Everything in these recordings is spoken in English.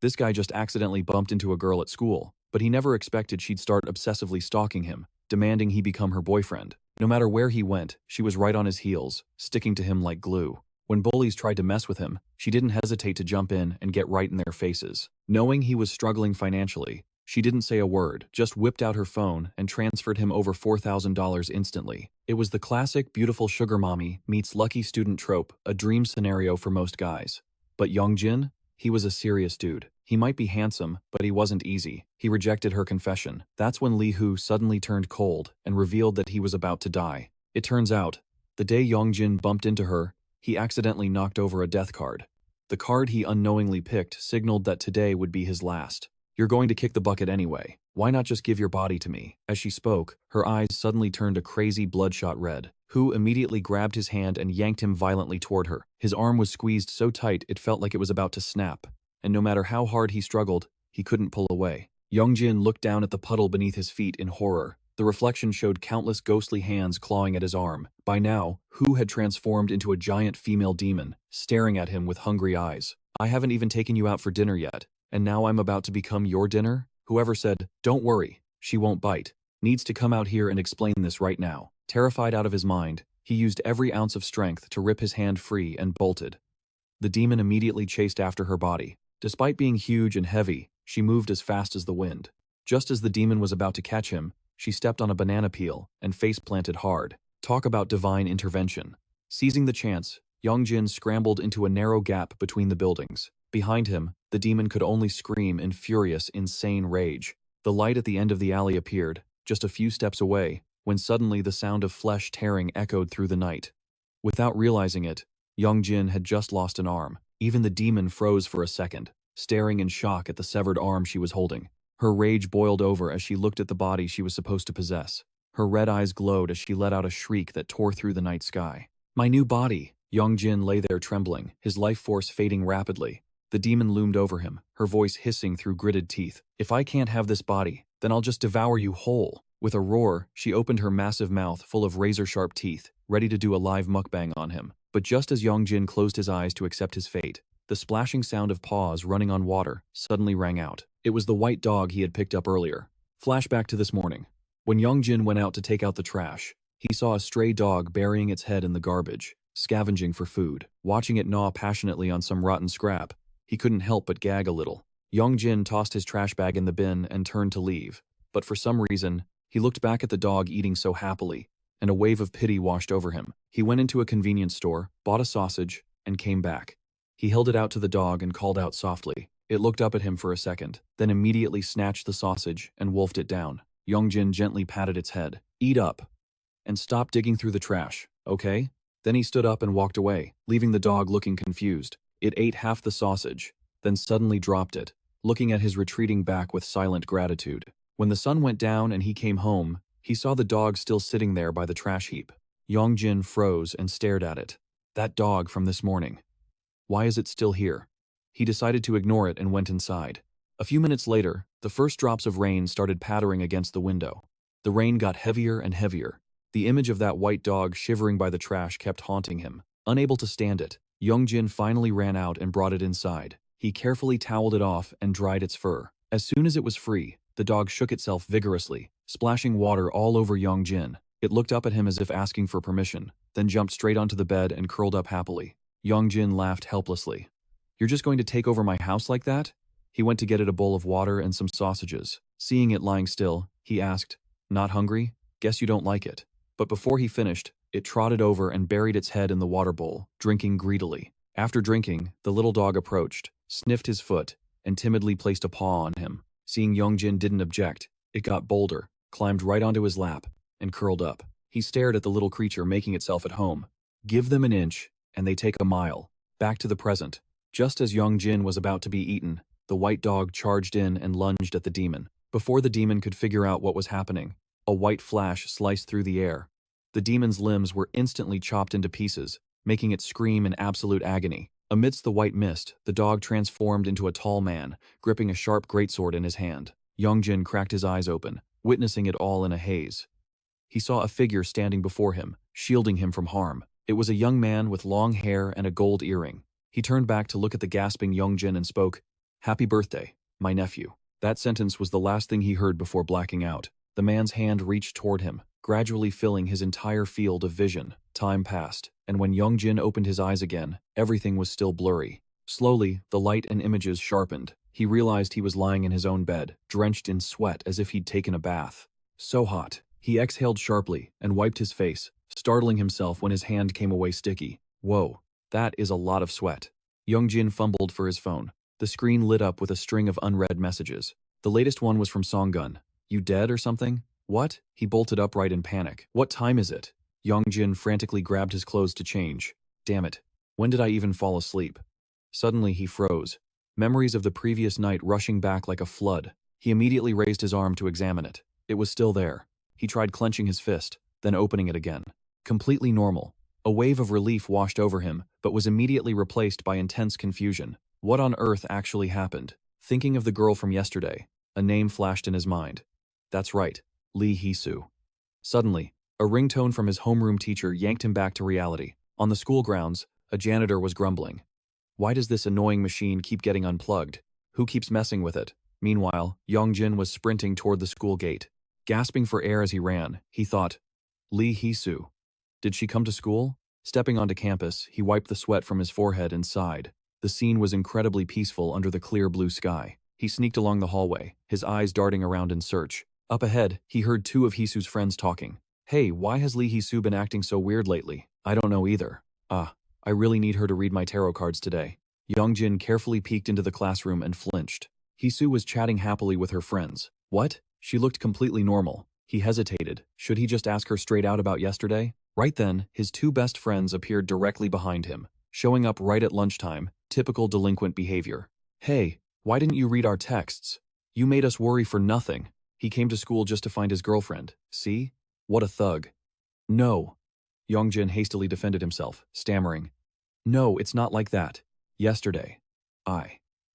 This guy just accidentally bumped into a girl at school, but he never expected she'd start obsessively stalking him, demanding he become her boyfriend. No matter where he went, she was right on his heels, sticking to him like glue. When bullies tried to mess with him, she didn't hesitate to jump in and get right in their faces. Knowing he was struggling financially, she didn't say a word, just whipped out her phone and transferred him over $4,000 instantly. It was the classic beautiful sugar mommy meets lucky student trope, a dream scenario for most guys. But Yong Jin? He was a serious dude. He might be handsome, but he wasn't easy. He rejected her confession. That's when Li Hu suddenly turned cold and revealed that he was about to die. It turns out, the day Yong Jin bumped into her, he accidentally knocked over a death card. The card he unknowingly picked signaled that today would be his last. You're going to kick the bucket anyway. Why not just give your body to me? As she spoke, her eyes suddenly turned a crazy bloodshot red. Hu immediately grabbed his hand and yanked him violently toward her. His arm was squeezed so tight it felt like it was about to snap, and no matter how hard he struggled, he couldn't pull away. Yong Jin looked down at the puddle beneath his feet in horror. The reflection showed countless ghostly hands clawing at his arm. By now, Hu had transformed into a giant female demon, staring at him with hungry eyes. I haven't even taken you out for dinner yet, and now I'm about to become your dinner? Whoever said, don't worry, she won't bite, needs to come out here and explain this right now. Terrified out of his mind, he used every ounce of strength to rip his hand free and bolted. The demon immediately chased after her body. Despite being huge and heavy, she moved as fast as the wind. Just as the demon was about to catch him, she stepped on a banana peel and face-planted hard. Talk about divine intervention. Seizing the chance, Yong Jin scrambled into a narrow gap between the buildings. Behind him, the demon could only scream in furious, insane rage. The light at the end of the alley appeared, just a few steps away, when suddenly the sound of flesh tearing echoed through the night. Without realizing it, Yong Jin had just lost an arm. Even the demon froze for a second, staring in shock at the severed arm she was holding. Her rage boiled over as she looked at the body she was supposed to possess. Her red eyes glowed as she let out a shriek that tore through the night sky. My new body! Yong Jin lay there trembling, his life force fading rapidly. The demon loomed over him, her voice hissing through gritted teeth. If I can't have this body, then I'll just devour you whole. With a roar, she opened her massive mouth full of razor-sharp teeth, ready to do a live mukbang on him. But just as Yong Jin closed his eyes to accept his fate, the splashing sound of paws running on water suddenly rang out. It was the white dog he had picked up earlier. Flashback to this morning. When Yong Jin went out to take out the trash, he saw a stray dog burying its head in the garbage, scavenging for food. Watching it gnaw passionately on some rotten scrap, he couldn't help but gag a little. Yong Jin tossed his trash bag in the bin and turned to leave, but for some reason, he looked back at the dog eating so happily, and a wave of pity washed over him. He went into a convenience store, bought a sausage, and came back. He held it out to the dog and called out softly. It looked up at him for a second, then immediately snatched the sausage and wolfed it down. Yong Jin gently patted its head. Eat up. And stop digging through the trash, okay? Then he stood up and walked away, leaving the dog looking confused. It ate half the sausage, then suddenly dropped it, looking at his retreating back with silent gratitude. When the sun went down and he came home, he saw the dog still sitting there by the trash heap. Yong Jin froze and stared at it. That dog from this morning. Why is it still here? He decided to ignore it and went inside. A few minutes later, the first drops of rain started pattering against the window. The rain got heavier and heavier. The image of that white dog shivering by the trash kept haunting him. Unable to stand it, Yong Jin finally ran out and brought it inside. He carefully toweled it off and dried its fur. As soon as it was free, the dog shook itself vigorously, splashing water all over Yong Jin. It looked up at him as if asking for permission, then jumped straight onto the bed and curled up happily. Yong Jin laughed helplessly. You're just going to take over my house like that? He went to get it a bowl of water and some sausages. Seeing it lying still, he asked, Not hungry? Guess you don't like it. But before he finished, it trotted over and buried its head in the water bowl, drinking greedily. After drinking, the little dog approached, sniffed his foot, and timidly placed a paw on him. Seeing Yong Jin didn't object, it got bolder, climbed right onto his lap, and curled up. He stared at the little creature making itself at home. Give them an inch, and they take a mile. Back to the present. Just as Yong Jin was about to be eaten, the white dog charged in and lunged at the demon. Before the demon could figure out what was happening, a white flash sliced through the air. The demon's limbs were instantly chopped into pieces, making it scream in absolute agony. Amidst the white mist, the dog transformed into a tall man, gripping a sharp greatsword in his hand. Yong Jin cracked his eyes open, witnessing it all in a haze. He saw a figure standing before him, shielding him from harm. It was a young man with long hair and a gold earring. He turned back to look at the gasping Yong Jin and spoke, Happy birthday, my nephew. That sentence was the last thing he heard before blacking out. The man's hand reached toward him, gradually filling his entire field of vision. Time passed, and when Yong Jin opened his eyes again, everything was still blurry. Slowly, the light and images sharpened. He realized he was lying in his own bed, drenched in sweat as if he'd taken a bath. So hot. He exhaled sharply and wiped his face, startling himself when his hand came away sticky. Whoa, that is a lot of sweat. Yong Jin fumbled for his phone. The screen lit up with a string of unread messages. The latest one was from Songgun. You dead or something? What? He bolted upright in panic. What time is it? Yong Jin frantically grabbed his clothes to change. Damn it. When did I even fall asleep? Suddenly he froze. Memories of the previous night rushing back like a flood. He immediately raised his arm to examine it. It was still there. He tried clenching his fist, then opening it again. Completely normal. A wave of relief washed over him, but was immediately replaced by intense confusion. What on earth actually happened? Thinking of the girl from yesterday, a name flashed in his mind. That's right, Lee Hee-soo. Suddenly, a ringtone from his homeroom teacher yanked him back to reality. On the school grounds, a janitor was grumbling. Why does this annoying machine keep getting unplugged? Who keeps messing with it? Meanwhile, Yong Jin was sprinting toward the school gate. Gasping for air as he ran, he thought, Lee Hee-soo. Did she come to school? Stepping onto campus, he wiped the sweat from his forehead and sighed. The scene was incredibly peaceful under the clear blue sky. He sneaked along the hallway, his eyes darting around in search. Up ahead, he heard two of Hee-soo's friends talking. Hey, why has Lee Hee-soo been acting so weird lately? I don't know either. I really need her to read my tarot cards today. Yong Jin carefully peeked into the classroom and flinched. Hee-soo was chatting happily with her friends. What? She looked completely normal. He hesitated. Should he just ask her straight out about yesterday? Right then, his two best friends appeared directly behind him, showing up right at lunchtime, typical delinquent behavior. Hey, why didn't you read our texts? You made us worry for nothing. He came to school just to find his girlfriend. See? What a thug. No. Yong Jin hastily defended himself, stammering. No, it's not like that. Yesterday.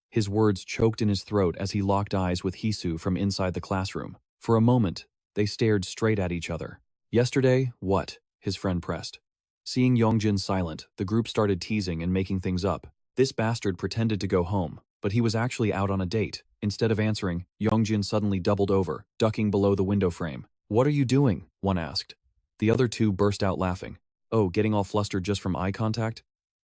His words choked in his throat as he locked eyes with Hee-soo from inside the classroom. For a moment, they stared straight at each other. Yesterday, what? His friend pressed. Seeing Yong Jin silent, the group started teasing and making things up. This bastard pretended to go home, but he was actually out on a date. Instead of answering, Yong Jin suddenly doubled over, ducking below the window frame. What are you doing? One asked. The other two burst out laughing. Oh, getting all flustered just from eye contact?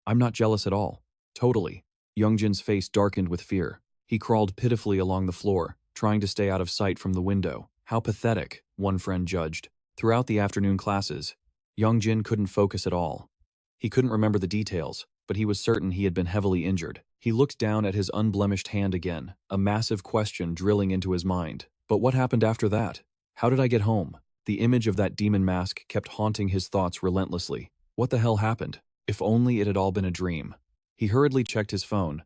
I'm not jealous at all. Totally. Yong Jin's face darkened with fear. He crawled pitifully along the floor, trying to stay out of sight from the window. How pathetic, one friend judged. Throughout the afternoon classes, Yong Jin couldn't focus at all. He couldn't remember the details, but he was certain he had been heavily injured. He looked down at his unblemished hand again, a massive question drilling into his mind. But what happened after that? How did I get home? The image of that demon mask kept haunting his thoughts relentlessly. What the hell happened? If only it had all been a dream. He hurriedly checked his phone.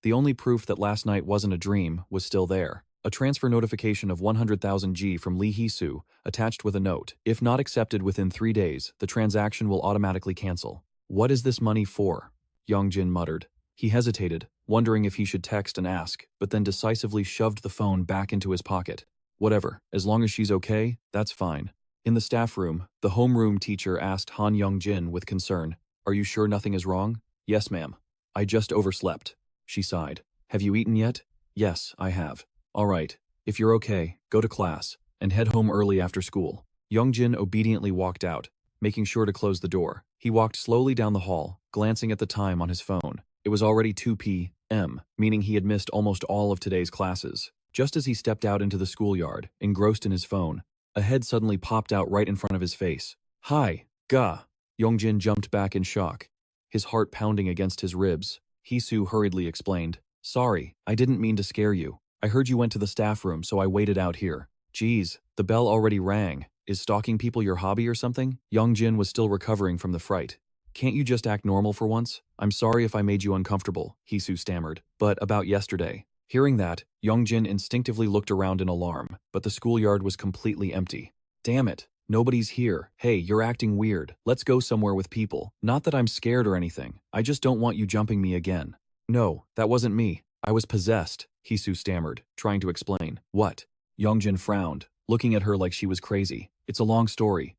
The only proof that last night wasn't a dream was still there. A transfer notification of 100,000 G from Lee Hee-soo, attached with a note. If not accepted within 3 days, the transaction will automatically cancel. What is this money for? Yong Jin muttered. He hesitated, wondering if he should text and ask, but then decisively shoved the phone back into his pocket. Whatever, as long as she's okay, that's fine. In the staff room, the homeroom teacher asked Han Yong Jin with concern, Are you sure nothing is wrong? Yes, ma'am. I just overslept. She sighed. Have you eaten yet? Yes, I have. All right, if you're okay, go to class, and head home early after school. Yong Jin obediently walked out, making sure to close the door. He walked slowly down the hall, glancing at the time on his phone. It was already 2 p.m., meaning he had missed almost all of today's classes. Just as he stepped out into the schoolyard, engrossed in his phone, a head suddenly popped out right in front of his face. Hi, gah! Yong Jin jumped back in shock, his heart pounding against his ribs. Hee-soo hurriedly explained, Sorry, I didn't mean to scare you. I heard you went to the staff room, so I waited out here. Geez, the bell already rang. Is stalking people your hobby or something? Yong Jin was still recovering from the fright. Can't you just act normal for once? I'm sorry if I made you uncomfortable, Hee-soo stammered. But about yesterday. Hearing that, Yong Jin instinctively looked around in alarm, but the schoolyard was completely empty. Damn it, nobody's here. Hey, you're acting weird. Let's go somewhere with people. Not that I'm scared or anything. I just don't want you jumping me again. No, that wasn't me. I was possessed, Hee-soo stammered, trying to explain. What? Yong Jin frowned, looking at her like she was crazy. It's a long story.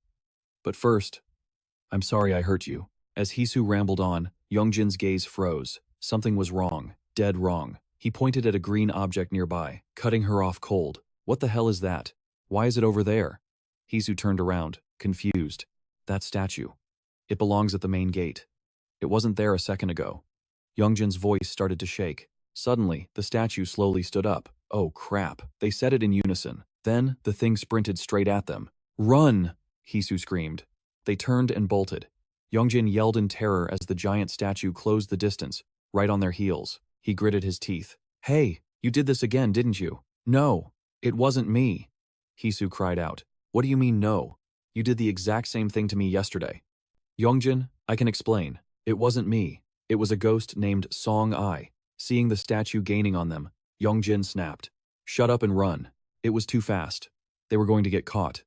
But first, I'm sorry I hurt you. As Hee-soo rambled on, Yong Jin's gaze froze. Something was wrong. Dead wrong. He pointed at a green object nearby, cutting her off cold. What the hell is that? Why is it over there? Hisu turned around, confused. That statue. It belongs at the main gate. It wasn't there a second ago. Yong Jin's voice started to shake. Suddenly, the statue slowly stood up. Oh crap, they said it in unison. Then, the thing sprinted straight at them. Run! Hisu screamed. They turned and bolted. Yong Jin yelled in terror as the giant statue closed the distance, right on their heels. He gritted his teeth. Hey, you did this again, didn't you? No, it wasn't me. Hisu cried out. What do you mean no? You did the exact same thing to me yesterday. Yong Jin, I can explain. It wasn't me. It was a ghost named Song Ai. Seeing the statue gaining on them, Yong Jin snapped. Shut up and run. It was too fast. They were going to get caught.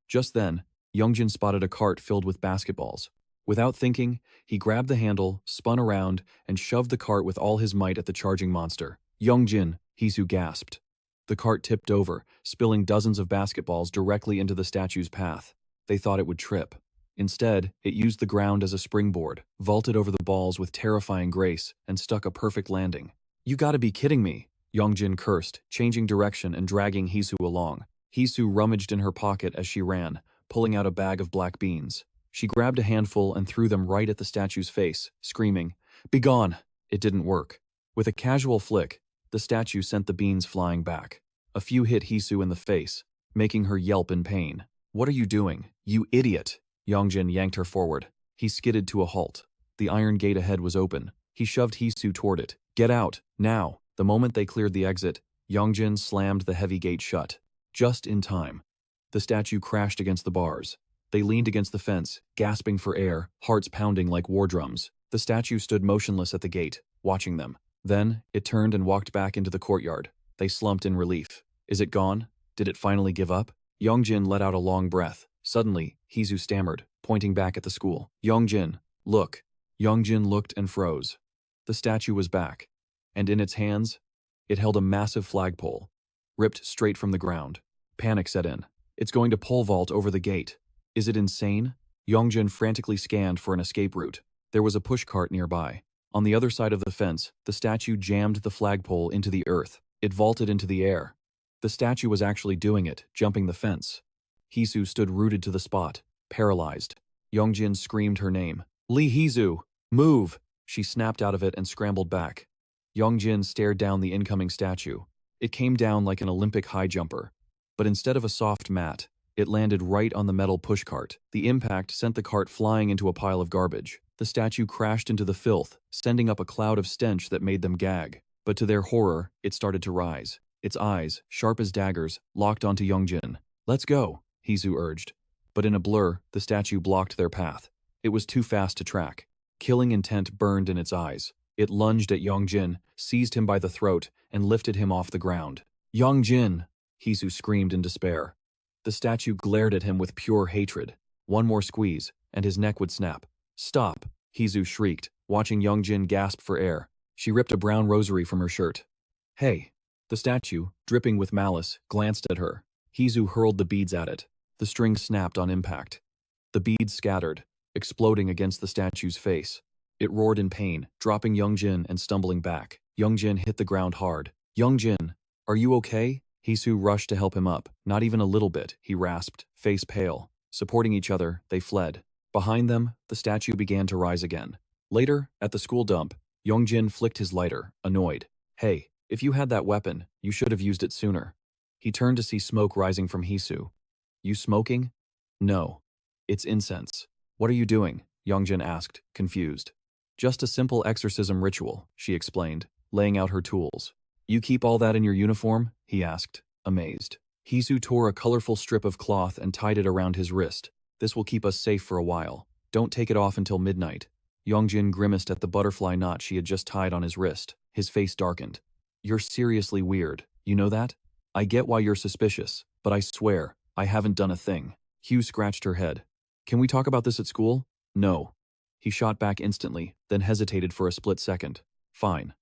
Just then, Yong Jin spotted a cart filled with basketballs. Without thinking, he grabbed the handle, spun around, and shoved the cart with all his might at the charging monster. Yong Jin, Hisu gasped. The cart tipped over, spilling dozens of basketballs directly into the statue's path. They thought it would trip. Instead, it used the ground as a springboard, vaulted over the balls with terrifying grace, and stuck a perfect landing. You gotta be kidding me, Yong Jin cursed, changing direction and dragging Hisu along. Hisu rummaged in her pocket as she ran, pulling out a bag of black beans. She grabbed a handful and threw them right at the statue's face, screaming, "Begone!" It didn't work. With a casual flick, the statue sent the beans flying back. A few hit Hisu in the face, making her yelp in pain. What are you doing, you idiot? Yong Jin yanked her forward. He skidded to a halt. The iron gate ahead was open. He shoved Hisu toward it. Get out, now! The moment they cleared the exit, Yong Jin slammed the heavy gate shut. Just in time. The statue crashed against the bars. They leaned against the fence, gasping for air, hearts pounding like war drums. The statue stood motionless at the gate, watching them. Then, it turned and walked back into the courtyard. They slumped in relief. Is it gone? Did it finally give up? Yong Jin let out a long breath. Suddenly, Hisu stammered, pointing back at the school. Yong Jin, look. Yong Jin looked and froze. The statue was back. And in its hands, it held a massive flagpole, ripped straight from the ground. Panic set in. It's going to pole vault over the gate. Is it insane? Yong Jin frantically scanned for an escape route. There was a pushcart nearby. On the other side of the fence, the statue jammed the flagpole into the earth. It vaulted into the air. The statue was actually doing it, jumping the fence. Hisu stood rooted to the spot, paralyzed. Yong Jin screamed her name. Lee Hisu! Move! She snapped out of it and scrambled back. Yong Jin stared down the incoming statue. It came down like an Olympic high jumper. But instead of a soft mat, it landed right on the metal pushcart. The impact sent the cart flying into a pile of garbage. The statue crashed into the filth, sending up a cloud of stench that made them gag. But to their horror, it started to rise. Its eyes, sharp as daggers, locked onto Yong Jin. Let's go, Hisu urged. But in a blur, the statue blocked their path. It was too fast to track. Killing intent burned in its eyes. It lunged at Yong Jin, seized him by the throat, and lifted him off the ground. Yong Jin! Hisu screamed in despair. The statue glared at him with pure hatred. One more squeeze, and his neck would snap. Stop! Hisu shrieked, watching Yong Jin gasp for air. She ripped a brown rosary from her shirt. Hey! The statue, dripping with malice, glanced at her. Hisu hurled the beads at it. The string snapped on impact. The beads scattered, exploding against the statue's face. It roared in pain, dropping Yong Jin and stumbling back. Yong Jin hit the ground hard. Yong Jin, are you okay? Hisu rushed to help him up. Not even a little bit, he rasped, face pale. Supporting each other, they fled. Behind them, the statue began to rise again. Later, at the school dump, Yong Jin flicked his lighter, annoyed. Hey, if you had that weapon, you should have used it sooner. He turned to see smoke rising from Hisu. You smoking? No. It's incense. What are you doing? Yong Jin asked, confused. Just a simple exorcism ritual, she explained, laying out her tools. You keep all that in your uniform? He asked, amazed. Hisu tore a colorful strip of cloth and tied it around his wrist. This will keep us safe for a while. Don't take it off until midnight. Yong Jin grimaced at the butterfly knot she had just tied on his wrist. His face darkened. You're seriously weird, you know that? I get why you're suspicious, but I swear, I haven't done a thing. Hugh scratched her head. Can we talk about this at school? No. He shot back instantly, then hesitated for a split second. Fine.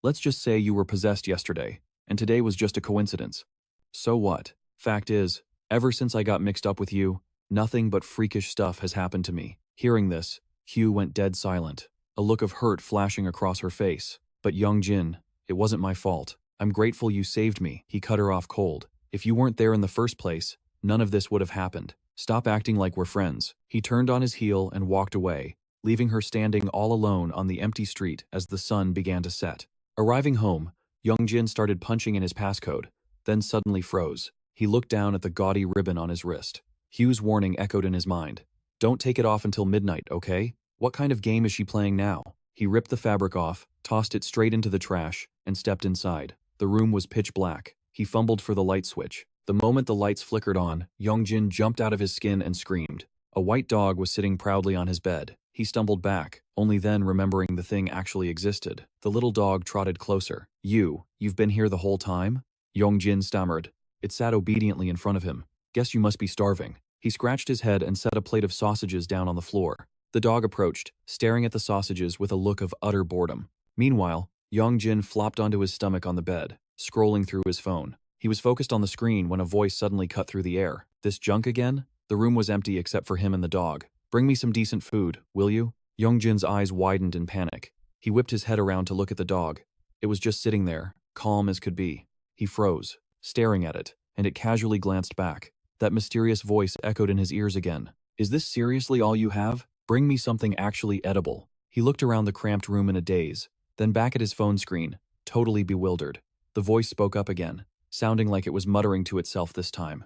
Let's just say you were possessed yesterday, and today was just a coincidence. So what? Fact is, ever since I got mixed up with you, nothing but freakish stuff has happened to me. Hearing this, Hugh went dead silent, a look of hurt flashing across her face. But Yong Jin, It wasn't my fault. I'm grateful you saved me. He cut her off cold. If you weren't there in the first place, none of this would have happened. Stop acting like we're friends. He turned on his heel and walked away, leaving her standing all alone on the empty street as the sun began to set. Arriving home, Yong Jin started punching in his passcode, then suddenly froze. He looked down at the gaudy ribbon on his wrist. Hugh's warning echoed in his mind. Don't take it off until midnight, okay? What kind of game is she playing now? He ripped the fabric off, tossed it straight into the trash, and stepped inside. The room was pitch black. He fumbled for the light switch. The moment the lights flickered on, Yong Jin jumped out of his skin and screamed. A white dog was sitting proudly on his bed. He stumbled back, only then remembering the thing actually existed. The little dog trotted closer. You've been here the whole time? Yong Jin stammered. It sat obediently in front of him. Guess you must be starving. He scratched his head and set a plate of sausages down on the floor. The dog approached, staring at the sausages with a look of utter boredom. Meanwhile, Yong Jin flopped onto his stomach on the bed, scrolling through his phone. He was focused on the screen when a voice suddenly cut through the air. This junk again? The room was empty except for him and the dog. Bring me some decent food, will you? Yong Jin's eyes widened in panic. He whipped his head around to look at the dog. It was just sitting there, calm as could be. He froze, staring at it, and it casually glanced back. That mysterious voice echoed in his ears again. Is this seriously all you have? Bring me something actually edible. He looked around the cramped room in a daze, then back at his phone screen, totally bewildered. The voice spoke up again, sounding like it was muttering to itself this time.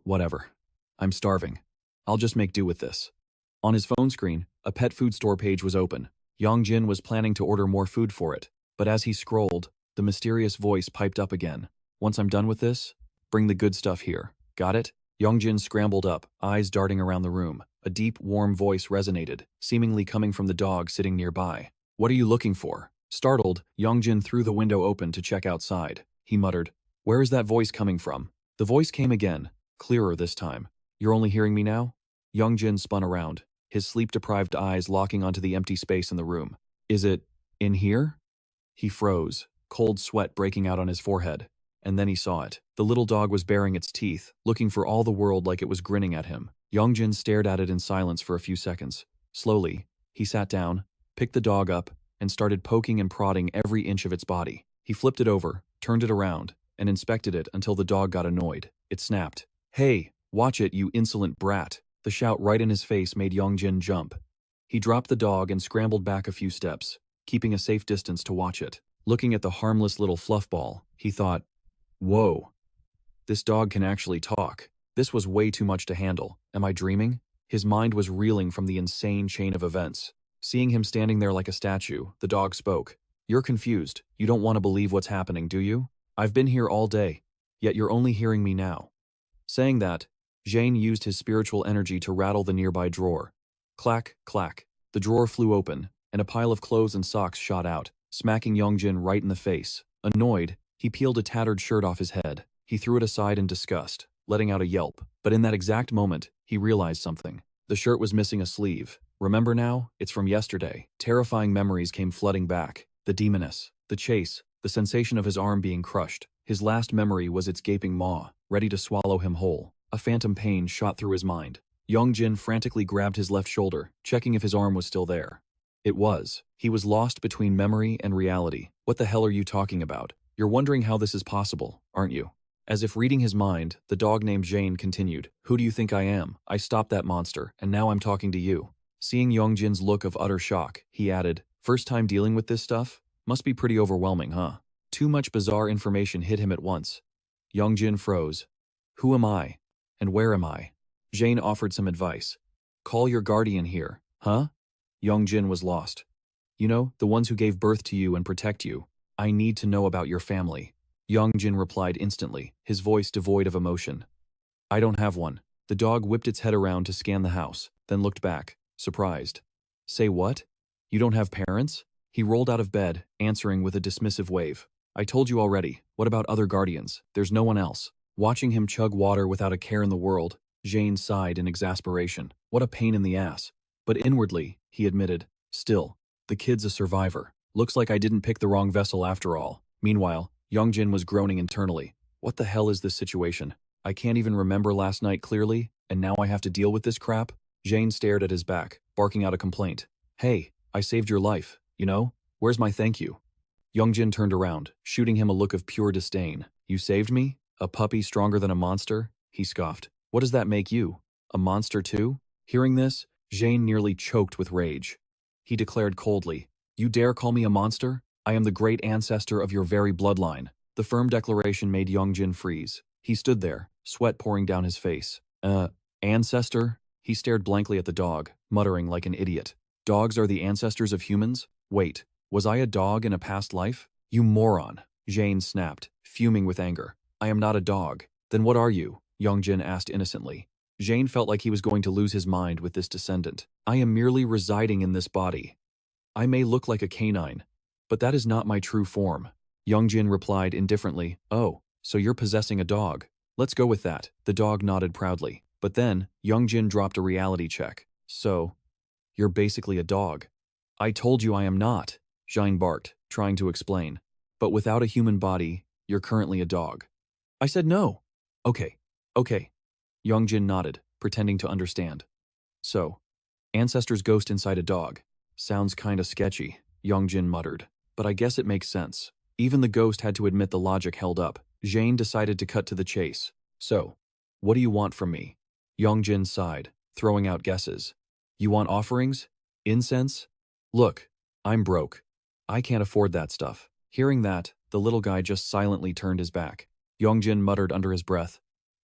Whatever. I'm starving. I'll just make do with this. On his phone screen, a pet food store page was open. Yong Jin was planning to order more food for it, but as he scrolled, the mysterious voice piped up again. Once I'm done with this, bring the good stuff here. Got it? Yong Jin scrambled up, eyes darting around the room. A deep, warm voice resonated, seemingly coming from the dog sitting nearby. What are you looking for? Startled, Yong Jin threw the window open to check outside. He muttered, Where is that voice coming from? The voice came again, clearer this time. You're only hearing me now? Yong Jin spun around, his sleep-deprived eyes locking onto the empty space in the room. Is it in here? He froze, cold sweat breaking out on his forehead. And then he saw it. The little dog was baring its teeth, looking for all the world like it was grinning at him. Yong Jin stared at it in silence for a few seconds. Slowly, he sat down, picked the dog up, and started poking and prodding every inch of its body. He flipped it over, turned it around, and inspected it until the dog got annoyed. It snapped. Hey, watch it, you insolent brat. The shout right in his face made Yong Jin jump. He dropped the dog and scrambled back a few steps, keeping a safe distance to watch it. Looking at the harmless little fluffball, he thought, Whoa. This dog can actually talk. This was way too much to handle. Am I dreaming? His mind was reeling from the insane chain of events. Seeing him standing there like a statue, the dog spoke. You're confused. You don't want to believe what's happening, do you? I've been here all day, yet you're only hearing me now. Saying that, Jane used his spiritual energy to rattle the nearby drawer. Clack, clack. The drawer flew open, and a pile of clothes and socks shot out, smacking Yong Jin right in the face. Annoyed, he peeled a tattered shirt off his head. He threw it aside in disgust, letting out a yelp. But in that exact moment, he realized something. The shirt was missing a sleeve. Remember now? It's from yesterday. Terrifying memories came flooding back. The demoness, the chase, the sensation of his arm being crushed. His last memory was its gaping maw, ready to swallow him whole. A phantom pain shot through his mind. Yong Jin frantically grabbed his left shoulder, checking if his arm was still there. It was. He was lost between memory and reality. What the hell are you talking about? You're wondering how this is possible, aren't you? As if reading his mind, the dog named Jane continued. Who do you think I am? I stopped that monster, and now I'm talking to you. Seeing Yong Jin's look of utter shock, he added, First time dealing with this stuff? Must be pretty overwhelming, huh? Too much bizarre information hit him at once. Yong Jin froze. Who am I? And where am I? Jane offered some advice. Call your guardian here, huh? Yong Jin was lost. You know, the ones who gave birth to you and protect you. I need to know about your family. Yong Jin replied instantly, his voice devoid of emotion. I don't have one. The dog whipped its head around to scan the house, then looked back, surprised. Say what? You don't have parents? He rolled out of bed, answering with a dismissive wave. I told you already. What about other guardians? There's no one else. Watching him chug water without a care in the world, Jane sighed in exasperation. What a pain in the ass. But inwardly, he admitted, still, the kid's a survivor. Looks like I didn't pick the wrong vessel after all. Meanwhile, Yong Jin was groaning internally. What the hell is this situation? I can't even remember last night clearly, and now I have to deal with this crap? Jane stared at his back, barking out a complaint. Hey, I saved your life, you know? Where's my thank you? Yong Jin turned around, shooting him a look of pure disdain. You saved me? A puppy stronger than a monster? He scoffed. What does that make you? A monster too? Hearing this, Jane nearly choked with rage. He declared coldly, You dare call me a monster? I am the great ancestor of your very bloodline. The firm declaration made Yong Jin freeze. He stood there, sweat pouring down his face. Ancestor? He stared blankly at the dog, muttering like an idiot. Dogs are the ancestors of humans? Wait, was I a dog in a past life? You moron, Jane snapped, fuming with anger. I am not a dog. Then what are you? Yong Jin asked innocently. Jane felt like he was going to lose his mind with this descendant. I am merely residing in this body. I may look like a canine, but that is not my true form. Yong Jin replied indifferently, Oh, so you're possessing a dog. Let's go with that. The dog nodded proudly. But then, Yong Jin dropped a reality check. So, you're basically a dog. I told you I am not, Jane barked, trying to explain. But without a human body, you're currently a dog. I said no. Okay. Yong Jin nodded, pretending to understand. So, ancestor's ghost inside a dog. Sounds kinda sketchy, Yong Jin muttered. But I guess it makes sense. Even the ghost had to admit the logic held up. Jane decided to cut to the chase. So, what do you want from me? Yong Jin sighed, throwing out guesses. You want offerings? Incense? Look, I'm broke. I can't afford that stuff. Hearing that, the little guy just silently turned his back. Yong Jin muttered under his breath.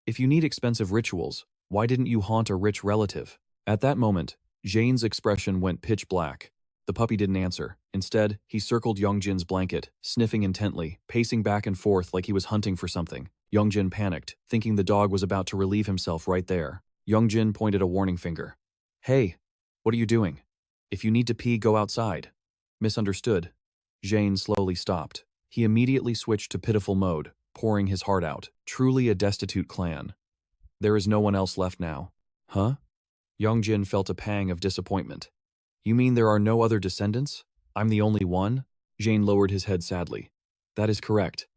If you need expensive rituals, why didn't you haunt a rich relative? At that moment, Jane's expression went pitch black. The puppy didn't answer. Instead, he circled Yong Jin's blanket, sniffing intently, pacing back and forth like he was hunting for something. Yong Jin panicked, thinking the dog was about to relieve himself right there. Yong Jin pointed a warning finger. Hey, what are you doing? If you need to pee, go outside. Misunderstood. Jane slowly stopped. He immediately switched to pitiful mode, pouring his heart out. Truly a destitute clan. There is no one else left now. Huh? Yong Jin felt a pang of disappointment. You mean there are no other descendants? I'm the only one? Jane lowered his head sadly. That is correct.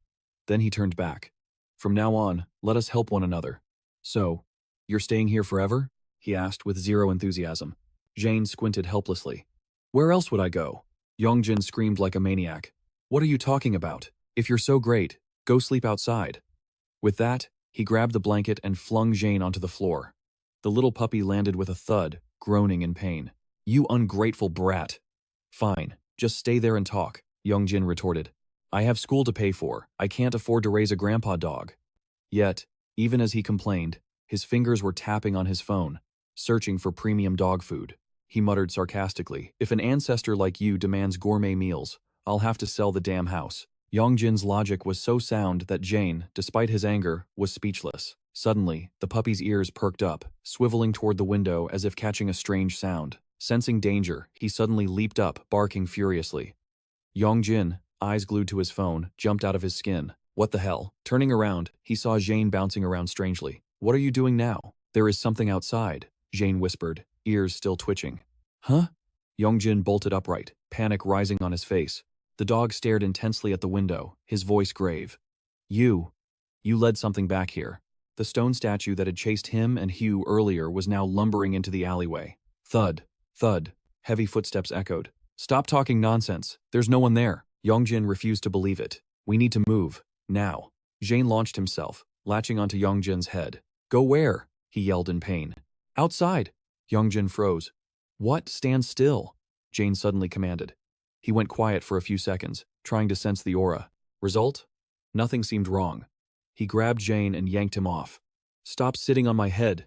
Then he turned back. From now on, let us help one another. So, you're staying here forever? He asked with zero enthusiasm. Jane squinted helplessly. Where else would I go? Yong Jin screamed like a maniac. What are you talking about? If you're so great, go sleep outside. With that, he grabbed the blanket and flung Jane onto the floor. The little puppy landed with a thud, groaning in pain. You ungrateful brat. Fine, just stay there and talk, Yong Jin retorted. I have school to pay for. I can't afford to raise a grandpa dog. Yet, even as he complained, his fingers were tapping on his phone, searching for premium dog food. He muttered sarcastically, If an ancestor like you demands gourmet meals, I'll have to sell the damn house. Yong Jin's logic was so sound that Jane, despite his anger, was speechless. Suddenly, the puppy's ears perked up, swiveling toward the window as if catching a strange sound. Sensing danger, he suddenly leaped up, barking furiously. Yong Jin, eyes glued to his phone, jumped out of his skin. What the hell? Turning around, he saw Jane bouncing around strangely. What are you doing now? There is something outside, Jane whispered, ears still twitching. Huh? Yong Jin bolted upright, panic rising on his face. The dog stared intensely at the window, his voice grave. You led something back here. The stone statue that had chased him and Hugh earlier was now lumbering into the alleyway. Thud, thud, heavy footsteps echoed. Stop talking nonsense. There's no one there. Yong Jin refused to believe it. We need to move. Now. Jane launched himself, latching onto Yong Jin's head. Go where? He yelled in pain. Outside. Yong Jin froze. What? Stand still. Jane suddenly commanded. He went quiet for a few seconds, trying to sense the aura. Result? Nothing seemed wrong. He grabbed Jane and yanked him off. Stop sitting on my head.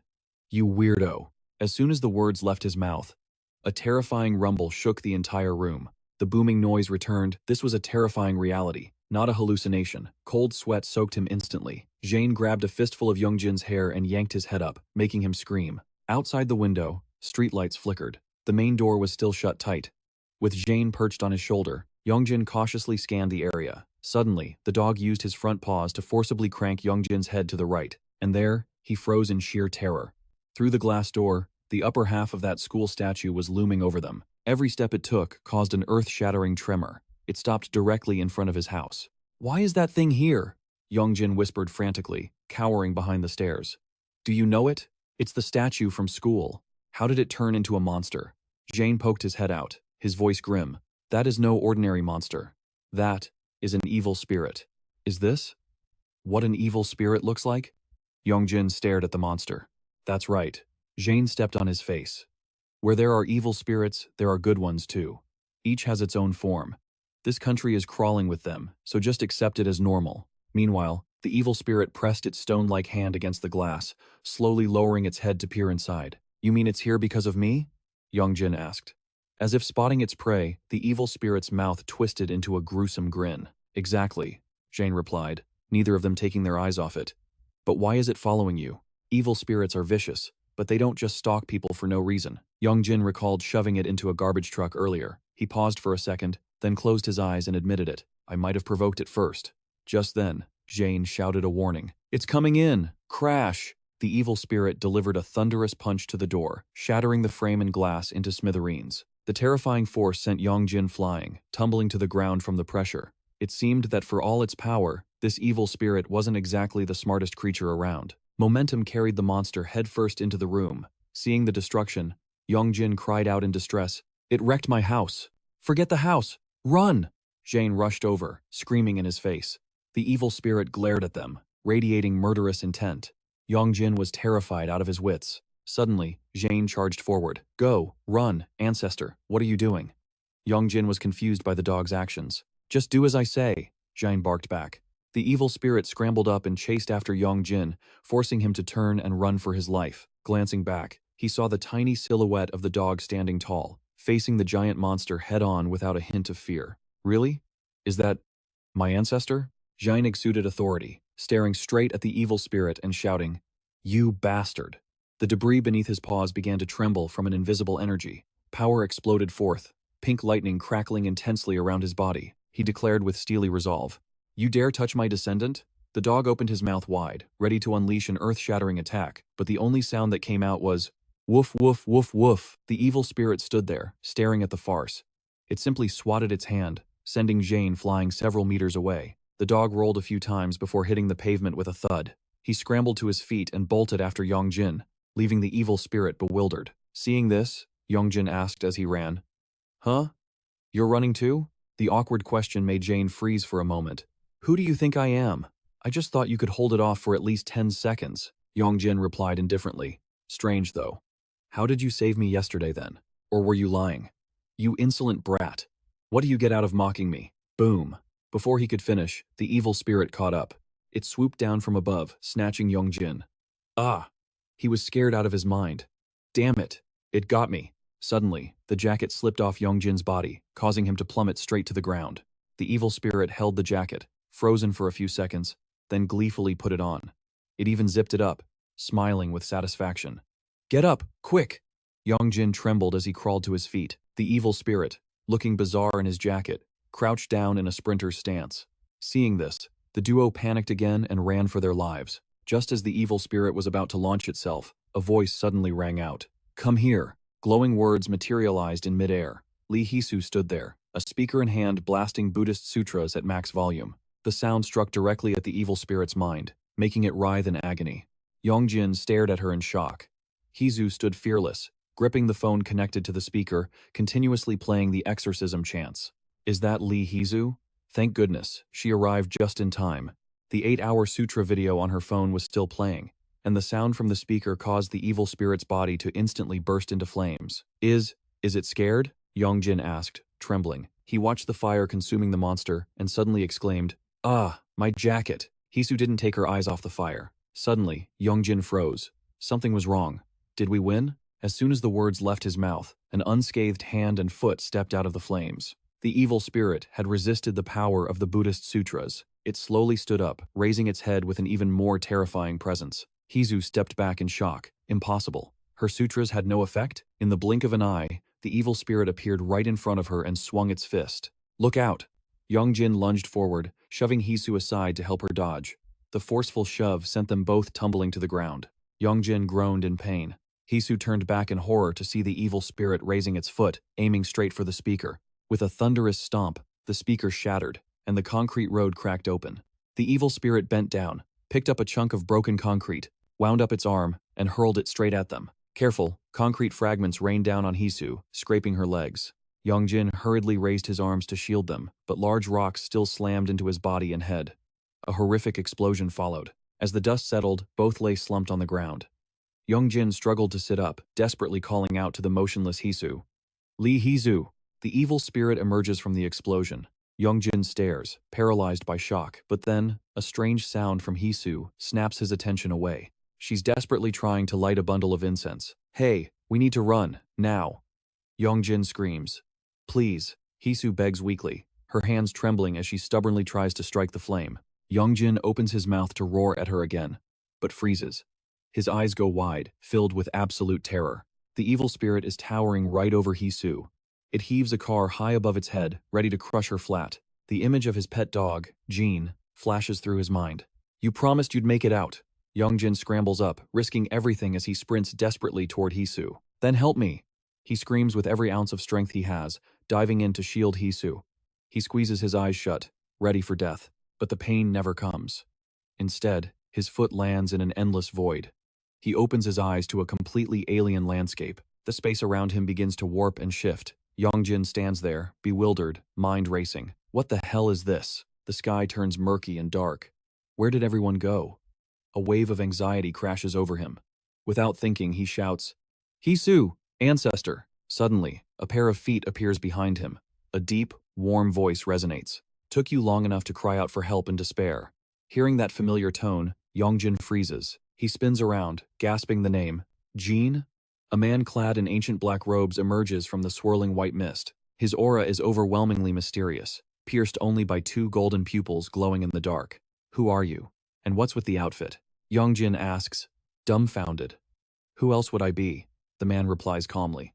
You weirdo. As soon as the words left his mouth, a terrifying rumble shook the entire room. The booming noise returned. This was a terrifying reality, not a hallucination. Cold sweat soaked him instantly. Jane grabbed a fistful of Yong Jin's hair and yanked his head up, making him scream. Outside the window, streetlights flickered. The main door was still shut tight. With Jane perched on his shoulder, Yong Jin cautiously scanned the area. Suddenly, the dog used his front paws to forcibly crank Yong Jin's head to the right, and there, he froze in sheer terror. Through the glass door, the upper half of that school statue was looming over them. Every step it took caused an earth-shattering tremor. It stopped directly in front of his house. Why is that thing here? Yong Jin whispered frantically, cowering behind the stairs. Do you know it? It's the statue from school. How did it turn into a monster? Jane poked his head out, his voice grim. That is no ordinary monster. That is an evil spirit. Is this what an evil spirit looks like? Yong Jin stared at the monster. That's right. Jane stepped on his face. Where there are evil spirits, there are good ones too. Each has its own form. This country is crawling with them, so just accept it as normal. Meanwhile, the evil spirit pressed its stone-like hand against the glass, slowly lowering its head to peer inside. You mean it's here because of me? Yong Jin asked. As if spotting its prey, the evil spirit's mouth twisted into a gruesome grin. Exactly, Jane replied, neither of them taking their eyes off it. But why is it following you? Evil spirits are vicious, but they don't just stalk people for no reason. Yong Jin recalled shoving it into a garbage truck earlier. He paused for a second, then closed his eyes and admitted it. I might have provoked it first. Just then, Jane shouted a warning. It's coming in! Crash! The evil spirit delivered a thunderous punch to the door, shattering the frame and glass into smithereens. The terrifying force sent Yong Jin flying, tumbling to the ground from the pressure. It seemed that for all its power, this evil spirit wasn't exactly the smartest creature around. Momentum carried the monster headfirst into the room. Seeing the destruction, Yong Jin cried out in distress, It wrecked my house! Forget the house! Run! Jane rushed over, screaming in his face. The evil spirit glared at them, radiating murderous intent. Yong Jin was terrified out of his wits. Suddenly, Jane charged forward. Go, run, ancestor, what are you doing? Yong Jin was confused by the dog's actions. Just do as I say, Jane barked back. The evil spirit scrambled up and chased after Yong Jin, forcing him to turn and run for his life. Glancing back, he saw the tiny silhouette of the dog standing tall, facing the giant monster head-on without a hint of fear. Really? Is that my ancestor? Jane exuded authority, staring straight at the evil spirit and shouting, You bastard! The debris beneath his paws began to tremble from an invisible energy. Power exploded forth, pink lightning crackling intensely around his body. He declared with steely resolve, You dare touch my descendant? The dog opened his mouth wide, ready to unleash an earth-shattering attack, but the only sound that came out was, Woof, woof, woof, woof. The evil spirit stood there, staring at the farce. It simply swatted its hand, sending Jane flying several meters away. The dog rolled a few times before hitting the pavement with a thud. He scrambled to his feet and bolted after Yong Jin, leaving the evil spirit bewildered. Seeing this, Yong Jin asked as he ran, Huh? You're running too? The awkward question made Jane freeze for a moment. Who do you think I am? I just thought you could hold it off for at least 10 seconds, Yong Jin replied indifferently. Strange though. How did you save me yesterday then? Or were you lying? You insolent brat. What do you get out of mocking me? Boom. Before he could finish, the evil spirit caught up. It swooped down from above, snatching Yong Jin. Ah! He was scared out of his mind. Damn it! It got me. Suddenly, the jacket slipped off Yong Jin's body, causing him to plummet straight to the ground. The evil spirit held the jacket, frozen for a few seconds, then gleefully put it on. It even zipped it up, smiling with satisfaction. Get up, quick! Yong Jin trembled as he crawled to his feet. The evil spirit, looking bizarre in his jacket, crouched down in a sprinter's stance. Seeing this, the duo panicked again and ran for their lives. Just as the evil spirit was about to launch itself, a voice suddenly rang out. Come here! Glowing words materialized in midair. Lee Hisu stood there, a speaker in hand blasting Buddhist sutras at max volume. The sound struck directly at the evil spirit's mind, making it writhe in agony. Yong Jin stared at her in shock. Hisu stood fearless, gripping the phone connected to the speaker, continuously playing the exorcism chants. Is that Lee Hisu? Thank goodness, she arrived just in time. The 8-hour sutra video on her phone was still playing, and the sound from the speaker caused the evil spirit's body to instantly burst into flames. Is it scared? Yong Jin asked, trembling. He watched the fire consuming the monster and suddenly exclaimed, Ah, my jacket! Hisu didn't take her eyes off the fire. Suddenly, Yong Jin froze. Something was wrong. Did we win? As soon as the words left his mouth, an unscathed hand and foot stepped out of the flames. The evil spirit had resisted the power of the Buddhist sutras. It slowly stood up, raising its head with an even more terrifying presence. Hisu stepped back in shock. Impossible. Her sutras had no effect? In the blink of an eye, the evil spirit appeared right in front of her and swung its fist. Look out! Yong Jin lunged forward, shoving Hisu aside to help her dodge. The forceful shove sent them both tumbling to the ground. Yong Jin groaned in pain. Hisu turned back in horror to see the evil spirit raising its foot, aiming straight for the speaker. With a thunderous stomp, the speaker shattered, and the concrete road cracked open. The evil spirit bent down, picked up a chunk of broken concrete, wound up its arm, and hurled it straight at them. Careful, concrete fragments rained down on Hisu, scraping her legs. Yong Jin hurriedly raised his arms to shield them, but large rocks still slammed into his body and head. A horrific explosion followed. As the dust settled, both lay slumped on the ground. Yong Jin struggled to sit up, desperately calling out to the motionless Hisu. Lee Hisu! The evil spirit emerges from the explosion. Yong Jin stares, paralyzed by shock, but then, a strange sound from Hisu snaps his attention away. She's desperately trying to light a bundle of incense. Hey, we need to run, now. Yong Jin screams. Please, Hisu begs weakly, her hands trembling as she stubbornly tries to strike the flame. Yong Jin opens his mouth to roar at her again, but freezes. His eyes go wide, filled with absolute terror. The evil spirit is towering right over Hisu. It heaves a car high above its head, ready to crush her flat. The image of his pet dog, Jin, flashes through his mind. You promised you'd make it out. Yong Jin scrambles up, risking everything as he sprints desperately toward Hisu. Then help me. He screams with every ounce of strength he has, diving in to shield Hisu. He squeezes his eyes shut, ready for death, but the pain never comes. Instead, his foot lands in an endless void. He opens his eyes to a completely alien landscape. The space around him begins to warp and shift. Yong Jin stands there, bewildered, mind racing. What the hell is this? The sky turns murky and dark. Where did everyone go? A wave of anxiety crashes over him. Without thinking, he shouts, Hisu, ancestor! Suddenly, a pair of feet appears behind him. A deep, warm voice resonates. Took you long enough to cry out for help in despair. Hearing that familiar tone, Yong Jin freezes. He spins around, gasping the name, Jin? A man clad in ancient black robes emerges from the swirling white mist. His aura is overwhelmingly mysterious, pierced only by two golden pupils glowing in the dark. Who are you? And what's with the outfit? Yong Jin asks, dumbfounded. Who else would I be? The man replies calmly.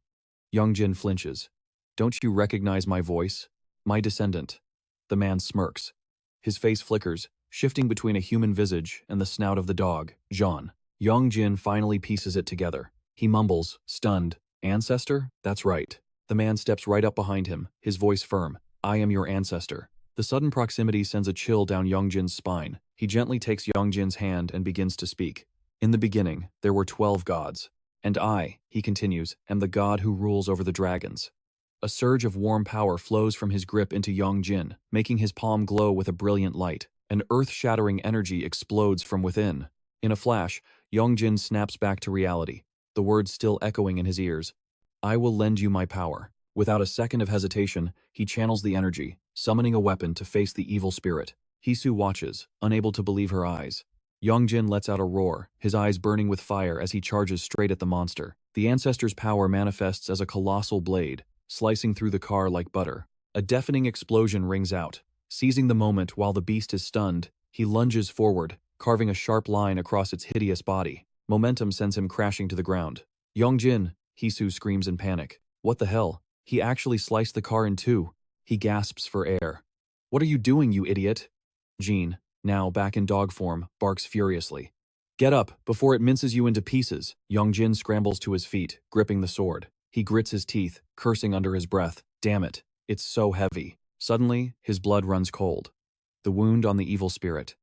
Yong Jin flinches. Don't you recognize my voice? My descendant. The man smirks. His face flickers, shifting between a human visage and the snout of the dog, Jean. Yong Jin finally pieces it together. He mumbles, stunned, ancestor? That's right. The man steps right up behind him, his voice firm. I am your ancestor. The sudden proximity sends a chill down Yong Jin's spine. He gently takes Yong Jin's hand and begins to speak. In the beginning, there were 12 gods. And I, he continues, am the god who rules over the dragons. A surge of warm power flows from his grip into Yong Jin, making his palm glow with a brilliant light. An earth-shattering energy explodes from within. In a flash, Yong Jin snaps back to reality, the words still echoing in his ears. I will lend you my power. Without a second of hesitation, he channels the energy, summoning a weapon to face the evil spirit. Hisu watches, unable to believe her eyes. Yong Jin lets out a roar, his eyes burning with fire as he charges straight at the monster. The ancestor's power manifests as a colossal blade, slicing through the car like butter. A deafening explosion rings out. Seizing the moment while the beast is stunned, he lunges forward, carving a sharp line across its hideous body. Momentum sends him crashing to the ground. Yong Jin, Hisu screams in panic. What the hell? He actually sliced the car in two. He gasps for air. What are you doing, you idiot? Jin, now back in dog form, barks furiously. Get up, before it minces you into pieces. Yong Jin scrambles to his feet, gripping the sword. He grits his teeth, cursing under his breath. Damn it, it's so heavy. Suddenly, his blood runs cold. The wound on the evil spirit.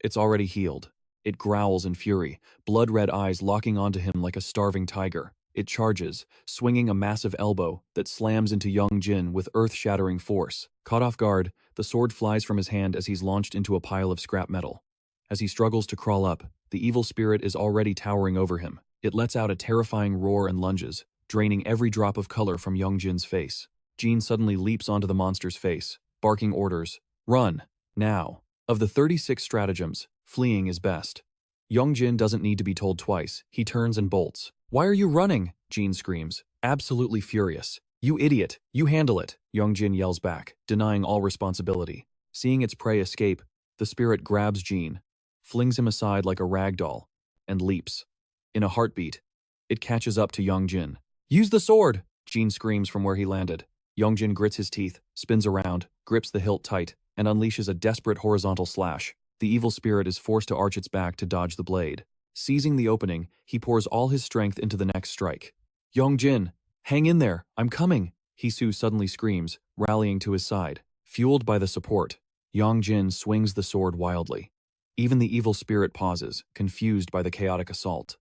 It's already healed. It growls in fury, blood-red eyes locking onto him like a starving tiger. It charges, swinging a massive elbow that slams into Yong Jin with earth-shattering force. Caught off guard, the sword flies from his hand as he's launched into a pile of scrap metal. As he struggles to crawl up, the evil spirit is already towering over him. It lets out a terrifying roar and lunges, draining every drop of color from Yong Jin's face. Jin suddenly leaps onto the monster's face, barking orders. Run! Now! Of the 36 stratagems, fleeing is best. Yong Jin doesn't need to be told twice. He turns and bolts. Why are you running? Jin screams, absolutely furious. You idiot! You handle it! Yong Jin yells back, denying all responsibility. Seeing its prey escape, the spirit grabs Jin, flings him aside like a rag doll, and leaps. In a heartbeat, it catches up to Yong Jin. Use the sword! Jin screams from where he landed. Yong Jin grits his teeth, spins around, grips the hilt tight, and unleashes a desperate horizontal slash. The evil spirit is forced to arch its back to dodge the blade. Seizing the opening, he pours all his strength into the next strike. Yong Jin, hang in there, I'm coming! Hisu suddenly screams, rallying to his side. Fueled by the support, Yong Jin swings the sword wildly. Even the evil spirit pauses, confused by the chaotic assault.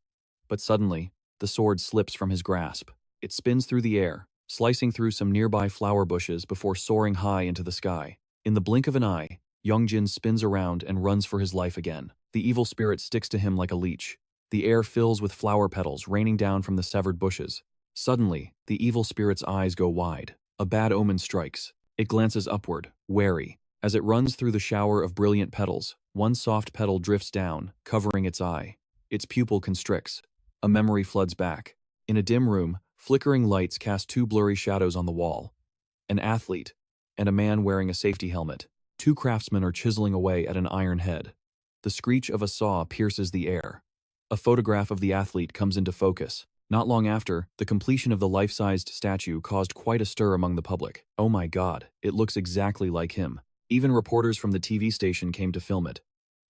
But suddenly, the sword slips from his grasp. It spins through the air, slicing through some nearby flower bushes before soaring high into the sky. In the blink of an eye, Yong Jin spins around and runs for his life again. The evil spirit sticks to him like a leech. The air fills with flower petals raining down from the severed bushes. Suddenly, the evil spirit's eyes go wide. A bad omen strikes. It glances upward, wary. As it runs through the shower of brilliant petals, one soft petal drifts down, covering its eye. Its pupil constricts. A memory floods back. In a dim room, flickering lights cast two blurry shadows on the wall. An athlete, and a man wearing a safety helmet. Two craftsmen are chiseling away at an iron head. The screech of a saw pierces the air. A photograph of the athlete comes into focus. Not long after, the completion of the life-sized statue caused quite a stir among the public. Oh my god, it looks exactly like him. Even reporters from the TV station came to film it.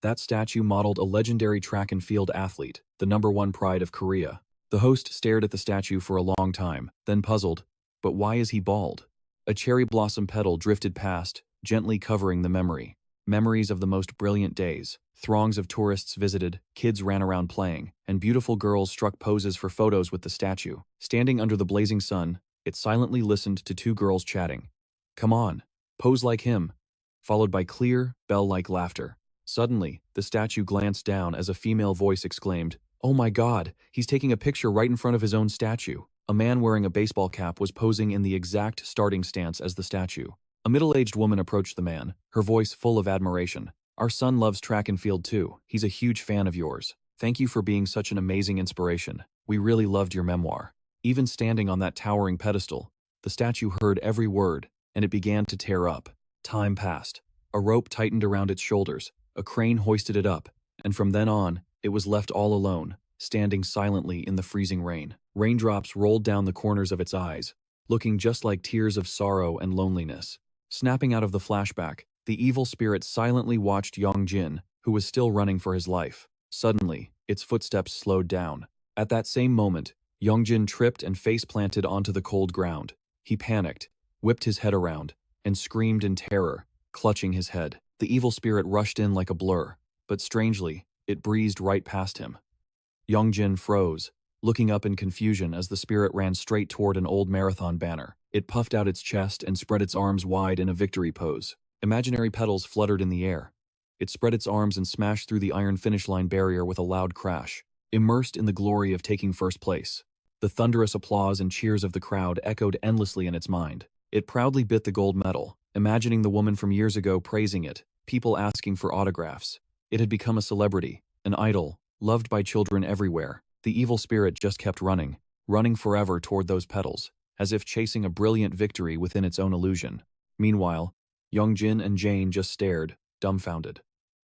That statue modeled a legendary track and field athlete, the #1 pride of Korea. The host stared at the statue for a long time, then puzzled. But why is he bald? A cherry blossom petal drifted past, gently covering the memory. Memories of the most brilliant days. Throngs of tourists visited, kids ran around playing, and beautiful girls struck poses for photos with the statue. Standing under the blazing sun, it silently listened to two girls chatting. "Come on, pose like him," followed by clear, bell-like laughter. Suddenly, the statue glanced down as a female voice exclaimed, "Oh my god, he's taking a picture right in front of his own statue." A man wearing a baseball cap was posing in the exact starting stance as the statue. A middle-aged woman approached the man, her voice full of admiration. "Our son loves track and field too. He's a huge fan of yours. Thank you for being such an amazing inspiration. We really loved your memoir." Even standing on that towering pedestal, the statue heard every word, and it began to tear up. Time passed. A rope tightened around its shoulders, a crane hoisted it up, and from then on, it was left all alone, standing silently in the freezing rain. Raindrops rolled down the corners of its eyes, looking just like tears of sorrow and loneliness. Snapping out of the flashback, the evil spirit silently watched Yong Jin, who was still running for his life. Suddenly, its footsteps slowed down. At that same moment, Yong Jin tripped and face-planted onto the cold ground. He panicked, whipped his head around, and screamed in terror, clutching his head. The evil spirit rushed in like a blur, but strangely, it breezed right past him. Yong Jin froze, looking up in confusion as the spirit ran straight toward an old marathon banner. It puffed out its chest and spread its arms wide in a victory pose. Imaginary petals fluttered in the air. It spread its arms and smashed through the iron finish line barrier with a loud crash, immersed in the glory of taking first place. The thunderous applause and cheers of the crowd echoed endlessly in its mind. It proudly bit the gold medal, imagining the woman from years ago praising it, people asking for autographs. It had become a celebrity, an idol, loved by children everywhere. The evil spirit just kept running, running forever toward those petals, as if chasing a brilliant victory within its own illusion. Meanwhile, Yong Jin and Jane just stared, dumbfounded.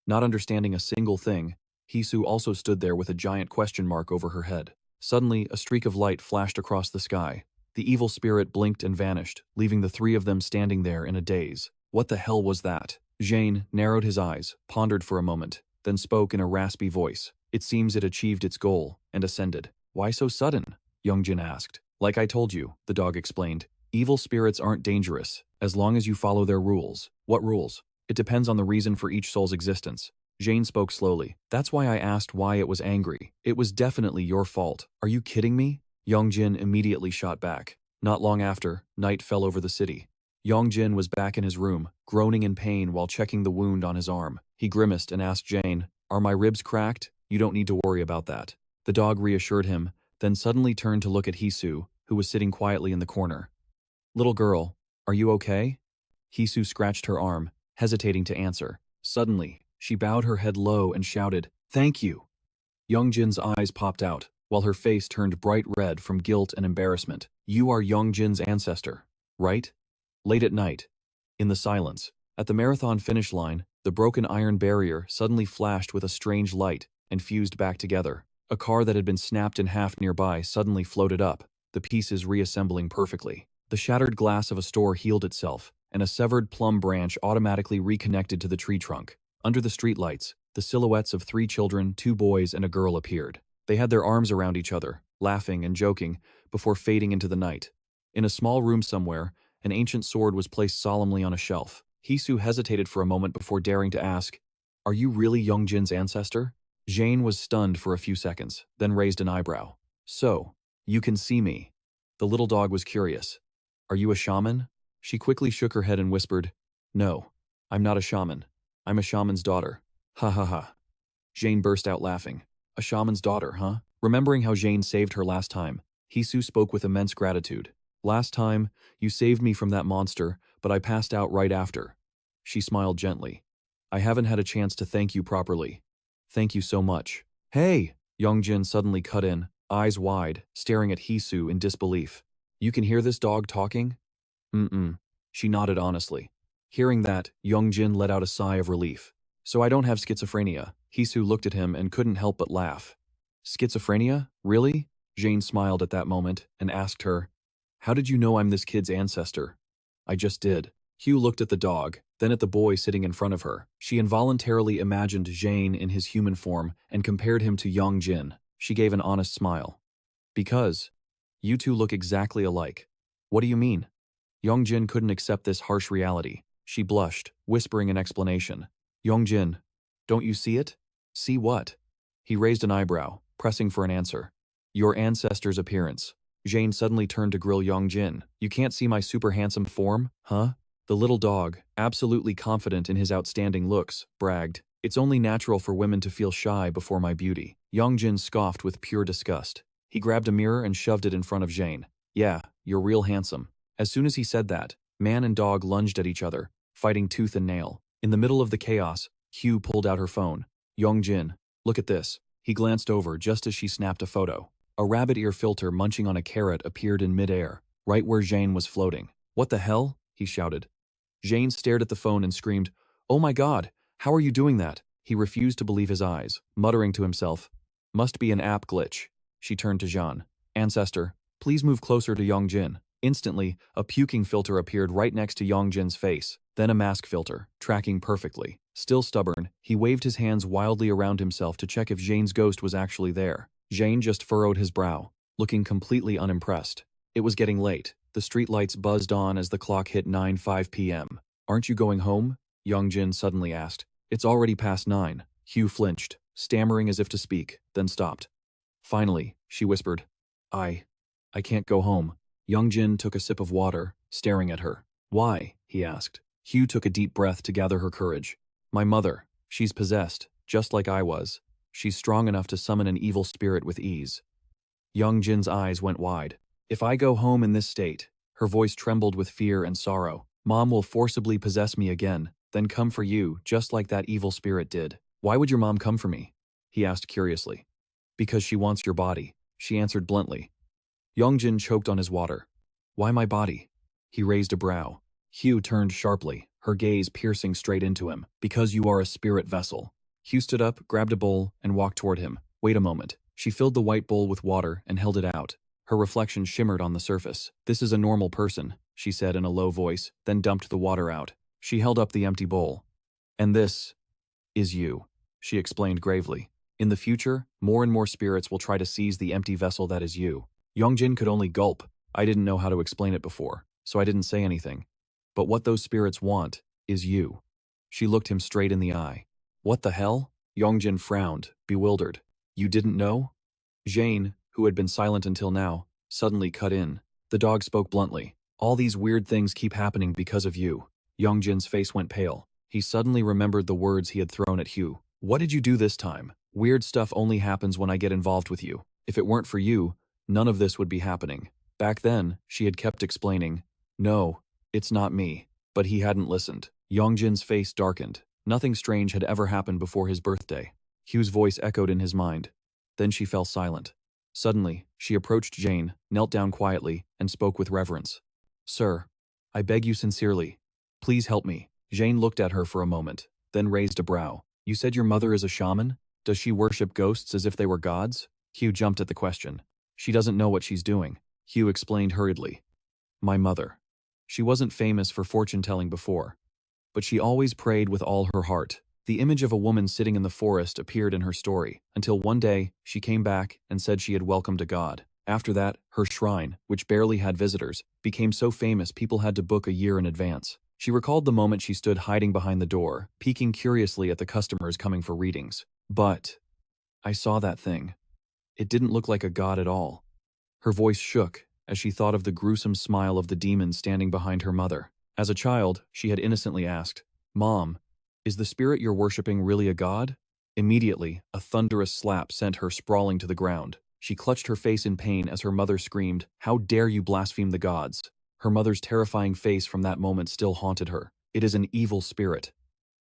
Not understanding a single thing, Hisu also stood there with a giant question mark over her head. Suddenly, a streak of light flashed across the sky. The evil spirit blinked and vanished, leaving the three of them standing there in a daze. What the hell was that? Jane narrowed his eyes, pondered for a moment, then spoke in a raspy voice. It seems it achieved its goal, and ascended. "Why so sudden?" Yong Jin asked. "Like I told you," the dog explained. "Evil spirits aren't dangerous, as long as you follow their rules." "What rules?" "It depends on the reason for each soul's existence." Jane spoke slowly. "That's why I asked why it was angry. It was definitely your fault." "Are you kidding me?" Yong Jin immediately shot back. Not long after, night fell over the city. Yong Jin was back in his room, groaning in pain while checking the wound on his arm. He grimaced and asked Jane, "Are my ribs cracked? You don't need to worry about that." The dog reassured him, then suddenly turned to look at Hisu, who was sitting quietly in the corner. "Little girl, are you okay?" Hisu scratched her arm, hesitating to answer. Suddenly, she bowed her head low and shouted, "Thank you." Yong Jin's eyes popped out, while her face turned bright red from guilt and embarrassment. "You are Yong Jin's ancestor, right?" Late at night, in the silence, at the marathon finish line, the broken iron barrier suddenly flashed with a strange light and fused back together. A car that had been snapped in half nearby suddenly floated up, the pieces reassembling perfectly. The shattered glass of a store healed itself, and a severed plum branch automatically reconnected to the tree trunk. Under the streetlights, the silhouettes of 3 children, 2 boys, and a girl appeared. They had their arms around each other, laughing and joking, before fading into the night. In a small room somewhere, an ancient sword was placed solemnly on a shelf. Hisu hesitated for a moment before daring to ask, "Are you really Yong Jin's ancestor?" Jane was stunned for a few seconds, then raised an eyebrow. "So, you can see me." The little dog was curious. Are you a shaman? She quickly shook her head and whispered, No, I'm not a shaman. I'm a shaman's daughter. Ha ha ha. Jane burst out laughing. A shaman's daughter, huh? Remembering how Jane saved her last time, Hisu spoke with immense gratitude. Last time, you saved me from that monster, but I passed out right after. She smiled gently. I haven't had a chance to thank you properly. Thank you so much. Hey! Yong Jin suddenly cut in, eyes wide, staring at Hisu in disbelief. You can hear this dog talking? Mm-mm. She nodded honestly. Hearing that, Yong Jin let out a sigh of relief. So I don't have schizophrenia. Hisu looked at him and couldn't help but laugh. Schizophrenia? Really? Jane smiled at that moment and asked her, How did you know I'm this kid's ancestor? I just did. Hugh looked at the dog, then at the boy sitting in front of her. She involuntarily imagined Jane in his human form and compared him to Yong Jin. She gave an honest smile. Because you two look exactly alike. What do you mean? Yong Jin couldn't accept this harsh reality. She blushed, whispering an explanation. Yong Jin, don't you see it? See what? He raised an eyebrow, pressing for an answer. Your ancestor's appearance. Jane suddenly turned to grill Yong Jin. You can't see my super handsome form, huh? The little dog, absolutely confident in his outstanding looks, bragged, It's only natural for women to feel shy before my beauty. Yong Jin scoffed with pure disgust. He grabbed a mirror and shoved it in front of Jane. Yeah, you're real handsome. As soon as he said that, man and dog lunged at each other, fighting tooth and nail. In the middle of the chaos, Hugh pulled out her phone. Yong Jin, look at this. He glanced over just as she snapped a photo. A rabbit ear filter munching on a carrot appeared in midair, right where Jane was floating. What the hell? He shouted. Jane stared at the phone and screamed, Oh my God, how are you doing that? He refused to believe his eyes, muttering to himself, Must be an app glitch. She turned to Jean. Ancestor, please move closer to Yong Jin. Instantly, a puking filter appeared right next to Yong Jin's face, then a mask filter, tracking perfectly. Still stubborn, he waved his hands wildly around himself to check if Jane's ghost was actually there. Jane just furrowed his brow, looking completely unimpressed. It was getting late. The streetlights buzzed on as the clock hit 9:05 p.m. Aren't you going home? Yong Jin suddenly asked. It's already past 9. Hugh flinched, stammering as if to speak, then stopped. Finally, she whispered, I can't go home. Yong Jin took a sip of water, staring at her. Why? He asked. Hugh took a deep breath to gather her courage. My mother. She's possessed, just like I was. She's strong enough to summon an evil spirit with ease. Yong Jin's eyes went wide. If I go home in this state, her voice trembled with fear and sorrow. Mom will forcibly possess me again, then come for you, just like that evil spirit did. Why would your mom come for me? He asked curiously. Because she wants your body, she answered bluntly. Yong Jin choked on his water. Why my body? He raised a brow. Hugh turned sharply, her gaze piercing straight into him. Because you are a spirit vessel. Hugh stood up, grabbed a bowl, and walked toward him. Wait a moment. She filled the white bowl with water and held it out. Her reflection shimmered on the surface. This is a normal person, she said in a low voice, then dumped the water out. She held up the empty bowl. And this is you, she explained gravely. In the future, more and more spirits will try to seize the empty vessel that is you. Yong Jin could only gulp. I didn't know how to explain it before, so I didn't say anything. But what those spirits want is you. She looked him straight in the eye. What the hell? Yong Jin frowned, bewildered. You didn't know? Jane, who had been silent until now, suddenly cut in. The dog spoke bluntly. All these weird things keep happening because of you. Yong Jin's face went pale. He suddenly remembered the words he had thrown at Hugh. What did you do this time? Weird stuff only happens when I get involved with you. If it weren't for you, none of this would be happening. Back then, she had kept explaining, No, it's not me. But he hadn't listened. Yong Jin's face darkened. Nothing strange had ever happened before his birthday. Hugh's voice echoed in his mind. Then she fell silent. Suddenly, she approached Jane, knelt down quietly, and spoke with reverence. Sir, I beg you sincerely. Please help me. Jane looked at her for a moment, then raised a brow. You said your mother is a shaman? Does she worship ghosts as if they were gods? Hugh jumped at the question. She doesn't know what she's doing. Hugh explained hurriedly. My mother. She wasn't famous for fortune-telling before, but she always prayed with all her heart. The image of a woman sitting in the forest appeared in her story, until one day she came back and said she had welcomed a god. After that, her shrine, which barely had visitors, became so famous people had to book a year in advance. She recalled the moment she stood hiding behind the door, peeking curiously at the customers coming for readings. But I saw that thing. It didn't look like a god at all. Her voice shook, as she thought of the gruesome smile of the demon standing behind her mother. As a child, she had innocently asked, "Mom, is the spirit you're worshipping really a god?" Immediately, a thunderous slap sent her sprawling to the ground. She clutched her face in pain as her mother screamed, "How dare you blaspheme the gods?" Her mother's terrifying face from that moment still haunted her. "It is an evil spirit."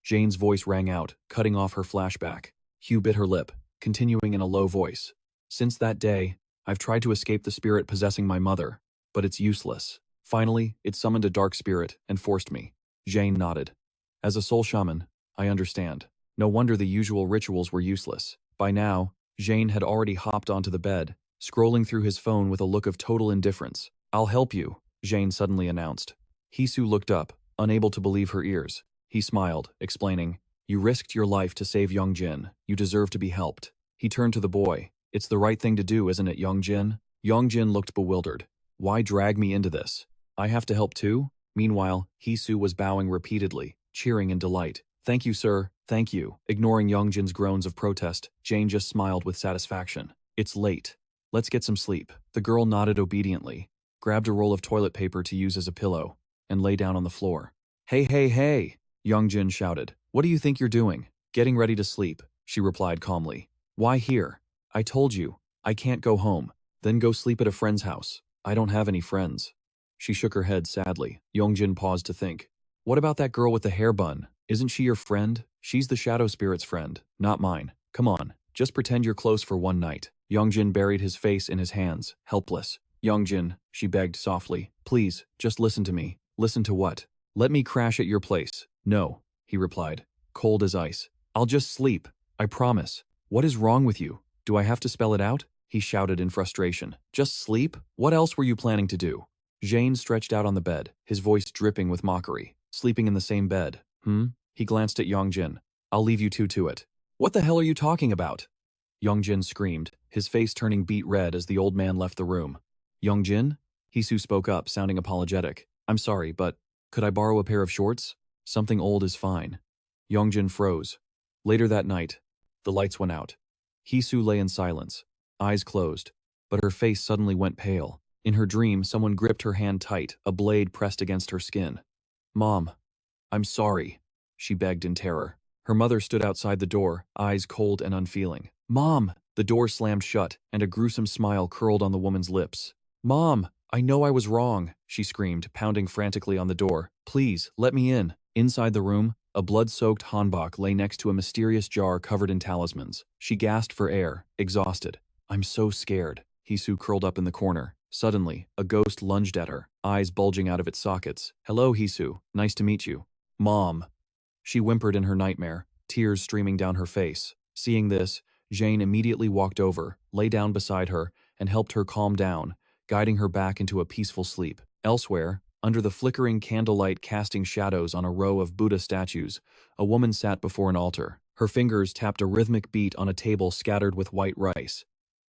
Jane's voice rang out, cutting off her flashback. Hugh bit her lip, continuing in a low voice. "Since that day, I've tried to escape the spirit possessing my mother, but it's useless. Finally, it summoned a dark spirit and forced me." Jane nodded. "As a soul shaman, I understand. No wonder the usual rituals were useless." By now, Jane had already hopped onto the bed, scrolling through his phone with a look of total indifference. "I'll help you," Jane suddenly announced. Hisu looked up, unable to believe her ears. He smiled, explaining, "You risked your life to save Yong Jin. You deserve to be helped." He turned to the boy. "It's the right thing to do, isn't it, Yong Jin?" Yong Jin looked bewildered. "Why drag me into this? I have to help too?" Meanwhile, Hisu was bowing repeatedly, cheering in delight. "Thank you, sir, thank you." Ignoring Yong Jin's groans of protest, Jane just smiled with satisfaction. "It's late. Let's get some sleep." The girl nodded obediently, grabbed a roll of toilet paper to use as a pillow, and lay down on the floor. "Hey, hey, hey!" Yong Jin shouted. "What do you think you're doing?" "Getting ready to sleep," she replied calmly. "Why here? I told you, I can't go home. Then go sleep at a friend's house." "I don't have any friends." She shook her head sadly. Yong Jin paused to think. "What about that girl with the hair bun? Isn't she your friend?" "She's the shadow spirit's friend, not mine. Come on, just pretend you're close for one night." Yong Jin buried his face in his hands, helpless. "Yong Jin," she begged softly, "please, just listen to me." "Listen to what?" "Let me crash at your place." "No," he replied, cold as ice. "I'll just sleep. I promise." "What is wrong with you? Do I have to spell it out?" he shouted in frustration. "Just sleep? What else were you planning to do?" Jane stretched out on the bed, his voice dripping with mockery. "Sleeping in the same bed, hmm?" He glanced at Yong Jin. "I'll leave you two to it." "What the hell are you talking about?" Yong Jin screamed, his face turning beet red as the old man left the room. "Yong Jin?" Hisu spoke up, sounding apologetic. "I'm sorry, but could I borrow a pair of shorts? Something old is fine." Yong Jin froze. Later that night, the lights went out. Hisu lay in silence, eyes closed, but her face suddenly went pale. In her dream, someone gripped her hand tight, a blade pressed against her skin. "Mom, I'm sorry," she begged in terror. Her mother stood outside the door, eyes cold and unfeeling. "Mom!" The door slammed shut, and a gruesome smile curled on the woman's lips. "Mom, I know I was wrong," she screamed, pounding frantically on the door. "Please, let me in." Inside the room, a blood-soaked hanbok lay next to a mysterious jar covered in talismans. She gasped for air, exhausted. "I'm so scared." Hisu curled up in the corner. Suddenly, a ghost lunged at her, eyes bulging out of its sockets. "Hello, Hisu. Nice to meet you." "Mom." She whimpered in her nightmare, tears streaming down her face. Seeing this, Jane immediately walked over, lay down beside her, and helped her calm down, guiding her back into a peaceful sleep. Elsewhere, under the flickering candlelight casting shadows on a row of Buddha statues, a woman sat before an altar. Her fingers tapped a rhythmic beat on a table scattered with white rice.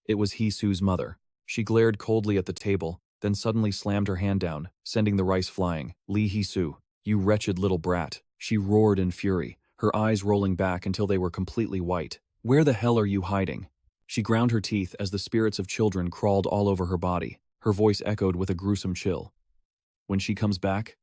It was Hisu's mother. She glared coldly at the table, then suddenly slammed her hand down, sending the rice flying. "Lee Hisu, you wretched little brat," she roared in fury, her eyes rolling back until they were completely white. "Where the hell are you hiding?" She ground her teeth as the spirits of children crawled all over her body. Her voice echoed with a gruesome chill. "When she comes back,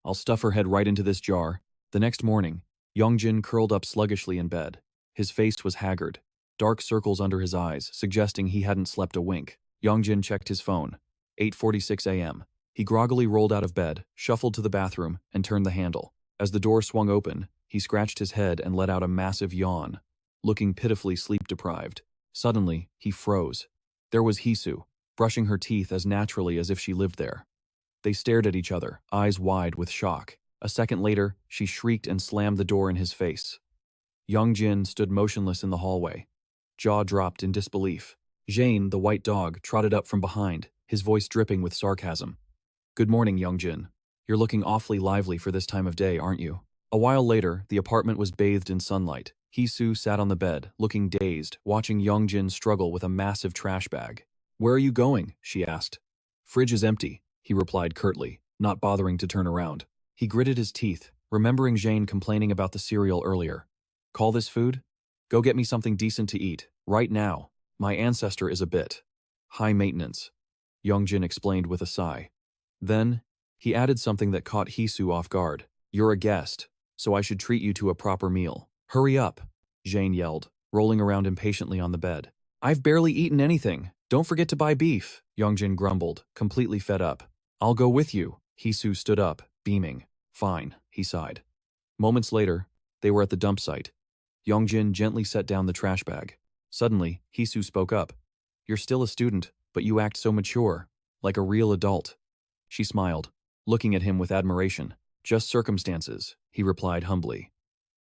I'll stuff her head right into this jar." The next morning, Yong Jin curled up sluggishly in bed. His face was haggard, dark circles under his eyes, suggesting he hadn't slept a wink. Yong Jin checked his phone. 8:46 a.m. He groggily rolled out of bed, shuffled to the bathroom, and turned the handle. As the door swung open, he scratched his head and let out a massive yawn, looking pitifully sleep-deprived. Suddenly, he froze. There was Hisu, brushing her teeth as naturally as if she lived there. They stared at each other, eyes wide with shock. A second later, she shrieked and slammed the door in his face. Yong Jin stood motionless in the hallway, jaw dropped in disbelief. Jane, the white dog, trotted up from behind, his voice dripping with sarcasm. "Good morning, Yong Jin. You're looking awfully lively for this time of day, aren't you?" A while later, the apartment was bathed in sunlight. Hisu sat on the bed, looking dazed, watching Yong Jin struggle with a massive trash bag. "Where are you going?" she asked. "Fridge is empty," he replied curtly, not bothering to turn around. He gritted his teeth, remembering Jane complaining about the cereal earlier. "Call this food? Go get me something decent to eat, right now. My ancestor is a bit high maintenance." Yong Jin explained with a sigh. Then, he added something that caught Hisu off guard. You're a guest, so I should treat you to a proper meal. Hurry up, Jane yelled, rolling around impatiently on the bed. I've barely eaten anything. Don't forget to buy beef, Yong Jin grumbled, completely fed up. I'll go with you. Hisu stood up, beaming. Fine, he sighed. Moments later, they were at the dump site. Yong Jin gently set down the trash bag. Suddenly, Hisu spoke up. You're still a student, but you act so mature, like a real adult. She smiled, looking at him with admiration. Just circumstances, he replied humbly.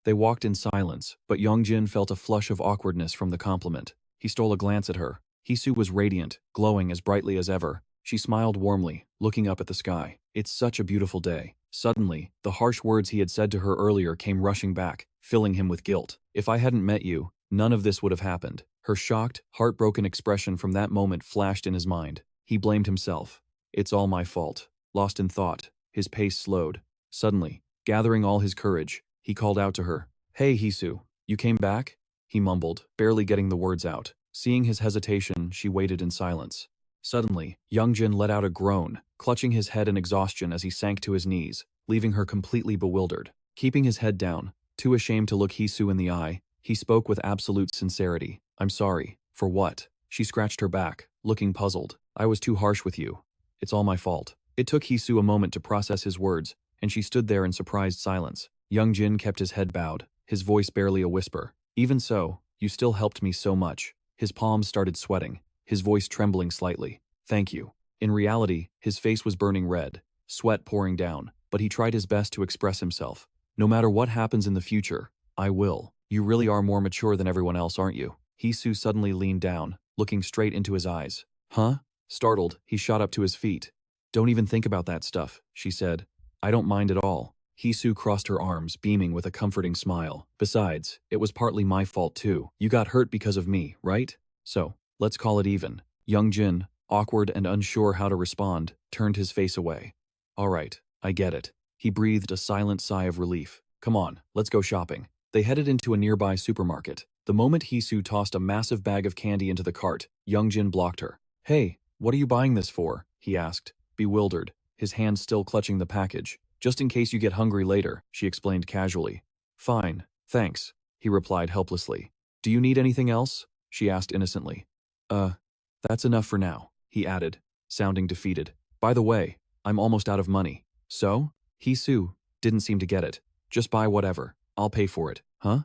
They walked in silence, but Yong Jin felt a flush of awkwardness from the compliment. He stole a glance at her. Hisu was radiant, glowing as brightly as ever. She smiled warmly, looking up at the sky. It's such a beautiful day. Suddenly, the harsh words he had said to her earlier came rushing back, filling him with guilt. If I hadn't met you, none of this would have happened. Her shocked, heartbroken expression from that moment flashed in his mind. He blamed himself. It's all my fault. Lost in thought, his pace slowed. Suddenly, gathering all his courage, he called out to her. Hey Hisu, you came back? He mumbled, barely getting the words out. Seeing his hesitation, she waited in silence. Suddenly, Yong Jin let out a groan, clutching his head in exhaustion as he sank to his knees, leaving her completely bewildered. Keeping his head down, too ashamed to look Hisu in the eye, he spoke with absolute sincerity. I'm sorry. For what? She scratched her back, looking puzzled. I was too harsh with you. It's all my fault. It took Hisu a moment to process his words, and she stood there in surprised silence. Yong Jin kept his head bowed, his voice barely a whisper. Even so, you still helped me so much. His palms started sweating, his voice trembling slightly. Thank you. In reality, his face was burning red, sweat pouring down, but he tried his best to express himself. No matter what happens in the future, I will. You really are more mature than everyone else, aren't you? Hisu suddenly leaned down, looking straight into his eyes. Huh? Startled, he shot up to his feet. Don't even think about that stuff, she said. I don't mind at all. Hisu crossed her arms, beaming with a comforting smile. Besides, it was partly my fault too. You got hurt because of me, right? So, let's call it even. Yong Jin, awkward and unsure how to respond, turned his face away. All right, I get it. He breathed a silent sigh of relief. Come on, let's go shopping. They headed into a nearby supermarket. The moment Hisu tossed a massive bag of candy into the cart, Yong Jin blocked her. Hey, what are you buying this for? He asked, bewildered, his hand still clutching the package. Just in case you get hungry later, she explained casually. Fine, thanks, he replied helplessly. Do you need anything else? She asked innocently. That's enough for now, he added, sounding defeated. By the way, I'm almost out of money. So? Hisu didn't seem to get it. Just buy whatever. I'll pay for it. Huh?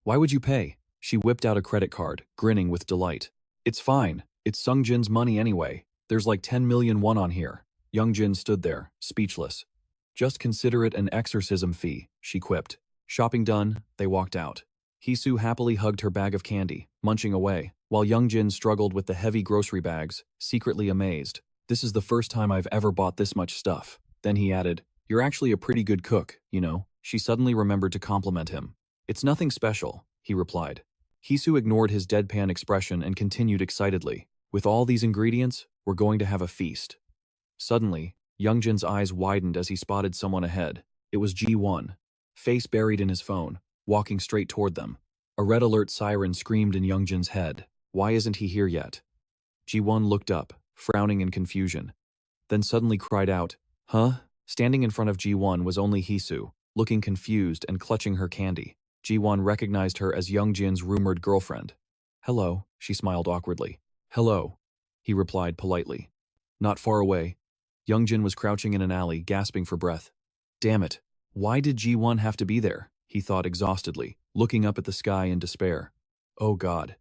Why would you pay? She whipped out a credit card, grinning with delight. It's fine. It's Sung Jin's money anyway. There's like 10 million won on here. Yong Jin stood there, speechless. Just consider it an exorcism fee, she quipped. Shopping done, they walked out. Hisu happily hugged her bag of candy, munching away, while Yong Jin struggled with the heavy grocery bags, secretly amazed. This is the first time I've ever bought this much stuff. Then he added, You're actually a pretty good cook, you know. She suddenly remembered to compliment him. It's nothing special, he replied. Hisu ignored his deadpan expression and continued excitedly. With all these ingredients, we're going to have a feast. Suddenly, Yong Jin's eyes widened as he spotted someone ahead. It was Ji-won, face buried in his phone, walking straight toward them. A red alert siren screamed in Yong Jin's head. Why isn't he here yet? Ji-won looked up, frowning in confusion. Then suddenly cried out, Huh? Standing in front of Ji-won was only Hisu, looking confused and clutching her candy. Ji-won recognized her as Yong Jin's rumored girlfriend. Hello, she smiled awkwardly. Hello, he replied politely. Not far away, Yong Jin was crouching in an alley, gasping for breath. Damn it, why did Ji-won have to be there? He thought exhaustedly, looking up at the sky in despair. Oh God.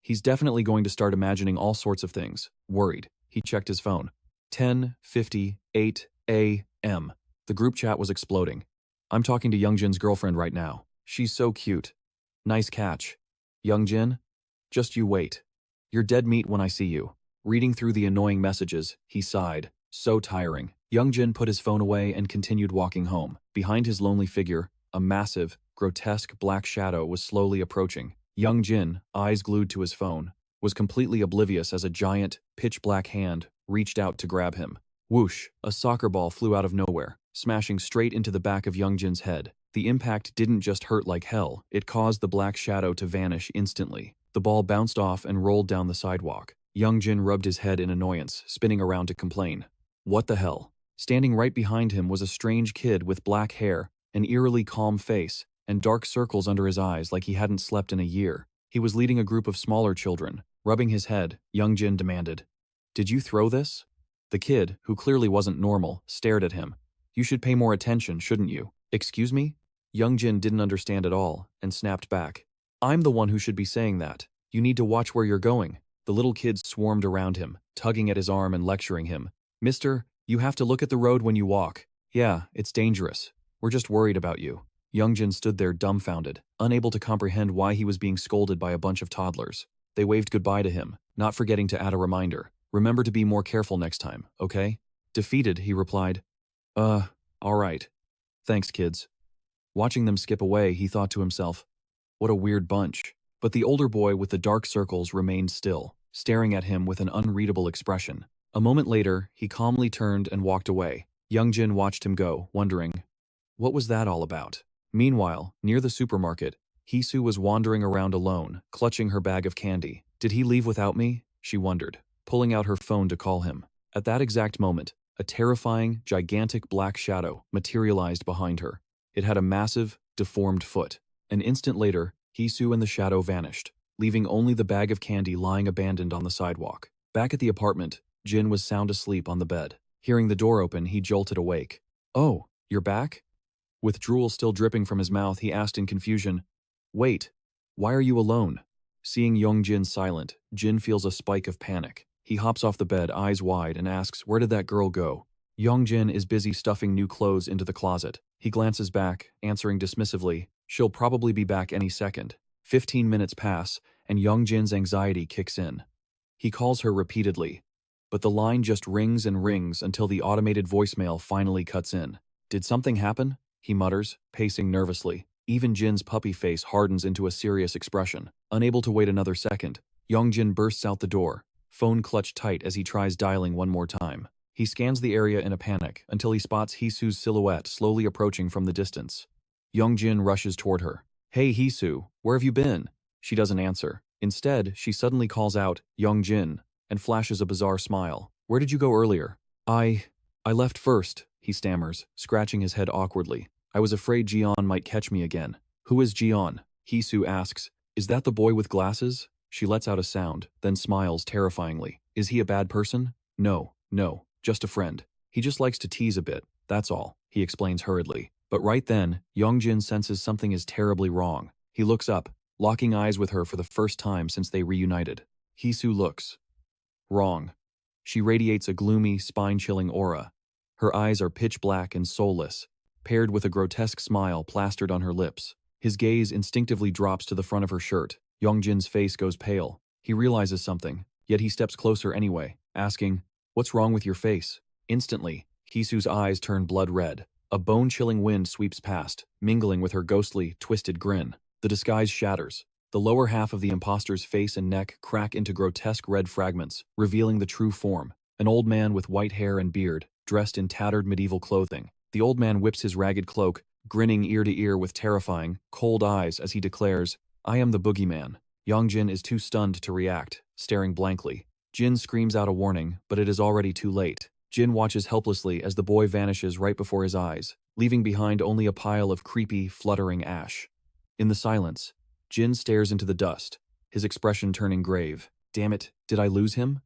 He's definitely going to start imagining all sorts of things. Worried, he checked his phone. 10:58 a.m. The group chat was exploding. I'm talking to Yong Jin's girlfriend right now. She's so cute. Nice catch. Yong Jin? Just you wait. You're dead meat when I see you. Reading through the annoying messages, he sighed. So tiring. Yong Jin put his phone away and continued walking home. Behind his lonely figure, a massive, grotesque black shadow was slowly approaching. Yong Jin, eyes glued to his phone, was completely oblivious as a giant, pitch-black hand reached out to grab him. Whoosh, a soccer ball flew out of nowhere, smashing straight into the back of Yong Jin's head. The impact didn't just hurt like hell, it caused the black shadow to vanish instantly. The ball bounced off and rolled down the sidewalk. Yong Jin rubbed his head in annoyance, spinning around to complain. What the hell? Standing right behind him was a strange kid with black hair, an eerily calm face, and dark circles under his eyes like he hadn't slept in a year. He was leading a group of smaller children. Rubbing his head, Yong Jin demanded, "Did you throw this?" The kid, who clearly wasn't normal, stared at him. "You should pay more attention, shouldn't you?" "Excuse me?" Yong Jin didn't understand at all, and snapped back. "I'm the one who should be saying that. You need to watch where you're going." The little kids swarmed around him, tugging at his arm and lecturing him. "Mister, you have to look at the road when you walk. Yeah, it's dangerous. We're just worried about you." Yong Jin stood there dumbfounded, unable to comprehend why he was being scolded by a bunch of toddlers. They waved goodbye to him, not forgetting to add a reminder. "Remember to be more careful next time, okay?" Defeated, he replied, all right. Thanks, kids." Watching them skip away, he thought to himself, what a weird bunch. But the older boy with the dark circles remained still, staring at him with an unreadable expression. A moment later, he calmly turned and walked away. Yong Jin watched him go, wondering, what was that all about? Meanwhile, near the supermarket, Hisu was wandering around alone, clutching her bag of candy. Did he leave without me? She wondered, pulling out her phone to call him. At that exact moment, a terrifying, gigantic black shadow materialized behind her. It had a massive, deformed foot. An instant later, Hisu and the shadow vanished, leaving only the bag of candy lying abandoned on the sidewalk. Back at the apartment, Jin was sound asleep on the bed. Hearing the door open, he jolted awake. "Oh, you're back?" With drool still dripping from his mouth, he asked in confusion, "Wait, why are you alone?" Seeing Yong Jin silent, Jin feels a spike of panic. He hops off the bed, eyes wide, and asks, "Where did that girl go?" Yong Jin is busy stuffing new clothes into the closet. He glances back, answering dismissively, "She'll probably be back any second." 15 minutes pass, and Yong Jin's anxiety kicks in. He calls her repeatedly, but the line just rings and rings until the automated voicemail finally cuts in. "Did something happen?" he mutters, pacing nervously. Even Jin's puppy face hardens into a serious expression. Unable to wait another second, Yong Jin bursts out the door, phone clutched tight as he tries dialing one more time. He scans the area in a panic until he spots Hisu's silhouette slowly approaching from the distance. Yong Jin rushes toward her. "Hey Hisu, where have you been?" She doesn't answer. Instead, she suddenly calls out, "Yong Jin," and flashes a bizarre smile. "Where did you go earlier?" I left first," he stammers, scratching his head awkwardly. "I was afraid Jian might catch me again." "Who is Jian?" Hisu asks. "Is that the boy with glasses?" She lets out a sound, then smiles terrifyingly. "Is he a bad person?" No, just a friend. He just likes to tease a bit, that's all," he explains hurriedly. But right then, Yong Jin senses something is terribly wrong. He looks up, locking eyes with her for the first time since they reunited. Hisu looks wrong. She radiates a gloomy, spine-chilling aura. Her eyes are pitch black and soulless, paired with a grotesque smile plastered on her lips. His gaze instinctively drops to the front of her shirt. Yong Jin's face goes pale. He realizes something, yet he steps closer anyway, asking, "What's wrong with your face?" Instantly, Hisu's eyes turn blood red. A bone-chilling wind sweeps past, mingling with her ghostly, twisted grin. The disguise shatters. The lower half of the imposter's face and neck crack into grotesque red fragments, revealing the true form. An old man with white hair and beard, dressed in tattered medieval clothing. The old man whips his ragged cloak, grinning ear to ear with terrifying, cold eyes as he declares, "I am the boogeyman." Yong Jin is too stunned to react, staring blankly. Jin screams out a warning, but it is already too late. Jin watches helplessly as the boy vanishes right before his eyes, leaving behind only a pile of creepy, fluttering ash. In the silence, Jin stares into the dust, his expression turning grave. "Damn it, did I lose him?"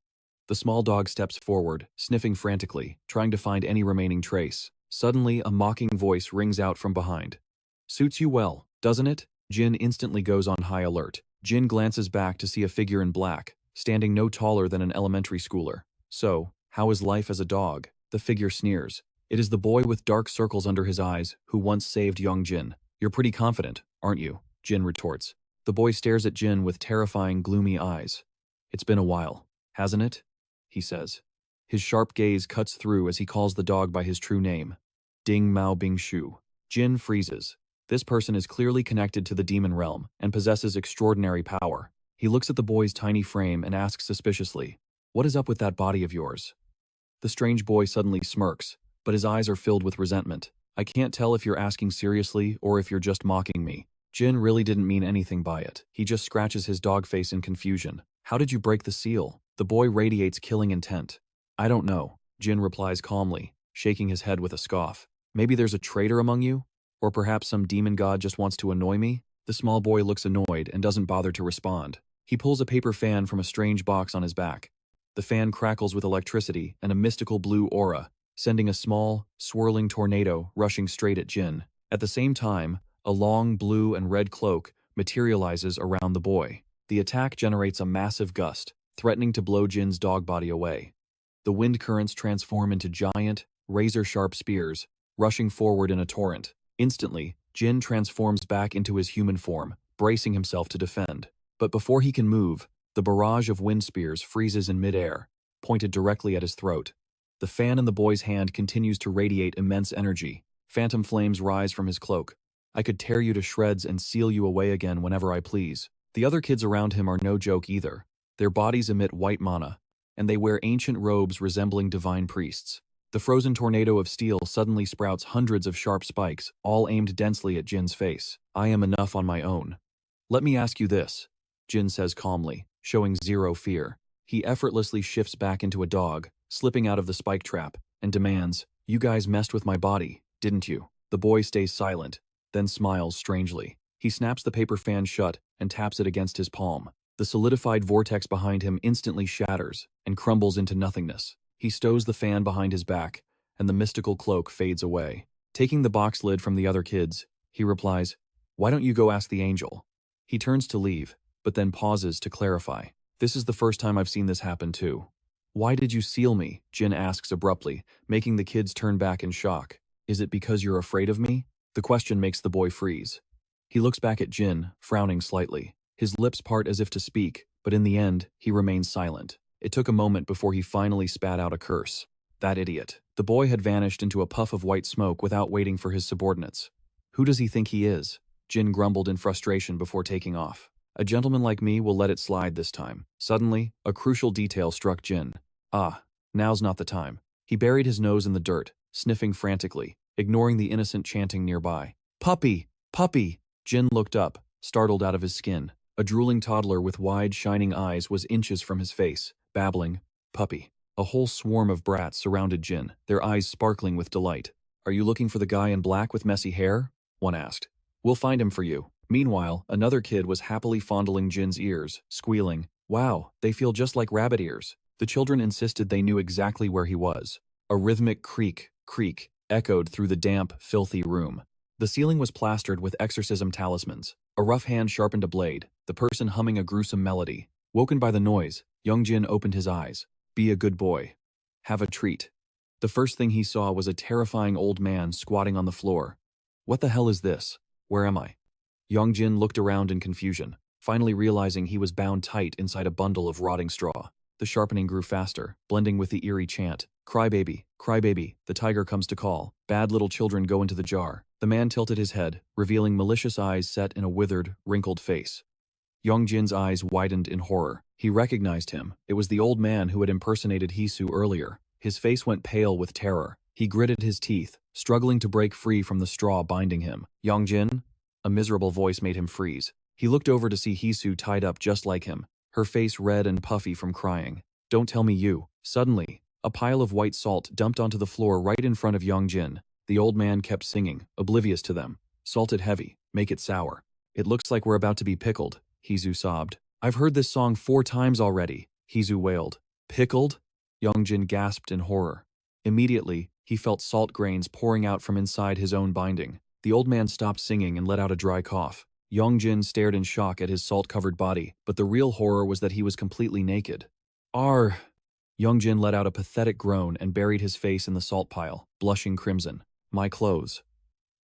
The small dog steps forward, sniffing frantically, trying to find any remaining trace. Suddenly, a mocking voice rings out from behind. "Suits you well, doesn't it?" Jin instantly goes on high alert. Jin glances back to see a figure in black, standing no taller than an elementary schooler. "So, how is life as a dog?" The figure sneers. It is the boy with dark circles under his eyes who once saved Yong Jin. "You're pretty confident, aren't you?" Jin retorts. The boy stares at Jin with terrifying, gloomy eyes. "It's been a while, hasn't it?" he says. His sharp gaze cuts through as he calls the dog by his true name, Ding Mao Bing Shu. Jin freezes. This person is clearly connected to the demon realm and possesses extraordinary power. He looks at the boy's tiny frame and asks suspiciously, "What is up with that body of yours?" The strange boy suddenly smirks, but his eyes are filled with resentment. "I can't tell if you're asking seriously or if you're just mocking me." Jin really didn't mean anything by it. He just scratches his dog face in confusion. "How did you break the seal?" The boy radiates killing intent. I don't know, Jin replies calmly, shaking his head with a scoff. Maybe there's a traitor among you? Or perhaps some demon god just wants to annoy me? The small boy looks annoyed and doesn't bother to respond. He pulls a paper fan from a strange box on his back. The fan crackles with electricity and a mystical blue aura, sending a small, swirling tornado rushing straight at Jin. At the same time, a long blue and red cloak materializes around the boy. The attack generates a massive gust, threatening to blow Jin's dog body away. The wind currents transform into giant, razor-sharp spears, rushing forward in a torrent. Instantly, Jin transforms back into his human form, bracing himself to defend. But before he can move, the barrage of wind spears freezes in midair, pointed directly at his throat. The fan in the boy's hand continues to radiate immense energy. Phantom flames rise from his cloak. I could tear you to shreds and seal you away again whenever I please. The other kids around him are no joke either. Their bodies emit white mana, and they wear ancient robes resembling divine priests. The frozen tornado of steel suddenly sprouts hundreds of sharp spikes, all aimed densely at Jin's face. I am enough on my own. Let me ask you this, Jin says calmly, showing zero fear. He effortlessly shifts back into a dog, slipping out of the spike trap, and demands, "You guys messed with my body, didn't you?" The boy stays silent, then smiles strangely. He snaps the paper fan shut and taps it against his palm. The solidified vortex behind him instantly shatters and crumbles into nothingness. He stows the fan behind his back, and the mystical cloak fades away. Taking the box lid from the other kids, he replies, "Why don't you go ask the angel?" He turns to leave, but then pauses to clarify. "This is the first time I've seen this happen too." "Why did you seal me?" Jin asks abruptly, making the kids turn back in shock. "Is it because you're afraid of me?" The question makes the boy freeze. He looks back at Jin, frowning slightly. His lips part as if to speak, but in the end, he remains silent. It took a moment before he finally spat out a curse. That idiot. The boy had vanished into a puff of white smoke without waiting for his subordinates. Who does he think he is? Jin grumbled in frustration before taking off. A gentleman like me will let it slide this time. Suddenly, a crucial detail struck Jin. Now's not the time. He buried his nose in the dirt, sniffing frantically, ignoring the innocent chanting nearby. "Puppy! Puppy!" Jin looked up, startled out of his skin. A drooling toddler with wide, shining eyes was inches from his face, babbling, "Puppy." A whole swarm of brats surrounded Jin, their eyes sparkling with delight. "Are you looking for the guy in black with messy hair?" one asked. "We'll find him for you." Meanwhile, another kid was happily fondling Jin's ears, squealing, "Wow, they feel just like rabbit ears." The children insisted they knew exactly where he was. A rhythmic creak, creak, echoed through the damp, filthy room. The ceiling was plastered with exorcism talismans. A rough hand sharpened a blade, the person humming a gruesome melody. Woken by the noise, Yong Jin opened his eyes. "Be a good boy. Have a treat." The first thing he saw was a terrifying old man squatting on the floor. "What the hell is this? Where am I?" Yong Jin looked around in confusion, finally realizing he was bound tight inside a bundle of rotting straw. The sharpening grew faster, blending with the eerie chant. Cry baby, the tiger comes to call. Bad little children go into the jar." The man tilted his head, revealing malicious eyes set in a withered, wrinkled face. Yong Jin's eyes widened in horror. He recognized him. It was the old man who had impersonated Hisu earlier. His face went pale with terror. He gritted his teeth, struggling to break free from the straw binding him. "Yong Jin?" A miserable voice made him freeze. He looked over to see Hisu tied up just like him, her face red and puffy from crying. "Don't tell me you." Suddenly, a pile of white salt dumped onto the floor right in front of Yong Jin. The old man kept singing, oblivious to them. "Salted heavy, make it sour." "It looks like we're about to be pickled," Hisu sobbed. "I've heard this song 4 times already," Hisu wailed. "Pickled?" Yong Jin gasped in horror. Immediately, he felt salt grains pouring out from inside his own binding. The old man stopped singing and let out a dry cough. Yong Jin stared in shock at his salt-covered body, but the real horror was that he was completely naked. "Arr!" Yong Jin let out a pathetic groan and buried his face in the salt pile, blushing crimson. "My clothes.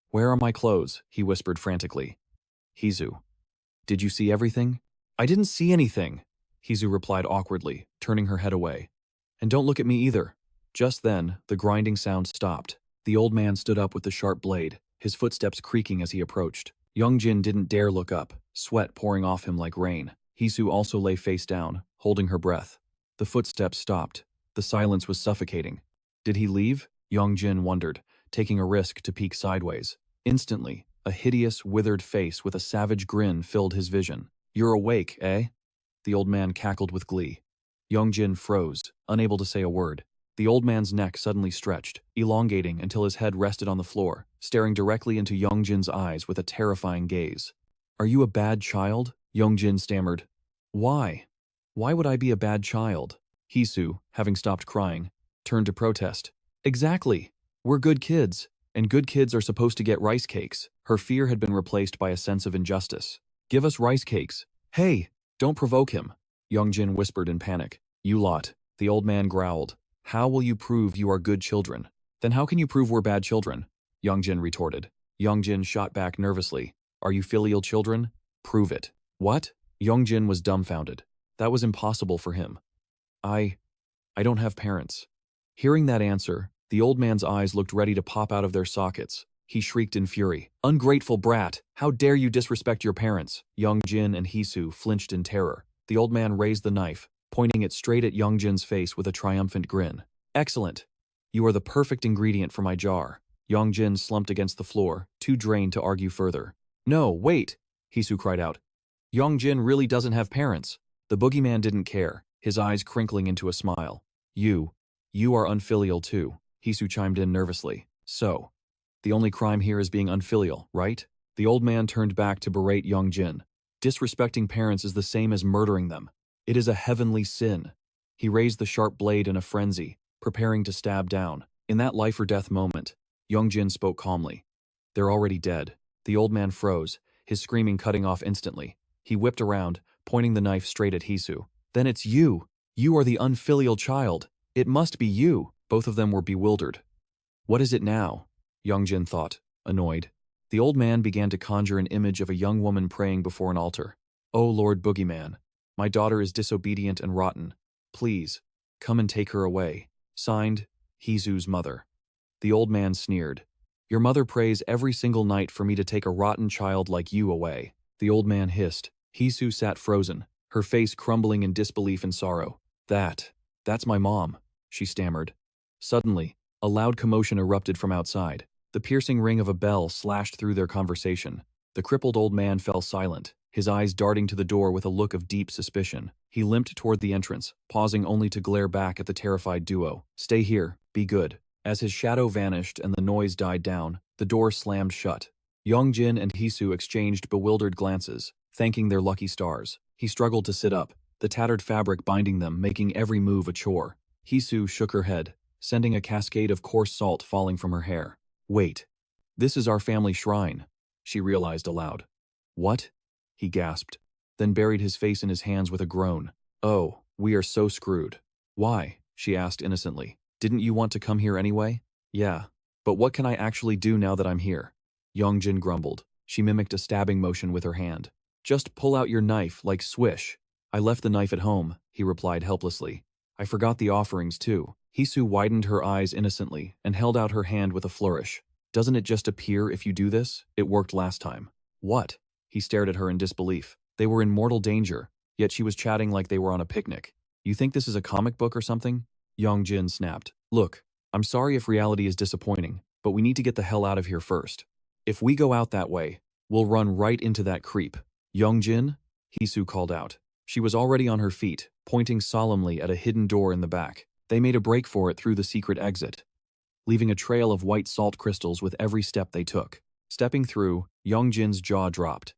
Where are my clothes?" he whispered frantically. "Hisu, did you see everything?" "I didn't see anything," Hisu replied awkwardly, turning her head away. "And don't look at me either." Just then, the grinding sound stopped. The old man stood up with the sharp blade, his footsteps creaking as he approached. Yong Jin didn't dare look up, sweat pouring off him like rain. Hisu also lay face down, holding her breath. The footsteps stopped. The silence was suffocating. Did he leave? Yong Jin wondered, taking a risk to peek sideways. Instantly, a hideous, withered face with a savage grin filled his vision. "You're awake, eh?" The old man cackled with glee. Yong Jin froze, unable to say a word. The old man's neck suddenly stretched, elongating until his head rested on the floor, staring directly into Yong Jin's eyes with a terrifying gaze. "Are you a bad child?" Yong Jin stammered. "Why? Why would I be a bad child?" Hisu, having stopped crying, turned to protest. "Exactly. We're good kids, and good kids are supposed to get rice cakes." Her fear had been replaced by a sense of injustice. "Give us rice cakes." "Hey, don't provoke him," Yong Jin whispered in panic. "You lot," the old man growled. "How will you prove you are good children?" "Then how can you prove we're bad children?" Yong Jin retorted. Yong Jin shot back nervously. "Are you filial children? Prove it." "What?" Yong Jin was dumbfounded. That was impossible for him. I don't have parents." Hearing that answer, the old man's eyes looked ready to pop out of their sockets. He shrieked in fury. "Ungrateful brat! How dare you disrespect your parents?" Yong Jin and Hisu flinched in terror. The old man raised the knife, pointing it straight at Yong Jin's face with a triumphant grin. "Excellent. You are the perfect ingredient for my jar." Yong Jin slumped against the floor, too drained to argue further. "No, wait!" Hisu cried out. "Yong Jin really doesn't have parents." The boogeyman didn't care, his eyes crinkling into a smile. You are unfilial too," Hisu chimed in nervously. "So, the only crime here is being unfilial, right?" The old man turned back to berate Yong Jin. "Disrespecting parents is the same as murdering them. It is a heavenly sin." He raised the sharp blade in a frenzy, preparing to stab down. In that life-or-death moment, Yong Jin spoke calmly. "They're already dead." The old man froze, his screaming cutting off instantly. He whipped around, pointing the knife straight at Hisu. "Then it's you! You are the unfilial child! It must be you!" Both of them were bewildered. "What is it now?" Yong Jin thought, annoyed. The old man began to conjure an image of a young woman praying before an altar. "Oh Lord Boogeyman, my daughter is disobedient and rotten. Please, come and take her away." Signed, Hisu's mother. The old man sneered. "Your mother prays every single night for me to take a rotten child like you away." The old man hissed. Hisu sat frozen, her face crumbling in disbelief and sorrow. That's my mom," she stammered. Suddenly, a loud commotion erupted from outside. The piercing ring of a bell slashed through their conversation. The crippled old man fell silent, his eyes darting to the door with a look of deep suspicion. He limped toward the entrance, pausing only to glare back at the terrified duo. "Stay here, be good." As his shadow vanished and the noise died down, the door slammed shut. Yong Jin and Hisu exchanged bewildered glances, thanking their lucky stars. He struggled to sit up, the tattered fabric binding them, making every move a chore. Hisu shook her head, sending a cascade of coarse salt falling from her hair. "Wait, this is our family shrine," she realized aloud. "What?" he gasped, then buried his face in his hands with a groan. "Oh, we are so screwed." "Why?" she asked innocently. "Didn't you want to come here anyway?" "Yeah, but what can I actually do now that I'm here?" Yong Jin grumbled. She mimicked a stabbing motion with her hand. "Just pull out your knife, like swish." "I left the knife at home," he replied helplessly. "I forgot the offerings too." Hisu widened her eyes innocently and held out her hand with a flourish. "Doesn't it just appear if you do this? It worked last time." "What?" He stared at her in disbelief. They were in mortal danger, yet she was chatting like they were on a picnic. "You think this is a comic book or something?" Yong Jin snapped. "Look, I'm sorry if reality is disappointing, but we need to get the hell out of here first. If we go out that way, we'll run right into that creep." "Yong Jin?" Hisu called out. She was already on her feet, pointing solemnly at a hidden door in the back. They made a break for it through the secret exit, leaving a trail of white salt crystals with every step they took. Stepping through, Yong Jin's jaw dropped.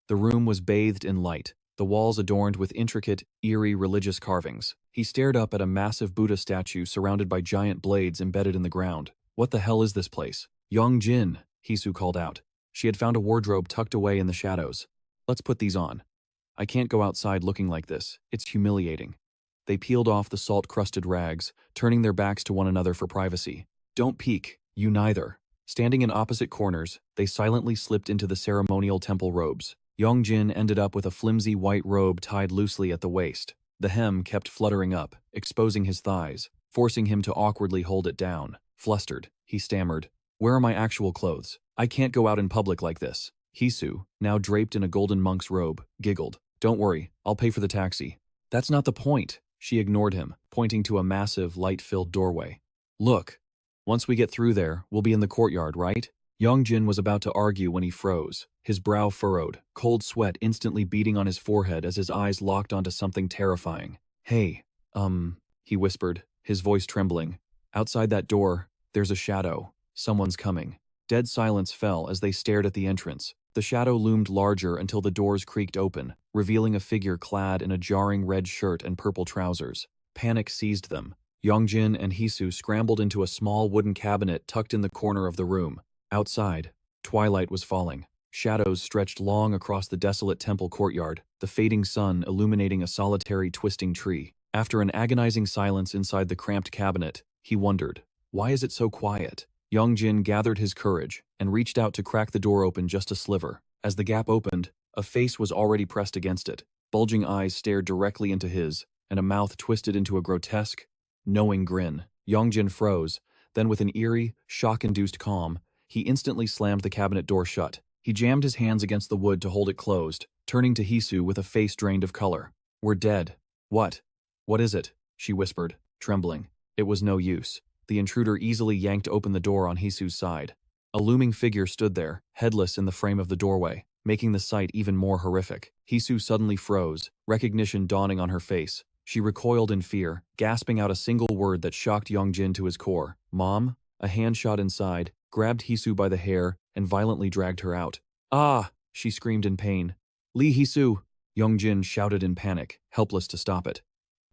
The room was bathed in light, the walls adorned with intricate, eerie religious carvings. He stared up at a massive Buddha statue surrounded by giant blades embedded in the ground. "What the hell is this place?" "Yong Jin," Hisu called out. She had found a wardrobe tucked away in the shadows. "Let's put these on. I can't go outside looking like this. It's humiliating." They peeled off the salt-crusted rags, turning their backs to one another for privacy. "Don't peek, you neither." Standing in opposite corners, they silently slipped into the ceremonial temple robes. Yong Jin ended up with a flimsy white robe tied loosely at the waist. The hem kept fluttering up, exposing his thighs, forcing him to awkwardly hold it down. Flustered, he stammered, "Where are my actual clothes? I can't go out in public like this." Hisu, now draped in a golden monk's robe, giggled. "Don't worry, I'll pay for the taxi." "That's not the point." She ignored him, pointing to a massive, light-filled doorway. "Look, once we get through there, we'll be in the courtyard, right?" Yong Jin was about to argue when he froze, his brow furrowed, cold sweat instantly beading on his forehead as his eyes locked onto something terrifying. "Hey, He whispered, his voice trembling. Outside that door, there's a shadow. Someone's coming. Dead silence fell as they stared at the entrance. The shadow loomed larger until the doors creaked open, revealing a figure clad in a jarring red shirt and purple trousers. Panic seized them. Yong Jin and Hisu scrambled into a small wooden cabinet tucked in the corner of the room. Outside, twilight was falling. Shadows stretched long across the desolate temple courtyard, the fading sun illuminating a solitary twisting tree. After an agonizing silence inside the cramped cabinet, he wondered, why is it so quiet? Yong Jin gathered his courage and reached out to crack the door open just a sliver. As the gap opened, a face was already pressed against it. Bulging eyes stared directly into his, and a mouth twisted into a grotesque, knowing grin. Yong Jin froze, then with an eerie, shock-induced calm, he instantly slammed the cabinet door shut. He jammed his hands against the wood to hold it closed, turning to Hisu with a face drained of color. "We're dead." "What? What is it?" she whispered, trembling. It was no use. The intruder easily yanked open the door on Hisu's side. A looming figure stood there, headless in the frame of the doorway, making the sight even more horrific. Hisu suddenly froze, recognition dawning on her face. She recoiled in fear, gasping out a single word that shocked Yong Jin to his core. "Mom?" A hand shot inside, grabbed Hisu by the hair, and violently dragged her out. "Ah!" she screamed in pain. "Lee Hisu!" Yong Jin shouted in panic, helpless to stop it.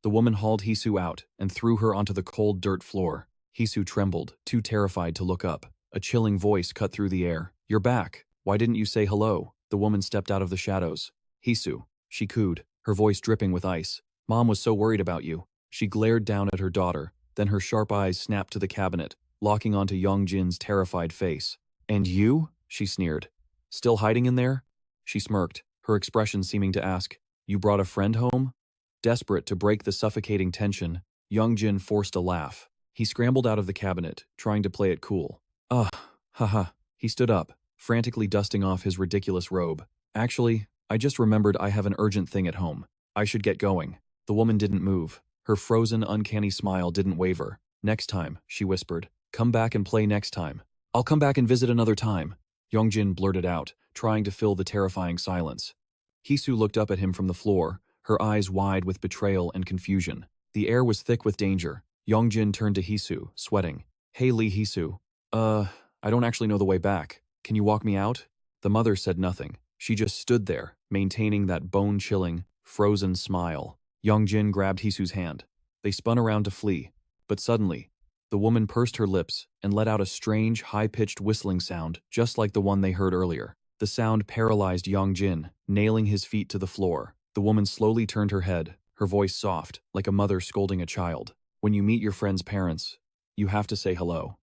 The woman hauled Hisu out and threw her onto the cold dirt floor. Hisu trembled, too terrified to look up. A chilling voice cut through the air. "You're back. Why didn't you say hello?" The woman stepped out of the shadows. "Hisu," she cooed, her voice dripping with ice. "Mom was so worried about you." She glared down at her daughter, then her sharp eyes snapped to the cabinet, locking onto Yong Jin's terrified face. "And you?" she sneered. "Still hiding in there?" She smirked, her expression seeming to ask, "You brought a friend home?" Desperate to break the suffocating tension, Yong Jin forced a laugh. He scrambled out of the cabinet, trying to play it cool. Haha. He stood up, frantically dusting off his ridiculous robe. "Actually, I just remembered I have an urgent thing at home. I should get going." The woman didn't move. Her frozen, uncanny smile didn't waver. "Next time," she whispered. "Come back and play next time." "I'll come back and visit another time," Yong Jin blurted out, trying to fill the terrifying silence. Hisu looked up at him from the floor, her eyes wide with betrayal and confusion. The air was thick with danger. Yong Jin turned to Hisu, sweating. "Hey Lee Hisu. I don't actually know the way back. Can you walk me out?" The mother said nothing. She just stood there, maintaining that bone-chilling, frozen smile. Yong Jin grabbed Hisu's hand. They spun around to flee, but suddenly, the woman pursed her lips and let out a strange, high-pitched whistling sound, just like the one they heard earlier. The sound paralyzed Yong Jin, nailing his feet to the floor. The woman slowly turned her head, her voice soft, like a mother scolding a child. "When you meet your friend's parents, you have to say hello."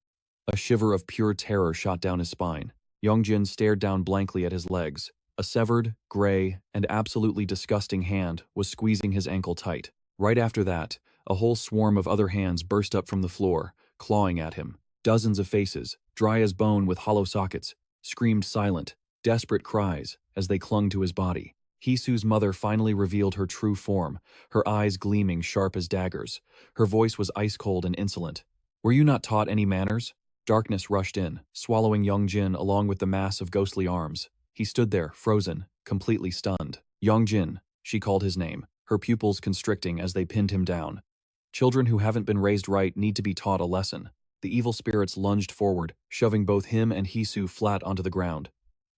A shiver of pure terror shot down his spine. Yong Jin stared down blankly at his legs. A severed, gray, and absolutely disgusting hand was squeezing his ankle tight. Right after that, a whole swarm of other hands burst up from the floor, clawing at him. Dozens of faces, dry as bone with hollow sockets, screamed silent, desperate cries as they clung to his body. Hisu's mother finally revealed her true form, her eyes gleaming sharp as daggers. Her voice was ice-cold and insolent. "Were you not taught any manners?" Darkness rushed in, swallowing Yong Jin along with the mass of ghostly arms. He stood there, frozen, completely stunned. "Yong Jin," she called his name, her pupils constricting as they pinned him down. "Children who haven't been raised right need to be taught a lesson." The evil spirits lunged forward, shoving both him and Hisu flat onto the ground.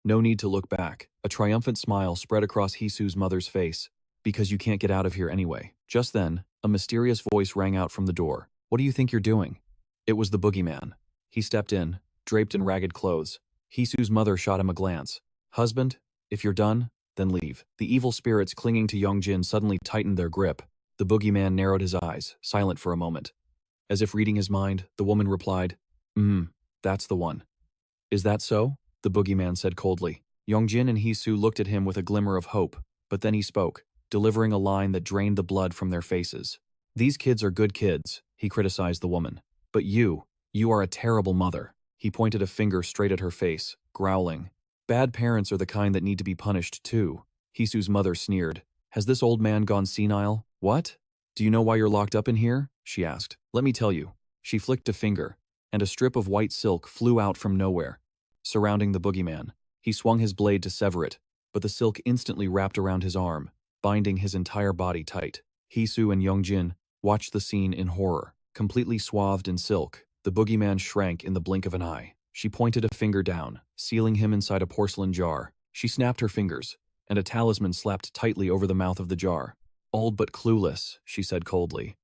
No need to look back. A triumphant smile spread across Hisu's mother's face. "Because you can't get out of here anyway." Just then, a mysterious voice rang out from the door. "What do you think you're doing?" It was the boogeyman. He stepped in, draped in ragged clothes. Hisu's mother shot him a glance. "Husband, if you're done, then leave." The evil spirits clinging to Yong Jin suddenly tightened their grip. The boogeyman narrowed his eyes, silent for a moment. As if reading his mind, the woman replied, That's the one." "Is that so?" the boogeyman said coldly. Yong Jin and Hisu looked at him with a glimmer of hope, but then he spoke, delivering a line that drained the blood from their faces. "These kids are good kids," he criticized the woman. "But you are a terrible mother." He pointed a finger straight at her face, growling. "Bad parents are the kind that need to be punished too." Hisu's mother sneered. "Has this old man gone senile?" "What? Do you know why you're locked up in here?" she asked. "Let me tell you." She flicked a finger, and a strip of white silk flew out from nowhere, surrounding the boogeyman. He swung his blade to sever it, but the silk instantly wrapped around his arm, binding his entire body tight. Hisu and Yong Jin watched the scene in horror. Completely swathed in silk, the boogeyman shrank in the blink of an eye. She pointed a finger down, sealing him inside a porcelain jar. She snapped her fingers, and a talisman slapped tightly over the mouth of the jar. Old but clueless, she said coldly.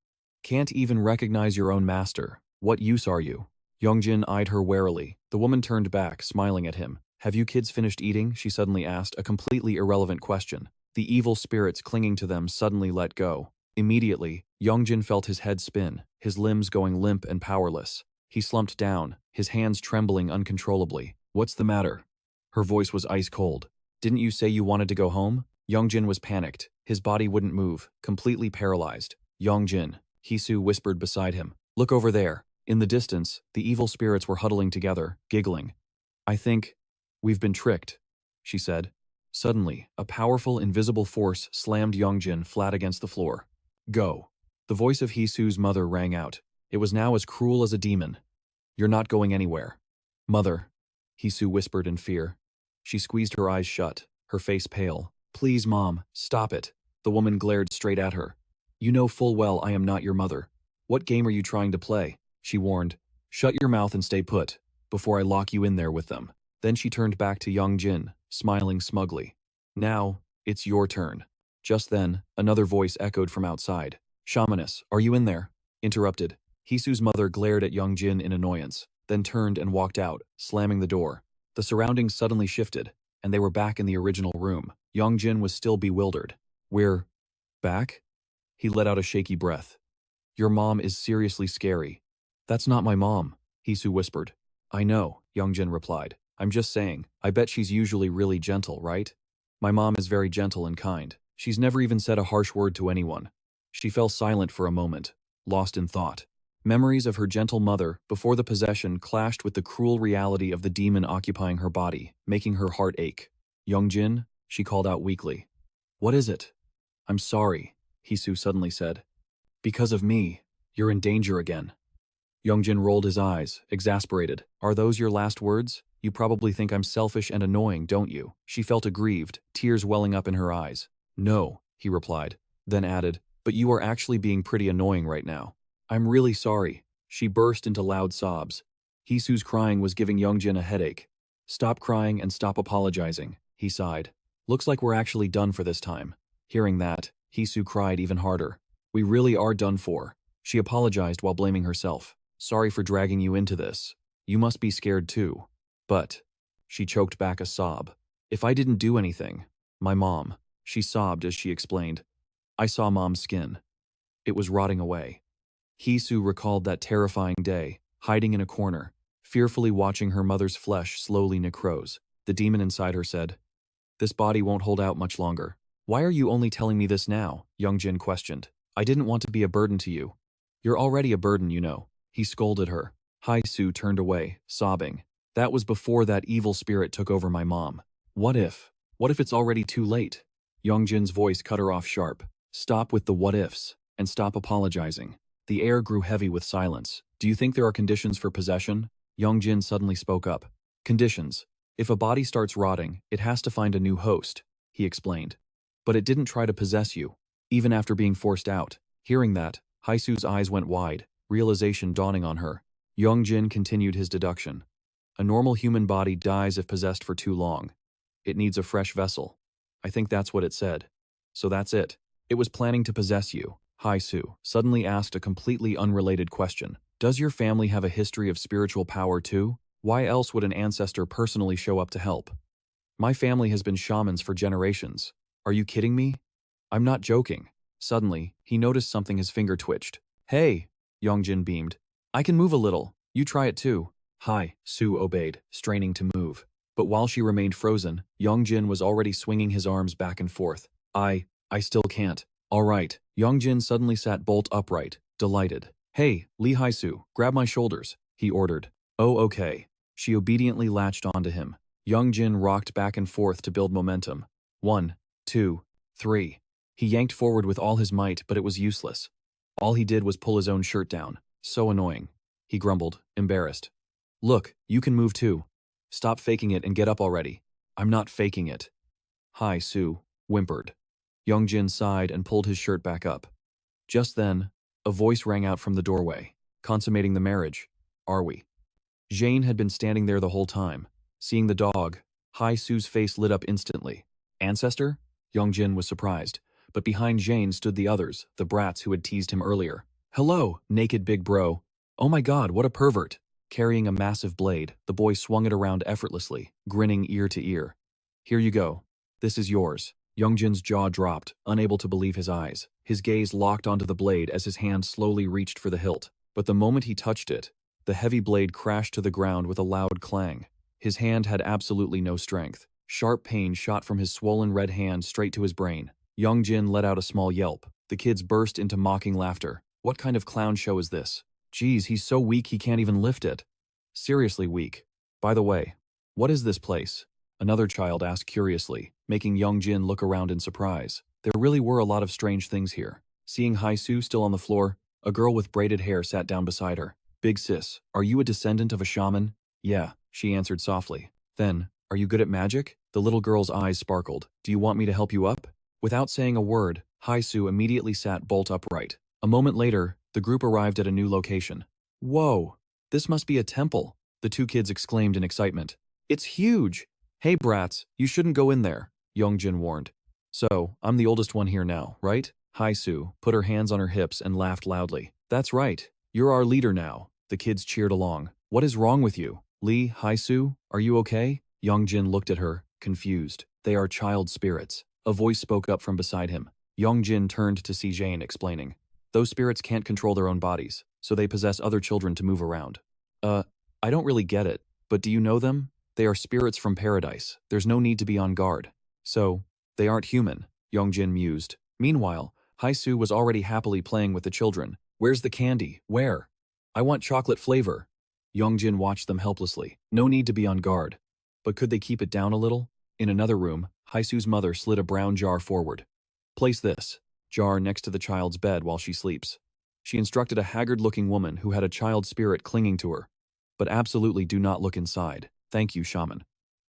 Can't even recognize your own master. What use are you? Yong Jin eyed her warily. The woman turned back, smiling at him. Have you kids finished eating? She suddenly asked, a completely irrelevant question. The evil spirits clinging to them suddenly let go. Immediately, Yong Jin felt his head spin, his limbs going limp and powerless. He slumped down, his hands trembling uncontrollably. What's the matter? Her voice was ice cold. Didn't you say you wanted to go home? Yong Jin was panicked. His body wouldn't move, completely paralyzed. Yong Jin, Hisu whispered beside him. Look over there. In the distance, the evil spirits were huddling together, giggling. I think we've been tricked, she said. Suddenly, a powerful, invisible force slammed Yong Jin flat against the floor. Go. The voice of Hisu's mother rang out. It was now as cruel as a demon. You're not going anywhere. Mother, Hisu whispered in fear. She squeezed her eyes shut, her face pale. Please, Mom, stop it. The woman glared straight at her. You know full well I am not your mother. What game are you trying to play? She warned. Shut your mouth and stay put, before I lock you in there with them. Then she turned back to Yong Jin, smiling smugly. Now, it's your turn. Just then, another voice echoed from outside. Shamaness, are you in there? Interrupted. Hisu's mother glared at Yong Jin in annoyance, then turned and walked out, slamming the door. The surroundings suddenly shifted, and they were back in the original room. Yong Jin was still bewildered. We're back? He let out a shaky breath. Your mom is seriously scary. That's not my mom, Hisu whispered. I know, Yong Jin replied. I'm just saying, I bet she's usually really gentle, right? My mom is very gentle and kind. She's never even said a harsh word to anyone. She fell silent for a moment, lost in thought. Memories of her gentle mother before the possession clashed with the cruel reality of the demon occupying her body, making her heart ache. Yong Jin, she called out weakly. What is it? I'm sorry, Hisu suddenly said. Because of me, you're in danger again. Yong Jin rolled his eyes, exasperated. Are those your last words? You probably think I'm selfish and annoying, don't you? She felt aggrieved, tears welling up in her eyes. No, he replied, then added, but you are actually being pretty annoying right now. I'm really sorry. She burst into loud sobs. Hisu's crying was giving Yong Jin a headache. Stop crying and stop apologizing, he sighed. Looks like we're actually done for this time. Hearing that, Hisu cried even harder. We really are done for. She apologized while blaming herself. Sorry for dragging you into this. You must be scared too. But, she choked back a sob. If I didn't do anything, my mom, she sobbed as she explained. I saw Mom's skin. It was rotting away. Hisu recalled that terrifying day, hiding in a corner, fearfully watching her mother's flesh slowly necrose. The demon inside her said, This body won't hold out much longer. Why are you only telling me this now? Yong Jin questioned. I didn't want to be a burden to you. You're already a burden, you know. He scolded her. Hisu turned away, sobbing. That was before that evil spirit took over my mom. What if it's already too late? Yong Jin's voice cut her off sharp. Stop with the what ifs, and stop apologizing. The air grew heavy with silence. Do you think there are conditions for possession? Yong Jin suddenly spoke up. Conditions. If a body starts rotting, it has to find a new host, he explained. But it didn't try to possess you, even after being forced out. Hearing that, Hisu's eyes went wide, realization dawning on her. Yong Jin continued his deduction. A normal human body dies if possessed for too long. It needs a fresh vessel. I think that's what it said. So that's it. It was planning to possess you. Hisu suddenly asked a completely unrelated question. Does your family have a history of spiritual power too? Why else would an ancestor personally show up to help? My family has been shamans for generations. Are you kidding me? I'm not joking. Suddenly, he noticed something. His finger twitched. Hey, Yong Jin beamed. I can move a little. You try it too. Hi, Su obeyed, straining to move. But while she remained frozen, Yong Jin was already swinging his arms back and forth. I still can't. All right. Yong Jin suddenly sat bolt upright, delighted. Hey, Lee Hisu, grab my shoulders, he ordered. Oh, okay. She obediently latched onto him. Yong Jin rocked back and forth to build momentum. 1, 2, 3. He yanked forward with all his might, but it was useless. All he did was pull his own shirt down. So annoying. He grumbled, embarrassed. Look, you can move too. Stop faking it and get up already. I'm not faking it. Hi, Su, whimpered. Yong Jin sighed and pulled his shirt back up. Just then, A voice rang out from the doorway. Consummating the marriage. Are we? Jane had been standing there the whole time. Seeing the dog, Hai Su's face lit up instantly. Ancestor? Yong Jin was surprised. But behind Jane stood the others, the brats who had teased him earlier. Hello, naked big bro. Oh my god, what a pervert. Carrying a massive blade, the boy swung it around effortlessly, grinning ear to ear. Here you go. This is yours. Yong Jin's jaw dropped, unable to believe his eyes. His gaze locked onto the blade as his hand slowly reached for the hilt. But the moment he touched it, the heavy blade crashed to the ground with a loud clang. His hand had absolutely no strength. Sharp pain shot from his swollen red hand straight to his brain. Yong Jin let out a small yelp. The kids burst into mocking laughter. What kind of clown show is this? Geez, he's so weak he can't even lift it. Seriously weak. By the way, what is this place? Another child asked curiously, making Yong Jin look around in surprise. There really were a lot of strange things here. Seeing Hai Su still on the floor, a girl with braided hair sat down beside her. Big sis, are you a descendant of a shaman? Yeah, she answered softly. Then, are you good at magic? The little girl's eyes sparkled. Do you want me to help you up? Without saying a word, Hai Su immediately sat bolt upright. A moment later, the group arrived at a new location. Whoa, this must be a temple, the two kids exclaimed in excitement. It's huge! Hey brats, you shouldn't go in there, Yong Jin warned. So, I'm the oldest one here now, right? Hai Su put her hands on her hips and laughed loudly. That's right, you're our leader now. The kids cheered along. What is wrong with you? Lee, Hai Su, are you okay? Yong Jin looked at her, confused. They are child spirits. A voice spoke up from beside him. Yong Jin turned to see Jane explaining. Those spirits can't control their own bodies, so they possess other children to move around. I don't really get it, but do you know them? They are spirits from paradise. There's no need to be on guard. So, they aren't human, Yong Jin mused. Meanwhile, Hai Su was already happily playing with the children. Where's the candy? Where? I want chocolate flavor. Yong Jin watched them helplessly. No need to be on guard. But could they keep it down a little? In another room, Hai Su's mother slid a brown jar forward. Place this jar next to the child's bed while she sleeps. She instructed a haggard-looking woman who had a child spirit clinging to her. But absolutely do not look inside. Thank you, shaman.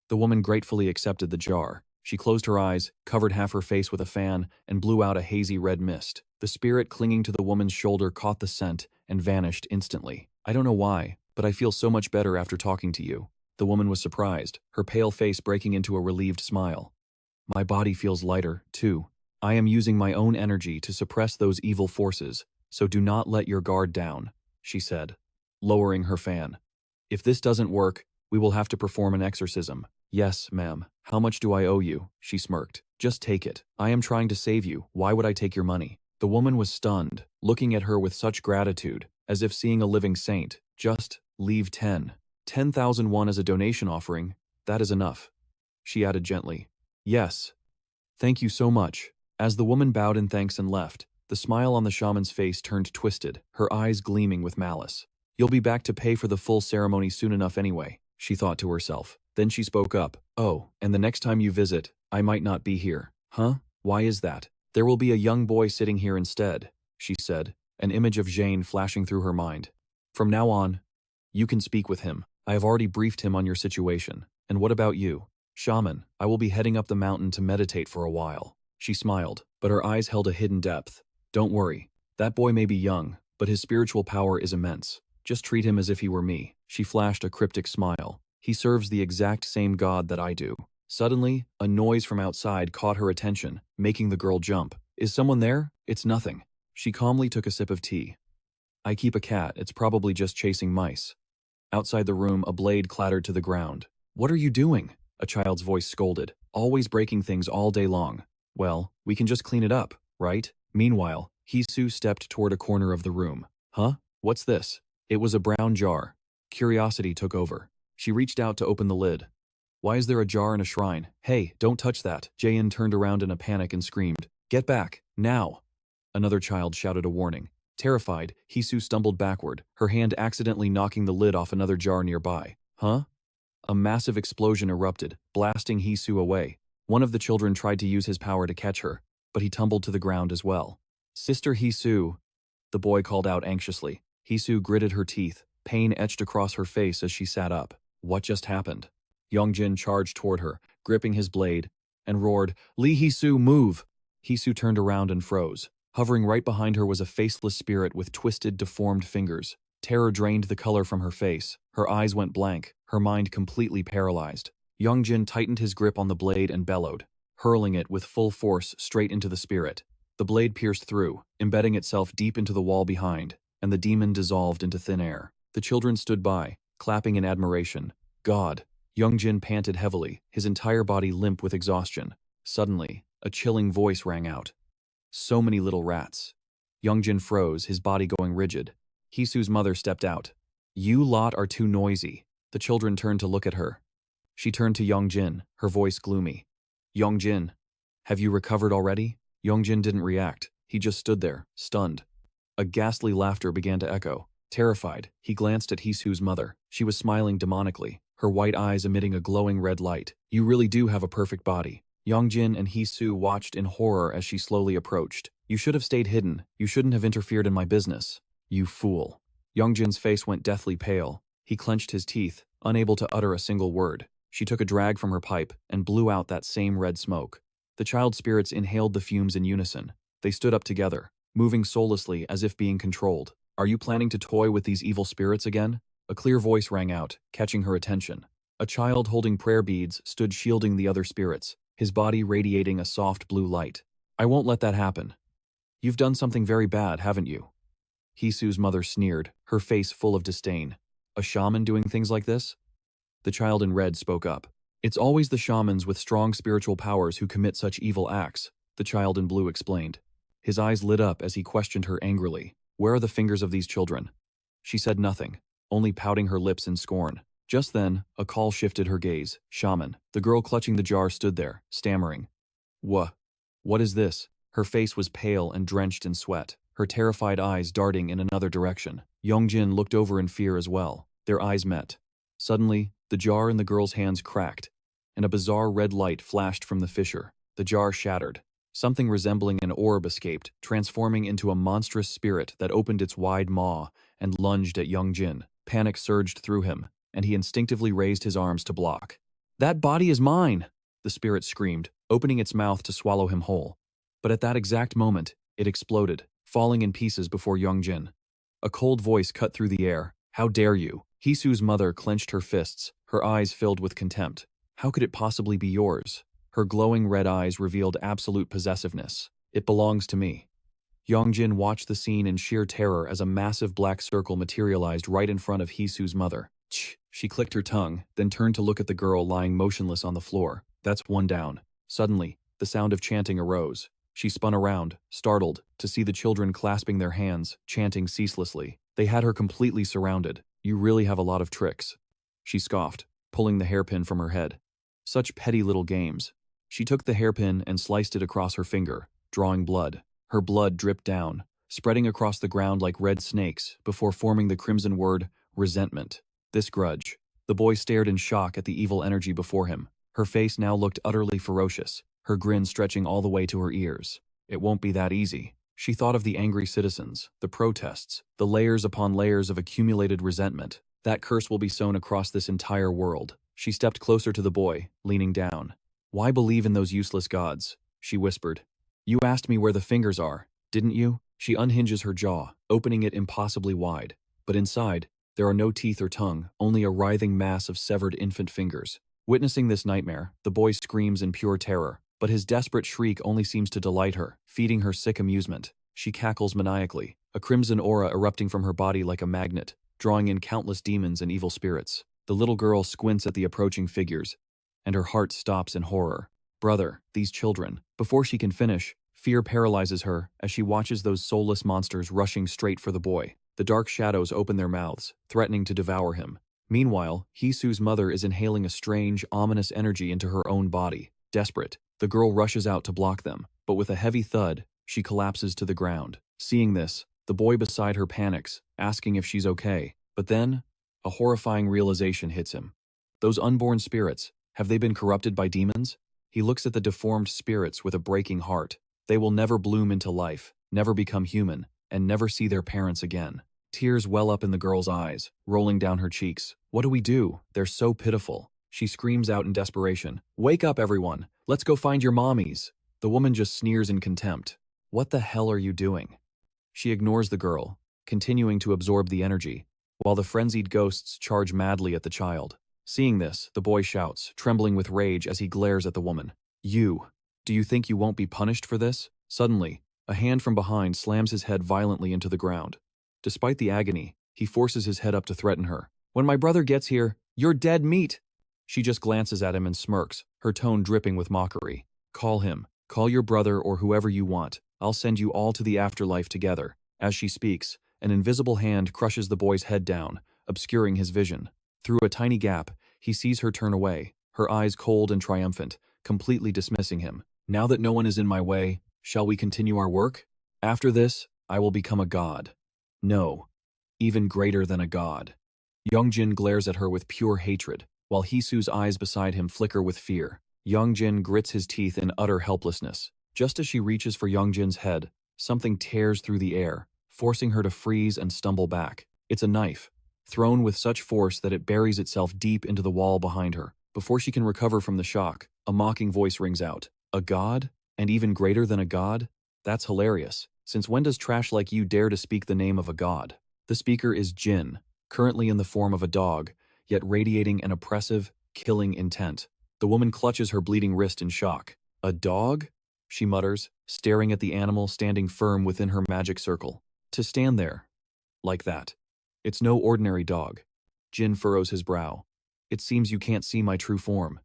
The woman gratefully accepted the jar. She closed her eyes, covered half her face with a fan, and blew out a hazy red mist. The spirit clinging to the woman's shoulder caught the scent and vanished instantly. I don't know why, but I feel so much better after talking to you. The woman was surprised, her pale face breaking into a relieved smile. My body feels lighter, too. I am using my own energy to suppress those evil forces, so do not let your guard down, she said, lowering her fan. If this doesn't work, we will have to perform an exorcism. Yes, ma'am. How much do I owe you? She smirked. Just take it. I am trying to save you. Why would I take your money? The woman was stunned, looking at her with such gratitude, as if seeing a living saint. Just leave 10,000 won as a donation offering. That is enough. She added gently. Yes. Thank you so much. As the woman bowed in thanks and left, the smile on the shaman's face turned twisted, her eyes gleaming with malice. You'll be back to pay for the full ceremony soon enough anyway, she thought to herself. Then she spoke up. Oh, and the next time you visit, I might not be here. Huh? Why is that? There will be a young boy sitting here instead, she said, an image of Jane flashing through her mind. From now on, you can speak with him. I have already briefed him on your situation. And what about you? Shaman, I will be heading up the mountain to meditate for a while. She smiled, but her eyes held a hidden depth. Don't worry. That boy may be young, but his spiritual power is immense. Just treat him as if he were me. She flashed a cryptic smile. He serves the exact same god that I do. Suddenly, a noise from outside caught her attention, making the girl jump. Is someone there? It's nothing. She calmly took a sip of tea. I keep a cat. It's probably just chasing mice. Outside the room, a blade clattered to the ground. What are you doing? A child's voice scolded. Always breaking things all day long. Well, we can just clean it up, right? Meanwhile, Hisu stepped toward a corner of the room. Huh? What's this? It was a brown jar. Curiosity took over. She reached out to open the lid. Why is there a jar in a shrine? Hey, don't touch that. Jaein turned around in a panic and screamed. Get back, now! Another child shouted a warning. Terrified, Hisu stumbled backward, her hand accidentally knocking the lid off another jar nearby. Huh? A massive explosion erupted, blasting Hisu away. One of the children tried to use his power to catch her, but he tumbled to the ground as well. Sister Hisu, the boy called out anxiously. Hisu gritted her teeth, pain etched across her face as she sat up. What just happened? Yong Jin charged toward her, gripping his blade, and roared, Lee Hisu, move! Hisu turned around and froze. Hovering right behind her was a faceless spirit with twisted, deformed fingers. Terror drained the color from her face. Her eyes went blank, her mind completely paralyzed. Yong Jin tightened his grip on the blade and bellowed, hurling it with full force straight into the spirit. The blade pierced through, embedding itself deep into the wall behind, and the demon dissolved into thin air. The children stood by, clapping in admiration. God! Yong Jin panted heavily, his entire body limp with exhaustion. Suddenly, a chilling voice rang out. So many little rats. Yong Jin froze, his body going rigid. Hisu's mother stepped out. You lot are too noisy. The children turned to look at her. She turned to Yong Jin, her voice gloomy. Yong Jin, have you recovered already? Yong Jin didn't react. He just stood there, stunned. A ghastly laughter began to echo. Terrified, he glanced at Hisu's mother. She was smiling demonically, her white eyes emitting a glowing red light. You really do have a perfect body. Yong Jin and Hisu watched in horror as she slowly approached. You should have stayed hidden. You shouldn't have interfered in my business. You fool. Yong Jin's face went deathly pale. He clenched his teeth, unable to utter a single word. She took a drag from her pipe and blew out that same red smoke. The child spirits inhaled the fumes in unison. They stood up together, moving soullessly as if being controlled. Are you planning to toy with these evil spirits again? A clear voice rang out, catching her attention. A child holding prayer beads stood shielding the other spirits, his body radiating a soft blue light. I won't let that happen. You've done something very bad, haven't you? Hisu's mother sneered, her face full of disdain. A shaman doing things like this? The child in red spoke up. It's always the shamans with strong spiritual powers who commit such evil acts, the child in blue explained. His eyes lit up as he questioned her angrily. Where are the fingers of these children? She said nothing, only pouting her lips in scorn. Just then, a call shifted her gaze. Shaman. The girl clutching the jar stood there, stammering. What is this? Her face was pale and drenched in sweat, her terrified eyes darting in another direction. Yong Jin looked over in fear as well. Their eyes met. Suddenly, the jar in the girl's hands cracked, and a bizarre red light flashed from the fissure. The jar shattered. Something resembling an orb escaped, transforming into a monstrous spirit that opened its wide maw and lunged at Yong Jin. Panic surged through him, and he instinctively raised his arms to block. That body is mine! The spirit screamed, opening its mouth to swallow him whole. But at that exact moment, it exploded, falling in pieces before Yong Jin. A cold voice cut through the air. How dare you? Hisu's mother clenched her fists, her eyes filled with contempt. How could it possibly be yours? Her glowing red eyes revealed absolute possessiveness. It belongs to me. Yong Jin watched the scene in sheer terror as a massive black circle materialized right in front of Hisu's mother. Ch! She clicked her tongue, then turned to look at the girl lying motionless on the floor. That's one down. Suddenly, the sound of chanting arose. She spun around, startled, to see the children clasping their hands, chanting ceaselessly. They had her completely surrounded. You really have a lot of tricks. She scoffed, pulling the hairpin from her head. Such petty little games. She took the hairpin and sliced it across her finger, drawing blood. Her blood dripped down, spreading across the ground like red snakes before forming the crimson word, resentment. This grudge. The boy stared in shock at the evil energy before him. Her face now looked utterly ferocious, her grin stretching all the way to her ears. It won't be that easy. She thought of the angry citizens, the protests, the layers upon layers of accumulated resentment. That curse will be sown across this entire world. She stepped closer to the boy, leaning down. Why believe in those useless gods? She whispered. You asked me where the fingers are, didn't you? She unhinges her jaw, opening it impossibly wide. But inside, there are no teeth or tongue, only a writhing mass of severed infant fingers. Witnessing this nightmare, the boy screams in pure terror, but his desperate shriek only seems to delight her, feeding her sick amusement. She cackles maniacally, a crimson aura erupting from her body like a magnet, drawing in countless demons and evil spirits. The little girl squints at the approaching figures, and her heart stops in horror. Brother, these children. Before she can finish, fear paralyzes her as she watches those soulless monsters rushing straight for the boy. The dark shadows open their mouths, threatening to devour him. Meanwhile, Hisu's mother is inhaling a strange, ominous energy into her own body. Desperate, the girl rushes out to block them, but with a heavy thud, she collapses to the ground. Seeing this, the boy beside her panics, asking if she's okay. But then, a horrifying realization hits him. Those unborn spirits, have they been corrupted by demons? He looks at the deformed spirits with a breaking heart. They will never bloom into life, never become human, and never see their parents again. Tears well up in the girl's eyes, rolling down her cheeks. What do we do? They're so pitiful. She screams out in desperation. Wake up, everyone. Let's go find your mommies. The woman just sneers in contempt. What the hell are you doing? She ignores the girl, continuing to absorb the energy, while the frenzied ghosts charge madly at the child. Seeing this, the boy shouts, trembling with rage as he glares at the woman. Do you think you won't be punished for this? Suddenly, a hand from behind slams his head violently into the ground. Despite the agony, he forces his head up to threaten her. When my brother gets here, you're dead meat. She just glances at him and smirks, her tone dripping with mockery. Call him. Call your brother or whoever you want. I'll send you all to the afterlife together. As she speaks, an invisible hand crushes the boy's head down, obscuring his vision. Through a tiny gap, he sees her turn away, her eyes cold and triumphant, completely dismissing him. Now that no one is in my way, shall we continue our work? After this, I will become a god. No, even greater than a god. Yong Jin glares at her with pure hatred, while Hisu's eyes beside him flicker with fear. Yong Jin grits his teeth in utter helplessness. Just as she reaches for Yong Jin's head, something tears through the air, forcing her to freeze and stumble back. It's a knife, thrown with such force that it buries itself deep into the wall behind her. Before she can recover from the shock, a mocking voice rings out. A god? And even greater than a god? That's hilarious. Since when does trash like you dare to speak the name of a god? The speaker is Jin, currently in the form of a dog, yet radiating an oppressive, killing intent. The woman clutches her bleeding wrist in shock. A dog? She mutters, staring at the animal standing firm within her magic circle. To stand there, like that. It's no ordinary dog. Jin furrows his brow. It seems you can't see my true form.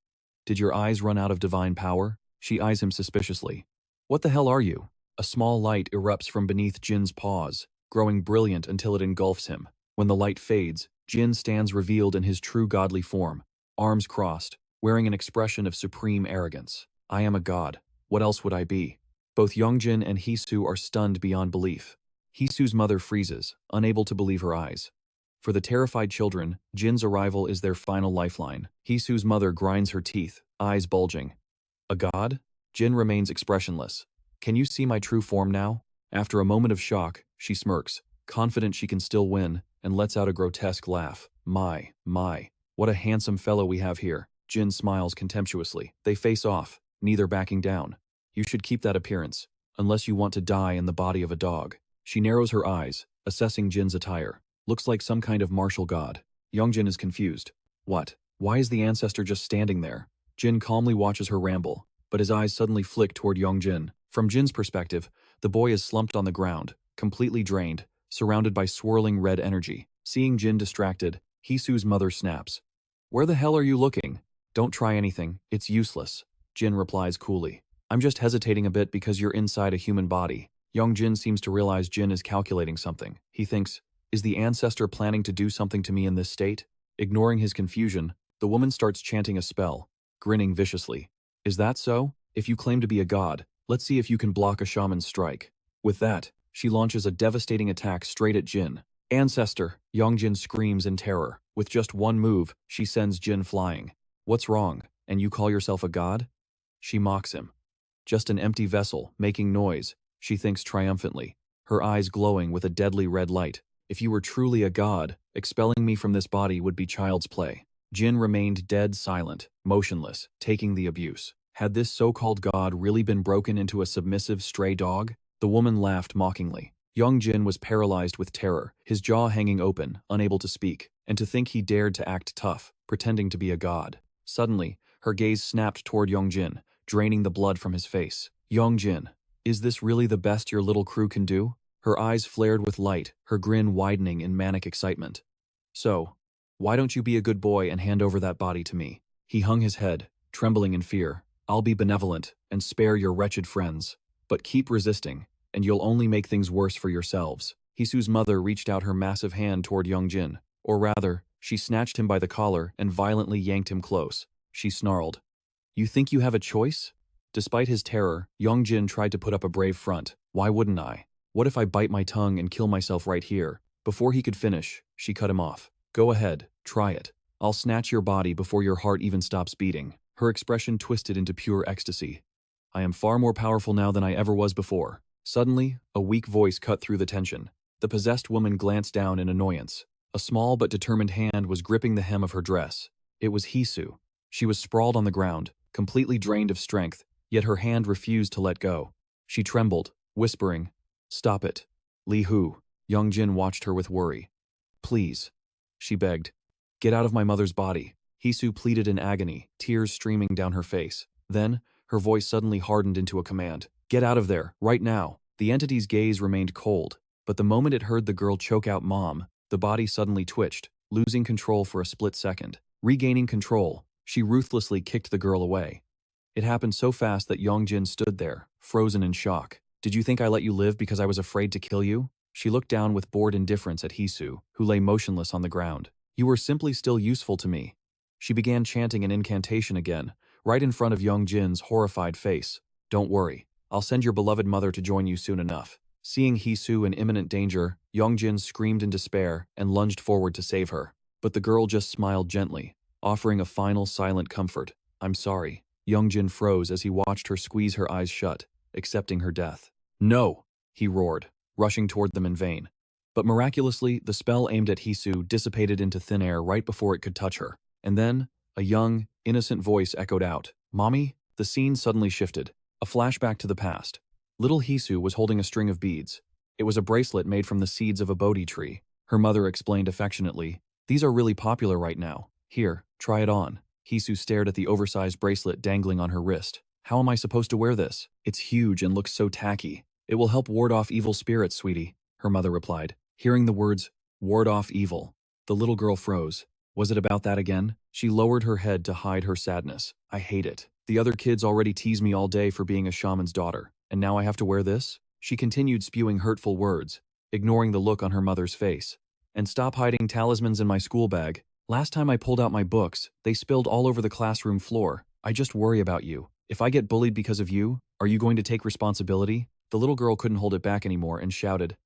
Did your eyes run out of divine power? She eyes him suspiciously. What the hell are you? A small light erupts from beneath Jin's paws, growing brilliant until it engulfs him. When the light fades, Jin stands revealed in his true godly form, arms crossed, wearing an expression of supreme arrogance. I am a god. What else would I be? Both Yong Jin and Hisu are stunned beyond belief. Hisu's mother freezes, unable to believe her eyes. For the terrified children, Jin's arrival is their final lifeline. Hisu's mother grinds her teeth, eyes bulging. A god? Jin remains expressionless. Can you see my true form now? After a moment of shock, she smirks, confident she can still win, and lets out a grotesque laugh. My, what a handsome fellow we have here. Jin smiles contemptuously. They face off, neither backing down. You should keep that appearance, unless you want to die in the body of a dog. She narrows her eyes, assessing Jin's attire. Looks like some kind of martial god. Yong Jin is confused. What? Why is the ancestor just standing there? Jin calmly watches her ramble, but his eyes suddenly flick toward Yong Jin. From Jin's perspective, the boy is slumped on the ground, completely drained, surrounded by swirling red energy. Seeing Jin distracted, Hisu's mother snaps. Where the hell are you looking? Don't try anything, it's useless. Jin replies coolly. I'm just hesitating a bit because you're inside a human body. Yong Jin seems to realize Jin is calculating something. He thinks, is the ancestor planning to do something to me in this state? Ignoring his confusion, the woman starts chanting a spell, grinning viciously. Is that so? If you claim to be a god, let's see if you can block a shaman's strike. With that, she launches a devastating attack straight at Jin. Ancestor! Yong Jin screams in terror. With just one move, she sends Jin flying. What's wrong? And you call yourself a god? She mocks him. Just an empty vessel, making noise, she thinks triumphantly, her eyes glowing with a deadly red light. If you were truly a god, expelling me from this body would be child's play. Jin remained dead silent, motionless, taking the abuse. Had this so-called god really been broken into a submissive stray dog? The woman laughed mockingly. Yong Jin was paralyzed with terror, his jaw hanging open, unable to speak, and to think he dared to act tough, pretending to be a god. Suddenly, her gaze snapped toward Yong Jin, draining the blood from his face. Yong Jin, is this really the best your little crew can do? Her eyes flared with light, her grin widening in manic excitement. So, why don't you be a good boy and hand over that body to me? He hung his head, trembling in fear. I'll be benevolent and spare your wretched friends. But keep resisting, and you'll only make things worse for yourselves. Hisu's mother reached out her massive hand toward Yong Jin, or rather, she snatched him by the collar and violently yanked him close. She snarled. You think you have a choice? Despite his terror, Yong Jin tried to put up a brave front. Why wouldn't I? What if I bite my tongue and kill myself right here? Before he could finish, she cut him off. Go ahead, try it. I'll snatch your body before your heart even stops beating. Her expression twisted into pure ecstasy. I am far more powerful now than I ever was before. Suddenly, a weak voice cut through the tension. The possessed woman glanced down in annoyance. A small but determined hand was gripping the hem of her dress. It was Hisu. She was sprawled on the ground, completely drained of strength, yet her hand refused to let go. She trembled, whispering, "Stop it." Li Hu. Yong Jin watched her with worry. "Please," she begged. "Get out of my mother's body." Hisu pleaded in agony, tears streaming down her face. Then, her voice suddenly hardened into a command. "Get out of there, right now." The entity's gaze remained cold, but the moment it heard the girl choke out Mom, the body suddenly twitched, losing control for a split second. Regaining control, she ruthlessly kicked the girl away. It happened so fast that Yong Jin stood there, frozen in shock. "Did you think I let you live because I was afraid to kill you?" She looked down with bored indifference at Hisu, who lay motionless on the ground. "You were simply still useful to me." She began chanting an incantation again, right in front of Yong Jin's horrified face. "Don't worry, I'll send your beloved mother to join you soon enough." Seeing Hisu in imminent danger, Yong Jin screamed in despair and lunged forward to save her. But the girl just smiled gently, offering a final silent comfort. "I'm sorry." Yong Jin froze as he watched her squeeze her eyes shut, accepting her death. "No!" he roared, rushing toward them in vain. But miraculously, the spell aimed at Hisu dissipated into thin air right before it could touch her. And then, a young, innocent voice echoed out, "Mommy?" The scene suddenly shifted. A flashback to the past. Little Hisu was holding a string of beads. It was a bracelet made from the seeds of a Bodhi tree. Her mother explained affectionately, "These are really popular right now. Here, try it on." Hisu stared at the oversized bracelet dangling on her wrist. "How am I supposed to wear this? It's huge and looks so tacky." "It will help ward off evil spirits, sweetie," her mother replied. Hearing the words, "ward off evil," the little girl froze. Was it about that again? She lowered her head to hide her sadness. "I hate it. The other kids already tease me all day for being a shaman's daughter, and now I have to wear this?" She continued spewing hurtful words, ignoring the look on her mother's face. "And stop hiding talismans in my school bag. Last time I pulled out my books, they spilled all over the classroom floor. I just worry about you. If I get bullied because of you, are you going to take responsibility?" The little girl couldn't hold it back anymore and shouted,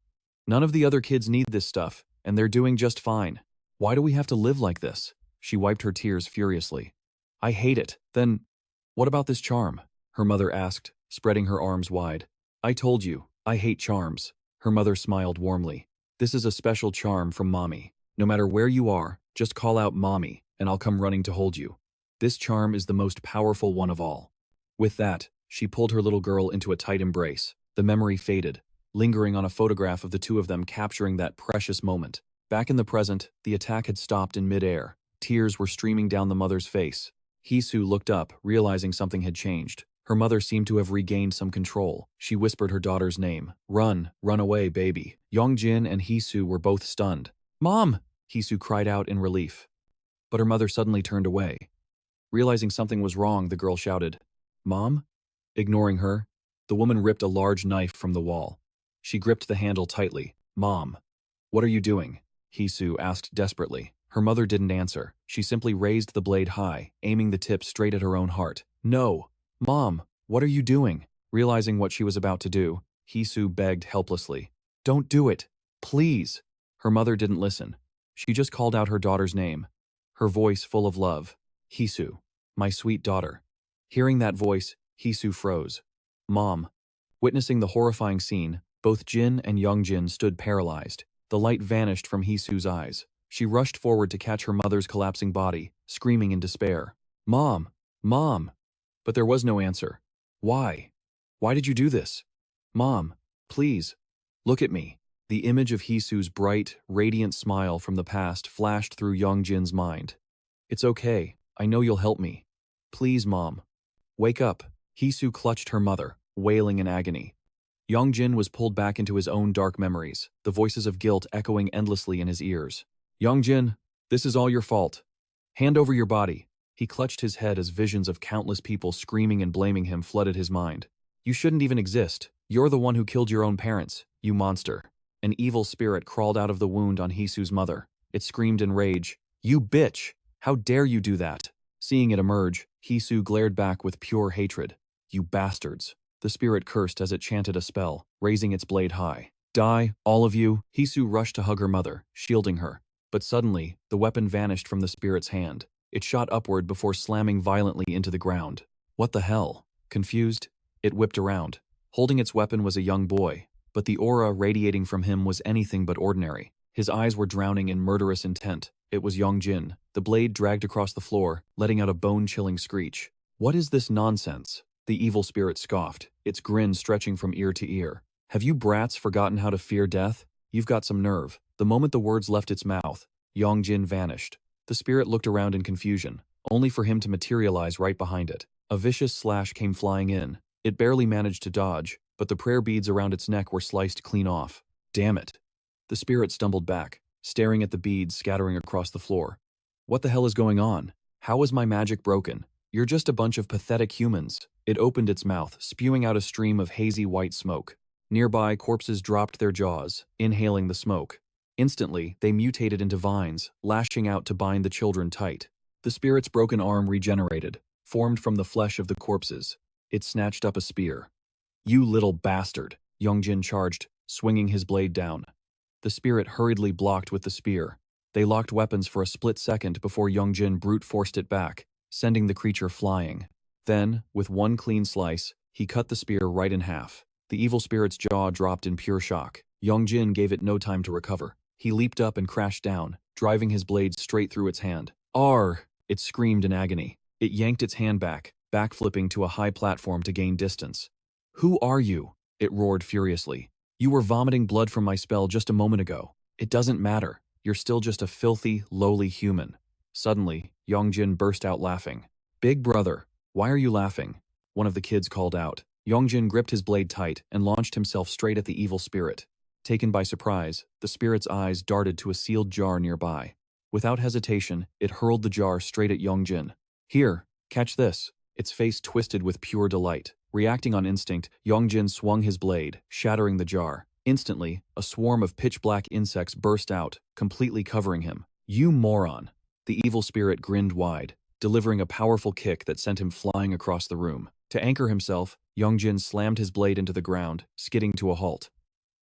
"None of the other kids need this stuff, and they're doing just fine. Why do we have to live like this?" She wiped her tears furiously. "I hate it." "Then, what about this charm?" her mother asked, spreading her arms wide. "I told you, I hate charms." Her mother smiled warmly. "This is a special charm from Mommy. No matter where you are, just call out Mommy, and I'll come running to hold you. This charm is the most powerful one of all." With that, she pulled her little girl into a tight embrace. The memory faded, lingering on a photograph of the two of them capturing that precious moment. Back in the present, the attack had stopped in midair. Tears were streaming down the mother's face. Hisu looked up, realizing something had changed. Her mother seemed to have regained some control. She whispered her daughter's name. "Run, run away, baby." Yong Jin and Hisu were both stunned. "Mom!" Hisu cried out in relief. But her mother suddenly turned away. Realizing something was wrong, the girl shouted, "Mom?" Ignoring her, the woman ripped a large knife from the wall. She gripped the handle tightly. "Mom, what are you doing?" Hisu asked desperately. Her mother didn't answer. She simply raised the blade high, aiming the tip straight at her own heart. "No! Mom, what are you doing?" Realizing what she was about to do, Hisu begged helplessly. "Don't do it! Please!" Her mother didn't listen. She just called out her daughter's name, her voice full of love. "Hisu, my sweet daughter." Hearing that voice, Hisu froze. "Mom." Witnessing the horrifying scene, both Jin and Yong Jin stood paralyzed. The light vanished from Hisu's eyes. She rushed forward to catch her mother's collapsing body, screaming in despair. "Mom! Mom!" But there was no answer. "Why? Why did you do this? Mom, please, look at me." The image of Hisu's bright, radiant smile from the past flashed through Yong Jin's mind. "It's okay. I know you'll help me. Please, Mom. Wake up." Hisu clutched her mother, wailing in agony. Yong Jin was pulled back into his own dark memories, the voices of guilt echoing endlessly in his ears. "Yong Jin, this is all your fault. Hand over your body." He clutched his head as visions of countless people screaming and blaming him flooded his mind. "You shouldn't even exist. You're the one who killed your own parents, you monster." An evil spirit crawled out of the wound on Hisu's mother. It screamed in rage, "You bitch! How dare you do that?" Seeing it emerge, Hisu glared back with pure hatred. "You bastards." The spirit cursed as it chanted a spell, raising its blade high. "Die, all of you." Hisu rushed to hug her mother, shielding her. But suddenly, the weapon vanished from the spirit's hand. It shot upward before slamming violently into the ground. "What the hell?" Confused, it whipped around. Holding its weapon was a young boy, but the aura radiating from him was anything but ordinary. His eyes were drowning in murderous intent. It was Yong Jin. The blade dragged across the floor, letting out a bone-chilling screech. "What is this nonsense?" The evil spirit scoffed, its grin stretching from ear to ear. Have you brats forgotten how to fear death? You've got some nerve. The moment the words left its mouth, Yong Jin vanished. The spirit looked around in confusion, only for him to materialize right behind it. A vicious slash came flying in. It barely managed to dodge, but the prayer beads around its neck were sliced clean off. Damn it. The spirit stumbled back, staring at the beads scattering across the floor. What the hell is going on? How is my magic broken? You're just a bunch of pathetic humans. It opened its mouth, spewing out a stream of hazy white smoke. Nearby, corpses dropped their jaws, inhaling the smoke. Instantly, they mutated into vines, lashing out to bind the children tight. The spirit's broken arm regenerated, formed from the flesh of the corpses. It snatched up a spear. You little bastard, Yong Jin charged, swinging his blade down. The spirit hurriedly blocked with the spear. They locked weapons for a split second before Yong Jin brute-forced it back, sending the creature flying. Then, with one clean slice, he cut the spear right in half. The evil spirit's jaw dropped in pure shock. Yong Jin gave it no time to recover. He leaped up and crashed down, driving his blade straight through its hand. Arr! It screamed in agony. It yanked its hand back, backflipping to a high platform to gain distance. Who are you? It roared furiously. You were vomiting blood from my spell just a moment ago. It doesn't matter. You're still just a filthy, lowly human. Suddenly, Yong Jin burst out laughing. Big brother, why are you laughing? One of the kids called out. Yong Jin gripped his blade tight and launched himself straight at the evil spirit. Taken by surprise, the spirit's eyes darted to a sealed jar nearby. Without hesitation, it hurled the jar straight at Yong Jin. Here, catch this. Its face twisted with pure delight. Reacting on instinct, Yong Jin swung his blade, shattering the jar. Instantly, a swarm of pitch-black insects burst out, completely covering him. You moron! The evil spirit grinned wide, delivering a powerful kick that sent him flying across the room. To anchor himself, Yong Jin slammed his blade into the ground, skidding to a halt.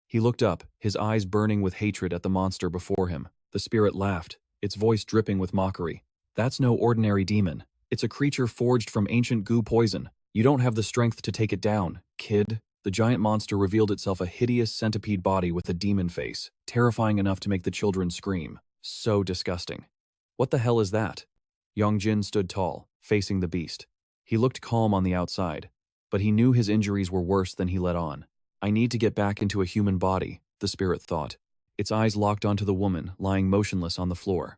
He looked up, his eyes burning with hatred at the monster before him. The spirit laughed, its voice dripping with mockery. That's no ordinary demon. It's a creature forged from ancient goo poison. You don't have the strength to take it down, kid. The giant monster revealed itself a hideous centipede body with a demon face, terrifying enough to make the children scream. So disgusting. What the hell is that? Yong Jin stood tall, facing the beast. He looked calm on the outside, but he knew his injuries were worse than he let on. I need to get back into a human body, the spirit thought. Its eyes locked onto the woman, lying motionless on the floor.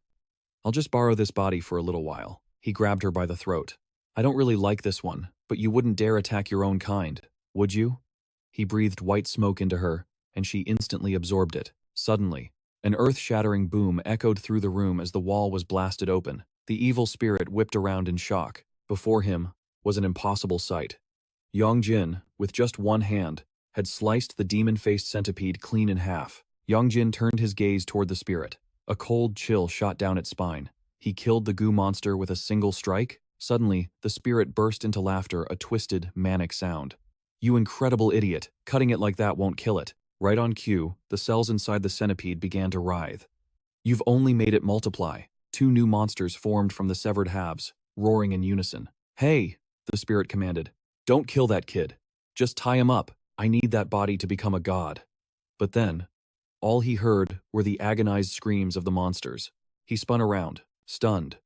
I'll just borrow this body for a little while. He grabbed her by the throat. I don't really like this one, but you wouldn't dare attack your own kind, would you? He breathed white smoke into her, and she instantly absorbed it. Suddenly, an earth-shattering boom echoed through the room as the wall was blasted open. The evil spirit whipped around in shock. Before him was an impossible sight. Yong Jin, with just one hand, had sliced the demon-faced centipede clean in half. Yong Jin turned his gaze toward the spirit. A cold chill shot down its spine. He killed the goo monster with a single strike? Suddenly, the spirit burst into laughter, a twisted, manic sound. You incredible idiot, cutting it like that won't kill it. Right on cue, the cells inside the centipede began to writhe. You've only made it multiply. Two new monsters formed from the severed halves, roaring in unison. Hey, the spirit commanded. Don't kill that kid. Just tie him up. I need that body to become a god. But then, all he heard were the agonized screams of the monsters. He spun around, stunned.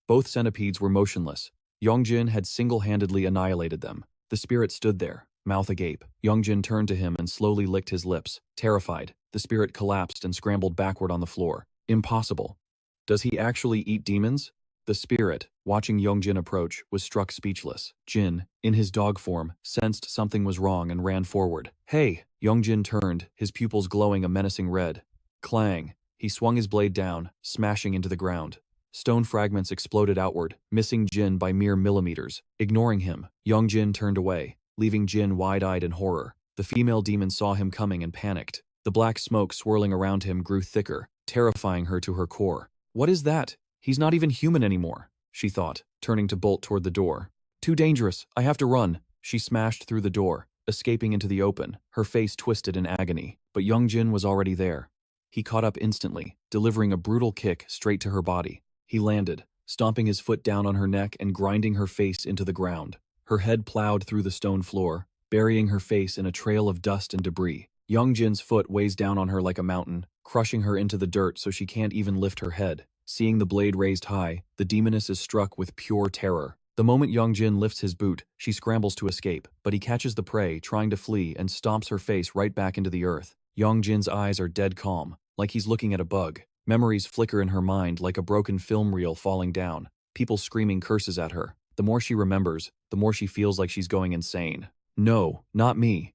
Both centipedes were motionless. Yong Jin had single-handedly annihilated them. The spirit stood there, mouth agape. Yong Jin turned to him and slowly licked his lips. Terrified, the spirit collapsed and scrambled backward on the floor. Impossible. Does he actually eat demons? The spirit, watching Yong Jin approach, was struck speechless. Jin, in his dog form, sensed something was wrong and ran forward. Hey! Yong Jin turned, his pupils glowing a menacing red. Clang! He swung his blade down, smashing into the ground. Stone fragments exploded outward, missing Jin by mere millimeters. Ignoring him, Yong Jin turned away, leaving Jin wide-eyed in horror. The female demon saw him coming and panicked. The black smoke swirling around him grew thicker, terrifying her to her core. What is that? He's not even human anymore, she thought, turning to bolt toward the door. Too dangerous, I have to run. She smashed through the door, escaping into the open, her face twisted in agony. But Yong Jin was already there. He caught up instantly, delivering a brutal kick straight to her body. He landed, stomping his foot down on her neck and grinding her face into the ground. Her head plowed through the stone floor, burying her face in a trail of dust and debris. Yong Jin's foot weighs down on her like a mountain, crushing her into the dirt so she can't even lift her head. Seeing the blade raised high, the demoness is struck with pure terror. The moment Yong Jin lifts his boot, she scrambles to escape, but he catches the prey, trying to flee, and stomps her face right back into the earth. Yong Jin's eyes are dead calm, like he's looking at a bug. Memories flicker in her mind like a broken film reel falling down, people screaming curses at her. The more she remembers, the more she feels like she's going insane. No, not me.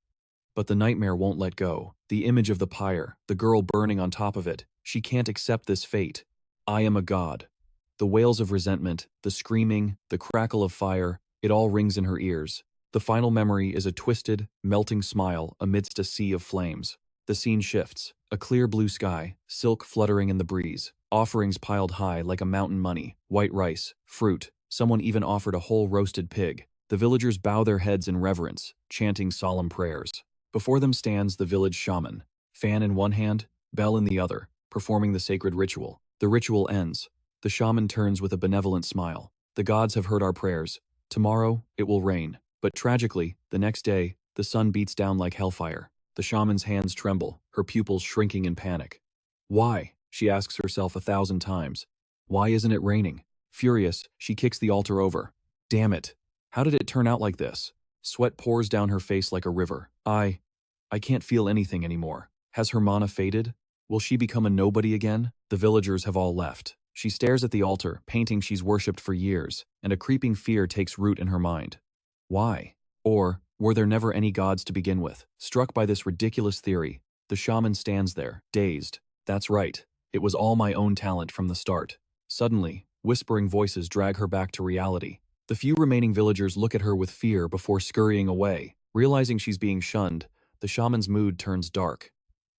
But the nightmare won't let go. The image of the pyre, the girl burning on top of it. She can't accept this fate. I am a god. The wails of resentment, the screaming, the crackle of fire, it all rings in her ears. The final memory is a twisted, melting smile amidst a sea of flames. The scene shifts. A clear blue sky, silk fluttering in the breeze, offerings piled high like a mountain money, white rice, fruit. Someone even offered a whole roasted pig. The villagers bow their heads in reverence, chanting solemn prayers. Before them stands the village shaman, fan in one hand, bell in the other, performing the sacred ritual. The ritual ends. The shaman turns with a benevolent smile. The gods have heard our prayers. Tomorrow, it will rain. But tragically, the next day, the sun beats down like hellfire. The shaman's hands tremble, her pupils shrinking in panic. Why? She asks herself 1,000 times. Why isn't it raining? Furious, she kicks the altar over. Damn it. How did it turn out like this? Sweat pours down her face like a river. I can't feel anything anymore. Has her mana faded? Will she become a nobody again? The villagers have all left. She stares at the altar, painting she's worshipped for years, and a creeping fear takes root in her mind. Why? Or, were there never any gods to begin with? Struck by this ridiculous theory, the shaman stands there, dazed. That's right. It was all my own talent from the start. Suddenly, whispering voices drag her back to reality. The few remaining villagers look at her with fear before scurrying away. Realizing she's being shunned, the shaman's mood turns dark.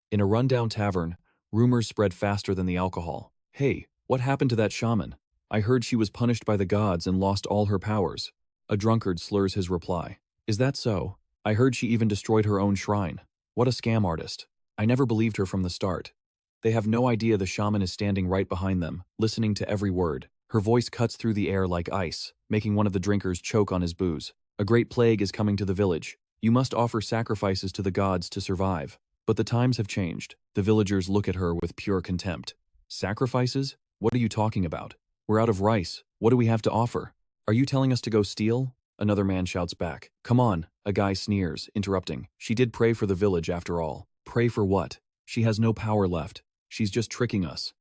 In a rundown tavern, rumors spread faster than the alcohol. Hey, what happened to that shaman? I heard she was punished by the gods and lost all her powers. A drunkard slurs his reply. Is that so? I heard she even destroyed her own shrine. What a scam artist. I never believed her from the start. They have no idea the shaman is standing right behind them, listening to every word. Her voice cuts through the air like ice, making one of the drinkers choke on his booze. A great plague is coming to the village. You must offer sacrifices to the gods to survive. But the times have changed. The villagers look at her with pure contempt. Sacrifices? What are you talking about? We're out of rice. What do we have to offer? Are you telling us to go steal? Another man shouts back. Come on, a guy sneers, interrupting. She did pray for the village after all. Pray for what? She has no power left. She's just tricking us.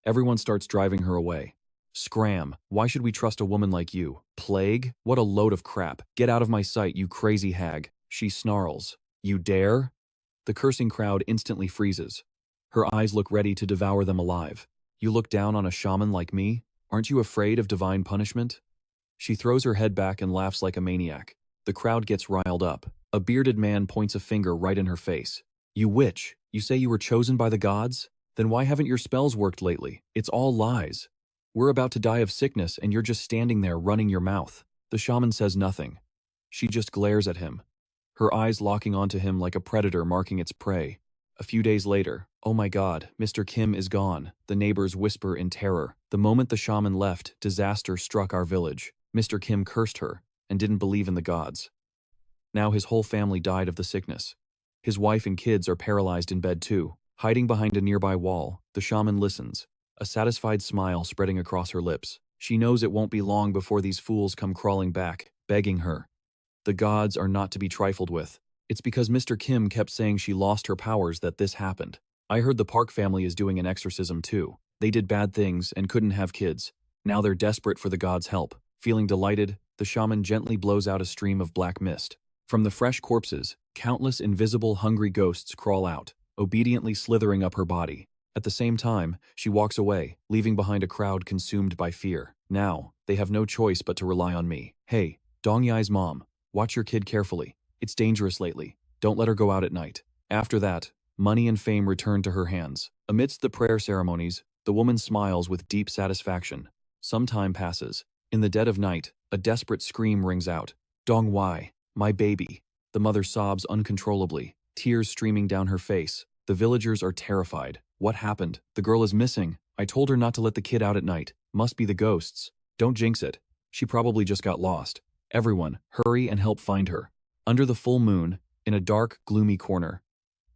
Everyone starts driving her away. Scram, why should we trust a woman like you? Plague? What a load of crap. Get out of my sight, you crazy hag. She snarls. You dare? The cursing crowd instantly freezes. Her eyes look ready to devour them alive. You look down on a shaman like me? Aren't you afraid of divine punishment? She throws her head back and laughs like a maniac. The crowd gets riled up. A bearded man points a finger right in her face. You witch, you say you were chosen by the gods? Then why haven't your spells worked lately? It's all lies. We're about to die of sickness and you're just standing there running your mouth. The shaman says nothing. She just glares at him, her eyes locking onto him like a predator marking its prey. A few days later, oh my god, Mr. Kim is gone, the neighbors whisper in terror. The moment the shaman left, disaster struck our village. Mr. Kim cursed her and didn't believe in the gods. Now his whole family died of the sickness. His wife and kids are paralyzed in bed too. Hiding behind a nearby wall, the shaman listens, a satisfied smile spreading across her lips. She knows it won't be long before these fools come crawling back, begging her. The gods are not to be trifled with. It's because Mr. Kim kept saying she lost her powers that this happened. I heard the Park family is doing an exorcism too. They did bad things and couldn't have kids. Now they're desperate for the gods' help. Feeling delighted, the shaman gently blows out a stream of black mist. From the fresh corpses, countless invisible hungry ghosts crawl out, obediently slithering up her body. At the same time, she walks away, leaving behind a crowd consumed by fear. Now, they have no choice but to rely on me. Hey, Dongyai's mom, watch your kid carefully. It's dangerous lately. Don't let her go out at night. After that, money and fame return to her hands. Amidst the prayer ceremonies, the woman smiles with deep satisfaction. Some time passes. In the dead of night, a desperate scream rings out. Dongwai, my baby. The mother sobs uncontrollably, tears streaming down her face. The villagers are terrified. What happened? The girl is missing. I told her not to let the kid out at night. Must be the ghosts. Don't jinx it. She probably just got lost. Everyone, hurry and help find her. Under the full moon, in a dark, gloomy corner,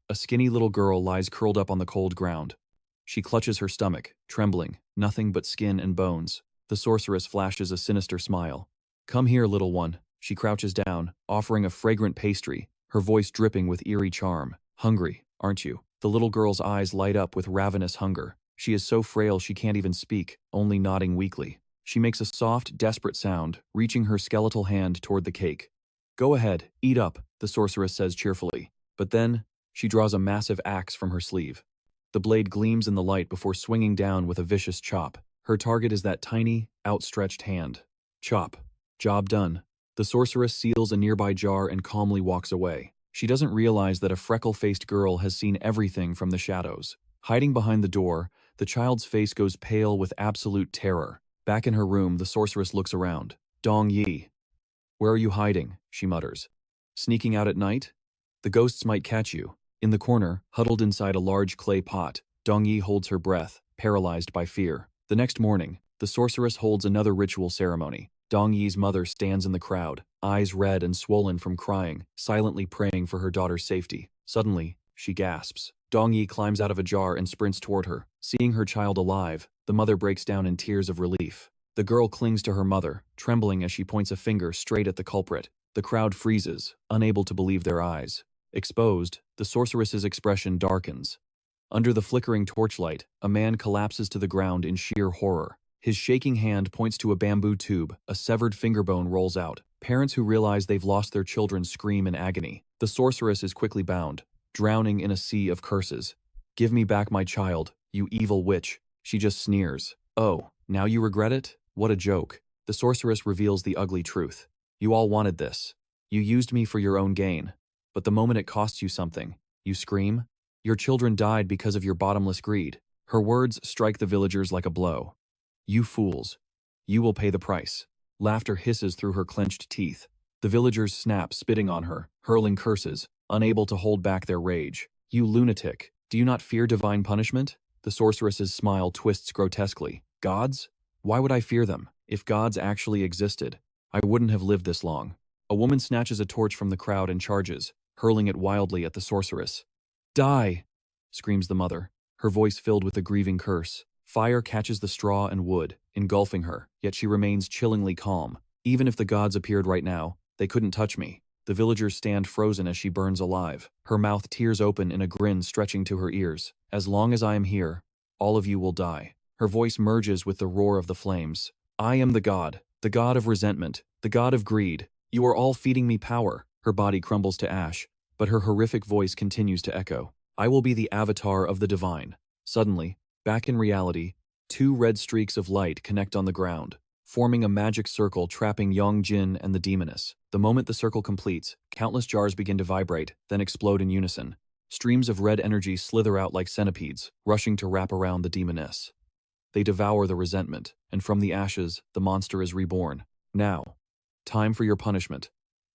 a skinny little girl lies curled up on the cold ground. She clutches her stomach, trembling, nothing but skin and bones. The sorceress flashes a sinister smile. Come here, little one. She crouches down, offering a fragrant pastry, her voice dripping with eerie charm. Hungry, aren't you? The little girl's eyes light up with ravenous hunger. She is so frail she can't even speak, only nodding weakly. She makes a soft, desperate sound, reaching her skeletal hand toward the cake. Go ahead, eat up, the sorceress says cheerfully. But then, she draws a massive axe from her sleeve. The blade gleams in the light before swinging down with a vicious chop. Her target is that tiny, outstretched hand. Chop. Job done. The sorceress seals a nearby jar and calmly walks away. She doesn't realize that a freckle-faced girl has seen everything from the shadows. Hiding behind the door, the child's face goes pale with absolute terror. Back in her room, the sorceress looks around. Dong Yi. Where are you hiding? She mutters. Sneaking out at night? The ghosts might catch you. In the corner, huddled inside a large clay pot, Dong Yi holds her breath, paralyzed by fear. The next morning, the sorceress holds another ritual ceremony. Dong Yi's mother stands in the crowd, eyes red and swollen from crying, silently praying for her daughter's safety. Suddenly, she gasps. Dong Yi climbs out of a jar and sprints toward her. Seeing her child alive, the mother breaks down in tears of relief. The girl clings to her mother, trembling as she points a finger straight at the culprit. The crowd freezes, unable to believe their eyes. Exposed, the sorceress's expression darkens. Under the flickering torchlight, a man collapses to the ground in sheer horror. His shaking hand points to a bamboo tube, a severed finger bone rolls out. Parents who realize they've lost their children scream in agony. The sorceress is quickly bound, drowning in a sea of curses. Give me back my child, you evil witch. She just sneers. Oh, now you regret it? What a joke. The sorceress reveals the ugly truth. You all wanted this. You used me for your own gain. But the moment it costs you something, you scream? Your children died because of your bottomless greed. Her words strike the villagers like a blow. You fools. You will pay the price. Laughter hisses through her clenched teeth. The villagers snap, spitting on her, hurling curses, unable to hold back their rage. You lunatic. Do you not fear divine punishment? The sorceress's smile twists grotesquely. Gods? Why would I fear them? If gods actually existed, I wouldn't have lived this long. A woman snatches a torch from the crowd and charges, hurling it wildly at the sorceress. Die! Screams the mother, her voice filled with a grieving curse. Fire catches the straw and wood, engulfing her, yet she remains chillingly calm. Even if the gods appeared right now, they couldn't touch me. The villagers stand frozen as she burns alive, her mouth tears open in a grin stretching to her ears. As long as I am here, all of you will die. Her voice merges with the roar of the flames. I am the god of resentment, the god of greed. You are all feeding me power. Her body crumbles to ash, but her horrific voice continues to echo. I will be the avatar of the divine. Suddenly, back in reality, two red streaks of light connect on the ground, forming a magic circle trapping Yong Jin and the demoness. The moment the circle completes, countless jars begin to vibrate, then explode in unison. Streams of red energy slither out like centipedes, rushing to wrap around the demoness. They devour the resentment, and from the ashes, the monster is reborn. Now, time for your punishment.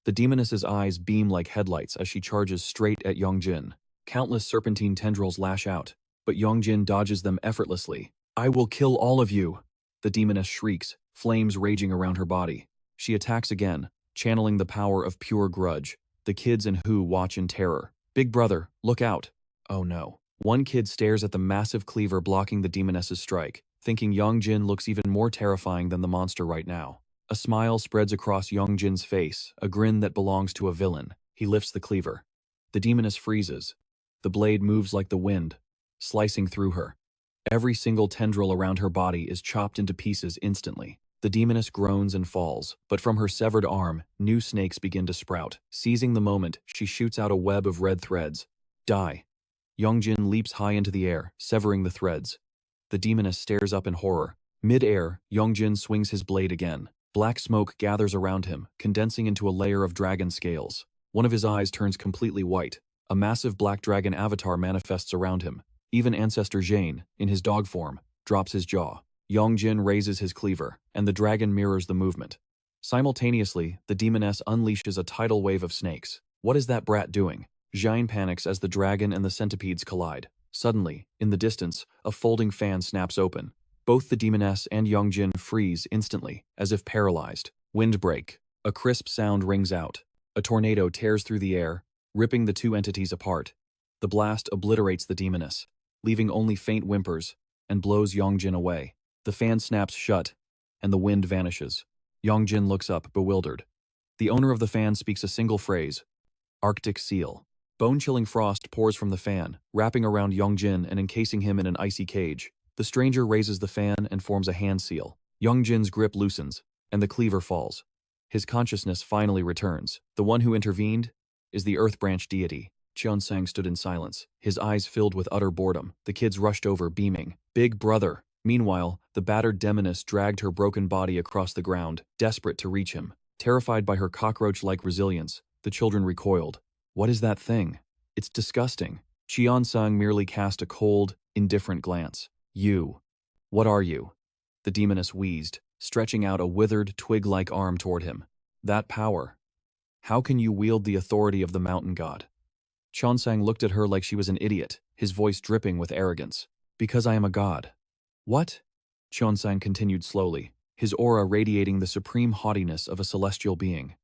The demoness's eyes beam like headlights as she charges straight at Yong Jin. Countless serpentine tendrils lash out, but Yong Jin dodges them effortlessly. I will kill all of you! The demoness shrieks, flames raging around her body. She attacks again, channeling the power of pure grudge. The kids and Hu watch in terror. Big brother, look out! Oh no. One kid stares at the massive cleaver blocking the demoness's strike, thinking Yong Jin looks even more terrifying than the monster right now. A smile spreads across Yong Jin's face, a grin that belongs to a villain. He lifts the cleaver. The demoness freezes. The blade moves like the wind, slicing through her. Every single tendril around her body is chopped into pieces instantly. The demoness groans and falls, but from her severed arm, new snakes begin to sprout. Seizing the moment, she shoots out a web of red threads. Die. Yong Jin leaps high into the air, severing the threads. The demoness stares up in horror. Mid-air, Yong Jin swings his blade again. Black smoke gathers around him, condensing into a layer of dragon scales. One of his eyes turns completely white. A massive black dragon avatar manifests around him. Even Ancestor Jane, in his dog form, drops his jaw. Yong Jin raises his cleaver, and the dragon mirrors the movement. Simultaneously, the demoness unleashes a tidal wave of snakes. What is that brat doing? Jane panics as the dragon and the centipedes collide. Suddenly, in the distance, a folding fan snaps open. Both the demoness and Yong Jin freeze instantly, as if paralyzed. Windbreak. A crisp sound rings out. A tornado tears through the air, ripping the two entities apart. The blast obliterates the demoness, leaving only faint whimpers, and blows Yong Jin away. The fan snaps shut, and the wind vanishes. Yong Jin looks up, bewildered. The owner of the fan speaks a single phrase. Arctic seal. Bone-chilling frost pours from the fan, wrapping around Yong Jin and encasing him in an icy cage. The stranger raises the fan and forms a hand seal. Yong Jin's grip loosens, and the cleaver falls. His consciousness finally returns. The one who intervened is the Earth Branch deity. Cheon-sang stood in silence, his eyes filled with utter boredom. The kids rushed over, beaming. Big brother! Meanwhile, the battered demoness dragged her broken body across the ground, desperate to reach him. Terrified by her cockroach-like resilience, the children recoiled. What is that thing? It's disgusting. Cheon-sang merely cast a cold, indifferent glance. You. What are you? The demoness wheezed, stretching out a withered, twig-like arm toward him. That power. How can you wield the authority of the mountain god? Cheon-sang looked at her like she was an idiot, his voice dripping with arrogance. Because I am a god. What? Cheon-sang continued slowly, his aura radiating the supreme haughtiness of a celestial being.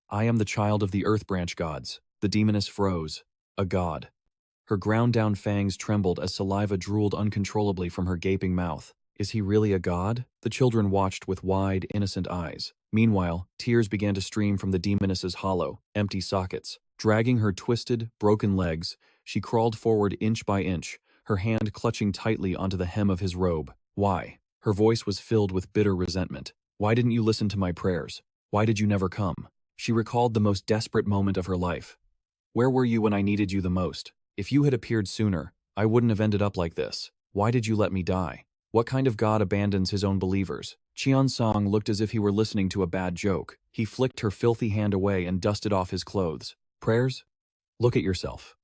I am the child of the Earth Branch gods. The demoness froze. A god. Her ground-down fangs trembled as saliva drooled uncontrollably from her gaping mouth. Is he really a god? The children watched with wide, innocent eyes. Meanwhile, tears began to stream from the demoness's hollow, empty sockets. Dragging her twisted, broken legs, she crawled forward inch by inch, her hand clutching tightly onto the hem of his robe. Why? Her voice was filled with bitter resentment. Why didn't you listen to my prayers? Why did you never come? She recalled the most desperate moment of her life. Where were you when I needed you the most? If you had appeared sooner, I wouldn't have ended up like this. Why did you let me die? What kind of god abandons his own believers? Cheon-sang looked as if he were listening to a bad joke. He flicked her filthy hand away and dusted off his clothes. Prayers? Look at yourself.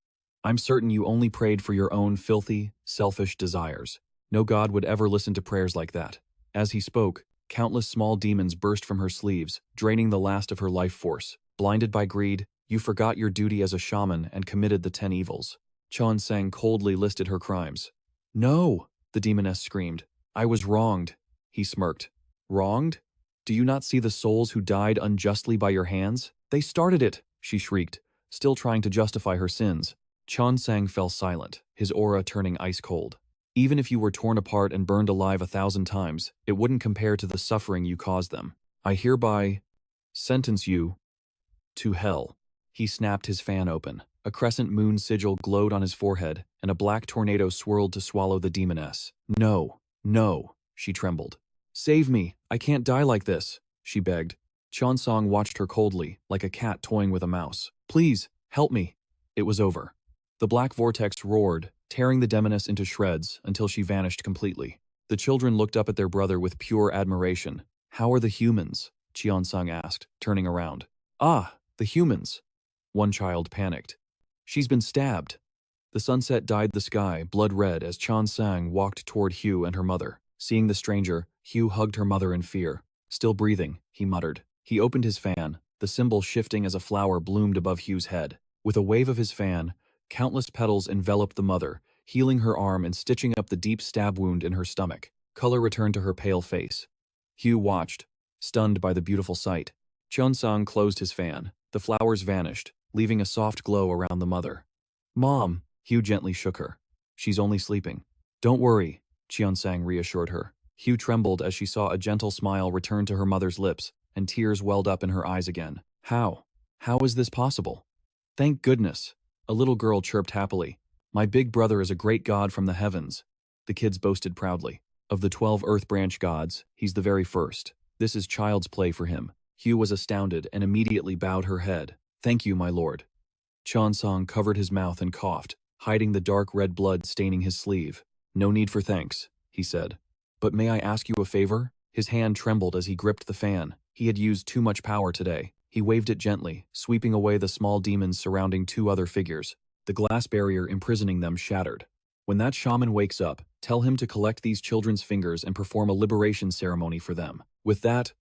I'm certain you only prayed for your own filthy, selfish desires. No god would ever listen to prayers like that. As he spoke, countless small demons burst from her sleeves, draining the last of her life force. Blinded by greed, you forgot your duty as a shaman and committed the 10 evils. Cheon-sang coldly listed her crimes. No, the demoness screamed. I was wronged. He smirked. Wronged? Do you not see the souls who died unjustly by your hands? They started it, she shrieked, still trying to justify her sins. Cheon-sang fell silent, his aura turning ice cold. Even if you were torn apart and burned alive 1,000 times, it wouldn't compare to the suffering you caused them. I hereby sentence you to hell. He snapped his fan open. A crescent moon sigil glowed on his forehead, and a black tornado swirled to swallow the demoness. No, no, she trembled. Save me, I can't die like this, she begged. Cheon-sang watched her coldly, like a cat toying with a mouse. Please, help me. It was over. The black vortex roared, tearing the demoness into shreds until she vanished completely. The children looked up at their brother with pure admiration. How are the humans? Cheon-sang asked, turning around. Ah, the humans. One child panicked. She's been stabbed. The sunset dyed the sky blood red as Cheon-sang walked toward Hugh and her mother. Seeing the stranger, Hugh hugged her mother in fear. Still breathing, he muttered. He opened his fan, the symbol shifting as a flower bloomed above Hugh's head. With a wave of his fan, countless petals enveloped the mother, healing her arm and stitching up the deep stab wound in her stomach. Color returned to her pale face. Hugh watched, stunned by the beautiful sight. Cheon-sang closed his fan. The flowers vanished, leaving a soft glow around the mother. Mom, Hugh gently shook her. She's only sleeping. Don't worry, Cheon-sang reassured her. Hugh trembled as she saw a gentle smile return to her mother's lips, and tears welled up in her eyes again. How? How is this possible? Thank goodness, a little girl chirped happily. My big brother is a great god from the heavens. The kids boasted proudly. Of the 12 Earth Branch gods, he's the very first. This is child's play for him. Hugh was astounded and immediately bowed her head. Thank you, my lord. Cheon-sang covered his mouth and coughed, hiding the dark red blood staining his sleeve. No need for thanks, he said. But may I ask you a favor? His hand trembled as he gripped the fan. He had used too much power today. He waved it gently, sweeping away the small demons surrounding 2 other figures. The glass barrier imprisoning them shattered. When that shaman wakes up, tell him to collect these children's fingers and perform a liberation ceremony for them. With that,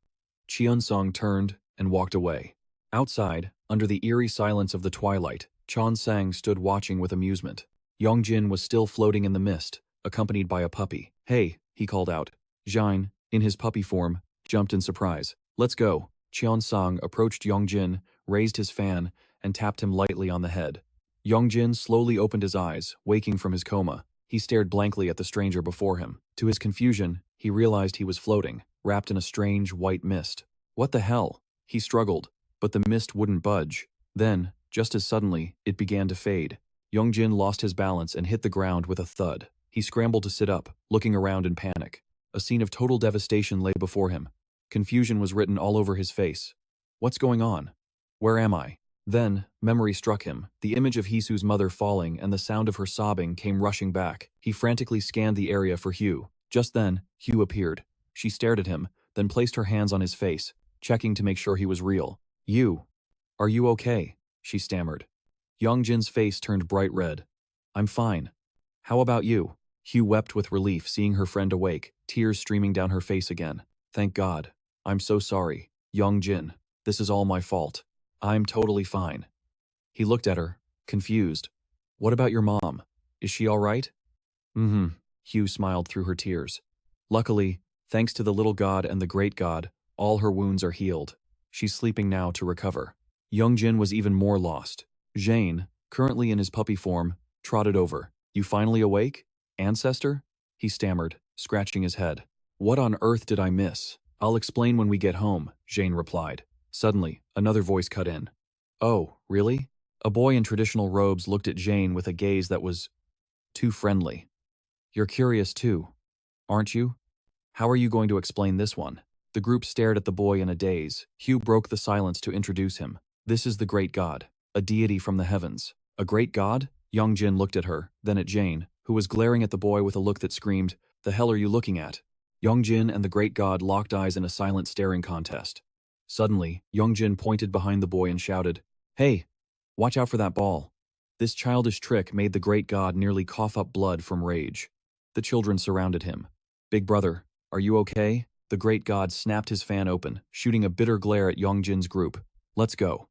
Cheon-sang turned and walked away. Outside, under the eerie silence of the twilight, Cheon-sang stood watching with amusement. Yong Jin was still floating in the mist, accompanied by a puppy. Hey, he called out. Jin, in his puppy form, jumped in surprise. Let's go. Cheon-sang approached Yong Jin, raised his fan, and tapped him lightly on the head. Yong Jin slowly opened his eyes, waking from his coma. He stared blankly at the stranger before him. To his confusion, he realized he was floating, wrapped in a strange white mist. What the hell? He struggled, but the mist wouldn't budge. Then, just as suddenly, it began to fade. Yong Jin lost his balance and hit the ground with a thud. He scrambled to sit up, looking around in panic. A scene of total devastation lay before him. Confusion was written all over his face. What's going on? Where am I? Then, memory struck him. The image of Hisu's mother falling and the sound of her sobbing came rushing back. He frantically scanned the area for Hugh. Just then, Hugh appeared. She stared at him, then placed her hands on his face, checking to make sure he was real. Are you okay? She stammered. Yong Jin's face turned bright red. I'm fine. How about you? Hugh wept with relief seeing her friend awake, tears streaming down her face again. Thank God. I'm so sorry. Yong Jin, this is all my fault. I'm totally fine. He looked at her, confused. What about your mom? Is she all right? Hugh smiled through her tears. Luckily, thanks to the little god and the great god, all her wounds are healed. She's sleeping now to recover. Yong Jin was even more lost. Jane, currently in his puppy form, trotted over. You finally awake? Ancestor? He stammered, scratching his head. What on earth did I miss? I'll explain when we get home, Jane replied. Suddenly, another voice cut in. Oh, really? A boy in traditional robes looked at Jane with a gaze that was too friendly. You're curious too, aren't you? How are you going to explain this one? The group stared at the boy in a daze. Hugh broke the silence to introduce him. This is the great god, a deity from the heavens. A great god? Yong Jin looked at her, then at Jane, who was glaring at the boy with a look that screamed, The hell are you looking at? Yong Jin and the great god locked eyes in a silent staring contest. Suddenly, Yong Jin pointed behind the boy and shouted, Hey, watch out for that ball. This childish trick made the great god nearly cough up blood from rage. The children surrounded him. Big brother, are you okay? The great god snapped his fan open, shooting a bitter glare at Yong Jin's group. Let's go.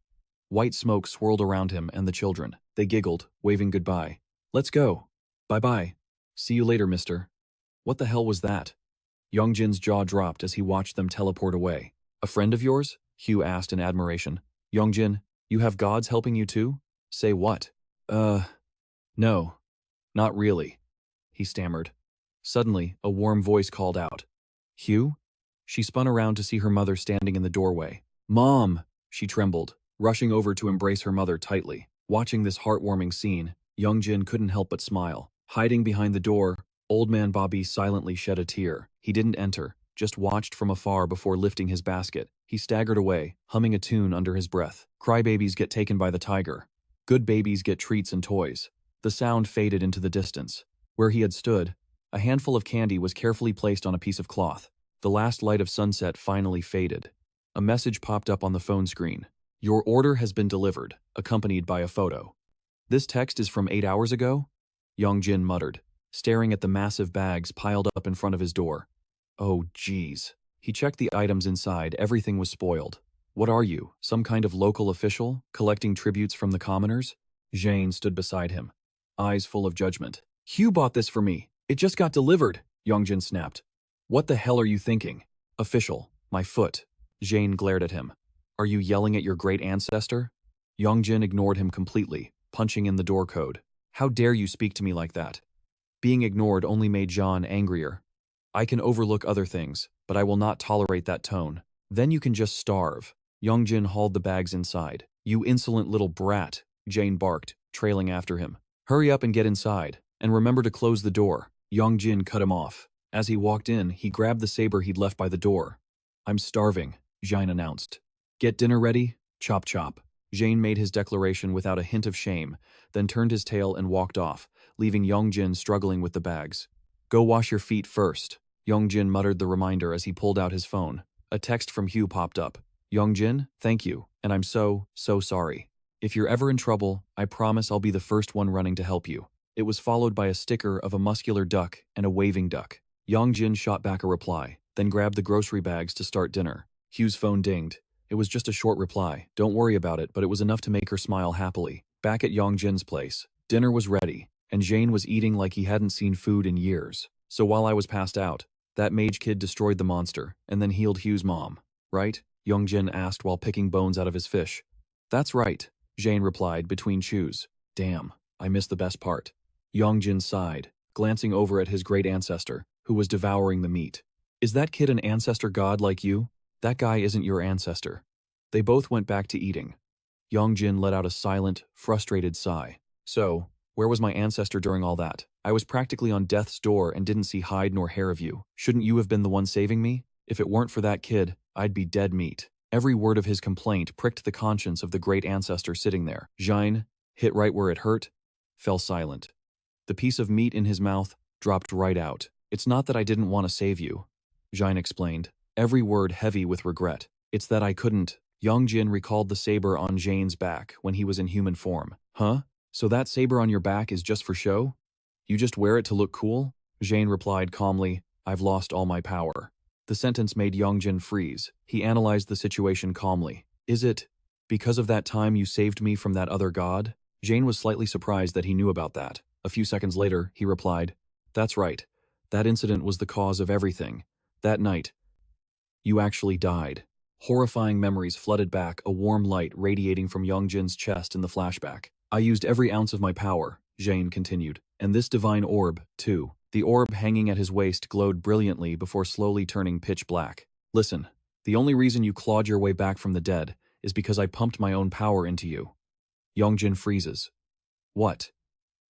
White smoke swirled around him and the children. They giggled, waving goodbye. Let's go. Bye-bye. See you later, mister. What the hell was that? Yong Jin's jaw dropped as he watched them teleport away. A friend of yours? Hugh asked in admiration. Yong Jin, you have gods helping you too? Say what? No. Not really. He stammered. Suddenly, a warm voice called out. Hugh? She spun around to see her mother standing in the doorway. Mom! She trembled, rushing over to embrace her mother tightly. Watching this heartwarming scene, Yong Jin couldn't help but smile. Hiding behind the door, old man Bobby silently shed a tear. He didn't enter, just watched from afar before lifting his basket. He staggered away, humming a tune under his breath. Crybabies get taken by the tiger. Good babies get treats and toys. The sound faded into the distance. Where he had stood, a handful of candy was carefully placed on a piece of cloth. The last light of sunset finally faded. A message popped up on the phone screen. Your order has been delivered, accompanied by a photo. This text is from 8 hours ago? Yong Jin muttered, staring at the massive bags piled up in front of his door. Oh, geez. He checked the items inside. Everything was spoiled. What are you, some kind of local official, collecting tributes from the commoners? Jane stood beside him, eyes full of judgment. Hugh bought this for me. It just got delivered, Yong Jin snapped. What the hell are you thinking? Official, my foot. Jane glared at him. Are you yelling at your great ancestor? Yong Jin ignored him completely, punching in the door code. How dare you speak to me like that? Being ignored only made John angrier. I can overlook other things, but I will not tolerate that tone. Then you can just starve. Yong Jin hauled the bags inside. You insolent little brat, Jane barked, trailing after him. Hurry up and get inside, and remember to close the door. Yong Jin cut him off. As he walked in, he grabbed the saber he'd left by the door. I'm starving, Jane announced. Get dinner ready? Chop chop. Jane made his declaration without a hint of shame, then turned his tail and walked off, leaving Yong Jin struggling with the bags. Go wash your feet first. Yong Jin muttered the reminder as he pulled out his phone. A text from Hugh popped up. Yong Jin, thank you, and I'm so sorry. If you're ever in trouble, I promise I'll be the first one running to help you. It was followed by a sticker of a muscular duck and a waving duck. Yong Jin shot back a reply, then grabbed the grocery bags to start dinner. Hugh's phone dinged. It was just a short reply. Don't worry about it, but it was enough to make her smile happily. Back at Yong Jin's place, dinner was ready, and Jane was eating like he hadn't seen food in years. So while I was passed out, that mage kid destroyed the monster and then healed Hugh's mom, right? Yong Jin asked while picking bones out of his fish. That's right, Jane replied between chews. Damn, I missed the best part. Yong Jin sighed, glancing over at his great ancestor, who was devouring the meat. Is that kid an ancestor god like you? That guy isn't your ancestor. They both went back to eating. Yong Jin let out a silent, frustrated sigh. So, where was my ancestor during all that? I was practically on death's door and didn't see hide nor hair of you. Shouldn't you have been the one saving me? If it weren't for that kid, I'd be dead meat. Every word of his complaint pricked the conscience of the great ancestor sitting there. Jin, hit right where it hurt, fell silent. The piece of meat in his mouth dropped right out. It's not that I didn't want to save you, Jin explained, every word heavy with regret. It's that I couldn't. Yong Jin recalled the saber on Jane's back when he was in human form. Huh? So that saber on your back is just for show? You just wear it to look cool? Jane replied calmly, I've lost all my power. The sentence made Yong Jin freeze. He analyzed the situation calmly. Is it because of that time you saved me from that other god? Jane was slightly surprised that he knew about that. A few seconds later, he replied, That's right. That incident was the cause of everything. That night, you actually died. Horrifying memories flooded back, a warm light radiating from Yong Jin's chest in the flashback. I used every ounce of my power, Jane continued, and this divine orb, too. The orb hanging at his waist glowed brilliantly before slowly turning pitch black. Listen, the only reason you clawed your way back from the dead is because I pumped my own power into you. Yong Jin freezes. What?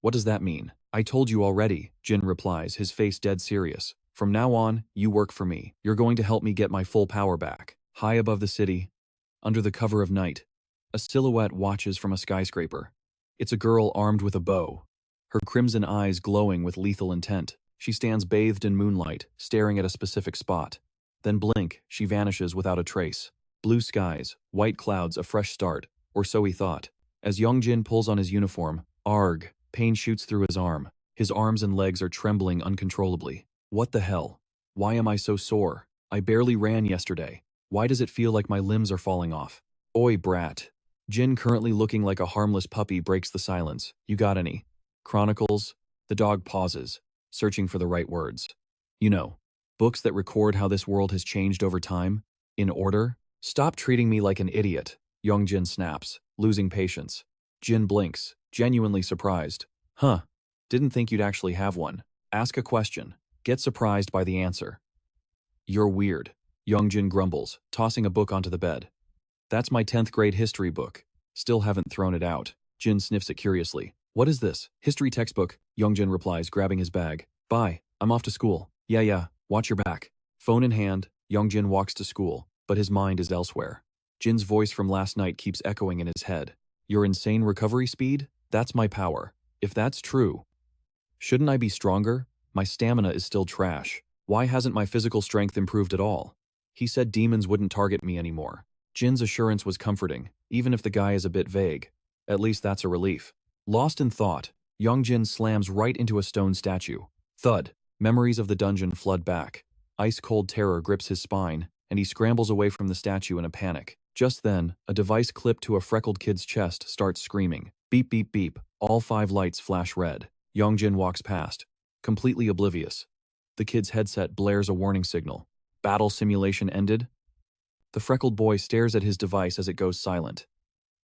What does that mean? I told you already, Jin replies, his face dead serious. From now on, you work for me. You're going to help me get my full power back. High above the city, under the cover of night, a silhouette watches from a skyscraper. It's a girl armed with a bow, her crimson eyes glowing with lethal intent. She stands bathed in moonlight, staring at a specific spot. Then blink, she vanishes without a trace. Blue skies, white clouds, a fresh start, or so he thought. As Yong Jin pulls on his uniform, arg, pain shoots through his arm. His arms and legs are trembling uncontrollably. What the hell? Why am I so sore? I barely ran yesterday. Why does it feel like my limbs are falling off? Oi, brat. Jin, currently looking like a harmless puppy, breaks the silence. You got any? Chronicles? The dog pauses, searching for the right words. You know, books that record how this world has changed over time? In order? Stop treating me like an idiot, Yong Jin snaps, losing patience. Jin blinks, genuinely surprised. Huh. Didn't think you'd actually have one. Ask a question. Get surprised by the answer. You're weird. Yong Jin grumbles, tossing a book onto the bed. That's my 10th grade history book. Still haven't thrown it out. Jin sniffs it curiously. What is this? History textbook, Yong Jin replies, grabbing his bag. Bye, I'm off to school. Yeah, watch your back. Phone in hand, Yong Jin walks to school, but his mind is elsewhere. Jin's voice from last night keeps echoing in his head. Your insane recovery speed? That's my power. If that's true, shouldn't I be stronger? My stamina is still trash. Why hasn't my physical strength improved at all? He said demons wouldn't target me anymore. Jin's assurance was comforting, even if the guy is a bit vague. At least that's a relief. Lost in thought, Yong Jin slams right into a stone statue. Thud. Memories of the dungeon flood back. Ice-cold terror grips his spine, and he scrambles away from the statue in a panic. Just then, a device clipped to a freckled kid's chest starts screaming. Beep, beep, beep. All 5 lights flash red. Yong Jin walks past, completely oblivious. The kid's headset blares a warning signal. Battle simulation ended? The freckled boy stares at his device as it goes silent.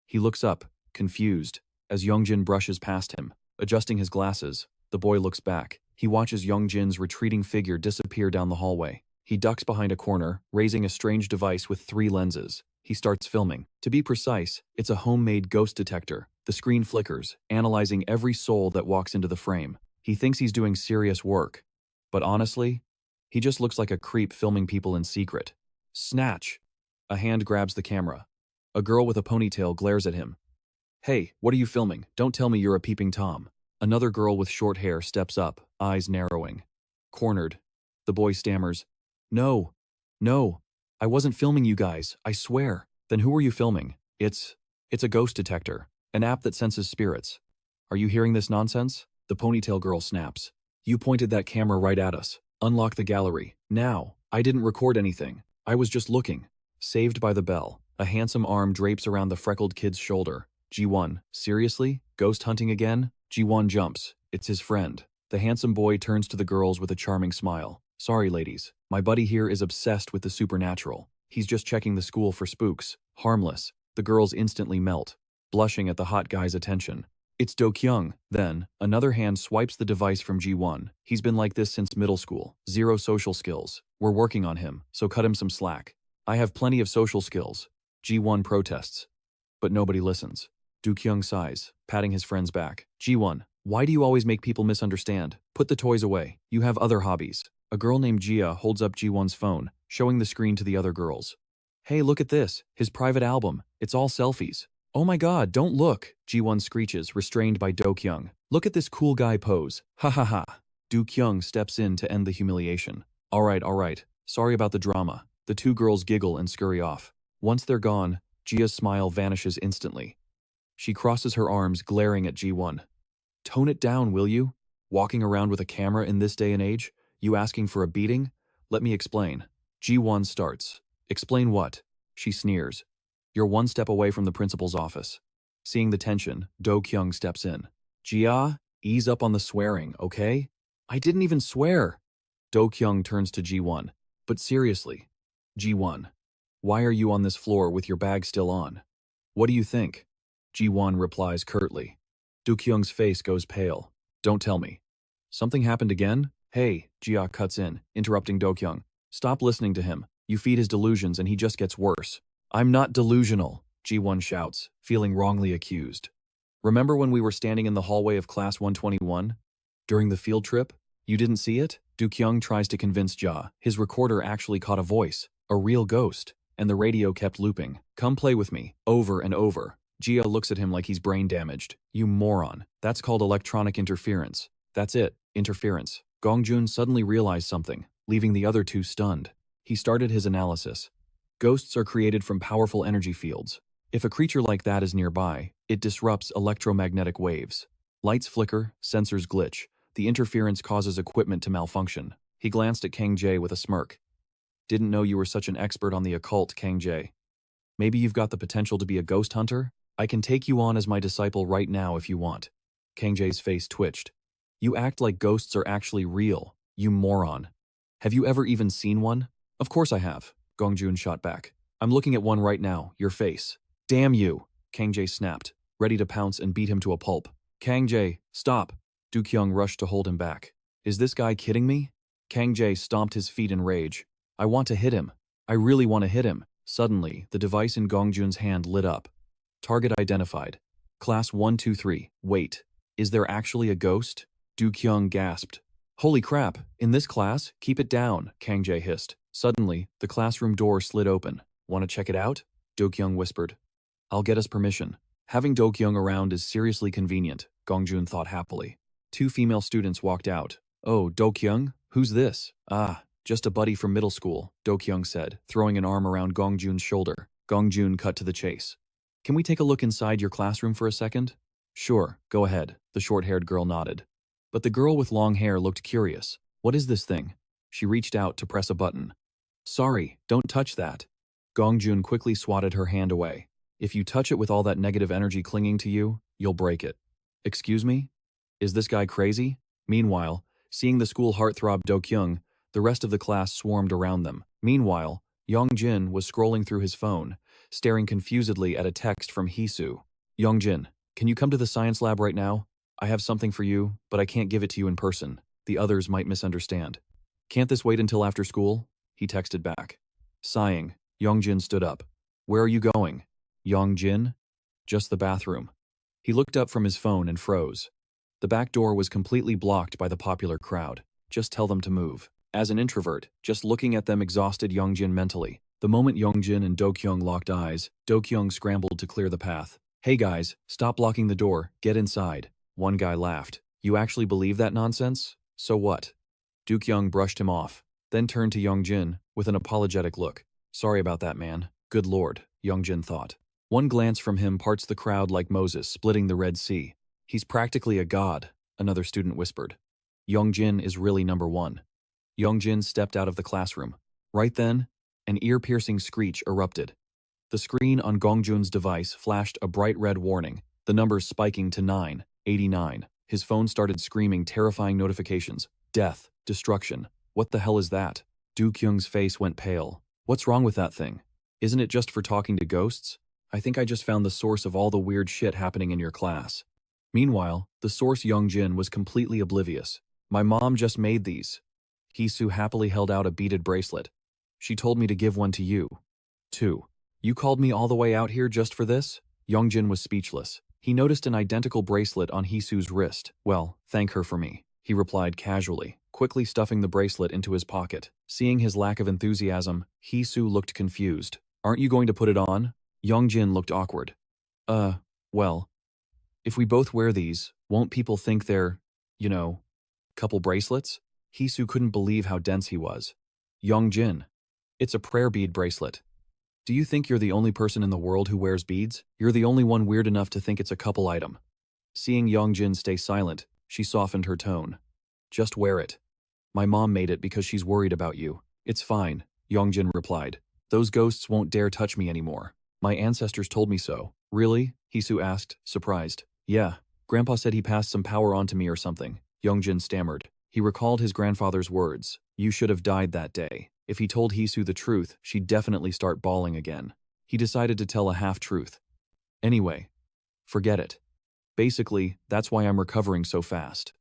He looks up, confused, as Yong Jin brushes past him. Adjusting his glasses, the boy looks back. He watches Yong Jin's retreating figure disappear down the hallway. He ducks behind a corner, raising a strange device with 3 lenses. He starts filming. To be precise, it's a homemade ghost detector. The screen flickers, analyzing every soul that walks into the frame. He thinks he's doing serious work, but honestly, he just looks like a creep filming people in secret. Snatch! A hand grabs the camera. A girl with a ponytail glares at him. Hey, what are you filming? Don't tell me you're a peeping Tom. Another girl with short hair steps up, eyes narrowing. Cornered, the boy stammers, No, I wasn't filming you guys, I swear. Then who are you filming? It's a ghost detector, an app that senses spirits. Are you hearing this nonsense? The ponytail girl snaps. You pointed that camera right at us. Unlock the gallery. Now. I didn't record anything. I was just looking. Saved by the bell. A handsome arm drapes around the freckled kid's shoulder. G1, seriously? Ghost hunting again? G1 jumps. It's his friend. The handsome boy turns to the girls with a charming smile. Sorry, ladies. My buddy here is obsessed with the supernatural. He's just checking the school for spooks. Harmless. The girls instantly melt, blushing at the hot guy's attention. It's Dkyoung. Then, another hand swipes the device from G1. He's been like this since middle school. 0 social skills. We're working on him, so cut him some slack. I have plenty of social skills. G1 protests. But nobody listens. Dkyoung sighs, patting his friend's back. G1, why do you always make people misunderstand? Put the toys away. You have other hobbies. A girl named Jia holds up G1's phone, showing the screen to the other girls. Hey, look at this. His private album. It's all selfies. Oh my god, don't look, G1 screeches, restrained by Dkyoung. Look at this cool guy pose. Ha ha ha. Dkyoung steps in to end the humiliation. All right. Sorry about the drama. The two girls giggle and scurry off. Once they're gone, Jia's smile vanishes instantly. She crosses her arms, glaring at G1. Tone it down, will you? Walking around with a camera in this day and age? You asking for a beating? Let me explain. G1 starts. Explain what? She sneers. You're one step away from the principal's office. Seeing the tension, Dkyoung steps in. Jia, ease up on the swearing, okay? I didn't even swear. Dkyoung turns to G1. But seriously, G1, why are you on this floor with your bag still on? What do you think? G1 replies curtly. Dkyoung's face goes pale. Don't tell me. Something happened again? Hey, Jia cuts in, interrupting Dkyoung. Stop listening to him. You feed his delusions and he just gets worse. I'm not delusional, G1 shouts, feeling wrongly accused. Remember when we were standing in the hallway of class 121? During the field trip? You didn't see it? Dkyoung tries to convince Jia. His recorder actually caught a voice, a real ghost, and the radio kept looping. Come play with me, over and over. Jia looks at him like he's brain damaged. You moron. That's called electronic interference. That's it, interference. Gongjun suddenly realized something, leaving the other two stunned. He started his analysis. Ghosts are created from powerful energy fields. If a creature like that is nearby, it disrupts electromagnetic waves. Lights flicker, sensors glitch. The interference causes equipment to malfunction. He glanced at Kang Jae with a smirk. Didn't know you were such an expert on the occult, Kang Jae. Maybe you've got the potential to be a ghost hunter? I can take you on as my disciple right now if you want. Kang Jae's face twitched. You act like ghosts are actually real, you moron. Have you ever even seen one? Of course I have, Gongjun shot back. I'm looking at one right now, your face. Damn you, Kang Jae snapped, ready to pounce and beat him to a pulp. Kang Jae, stop. Dkyoung rushed to hold him back. Is this guy kidding me? Kang Jae stomped his feet in rage. I want to hit him. I really want to hit him. Suddenly, the device in Gongjun's hand lit up. Target identified. Class 123. Wait. Is there actually a ghost? Dkyoung gasped. Holy crap, in this class? Keep it down, Kang Jae hissed. Suddenly, the classroom door slid open. Want to check it out? Dkyoung whispered. I'll get us permission. Having Dkyoung around is seriously convenient, Gongjun thought happily. Two female students walked out. Oh, Dkyoung? Who's this? Ah, just a buddy from middle school, Dkyoung said, throwing an arm around Gongjun's shoulder. Gongjun cut to the chase. Can we take a look inside your classroom for a second? Sure, go ahead, the short-haired girl nodded. But the girl with long hair looked curious. What is this thing? She reached out to press a button. Sorry, don't touch that. Gongjun quickly swatted her hand away. If you touch it with all that negative energy clinging to you, you'll break it. Excuse me? Is this guy crazy? Meanwhile, seeing the school heartthrob Dkyoung, the rest of the class swarmed around them. Meanwhile, Yong Jin was scrolling through his phone, staring confusedly at a text from Hisu. Yong Jin, can you come to the science lab right now? I have something for you, but I can't give it to you in person. The others might misunderstand. Can't this wait until after school? He texted back. Sighing, Yong Jin stood up. Where are you going? Yong Jin? Just the bathroom. He looked up from his phone and froze. The back door was completely blocked by the popular crowd. Just tell them to move. As an introvert, just looking at them exhausted Yong Jin mentally. The moment Yong Jin and Dkyoung locked eyes, Dkyoung scrambled to clear the path. Hey guys, stop blocking the door, get inside. One guy laughed. You actually believe that nonsense? So what? Dkyoung brushed him off, then turned to Yong Jin with an apologetic look. Sorry about that, man. Good lord, Yong Jin thought. One glance from him parts the crowd like Moses splitting the Red Sea. He's practically a god, another student whispered. Yong Jin is really number one. Yong Jin stepped out of the classroom. Right then, an ear-piercing screech erupted. The screen on Gongjun's device flashed a bright red warning, the numbers spiking to 989. His phone started screaming terrifying notifications. Death, destruction. What the hell is that? Dkyoung's face went pale. What's wrong with that thing? Isn't it just for talking to ghosts? I think I just found the source of all the weird shit happening in your class. Meanwhile, the source Yong Jin was completely oblivious. My mom just made these. Hisu happily held out a beaded bracelet. She told me to give one to you. 2. You called me all the way out here just for this? Yong Jin was speechless. He noticed an identical bracelet on Hisu's wrist. Well, thank her for me, he replied casually, quickly stuffing the bracelet into his pocket. Seeing his lack of enthusiasm, Hisu looked confused. Aren't you going to put it on? Yong Jin looked awkward. Well, if we both wear these, won't people think they're, couple bracelets? Hisu couldn't believe how dense he was. Yong Jin, it's a prayer bead bracelet. Do you think you're the only person in the world who wears beads? You're the only one weird enough to think it's a couple item. Seeing Yong Jin stay silent, she softened her tone. Just wear it. My mom made it because she's worried about you. It's fine, Yong Jin replied. Those ghosts won't dare touch me anymore. My ancestors told me so. Really? Hisu asked, surprised. Yeah, Grandpa said he passed some power on to me or something, Yong Jin stammered. He recalled his grandfather's words. You should have died that day. If he told Hisu the truth, she'd definitely start bawling again. He decided to tell a half-truth. Anyway, forget it. Basically, that's why I'm recovering so fast.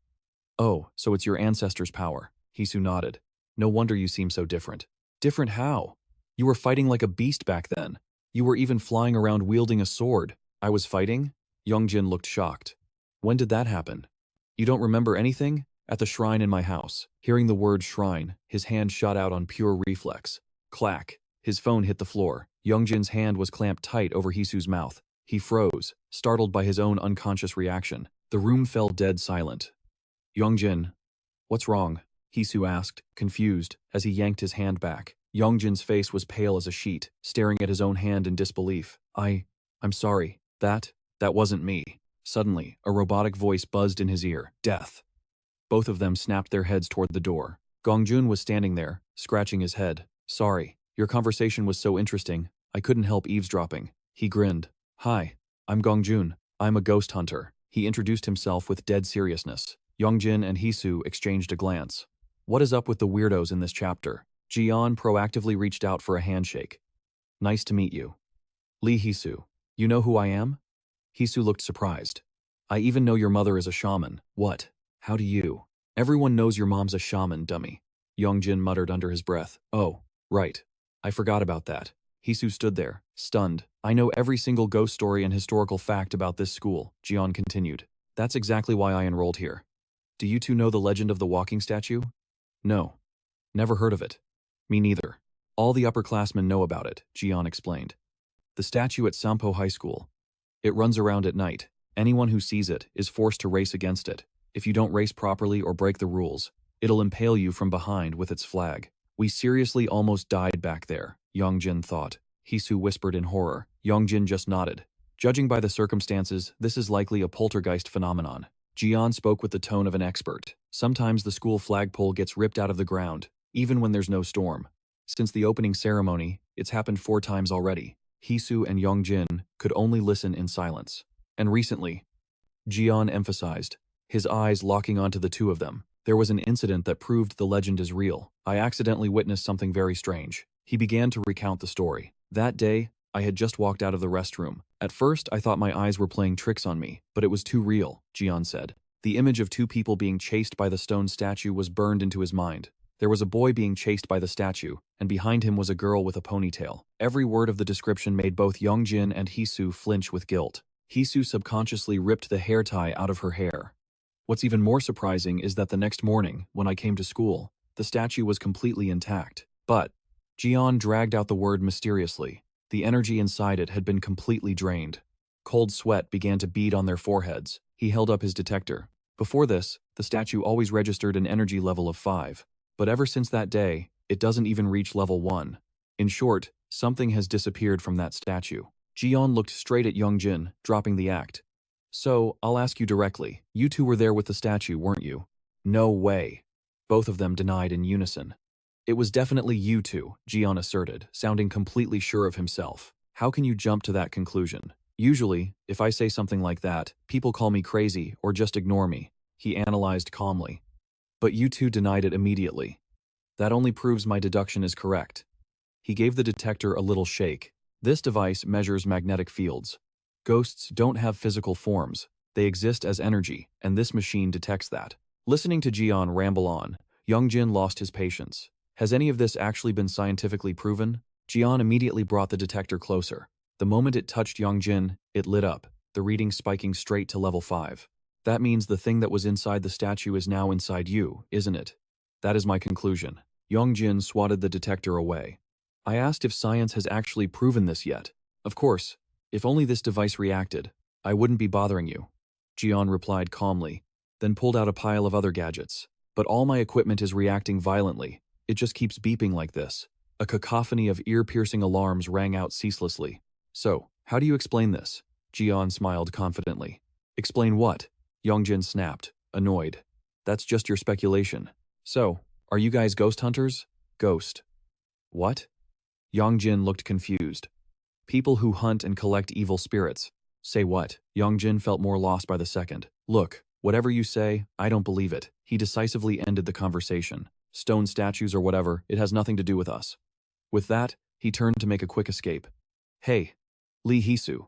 Oh, so it's your ancestors' power. Hisu nodded. No wonder you seem so different. Different how? You were fighting like a beast back then. You were even flying around wielding a sword. I was fighting? Yong Jin looked shocked. When did that happen? You don't remember anything? At the shrine in my house. Hearing the word shrine, his hand shot out on pure reflex. Clack. His phone hit the floor. Yong Jin's hand was clamped tight over Hisu's mouth. He froze, startled by his own unconscious reaction. The room fell dead silent. Yong Jin, what's wrong? Hisu asked, confused, as he yanked his hand back. Yong Jin's face was pale as a sheet, staring at his own hand in disbelief. I'm sorry. That wasn't me. Suddenly, a robotic voice buzzed in his ear. Death. Both of them snapped their heads toward the door. Gongjun was standing there, scratching his head. Sorry, your conversation was so interesting, I couldn't help eavesdropping. He grinned. Hi, I'm Gongjun. I'm a ghost hunter. He introduced himself with dead seriousness. Yongjin and Hisu exchanged a glance. What is up with the weirdos in this chapter? Jian proactively reached out for a handshake. Nice to meet you. Lee Hisu. You know who I am? Hisu looked surprised. I even know your mother is a shaman. What? How do you? Everyone knows your mom's a shaman, dummy. Yongjin muttered under his breath. Oh, right. I forgot about that. Hisu stood there, stunned. I know every single ghost story and historical fact about this school, Jian continued. That's exactly why I enrolled here. Do you two know the legend of the walking statue? No. Never heard of it. Me neither. All the upperclassmen know about it, Jian explained. The statue at Sampo High School. It runs around at night. Anyone who sees it is forced to race against it. If you don't race properly or break the rules, it'll impale you from behind with its flag. We seriously almost died back there, Yongjin thought. Hisu whispered in horror. Yongjin just nodded. Judging by the circumstances, this is likely a poltergeist phenomenon. Jian spoke with the tone of an expert. Sometimes the school flagpole gets ripped out of the ground, even when there's no storm. Since the opening ceremony, it's happened 4 times already. Hisu and Yongjin could only listen in silence. And recently, Jian emphasized, his eyes locking onto the two of them. There was an incident that proved the legend is real. I accidentally witnessed something very strange. He began to recount the story. That day, I had just walked out of the restroom. At first, I thought my eyes were playing tricks on me, but it was too real, Jian said. The image of 2 people being chased by the stone statue was burned into his mind. There was a boy being chased by the statue, and behind him was a girl with a ponytail. Every word of the description made both Yongjin and Hisu flinch with guilt. Hisu subconsciously ripped the hair tie out of her hair. What's even more surprising is that the next morning, when I came to school, the statue was completely intact. But Jian dragged out the word mysteriously. The energy inside it had been completely drained. Cold sweat began to bead on their foreheads. He held up his detector. Before this, the statue always registered an energy level of 5. But ever since that day, it doesn't even reach level 1. In short, something has disappeared from that statue. Jian looked straight at Yongjin, dropping the act. So, I'll ask you directly. You two were there with the statue, weren't you? No way. Both of them denied in unison. It was definitely you two, Jian asserted, sounding completely sure of himself. How can you jump to that conclusion? Usually, if I say something like that, people call me crazy or just ignore me, he analyzed calmly. But you two denied it immediately. That only proves my deduction is correct. He gave the detector a little shake. This device measures magnetic fields. Ghosts don't have physical forms. They exist as energy, and this machine detects that. Listening to Jian ramble on, Yongjin lost his patience. Has any of this actually been scientifically proven? Jian immediately brought the detector closer. The moment it touched Yong Jin, it lit up, the reading spiking straight to level 5. That means the thing that was inside the statue is now inside you, isn't it? That is my conclusion. Yong Jin swatted the detector away. I asked if science has actually proven this yet. Of course, if only this device reacted, I wouldn't be bothering you. Jian replied calmly, then pulled out a pile of other gadgets. But all my equipment is reacting violently. It just keeps beeping like this. A cacophony of ear-piercing alarms rang out ceaselessly. So, how do you explain this? Jian smiled confidently. Explain what? Yongjin snapped, annoyed. That's just your speculation. So, are you guys ghost hunters? Ghost. What? Yongjin looked confused. People who hunt and collect evil spirits. Say what? Yongjin felt more lost by the second. Look, whatever you say, I don't believe it. He decisively ended the conversation. Stone statues or whatever, it has nothing to do with us. With that, he turned to make a quick escape. Hey, Lee Hisu.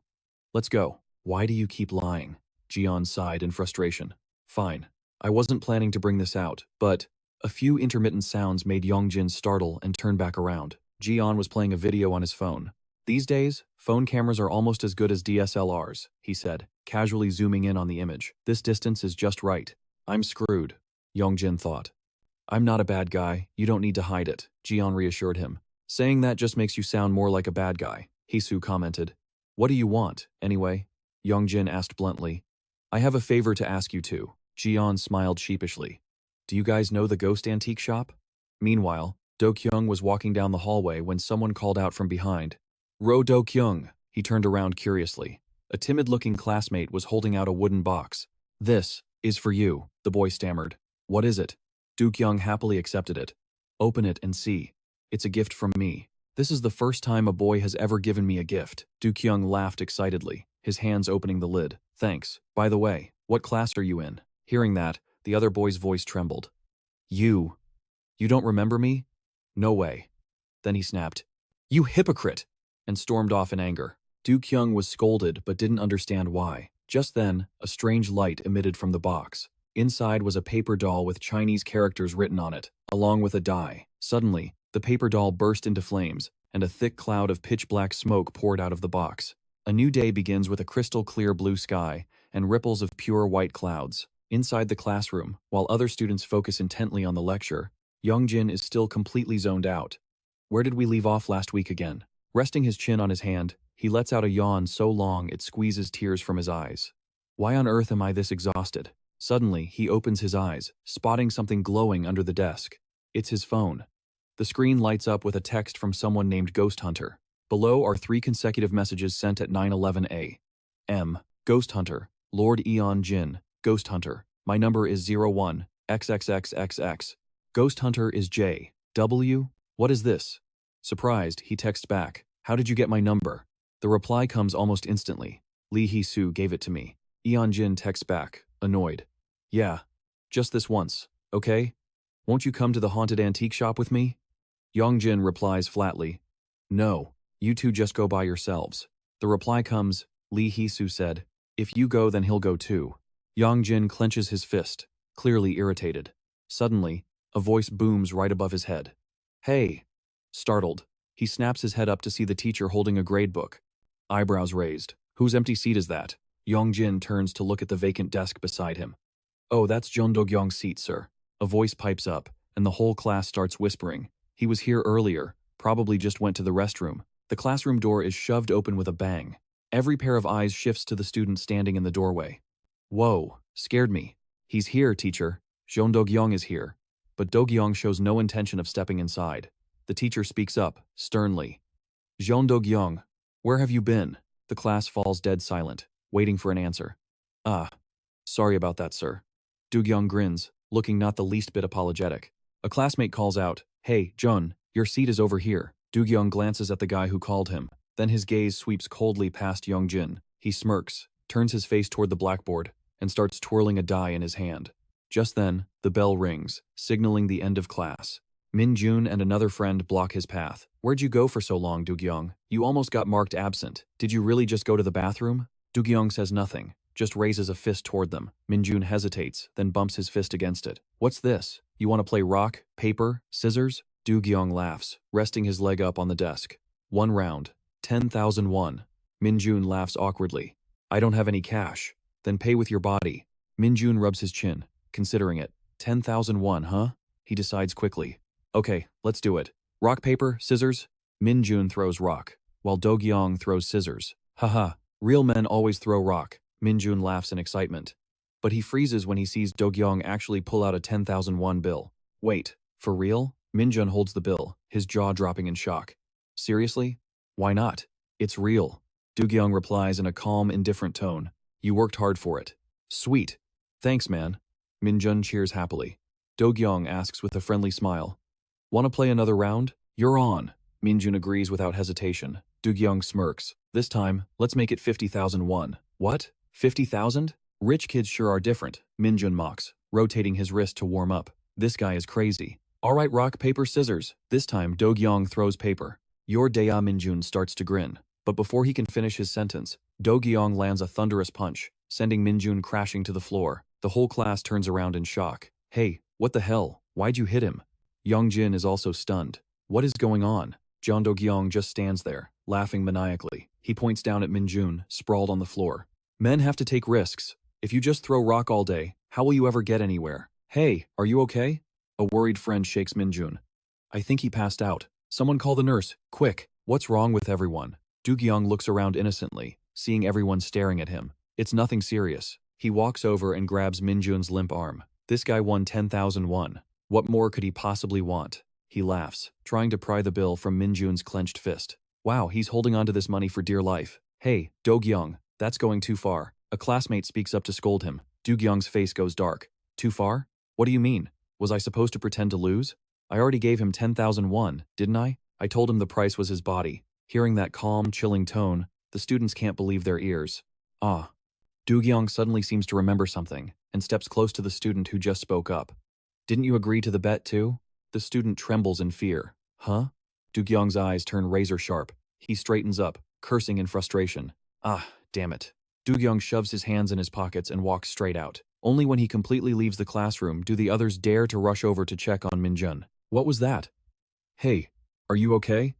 Let's go. Why do you keep lying? Jian sighed in frustration. Fine. I wasn't planning to bring this out, but a few intermittent sounds made Yongjin startle and turn back around. Jian was playing a video on his phone. These days, phone cameras are almost as good as DSLRs, he said, casually zooming in on the image. This distance is just right. I'm screwed, Yongjin thought. I'm not a bad guy, you don't need to hide it, Jian reassured him. Saying that just makes you sound more like a bad guy, Hisu commented. What do you want, anyway? Yongjin asked bluntly. I have a favor to ask you two. Jian smiled sheepishly. Do you guys know the ghost antique shop? Meanwhile, Dkyoung was walking down the hallway when someone called out from behind. Dkyoung. He turned around curiously. A timid-looking classmate was holding out a wooden box. This is for you, the boy stammered. What is it? Dkyoung happily accepted it. Open it and see. It's a gift from me. This is the first time a boy has ever given me a gift. Dkyoung laughed excitedly, his hands opening the lid. Thanks. By the way, what class are you in? Hearing that, the other boy's voice trembled. You don't remember me? No way. Then he snapped, You hypocrite! And stormed off in anger. Dkyoung was scolded but didn't understand why. Just then, a strange light emitted from the box. Inside was a paper doll with Chinese characters written on it, along with a die. Suddenly, the paper doll burst into flames, and a thick cloud of pitch-black smoke poured out of the box. A new day begins with a crystal-clear blue sky and ripples of pure white clouds. Inside the classroom, while other students focus intently on the lecture, Yong Jin is still completely zoned out. Where did we leave off last week again? Resting his chin on his hand, he lets out a yawn so long it squeezes tears from his eyes. Why on earth am I this exhausted? Suddenly, he opens his eyes, spotting something glowing under the desk. It's his phone. The screen lights up with a text from someone named Ghost Hunter. Below are 3 consecutive messages sent at 9:11 a.m. Ghost Hunter, Lord Yong Jin, Ghost Hunter. My number is 01 XXXXX. Ghost Hunter is J. W. What is this? Surprised, he texts back. How did you get my number? The reply comes almost instantly. Lee Hee-soo gave it to me. Yong Jin texts back, annoyed. Yeah, just this once, okay? Won't you come to the haunted antique shop with me? Yong Jin replies flatly. No, you two just go by yourselves. The reply comes, Lee Hee-soo said. If you go then he'll go too. Yong Jin clenches his fist, clearly irritated. Suddenly, a voice booms right above his head. Hey! Startled, he snaps his head up to see the teacher holding a gradebook. Eyebrows raised. Whose empty seat is that? Yong Jin turns to look at the vacant desk beside him. Oh, that's Jeon Do-kyung's seat, sir. A voice pipes up, and the whole class starts whispering. He was here earlier, probably just went to the restroom. The classroom door is shoved open with a bang. Every pair of eyes shifts to the student standing in the doorway. Whoa, scared me. He's here, teacher. Jeon Do-kyung is here. But Do-kyung shows no intention of stepping inside. The teacher speaks up, sternly. Jeon Do-kyung, where have you been? The class falls dead silent, waiting for an answer. Sorry about that, sir. Do-kyung grins, looking not the least bit apologetic. A classmate calls out, Hey, Jun, your seat is over here. Do-kyung glances at the guy who called him. Then his gaze sweeps coldly past Yong Jin. He smirks, turns his face toward the blackboard, and starts twirling a die in his hand. Just then, the bell rings, signaling the end of class. Min Jun and another friend block his path. Where'd you go for so long, Do-kyung? You almost got marked absent. Did you really just go to the bathroom? Do-kyung says nothing, just raises a fist toward them. Min Jun hesitates, then bumps his fist against it. What's this? You want to play rock, paper, scissors? Do-kyung laughs, resting his leg up on the desk. One round. 10,000 won. Minjun laughs awkwardly. I don't have any cash. Then pay with your body. Minjun rubs his chin, considering it. 10,000 won, huh? He decides quickly. Okay, let's do it. Rock, paper, scissors? Minjun throws rock, while Dkyoung throws scissors. Haha, real men always throw rock. Minjun laughs in excitement. But he freezes when he sees Dkyoung actually pull out a 10,000 won bill. Wait, for real? Minjun holds the bill, his jaw dropping in shock. Seriously? Why not? It's real. Dkyoung replies in a calm, indifferent tone. You worked hard for it. Sweet. Thanks, man. Minjun cheers happily. Dkyoung asks with a friendly smile. Wanna play another round? You're on. Minjun agrees without hesitation. Dkyoung smirks. This time, let's make it 50,000 won. What? 50,000? Rich kids sure are different, Minjun mocks, rotating his wrist to warm up. This guy is crazy. Alright, rock, paper, scissors. This time, Dkyoung throws paper. Your Dea Minjun starts to grin. But before he can finish his sentence, Dkyoung lands a thunderous punch, sending Minjun crashing to the floor. The whole class turns around in shock. Hey, what the hell? Why'd you hit him? Yong Jin is also stunned. What is going on? Dkyoung just stands there, laughing maniacally. He points down at Minjun, sprawled on the floor. Men have to take risks. If you just throw rock all day, how will you ever get anywhere? Hey, are you okay? A worried friend shakes Minjun. I think he passed out. Someone call the nurse, quick. What's wrong with everyone? Dkyoung looks around innocently, seeing everyone staring at him. It's nothing serious. He walks over and grabs Minjun's limp arm. This guy won 10,000 won. What more could he possibly want? He laughs, trying to pry the bill from Minjun's clenched fist. Wow, he's holding on to this money for dear life. Hey, Dkyoung, that's going too far. A classmate speaks up to scold him. Dkyoung's face goes dark. Too far? What do you mean? Was I supposed to pretend to lose? I already gave him 10,000 won, didn't I? I told him the price was his body. Hearing that calm, chilling tone, the students can't believe their ears. Ah. Dkyoung suddenly seems to remember something, and steps close to the student who just spoke up. Didn't you agree to the bet too? The student trembles in fear. Huh? Dkyoung's eyes turn razor sharp. He straightens up, cursing in frustration. Ah, damn it. Dkyoung shoves his hands in his pockets and walks straight out. Only when he completely leaves the classroom do the others dare to rush over to check on Minjun. What was that? Hey, are you okay?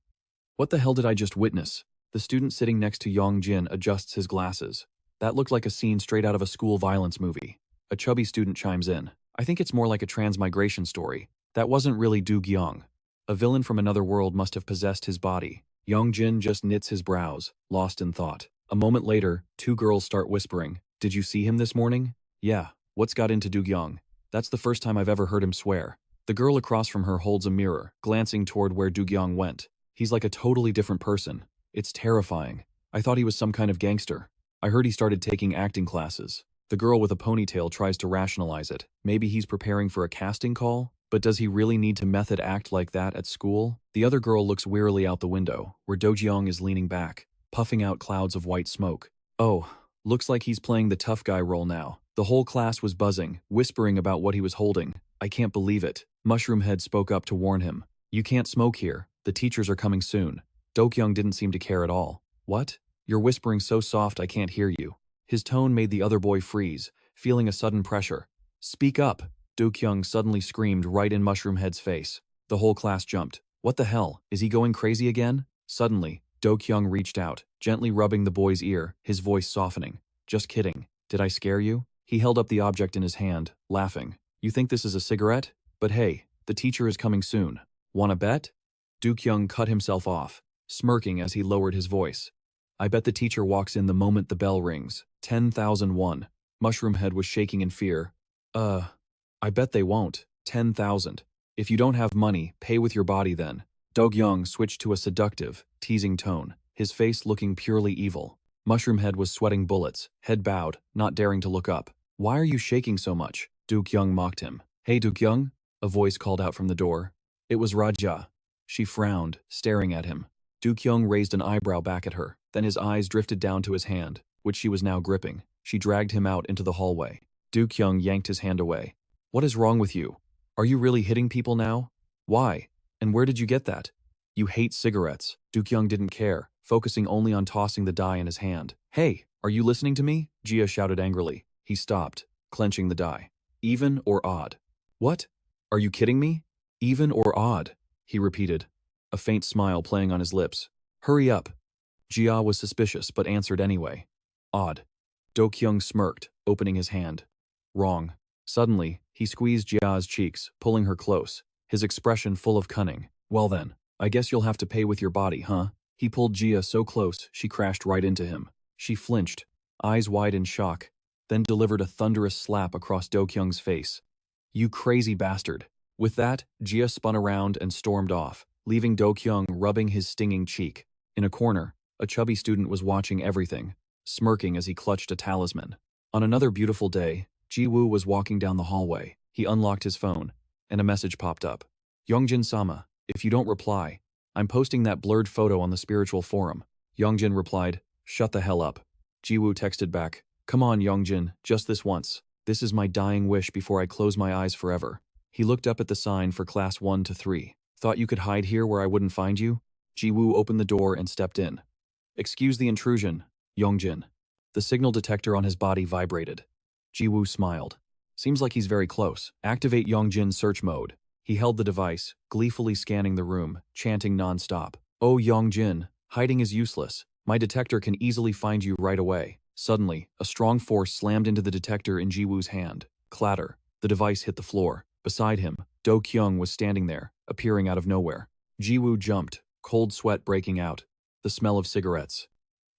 What the hell did I just witness? The student sitting next to Yong Jin adjusts his glasses. That looked like a scene straight out of a school violence movie. A chubby student chimes in. I think it's more like a transmigration story. That wasn't really Dkyoung. A villain from another world must have possessed his body. Yong Jin just knits his brows, lost in thought. A moment later, two girls start whispering. Did you see him this morning? Yeah. What's got into Dkyoung? That's the first time I've ever heard him swear. The girl across from her holds a mirror, glancing toward where Dkyoung went. He's like a totally different person. It's terrifying. I thought he was some kind of gangster. I heard he started taking acting classes. The girl with a ponytail tries to rationalize it. Maybe he's preparing for a casting call? But does he really need to method act like that at school? The other girl looks wearily out the window, where Dkyoung is leaning back, puffing out clouds of white smoke. Oh, looks like he's playing the tough guy role now. The whole class was buzzing, whispering about what he was holding. I can't believe it. Mushroomhead spoke up to warn him. You can't smoke here. The teachers are coming soon. Dkyoung didn't seem to care at all. What? You're whispering so soft I can't hear you. His tone made the other boy freeze, feeling a sudden pressure. Speak up. Dkyoung suddenly screamed right in Mushroomhead's face. The whole class jumped. What the hell? Is he going crazy again? Suddenly, Dkyoung reached out, gently rubbing the boy's ear, his voice softening. Just kidding. Did I scare you? He held up the object in his hand, laughing. You think this is a cigarette? But hey, the teacher is coming soon. Wanna bet? Dkyoung cut himself off, smirking as he lowered his voice. I bet the teacher walks in the moment the bell rings. 10,000 won. Mushroomhead was shaking in fear. I bet they won't. 10,000. If you don't have money, pay with your body then. Dkyoung switched to a seductive, teasing tone, his face looking purely evil. Mushroomhead was sweating bullets, head bowed, not daring to look up. Why are you shaking so much? Dkyoung mocked him. Hey Dkyoung? A voice called out from the door. It was Raja. She frowned, staring at him. Dkyoung raised an eyebrow back at her, then his eyes drifted down to his hand, which she was now gripping. She dragged him out into the hallway. Dkyoung yanked his hand away. What is wrong with you? Are you really hitting people now? Why? And where did you get that? You hate cigarettes. Dkyoung didn't care, focusing only on tossing the die in his hand. Hey, are you listening to me? Jia shouted angrily. He stopped, clenching the die. Even or odd? What? Are you kidding me? Even or odd? He repeated, a faint smile playing on his lips. Hurry up. Jia was suspicious but answered anyway. Odd. Dkyoung smirked, opening his hand. Wrong. Suddenly, he squeezed Jia's cheeks, pulling her close, his expression full of cunning. Well then, I guess you'll have to pay with your body, huh? He pulled Jia so close she crashed right into him. She flinched, eyes wide in shock, then delivered a thunderous slap across Dkyoung's face. You crazy bastard. With that, Jia spun around and stormed off, leaving Dkyoung rubbing his stinging cheek. In a corner, a chubby student was watching everything, smirking as he clutched a talisman. On another beautiful day, Ji-woo was walking down the hallway. He unlocked his phone, and a message popped up. Yong Jin-sama, if you don't reply, I'm posting that blurred photo on the spiritual forum. Yong Jin replied, shut the hell up. Ji-woo texted back, come on Yong Jin, just this once. This is my dying wish before I close my eyes forever. He looked up at the sign for class 1 to 3. Thought you could hide here where I wouldn't find you? Ji-woo opened the door and stepped in. Excuse the intrusion, Yong Jin. The signal detector on his body vibrated. Ji-woo smiled. Seems like he's very close. Activate Yong Jin's search mode. He held the device, gleefully scanning the room, chanting non-stop. Oh Yong Jin, hiding is useless. My detector can easily find you right away. Suddenly, a strong force slammed into the detector in Ji-woo's hand. Clatter. The device hit the floor. Beside him, Dkyoung was standing there, appearing out of nowhere. Ji-woo jumped, cold sweat breaking out. The smell of cigarettes.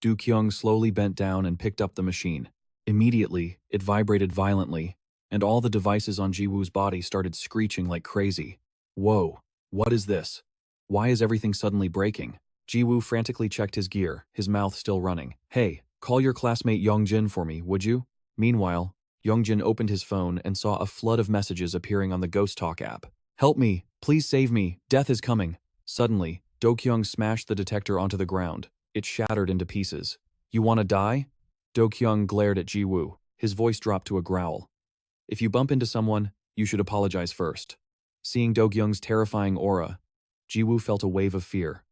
Dkyoung slowly bent down and picked up the machine. Immediately, it vibrated violently, and all the devices on Ji-woo's body started screeching like crazy. Whoa, what is this? Why is everything suddenly breaking? Ji-woo frantically checked his gear, his mouth still running. Hey, call your classmate Yong Jin for me, would you? Meanwhile, Yong Jin opened his phone and saw a flood of messages appearing on the Ghost Talk app. Help me, please save me, death is coming. Suddenly, Dkyoung smashed the detector onto the ground. It shattered into pieces. You wanna die? Dkyoung glared at Ji-woo. His voice dropped to a growl. If you bump into someone, you should apologize first. Seeing Dkyoung's terrifying aura, Ji-woo felt a wave of fear.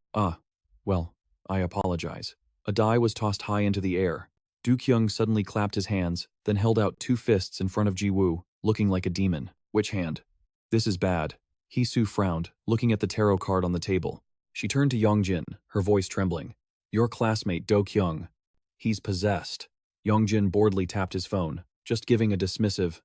Well, I apologize. A die was tossed high into the air. Dkyoung suddenly clapped his hands, then held out 2 fists in front of Ji-woo, looking like a demon. Which hand? This is bad. Hee-soo frowned, looking at the tarot card on the table. She turned to Yong Jin, her voice trembling. Your classmate Dkyoung. He's possessed. Yong Jin boredly tapped his phone, just giving a dismissive,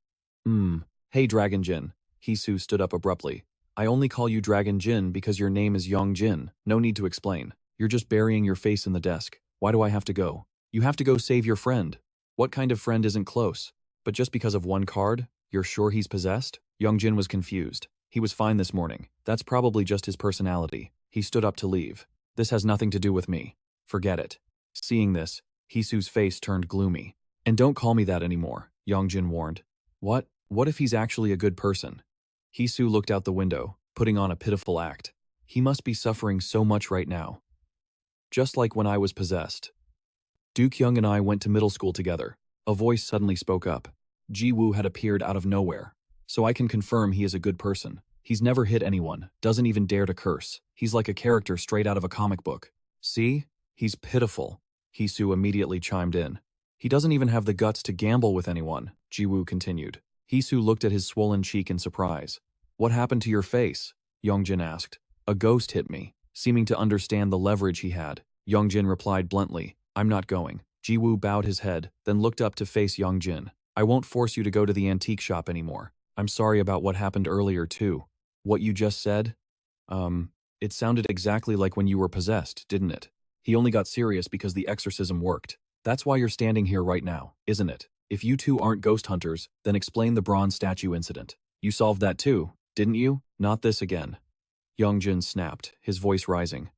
Hey Dragon Jin. Hee-soo stood up abruptly. I only call you Dragon Jin because your name is Yong Jin. No need to explain. You're just burying your face in the desk. Why do I have to go? You have to go save your friend. What kind of friend isn't close? But just because of one card, you're sure he's possessed? Yong Jin was confused. He was fine this morning. That's probably just his personality. He stood up to leave. This has nothing to do with me. Forget it. Seeing this, Hee-soo's face turned gloomy. And don't call me that anymore, Yong Jin warned. What if he's actually a good person? Hee-soo looked out the window, putting on a pitiful act. He must be suffering so much right now. Just like when I was possessed. Dkyoung and I went to middle school together. A voice suddenly spoke up. Ji-woo had appeared out of nowhere. So I can confirm he is a good person. He's never hit anyone, doesn't even dare to curse. He's like a character straight out of a comic book. See? He's pitiful. Hee-soo immediately chimed in. He doesn't even have the guts to gamble with anyone, Ji-woo continued. Hee-soo looked at his swollen cheek in surprise. What happened to your face? Yong Jin asked. A ghost hit me. Seeming to understand the leverage he had, Yong Jin replied bluntly, I'm not going. Ji-woo bowed his head, then looked up to face Yong Jin. I won't force you to go to the antique shop anymore. I'm sorry about what happened earlier too. What you just said? It sounded exactly like when you were possessed, didn't it? He only got serious because the exorcism worked. That's why you're standing here right now, isn't it? If you two aren't ghost hunters, then explain the bronze statue incident. You solved that too, didn't you? Not this again. Yong Jin snapped, his voice rising.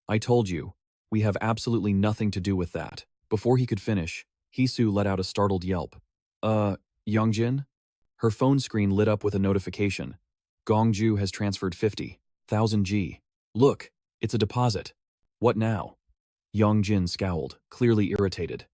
I told you, we have absolutely nothing to do with that. Before he could finish, Hee-soo let out a startled yelp. Yong Jin? Her phone screen lit up with a notification. Gongju has transferred 50,000 G. Look, it's a deposit. What now? Yong Jin scowled, clearly irritated.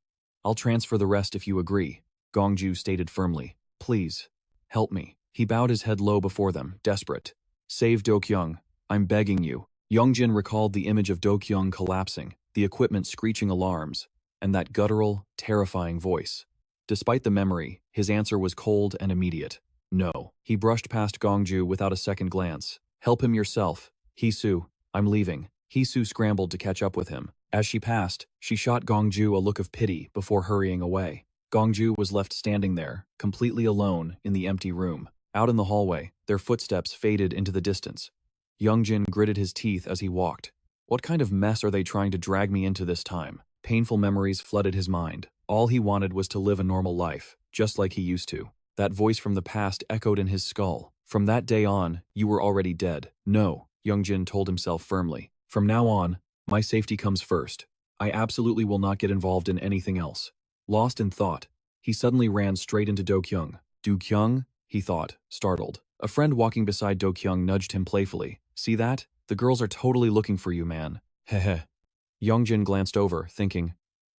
I'll transfer the rest if you agree, Gongju stated firmly. Please, help me. He bowed his head low before them, desperate. Save Dkyoung, I'm begging you. Yong Jin recalled the image of Dkyoung collapsing, the equipment screeching alarms, and that guttural, terrifying voice. Despite the memory, his answer was cold and immediate. No. He brushed past Gongju without a second glance. Help him yourself. Hee-soo, I'm leaving. Hee-soo scrambled to catch up with him. As she passed, she shot Gongju a look of pity before hurrying away. Gongju was left standing there, completely alone in the empty room. Out in the hallway, their footsteps faded into the distance. Yong Jin gritted his teeth as he walked. What kind of mess are they trying to drag me into this time? Painful memories flooded his mind. All he wanted was to live a normal life, just like he used to. That voice from the past echoed in his skull. From that day on, you were already dead. No, Yong Jin told himself firmly. From now on, my safety comes first. I absolutely will not get involved in anything else. Lost in thought, he suddenly ran straight into Dkyoung. Dkyoung? He thought, startled. A friend walking beside Dkyoung nudged him playfully. See that? The girls are totally looking for you, man. Heh. Yong Jin glanced over, thinking,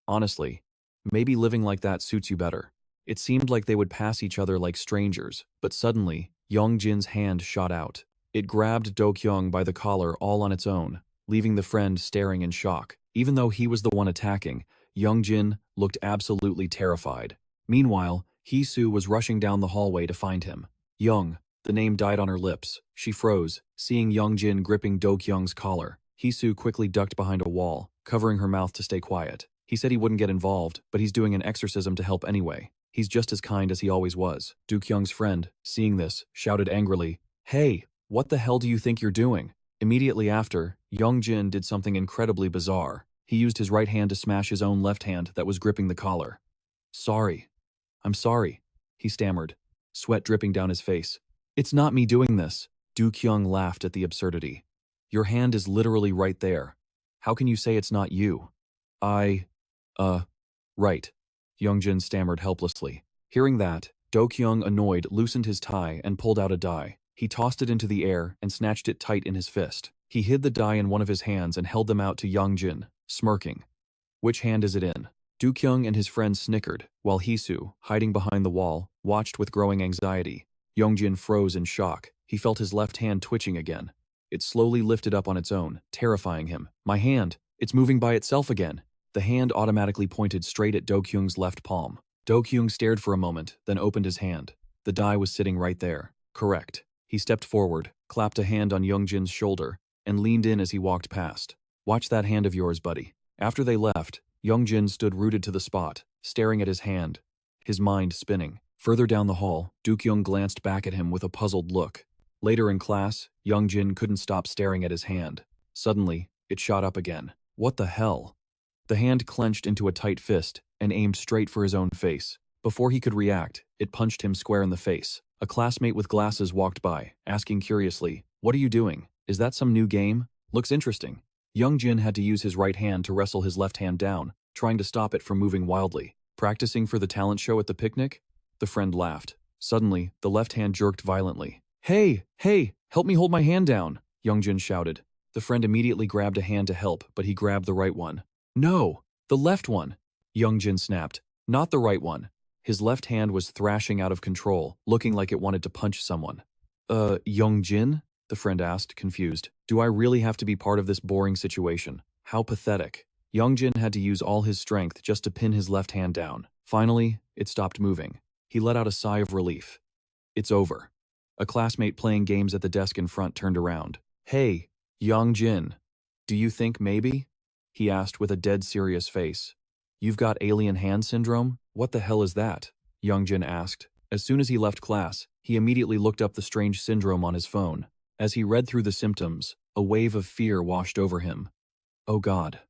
honestly, maybe living like that suits you better. It seemed like they would pass each other like strangers, but suddenly, Yong Jin's hand shot out. It grabbed Dkyoung by the collar all on its own, leaving the friend staring in shock. Even though he was the one attacking, Yong Jin looked absolutely terrified. Meanwhile, Hee-soo was rushing down the hallway to find him. Young, the name died on her lips. She froze, seeing Yong Jin gripping Dkyoung's collar. Hee-soo quickly ducked behind a wall, covering her mouth to stay quiet. He said he wouldn't get involved, but he's doing an exorcism to help anyway. He's just as kind as he always was. Dkyoung's friend, seeing this, shouted angrily, "Hey, what the hell do you think you're doing?" Immediately after, Yong Jin did something incredibly bizarre. He used his right hand to smash his own left hand that was gripping the collar. "Sorry. I'm sorry," he stammered, sweat dripping down his face. "It's not me doing this." Dkyoung laughed at the absurdity. "Your hand is literally right there. How can you say it's not you?" Right," Yong Jin stammered helplessly. Hearing that, Dkyoung, annoyed, loosened his tie and pulled out a die. He tossed it into the air and snatched it tight in his fist. He hid the die in one of his hands and held them out to Yong Jin, smirking. "Which hand is it in?" Dkyoung and his friends snickered, while Hee-soo, hiding behind the wall, watched with growing anxiety. Yong Jin froze in shock. He felt his left hand twitching again. It slowly lifted up on its own, terrifying him. "My hand! It's moving by itself again!" The hand automatically pointed straight at Dkyoung's left palm. Dkyoung stared for a moment, then opened his hand. The die was sitting right there. Correct. He stepped forward, clapped a hand on Yong Jin's shoulder, and leaned in as he walked past. "Watch that hand of yours, buddy." After they left, Yong Jin stood rooted to the spot, staring at his hand, his mind spinning. Further down the hall, Dkyoung glanced back at him with a puzzled look. Later in class, Yong Jin couldn't stop staring at his hand. Suddenly, it shot up again. What the hell? The hand clenched into a tight fist and aimed straight for his own face. Before he could react, it punched him square in the face. A classmate with glasses walked by, asking curiously, "What are you doing? Is that some new game? Looks interesting." Yong Jin had to use his right hand to wrestle his left hand down, trying to stop it from moving wildly. "Practicing for the talent show at the picnic?" The friend laughed. Suddenly, the left hand jerked violently. Hey, help me hold my hand down," Yong Jin shouted. The friend immediately grabbed a hand to help, but he grabbed the right one. "No, the left one," Yong Jin snapped. "Not the right one." His left hand was thrashing out of control, looking like it wanted to punch someone. Yong Jin?" the friend asked, confused. "Do I really have to be part of this boring situation? How pathetic." Yong Jin had to use all his strength just to pin his left hand down. Finally, it stopped moving. He let out a sigh of relief. "It's over." A classmate playing games at the desk in front turned around. "Hey, Yong Jin, do you think maybe?" he asked with a dead serious face. "You've got alien hand syndrome? What the hell is that?" Yong Jin asked. As soon as he left class, he immediately looked up the strange syndrome on his phone. As he read through the symptoms, a wave of fear washed over him. "Oh God.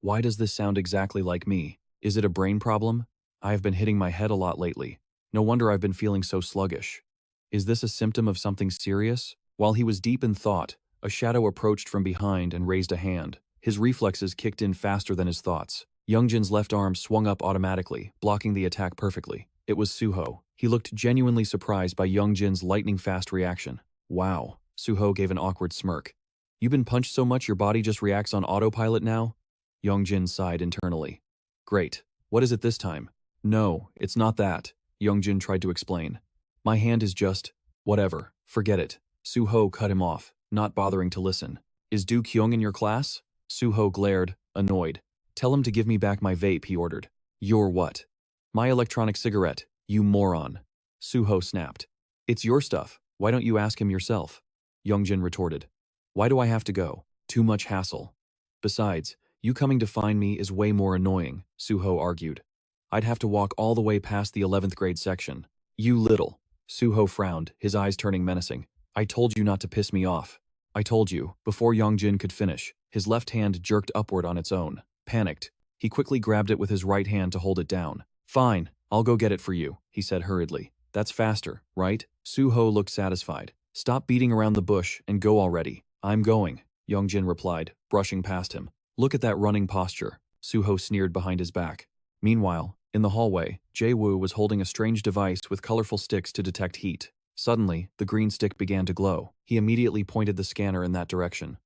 Why does this sound exactly like me? Is it a brain problem? I have been hitting my head a lot lately. No wonder I've been feeling so sluggish. Is this a symptom of something serious?" While he was deep in thought, a shadow approached from behind and raised a hand. His reflexes kicked in faster than his thoughts. Yong Jin's left arm swung up automatically, blocking the attack perfectly. It was Suho. He looked genuinely surprised by Yong Jin's lightning-fast reaction. "Wow," Suho gave an awkward smirk. "You've been punched so much your body just reacts on autopilot now?" Yong Jin sighed internally. "Great. What is it this time?" "No, it's not that," Yong Jin tried to explain. "My hand is just… whatever. Forget it." Suho cut him off, not bothering to listen. "Is Dkyoung in your class?" Suho glared, annoyed. "Tell him to give me back my vape," he ordered. "Your what?" "My electronic cigarette, you moron." Suho snapped. "It's your stuff. Why don't you ask him yourself?" Yong Jin retorted. "Why do I have to go? Too much hassle." Besides, you coming to find me is way more annoying, Suho argued. I'd have to walk all the way past the 11th grade section. You little. Suho frowned, his eyes turning menacing. I told you not to piss me off. I told you, before Yong Jin could finish, his left hand jerked upward on its own. Panicked, he quickly grabbed it with his right hand to hold it down. Fine, I'll go get it for you, he said hurriedly. That's faster, right? Suho looked satisfied. Stop beating around the bush and go already. I'm going, Yong Jin replied, brushing past him. Look at that running posture, Suho sneered behind his back. Meanwhile, in the hallway, Jae-woo was holding a strange device with colorful sticks to detect heat. Suddenly, the green stick began to glow. He immediately pointed the scanner in that direction.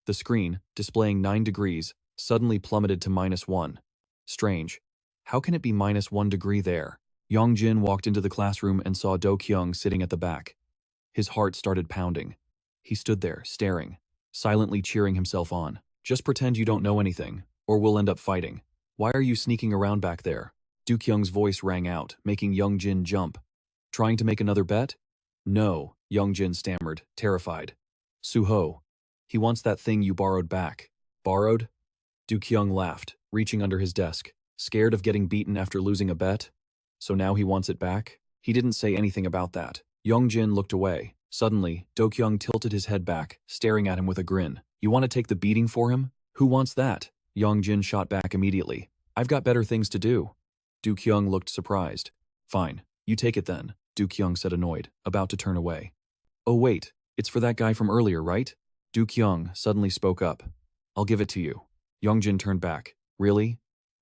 The screen, displaying 9 degrees, suddenly plummeted to -1. Strange. How can it be -1 degree there? Yong Jin walked into the classroom and saw Dkyoung sitting at the back. His heart started pounding. He stood there, staring, silently cheering himself on. Just pretend you don't know anything, or we'll end up fighting. Why are you sneaking around back there? Dkyoung's voice rang out, making Yong Jin jump. Trying to make another bet? No, Yong Jin stammered, terrified. Suho. He wants that thing you borrowed back. Borrowed? Dkyoung laughed, reaching under his desk. Scared of getting beaten after losing a bet? So now he wants it back? He didn't say anything about that. Yong Jin looked away. Suddenly, Dkyoung tilted his head back, staring at him with a grin. You want to take the beating for him? Who wants that? Yong Jin shot back immediately. I've got better things to do. Dkyoung looked surprised. Fine, you take it then, Dkyoung said annoyed, about to turn away. Oh wait, it's for that guy from earlier, right? Dkyoung suddenly spoke up. I'll give it to you. Yong Jin turned back. Really?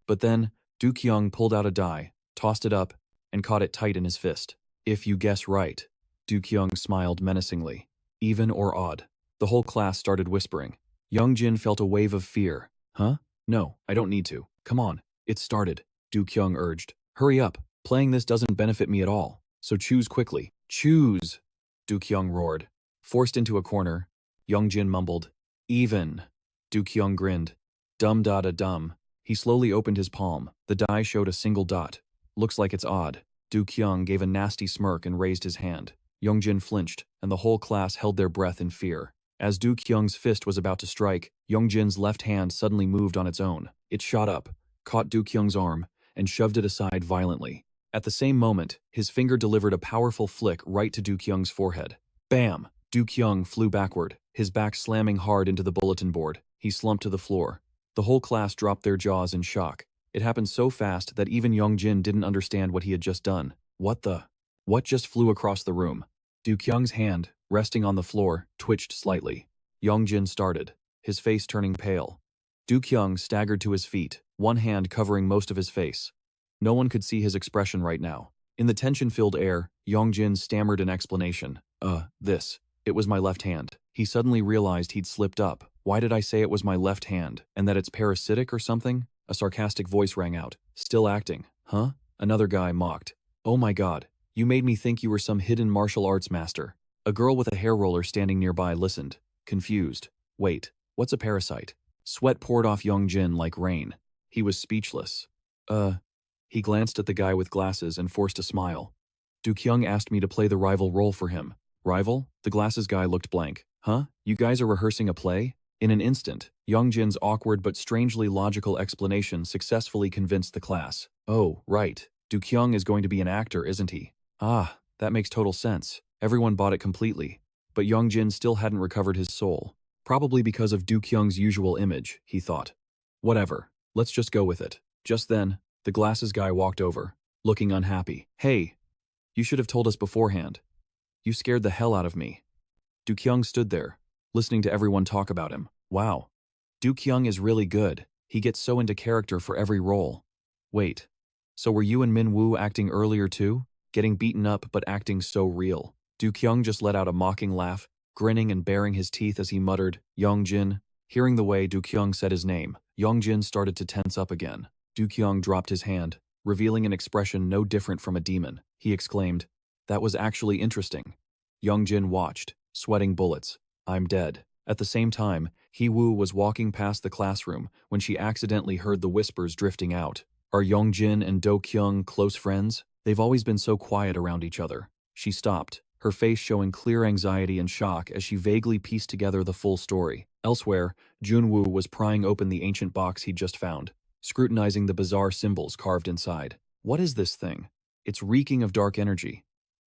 But then, Dkyoung pulled out a die, tossed it up, and caught it tight in his fist. If you guess right. Dkyoung smiled menacingly. Even or odd. The whole class started whispering. Yong Jin felt a wave of fear. Huh? No, I don't need to. Come on, it's started, Dkyoung urged. Hurry up, playing this doesn't benefit me at all, so choose quickly. Choose, Dkyoung roared. Forced into a corner, Yong Jin mumbled. Even. Dkyoung grinned. Dum. He slowly opened his palm. The die showed a single dot. Looks like it's odd. Dkyoung gave a nasty smirk and raised his hand. Yong Jin flinched, and the whole class held their breath in fear. As Dkyoung's fist was about to strike, Yong Jin's left hand suddenly moved on its own. It shot up, caught Dkyoung's arm, and shoved it aside violently. At the same moment, his finger delivered a powerful flick right to Dkyoung's forehead. Bam! Dkyoung flew backward, his back slamming hard into the bulletin board. He slumped to the floor. The whole class dropped their jaws in shock. It happened so fast that even Yong Jin didn't understand what he had just done. What just flew across the room? Dkyoung's hand, resting on the floor, twitched slightly. Yong Jin started, his face turning pale. Dkyoung staggered to his feet, one hand covering most of his face. No one could see his expression right now. In the tension-filled air, Yong Jin stammered an explanation. It was my left hand. He suddenly realized he'd slipped up. Why did I say it was my left hand, and that it's parasitic or something? A sarcastic voice rang out. Still acting, huh? Another guy mocked. Oh my god, you made me think you were some hidden martial arts master. A girl with a hair roller standing nearby listened, confused. Wait, what's a parasite? Sweat poured off Yong Jin like rain. He was speechless. He glanced at the guy with glasses and forced a smile. Dkyoung asked me to play the rival role for him. Rival? The glasses guy looked blank. Huh? You guys are rehearsing a play? In an instant, Yong Jin's awkward but strangely logical explanation successfully convinced the class. Oh, right. Dkyoung is going to be an actor, isn't he? Ah, that makes total sense. Everyone bought it completely. But Yong Jin still hadn't recovered his soul. Probably because of Dkyoung's usual image, he thought. Whatever, let's just go with it. Just then, the glasses guy walked over, looking unhappy. Hey, you should have told us beforehand. You scared the hell out of me. Dkyoung stood there, listening to everyone talk about him. Wow. Dkyoung is really good. He gets so into character for every role. Wait, so were you and Minwoo acting earlier too? Getting beaten up but acting so real. Dkyoung just let out a mocking laugh, grinning and baring his teeth as he muttered, Yong Jin. Hearing the way Dkyoung said his name, Yong Jin started to tense up again. Dkyoung dropped his hand, revealing an expression no different from a demon. He exclaimed, that was actually interesting. Yong Jin watched, sweating bullets. I'm dead. At the same time, Hee-woo was walking past the classroom when she accidentally heard the whispers drifting out. Are Yong Jin and Dkyoung close friends? They've always been so quiet around each other. She stopped, her face showing clear anxiety and shock as she vaguely pieced together the full story. Elsewhere, Junwoo was prying open the ancient box he'd just found, scrutinizing the bizarre symbols carved inside. What is this thing? It's reeking of dark energy.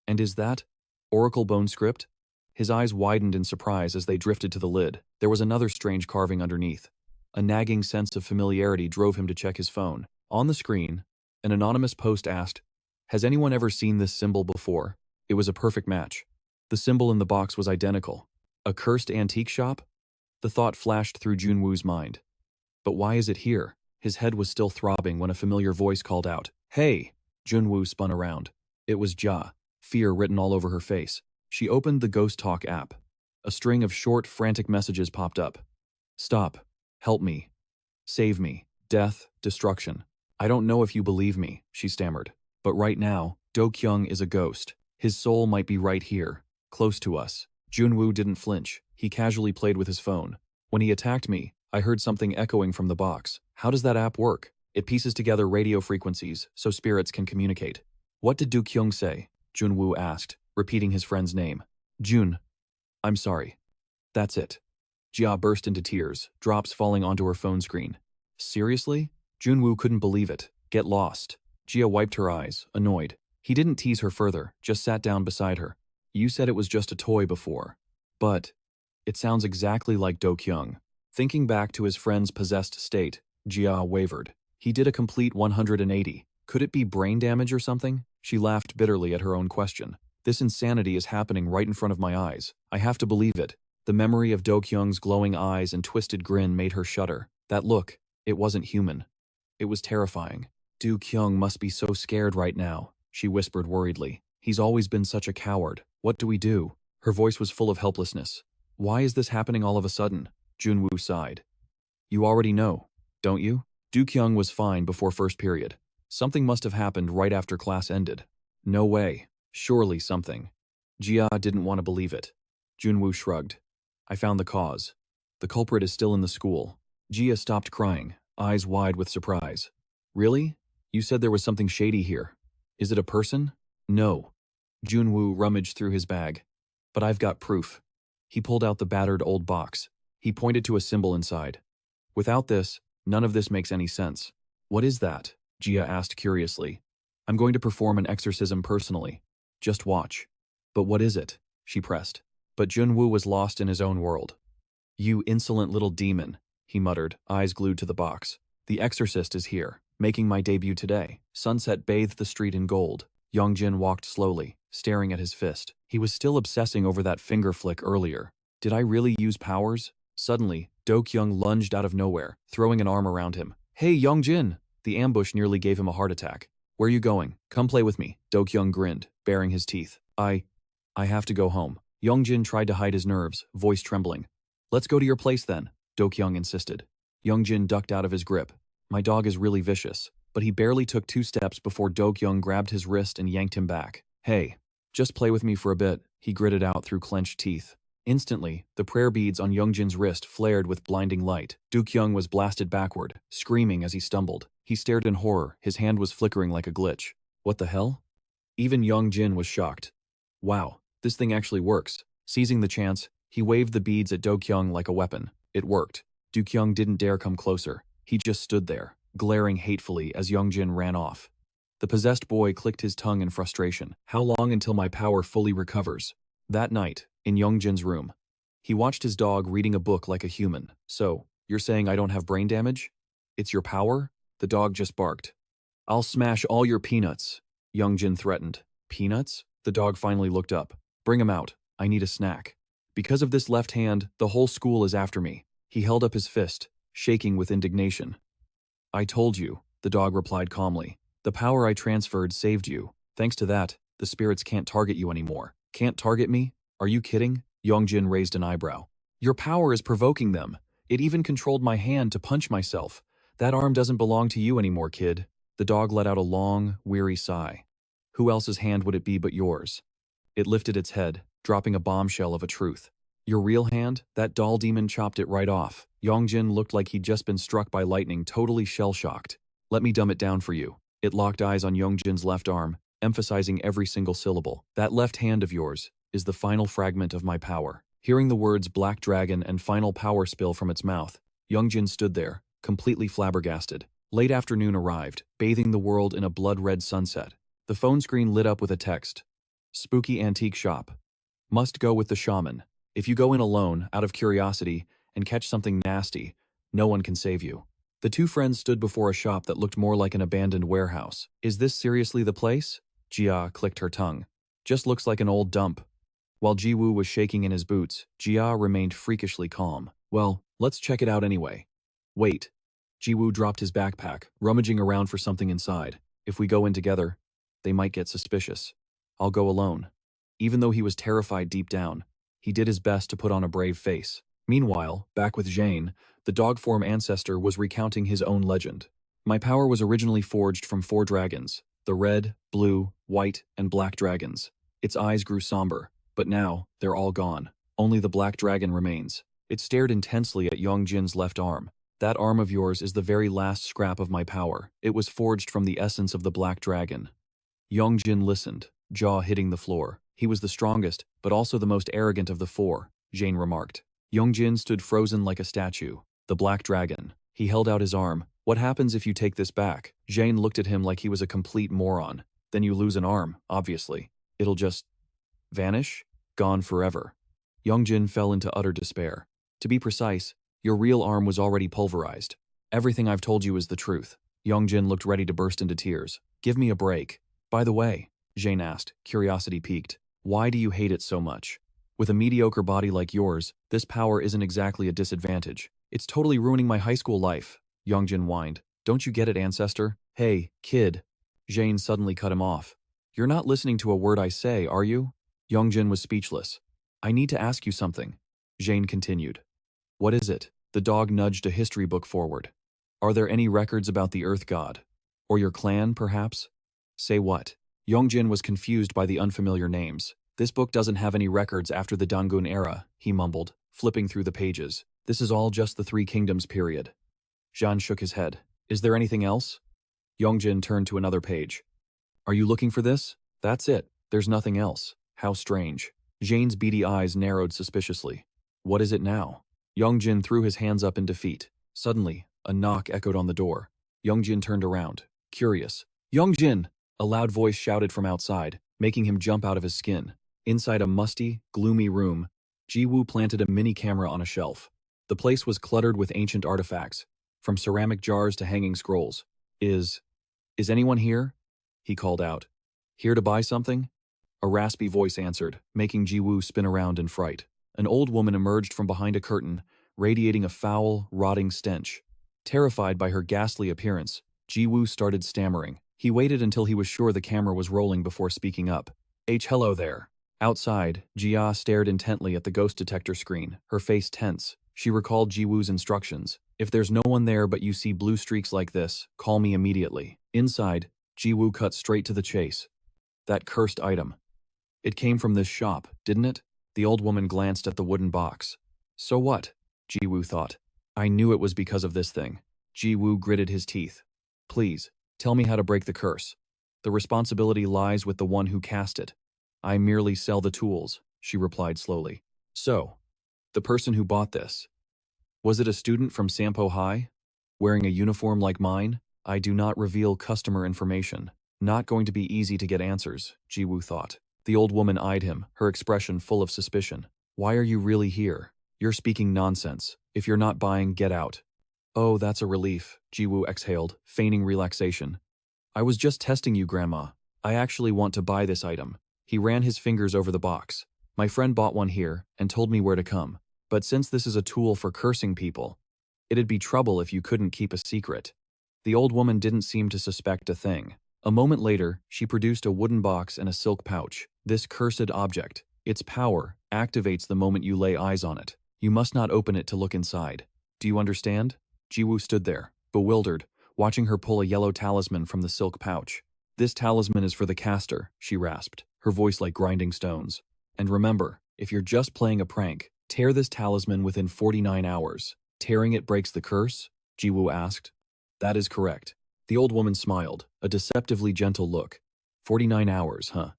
And is that Oracle bone script? His eyes widened in surprise as they drifted to the lid. There was another strange carving underneath. A nagging sense of familiarity drove him to check his phone. On the screen, an anonymous post asked, "Has anyone ever seen this symbol before?" It was a perfect match. The symbol in the box was identical. A cursed antique shop? The thought flashed through Junwoo's mind. But why is it here? His head was still throbbing when a familiar voice called out, "Hey!" Junwoo spun around. It was Ja, fear written all over her face. She opened the Ghost Talk app. A string of short, frantic messages popped up. "Stop. Help me. Save me. Death, destruction. I don't know if you believe me," she stammered. "But right now, Dkyoung is a ghost. His soul might be right here, close to us." Junwoo didn't flinch. He casually played with his phone. "When he attacked me, I heard something echoing from the box. How does that app work?" "It pieces together radio frequencies so spirits can communicate." "What did Dkyoung say?" Junwoo asked, repeating his friend's name. "Jun. I'm sorry." "That's it." Jia burst into tears, drops falling onto her phone screen. "Seriously?" Junwoo couldn't believe it. "Get lost." Jia wiped her eyes, annoyed. He didn't tease her further, just sat down beside her. "You said it was just a toy before." "But it sounds exactly like Dkyoung." Thinking back to his friend's possessed state, Jia wavered. He did a complete 180. Could it be brain damage or something? She laughed bitterly at her own question. "This insanity is happening right in front of my eyes. I have to believe it." The memory of Dkyoung's glowing eyes and twisted grin made her shudder. That look, it wasn't human. It was terrifying. "Dkyoung must be so scared right now," she whispered worriedly. "He's always been such a coward. What do we do?" Her voice was full of helplessness. "Why is this happening all of a sudden?" Junwoo sighed. "You already know, don't you? Dkyoung was fine before first period. Something must have happened right after class ended." "No way. Surely something." Jia didn't want to believe it. Junwoo shrugged. "I found the cause. The culprit is still in the school." Jia stopped crying, eyes wide with surprise. "Really? You said there was something shady here. Is it a person?" "No." Junwoo rummaged through his bag. "But I've got proof." He pulled out the battered old box. He pointed to a symbol inside. "Without this, none of this makes any sense." "What is that?" Jia asked curiously. "I'm going to perform an exorcism personally. Just watch." "But what is it?" she pressed. But Junwoo was lost in his own world. "You insolent little demon," he muttered, eyes glued to the box. "The exorcist is here, making my debut today." Sunset bathed the street in gold. Yong Jin walked slowly, staring at his fist. He was still obsessing over that finger flick earlier. Did I really use powers? Suddenly, Dkyoung lunged out of nowhere, throwing an arm around him. "Hey, Yong Jin!" The ambush nearly gave him a heart attack. "Where you going? Come play with me." Dkyoung grinned, baring his teeth. I have to go home." Yong Jin tried to hide his nerves, voice trembling. "Let's go to your place then," Dkyoung insisted. Yong Jin ducked out of his grip. "My dog is really vicious." But he barely took 2 steps before Dkyoung grabbed his wrist and yanked him back. "Hey, just play with me for a bit," he gritted out through clenched teeth. Instantly, the prayer beads on Yong Jin's wrist flared with blinding light. Dkyoung was blasted backward, screaming as he stumbled. He stared in horror, his hand was flickering like a glitch. What the hell? Even Yong Jin was shocked. Wow, this thing actually works. Seizing the chance, he waved the beads at Dkyoung like a weapon. It worked. Dkyoung didn't dare come closer. He just stood there, glaring hatefully as Yong Jin ran off. The possessed boy clicked his tongue in frustration. "How long until my power fully recovers?" That night, in Yong Jin's room, he watched his dog reading a book like a human. "So, you're saying I don't have brain damage? It's your power?" The dog just barked. "I'll smash all your peanuts," Yong Jin threatened. "Peanuts?" The dog finally looked up. "Bring 'em out. I need a snack. Because of this left hand, the whole school is after me." He held up his fist, shaking with indignation. "I told you," the dog replied calmly. "The power I transferred saved you. Thanks to that, the spirits can't target you anymore." "Can't target me? Are you kidding?" Yong Jin raised an eyebrow. "Your power is provoking them. It even controlled my hand to punch myself. That arm doesn't belong to you anymore, kid." The dog let out a long, weary sigh. "Who else's hand would it be but yours?" It lifted its head, dropping a bombshell of a truth. "Your real hand? That doll demon chopped it right off." Yong Jin looked like he'd just been struck by lightning, totally shell-shocked. "Let me dumb it down for you." It locked eyes on Yong Jin's left arm, emphasizing every single syllable. "That left hand of yours is the final fragment of my power." Hearing the words Black Dragon and final power spill from its mouth, Yong Jin stood there, completely flabbergasted. Late afternoon arrived, bathing the world in a blood-red sunset. The phone screen lit up with a text. Spooky antique shop. Must go with the shaman. If you go in alone, out of curiosity, and catch something nasty, no one can save you. The two friends stood before a shop that looked more like an abandoned warehouse. Is this seriously the place? Jia clicked her tongue. Just looks like an old dump. While Jiwoo was shaking in his boots, Jia remained freakishly calm. Well, let's check it out anyway. Wait. Jiwoo dropped his backpack, rummaging around for something inside. If we go in together, they might get suspicious. I'll go alone. Even though he was terrified deep down, he did his best to put on a brave face. Meanwhile, back with Jane, the dog-form ancestor was recounting his own legend. My power was originally forged from 4 dragons, the red, blue, white, and black dragons. Its eyes grew somber, but now, they're all gone. Only the black dragon remains. It stared intensely at Yong Jin's left arm. That arm of yours is the very last scrap of my power. It was forged from the essence of the black dragon. Yong Jin listened, jaw hitting the floor. He was the strongest, but also the most arrogant of the 4, Jane remarked. Yong Jin stood frozen like a statue. The black dragon. He held out his arm. What happens if you take this back? Jane looked at him like he was a complete moron. Then you lose an arm, obviously. It'll just vanish? Gone forever. Yong Jin fell into utter despair. To be precise, your real arm was already pulverized. Everything I've told you is the truth. Yong Jin looked ready to burst into tears. Give me a break. By the way, Jane asked, curiosity piqued, why do you hate it so much? With a mediocre body like yours, this power isn't exactly a disadvantage. It's totally ruining my high school life. Yong Jin whined. Don't you get it, ancestor? Hey, kid. Jane suddenly cut him off. You're not listening to a word I say, are you? Yong Jin was speechless. I need to ask you something. Jane continued. What is it? The dog nudged a history book forward. Are there any records about the Earth God? Or your clan, perhaps? Say what? Yong Jin was confused by the unfamiliar names. This book doesn't have any records after the Dangun era, he mumbled, flipping through the pages. This is all just the 3 Kingdoms period. Zhan shook his head. Is there anything else? Yong Jin turned to another page. Are you looking for this? That's it. There's nothing else. How strange. Jane's beady eyes narrowed suspiciously. What is it now? Yong Jin threw his hands up in defeat. Suddenly, a knock echoed on the door. Yong Jin turned around, curious. Yong Jin! A loud voice shouted from outside, making him jump out of his skin. Inside a musty, gloomy room, Jiwoo planted a mini camera on a shelf. The place was cluttered with ancient artifacts, from ceramic jars to hanging scrolls. Is anyone here? He called out. Here to buy something? A raspy voice answered, making Jiwoo spin around in fright. An old woman emerged from behind a curtain, radiating a foul, rotting stench. Terrified by her ghastly appearance, Jiwoo started stammering. He waited until he was sure the camera was rolling before speaking up. Hello there. Outside, Jia stared intently at the ghost detector screen, her face tense. She recalled Jiwoo's instructions. If there's no one there but you see blue streaks like this, call me immediately. Inside, Jiwoo cut straight to the chase. That cursed item. It came from this shop, didn't it? The old woman glanced at the wooden box. So what? Jiwoo thought. I knew it was because of this thing. Jiwoo gritted his teeth. Please, tell me how to break the curse. The responsibility lies with the one who cast it. I merely sell the tools, she replied slowly. So, the person who bought this. Was it a student from Sampo High? Wearing a uniform like mine? I do not reveal customer information. Not going to be easy to get answers, Jiwoo thought. The old woman eyed him, her expression full of suspicion. Why are you really here? You're speaking nonsense. If you're not buying, get out. Oh, that's a relief, Jiwoo exhaled, feigning relaxation. I was just testing you, Grandma. I actually want to buy this item. He ran his fingers over the box. My friend bought one here and told me where to come. But since this is a tool for cursing people, it'd be trouble if you couldn't keep a secret. The old woman didn't seem to suspect a thing. A moment later, she produced a wooden box and a silk pouch. This cursed object, its power, activates the moment you lay eyes on it. You must not open it to look inside. Do you understand? Jiwoo stood there, bewildered, watching her pull a yellow talisman from the silk pouch. This talisman is for the caster, she rasped, her voice like grinding stones. And remember, if you're just playing a prank, tear this talisman within 49 hours. Tearing it breaks the curse? Jiwoo asked. That is correct. The old woman smiled, a deceptively gentle look. 49 hours, huh?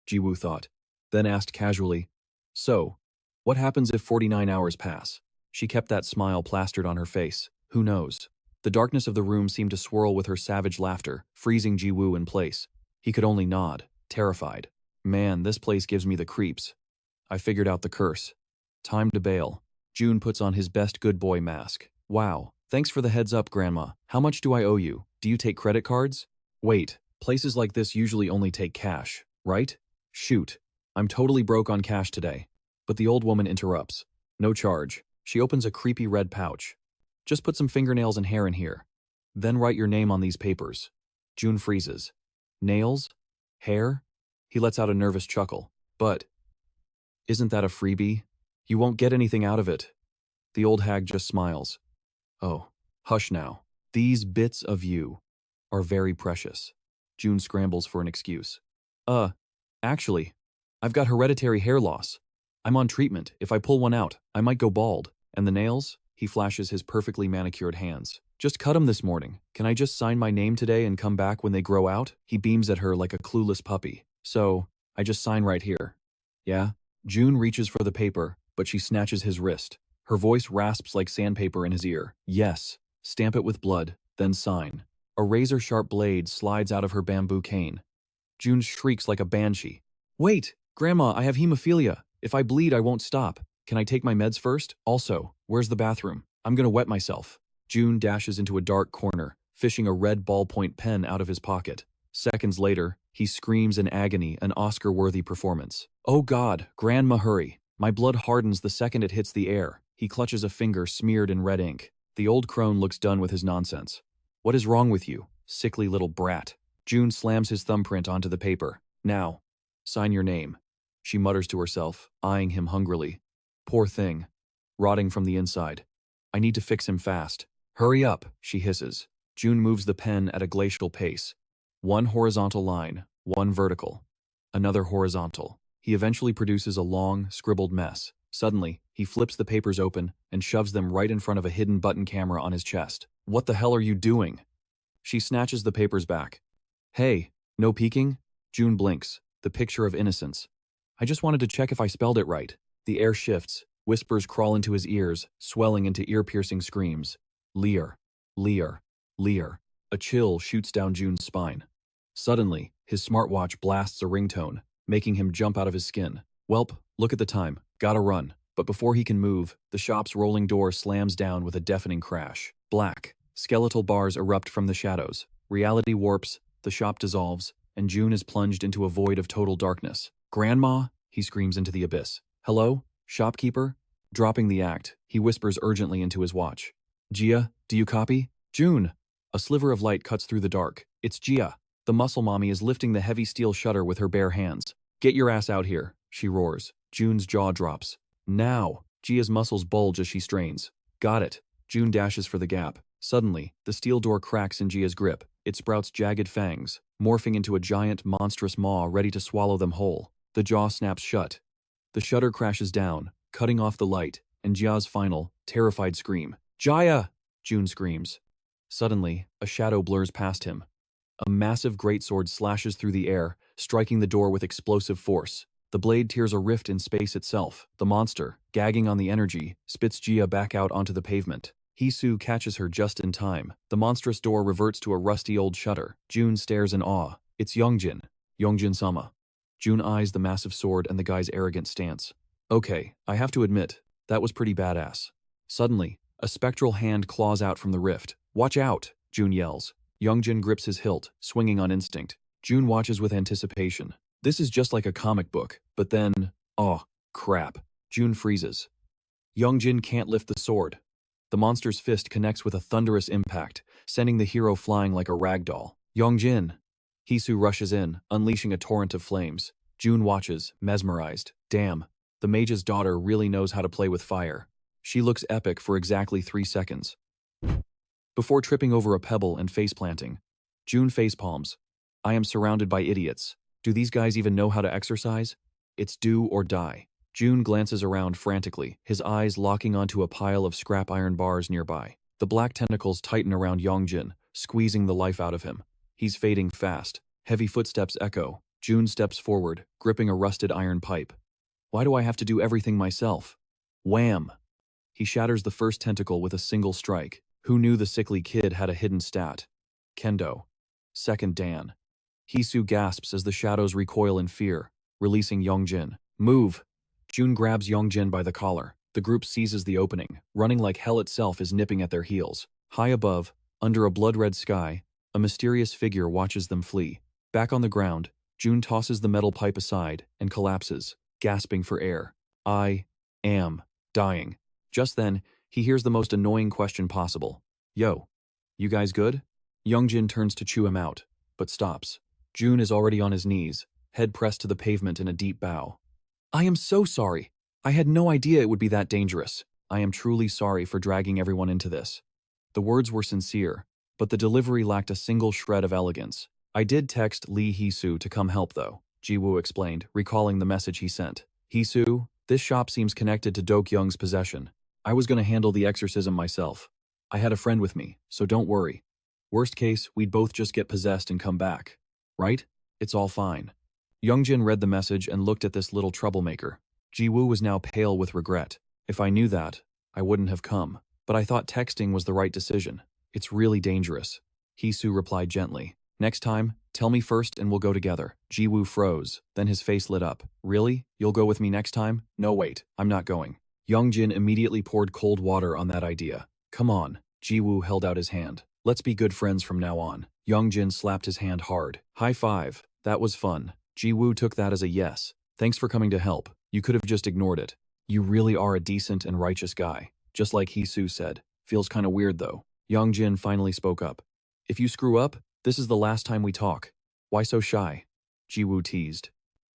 Jiwoo thought, then asked casually, So, What happens if 49 hours pass? She kept that smile plastered on her face. Who knows? The darkness of the room seemed to swirl with her savage laughter, freezing Ji-woo in place. He could only nod, terrified. Man, this place gives me the creeps. I figured out the curse. Time to bail. June puts on his best good boy mask. Wow, thanks for the heads up, Grandma. How much do I owe you? Do you take credit cards? Wait, places like this usually only take cash, right? Shoot, I'm totally broke on cash today. But the old woman interrupts. No charge. She opens a creepy red pouch. Just put some fingernails and hair in here. Then write your name on these papers. June freezes. Nails? Hair? He lets out a nervous chuckle. But isn't that a freebie? You won't get anything out of it. The old hag just smiles. Oh, hush now. These bits of you are very precious. June scrambles for an excuse. Actually, I've got hereditary hair loss. I'm on treatment. If I pull one out, I might go bald. And the nails? He flashes his perfectly manicured hands. Just cut them this morning. Can I just sign my name today and come back when they grow out? He beams at her like a clueless puppy. So, I just sign right here. Yeah? June reaches for the paper, but she snatches his wrist. Her voice rasps like sandpaper in his ear. Yes. Stamp it with blood, then sign. A razor-sharp blade slides out of her bamboo cane. June shrieks like a banshee. Wait! Grandma, I have hemophilia. If I bleed, I won't stop. Can I take my meds first? Also, where's the bathroom? I'm gonna wet myself. June dashes into a dark corner, fishing a red ballpoint pen out of his pocket. Seconds later, he screams in agony, an Oscar-worthy performance. Oh God, Grandma, hurry. My blood hardens the second it hits the air. He clutches a finger smeared in red ink. The old crone looks done with his nonsense. What is wrong with you, sickly little brat? June slams his thumbprint onto the paper. Now, sign your name. She mutters to herself, eyeing him hungrily. Poor thing. Rotting from the inside. I need to fix him fast. Hurry up, she hisses. June moves the pen at a glacial pace. One horizontal line, one vertical. Another horizontal. He eventually produces a long, scribbled mess. Suddenly, he flips the papers open and shoves them right in front of a hidden button camera on his chest. What the hell are you doing? She snatches the papers back. Hey, no peeking? June blinks, the picture of innocence. I just wanted to check if I spelled it right. The air shifts, whispers crawl into his ears, swelling into ear-piercing screams. Lear, Lear, Lear. A chill shoots down June's spine. Suddenly, his smartwatch blasts a ringtone, making him jump out of his skin. Welp, look at the time. Gotta run. But before he can move, the shop's rolling door slams down with a deafening crash. Black, skeletal bars erupt from the shadows. Reality warps, the shop dissolves, and June is plunged into a void of total darkness. Grandma? He screams into the abyss. Hello? Shopkeeper? Dropping the act, he whispers urgently into his watch. Gia, do you copy? June! A sliver of light cuts through the dark. It's Gia. The muscle mommy is lifting the heavy steel shutter with her bare hands. Get your ass out here, she roars. June's jaw drops. Now! Gia's muscles bulge as she strains. Got it. June dashes for the gap. Suddenly, the steel door cracks in Gia's grip. It sprouts jagged fangs, morphing into a giant, monstrous maw ready to swallow them whole. The jaw snaps shut. The shutter crashes down, cutting off the light, and Gia's final, terrified scream. Jaya! June screams. Suddenly, a shadow blurs past him. A massive greatsword slashes through the air, striking the door with explosive force. The blade tears a rift in space itself. The monster, gagging on the energy, spits Gia back out onto the pavement. Hisu catches her just in time. The monstrous door reverts to a rusty old shutter. June stares in awe. It's Yong Jin. Yong Jin-sama. June eyes the massive sword and the guy's arrogant stance. Okay, I have to admit, that was pretty badass. Suddenly, a spectral hand claws out from the rift. Watch out, June yells. Yong Jin grips his hilt, swinging on instinct. June watches with anticipation. This is just like a comic book, but then, oh, crap. June freezes. Yong Jin can't lift the sword. The monster's fist connects with a thunderous impact, sending the hero flying like a rag doll. Yong Jin! Hisu rushes in, unleashing a torrent of flames. June watches, mesmerized. Damn, the mage's daughter really knows how to play with fire. She looks epic for exactly 3 seconds. Before tripping over a pebble and face-planting, June facepalms. I am surrounded by idiots. Do these guys even know how to exercise? It's do or die. June glances around frantically, his eyes locking onto a pile of scrap iron bars nearby. The black tentacles tighten around Yong Jin, squeezing the life out of him. He's fading fast. Heavy footsteps echo. June steps forward, gripping a rusted iron pipe. Why do I have to do everything myself? Wham! He shatters the first tentacle with a single strike. Who knew the sickly kid had a hidden stat? Kendo. Second Dan. Hisu gasps as the shadows recoil in fear, releasing Yong Jin. Move! Jun grabs Yong Jin by the collar. The group seizes the opening, running like hell itself is nipping at their heels. High above, under a blood-red sky, a mysterious figure watches them flee. Back on the ground, Jun tosses the metal pipe aside and collapses, gasping for air. I am dying. Just then, he hears the most annoying question possible. Yo, you guys good? Yong Jin turns to chew him out, but stops. Jun is already on his knees, head pressed to the pavement in a deep bow. I am so sorry. I had no idea it would be that dangerous. I am truly sorry for dragging everyone into this. The words were sincere, but the delivery lacked a single shred of elegance. I did text Lee Hisu to come help though, Jiwoo explained, recalling the message he sent. Hisu, this shop seems connected to Dkyoung's possession. I was going to handle the exorcism myself. I had a friend with me, so don't worry. Worst case, we'd both just get possessed and come back. Right? It's all fine. Yongjin read the message and looked at this little troublemaker. Jiwoo was now pale with regret. If I knew that, I wouldn't have come. But I thought texting was the right decision. It's really dangerous. Hisu replied gently. Next time, tell me first and we'll go together. Jiwoo froze, then his face lit up. Really? You'll go with me next time? No wait, I'm not going. Yongjin immediately poured cold water on that idea. Come on. Jiwoo held out his hand. Let's be good friends from now on. Yongjin slapped his hand hard. High five. That was fun. Jiwoo took that as a yes. Thanks for coming to help. You could have just ignored it. You really are a decent and righteous guy. Just like Hisu said. Feels kinda weird though. Yongjin finally spoke up. If you screw up, this is the last time we talk. Why so shy? Jiwoo teased.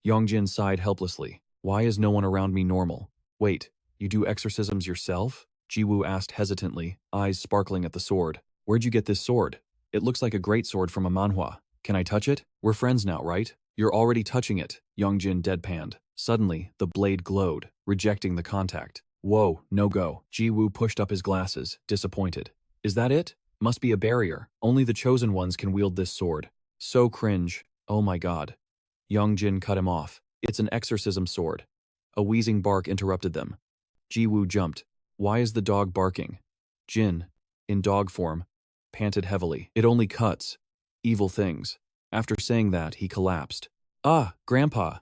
Yongjin sighed helplessly. Why is no one around me normal? Wait, you do exorcisms yourself? Jiwoo asked hesitantly, eyes sparkling at the sword. Where'd you get this sword? It looks like a great sword from a manhwa. Can I touch it? We're friends now, right? You're already touching it, Yongjin deadpanned. Suddenly, the blade glowed, rejecting the contact. Whoa, no go. Jiwoo pushed up his glasses, disappointed. Is that it? Must be a barrier. Only the chosen ones can wield this sword. So cringe. Oh my god. Yongjin cut him off. It's an exorcism sword. A wheezing bark interrupted them. Jiwoo jumped. Why is the dog barking? Jin, in dog form, panted heavily. It only cuts. Evil things. After saying that, he collapsed. Ah, Grandpa!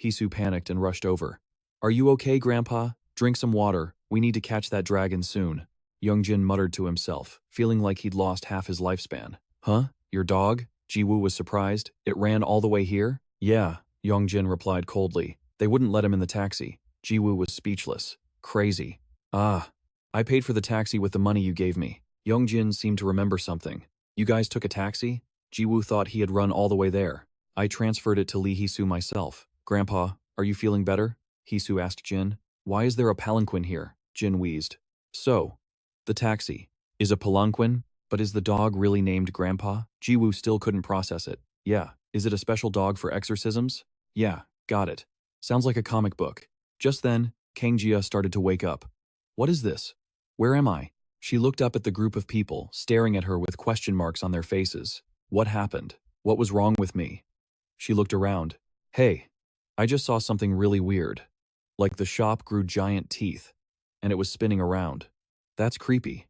Hisu panicked and rushed over. Are you okay, Grandpa? Drink some water. We need to catch that dragon soon. Yongjin muttered to himself, feeling like he'd lost half his lifespan. Huh? Your dog? Jiwoo was surprised. It ran all the way here? Yeah, Yongjin replied coldly. They wouldn't let him in the taxi. Jiwoo was speechless. Crazy. Ah, I paid for the taxi with the money you gave me. Yongjin seemed to remember something. You guys took a taxi? Jiwoo thought he had run all the way there. I transferred it to Lee Hisu myself. Grandpa, are you feeling better? Hisu asked Jin. Why is there a palanquin here? Jin wheezed. So, the taxi. Is a palanquin? But is the dog really named Grandpa? Jiwoo still couldn't process it. Yeah. Is it a special dog for exorcisms? Yeah, got it. Sounds like a comic book. Just then, Kangjia started to wake up. What is this? Where am I? She looked up at the group of people, staring at her with question marks on their faces. What happened? What was wrong with me? She looked around. Hey, I just saw something really weird. Like the shop grew giant teeth, and it was spinning around. That's creepy,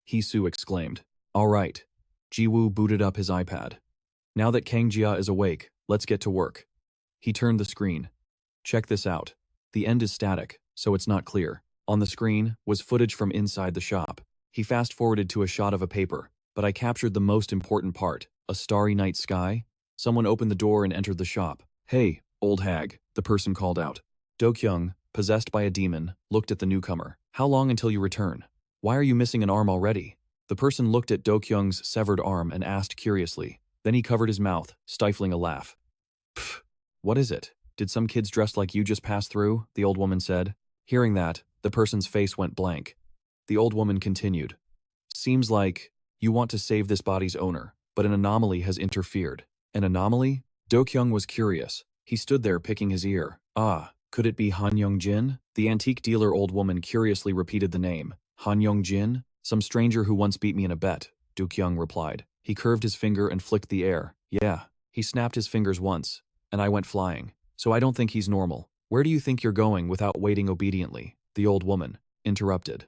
Hisu exclaimed. All right. Jiwoo booted up his iPad. Now that Kangjia is awake, let's get to work. He turned the screen. Check this out. The end is static, so it's not clear. On the screen was footage from inside the shop. He fast-forwarded to a shot of a paper, but I captured the most important part. A starry night sky. Someone opened the door and entered the shop. Hey, old hag, the person called out. Dkyoung, possessed by a demon, looked at the newcomer. How long until you return? Why are you missing an arm already? The person looked at Dkyoung's severed arm and asked curiously. Then he covered his mouth, stifling a laugh. Pfft, what is it? Did some kids dressed like you just pass through? The old woman said. Hearing that, the person's face went blank. The old woman continued. Seems like you want to save this body's owner, but an anomaly has interfered. An anomaly? Dkyoung was curious. He stood there picking his ear. Ah, could it be Yong Jin? The antique dealer old woman curiously repeated the name. Yong Jin? Some stranger who once beat me in a bet, Dkyoung replied. He curved his finger and flicked the air. Yeah, he snapped his fingers once, and I went flying. So I don't think he's normal. Where do you think you're going without waiting obediently? The old woman interrupted.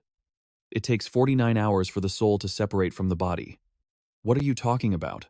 It takes 49 hours for the soul to separate from the body. What are you talking about?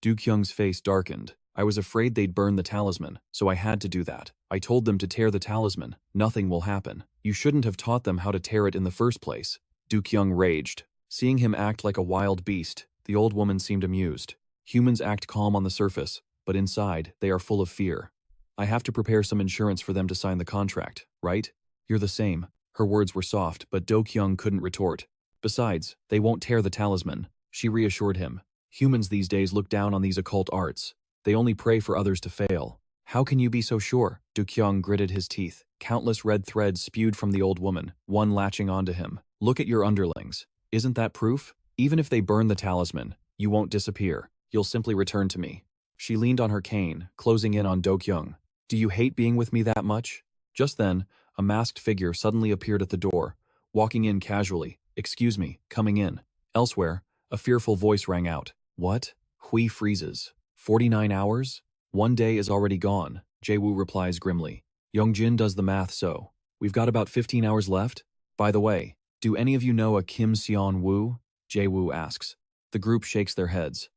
Dkyoung's face darkened. I was afraid they'd burn the talisman, so I had to do that. I told them to tear the talisman. Nothing will happen. You shouldn't have taught them how to tear it in the first place. Dkyoung raged. Seeing him act like a wild beast, the old woman seemed amused. Humans act calm on the surface, but inside, they are full of fear. I have to prepare some insurance for them to sign the contract, right? You're the same. Her words were soft, but Dkyoung couldn't retort. Besides, they won't tear the talisman. She reassured him. Humans these days look down on these occult arts. They only pray for others to fail. How can you be so sure? Dkyoung gritted his teeth. Countless red threads spewed from the old woman, one latching onto him. Look at your underlings. Isn't that proof? Even if they burn the talisman, you won't disappear. You'll simply return to me. She leaned on her cane, closing in on Dkyoung. Do you hate being with me that much? Just then, a masked figure suddenly appeared at the door, walking in casually. Excuse me, coming in. Elsewhere, a fearful voice rang out. What? Hui freezes. 49 hours? One day is already gone, Jae-woo replies grimly. Yong Jin does the math so. We've got about 15 hours left? By the way, do any of you know a Kim Seon-woo? Jae-woo asks. The group shakes their heads.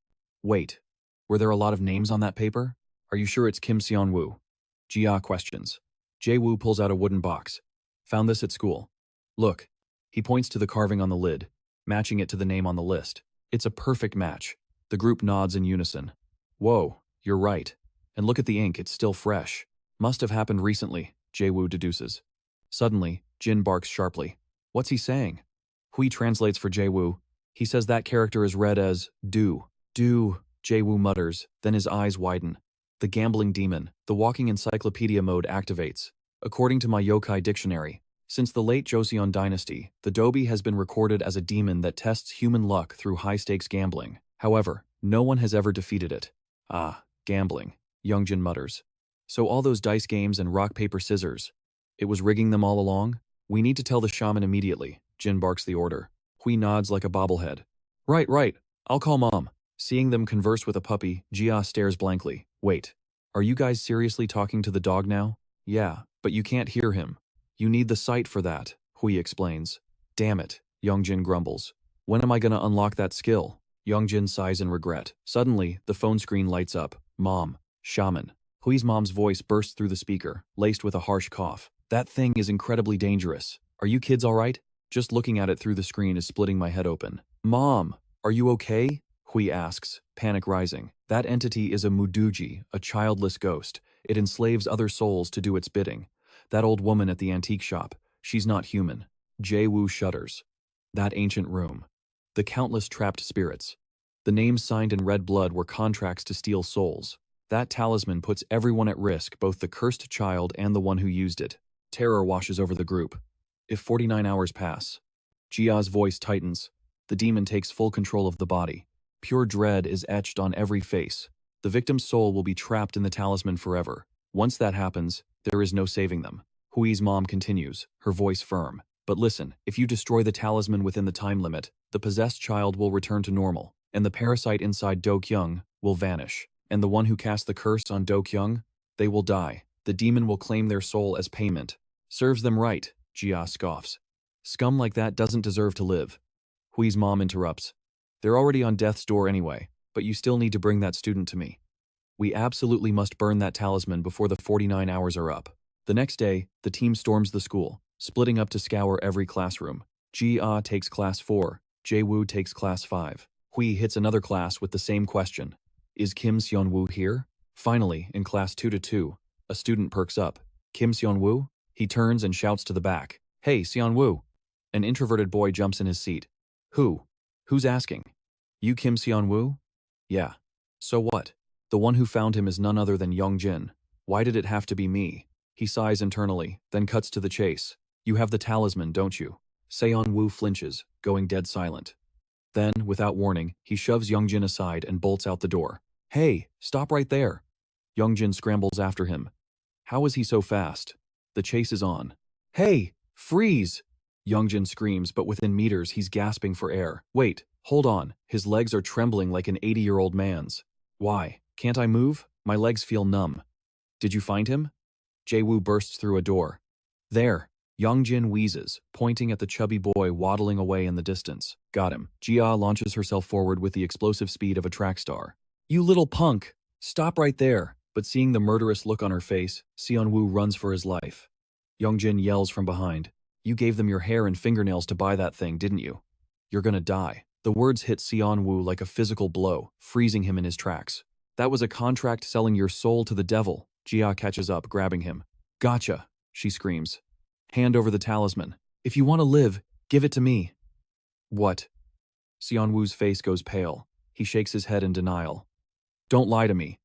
Wait, were there a lot of names on that paper? Are you sure it's Kim Seon-woo? Jia questions. Jae-woo pulls out a wooden box. Found this at school. Look. He points to the carving on the lid, matching it to the name on the list. It's a perfect match. The group nods in unison. Whoa, you're right. And look at the ink, it's still fresh. Must have happened recently, Jae-woo deduces. Suddenly, Jin barks sharply. What's he saying? Hui translates for Jae-woo. He says that character is read as do. Do, Jae-woo mutters, then his eyes widen. The gambling demon, the walking encyclopedia mode activates. According to my yokai dictionary, since the late Joseon dynasty, the dobi has been recorded as a demon that tests human luck through high-stakes gambling. However, no one has ever defeated it. Ah, gambling, Yong Jin mutters. So all those dice games and rock, paper, scissors. It was rigging them all along? We need to tell the shaman immediately, Jin barks the order. Hui nods like a bobblehead. Right, I'll call mom. Seeing them converse with a puppy, Jia stares blankly. Wait, are you guys seriously talking to the dog now? Yeah, but you can't hear him. You need the sight for that, Hui explains. Damn it, Yong Jin grumbles. When am I gonna unlock that skill? Yong Jin sighs in regret. Suddenly, the phone screen lights up. Mom, shaman. Hui's mom's voice bursts through the speaker, laced with a harsh cough. That thing is incredibly dangerous. Are you kids alright? Just looking at it through the screen is splitting my head open. Mom, are you okay? Hui asks, panic rising. That entity is a muduji, a childless ghost. It enslaves other souls to do its bidding. That old woman at the antique shop, she's not human. Jae-woo shudders. That ancient room. The countless trapped spirits. The names signed in red blood were contracts to steal souls. That talisman puts everyone at risk, both the cursed child and the one who used it. Terror washes over the group. If 49 hours pass, Jia's voice tightens. The demon takes full control of the body. Pure dread is etched on every face. The victim's soul will be trapped in the talisman forever. Once that happens, there is no saving them. Hui's mom continues, her voice firm. But listen, if you destroy the talisman within the time limit, the possessed child will return to normal, and the parasite inside Dkyoung will vanish. And the one who cast the curse on Dkyoung, they will die. The demon will claim their soul as payment. Serves them right, Jia scoffs. Scum like that doesn't deserve to live. Hui's mom interrupts. They're already on death's door anyway, but you still need to bring that student to me. We absolutely must burn that talisman before the 49 hours are up. The next day, the team storms the school, splitting up to scour every classroom. Jia takes class 4, Jae-woo takes class 5. Hui hits another class with the same question. Is Kim Seon-woo here? Finally, in class 2-2, a student perks up. Kim Seon-woo? He turns and shouts to the back. Hey, Seon-woo! An introverted boy jumps in his seat. Who? Who's asking? You Kim Seon-woo? Yeah. So what? The one who found him is none other than Yong Jin. Why did it have to be me? He sighs internally, then cuts to the chase. You have the talisman, don't you? Seon-woo flinches, going dead silent. Then, without warning, he shoves Yong Jin aside and bolts out the door. Hey, stop right there! Yong Jin scrambles after him. How is he so fast? The chase is on. Hey, freeze! Yong Jin screams, but within meters he's gasping for air. Wait, hold on. His legs are trembling like an 80-year-old man's. Why? Can't I move? My legs feel numb. Did you find him? Jae-woo bursts through a door. There, Yong Jin wheezes, pointing at the chubby boy waddling away in the distance. Got him. Jia launches herself forward with the explosive speed of a track star. You little punk! Stop right there! But seeing the murderous look on her face, Seon-woo runs for his life. Yong Jin yells from behind. You gave them your hair and fingernails to buy that thing, didn't you? You're gonna die. The words hit Seon-woo like a physical blow, freezing him in his tracks. That was a contract selling your soul to the devil. Jia catches up, grabbing him. Gotcha, she screams. Hand over the talisman. If you want to live, give it to me. What? Seon-woo's face goes pale. He shakes his head in denial. Don't lie to me.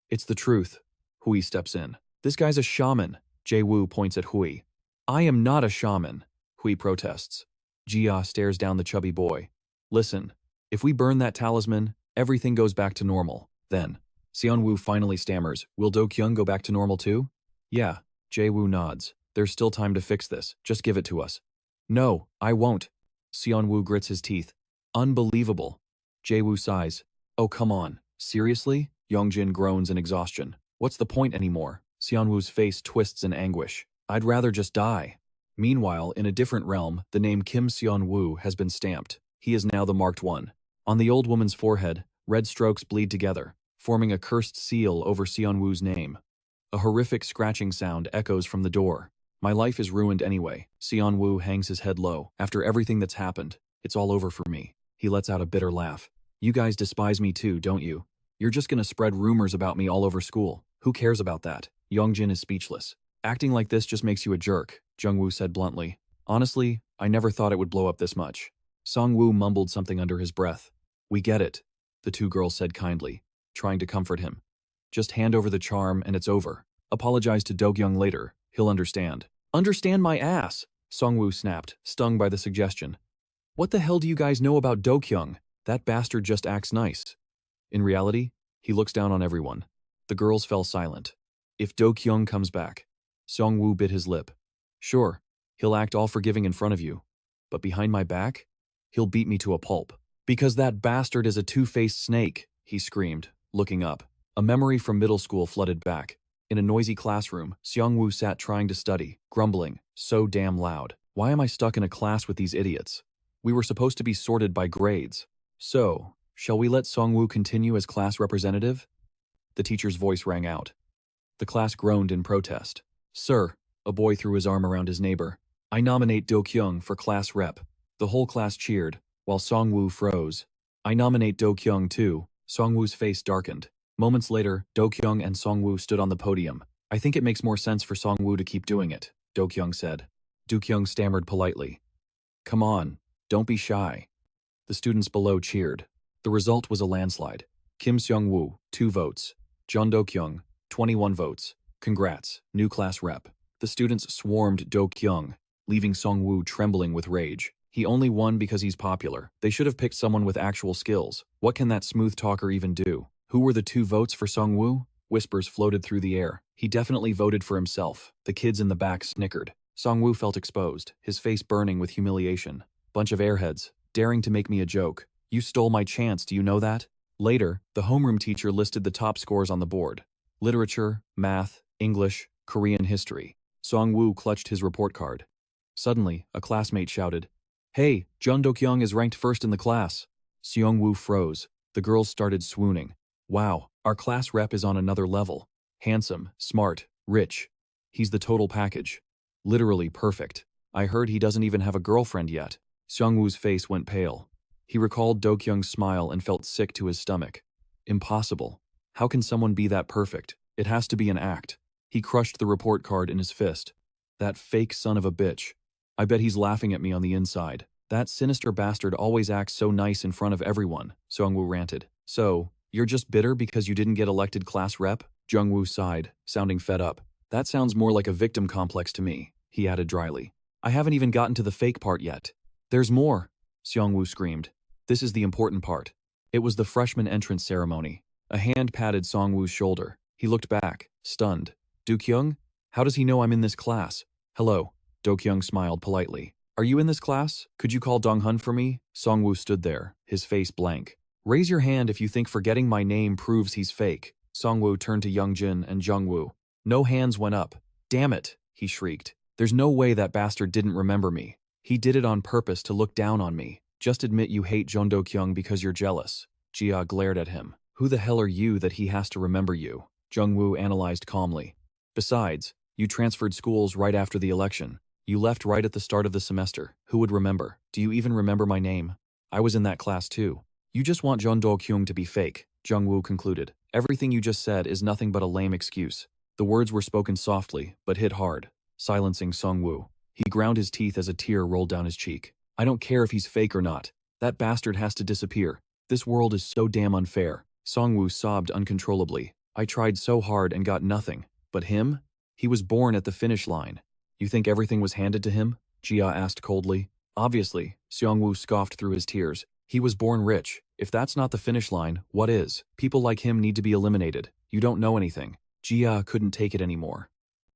It's the truth. Hui steps in. This guy's a shaman. Jae-woo points at Hui. I am not a shaman, Hui protests. Jia stares down the chubby boy. Listen, if we burn that talisman, everything goes back to normal. Then, Seon-woo finally stammers, will Dkyoung go back to normal too? Yeah, Jae-woo nods. There's still time to fix this, just give it to us. No, I won't. Seon-woo grits his teeth. Unbelievable. Jae-woo sighs. Oh come on, seriously? Yong Jin groans in exhaustion. What's the point anymore? Seon-woo's face twists in anguish. I'd rather just die. Meanwhile, in a different realm, the name Kim Seon-woo has been stamped. He is now the marked one. On the old woman's forehead, red strokes bleed together, forming a cursed seal over Seon-woo's name. A horrific scratching sound echoes from the door. My life is ruined anyway. Seon-woo hangs his head low. After everything that's happened, it's all over for me. He lets out a bitter laugh. You guys despise me too, don't you? You're just gonna spread rumors about me all over school. Who cares about that? Yong Jin is speechless. Acting like this just makes you a jerk, Jung-woo said bluntly. Honestly, I never thought it would blow up this much. Song-woo mumbled something under his breath. We get it, the two girls said kindly, trying to comfort him. Just hand over the charm and it's over. Apologize to Dkyoung later. He'll understand. Understand my ass, Song-woo snapped, stung by the suggestion. What the hell do you guys know about Dkyoung? That bastard just acts nice. In reality, he looks down on everyone. The girls fell silent. If Dkyoung comes back, Song-woo bit his lip. Sure, he'll act all forgiving in front of you. But behind my back, he'll beat me to a pulp. Because that bastard is a two-faced snake, he screamed, looking up. A memory from middle school flooded back. In a noisy classroom, Seong-woo sat trying to study, grumbling, so damn loud. Why am I stuck in a class with these idiots? We were supposed to be sorted by grades. So, shall we let Song-woo continue as class representative? The teacher's voice rang out. The class groaned in protest. Sir, a boy threw his arm around his neighbor. I nominate Dkyoung for class rep. The whole class cheered, while Song-woo froze. I nominate Dkyoung too. Song-woo's face darkened. Moments later, Dkyoung and Song-woo stood on the podium. I think it makes more sense for Song-woo to keep doing it, Dkyoung said. Dkyoung stammered politely. Come on, don't be shy. The students below cheered. The result was a landslide. Kim Seong-woo, 2 votes. Jeon Dkyoung, 21 votes. Congrats, new class rep. The students swarmed Dkyoung, leaving Song-woo trembling with rage. He only won because he's popular. They should have picked someone with actual skills. What can that smooth talker even do? Who were the 2 votes for Song-woo? Whispers floated through the air. He definitely voted for himself. The kids in the back snickered. Song-woo felt exposed, his face burning with humiliation. Bunch of airheads, daring to make me a joke. You stole my chance, do you know that? Later, the homeroom teacher listed the top scores on the board. Literature, math, English, Korean history. Song-woo clutched his report card. Suddenly, a classmate shouted, Hey, Jeon Dkyoung is ranked first in the class. Seong-woo froze. The girls started swooning. Wow, our class rep is on another level. Handsome, smart, rich. He's the total package. Literally perfect. I heard he doesn't even have a girlfriend yet. Seong-woo's face went pale. He recalled Dkyoung's smile and felt sick to his stomach. Impossible. How can someone be that perfect? It has to be an act. He crushed the report card in his fist. That fake son of a bitch. I bet he's laughing at me on the inside. That sinister bastard always acts so nice in front of everyone, Seong-woo ranted. So, you're just bitter because you didn't get elected class rep? Jung-woo sighed, sounding fed up. That sounds more like a victim complex to me, he added dryly. I haven't even gotten to the fake part yet. There's more, Seong-woo screamed. This is the important part. It was the freshman entrance ceremony. A hand patted Song-woo's shoulder. He looked back, stunned. Dkyoung? How does he know I'm in this class? Hello. Dkyoung smiled politely. Are you in this class? Could you call Dong-hun for me? Song-woo stood there, his face blank. Raise your hand if you think forgetting my name proves he's fake. Song-woo turned to Yong Jin and Jung-woo. No hands went up. Damn it, he shrieked. There's no way that bastard didn't remember me. He did it on purpose to look down on me. Just admit you hate Dkyoung because you're jealous. Jia glared at him. Who the hell are you that he has to remember you? Jungwoo analyzed calmly. Besides, you transferred schools right after the election. You left right at the start of the semester. Who would remember? Do you even remember my name? I was in that class too. You just want Dkyoung to be fake, Jungwoo concluded. Everything you just said is nothing but a lame excuse. The words were spoken softly, but hit hard, silencing Sungwoo. He ground his teeth as a tear rolled down his cheek. I don't care if he's fake or not. That bastard has to disappear. This world is so damn unfair. Songwoo sobbed uncontrollably. I tried so hard and got nothing. But him? He was born at the finish line. You think everything was handed to him? Jia asked coldly. Obviously, Seongwoo scoffed through his tears. He was born rich. If that's not the finish line, what is? People like him need to be eliminated. You don't know anything. Jia couldn't take it anymore.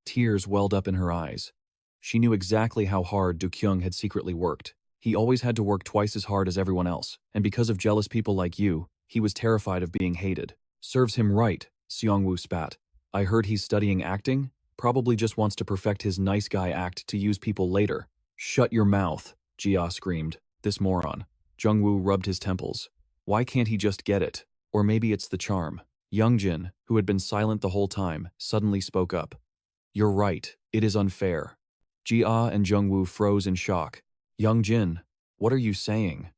Tears welled up in her eyes. She knew exactly how hard Dkyoung had secretly worked. He always had to work twice as hard as everyone else, and because of jealous people like you, he was terrified of being hated. Serves him right, Seongwoo spat. I heard he's studying acting? Probably just wants to perfect his nice guy act to use people later. Shut your mouth, Jia screamed. This moron. Jungwoo rubbed his temples. Why can't he just get it? Or maybe it's the charm. Yong Jin, who had been silent the whole time, suddenly spoke up. You're right, it is unfair. Jia and Jungwoo froze in shock. Yong Jin, what are you saying?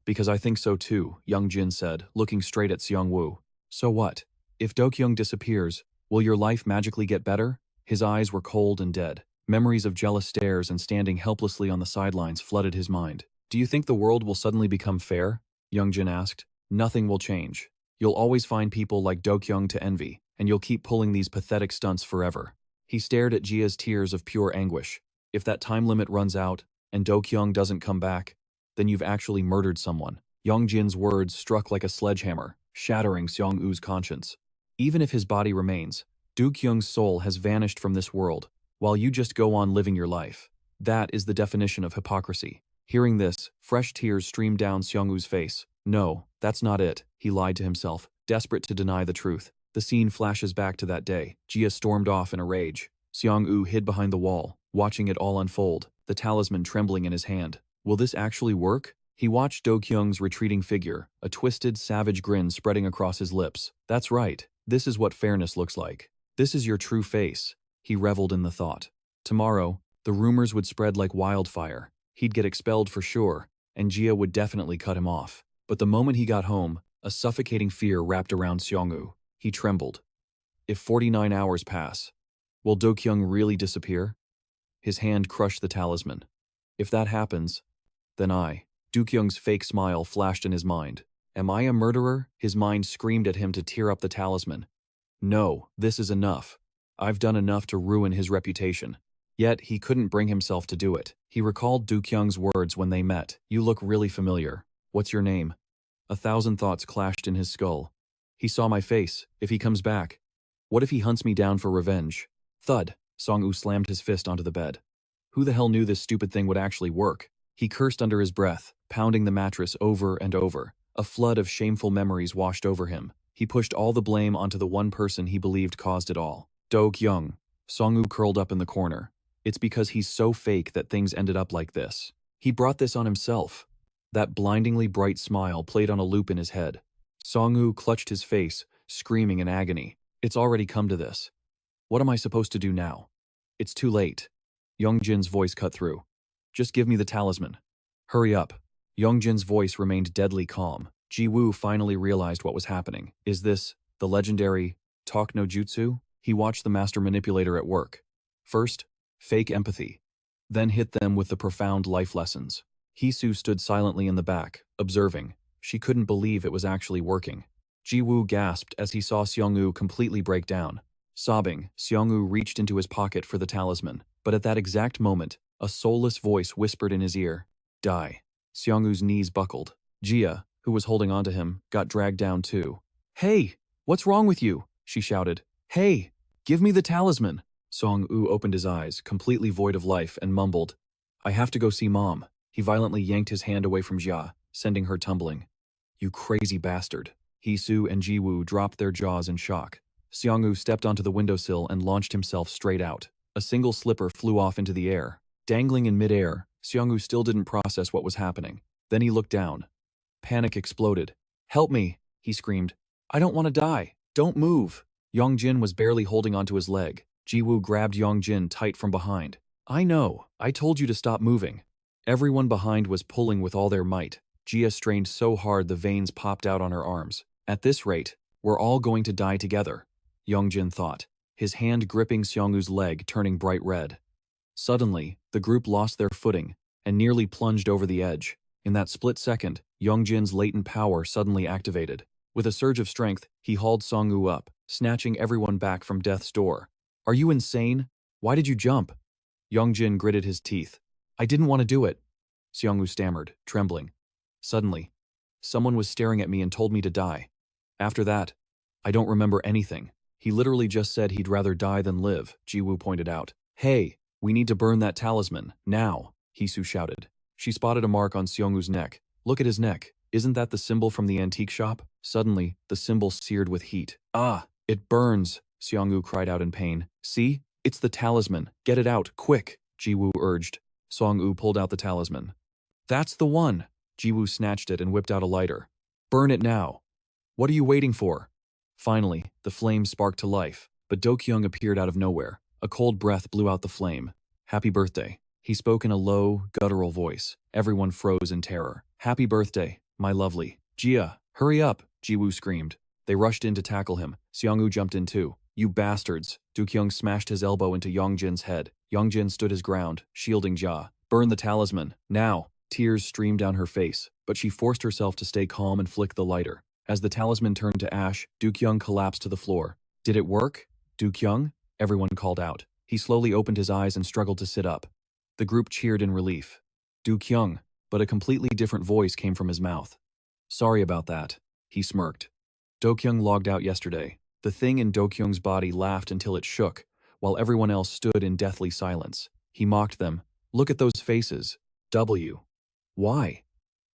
Because I think so too, Yong Jin said, looking straight at Seongwoo. So what? If Dkyoung disappears, will your life magically get better? His eyes were cold and dead. Memories of jealous stares and standing helplessly on the sidelines flooded his mind. Do you think the world will suddenly become fair? Yong Jin asked. Nothing will change. You'll always find people like Dkyoung to envy, and you'll keep pulling these pathetic stunts forever. He stared at Jia's tears of pure anguish. If that time limit runs out, and Dkyoung doesn't come back, then you've actually murdered someone. Yong Jin's words struck like a sledgehammer, shattering Seongwoo's conscience. Even if his body remains, Dkyoung's soul has vanished from this world, while you just go on living your life. That is the definition of hypocrisy. Hearing this, fresh tears streamed down Seongwoo's face. No, that's not it, he lied to himself, desperate to deny the truth. The scene flashes back to that day. Jia stormed off in a rage. Seongwoo hid behind the wall, watching it all unfold, the talisman trembling in his hand. Will this actually work? He watched Dkyoung's retreating figure, a twisted, savage grin spreading across his lips. That's right, this is what fairness looks like. This is your true face. He reveled in the thought. Tomorrow, the rumors would spread like wildfire. He'd get expelled for sure, and Jia would definitely cut him off. But the moment he got home, a suffocating fear wrapped around Seongwoo. He trembled. If 49 hours pass, will Dkyoung really disappear? His hand crushed the talisman. If that happens, then Dkyoung's fake smile flashed in his mind. Am I a murderer? His mind screamed at him to tear up the talisman. No, this is enough. I've done enough to ruin his reputation. Yet he couldn't bring himself to do it. He recalled Dkyoung's words when they met. You look really familiar. What's your name? 1,000 thoughts clashed in his skull. He saw my face. If he comes back. What if he hunts me down for revenge? Thud. Songwoo slammed his fist onto the bed. Who the hell knew this stupid thing would actually work? He cursed under his breath, pounding the mattress over and over. A flood of shameful memories washed over him. He pushed all the blame onto the one person he believed caused it all. Dkyoung. Songwoo curled up in the corner. It's because he's so fake that things ended up like this. He brought this on himself. That blindingly bright smile played on a loop in his head. Songwoo clutched his face, screaming in agony. It's already come to this. What am I supposed to do now? It's too late. Yong Jin's voice cut through. Just give me the talisman. Hurry up. Yong Jin's voice remained deadly calm. Ji-woo finally realized what was happening. Is this the legendary talk no jutsu? He watched the master manipulator at work. First, fake empathy. Then hit them with the profound life lessons. Hisu stood silently in the back, observing. She couldn't believe it was actually working. Ji-woo gasped as he saw Seongwoo completely break down. Sobbing, Seongwoo reached into his pocket for the talisman, but at that exact moment, a soulless voice whispered in his ear, "Die." Seongwoo's knees buckled. Jia, who was holding onto him, got dragged down too. "Hey, what's wrong with you?" she shouted. "Hey, give me the talisman." Song-woo opened his eyes, completely void of life, and mumbled, "I have to go see Mom." He violently yanked his hand away from Jia, sending her tumbling. "You crazy bastard." Hisu and Ji-woo dropped their jaws in shock. Seongwoo stepped onto the windowsill and launched himself straight out. A single slipper flew off into the air. Dangling in midair, Seongwoo still didn't process what was happening. Then he looked down. Panic exploded. "Help me," he screamed. "I don't want to die. Don't move." Yong Jin was barely holding onto his leg. Jiwoo grabbed Yong Jin tight from behind. "I know. I told you to stop moving." Everyone behind was pulling with all their might. Jia strained so hard the veins popped out on her arms. "At this rate, we're all going to die together," Yong Jin thought, his hand gripping Seongwoo's leg, turning bright red. Suddenly, the group lost their footing and nearly plunged over the edge. In that split second, Yong Jin's latent power suddenly activated. With a surge of strength, he hauled Seongwoo up, snatching everyone back from death's door. "Are you insane? Why did you jump?" Yong Jin gritted his teeth. "I didn't want to do it," Seongwoo stammered, trembling. Suddenly, someone was staring at me and told me to die. After that, I don't remember anything. "He literally just said he'd rather die than live," Jiwoo pointed out. "Hey, we need to burn that talisman, now," Hisu shouted. She spotted a mark on Seongwoo's neck. "Look at his neck. Isn't that the symbol from the antique shop?" Suddenly, the symbol seared with heat. "Ah, it burns," Seongwoo cried out in pain. "See? It's the talisman. Get it out, quick," Jiwoo urged. Seongwoo pulled out the talisman. "That's the one." Jiwoo snatched it and whipped out a lighter. "Burn it now." "What are you waiting for?" Finally, the flame sparked to life, but Dkyoung appeared out of nowhere. A cold breath blew out the flame. "Happy birthday," he spoke in a low, guttural voice. Everyone froze in terror. "Happy birthday, my lovely." "Jia, hurry up," Jiwoo screamed. They rushed in to tackle him. Seongwoo jumped in too. "You bastards." Dkyoung smashed his elbow into Yong Jin's head. Yong Jin stood his ground, shielding Jia. "Burn the talisman, now." Tears streamed down her face, but she forced herself to stay calm and flick the lighter. As the talisman turned to ash, Dkyoung collapsed to the floor. "Did it work? Dkyoung?" everyone called out. He slowly opened his eyes and struggled to sit up. The group cheered in relief. "Dkyoung," but a completely different voice came from his mouth. "Sorry about that," he smirked. Dkyoung logged out yesterday. The thing in Dkyoung's body laughed until it shook, while everyone else stood in deathly silence. He mocked them. "Look at those faces. W. Why?"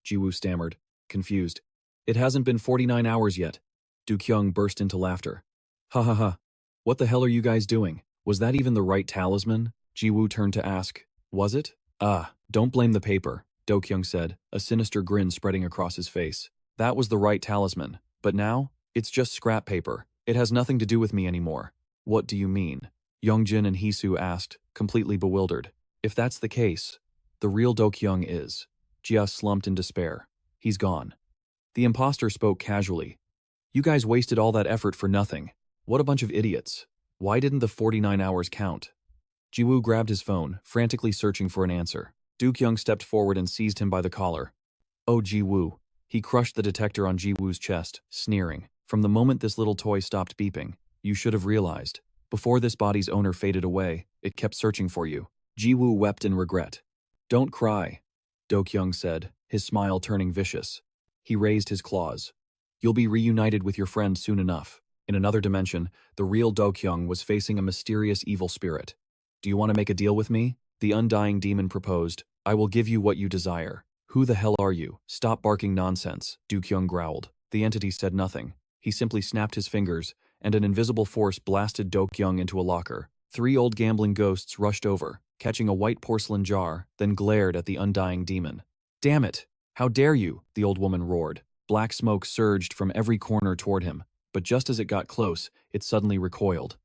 Jiwoo stammered, confused. "It hasn't been 49 hours yet." Dkyoung burst into laughter. "Ha ha ha. What the hell are you guys doing? Was that even the right talisman?" Jiwoo turned to ask. "Was it?" "Ah, don't blame the paper," Dkyoung said, a sinister grin spreading across his face. "That was the right talisman. But now, it's just scrap paper. It has nothing to do with me anymore." "What do you mean?" Yong Jin and Hisu asked, completely bewildered. "If that's the case, the real Dkyoung is." Jia slumped in despair. "He's gone." The imposter spoke casually. "You guys wasted all that effort for nothing. What a bunch of idiots. Why didn't the 49 hours count?" Jiwoo grabbed his phone, frantically searching for an answer. Dkyoung stepped forward and seized him by the collar. "Oh, Jiwoo." He crushed the detector on Jiwoo's chest, sneering. "From the moment this little toy stopped beeping, you should have realized. Before this body's owner faded away, it kept searching for you." Jiwoo wept in regret. "Don't cry," Dkyoung said, his smile turning vicious. He raised his claws. "You'll be reunited with your friend soon enough." In another dimension, the real Dkyoung was facing a mysterious evil spirit. "Do you want to make a deal with me?" The undying demon proposed. "I will give you what you desire." "Who the hell are you? Stop barking nonsense," Dkyoung growled. The entity said nothing. He simply snapped his fingers, and an invisible force blasted Dkyoung into a locker. 3 old gambling ghosts rushed over, catching a white porcelain jar, then glared at the undying demon. "Damn it! How dare you!" the old woman roared. Black smoke surged from every corner toward him, but just as it got close, it suddenly recoiled.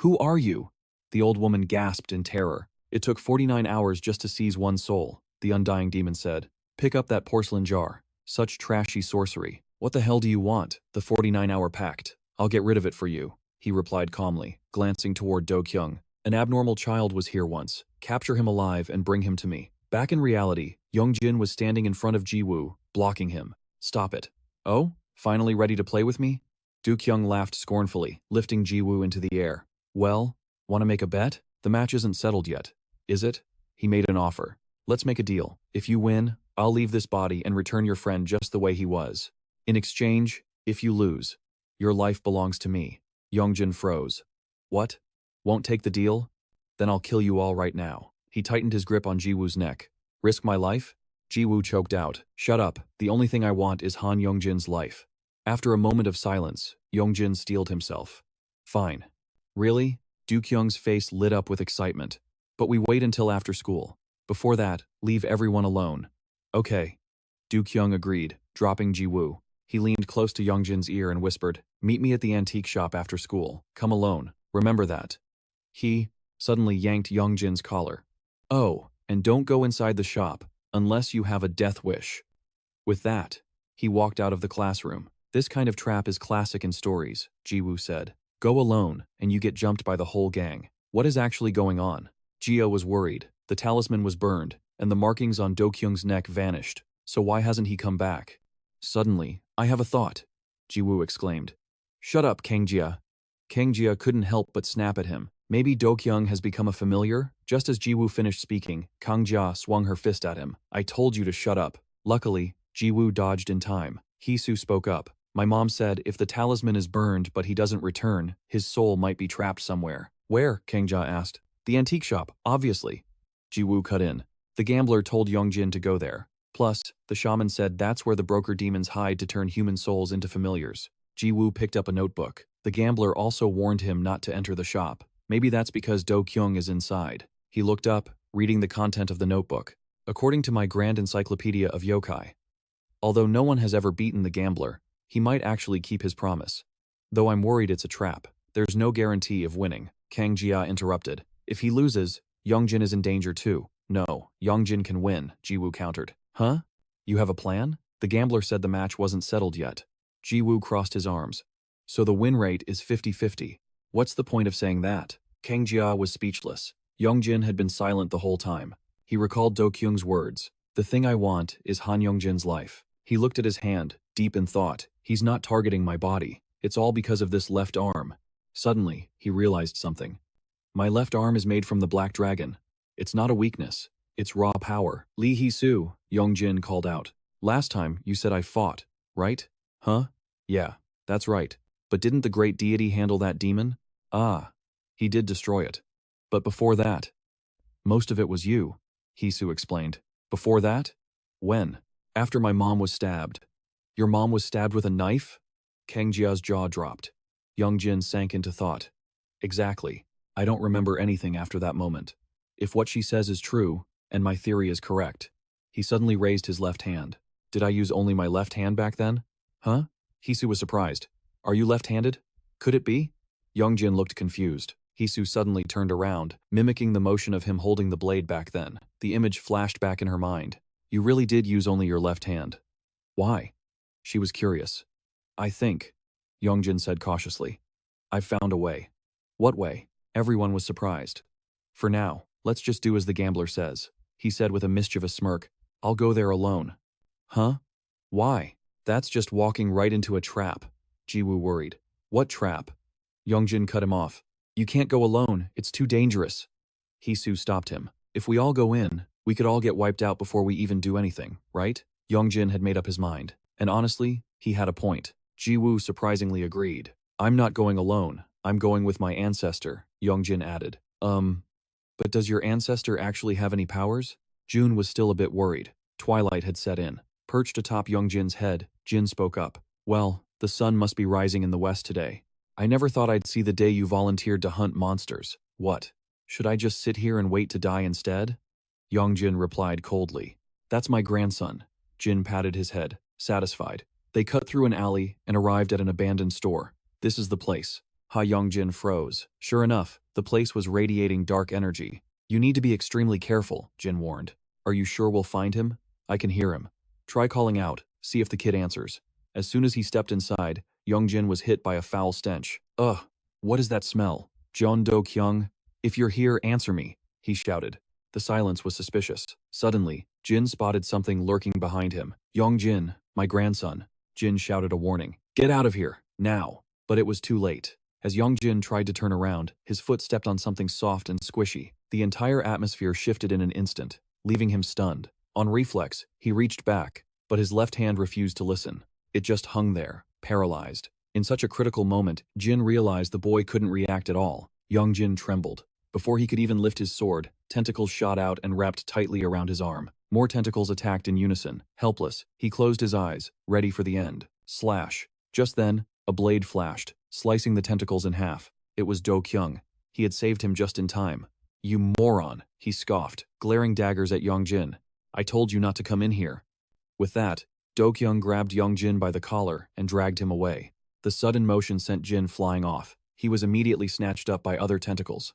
"Who are you?" The old woman gasped in terror. "It took 49 hours just to seize one soul," the undying demon said. "Pick up that porcelain jar. Such trashy sorcery. What the hell do you want?" "The 49-hour pact. I'll get rid of it for you," he replied calmly, glancing toward Dkyoung. "An abnormal child was here once. Capture him alive and bring him to me." Back in reality, Yong Jin was standing in front of Jiwoo, blocking him. "Stop it." "Oh? Finally ready to play with me?" Dkyoung laughed scornfully, lifting Jiwoo into the air. "Well, want to make a bet? The match isn't settled yet, is it?" He made an offer. "Let's make a deal. If you win, I'll leave this body and return your friend just the way he was. In exchange, if you lose, your life belongs to me." Yong Jin froze. "What? Won't take the deal? Then I'll kill you all right now." He tightened his grip on Jiwoo's neck. "Risk my life?" Jiwoo choked out. "Shut up. The only thing I want is Han Yongjin's life." After a moment of silence, Yong Jin steeled himself. "Fine." "Really? Dkyoung's face lit up with excitement. But we wait until after school. Before that, leave everyone alone. Okay. Dkyoung agreed, dropping Jiwoo. He leaned close to Yong Jin's ear and whispered, "Meet me at the antique shop after school. Come alone. Remember that." He suddenly yanked Yong Jin's collar. "Oh, and don't go inside the shop, unless you have a death wish." With that, he walked out of the classroom. "This kind of trap is classic in stories," Jiwoo said. "Go alone, and you get jumped by the whole gang. What is actually going on?" Jio was worried. The talisman was burned, and the markings on Dkyoung's neck vanished. So why hasn't he come back? Suddenly, "I have a thought," Jiwoo exclaimed. "Shut up, Kangjia." Kangjia couldn't help but snap at him. Maybe Dkyoung has become a familiar? Just as Jiwoo finished speaking, Kangjia swung her fist at him. "I told you to shut up." Luckily, Jiwoo dodged in time. Hisu spoke up. "My mom said if the talisman is burned but he doesn't return, his soul might be trapped somewhere." "Where?" Kangjia asked. "The antique shop, obviously." Jiwoo cut in. "The gambler told Yong Jin to go there. Plus, the shaman said that's where the broker demons hide to turn human souls into familiars." Jiwoo picked up a notebook. The gambler also warned him not to enter the shop. Maybe that's because Dkyoung is inside. He looked up, reading the content of the notebook. "According to my grand encyclopedia of yokai, although no one has ever beaten the gambler, he might actually keep his promise. Though I'm worried it's a trap. There's no guarantee of winning." Kangjia interrupted. "If he loses, Yong Jin is in danger too." "No, Yong Jin can win," Jiwoo countered. "Huh? You have a plan?" The gambler said the match wasn't settled yet. Jiwoo crossed his arms. "So the win rate is 50-50. What's the point of saying that?" Kangjia was speechless. Yong Jin had been silent the whole time. He recalled Dkyoung's words. "The thing I want is Han Yong Jin's life." He looked at his hand, deep in thought. "He's not targeting my body. It's all because of this left arm." Suddenly, he realized something. "My left arm is made from the Black Dragon. It's not a weakness. It's raw power." "Lee Hee-soo," Yong Jin called out. "Last time, you said I fought, right?" "Huh? Yeah, that's right. But didn't the great deity handle that demon?" "Ah, he did destroy it. But before that, most of it was you," Hee-soo explained. "Before that? When?" "After my mom was stabbed." "Your mom was stabbed with a knife?" Kangjia's jaw dropped. Yong Jin sank into thought. "Exactly. I don't remember anything after that moment. If what she says is true, and my theory is correct." He suddenly raised his left hand. "Did I use only my left hand back then?" "Huh?" Hee-soo was surprised. "Are you left-handed? Could it be?" Yong Jin looked confused. Hee-soo suddenly turned around, mimicking the motion of him holding the blade back then. The image flashed back in her mind. "You really did use only your left hand. Why?" She was curious. "I think," Yong Jin said cautiously, "I've found a way." "What way?" Everyone was surprised. "For now, let's just do as the gambler says," he said with a mischievous smirk. "I'll go there alone." "Huh? Why?" "That's just walking right into a trap," Jiwoo worried. "What trap?" Yong Jin cut him off. "You can't go alone, it's too dangerous." Hee-soo stopped him. "If we all go in, we could all get wiped out before we even do anything, right?" Yong Jin had made up his mind. And honestly, he had a point. Jiwoo surprisingly agreed. "I'm not going alone, I'm going with my ancestor," Yong Jin added. But does your ancestor actually have any powers?" June was still a bit worried. Twilight had set in. Perched atop Yong Jin's head, Jin spoke up. "Well, the sun must be rising in the west today. I never thought I'd see the day you volunteered to hunt monsters. What? Should I just sit here and wait to die instead?" Yong Jin replied coldly. "That's my grandson." Jin patted his head, satisfied. They cut through an alley and arrived at an abandoned store. "This is the place." Ha Yong Jin froze. Sure enough, the place was radiating dark energy. "You need to be extremely careful," Jin warned. "Are you sure we'll find him?" "I can hear him." "Try calling out, see if the kid answers." As soon as he stepped inside, Yong Jin was hit by a foul stench. "Ugh, what is that smell?" "Jeon Dkyoung, if you're here, answer me," he shouted. The silence was suspicious. Suddenly, Jin spotted something lurking behind him. "Yong Jin, my grandson." Jin shouted a warning. "Get out of here, now." But it was too late. As Yong Jin tried to turn around, his foot stepped on something soft and squishy. The entire atmosphere shifted in an instant, leaving him stunned. On reflex, he reached back, but his left hand refused to listen. It just hung there, paralyzed. In such a critical moment, Jin realized the boy couldn't react at all. Yong Jin trembled. Before he could even lift his sword, tentacles shot out and wrapped tightly around his arm. More tentacles attacked in unison. Helpless, he closed his eyes, ready for the end. Slash. Just then, a blade flashed, slicing the tentacles in half. It was Dkyoung. He had saved him just in time. You moron, he scoffed, glaring daggers at Yong Jin. I told you not to come in here. With that, Dkyoung grabbed Yong Jin by the collar and dragged him away. The sudden motion sent Jin flying off. He was immediately snatched up by other tentacles.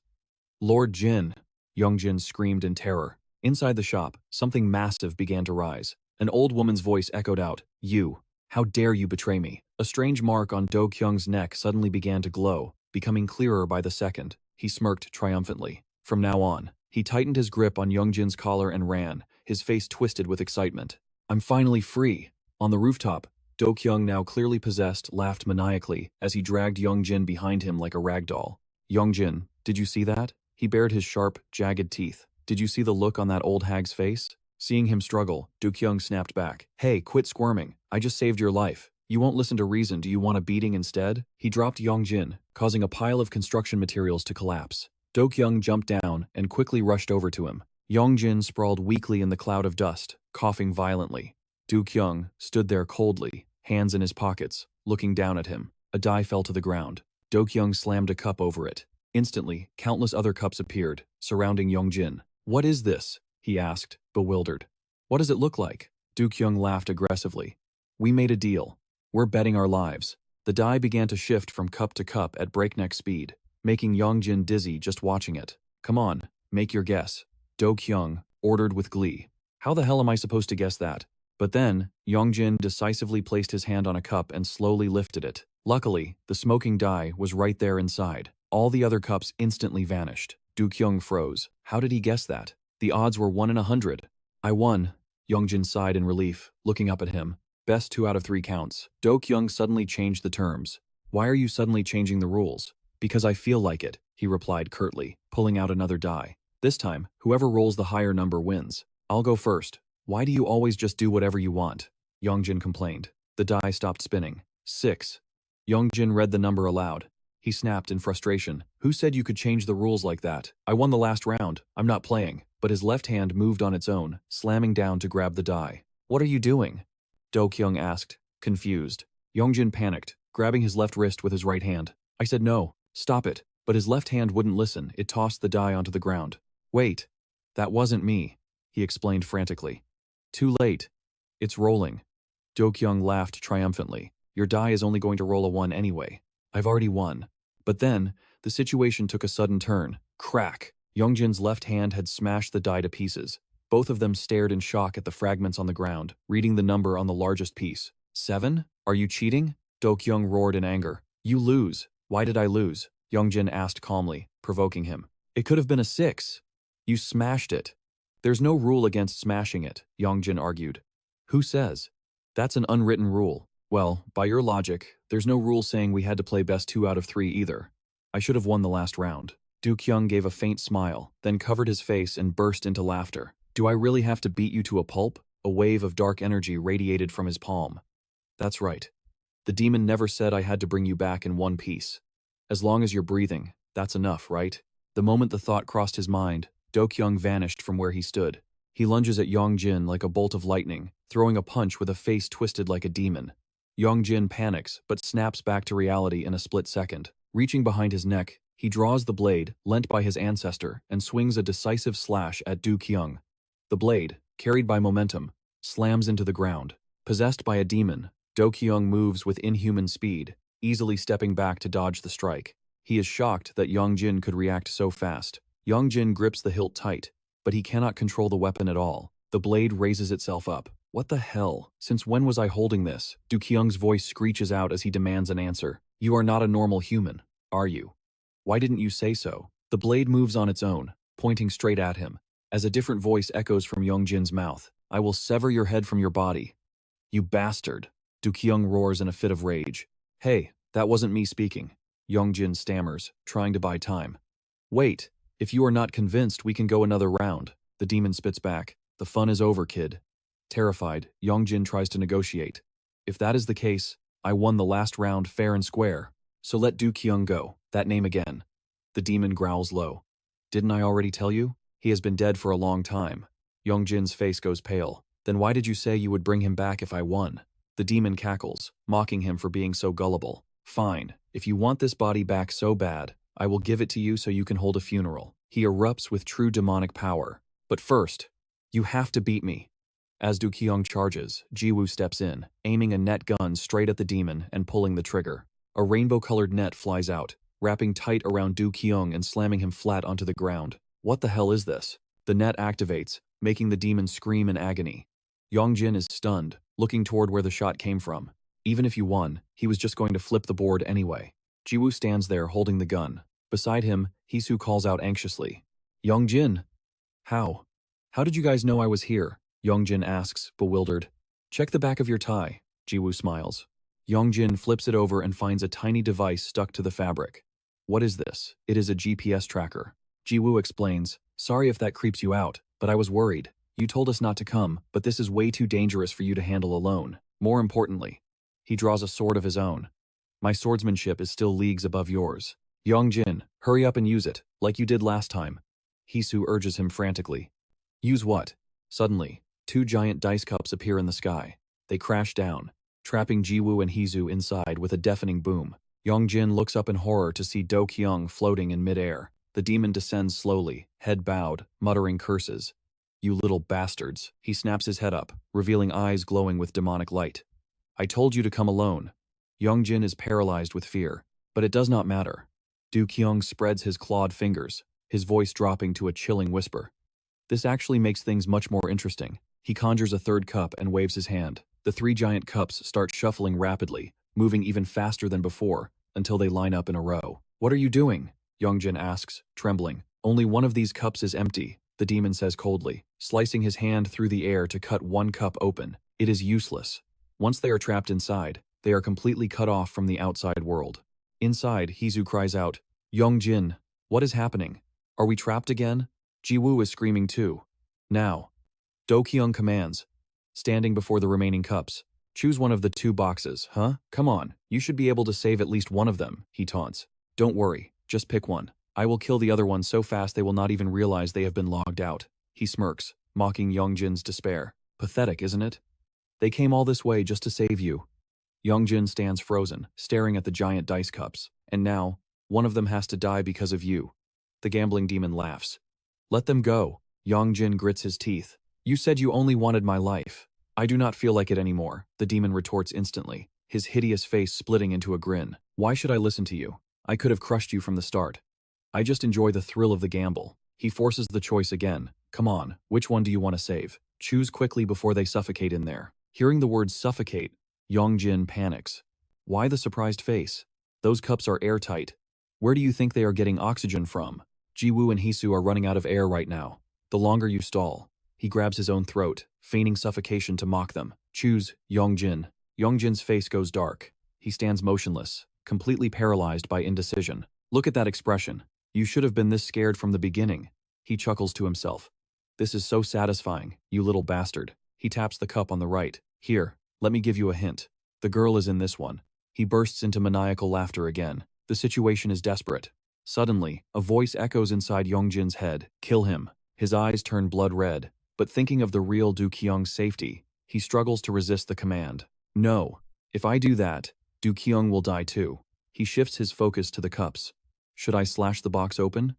Lord Jin, Yong Jin screamed in terror. Inside the shop, something massive began to rise. An old woman's voice echoed out, You, how dare you betray me? A strange mark on Dkyoung's neck suddenly began to glow, becoming clearer by the second. He smirked triumphantly. From now on, he tightened his grip on Yong Jin's collar and ran, his face twisted with excitement. I'm finally free. On the rooftop, Dkyoung, now clearly possessed, laughed maniacally as he dragged Yong Jin behind him like a rag doll. Yong Jin, did you see that? He bared his sharp, jagged teeth. Did you see the look on that old hag's face? Seeing him struggle, Dkyoung snapped back. Hey, quit squirming. I just saved your life. You won't listen to reason. Do you want a beating instead? He dropped Yong Jin, causing a pile of construction materials to collapse. Dkyoung jumped down and quickly rushed over to him. Yong Jin sprawled weakly in the cloud of dust, coughing violently. Dkyoung stood there coldly, hands in his pockets, looking down at him. A die fell to the ground. Dkyoung slammed a cup over it. Instantly, countless other cups appeared, surrounding Yong Jin. What is this? He asked, bewildered. What does it look like? Dkyoung laughed aggressively. We made a deal. We're betting our lives. The die began to shift from cup to cup at breakneck speed, making Yong Jin dizzy just watching it. Come on, make your guess. Dkyoung ordered with glee. How the hell am I supposed to guess that? But then, Yong Jin decisively placed his hand on a cup and slowly lifted it. Luckily, the smoking die was right there inside. All the other cups instantly vanished. Dkyoung froze. How did he guess that? The odds were 1 in 100. I won. Yong Jin sighed in relief, looking up at him. Best 2 out of 3 counts. Dkyoung suddenly changed the terms. Why are you suddenly changing the rules? Because I feel like it, he replied curtly, pulling out another die. This time, whoever rolls the higher number wins. I'll go first. Why do you always just do whatever you want? Yong Jin complained. The die stopped spinning. 6. Yong Jin read the number aloud. He snapped in frustration. Who said you could change the rules like that? I won the last round. I'm not playing. But his left hand moved on its own, slamming down to grab the die. What are you doing? Dkyoung asked, confused. Yong Jin panicked, grabbing his left wrist with his right hand. I said no. Stop it. But his left hand wouldn't listen. It tossed the die onto the ground. Wait. That wasn't me, he explained frantically. Too late. It's rolling. Dkyoung laughed triumphantly. Your die is only going to roll a 1 anyway. I've already won. But then, the situation took a sudden turn. Crack! Yong Jin's left hand had smashed the die to pieces. Both of them stared in shock at the fragments on the ground, reading the number on the largest piece. 7? Are you cheating? Dkyoung roared in anger. You lose. Why did I lose? Yong Jin asked calmly, provoking him. It could have been a 6. You smashed it. There's no rule against smashing it, Yong Jin argued. Who says? That's an unwritten rule. Well, by your logic, there's no rule saying we had to play best 2 out of 3 either. I should have won the last round. Dkyoung gave a faint smile, then covered his face and burst into laughter. Do I really have to beat you to a pulp? A wave of dark energy radiated from his palm. That's right. The demon never said I had to bring you back in one piece. As long as you're breathing, that's enough, right? The moment the thought crossed his mind, Dkyoung vanished from where he stood. He lunges at Yong Jin like a bolt of lightning, throwing a punch with a face twisted like a demon. Yong Jin panics, but snaps back to reality in a split second. Reaching behind his neck, he draws the blade, lent by his ancestor, and swings a decisive slash at Dkyoung. The blade, carried by momentum, slams into the ground. Possessed by a demon, Dkyoung moves with inhuman speed, easily stepping back to dodge the strike. He is shocked that Yong Jin could react so fast. Yong Jin grips the hilt tight, but he cannot control the weapon at all. The blade raises itself up. What the hell? Since when was I holding this? Dkyoung's voice screeches out as he demands an answer. You are not a normal human, are you? Why didn't you say so? The blade moves on its own, pointing straight at him. As a different voice echoes from Yong Jin's mouth, I will sever your head from your body. You bastard! Dkyoung roars in a fit of rage. Hey, that wasn't me speaking. Yong Jin stammers, trying to buy time. Wait, if you are not convinced, we can go another round. The demon spits back. The fun is over, kid. Terrified, Yong Jin tries to negotiate. If that is the case, I won the last round fair and square. So let Dkyoung go. That name again. The demon growls low. Didn't I already tell you? He has been dead for a long time. Yong Jin's face goes pale. Then why did you say you would bring him back if I won? The demon cackles, mocking him for being so gullible. Fine, if you want this body back so bad, I will give it to you so you can hold a funeral. He erupts with true demonic power. But first, you have to beat me. As Dkyoung charges, Jiwoo steps in, aiming a net gun straight at the demon and pulling the trigger. A rainbow-colored net flies out, wrapping tight around Dkyoung and slamming him flat onto the ground. What the hell is this? The net activates, making the demon scream in agony. Yong Jin is stunned, looking toward where the shot came from. Even if you won, he was just going to flip the board anyway. Jiwoo stands there holding the gun. Beside him, Hisu calls out anxiously. Yong Jin! How? How did you guys know I was here? Yong Jin asks, bewildered. Check the back of your tie, Jiwoo smiles. Yong Jin flips it over and finds a tiny device stuck to the fabric. What is this? It is a GPS tracker. Jiwoo explains, sorry if that creeps you out, but I was worried. You told us not to come, but this is way too dangerous for you to handle alone. More importantly, he draws a sword of his own. My swordsmanship is still leagues above yours. Yong Jin, hurry up and use it, like you did last time. Hisu urges him frantically. Use what? Suddenly, 2 giant dice cups appear in the sky. They crash down, trapping Jiwoo and Hisu inside with a deafening boom. Yong Jin looks up in horror to see Dkyoung floating in midair. The demon descends slowly, head bowed, muttering curses. You little bastards. He snaps his head up, revealing eyes glowing with demonic light. I told you to come alone. Yong Jin is paralyzed with fear, but it does not matter. Dkyoung spreads his clawed fingers, his voice dropping to a chilling whisper. This actually makes things much more interesting. He conjures a 3rd cup and waves his hand. The 3 giant cups start shuffling rapidly, moving even faster than before, until they line up in a row. What are you doing? Yong Jin asks, trembling. Only one of these cups is empty, the demon says coldly, slicing his hand through the air to cut one cup open. It is useless. Once they are trapped inside, they are completely cut off from the outside world. Inside, Hisu cries out, Yong Jin, what is happening? Are we trapped again? Jiwoo is screaming too. Now. Dkyoung commands, standing before the remaining cups. Choose one of the 2 boxes, huh? Come on, you should be able to save at least one of them, he taunts. Don't worry, just pick one. I will kill the other one so fast they will not even realize they have been logged out. He smirks, mocking Yong Jin's despair. Pathetic, isn't it? They came all this way just to save you. Yong Jin stands frozen, staring at the giant dice cups. And now, one of them has to die because of you. The gambling demon laughs. Let them go. Yong Jin grits his teeth. You said you only wanted my life. I do not feel like it anymore, the demon retorts instantly, his hideous face splitting into a grin. Why should I listen to you? I could have crushed you from the start. I just enjoy the thrill of the gamble. He forces the choice again. Come on, which one do you want to save? Choose quickly before they suffocate in there. Hearing the word suffocate, Yong Jin panics. Why the surprised face? Those cups are airtight. Where do you think they are getting oxygen from? Jiwoo and Hisu are running out of air right now. The longer you stall. He grabs his own throat, feigning suffocation to mock them. Choose, Yong Jin. Yong Jin's face goes dark. He stands motionless, completely paralyzed by indecision. Look at that expression. You should have been this scared from the beginning. He chuckles to himself. This is so satisfying, you little bastard. He taps the cup on the right. Here, let me give you a hint. The girl is in this one. He bursts into maniacal laughter again. The situation is desperate. Suddenly, a voice echoes inside Yong Jin's head. Kill him. His eyes turn blood red. But thinking of the real Dkyoung's safety, he struggles to resist the command. No. If I do that, Dkyoung will die too. He shifts his focus to the cups. Should I slash the box open?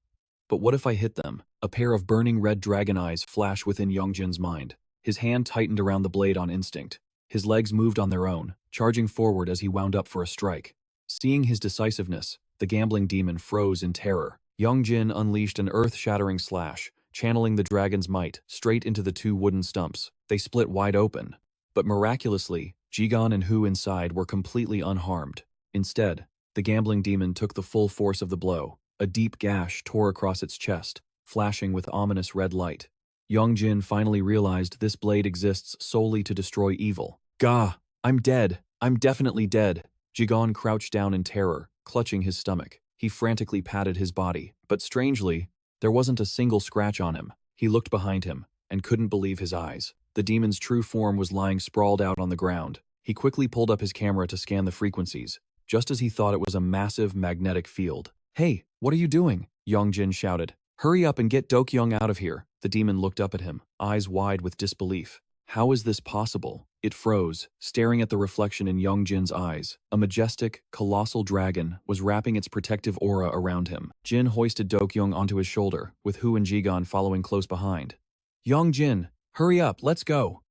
But what if I hit them? A pair of burning red dragon eyes flash within Yong Jin's mind. His hand tightened around the blade on instinct. His legs moved on their own, charging forward as he wound up for a strike. Seeing his decisiveness, the gambling demon froze in terror. Yong Jin unleashed an earth-shattering slash, channeling the dragon's might straight into the 2 wooden stumps. They split wide open. But miraculously, Jigon and Hu inside were completely unharmed. Instead, the gambling demon took the full force of the blow. A deep gash tore across its chest, flashing with ominous red light. Yong Jin finally realized this blade exists solely to destroy evil. Gah! I'm dead! I'm definitely dead! Jigon crouched down in terror, clutching his stomach. He frantically patted his body, but strangely, there wasn't a single scratch on him. He looked behind him, and couldn't believe his eyes. The demon's true form was lying sprawled out on the ground. He quickly pulled up his camera to scan the frequencies, just as he thought it was a massive magnetic field. Hey, what are you doing? Yong Jin shouted. Hurry up and get Dkyoung out of here. The demon looked up at him, eyes wide with disbelief. How is this possible? It froze, staring at the reflection in Yong Jin's eyes. A majestic, colossal dragon was wrapping its protective aura around him. Jin hoisted Dkyoung onto his shoulder, with Hu and Jigan following close behind. Yong Jin, hurry up, let's go.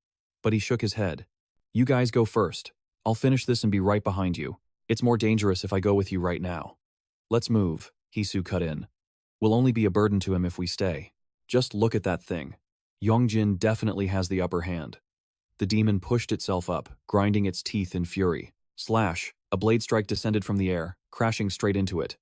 But he shook his head. You guys go first. I'll finish this and be right behind you. It's more dangerous if I go with you right now. Let's move, Hisu cut in. We'll only be a burden to him if we stay. Just look at that thing. Yong Jin definitely has the upper hand. The demon pushed itself up, grinding its teeth in fury. Slash! A blade strike descended from the air, crashing straight into it.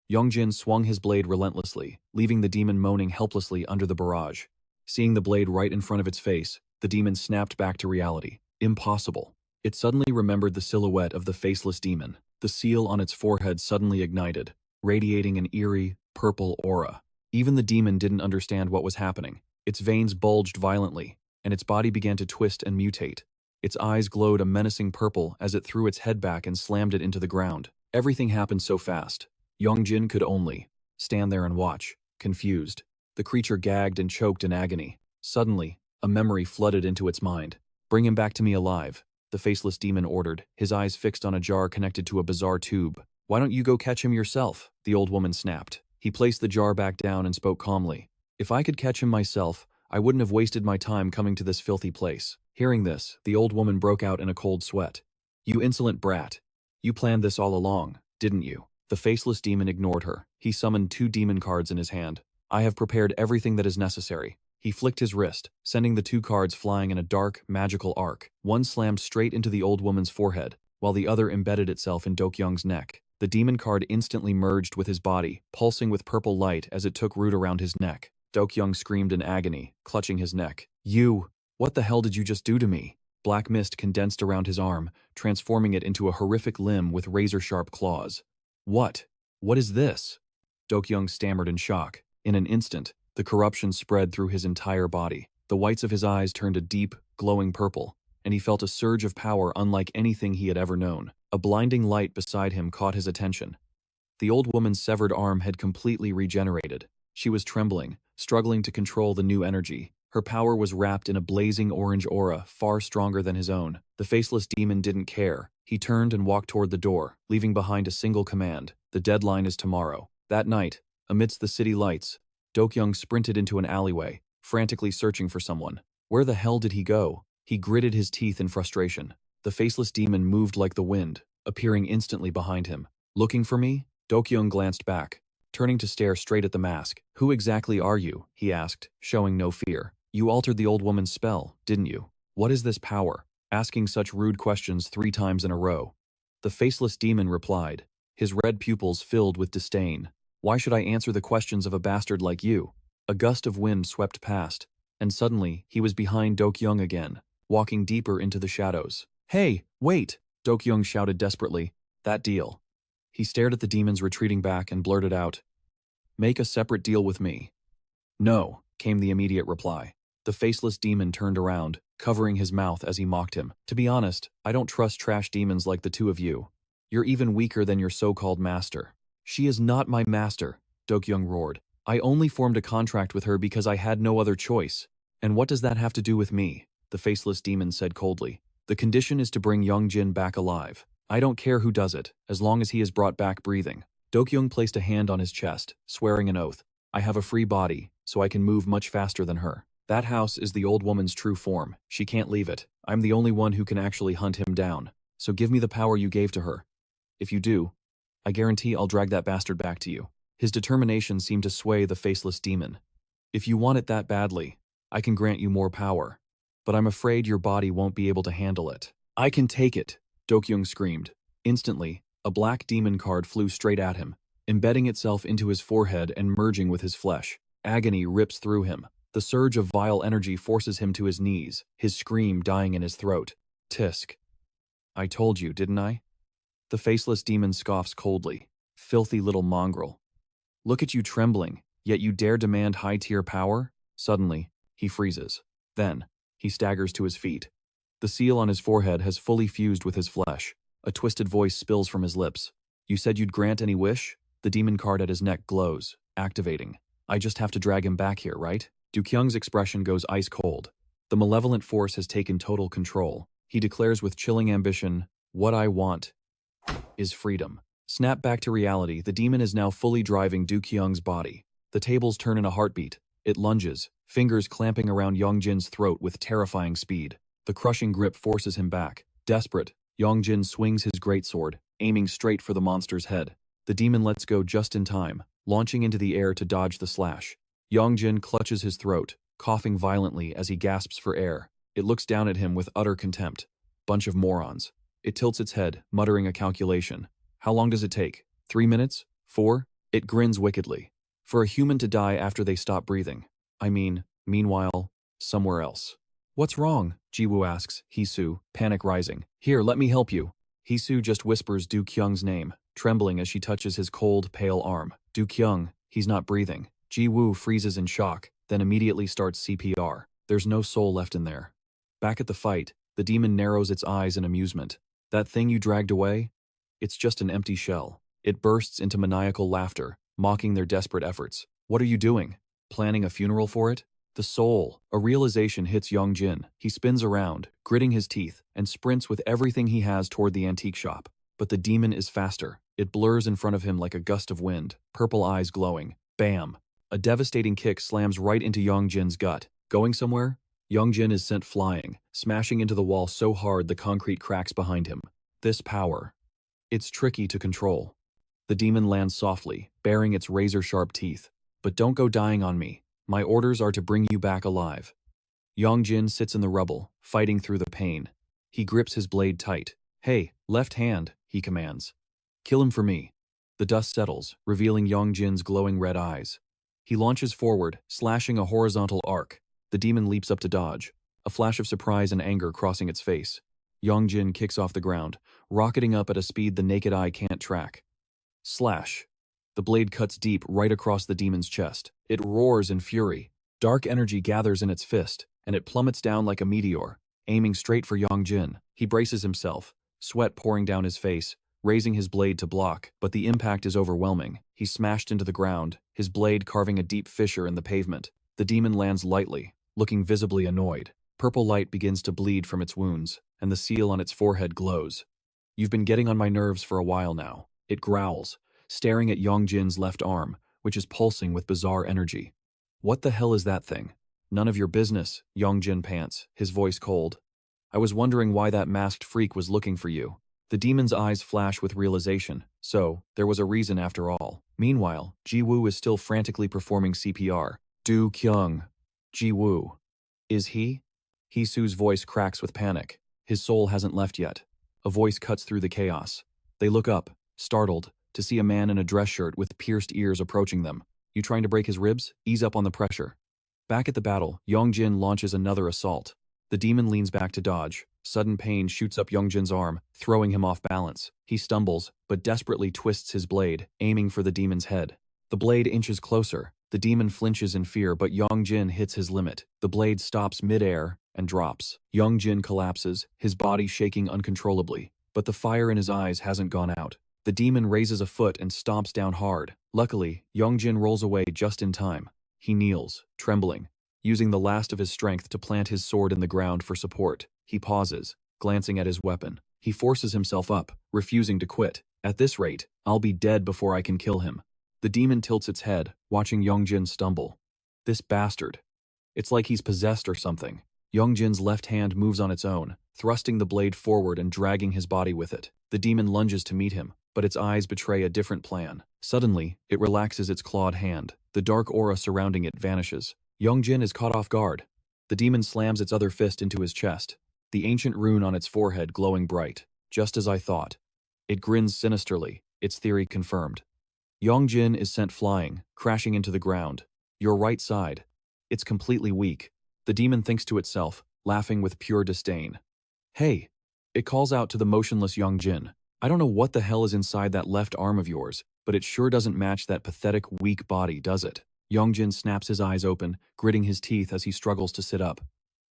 Yong Jin swung his blade relentlessly, leaving the demon moaning helplessly under the barrage. Seeing the blade right in front of its face, the demon snapped back to reality. Impossible. It suddenly remembered the silhouette of the faceless demon. The seal on its forehead suddenly ignited, radiating an eerie, purple aura. Even the demon didn't understand what was happening. Its veins bulged violently, and its body began to twist and mutate. Its eyes glowed a menacing purple as it threw its head back and slammed it into the ground. Everything happened so fast. Yong Jin could only stand there and watch, confused. The creature gagged and choked in agony. Suddenly, a memory flooded into its mind. Bring him back to me alive, the faceless demon ordered, his eyes fixed on a jar connected to a bizarre tube. Why don't you go catch him yourself? The old woman snapped. He placed the jar back down and spoke calmly. If I could catch him myself, I wouldn't have wasted my time coming to this filthy place. Hearing this, the old woman broke out in a cold sweat. You insolent brat. You planned this all along, didn't you? The faceless demon ignored her. He summoned 2 demon cards in his hand. I have prepared everything that is necessary. He flicked his wrist, sending the 2 cards flying in a dark, magical arc. One slammed straight into the old woman's forehead, while the other embedded itself in Dkyoung's neck. The demon card instantly merged with his body, pulsing with purple light as it took root around his neck. Dkyoung screamed in agony, clutching his neck. What the hell did you just do to me? Black mist condensed around his arm, transforming it into a horrific limb with razor-sharp claws. What? What is this? Dkyoung stammered in shock. In an instant, the corruption spread through his entire body. The whites of his eyes turned a deep, glowing purple, and he felt a surge of power unlike anything he had ever known. A blinding light beside him caught his attention. The old woman's severed arm had completely regenerated. She was trembling, struggling to control the new energy. Her power was wrapped in a blazing orange aura far stronger than his own. The faceless demon didn't care. He turned and walked toward the door, leaving behind a single command. The deadline is tomorrow. That night, amidst the city lights, Dkyoung sprinted into an alleyway, frantically searching for someone. Where the hell did he go? He gritted his teeth in frustration. The faceless demon moved like the wind, appearing instantly behind him. Looking for me? Dkyoung glanced back, turning to stare straight at the mask. Who exactly are you? He asked, showing no fear. You altered the old woman's spell, didn't you? What is this power? Asking such rude questions 3 times in a row. The faceless demon replied, his red pupils filled with disdain. Why should I answer the questions of a bastard like you? A gust of wind swept past, and suddenly he was behind Dkyoung again, walking deeper into the shadows. Hey, wait! Dkyoung shouted desperately. That deal. He stared at the demons retreating back and blurted out, make a separate deal with me. No, came the immediate reply. The faceless demon turned around, covering his mouth as he mocked him. To be honest, I don't trust trash demons like the 2 of you. You're even weaker than your so-called master. She is not my master, Dkyoung roared. I only formed a contract with her because I had no other choice. And what does that have to do with me? The faceless demon said coldly. The condition is to bring Yong Jin back alive. I don't care who does it, as long as he is brought back breathing. Dkyoung placed a hand on his chest, swearing an oath. I have a free body, so I can move much faster than her. That house is the old woman's true form. She can't leave it. I'm the only one who can actually hunt him down. So give me the power you gave to her. If you do, I guarantee I'll drag that bastard back to you. His determination seemed to sway the faceless demon. If you want it that badly, I can grant you more power. But I'm afraid your body won't be able to handle it. I can take it, Dkyoung screamed. Instantly, a black demon card flew straight at him, embedding itself into his forehead and merging with his flesh. Agony rips through him. The surge of vile energy forces him to his knees, his scream dying in his throat. Tisk. I told you, didn't I? The faceless demon scoffs coldly. Filthy little mongrel. Look at you trembling, yet you dare demand high-tier power? Suddenly, he freezes. Then, he staggers to his feet. The seal on his forehead has fully fused with his flesh. A twisted voice spills from his lips. You said you'd grant any wish? The demon card at his neck glows, activating. I just have to drag him back here, right? Dkyoung's expression goes ice cold. The malevolent force has taken total control. He declares with chilling ambition, "What I want is freedom." Snap back to reality, the demon is now fully driving Dkyoung's body. The tables turn in a heartbeat. It lunges, fingers clamping around Yong Jin's throat with terrifying speed. The crushing grip forces him back. Desperate, Yong Jin swings his greatsword, aiming straight for the monster's head. The demon lets go just in time, launching into the air to dodge the slash. Yong Jin clutches his throat, coughing violently as he gasps for air. It looks down at him with utter contempt. Bunch of morons. It tilts its head, muttering a calculation. How long does it take? 3 minutes? 4? It grins wickedly. For a human to die after they stop breathing. Meanwhile, somewhere else. What's wrong? Jiwoo asks, Hisu, panic rising. Here, let me help you. Hisu just whispers Dkyoung's name, trembling as she touches his cold, pale arm. Dkyoung, he's not breathing. Jiwoo freezes in shock, then immediately starts CPR. There's no soul left in there. Back at the fight, the demon narrows its eyes in amusement. That thing you dragged away? It's just an empty shell. It bursts into maniacal laughter, mocking their desperate efforts. What are you doing? Planning a funeral for it? The soul. A realization hits Yong Jin. He spins around, gritting his teeth, and sprints with everything he has toward the antique shop. But the demon is faster. It blurs in front of him like a gust of wind, purple eyes glowing. Bam! A devastating kick slams right into Yong Jin's gut. Going somewhere? Yong Jin is sent flying, smashing into the wall so hard the concrete cracks behind him. This power. It's tricky to control. The demon lands softly, baring its razor-sharp teeth. But don't go dying on me. My orders are to bring you back alive. Yong Jin sits in the rubble, fighting through the pain. He grips his blade tight. Hey, left hand, he commands. Kill him for me. The dust settles, revealing Yong Jin's glowing red eyes. He launches forward, slashing a horizontal arc. The demon leaps up to dodge, a flash of surprise and anger crossing its face. Yong Jin kicks off the ground, rocketing up at a speed the naked eye can't track. Slash. The blade cuts deep right across the demon's chest. It roars in fury. Dark energy gathers in its fist, and it plummets down like a meteor, aiming straight for Yong Jin. He braces himself, sweat pouring down his face, raising his blade to block, but the impact is overwhelming. He's smashed into the ground, his blade carving a deep fissure in the pavement. The demon lands lightly, looking visibly annoyed. Purple light begins to bleed from its wounds, and the seal on its forehead glows. You've been getting on my nerves for a while now. It growls, staring at Yong Jin's left arm, which is pulsing with bizarre energy. What the hell is that thing? None of your business, Yong Jin pants, his voice cold. I was wondering why that masked freak was looking for you. The demon's eyes flash with realization, so there was a reason after all. Meanwhile, Jiwoo is still frantically performing CPR. Dkyoung. Jiwoo. Is he? Hisu's voice cracks with panic. His soul hasn't left yet. A voice cuts through the chaos. They look up, startled, to see a man in a dress shirt with pierced ears approaching them. You trying to break his ribs? Ease up on the pressure. Back at the battle, Yong Jin launches another assault. The demon leans back to dodge. Sudden pain shoots up Yong Jin's arm, throwing him off balance. He stumbles, but desperately twists his blade, aiming for the demon's head. The blade inches closer. The demon flinches in fear, but Yong Jin hits his limit. The blade stops mid-air and drops. Yong Jin collapses, his body shaking uncontrollably. But the fire in his eyes hasn't gone out. The demon raises a foot and stomps down hard. Luckily, Yong Jin rolls away just in time. He kneels, trembling, using the last of his strength to plant his sword in the ground for support. He pauses, glancing at his weapon. He forces himself up, refusing to quit. At this rate, I'll be dead before I can kill him. The demon tilts its head, watching Yong Jin stumble. This bastard. It's like he's possessed or something. Yong Jin's left hand moves on its own, thrusting the blade forward and dragging his body with it. The demon lunges to meet him, but its eyes betray a different plan. Suddenly, it relaxes its clawed hand. The dark aura surrounding it vanishes. Yong Jin is caught off guard. The demon slams its other fist into his chest, the ancient rune on its forehead glowing bright. Just as I thought. It grins sinisterly, its theory confirmed. Yong Jin is sent flying, crashing into the ground. Your right side. It's completely weak. The demon thinks to itself, laughing with pure disdain. Hey! It calls out to the motionless Yong Jin. I don't know what the hell is inside that left arm of yours, but it sure doesn't match that pathetic, weak body, does it? Yong Jin snaps his eyes open, gritting his teeth as he struggles to sit up.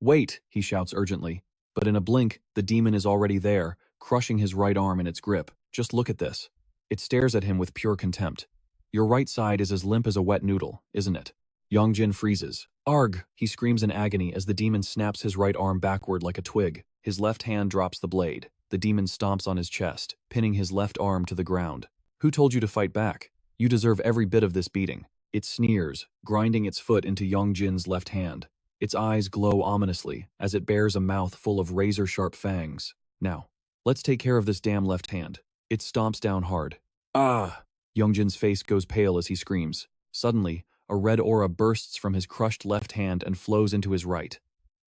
Wait, he shouts urgently. But in a blink, the demon is already there, crushing his right arm in its grip. Just look at this. It stares at him with pure contempt. Your right side is as limp as a wet noodle, isn't it? Yong Jin freezes. Arg! He screams in agony as the demon snaps his right arm backward like a twig. His left hand drops the blade. The demon stomps on his chest, pinning his left arm to the ground. Who told you to fight back? You deserve every bit of this beating. It sneers, grinding its foot into Yong Jin's left hand. Its eyes glow ominously as it bears a mouth full of razor-sharp fangs. Now, let's take care of this damn left hand. It stomps down hard. Ah! Yong Jin's face goes pale as he screams. Suddenly, a red aura bursts from his crushed left hand and flows into his right.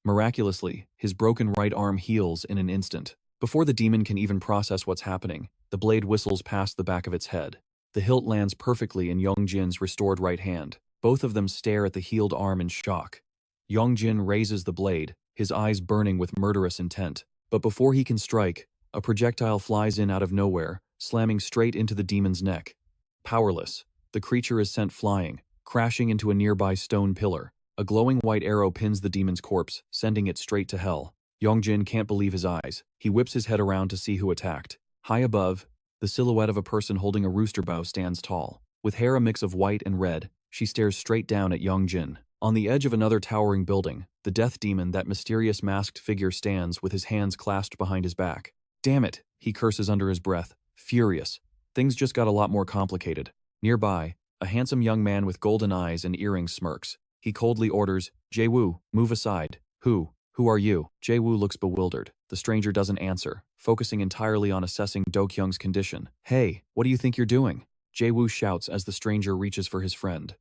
Miraculously, his broken right arm heals in an instant. Before the demon can even process what's happening, the blade whistles past the back of its head. The hilt lands perfectly in Yong Jin's restored right hand. Both of them stare at the healed arm in shock. Yong Jin raises the blade, his eyes burning with murderous intent. But before he can strike, a projectile flies in out of nowhere, slamming straight into the demon's neck. Powerless, the creature is sent flying, crashing into a nearby stone pillar. A glowing white arrow pins the demon's corpse, sending it straight to hell. Yong Jin can't believe his eyes. He whips his head around to see who attacked. High above, the silhouette of a person holding a rooster bow stands tall. With hair a mix of white and red, she stares straight down at Yong Jin. On the edge of another towering building, the death demon, that mysterious masked figure, stands with his hands clasped behind his back. Damn it, he curses under his breath, furious. Things just got a lot more complicated. Nearby, a handsome young man with golden eyes and earrings smirks. He coldly orders, Jae-woo, move aside. Who are you? Jae-woo looks bewildered. The stranger doesn't answer, focusing entirely on assessing Dkyoung's condition. Hey, what do you think you're doing? Jae-woo shouts as the stranger reaches for his friend.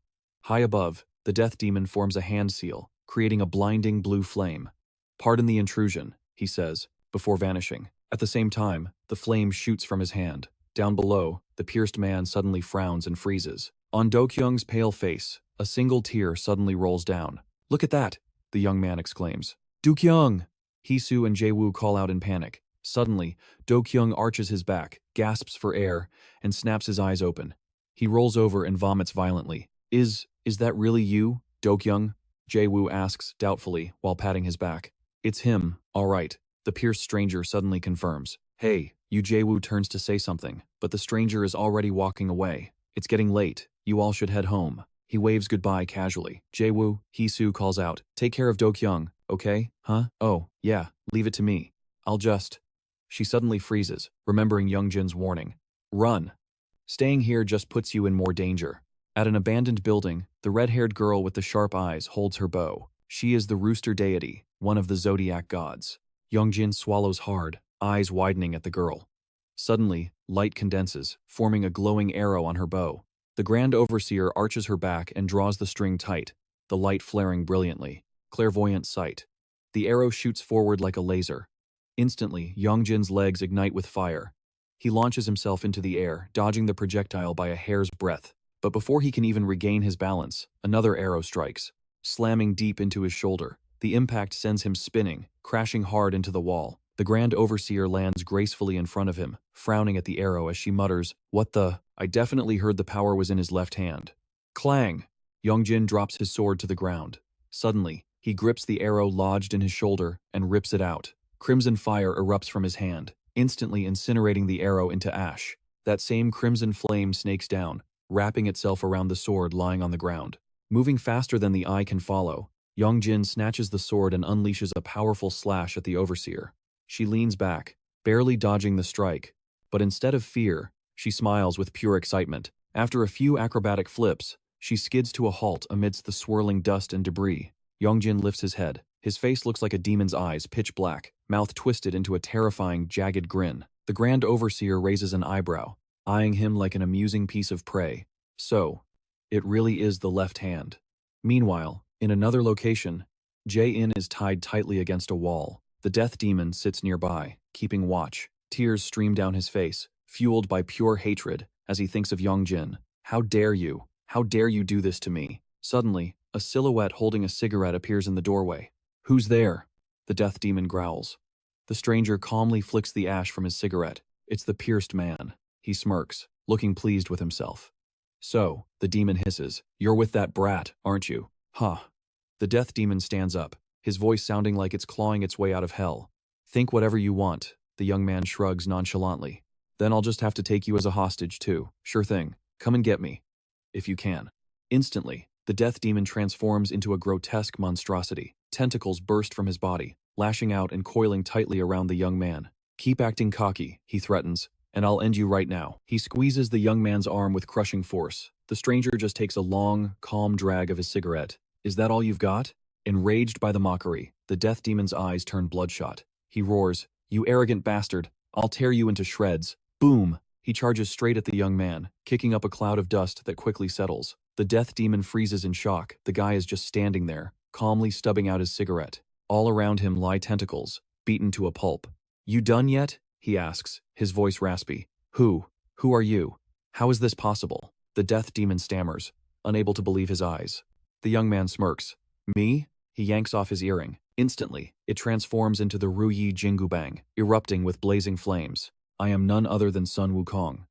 High above, the death demon forms a hand seal, creating a blinding blue flame. Pardon the intrusion, he says, before vanishing. At the same time, the flame shoots from his hand. Down below, the pierced man suddenly frowns and freezes. On Dkyoung's pale face, a single tear suddenly rolls down. Look at that, the young man exclaims. Dkyoung! Heesu and Jae-woo call out in panic. Suddenly, Dkyoung arches his back, gasps for air, and snaps his eyes open. He rolls over and vomits violently. Is that really you, Dkyoung? Jae-woo asks doubtfully while patting his back. It's him, all right, the pierced stranger suddenly confirms. Hey, you. Jae-woo turns to say something, but the stranger is already walking away. It's getting late, you all should head home. He waves goodbye casually. Jae-woo, Heesu calls out, take care of Dkyoung, okay? Huh? Oh, yeah, leave it to me. I'll just... She suddenly freezes, remembering Yong Jin's warning. Run. Staying here just puts you in more danger. At an abandoned building, the red-haired girl with the sharp eyes holds her bow. She is the rooster deity, one of the zodiac gods. Yong Jin swallows hard, eyes widening at the girl. Suddenly, light condenses, forming a glowing arrow on her bow. The Grand Overseer arches her back and draws the string tight, the light flaring brilliantly. Clairvoyant sight. The arrow shoots forward like a laser. Instantly, Yong Jin's legs ignite with fire. He launches himself into the air, dodging the projectile by a hair's breadth. But before he can even regain his balance, another arrow strikes, slamming deep into his shoulder. The impact sends him spinning, crashing hard into the wall. The Grand Overseer lands gracefully in front of him, frowning at the arrow as she mutters, "What the?" I definitely heard the power was in his left hand. Clang! Yong Jin drops his sword to the ground. Suddenly, he grips the arrow lodged in his shoulder and rips it out. Crimson fire erupts from his hand, instantly incinerating the arrow into ash. That same crimson flame snakes down, wrapping itself around the sword lying on the ground. Moving faster than the eye can follow, Yong Jin snatches the sword and unleashes a powerful slash at the Overseer. She leans back, barely dodging the strike, but instead of fear, she smiles with pure excitement. After a few acrobatic flips, she skids to a halt amidst the swirling dust and debris. Yong Jin lifts his head. His face looks like a demon's eyes, pitch black, mouth twisted into a terrifying, jagged grin. The Grand Overseer raises an eyebrow, eyeing him like an amusing piece of prey. So, it really is the left hand. Meanwhile, in another location, Jae-in is tied tightly against a wall. The death demon sits nearby, keeping watch. Tears stream down his face, fueled by pure hatred, as he thinks of Yong Jin. How dare you? How dare you do this to me? Suddenly, a silhouette holding a cigarette appears in the doorway. Who's there? The death demon growls. The stranger calmly flicks the ash from his cigarette. It's the pierced man. He smirks, looking pleased with himself. So, the demon hisses, you're with that brat, aren't you? Huh. The death demon stands up, his voice sounding like it's clawing its way out of hell. Think whatever you want, the young man shrugs nonchalantly. Then I'll just have to take you as a hostage too. Sure thing. Come and get me. If you can. Instantly, the death demon transforms into a grotesque monstrosity. Tentacles burst from his body, lashing out and coiling tightly around the young man. "Keep acting cocky," he threatens, "and I'll end you right now." He squeezes the young man's arm with crushing force. The stranger just takes a long, calm drag of his cigarette. "Is that all you've got?" Enraged by the mockery, the death demon's eyes turn bloodshot. He roars, "You arrogant bastard! I'll tear you into shreds." Boom! He charges straight at the young man, kicking up a cloud of dust that quickly settles. The death demon freezes in shock. The guy is just standing there, calmly stubbing out his cigarette. All around him lie tentacles, beaten to a pulp. "You done yet?" he asks, his voice raspy. Who are you? How is this possible?" The death demon stammers, unable to believe his eyes. The young man smirks. "Me?" He yanks off his earring. Instantly, it transforms into the Ruyi Jingubang, erupting with blazing flames. "I am none other than Sun Wukong."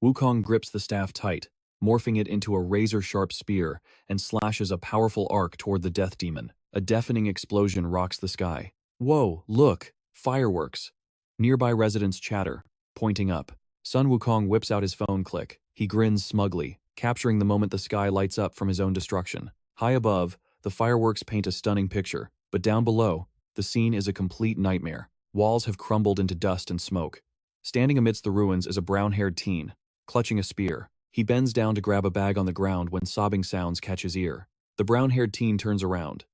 Wukong grips the staff tight, morphing it into a razor-sharp spear, and slashes a powerful arc toward the death demon. A deafening explosion rocks the sky. "Whoa, look! Fireworks!" Nearby residents chatter, pointing up. Sun Wukong whips out his phone click. He grins smugly, capturing the moment the sky lights up from his own destruction. High above, the fireworks paint a stunning picture, but down below, the scene is a complete nightmare. Walls have crumbled into dust and smoke. Standing amidst the ruins is a brown-haired teen, clutching a spear. He bends down to grab a bag on the ground when sobbing sounds catch his ear. The brown-haired teen turns around.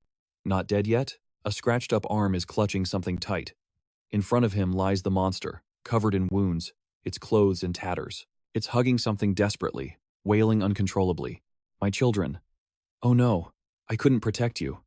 Not dead yet? A scratched-up arm is clutching something tight. In front of him lies the monster, covered in wounds, its clothes in tatters. It's hugging something desperately, wailing uncontrollably. "My children. Oh no, I couldn't protect you."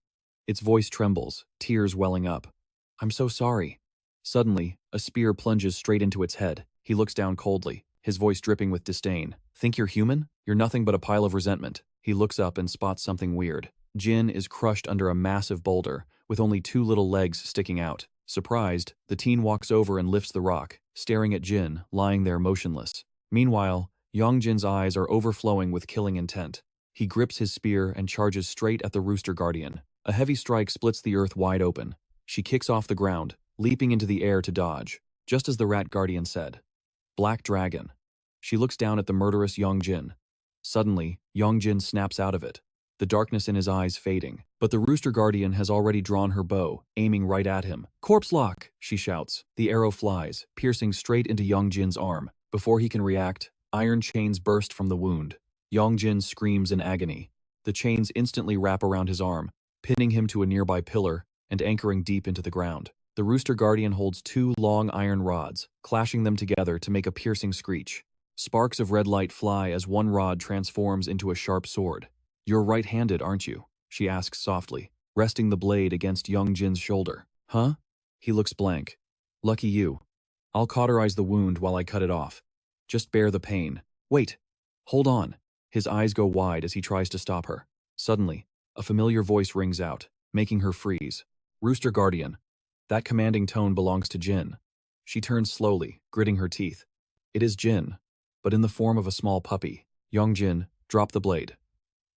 Its voice trembles, tears welling up. "I'm so sorry." Suddenly, a spear plunges straight into its head. He looks down coldly, his voice dripping with disdain. "Think you're human? You're nothing but a pile of resentment." He looks up and spots something weird. Jin is crushed under a massive boulder, with only two little legs sticking out. Surprised, the teen walks over and lifts the rock, staring at Jin, lying there motionless. Meanwhile, Yong Jin's eyes are overflowing with killing intent. He grips his spear and charges straight at the Rooster Guardian. A heavy strike splits the earth wide open. She kicks off the ground, leaping into the air to dodge, just as the Rat Guardian said. "Black Dragon." She looks down at the murderous Yong Jin. Suddenly, Yong Jin snaps out of it, the darkness in his eyes fading. But the Rooster Guardian has already drawn her bow, aiming right at him. "Corpse lock!" she shouts. The arrow flies, piercing straight into Yong Jin's arm. Before he can react, iron chains burst from the wound. Yong Jin screams in agony. The chains instantly wrap around his arm, pinning him to a nearby pillar and anchoring deep into the ground. The Rooster Guardian holds two long iron rods, clashing them together to make a piercing screech. Sparks of red light fly as one rod transforms into a sharp sword. "You're right-handed, aren't you?" she asks softly, resting the blade against Yong Jin's shoulder. "Huh?" He looks blank. "Lucky you. I'll cauterize the wound while I cut it off. Just bear the pain." "Wait! Hold on!" His eyes go wide as he tries to stop her. Suddenly, a familiar voice rings out, making her freeze. "Rooster Guardian." That commanding tone belongs to Jin. She turns slowly, gritting her teeth. It is Jin, but in the form of a small puppy. "Yong Jin, drop the blade."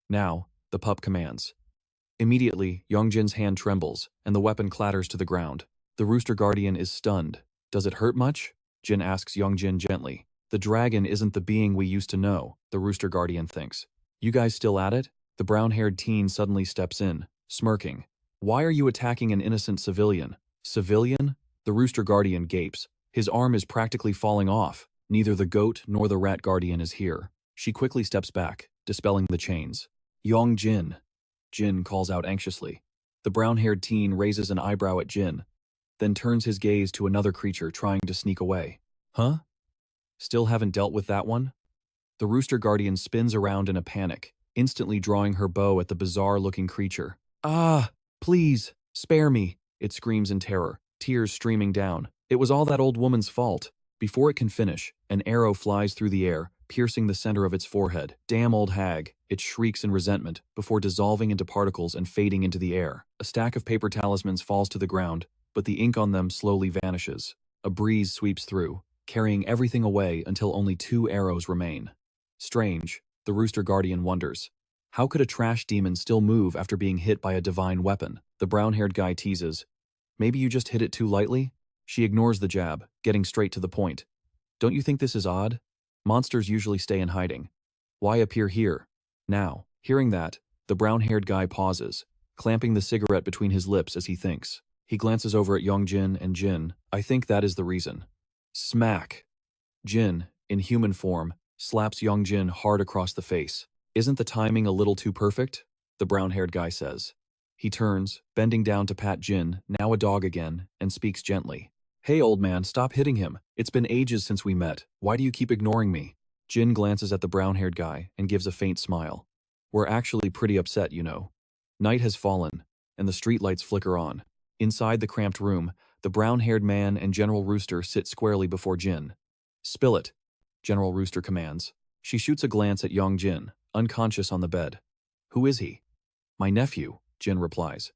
"Now," the pup commands. Immediately, Yong Jin's hand trembles, and the weapon clatters to the ground. The Rooster Guardian is stunned. "Does it hurt much?" Jin asks Yong Jin gently. "The dragon isn't the being we used to know," the Rooster Guardian thinks. "You guys still at it?" The brown-haired teen suddenly steps in, smirking. "Why are you attacking an innocent civilian?" "Civilian?" The Rooster Guardian gapes. His arm is practically falling off. Neither the goat nor the Rat Guardian is here. She quickly steps back, dispelling the chains. "Yong Jin," Jin calls out anxiously. The brown-haired teen raises an eyebrow at Jin, then turns his gaze to another creature trying to sneak away. "Huh? Still haven't dealt with that one?" The Rooster Guardian spins around in a panic, instantly drawing her bow at the bizarre-looking creature. "Ah, please, spare me," it screams in terror, tears streaming down. It was all that old woman's fault. Before it can finish, an arrow flies through the air, piercing the center of its forehead. "Damn old hag," it shrieks in resentment, before dissolving into particles and fading into the air. A stack of paper talismans falls to the ground, but the ink on them slowly vanishes. A breeze sweeps through, carrying everything away until only 2 arrows remain. Strange, the Rooster Guardian wonders. How could a trash demon still move after being hit by a divine weapon? The brown-haired guy teases. "Maybe you just hit it too lightly?" She ignores the jab, getting straight to the point. "Don't you think this is odd? Monsters usually stay in hiding. Why appear here? Now?" Hearing that, the brown-haired guy pauses, clamping the cigarette between his lips as he thinks. He glances over at Yong Jin and Jin. I think that is the reason. Smack. Jin, in human form, slaps Yong Jin hard across the face. Isn't the timing a little too perfect? The brown-haired guy says. He turns, bending down to pat Jin, now a dog again, and speaks gently. Hey old man, stop hitting him. It's been ages since we met. Why do you keep ignoring me? Jin glances at the brown-haired guy and gives a faint smile. We're actually pretty upset, you know. Night has fallen, and the streetlights flicker on. Inside the cramped room, the brown-haired man and General Rooster sit squarely before Jin. Spill it, General Rooster commands. She shoots a glance at Yong Jin, unconscious on the bed. Who is he? My nephew, Jin replies.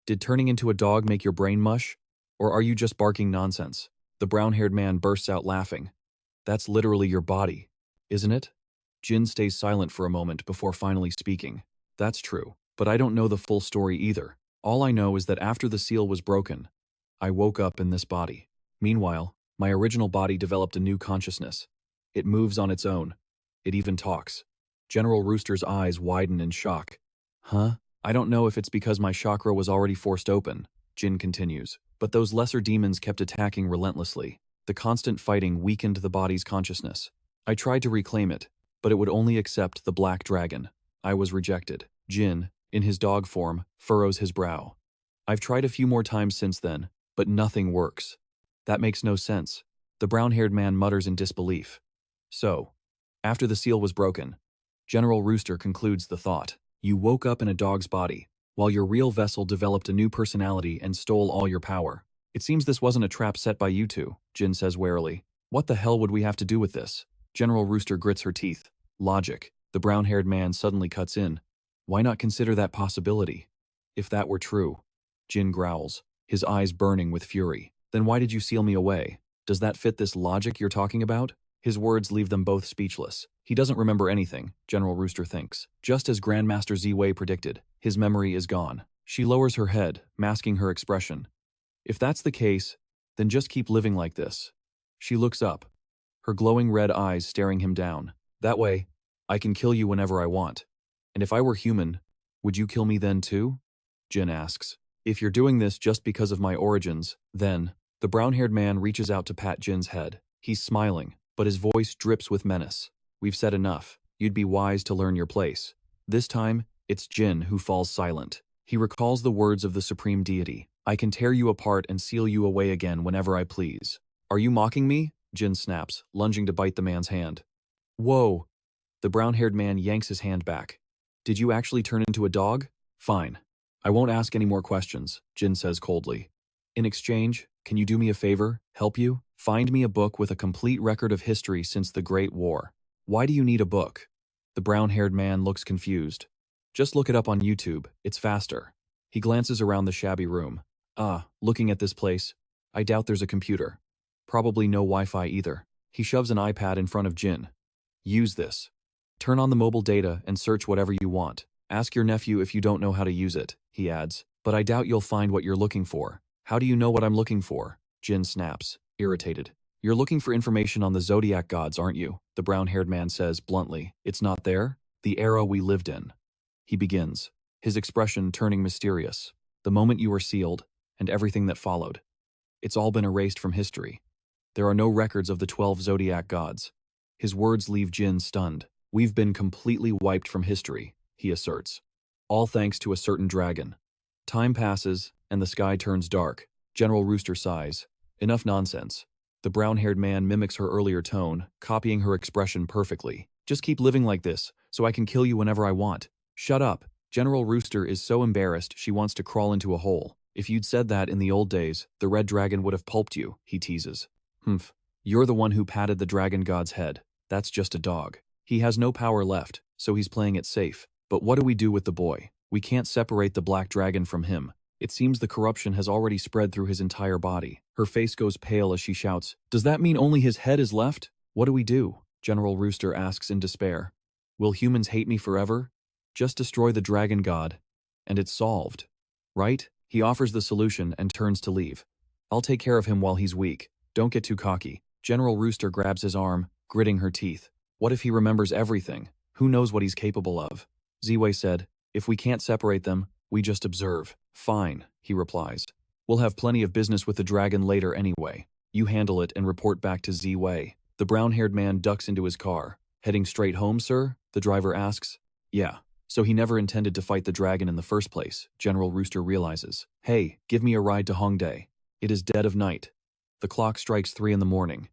Did turning into a dog make your brain mush? Or are you just barking nonsense? The brown-haired man bursts out laughing. That's literally your body, isn't it? Jin stays silent for a moment before finally speaking. That's true, but I don't know the full story either. All I know is that after the seal was broken, I woke up in this body. Meanwhile, my original body developed a new consciousness. It moves on its own. It even talks. General Rooster's eyes widen in shock. Huh? I don't know if it's because my chakra was already forced open, Jin continues, but those lesser demons kept attacking relentlessly. The constant fighting weakened the body's consciousness. I tried to reclaim it, but it would only accept the black dragon. I was rejected. Jin, in his dog form, furrows his brow. I've tried a few more times since then, but nothing works. That makes no sense. The brown-haired man mutters in disbelief. So, after the seal was broken, General Rooster concludes the thought. You woke up in a dog's body, while your real vessel developed a new personality and stole all your power. It seems this wasn't a trap set by you two, Jin says warily. What the hell would we have to do with this? General Rooster grits her teeth. Logic. The brown-haired man suddenly cuts in. Why not consider that possibility? If that were true, Jin growls, his eyes burning with fury. Then why did you seal me away? Does that fit this logic you're talking about? His words leave them both speechless. He doesn't remember anything, General Rooster thinks. Just as Grandmaster Ziwei predicted, his memory is gone. She lowers her head, masking her expression. If that's the case, then just keep living like this. She looks up, her glowing red eyes staring him down. That way, I can kill you whenever I want. And if I were human, would you kill me then too? Jin asks. If you're doing this just because of my origins, then... The brown-haired man reaches out to pat Jin's head. He's smiling, but his voice drips with menace. We've said enough. You'd be wise to learn your place. This time, it's Jin who falls silent. He recalls the words of the supreme deity. I can tear you apart and seal you away again whenever I please. Are you mocking me? Jin snaps, lunging to bite the man's hand. Whoa! The brown-haired man yanks his hand back. Did you actually turn into a dog? Fine. I won't ask any more questions, Jin says coldly. In exchange, can you do me a favor, help you? Find me a book with a complete record of history since the Great War. Why do you need a book? The brown-haired man looks confused. Just look it up on YouTube, it's faster. He glances around the shabby room. Looking at this place, I doubt there's a computer. Probably no Wi-Fi either. He shoves an iPad in front of Jin. Use this. Turn on the mobile data and search whatever you want. Ask your nephew if you don't know how to use it, he adds. But I doubt you'll find what you're looking for. How do you know what I'm looking for? Jin snaps, irritated. You're looking for information on the zodiac gods, aren't you? The brown-haired man says bluntly. It's not there? The era we lived in. He begins, his expression turning mysterious. The moment you were sealed, and everything that followed. It's all been erased from history. There are no records of the 12 zodiac gods. His words leave Jin stunned. We've been completely wiped from history, he asserts. All thanks to a certain dragon. Time passes, and the sky turns dark. General Rooster sighs. Enough nonsense. The brown-haired man mimics her earlier tone, copying her expression perfectly. Just keep living like this, so I can kill you whenever I want. Shut up. General Rooster is so embarrassed she wants to crawl into a hole. If you'd said that in the old days, the red dragon would have pulped you, he teases. Humph. You're the one who patted the dragon god's head. That's just a dog. He has no power left, so he's playing it safe. But what do we do with the boy? We can't separate the black dragon from him. It seems the corruption has already spread through his entire body. Her face goes pale as she shouts, Does that mean only his head is left? What do we do? General Rooster asks in despair. Will humans hate me forever? Just destroy the dragon god, and it's solved. Right? He offers the solution and turns to leave. I'll take care of him while he's weak. Don't get too cocky. General Rooster grabs his arm, gritting her teeth. What if he remembers everything? Who knows what he's capable of? Ziwei said, If we can't separate them, we just observe. Fine, he replies. We'll have plenty of business with the dragon later anyway. You handle it and report back to Z-Way. The brown-haired man ducks into his car. Heading straight home, sir? The driver asks. Yeah. So he never intended to fight the dragon in the first place, General Rooster realizes. Hey, give me a ride to Hongdae. It is dead of night. The clock strikes 3 in the morning.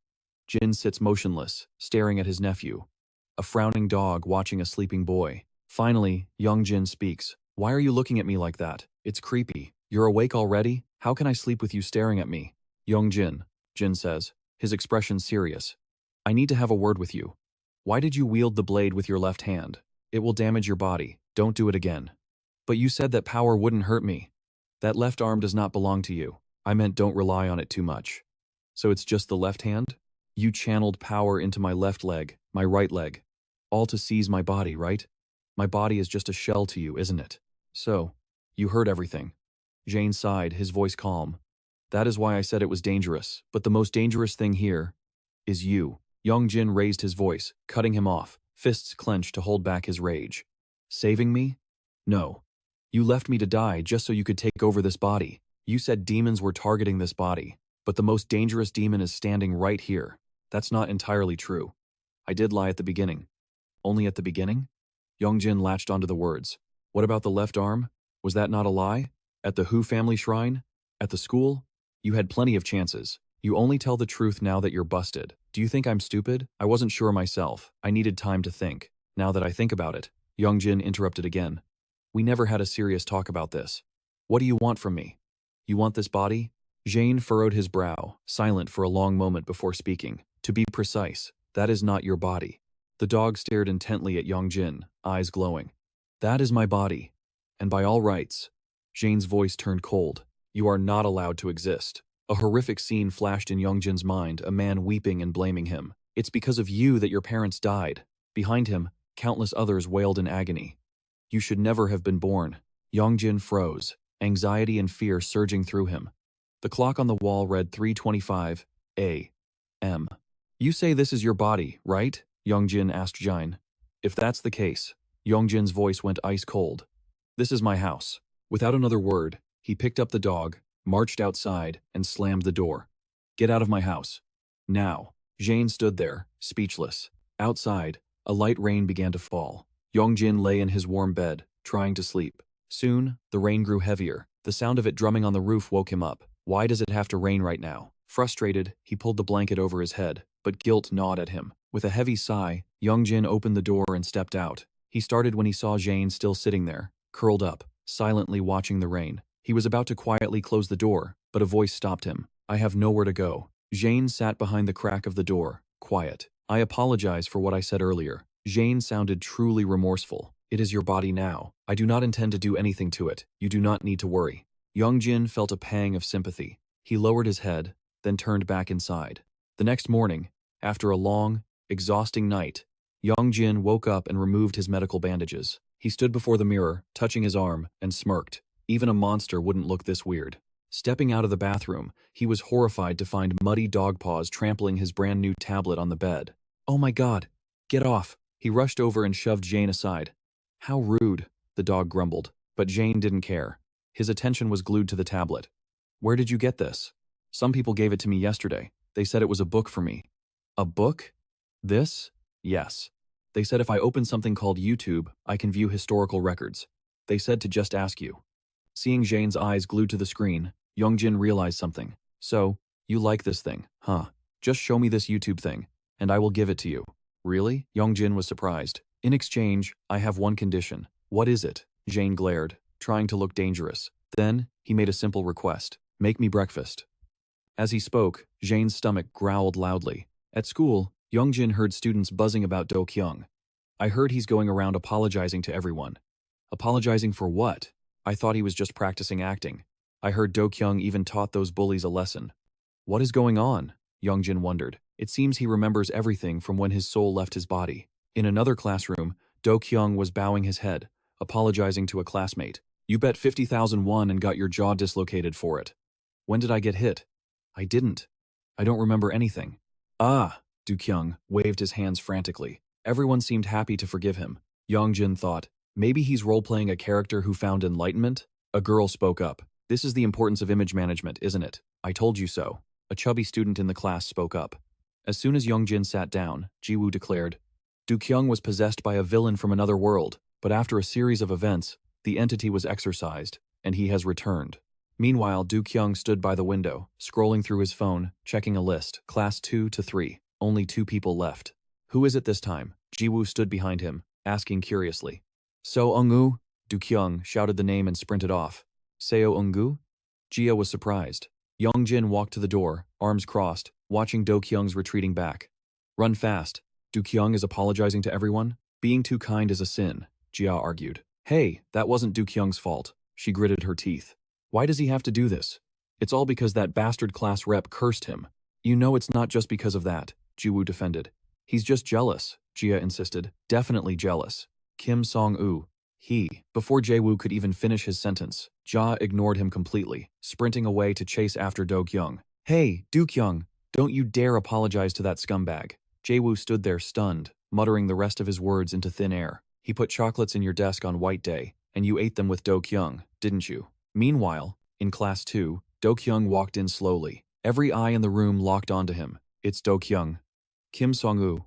Jin sits motionless, staring at his nephew. A frowning dog watching a sleeping boy. Finally, Yong Jin speaks. Why are you looking at me like that? It's creepy. You're awake already? How can I sleep with you staring at me? Yong Jin, Jin says, his expression serious. I need to have a word with you. Why did you wield the blade with your left hand? It will damage your body. Don't do it again. But you said that power wouldn't hurt me. That left arm does not belong to you. I meant don't rely on it too much. So it's just the left hand? You channeled power into my left leg, my right leg. All to seize my body, right? My body is just a shell to you, isn't it? So, you heard everything. Jane sighed, his voice calm. That is why I said it was dangerous, but the most dangerous thing here is you. Yong Jin raised his voice, cutting him off, fists clenched to hold back his rage. Saving me? No. You left me to die just so you could take over this body. You said demons were targeting this body, but the most dangerous demon is standing right here. That's not entirely true. I did lie at the beginning. Only at the beginning? Yong Jin latched onto the words. What about the left arm? Was that not a lie? At the Hu family shrine? At the school? You had plenty of chances. You only tell the truth now that you're busted. Do you think I'm stupid? I wasn't sure myself. I needed time to think. Now that I think about it, Yong Jin interrupted again. We never had a serious talk about this. What do you want from me? You want this body? Jane furrowed his brow, silent for a long moment before speaking. To be precise, that is not your body. The dog stared intently at Yong Jin, eyes glowing. That is my body. And by all rights. Jane's voice turned cold. You are not allowed to exist. A horrific scene flashed in Yong Jin's mind, a man weeping and blaming him. It's because of you that your parents died. Behind him, countless others wailed in agony. You should never have been born. Yong Jin froze, anxiety and fear surging through him. The clock on the wall read 3:25 a.m. You say this is your body, right? Yong Jin asked Jine. If that's the case, Yong Jin's voice went ice cold. This is my house. Without another word, he picked up the dog, marched outside, and slammed the door. Get out of my house. Now. Jane stood there, speechless. Outside, a light rain began to fall. Yong Jin lay in his warm bed, trying to sleep. Soon, the rain grew heavier. The sound of it drumming on the roof woke him up. Why does it have to rain right now? Frustrated, he pulled the blanket over his head, but guilt gnawed at him. With a heavy sigh, Yong Jin opened the door and stepped out. He started when he saw Jane still sitting there, curled up, silently watching the rain. He was about to quietly close the door, but a voice stopped him. I have nowhere to go. Jane sat behind the crack of the door, quiet. I apologize for what I said earlier. Jane sounded truly remorseful. It is your body now. I do not intend to do anything to it. You do not need to worry. Yong Jin felt a pang of sympathy. He lowered his head, then turned back inside. The next morning, after a long, exhausting night, Yong Jin woke up and removed his medical bandages. He stood before the mirror, touching his arm, and smirked. Even a monster wouldn't look this weird. Stepping out of the bathroom, he was horrified to find muddy dog paws trampling his brand new tablet on the bed. Oh my God! Get off! He rushed over and shoved Jane aside. How rude, the dog grumbled, but Jane didn't care. His attention was glued to the tablet. Where did you get this? Some people gave it to me yesterday. They said it was a book for me. A book? This? Yes. They said if I open something called YouTube, I can view historical records. They said to just ask you. Seeing Jane's eyes glued to the screen, Yong Jin realized something. So, you like this thing, huh? Just show me this YouTube thing, and I will give it to you. Really? Yong Jin was surprised. In exchange, I have one condition. What is it? Jane glared, trying to look dangerous. Then, he made a simple request. Make me breakfast. As he spoke, Jane's stomach growled loudly. At school, Yong Jin heard students buzzing about Dkyoung. I heard he's going around apologizing to everyone. Apologizing for what? I thought he was just practicing acting. I heard Dkyoung even taught those bullies a lesson. What is going on? Yong Jin wondered. It seems he remembers everything from when his soul left his body. In another classroom, Dkyoung was bowing his head, apologizing to a classmate. You bet 50,000 won and got your jaw dislocated for it. When did I get hit? I didn't. I don't remember anything. Ah, Dkyoung waved his hands frantically. Everyone seemed happy to forgive him. Yong Jin thought, maybe he's role-playing a character who found enlightenment? A girl spoke up. This is the importance of image management, isn't it? I told you so. A chubby student in the class spoke up. As soon as Yong Jin sat down, Jiwoo declared, Dkyoung was possessed by a villain from another world, but after a series of events, the entity was exorcised, and he has returned. Meanwhile, Dkyoung stood by the window, scrolling through his phone, checking a list, class 2 to 3, only 2 people left. Who is it this time? Jiwoo stood behind him, asking curiously. So Eungu? Dkyoung shouted the name and sprinted off. Seo Eungu? Jia was surprised. Yong Jin walked to the door, arms crossed, watching Dkyoung's retreating back. Run fast. Dkyoung is apologizing to everyone? Being too kind is a sin, Jia argued. Hey, that wasn't Dkyoung's fault. She gritted her teeth. Why does he have to do this? It's all because that bastard class rep cursed him. You know it's not just because of that, Jiwoo defended. He's just jealous, Jia insisted. Definitely jealous. Kim Song-woo. Before Jaewoo could even finish his sentence, Ja ignored him completely, sprinting away to chase after Dkyoung. Hey, Dkyoung, don't you dare apologize to that scumbag. Jaewoo stood there stunned, muttering the rest of his words into thin air. He put chocolates in your desk on White Day, and you ate them with Dkyoung, didn't you? Meanwhile, in class 2, Dkyoung walked in slowly. Every eye in the room locked onto him. It's Dkyoung. Kim Song-woo,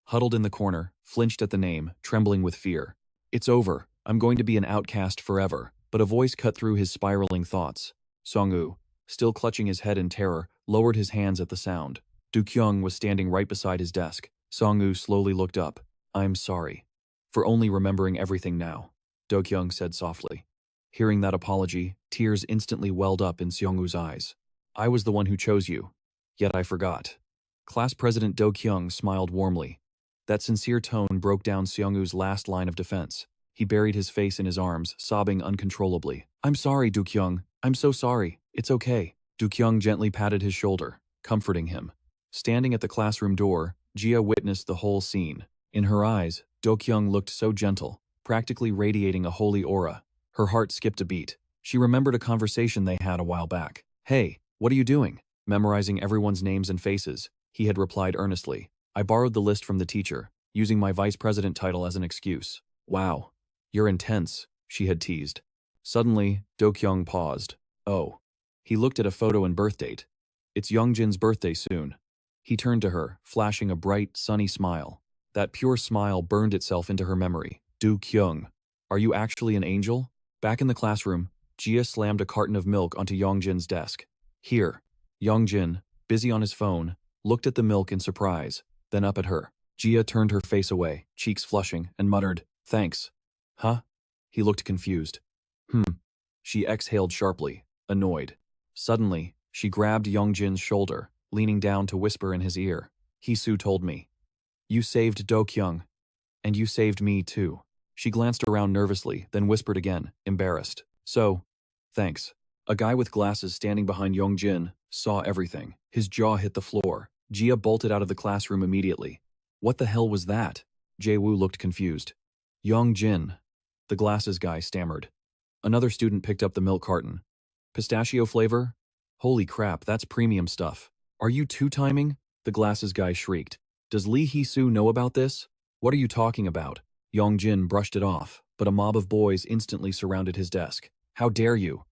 huddled in the corner, flinched at the name, trembling with fear. It's over. I'm going to be an outcast forever. But a voice cut through his spiraling thoughts. Song-woo, still clutching his head in terror, lowered his hands at the sound. Dkyoung was standing right beside his desk. Song-woo slowly looked up. I'm sorry. For only remembering everything now, Dkyoung said softly. Hearing that apology, tears instantly welled up in Seong-woo's eyes. I was the one who chose you. Yet I forgot. Class President Dkyoung smiled warmly. That sincere tone broke down Seong-woo's last line of defense. He buried his face in his arms, sobbing uncontrollably. I'm sorry, Dkyoung. I'm so sorry. It's okay. Dkyoung gently patted his shoulder, comforting him. Standing at the classroom door, Jia witnessed the whole scene. In her eyes, Dkyoung looked so gentle, practically radiating a holy aura. Her heart skipped a beat. She remembered a conversation they had a while back. Hey, what are you doing? Memorizing everyone's names and faces, he had replied earnestly. I borrowed the list from the teacher, using my vice president title as an excuse. Wow. You're intense, she had teased. Suddenly, Dkyoung paused. Oh. He looked at a photo and birth date. It's Yong Jin's birthday soon. He turned to her, flashing a bright, sunny smile. That pure smile burned itself into her memory. Dkyoung, are you actually an angel? Back in the classroom, Jia slammed a carton of milk onto Yong Jin's desk. Here. Yong Jin, busy on his phone, looked at the milk in surprise, then up at her. Jia turned her face away, cheeks flushing, and muttered, Thanks. Huh? He looked confused. She exhaled sharply, annoyed. Suddenly, she grabbed Yong Jin's shoulder, leaning down to whisper in his ear. Hee-soo told me. You saved Dkyoung. And you saved me too. She glanced around nervously, then whispered again, embarrassed. So, thanks. A guy with glasses standing behind Yong Jin saw everything. His jaw hit the floor. Jia bolted out of the classroom immediately. What the hell was that? Jaewoo looked confused. Yong Jin. The glasses guy stammered. Another student picked up the milk carton. Pistachio flavor? Holy crap, that's premium stuff. Are you two-timing? The glasses guy shrieked. Does Lee Hee-soo know about this? What are you talking about? Yong Jin brushed it off, but a mob of boys instantly surrounded his desk. How dare you?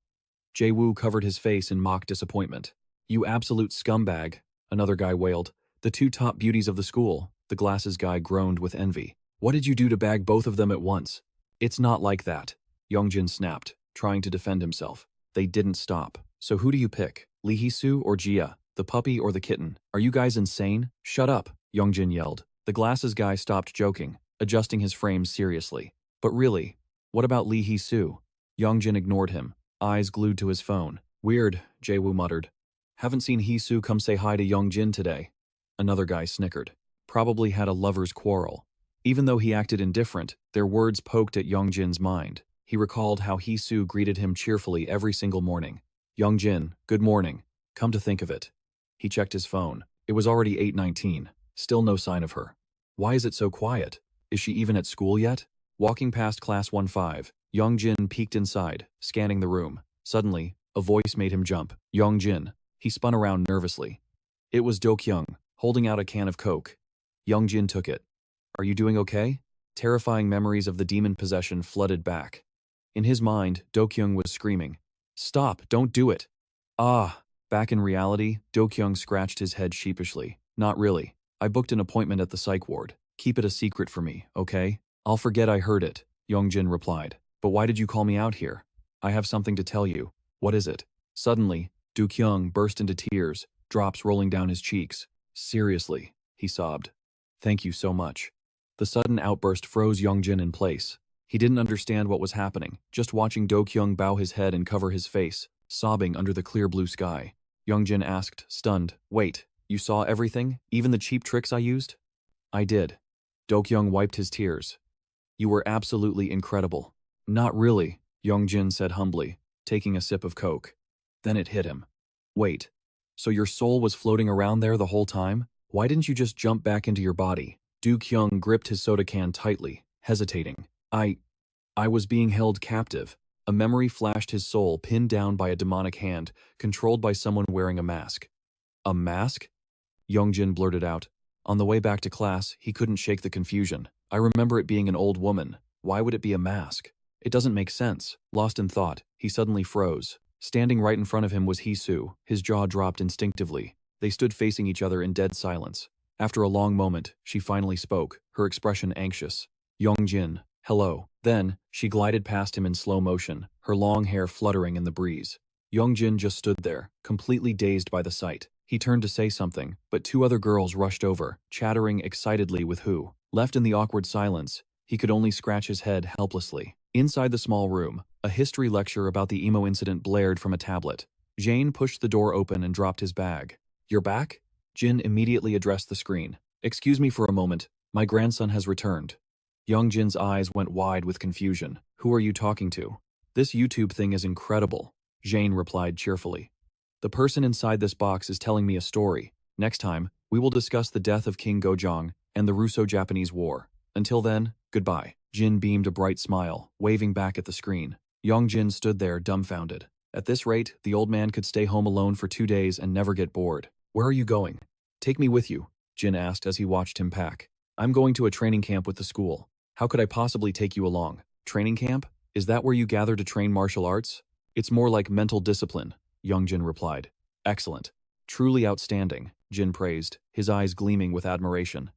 Jaewoo covered his face in mock disappointment. You absolute scumbag, another guy wailed. The two top beauties of the school, the glasses guy groaned with envy. What did you do to bag both of them at once? It's not like that, Yong Jin snapped, trying to defend himself. They didn't stop. So who do you pick? Lee Hee-soo or Jia? The puppy or the kitten? Are you guys insane? Shut up, Yong Jin yelled. The glasses guy stopped joking, adjusting his frame seriously. But really, what about Lee Hee-soo? Yong Jin ignored him, eyes glued to his phone. Weird, Jaewoo muttered. Haven't seen Hee-soo come say hi to Yong Jin today. Another guy snickered. Probably had a lover's quarrel. Even though he acted indifferent, their words poked at Yong Jin's mind. He recalled how Hee-soo greeted him cheerfully every single morning. Yong Jin, good morning. Come to think of it. He checked his phone. It was already 8:19. Still no sign of her. Why is it so quiet? Is she even at school yet? Walking past class 1-5, Yong Jin peeked inside, scanning the room. Suddenly, a voice made him jump. Yong Jin. He spun around nervously. It was Dkyoung, holding out a can of Coke. Yong Jin took it. Are you doing okay? Terrifying memories of the demon possession flooded back. In his mind, Dkyoung was screaming. Stop, don't do it. Ah. Back in reality, Dkyoung scratched his head sheepishly. Not really. I booked an appointment at the psych ward. Keep it a secret for me, okay? I'll forget I heard it, Yong Jin replied. But why did you call me out here? I have something to tell you. What is it? Suddenly, Dkyoung burst into tears, drops rolling down his cheeks. Seriously, he sobbed. Thank you so much. The sudden outburst froze Yong Jin in place. He didn't understand what was happening, just watching Dkyoung bow his head and cover his face, sobbing under the clear blue sky. Yong Jin asked, stunned, wait, you saw everything? Even the cheap tricks I used? I did. Dkyoung wiped his tears. You were absolutely incredible. Not really, Yong Jin said humbly, taking a sip of Coke. Then it hit him. Wait, so your soul was floating around there the whole time? Why didn't you just jump back into your body? Dkyoung gripped his soda can tightly, hesitating. I was being held captive. A memory flashed his soul, pinned down by a demonic hand, controlled by someone wearing a mask. A mask? Yong Jin blurted out. On the way back to class, he couldn't shake the confusion. I remember it being an old woman. Why would it be a mask? It doesn't make sense. Lost in thought, he suddenly froze. Standing right in front of him was Hisu. His jaw dropped instinctively. They stood facing each other in dead silence. After a long moment, she finally spoke, her expression anxious. Yong Jin, hello. Then, she glided past him in slow motion, her long hair fluttering in the breeze. Yong Jin just stood there, completely dazed by the sight. He turned to say something, but two other girls rushed over, chattering excitedly with Hu. Left in the awkward silence, he could only scratch his head helplessly. Inside the small room, a history lecture about the emo incident blared from a tablet. Jane pushed the door open and dropped his bag. You're back? Jin immediately addressed the screen. Excuse me for a moment, my grandson has returned. Yong Jin's eyes went wide with confusion. Who are you talking to? This YouTube thing is incredible, Jane replied cheerfully. The person inside this box is telling me a story. Next time, we will discuss the death of King Gojong and the Russo-Japanese War. Until then, goodbye. Jin beamed a bright smile, waving back at the screen. Yong Jin stood there dumbfounded. At this rate, the old man could stay home alone for 2 days and never get bored. Where are you going? Take me with you, Jin asked as he watched him pack. I'm going to a training camp with the school. How could I possibly take you along? Training camp? Is that where you gather to train martial arts? It's more like mental discipline, Yong Jin replied. Excellent. Truly outstanding, Jin praised, his eyes gleaming with admiration.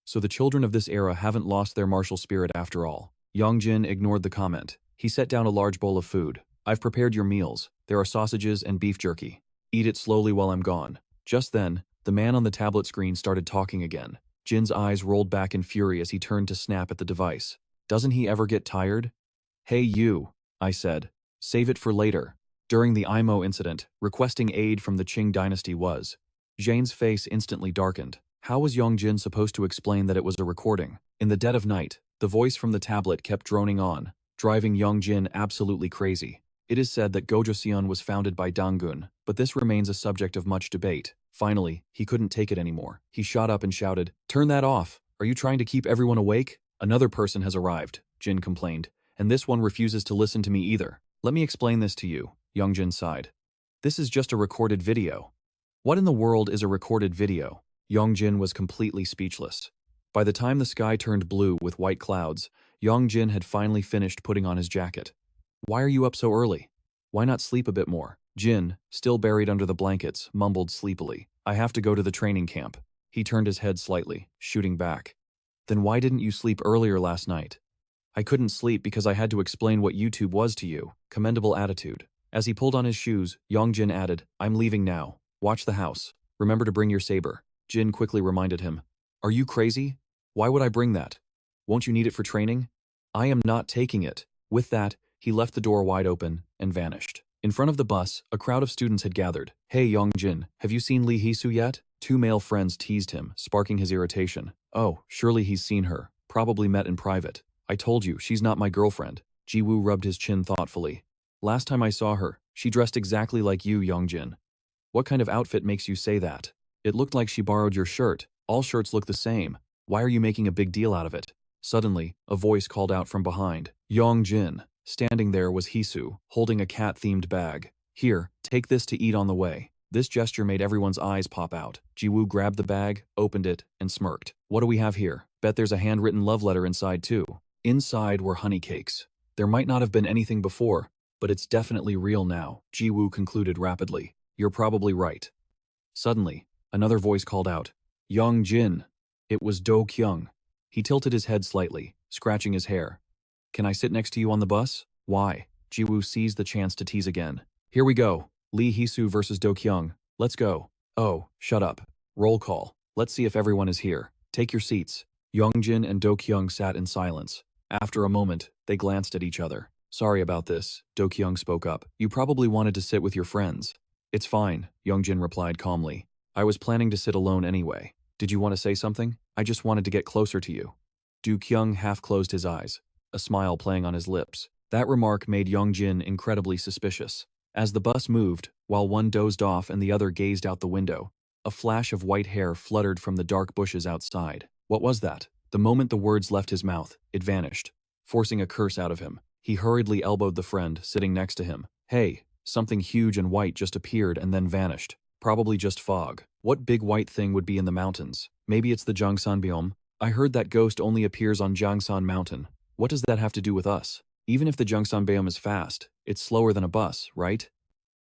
So the children of this era haven't lost their martial spirit after all. Yong Jin ignored the comment. He set down a large bowl of food. I've prepared your meals. There are sausages and beef jerky. Eat it slowly while I'm gone. Just then, the man on the tablet screen started talking again. Jin's eyes rolled back in fury as he turned to snap at the device. Doesn't he ever get tired? Hey you, I said. Save it for later. During the IMO incident, requesting aid from the Qing dynasty was. Jane's face instantly darkened. How was Yong Jin supposed to explain that it was a recording? In the dead of night, the voice from the tablet kept droning on, driving Yong Jin absolutely crazy. It is said that Gojoseon was founded by Dangun, but this remains a subject of much debate. Finally, he couldn't take it anymore. He shot up and shouted, "Turn that off! Are you trying to keep everyone awake?" Another person has arrived, Jin complained, and this one refuses to listen to me either. Let me explain this to you, Yong Jin sighed. This is just a recorded video. What in the world is a recorded video? Yong Jin was completely speechless. By the time the sky turned blue with white clouds, Yong Jin had finally finished putting on his jacket. Why are you up so early? Why not sleep a bit more? Jin, still buried under the blankets, mumbled sleepily. I have to go to the training camp. He turned his head slightly, shooting back. Then why didn't you sleep earlier last night? I couldn't sleep because I had to explain what YouTube was to you. Commendable attitude. As he pulled on his shoes, Yong Jin added, I'm leaving now. Watch the house. Remember to bring your saber. Jin quickly reminded him. Are you crazy? Why would I bring that? Won't you need it for training? I am not taking it. With that, he left the door wide open and vanished. In front of the bus, a crowd of students had gathered. Hey Yong Jin, have you seen Lee Hisu yet? Two male friends teased him, sparking his irritation. Oh, surely he's seen her. Probably met in private. I told you, she's not my girlfriend. Jiwoo rubbed his chin thoughtfully. Last time I saw her, she dressed exactly like you, Yong Jin. What kind of outfit makes you say that? It looked like she borrowed your shirt. All shirts look the same. Why are you making a big deal out of it? Suddenly, a voice called out from behind. Yong Jin. Standing there was Hisu, holding a cat-themed bag. Here, take this to eat on the way. This gesture made everyone's eyes pop out. Jiwoo grabbed the bag, opened it, and smirked. What do we have here? Bet there's a handwritten love letter inside too. Inside were honey cakes. There might not have been anything before, but it's definitely real now, Jiwoo concluded rapidly. You're probably right. Suddenly, another voice called out, Yong Jin. It was Dkyoung. He tilted his head slightly, scratching his hair. Can I sit next to you on the bus? Why? Jiwoo seized the chance to tease again. Here we go. Lee Hee-soo versus Dkyoung. Let's go. Oh, shut up. Roll call. Let's see if everyone is here. Take your seats. Yong Jin and Dkyoung sat in silence. After a moment, they glanced at each other. Sorry about this, Dkyoung spoke up. You probably wanted to sit with your friends. It's fine, Yong Jin replied calmly. I was planning to sit alone anyway. Did you want to say something? I just wanted to get closer to you. Dkyoung half closed his eyes, a smile playing on his lips. That remark made Yong Jin incredibly suspicious. As the bus moved, while one dozed off and the other gazed out the window, a flash of white hair fluttered from the dark bushes outside. What was that? The moment the words left his mouth, it vanished, forcing a curse out of him. He hurriedly elbowed the friend sitting next to him. Hey, something huge and white just appeared and then vanished. Probably just fog. What big white thing would be in the mountains? Maybe it's the Jangsan biome. I heard that ghost only appears on Jangsan Mountain. What does that have to do with us? Even if the Jangsan biome is fast, it's slower than a bus, right?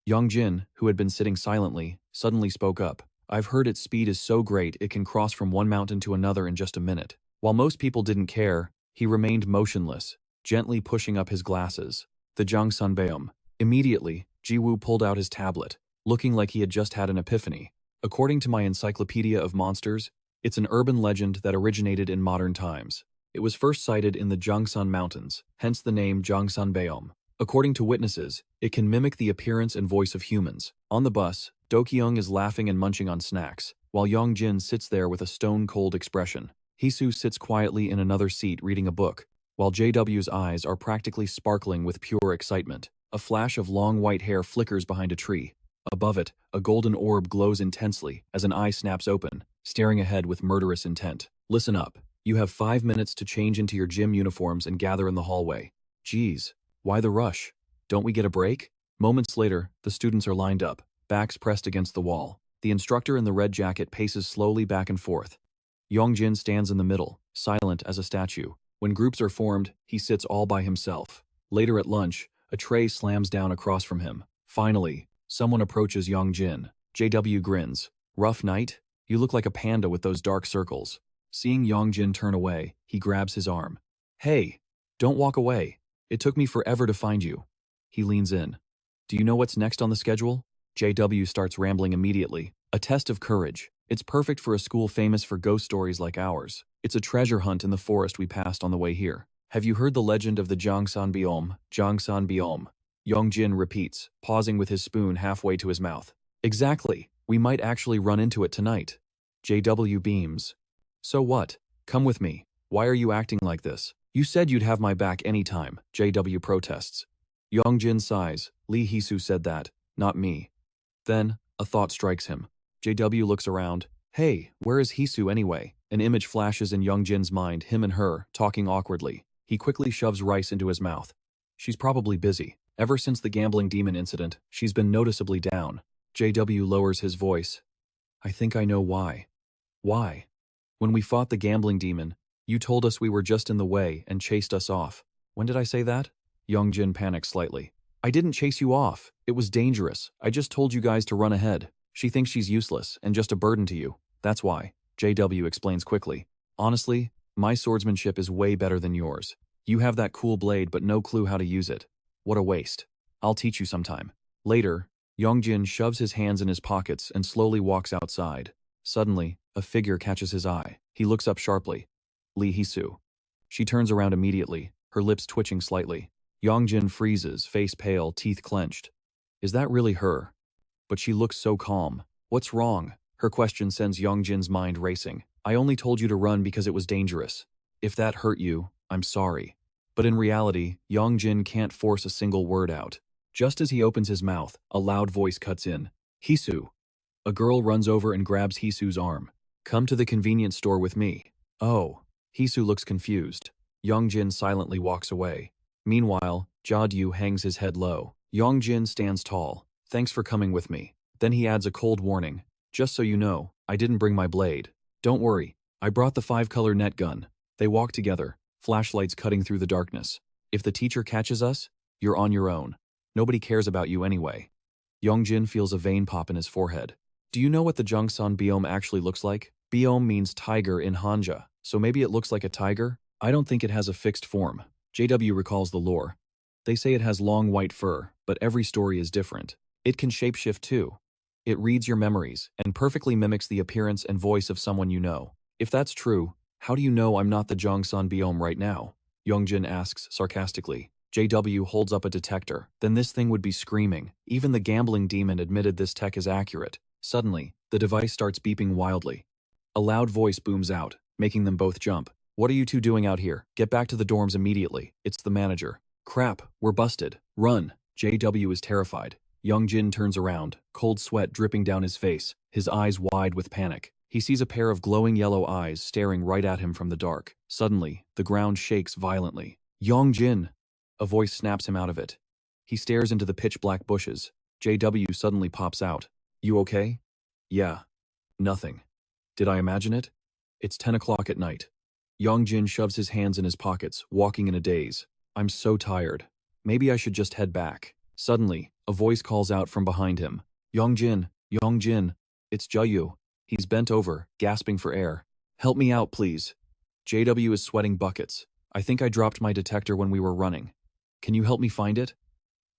Yong Jin, who had been sitting silently, suddenly spoke up. I've heard its speed is so great it can cross from one mountain to another in just a minute. While most people didn't care, he remained motionless, gently pushing up his glasses. The Jangsan biome. Immediately, Jiwoo pulled out his tablet, looking like he had just had an epiphany. According to my Encyclopedia of Monsters, it's an urban legend that originated in modern times. It was first sighted in the Jangsan Mountains, hence the name Jangsan biome. According to witnesses, it can mimic the appearance and voice of humans. On the bus, Dkyoung is laughing and munching on snacks, while Yong Jin sits there with a stone-cold expression. Hee-soo sits quietly in another seat reading a book, while JW's eyes are practically sparkling with pure excitement. A flash of long white hair flickers behind a tree. Above it, a golden orb glows intensely as an eye snaps open, staring ahead with murderous intent. Listen up. You have 5 minutes to change into your gym uniforms and gather in the hallway. Geez, why the rush? Don't we get a break? Moments later, the students are lined up, backs pressed against the wall. The instructor in the red jacket paces slowly back and forth. Yong Jin stands in the middle, silent as a statue. When groups are formed, he sits all by himself. Later at lunch, a tray slams down across from him. Finally, someone approaches Yong Jin. JW grins. Rough night? You look like a panda with those dark circles. Seeing Yong Jin turn away, he grabs his arm. Hey, don't walk away. It took me forever to find you. He leans in. Do you know what's next on the schedule? JW starts rambling immediately. A test of courage. It's perfect for a school famous for ghost stories like ours. It's a treasure hunt in the forest we passed on the way here. Have you heard the legend of the Jangsan biome? Jangsan biome. Yong Jin repeats, pausing with his spoon halfway to his mouth. Exactly. We might actually run into it tonight. JW beams. So what? Come with me. Why are you acting like this? You said you'd have my back anytime, JW protests. Yong Jin sighs. Lee Hee-soo said that, not me. Then, a thought strikes him. JW looks around. Hey, where is Hee-soo anyway? An image flashes in Yong Jin's mind, him and her, talking awkwardly. He quickly shoves rice into his mouth. She's probably busy. Ever since the gambling demon incident, she's been noticeably down. JW lowers his voice. I think I know why. Why? When we fought the gambling demon, you told us we were just in the way and chased us off. When did I say that? Yong Jin panics slightly. I didn't chase you off. It was dangerous. I just told you guys to run ahead. She thinks she's useless and just a burden to you. That's why. JW explains quickly. Honestly, my swordsmanship is way better than yours. You have that cool blade but no clue how to use it. What a waste. I'll teach you sometime. Later, Yong Jin shoves his hands in his pockets and slowly walks outside. Suddenly, a figure catches his eye. He looks up sharply. Lee Hee-soo. She turns around immediately, her lips twitching slightly. Yong Jin freezes, face pale, teeth clenched. Is that really her? But she looks so calm. What's wrong? Her question sends Yong Jin's mind racing. I only told you to run because it was dangerous. If that hurt you, I'm sorry. But in reality, Yong Jin can't force a single word out. Just as he opens his mouth, a loud voice cuts in. Hee-soo. A girl runs over and grabs Hee-soo's arm. Come to the convenience store with me. Oh. Hee-soo looks confused. Yong Jin silently walks away. Meanwhile, Ja-dyu hangs his head low. Yong Jin stands tall. Thanks for coming with me. Then he adds a cold warning. Just so you know, I didn't bring my blade. Don't worry. I brought the 5-color net gun. They walk together, flashlights cutting through the darkness. If the teacher catches us, you're on your own. Nobody cares about you anyway. Yong Jin feels a vein pop in his forehead. Do you know what the Jungsan biome actually looks like? Biome means tiger in Hanja, so maybe it looks like a tiger? I don't think it has a fixed form. JW recalls the lore. They say it has long white fur, but every story is different. It can shapeshift too. It reads your memories and perfectly mimics the appearance and voice of someone you know. If that's true, how do you know I'm not the Jongsan biome right now? Yongjin asks sarcastically. JW holds up a detector. Then this thing would be screaming. Even the gambling demon admitted this tech is accurate. Suddenly, the device starts beeping wildly. A loud voice booms out, making them both jump. What are you two doing out here? Get back to the dorms immediately. It's the manager. Crap, we're busted. Run. JW is terrified. Yong Jin turns around, cold sweat dripping down his face, his eyes wide with panic. He sees a pair of glowing yellow eyes staring right at him from the dark. Suddenly, the ground shakes violently. Yong Jin! A voice snaps him out of it. He stares into the pitch-black bushes. JW suddenly pops out. You okay? Yeah. Nothing. Did I imagine it? It's 10 o'clock at night. Yong Jin shoves his hands in his pockets, walking in a daze. I'm so tired. Maybe I should just head back. Suddenly, a voice calls out from behind him. Yong Jin, it's Jayu. He's bent over, gasping for air. Help me out, please. JW is sweating buckets. I think I dropped my detector when we were running. Can you help me find it?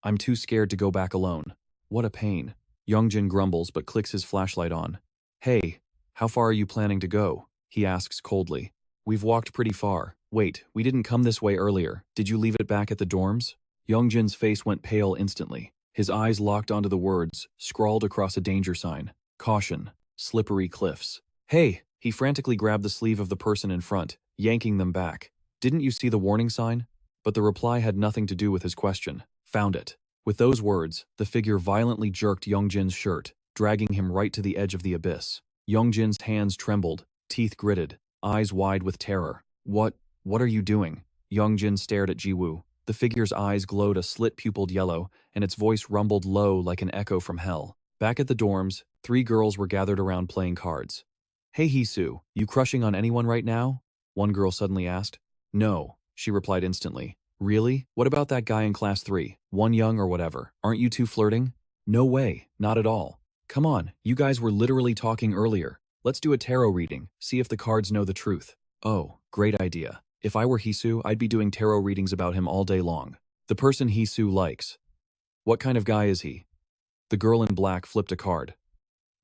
I'm too scared to go back alone. What a pain. Yongjin grumbles but clicks his flashlight on. Hey, how far are you planning to go? He asks coldly. We've walked pretty far. Wait, we didn't come this way earlier. Did you leave it back at the dorms? Yongjin's face went pale instantly. His eyes locked onto the words, scrawled across a danger sign. Caution. Slippery cliffs. Hey! He frantically grabbed the sleeve of the person in front, yanking them back. Didn't you see the warning sign? But the reply had nothing to do with his question. Found it. With those words, the figure violently jerked Yongjin's shirt, dragging him right to the edge of the abyss. Yongjin's hands trembled, teeth gritted, eyes wide with terror. What are you doing? Yongjin stared at Jiwoo. The figure's eyes glowed a slit-pupiled yellow, and its voice rumbled low like an echo from hell. Back at the dorms, 3 girls were gathered around playing cards. Hey Hisu, you crushing on anyone right now? One girl suddenly asked. No, she replied instantly. Really? What about that guy in class 3, One Young or whatever? Aren't you two flirting? No way, not at all. Come on, you guys were literally talking earlier. Let's do a tarot reading, see if the cards know the truth. Oh, great idea. If I were Hisu, I'd be doing tarot readings about him all day long. The person Hisu likes. What kind of guy is he? The girl in black flipped a card.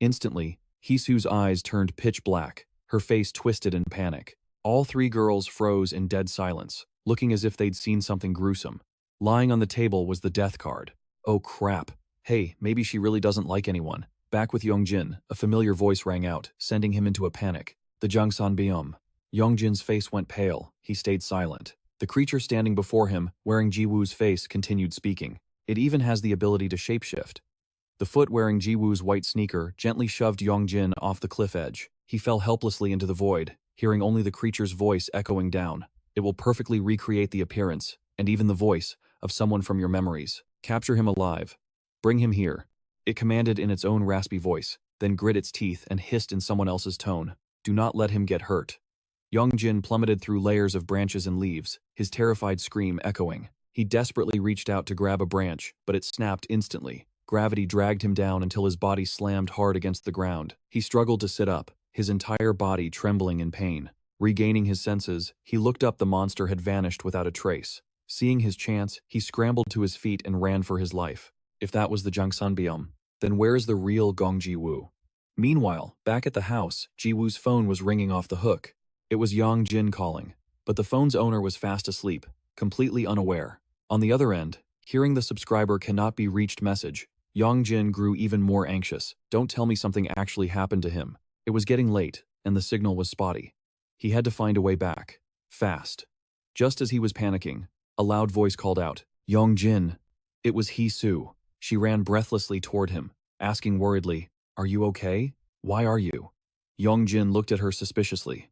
Instantly, Hisu's eyes turned pitch black, her face twisted in panic. All 3 girls froze in dead silence, looking as if they'd seen something gruesome. Lying on the table was the death card. Oh crap. Hey, maybe she really doesn't like anyone. Back with Yongjin, a familiar voice rang out, sending him into a panic. The Jungsan biome. Yongjin's face went pale. He stayed silent. The creature standing before him, wearing Jiwoo's face, continued speaking. It even has the ability to shapeshift. The foot wearing Jiwoo's white sneaker gently shoved Yongjin off the cliff edge. He fell helplessly into the void, hearing only the creature's voice echoing down. It will perfectly recreate the appearance, and even the voice, of someone from your memories. Capture him alive. Bring him here. It commanded in its own raspy voice, then grit its teeth and hissed in someone else's tone. Do not let him get hurt. Yongjin plummeted through layers of branches and leaves, his terrified scream echoing. He desperately reached out to grab a branch, but it snapped instantly. Gravity dragged him down until his body slammed hard against the ground. He struggled to sit up, his entire body trembling in pain. Regaining his senses, he looked up. The monster had vanished without a trace. Seeing his chance, he scrambled to his feet and ran for his life. If that was the Jungsan biome, then where is the real Gong Jiwoo? Meanwhile, back at the house, Jiwoo's phone was ringing off the hook. It was Yong Jin calling, but the phone's owner was fast asleep, completely unaware. On the other end, hearing the subscriber cannot be reached message, Yong Jin grew even more anxious. Don't tell me something actually happened to him. It was getting late, and the signal was spotty. He had to find a way back. Fast. Just as he was panicking, a loud voice called out, Yong Jin. It was Hisu. She ran breathlessly toward him, asking worriedly, Are you okay? Why are you? Yong Jin looked at her suspiciously.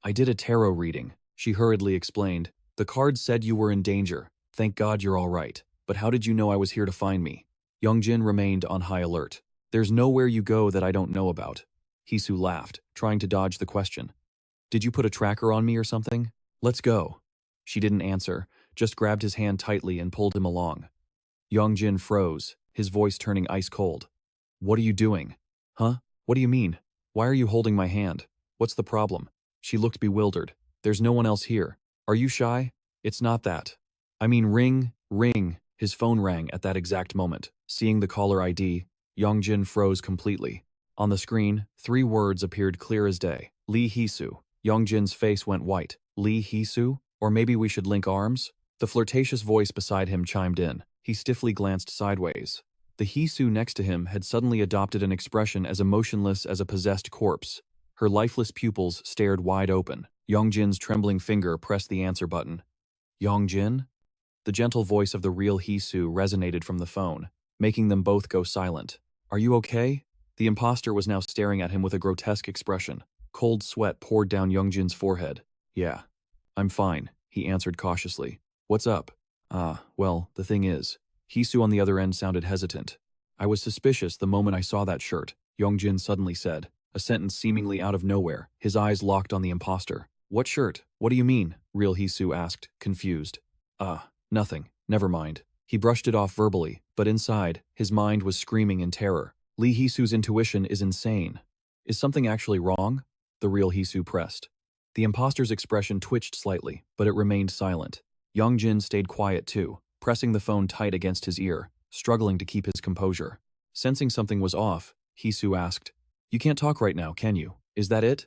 I did a tarot reading, she hurriedly explained. The cards said you were in danger. Thank God you're all right. But how did you know I was here to find me? Yong Jin remained on high alert. There's nowhere you go that I don't know about. Hisu laughed, trying to dodge the question. Did you put a tracker on me or something? Let's go. She didn't answer, just grabbed his hand tightly and pulled him along. Yong Jin froze, his voice turning ice cold. What are you doing? Huh? What do you mean? Why are you holding my hand? What's the problem? She looked bewildered. There's no one else here. Are you shy? It's not that. I mean ring, ring. His phone rang at that exact moment. Seeing the caller ID, Yong Jin froze completely. On the screen, 3 words appeared clear as day. Lee Hee-soo. Yong Jin's face went white. Lee Hee-soo? Or maybe we should link arms? The flirtatious voice beside him chimed in. He stiffly glanced sideways. The Hee-soo next to him had suddenly adopted an expression as emotionless as a possessed corpse. Her lifeless pupils stared wide open. Yong Jin's trembling finger pressed the answer button. Yong Jin? The gentle voice of the real Hee-soo resonated from the phone, making them both go silent. Are you okay? The imposter was now staring at him with a grotesque expression. Cold sweat poured down Yong Jin's forehead. Yeah, I'm fine, he answered cautiously. What's up? Well, the thing is. Hee-soo on the other end sounded hesitant. I was suspicious the moment I saw that shirt, Yong Jin suddenly said, a sentence seemingly out of nowhere, his eyes locked on the imposter. What shirt? What do you mean? Real Hee-soo asked, confused. Nothing. Never mind. He brushed it off verbally, but inside, his mind was screaming in terror. Lee Hee-soo's intuition is insane. Is something actually wrong? The real Hee-soo pressed. The imposter's expression twitched slightly, but it remained silent. Yong Jin stayed quiet too, pressing the phone tight against his ear, struggling to keep his composure. Sensing something was off, Hee-soo asked, You can't talk right now, can you? Is that it?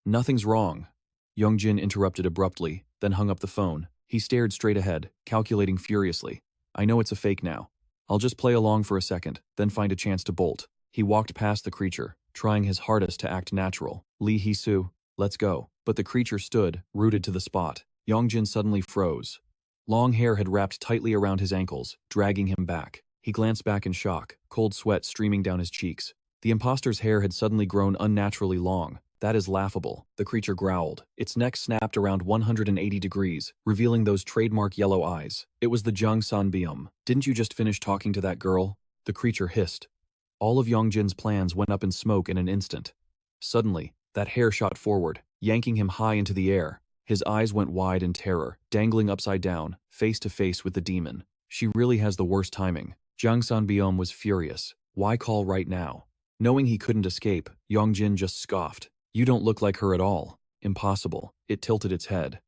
Nothing's wrong. Yong Jin interrupted abruptly, then hung up the phone. He stared straight ahead, calculating furiously. I know it's a fake now. I'll just play along for a second, then find a chance to bolt. He walked past the creature, trying his hardest to act natural. Lee Hee-soo, let's go. But the creature stood, rooted to the spot. Yong Jin suddenly froze. Long hair had wrapped tightly around his ankles, dragging him back. He glanced back in shock, cold sweat streaming down his cheeks. The imposter's hair had suddenly grown unnaturally long. That is laughable, the creature growled. Its neck snapped around 180 degrees, revealing those trademark yellow eyes. It was the Jungsan-beom. Didn't you just finish talking to that girl? The creature hissed. All of Yong Jin's plans went up in smoke in an instant. Suddenly, that hair shot forward, yanking him high into the air. His eyes went wide in terror, dangling upside down, face to face with the demon. She really has the worst timing. Jungsan-beom was furious. Why call right now? Knowing he couldn't escape, Yong Jin just scoffed. You don't look like her at all. Impossible. It tilted its head.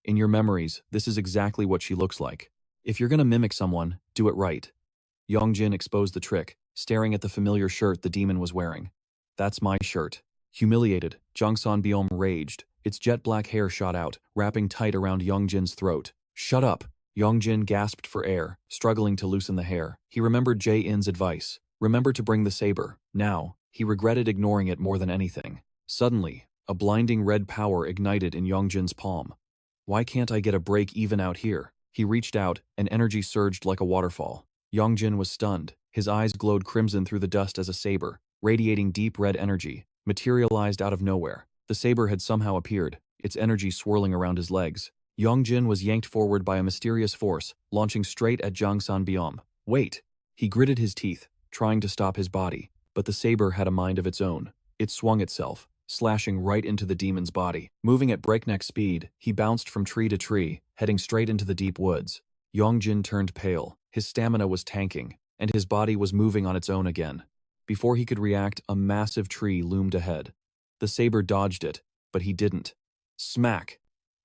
In your memories, this is exactly what she looks like. If you're gonna mimic someone, do it right. Yong Jin exposed the trick, staring at the familiar shirt the demon was wearing. That's my shirt. Humiliated, Jungsan-beom raged. Its jet black hair shot out, wrapping tight around Yong Jin's throat. Shut up! Yong Jin gasped for air, struggling to loosen the hair. He remembered Jae-in's advice. Remember to bring the saber. Now, he regretted ignoring it more than anything. Suddenly, a blinding red power ignited in Yong Jin's palm. Why can't I get a break even out here? He reached out, and energy surged like a waterfall. Yong Jin was stunned. His eyes glowed crimson through the dust as a saber, radiating deep red energy, materialized out of nowhere. The saber had somehow appeared, its energy swirling around his legs. Yong Jin was yanked forward by a mysterious force, launching straight at Jungsan-beom. Wait! He gritted his teeth, trying to stop his body, but the saber had a mind of its own. It swung itself, slashing right into the demon's body. Moving at breakneck speed, he bounced from tree to tree, heading straight into the deep woods. Yong Jin turned pale. His stamina was tanking, and his body was moving on its own again. Before he could react, a massive tree loomed ahead. The saber dodged it, but he didn't. Smack!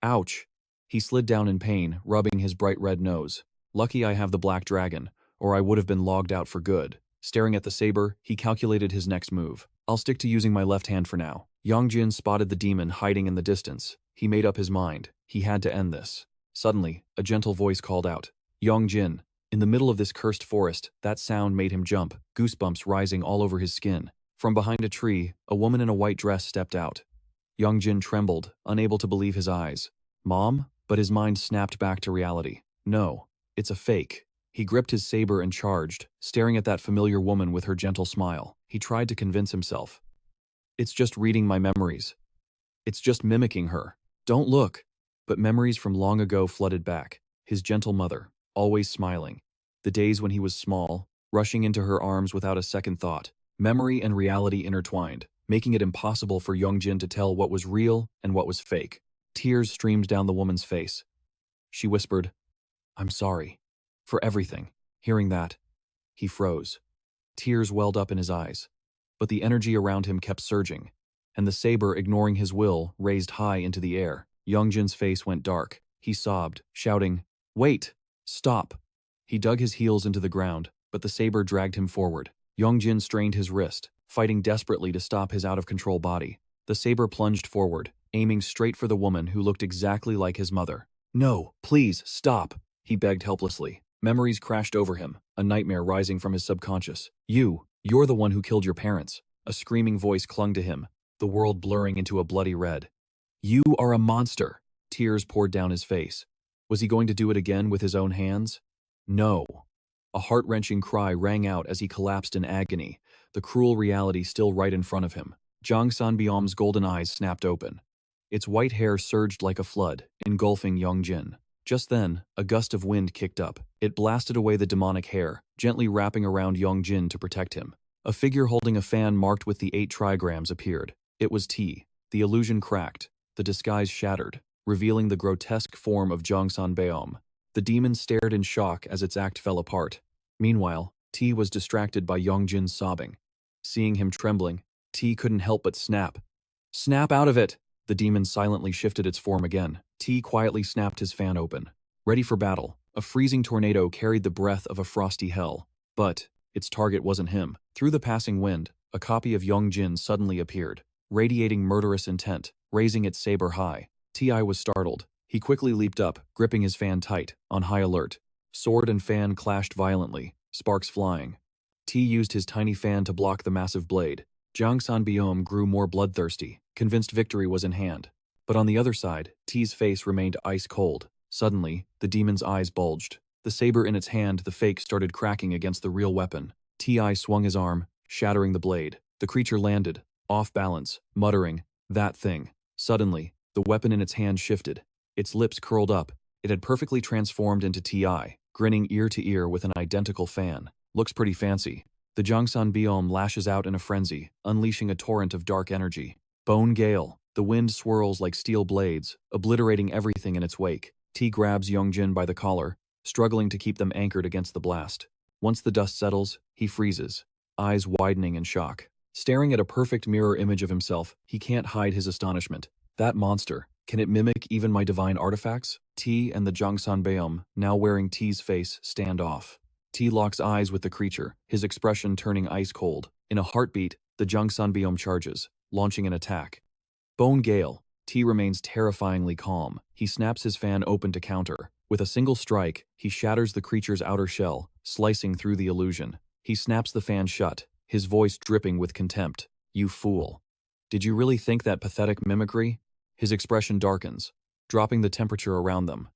Ouch! He slid down in pain, rubbing his bright red nose. Lucky I have the black dragon, or I would have been logged out for good. Staring at the saber, he calculated his next move. I'll stick to using my left hand for now. Yong Jin spotted the demon hiding in the distance. He made up his mind. He had to end this. Suddenly, a gentle voice called out, Yong Jin. In the middle of this cursed forest, that sound made him jump, goosebumps rising all over his skin. From behind a tree, a woman in a white dress stepped out. Yong Jin trembled, unable to believe his eyes. Mom? But his mind snapped back to reality. No, it's a fake. He gripped his saber and charged, staring at that familiar woman with her gentle smile. He tried to convince himself. It's just reading my memories. It's just mimicking her. Don't look. But memories from long ago flooded back. His gentle mother, always smiling. The days when he was small, rushing into her arms without a second thought. Memory and reality intertwined, making it impossible for Yong Jin to tell what was real and what was fake. Tears streamed down the woman's face. She whispered, I'm sorry. For everything. Hearing that, he froze. Tears welled up in his eyes. But the energy around him kept surging, and the saber, ignoring his will, raised high into the air. Yong Jin's face went dark. He sobbed, shouting, "Wait! Stop!" He dug his heels into the ground, but the saber dragged him forward. Yong Jin strained his wrist, fighting desperately to stop his out-of-control body. The saber plunged forward, aiming straight for the woman who looked exactly like his mother. "No, please, stop!" he begged helplessly. Memories crashed over him, a nightmare rising from his subconscious. You're the one who killed your parents." A screaming voice clung to him, the world blurring into a bloody red. "You are a monster." Tears poured down his face. Was he going to do it again with his own hands? No. A heart-wrenching cry rang out as he collapsed in agony, the cruel reality still right in front of him. Jang Sanbyom's golden eyes snapped open. Its white hair surged like a flood, engulfing Yong Jin. Just then, a gust of wind kicked up. It blasted away the demonic hair, gently wrapping around Yong Jin to protect him. A figure holding a fan marked with the 8 trigrams appeared. It was T. The illusion cracked, the disguise shattered, revealing the grotesque form of Jang Sanbyom. The demon stared in shock as its act fell apart. Meanwhile, T was distracted by Yong Jin's sobbing. Seeing him trembling, T couldn't help but snap. "Snap out of it!" The demon silently shifted its form again. T quietly snapped his fan open. Ready for battle, a freezing tornado carried the breath of a frosty hell. But its target wasn't him. Through the passing wind, a copy of Yong Jin suddenly appeared, radiating murderous intent, raising its saber high. Ti was startled. He quickly leaped up, gripping his fan tight, on high alert. Sword and fan clashed violently, sparks flying. T used his tiny fan to block the massive blade. Jang Sanbyom grew more bloodthirsty, convinced victory was in hand. But on the other side, T's face remained ice cold. Suddenly, the demon's eyes bulged. The saber in its hand, the fake, started cracking against the real weapon. Ti swung his arm, shattering the blade. The creature landed, off balance, muttering, "That thing." Suddenly, the weapon in its hand shifted. Its lips curled up. It had perfectly transformed into Ti, grinning ear to ear with an identical fan. "Looks pretty fancy." The Jangsan biome lashes out in a frenzy, unleashing a torrent of dark energy. Bone gale. The wind swirls like steel blades, obliterating everything in its wake. T grabs Yong Jin by the collar, struggling to keep them anchored against the blast. Once the dust settles, he freezes, eyes widening in shock. Staring at a perfect mirror image of himself, he can't hide his astonishment. That monster, can it mimic even my divine artifacts? T and the Jangsan biome, now wearing T's face, stand off. T locks eyes with the creature, his expression turning ice cold. In a heartbeat, the Jangsan biome charges, launching an attack. Bone gale. T remains terrifyingly calm. He snaps his fan open to counter. With a single strike, he shatters the creature's outer shell, slicing through the illusion. He snaps the fan shut, his voice dripping with contempt. "You fool. Did you really think that pathetic mimicry?" His expression darkens, dropping the temperature around them.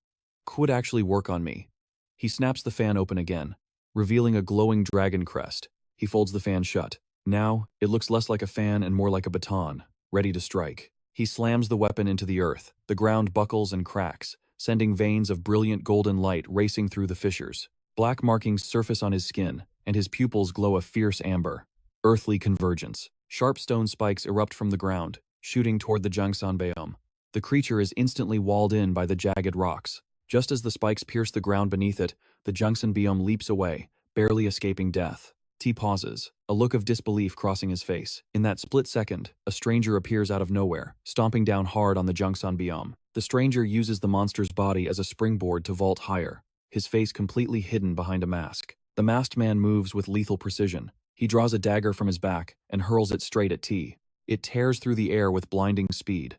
"Could actually work on me." He snaps the fan open again, revealing a glowing dragon crest. He folds the fan shut. Now, it looks less like a fan and more like a baton, ready to strike. He slams the weapon into the earth. The ground buckles and cracks, sending veins of brilliant golden light racing through the fissures. Black markings surface on his skin, and his pupils glow a fierce amber. Earthly convergence. Sharp stone spikes erupt from the ground, shooting toward the Jangsan biome. The creature is instantly walled in by the jagged rocks. Just as the spikes pierce the ground beneath it, the Jangsan biome leaps away, barely escaping death. T pauses, a look of disbelief crossing his face. In that split second, a stranger appears out of nowhere, stomping down hard on the Jangsan biome. The stranger uses the monster's body as a springboard to vault higher, his face completely hidden behind a mask. The masked man moves with lethal precision. He draws a dagger from his back and hurls it straight at T. It tears through the air with blinding speed.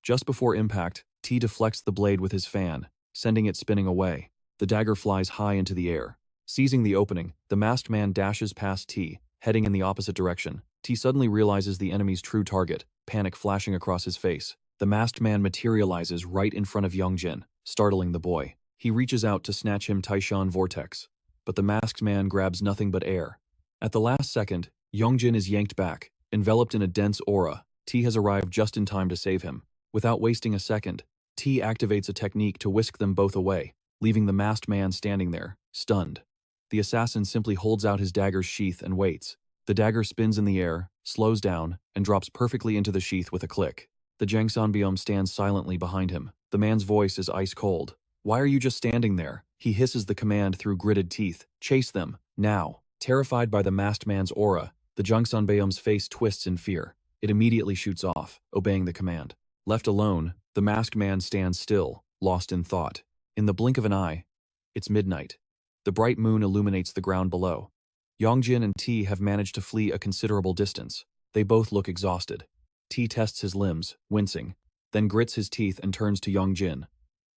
Just before impact, T deflects the blade with his fan, sending it spinning away. The dagger flies high into the air. Seizing the opening, the masked man dashes past T, heading in the opposite direction. T suddenly realizes the enemy's true target, panic flashing across his face. The masked man materializes right in front of Yong Jin, startling the boy. He reaches out to snatch him Taishan Vortex, but the masked man grabs nothing but air. At the last second, Yong Jin is yanked back, enveloped in a dense aura. T has arrived just in time to save him. Without wasting a second, T activates a technique to whisk them both away, leaving the masked man standing there, stunned. The assassin simply holds out his dagger's sheath and waits. The dagger spins in the air, slows down, and drops perfectly into the sheath with a click. The Jangsan biome stands silently behind him. The man's voice is ice cold. "Why are you just standing there?" He hisses the command through gritted teeth. Chase them, now. Terrified by the masked man's aura, the Jungsanbeom's face twists in fear. It immediately shoots off, obeying the command. Left alone, the masked man stands still, lost in thought. In the blink of an eye, it's midnight. The bright moon illuminates the ground below. Yong Jin and T have managed to flee a considerable distance. They both look exhausted. T tests his limbs, wincing, then grits his teeth and turns to Yong Jin.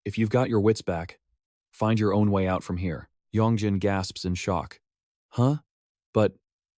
If you've got your wits back, find your own way out from here. Yong Jin gasps in shock. Huh? But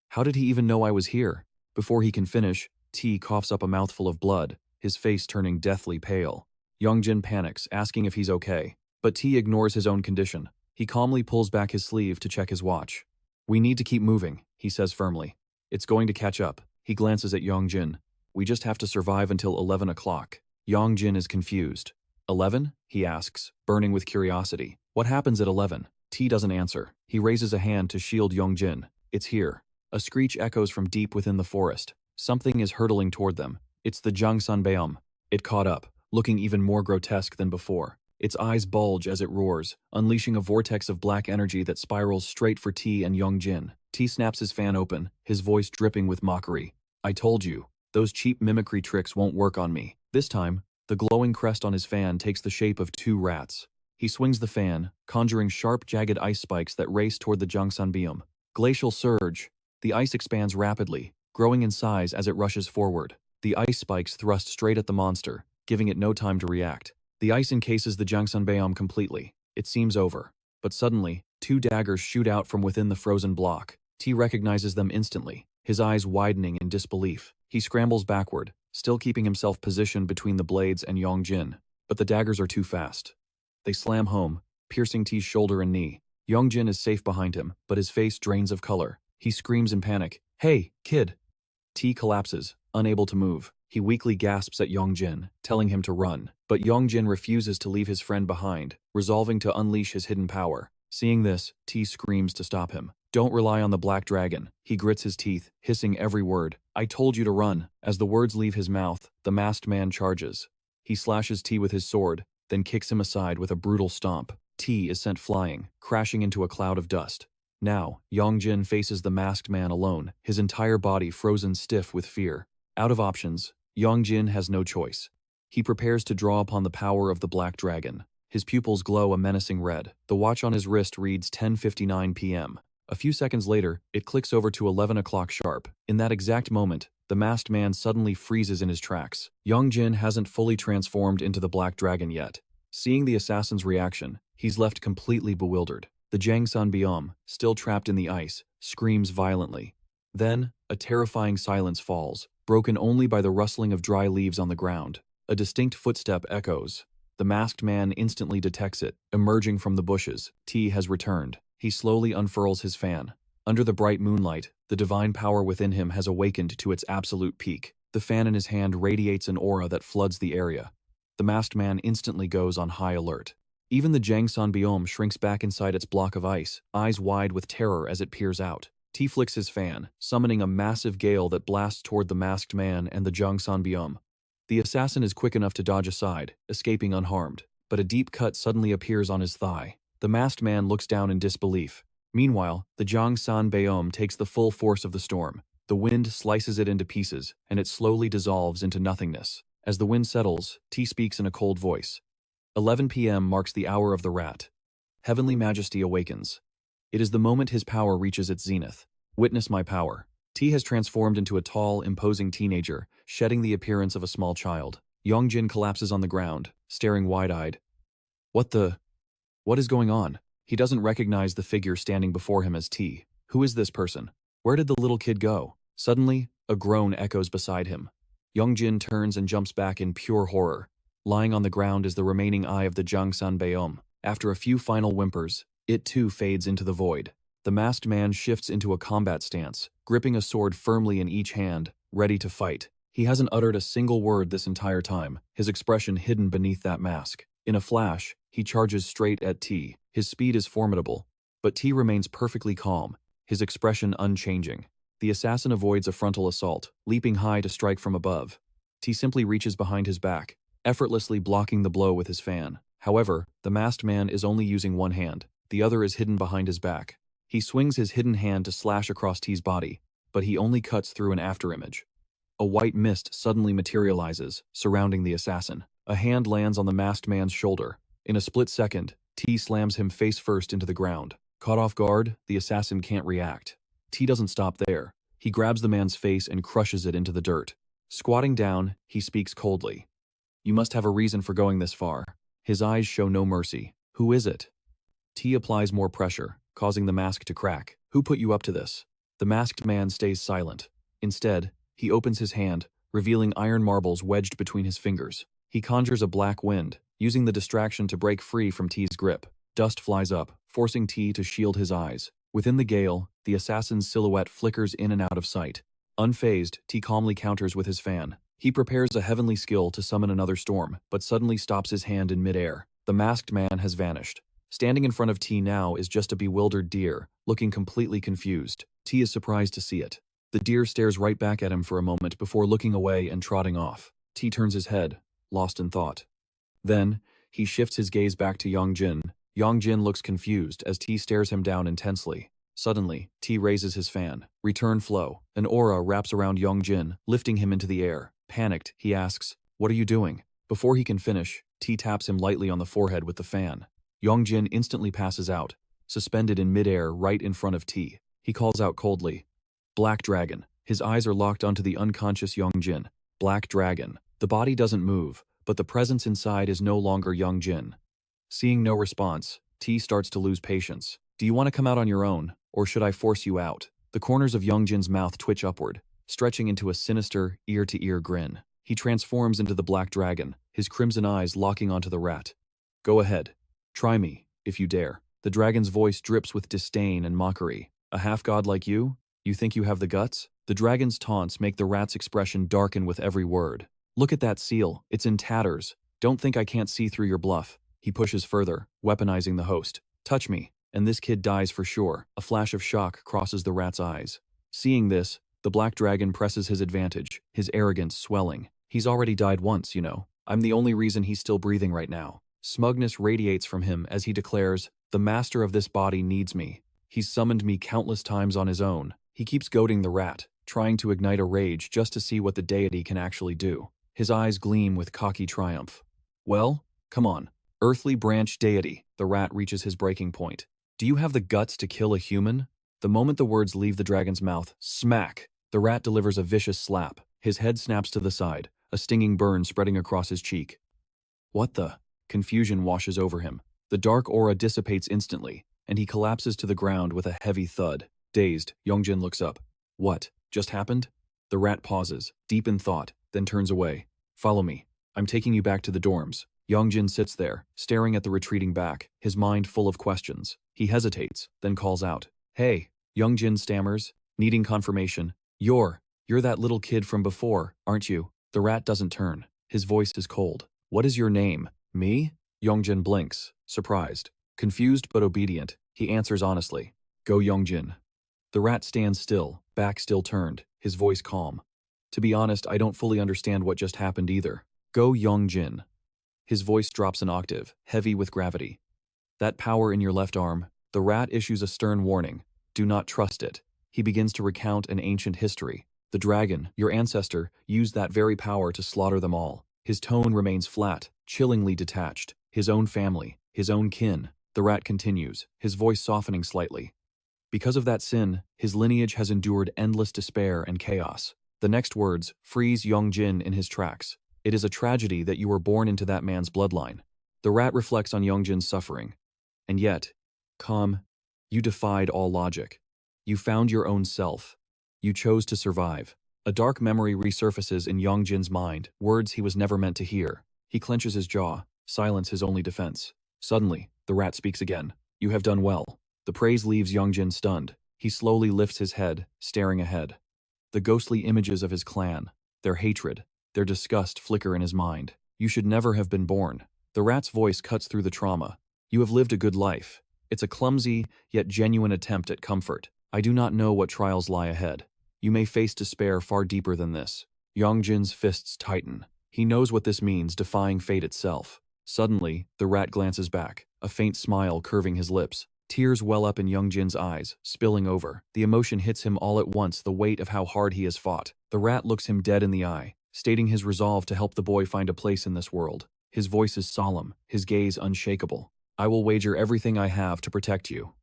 how did he even know I was here? Before he can finish, T coughs up a mouthful of blood, his face turning deathly pale. Yong Jin panics, asking if he's okay, but T ignores his own condition. He calmly pulls back his sleeve to check his watch. We need to keep moving, he says firmly. It's going to catch up. He glances at Yong Jin. We just have to survive until 11 o'clock. Yong Jin is confused. 11? He asks, burning with curiosity. What happens at 11? T doesn't answer. He raises a hand to shield Yong Jin. It's here. A screech echoes from deep within the forest. Something is hurtling toward them. It's the Jungsanbeom. It caught up, looking even more grotesque than before. Its eyes bulge as it roars, unleashing a vortex of black energy that spirals straight for T and Yong Jin. T snaps his fan open, his voice dripping with mockery. I told you, those cheap mimicry tricks won't work on me. This time, the glowing crest on his fan takes the shape of two rats. He swings the fan, conjuring sharp, jagged ice spikes that race toward the Jungsanbeom. Glacial surge. The ice expands rapidly, growing in size as it rushes forward. The ice spikes thrust straight at the monster, giving it no time to react. The ice encases the Jungsanbeom completely. It seems over. But suddenly, two daggers shoot out from within the frozen block. T recognizes them instantly, his eyes widening in disbelief. He scrambles backward, still keeping himself positioned between the blades and Yong Jin. But the daggers are too fast. They slam home, piercing T's shoulder and knee. Yong Jin is safe behind him, but his face drains of color. He screams in panic. Hey, kid! T collapses, unable to move. He weakly gasps at Yong Jin, telling him to run. But Yong Jin refuses to leave his friend behind, resolving to unleash his hidden power. Seeing this, T screams to stop him. Don't rely on the black dragon. He grits his teeth, hissing every word. I told you to run. As the words leave his mouth, the masked man charges. He slashes T with his sword, then kicks him aside with a brutal stomp. T is sent flying, crashing into a cloud of dust. Now, Yong Jin faces the masked man alone, his entire body frozen stiff with fear. Out of options, Yong Jin has no choice. He prepares to draw upon the power of the black dragon. His pupils glow a menacing red. The watch on his wrist reads 10:59 p.m. A few seconds later, it clicks over to 11 o'clock sharp. In that exact moment, the masked man suddenly freezes in his tracks. Yong Jin hasn't fully transformed into the black dragon yet. Seeing the assassin's reaction, he's left completely bewildered. The Jungsanbeom, still trapped in the ice, screams violently. Then, a terrifying silence falls, broken only by the rustling of dry leaves on the ground. A distinct footstep echoes. The masked man instantly detects it, emerging from the bushes. T has returned. He slowly unfurls his fan. Under the bright moonlight, the divine power within him has awakened to its absolute peak. The fan in his hand radiates an aura that floods the area. The masked man instantly goes on high alert. Even the Jungsanbeom shrinks back inside its block of ice, eyes wide with terror as it peers out. T flicks his fan, summoning a massive gale that blasts toward the masked man and the Jungsanbeom. The assassin is quick enough to dodge aside, escaping unharmed, but a deep cut suddenly appears on his thigh. The masked man looks down in disbelief. Meanwhile, the Jungsanbeom takes the full force of the storm. The wind slices it into pieces, and it slowly dissolves into nothingness. As the wind settles, T speaks in a cold voice. 11 p.m. marks the hour of the rat. Heavenly Majesty awakens. It is the moment his power reaches its zenith. Witness my power. T has transformed into a tall, imposing teenager, shedding the appearance of a small child. Yong Jin collapses on the ground, staring wide-eyed. What is going on? He doesn't recognize the figure standing before him as T. Who is this person? Where did the little kid go? Suddenly, a groan echoes beside him. Yong Jin turns and jumps back in pure horror. Lying on the ground is the remaining eye of the Jungsanbeom. After a few final whimpers, it too fades into the void. The masked man shifts into a combat stance, gripping a sword firmly in each hand, ready to fight. He hasn't uttered a single word this entire time, his expression hidden beneath that mask. In a flash, he charges straight at T. His speed is formidable, but T remains perfectly calm, his expression unchanging. The assassin avoids a frontal assault, leaping high to strike from above. T simply reaches behind his back, effortlessly blocking the blow with his fan. However, the masked man is only using one hand. the other is hidden behind his back. He swings his hidden hand to slash across T's body, but he only cuts through an afterimage. A white mist suddenly materializes, surrounding the assassin. A hand lands on the masked man's shoulder. In a split second, T slams him face first into the ground. Caught off guard, the assassin can't react. T doesn't stop there. He grabs the man's face and crushes it into the dirt. Squatting down, he speaks coldly. "You must have a reason for going this far." His eyes show no mercy. "Who is it?" T applies more pressure, causing the mask to crack. "Who put you up to this?" The masked man stays silent. Instead, he opens his hand, revealing iron marbles wedged between his fingers. He conjures a black wind, using the distraction to break free from T's grip. Dust flies up, forcing T to shield his eyes. Within the gale, the assassin's silhouette flickers in and out of sight. Unfazed, T calmly counters with his fan. He prepares a heavenly skill to summon another storm, but suddenly stops his hand in midair. The masked man has vanished. Standing in front of T now is just a bewildered deer, looking completely confused. T is surprised to see it. The deer stares right back at him for a moment before looking away and trotting off. T turns his head, lost in thought. Then, he shifts his gaze back to Yong Jin. Yong Jin looks confused as T stares him down intensely. Suddenly, T raises his fan. Return flow. An aura wraps around Yong Jin, lifting him into the air. Panicked, he asks, "What are you doing?" Before he can finish, T taps him lightly on the forehead with the fan. Yong Jin instantly passes out, suspended in midair right in front of T. He calls out coldly, "Black Dragon." His eyes are locked onto the unconscious Yong Jin. Black Dragon. The body doesn't move, but the presence inside is no longer Yong Jin. Seeing no response, T starts to lose patience. "Do you want to come out on your own, or should I force you out?" The corners of Yong Jin's mouth twitch upward, stretching into a sinister, ear-to-ear grin. He transforms into the Black Dragon, his crimson eyes locking onto the rat. "Go ahead. Try me, if you dare." The dragon's voice drips with disdain and mockery. "A half-god like you? You think you have the guts?" The dragon's taunts make the rat's expression darken with every word. "Look at that seal, it's in tatters. Don't think I can't see through your bluff." He pushes further, weaponizing the host. "Touch me, and this kid dies for sure." A flash of shock crosses the rat's eyes. Seeing this, the Black Dragon presses his advantage, his arrogance swelling. "He's already died once, you know. I'm the only reason he's still breathing right now." Smugness radiates from him as he declares, "The master of this body needs me. He's summoned me countless times on his own." He keeps goading the rat, trying to ignite a rage just to see what the deity can actually do. His eyes gleam with cocky triumph. "Well, come on. Earthly branch deity." The rat reaches his breaking point. "Do you have the guts to kill a human?" The moment the words leave the dragon's mouth, smack! The rat delivers a vicious slap. His head snaps to the side, a stinging burn spreading across his cheek. "What the?" Confusion washes over him. The dark aura dissipates instantly, and he collapses to the ground with a heavy thud. Dazed, Yong Jin looks up. "What just happened?" The rat pauses, deep in thought, then turns away. "Follow me. I'm taking you back to the dorms." Yong Jin sits there, staring at the retreating back, his mind full of questions. He hesitates, then calls out, "Hey." Yong Jin stammers, needing confirmation. You're that little kid from before, aren't you?" The rat doesn't turn. His voice is cold. "What is your name?" "Me?" Yong Jin blinks, surprised. Confused but obedient, he answers honestly, "Go Yong Jin." The rat stands still, back still turned, his voice calm. "To be honest, I don't fully understand what just happened either." "Go Yong Jin." His voice drops an octave, heavy with gravity. "That power in your left arm." The rat issues a stern warning. "Do not trust it." He begins to recount an ancient history. "The dragon, your ancestor, used that very power to slaughter them all." His tone remains flat, chillingly detached. His own family, his own kin. The rat continues, his voice softening slightly. "Because of that sin, his lineage has endured endless despair and chaos." The next words freeze Yong Jin in his tracks. "It is a tragedy that you were born into that man's bloodline." The rat reflects on Yong Jin's suffering. "And yet, calm, you defied all logic. You found your own self. You chose to survive." A dark memory resurfaces in Yong Jin's mind, words he was never meant to hear. He clenches his jaw, silence his only defense. Suddenly, the rat speaks again. "You have done well." The praise leaves Yong Jin stunned. He slowly lifts his head, staring ahead. The ghostly images of his clan, their hatred, their disgust flicker in his mind. "You should never have been born." The rat's voice cuts through the trauma. "You have lived a good life. It's a clumsy, yet genuine attempt at comfort. I do not know what trials lie ahead. You may face despair far deeper than this." Yong Jin's fists tighten. He knows what this means, defying fate itself. Suddenly, the rat glances back, a faint smile curving his lips. Tears well up in Yong Jin's eyes, spilling over. The emotion hits him all at once, the weight of how hard he has fought. The rat looks him dead in the eye, stating his resolve to help the boy find a place in this world. His voice is solemn, his gaze unshakable. I will wager everything I have to protect you.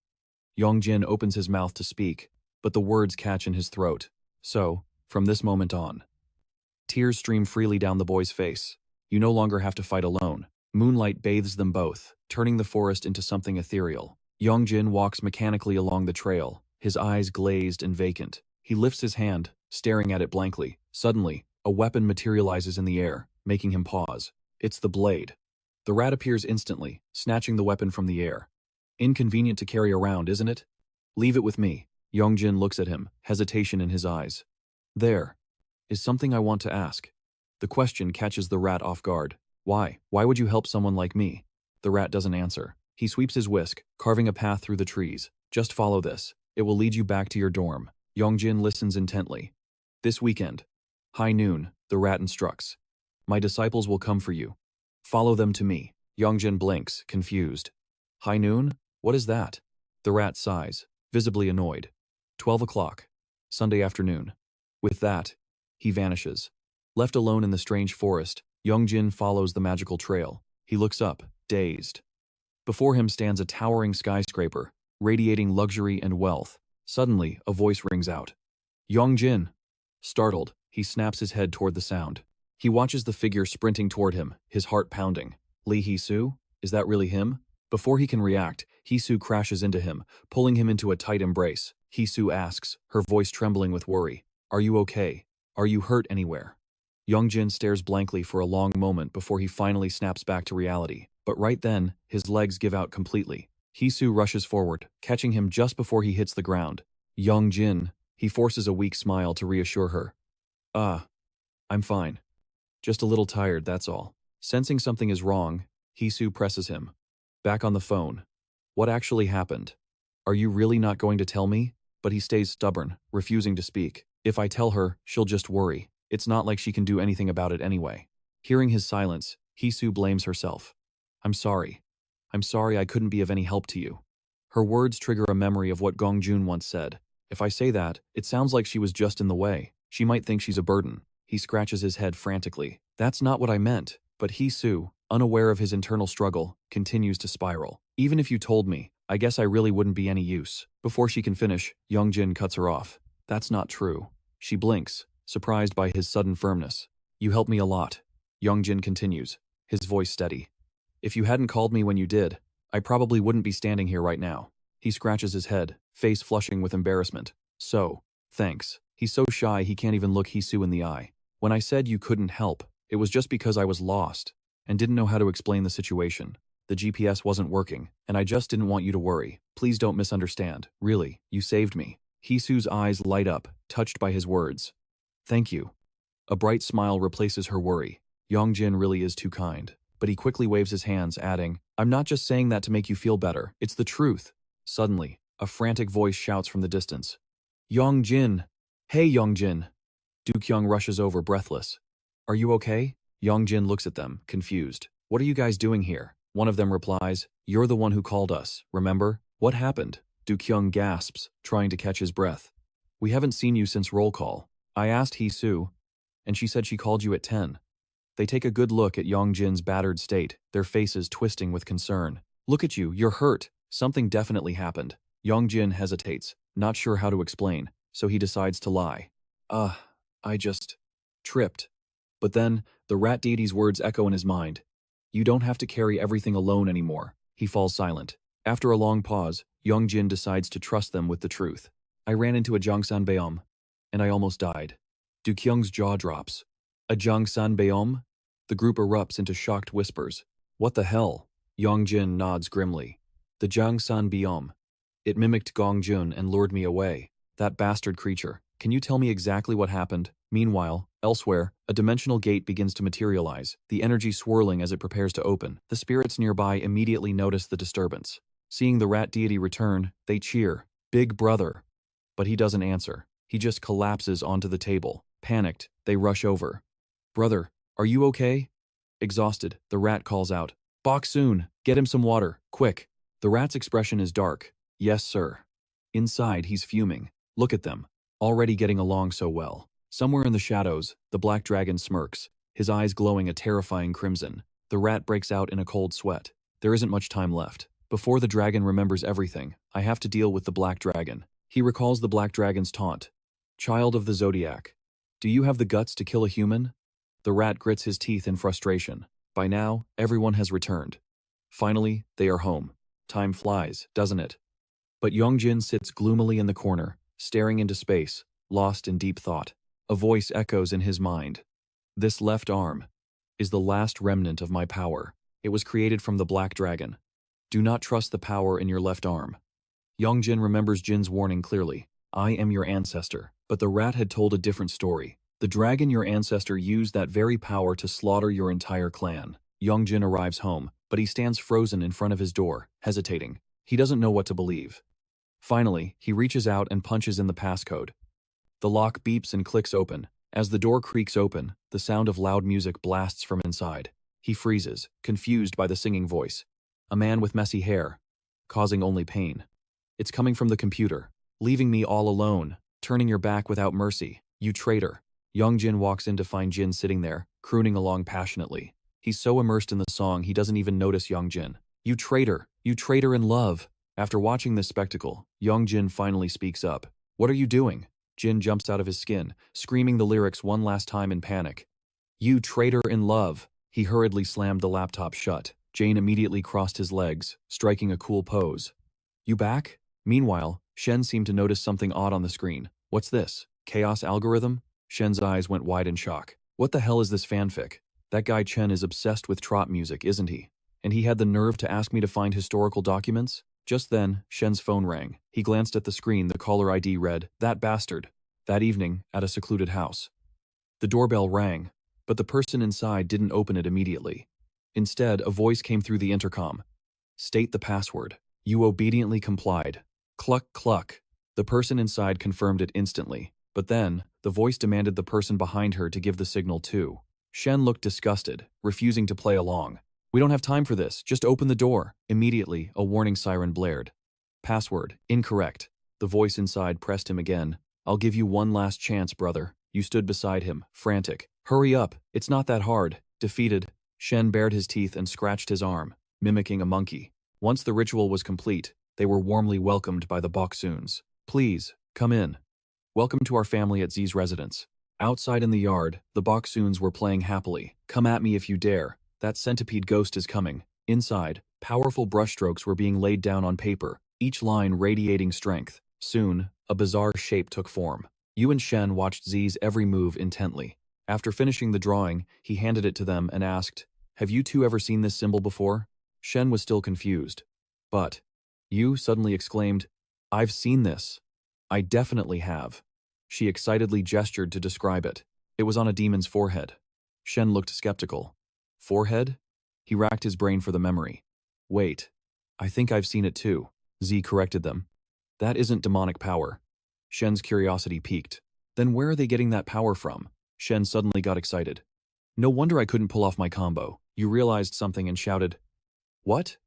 Yong Jin opens his mouth to speak, but the words catch in his throat. So, from this moment on, tears stream freely down the boy's face. You no longer have to fight alone. Moonlight bathes them both, turning the forest into something ethereal. Yong Jin walks mechanically along the trail, his eyes glazed and vacant. He lifts his hand, staring at it blankly. Suddenly, a weapon materializes in the air, making him pause. It's the blade. The rat appears instantly, snatching the weapon from the air. Inconvenient to carry around, isn't it? Leave it with me. Yong Jin looks at him, hesitation in his eyes. There is something I want to ask. The question catches the rat off guard. Why? Why would you help someone like me? The rat doesn't answer. He sweeps his whisk, carving a path through the trees. Just follow this. It will lead you back to your dorm. Yong Jin listens intently. This weekend, high noon, the rat instructs. My disciples will come for you. Follow them to me. Yong Jin blinks, confused. High noon? What is that? The rat sighs, visibly annoyed. 12 o'clock, Sunday afternoon. With that, he vanishes. Left alone in the strange forest, Yong Jin follows the magical trail. He looks up, dazed. Before him stands a towering skyscraper, radiating luxury and wealth. Suddenly, a voice rings out. Yong Jin. Startled, he snaps his head toward the sound. He watches the figure sprinting toward him, his heart pounding. Lee Hee-soo? Is that really him? Before he can react, Hee-soo crashes into him, pulling him into a tight embrace. Hee-soo asks, her voice trembling with worry. Are you okay? Are you hurt anywhere? Yong Jin stares blankly for a long moment before he finally snaps back to reality. But right then, his legs give out completely. Hee-soo rushes forward, catching him just before he hits the ground. Yong Jin. He forces a weak smile to reassure her. I'm fine. Just a little tired, that's all. Sensing something is wrong, Hee-soo presses him. Back on the phone. What actually happened? Are you really not going to tell me? But he stays stubborn, refusing to speak. If I tell her, she'll just worry. It's not like she can do anything about it anyway. Hearing his silence, Hee-soo blames herself. I'm sorry I couldn't be of any help to you. Her words trigger a memory of what Gong Jun once said. If I say that, it sounds like she was just in the way. She might think she's a burden. He scratches his head frantically. That's not what I meant. But Hee-soo, unaware of his internal struggle, continues to spiral. Even if you told me, I guess I really wouldn't be any use. Before she can finish, Yong Jin cuts her off. That's not true. She blinks, surprised by his sudden firmness. You helped me a lot. Yong Jin continues, his voice steady. If you hadn't called me when you did, I probably wouldn't be standing here right now. He scratches his head, face flushing with embarrassment. So, thanks. He's so shy he can't even look Hee-soo in the eye. When I said you couldn't help, it was just because I was lost and didn't know how to explain the situation. The GPS wasn't working, and I just didn't want you to worry. Please don't misunderstand. Really, you saved me. Hee-soo's eyes light up, touched by his words. Thank you. A bright smile replaces her worry. Yong Jin really is too kind. But he quickly waves his hands, adding, I'm not just saying that to make you feel better. It's the truth. Suddenly, a frantic voice shouts from the distance. Yong Jin! Hey, Yong Jin! Dkyoung rushes over, breathless. Are you okay? Yong Jin looks at them, confused. What are you guys doing here? One of them replies, You're the one who called us, remember? What happened? Dkyoung gasps, trying to catch his breath. We haven't seen you since roll call. I asked Hee-soo, and she said she called you at 10. They take a good look at Yong Jin's battered state, their faces twisting with concern. Look at you, you're hurt. Something definitely happened. Yong Jin hesitates, not sure how to explain, so he decides to lie. I just tripped. But then, the rat deity's words echo in his mind. You don't have to carry everything alone anymore. He falls silent. After a long pause, Yong Jin decides to trust them with the truth. I ran into a Jangsan Beom, and I almost died. Dkyoung's jaw drops. A Jangsan Beom? The group erupts into shocked whispers. What the hell? Yong Jin nods grimly. The Jangsan Beom. It mimicked Gong Jun and lured me away. That bastard creature. Can you tell me exactly what happened? Meanwhile, elsewhere, a dimensional gate begins to materialize, the energy swirling as it prepares to open. The spirits nearby immediately notice the disturbance. Seeing the rat deity return, they cheer, Big Brother. But he doesn't answer. He just collapses onto the table. Panicked, they rush over. Brother, are you okay? Exhausted, the rat calls out, Bok soon, get him some water, quick. The rat's expression is dark. Yes, sir. Inside, he's fuming. Look at them. Already getting along so well. Somewhere in the shadows, the black dragon smirks, his eyes glowing a terrifying crimson. The rat breaks out in a cold sweat. There isn't much time left. Before the dragon remembers everything, I have to deal with the black dragon. He recalls the black dragon's taunt. Child of the zodiac. Do you have the guts to kill a human? The rat grits his teeth in frustration. By now, everyone has returned. Finally, they are home. Time flies, doesn't it? But Yong Jin sits gloomily in the corner, staring into space, lost in deep thought. A voice echoes in his mind. This left arm is the last remnant of my power. It was created from the black dragon. Do not trust the power in your left arm. Yong Jin remembers Jin's warning clearly. I am your ancestor. But the rat had told a different story. The dragon, your ancestor, used that very power to slaughter your entire clan. Yong Jin arrives home, but he stands frozen in front of his door, hesitating. He doesn't know what to believe. Finally, he reaches out and punches in the passcode. The lock beeps and clicks open. As the door creaks open, the sound of loud music blasts from inside. He freezes, confused by the singing voice. A man with messy hair, causing only pain. It's coming from the computer. Leaving me all alone, turning your back without mercy, you traitor. Yong Jin walks in to find Jin sitting there, crooning along passionately. He's so immersed in the song he doesn't even notice Yong Jin. You traitor in love. After watching this spectacle, Yong Jin finally speaks up. What are you doing? Jin jumps out of his skin, screaming the lyrics one last time in panic. You traitor in love. He hurriedly slammed the laptop shut. Jane immediately crossed his legs, striking a cool pose. You back? Meanwhile, Shen seemed to notice something odd on the screen. What's this? Chaos algorithm? Shen's eyes went wide in shock. What the hell is this fanfic? That guy Chen is obsessed with trot music, isn't he? And he had the nerve to ask me to find historical documents? Just then, Shen's phone rang. He glanced at the screen. The caller ID read, "That bastard." That evening, at a secluded house. The doorbell rang, but the person inside didn't open it immediately. Instead, a voice came through the intercom. State the password. You obediently complied. Cluck cluck. The person inside confirmed it instantly, but then, the voice demanded the person behind her to give the signal too. Shen looked disgusted, refusing to play along. We don't have time for this, just open the door. Immediately, a warning siren blared. Password, incorrect. The voice inside pressed him again. I'll give you one last chance, brother. You stood beside him, frantic. Hurry up, it's not that hard. Defeated, Shen bared his teeth and scratched his arm, mimicking a monkey. Once the ritual was complete, they were warmly welcomed by the Boksoons. Please, come in. Welcome to our family at Z's residence. Outside in the yard, the Boksoons were playing happily. Come at me if you dare. That centipede ghost is coming. Inside, powerful brushstrokes were being laid down on paper, each line radiating strength. Soon, a bizarre shape took form. Yu and Shen watched Z's every move intently. After finishing the drawing, he handed it to them and asked, Have you two ever seen this symbol before? Shen was still confused. But, Yu suddenly exclaimed, I've seen this. I definitely have. She excitedly gestured to describe it. It was on a demon's forehead. Shen looked skeptical. Forehead? He racked his brain for the memory. Wait, I think I've seen it too. Z corrected them. That isn't demonic power. Shen's curiosity piqued. Then where are they getting that power from? Shen suddenly got excited. No wonder I couldn't pull off my combo. You realized something and shouted, What?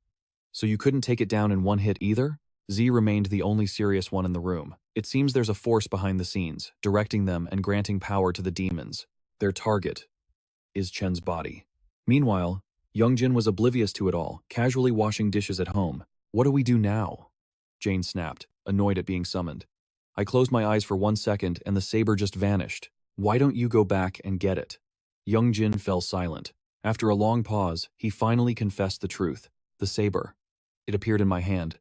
So you couldn't take it down in one hit either? Z remained the only serious one in the room. It seems there's a force behind the scenes, directing them and granting power to the demons. Their target is Chen's body. Meanwhile, Yong Jin was oblivious to it all, casually washing dishes at home. What do we do now? Jane snapped, annoyed at being summoned. I closed my eyes for 1 second and the saber just vanished. Why don't you go back and get it? Yong Jin fell silent. After a long pause, he finally confessed the truth. The saber. It appeared in my hand.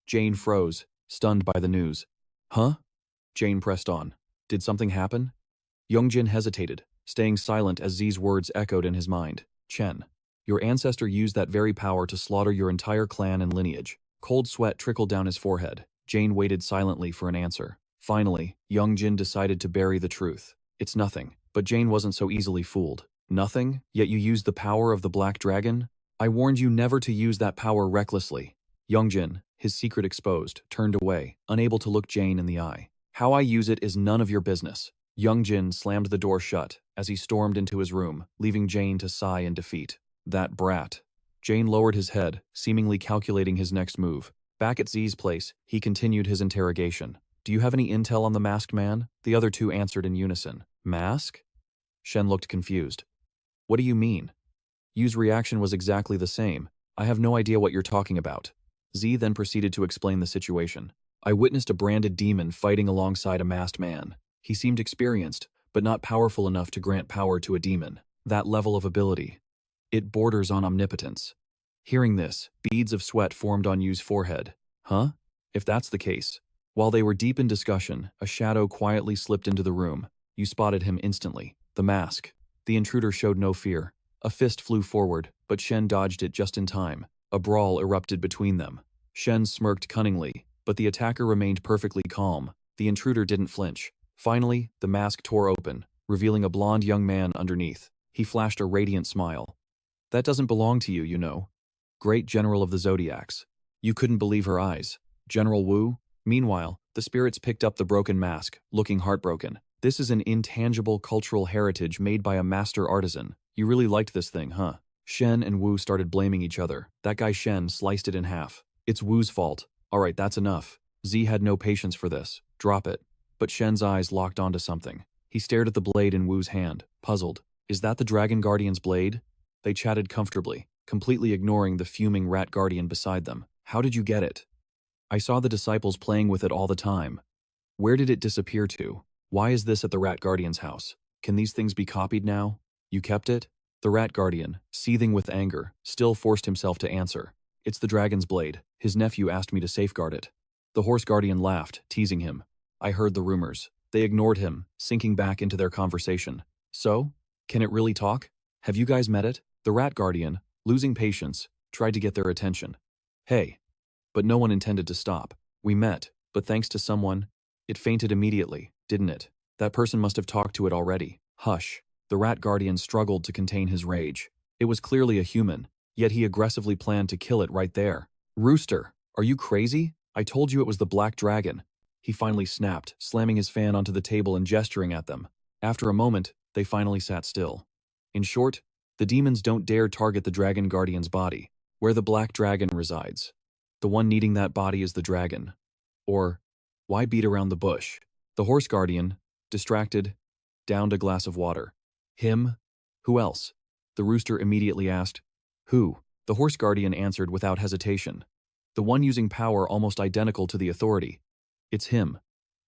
Jane froze, stunned by the news. Huh? Jane pressed on. Did something happen? Yong Jin hesitated, staying silent as Z's words echoed in his mind. Chen, your ancestor used that very power to slaughter your entire clan and lineage. Cold sweat trickled down his forehead. Jane waited silently for an answer. Finally, Yong Jin decided to bury the truth. It's nothing. But Jane wasn't so easily fooled. Nothing? Yet you used the power of the Black Dragon? I warned you never to use that power recklessly. Yong Jin, his secret exposed, turned away, unable to look Jane in the eye. How I use it is none of your business. Yong Jin slammed the door shut as he stormed into his room, leaving Jane to sigh in defeat. That brat. Jane lowered his head, seemingly calculating his next move. Back at Z's place, he continued his interrogation. Do you have any intel on the masked man? The other two answered in unison. Mask? Shen looked confused. What do you mean? Yu's reaction was exactly the same. I have no idea what you're talking about. Z then proceeded to explain the situation. I witnessed a branded demon fighting alongside a masked man. He seemed experienced, but not powerful enough to grant power to a demon. That level of ability. It borders on omnipotence. Hearing this, beads of sweat formed on Yu's forehead. Huh? If that's the case. While they were deep in discussion, a shadow quietly slipped into the room. Yu spotted him instantly. The mask. The intruder showed no fear. A fist flew forward, but Shen dodged it just in time. A brawl erupted between them. Shen smirked cunningly, but the attacker remained perfectly calm. The intruder didn't flinch. Finally, the mask tore open, revealing a blond young man underneath. He flashed a radiant smile. That doesn't belong to you, you know. Great general of the zodiacs. You couldn't believe her eyes. General Wu? Meanwhile, the spirits picked up the broken mask, looking heartbroken. This is an intangible cultural heritage made by a master artisan. You really liked this thing, huh? Shen and Wu started blaming each other. That guy Shen sliced it in half. It's Wu's fault. Alright, that's enough. Z had no patience for this. Drop it. But Shen's eyes locked onto something. He stared at the blade in Wu's hand, puzzled. Is that the Dragon Guardian's blade? They chatted comfortably, completely ignoring the fuming rat guardian beside them. How did you get it? I saw the disciples playing with it all the time. Where did it disappear to? Why is this at the rat guardian's house? Can these things be copied now? You kept it? The rat guardian, seething with anger, still forced himself to answer. It's the dragon's blade. His nephew asked me to safeguard it. The horse guardian laughed, teasing him. I heard the rumors. They ignored him, sinking back into their conversation. So? Can it really talk? Have you guys met it? The rat guardian, losing patience, tried to get their attention. Hey. But no one intended to stop. We met, but thanks to someone, it fainted immediately, didn't it? That person must have talked to it already. Hush. The rat guardian struggled to contain his rage. It was clearly a human, yet he aggressively planned to kill it right there. Rooster, are you crazy? I told you it was the black dragon. He finally snapped, slamming his fan onto the table and gesturing at them. After a moment, they finally sat still. In short, the demons don't dare target the dragon guardian's body, where the black dragon resides. The one needing that body is the dragon. Or, why beat around the bush? The horse guardian, distracted, downed a glass of water. Him? Who else? The rooster immediately asked. Who? The horse guardian answered without hesitation. The one using power almost identical to the authority. It's him.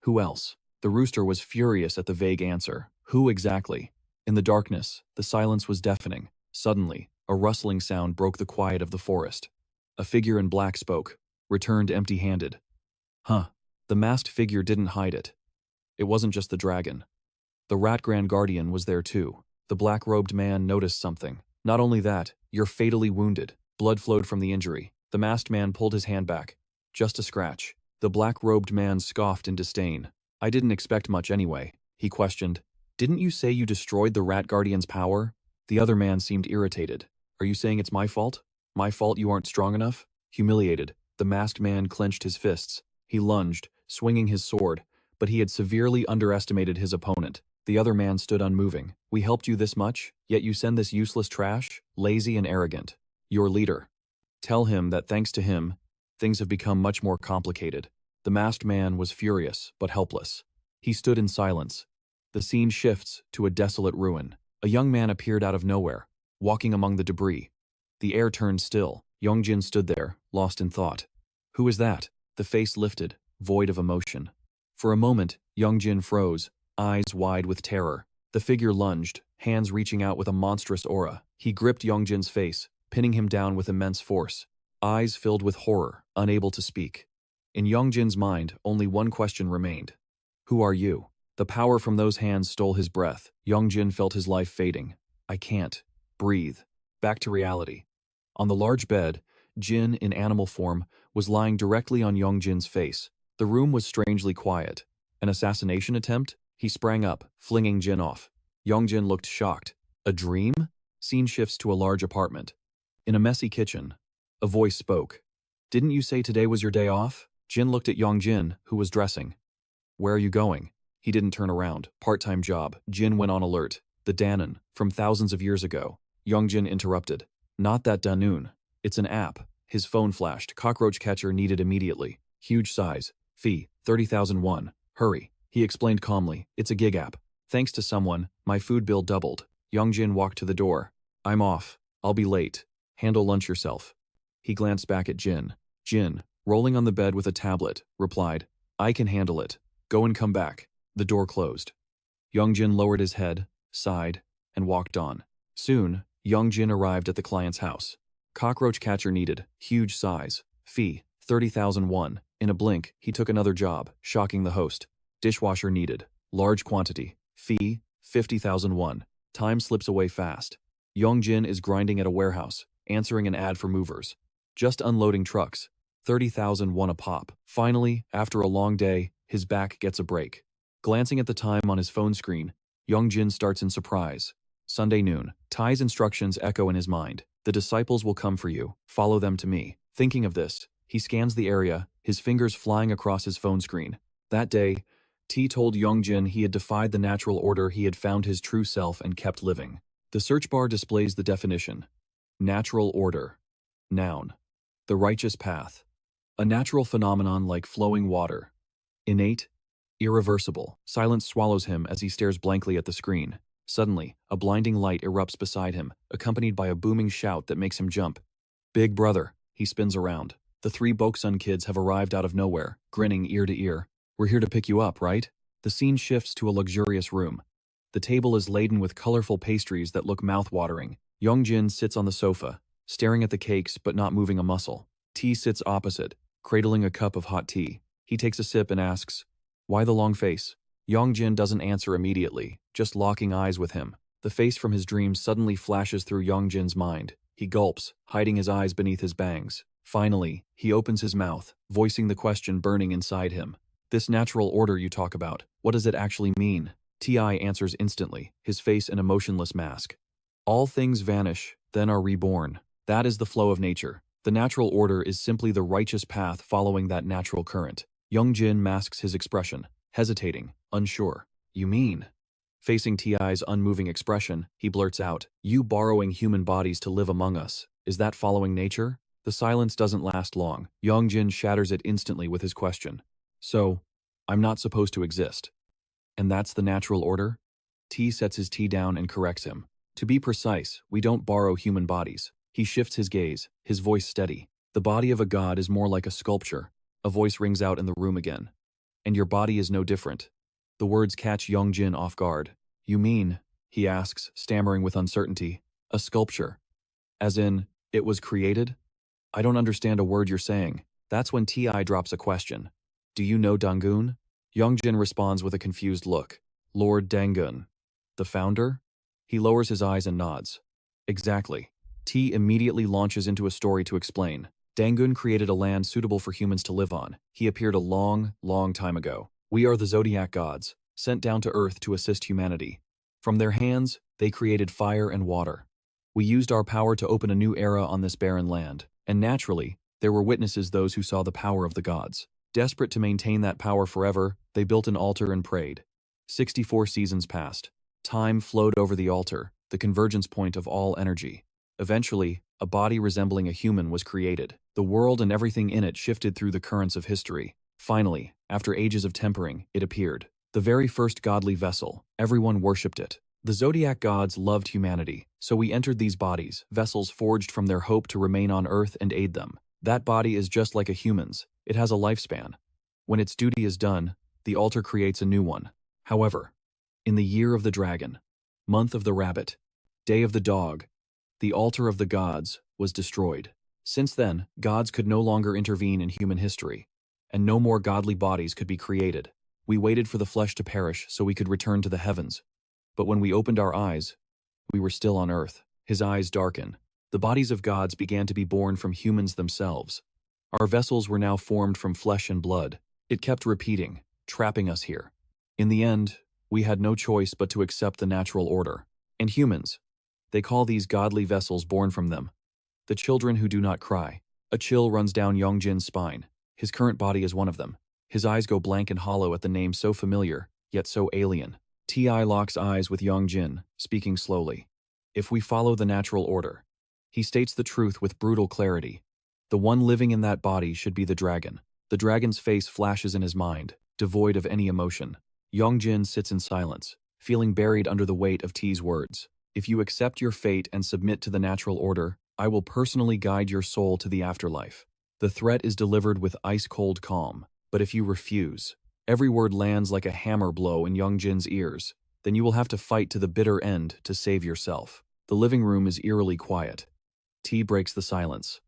Who else? The rooster was furious at the vague answer. Who exactly? In the darkness, the silence was deafening. Suddenly, a rustling sound broke the quiet of the forest. A figure in black spoke, returned empty-handed. Huh. The masked figure didn't hide it. It wasn't just the dragon. The rat grand guardian was there too. The black-robed man noticed something. Not only that, you're fatally wounded. Blood flowed from the injury. The masked man pulled his hand back. Just a scratch. The black-robed man scoffed in disdain. I didn't expect much anyway, he questioned. Didn't you say you destroyed the rat guardian's power? The other man seemed irritated. Are you saying it's my fault? My fault you aren't strong enough? Humiliated, the masked man clenched his fists. He lunged, swinging his sword, but he had severely underestimated his opponent. The other man stood unmoving. We helped you this much, yet you send this useless trash? Lazy and arrogant. Your leader. Tell him that thanks to him, things have become much more complicated. The masked man was furious, but helpless. He stood in silence. The scene shifts to a desolate ruin. A young man appeared out of nowhere, walking among the debris. The air turned still. Yong Jin stood there, lost in thought. Who is that? The face lifted, void of emotion. For a moment, Yong Jin froze, eyes wide with terror. The figure lunged, hands reaching out with a monstrous aura. He gripped Yong Jin's face, pinning him down with immense force. Eyes filled with horror, unable to speak. In Yong Jin's mind, only one question remained. Who are you? The power from those hands stole his breath. Yong Jin felt his life fading. I can't breathe. Back to reality. On the large bed, Jin, in animal form, was lying directly on Yong Jin's face. The room was strangely quiet. An assassination attempt? He sprang up, flinging Jin off. Yong Jin looked shocked. A dream? Scene shifts to a large apartment. In a messy kitchen, a voice spoke. Didn't you say today was your day off? Jin looked at Yong Jin, who was dressing. Where are you going? He didn't turn around. Part-time job. Jin went on alert. The Danon, from thousands of years ago. Yong Jin interrupted. Not that Danun. It's an app. His phone flashed. Cockroach catcher needed immediately. Huge size. Fee, 30,000 won. Hurry. He explained calmly. It's a gig app. Thanks to someone, my food bill doubled. Yong Jin walked to the door. I'm off. I'll be late. Handle lunch yourself. He glanced back at Jin. Jin, rolling on the bed with a tablet, replied, I can handle it. Go and come back. The door closed. Yong Jin lowered his head, sighed, and walked on. Soon, Yong Jin arrived at the client's house. Cockroach catcher needed, huge size. Fee, 30,000 won. In a blink, he took another job, shocking the host. Dishwasher needed, large quantity. Fee, 50,000 won. Time slips away fast. Yong Jin is grinding at a warehouse, answering an ad for movers. Just unloading trucks. 30,000 won a pop. Finally, after a long day, his back gets a break. Glancing at the time on his phone screen, Yong Jin starts in surprise. Sunday noon. Tai's instructions echo in his mind. The disciples will come for you. Follow them to me. Thinking of this, he scans the area, his fingers flying across his phone screen. That day, T told Yong Jin he had defied the natural order, he had found his true self and kept living. The search bar displays the definition. Natural order. Noun. The righteous path. A natural phenomenon like flowing water. Innate. Irreversible. Silence swallows him as he stares blankly at the screen. Suddenly, a blinding light erupts beside him, accompanied by a booming shout that makes him jump. Big brother. He spins around. The three Boksun kids have arrived out of nowhere, grinning ear to ear. We're here to pick you up, right? The scene shifts to a luxurious room. The table is laden with colorful pastries that look mouth-watering. Yong Jin sits on the sofa, staring at the cakes but not moving a muscle. T sits opposite, cradling a cup of hot tea. He takes a sip and asks, why the long face? Yong Jin doesn't answer immediately, just locking eyes with him. The face from his dreams suddenly flashes through Yong Jin's mind. He gulps, hiding his eyes beneath his bangs. Finally, he opens his mouth, voicing the question burning inside him. This natural order you talk about, what does it actually mean? T.I. answers instantly, his face an emotionless mask. All things vanish, then are reborn. That is the flow of nature. The natural order is simply the righteous path following that natural current. Yong Jin masks his expression, hesitating, unsure. You mean? Facing T.I.'s unmoving expression, he blurts out, you borrowing human bodies to live among us. Is that following nature? The silence doesn't last long. Yong Jin shatters it instantly with his question. So, I'm not supposed to exist. And that's the natural order? T sets his tea down and corrects him. To be precise, we don't borrow human bodies. He shifts his gaze, his voice steady. The body of a god is more like a sculpture. A voice rings out in the room again. And your body is no different. The words catch Yong Jin off guard. You mean, he asks, stammering with uncertainty, a sculpture? As in, it was created? I don't understand a word you're saying. That's when T.I. drops a question. Do you know Dangun? Yong Jin responds with a confused look. Lord Dangun. The founder? He lowers his eyes and nods. Exactly. T immediately launches into a story to explain. Dangun created a land suitable for humans to live on. He appeared a long, long time ago. We are the zodiac gods, sent down to Earth to assist humanity. From their hands, they created fire and water. We used our power to open a new era on this barren land, and naturally, there were witnesses those who saw the power of the gods. Desperate to maintain that power forever, they built an altar and prayed. 64 seasons passed. Time flowed over the altar, the convergence point of all energy. Eventually, a body resembling a human was created. The world and everything in it shifted through the currents of history. Finally, after ages of tempering, it appeared. The very first godly vessel. Everyone worshipped it. The zodiac gods loved humanity, so we entered these bodies, vessels forged from their hope to remain on Earth and aid them. That body is just like a human's. It has a lifespan. When its duty is done, the altar creates a new one. However, in the year of the dragon, month of the rabbit, day of the dog, the altar of the gods was destroyed. Since then, gods could no longer intervene in human history, and no more godly bodies could be created. We waited for the flesh to perish so we could return to the heavens. But when we opened our eyes, we were still on Earth. His eyes darken. The bodies of gods began to be born from humans themselves. Our vessels were now formed from flesh and blood. It kept repeating, trapping us here. In the end, we had no choice but to accept the natural order. And humans, they call these godly vessels born from them the children who do not cry. A chill runs down Yong Jin's spine. His current body is one of them. His eyes go blank and hollow at the name so familiar, yet so alien. T.I. locks eyes with Yong Jin, speaking slowly. If we follow the natural order, He states the truth with brutal clarity. The one living in that body should be the dragon. The dragon's face flashes in his mind, devoid of any emotion. Yong Jin sits in silence, feeling buried under the weight of T's words. If you accept your fate and submit to the natural order, I will personally guide your soul to the afterlife. The threat is delivered with ice-cold calm, but if you refuse, every word lands like a hammer blow in Yong Jin's ears, then you will have to fight to the bitter end to save yourself. The living room is eerily quiet. T breaks the silence.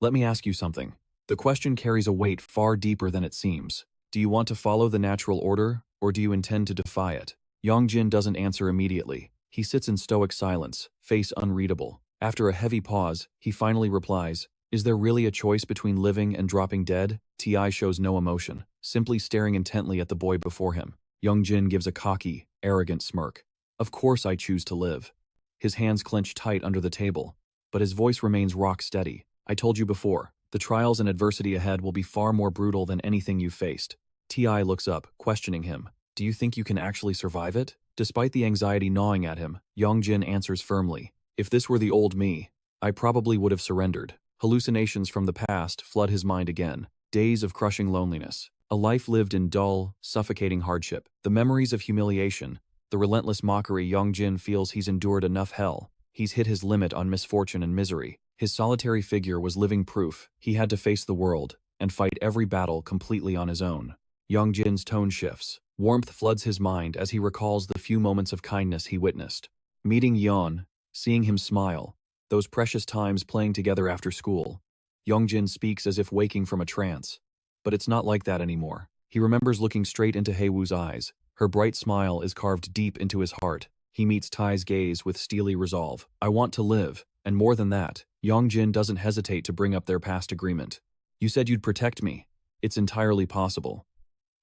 Let me ask you something. The question carries a weight far deeper than it seems. Do you want to follow the natural order, or do you intend to defy it? Yong Jin doesn't answer immediately. He sits in stoic silence, face unreadable. After a heavy pause, he finally replies, "Is there really a choice between living and dropping dead?" Ti shows no emotion, simply staring intently at the boy before him. Yong Jin gives a cocky, arrogant smirk. "Of course I choose to live." His hands clench tight under the table, but his voice remains rock steady. "I told you before, the trials and adversity ahead will be far more brutal than anything you've faced." Ti looks up, questioning him. "Do you think you can actually survive it?" Despite the anxiety gnawing at him, Yong Jin answers firmly, "If this were the old me, I probably would have surrendered." Hallucinations from the past flood his mind again. Days of crushing loneliness. A life lived in dull, suffocating hardship. The memories of humiliation. The relentless mockery. Yong Jin feels he's endured enough hell. He's hit his limit on misfortune and misery. His solitary figure was living proof. He had to face the world and fight every battle completely on his own. Yong Jin's tone shifts. Warmth floods his mind as he recalls the few moments of kindness he witnessed. Meeting Yeon, seeing him smile, those precious times playing together after school. Yong Jin speaks as if waking from a trance. But it's not like that anymore. He remembers looking straight into Haewoo's eyes. Her bright smile is carved deep into his heart. He meets Tai's gaze with steely resolve. "I want to live." And more than that, Yong Jin doesn't hesitate to bring up their past agreement. "You said you'd protect me. It's entirely possible."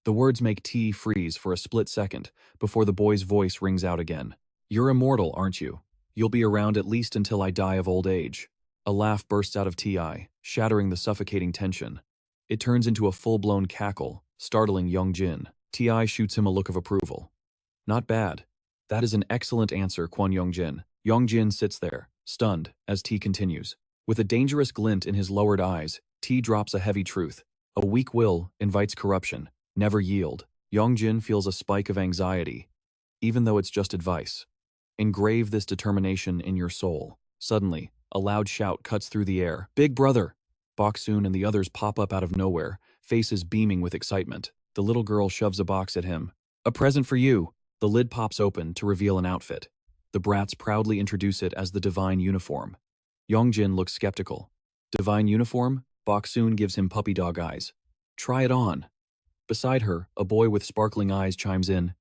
The words make T freeze for a split second before the boy's voice rings out again. "You're immortal, aren't you? You'll be around at least until I die of old age." A laugh bursts out of Ti, shattering the suffocating tension. It turns into a full-blown cackle, startling Yong Jin. Ti shoots him a look of approval. "Not bad. That is an excellent answer, Kwon Yong Jin." Yong Jin sits there, stunned, as T continues. With a dangerous glint in his lowered eyes, T drops a heavy truth. A weak will invites corruption. Never yield. Yong Jin feels a spike of anxiety, even though it's just advice. Engrave this determination in your soul. Suddenly, a loud shout cuts through the air. "Big brother!" Boksoon and the others pop up out of nowhere, faces beaming with excitement. The little girl shoves a box at him. "A present for you!" The lid pops open to reveal an outfit. The brats proudly introduce it as the divine uniform. Yong Jin looks skeptical. "Divine uniform?" Boksoon gives him puppy dog eyes. "Try it on." Beside her, a boy with sparkling eyes chimes in.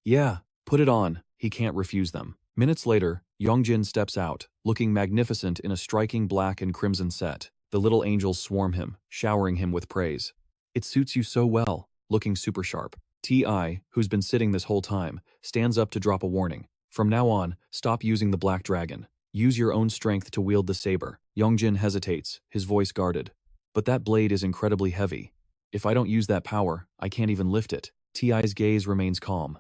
"Yeah, put it on." He can't refuse them. Minutes later, Yong Jin steps out, looking magnificent in a striking black and crimson set. The little angels swarm him, showering him with praise. "It suits you so well," looking super sharp. Ti, who's been sitting this whole time, stands up to drop a warning. "From now on, stop using the black dragon. Use your own strength to wield the saber." Yong Jin hesitates, his voice guarded. "But that blade is incredibly heavy. If I don't use that power, I can't even lift it." Ti's gaze remains calm.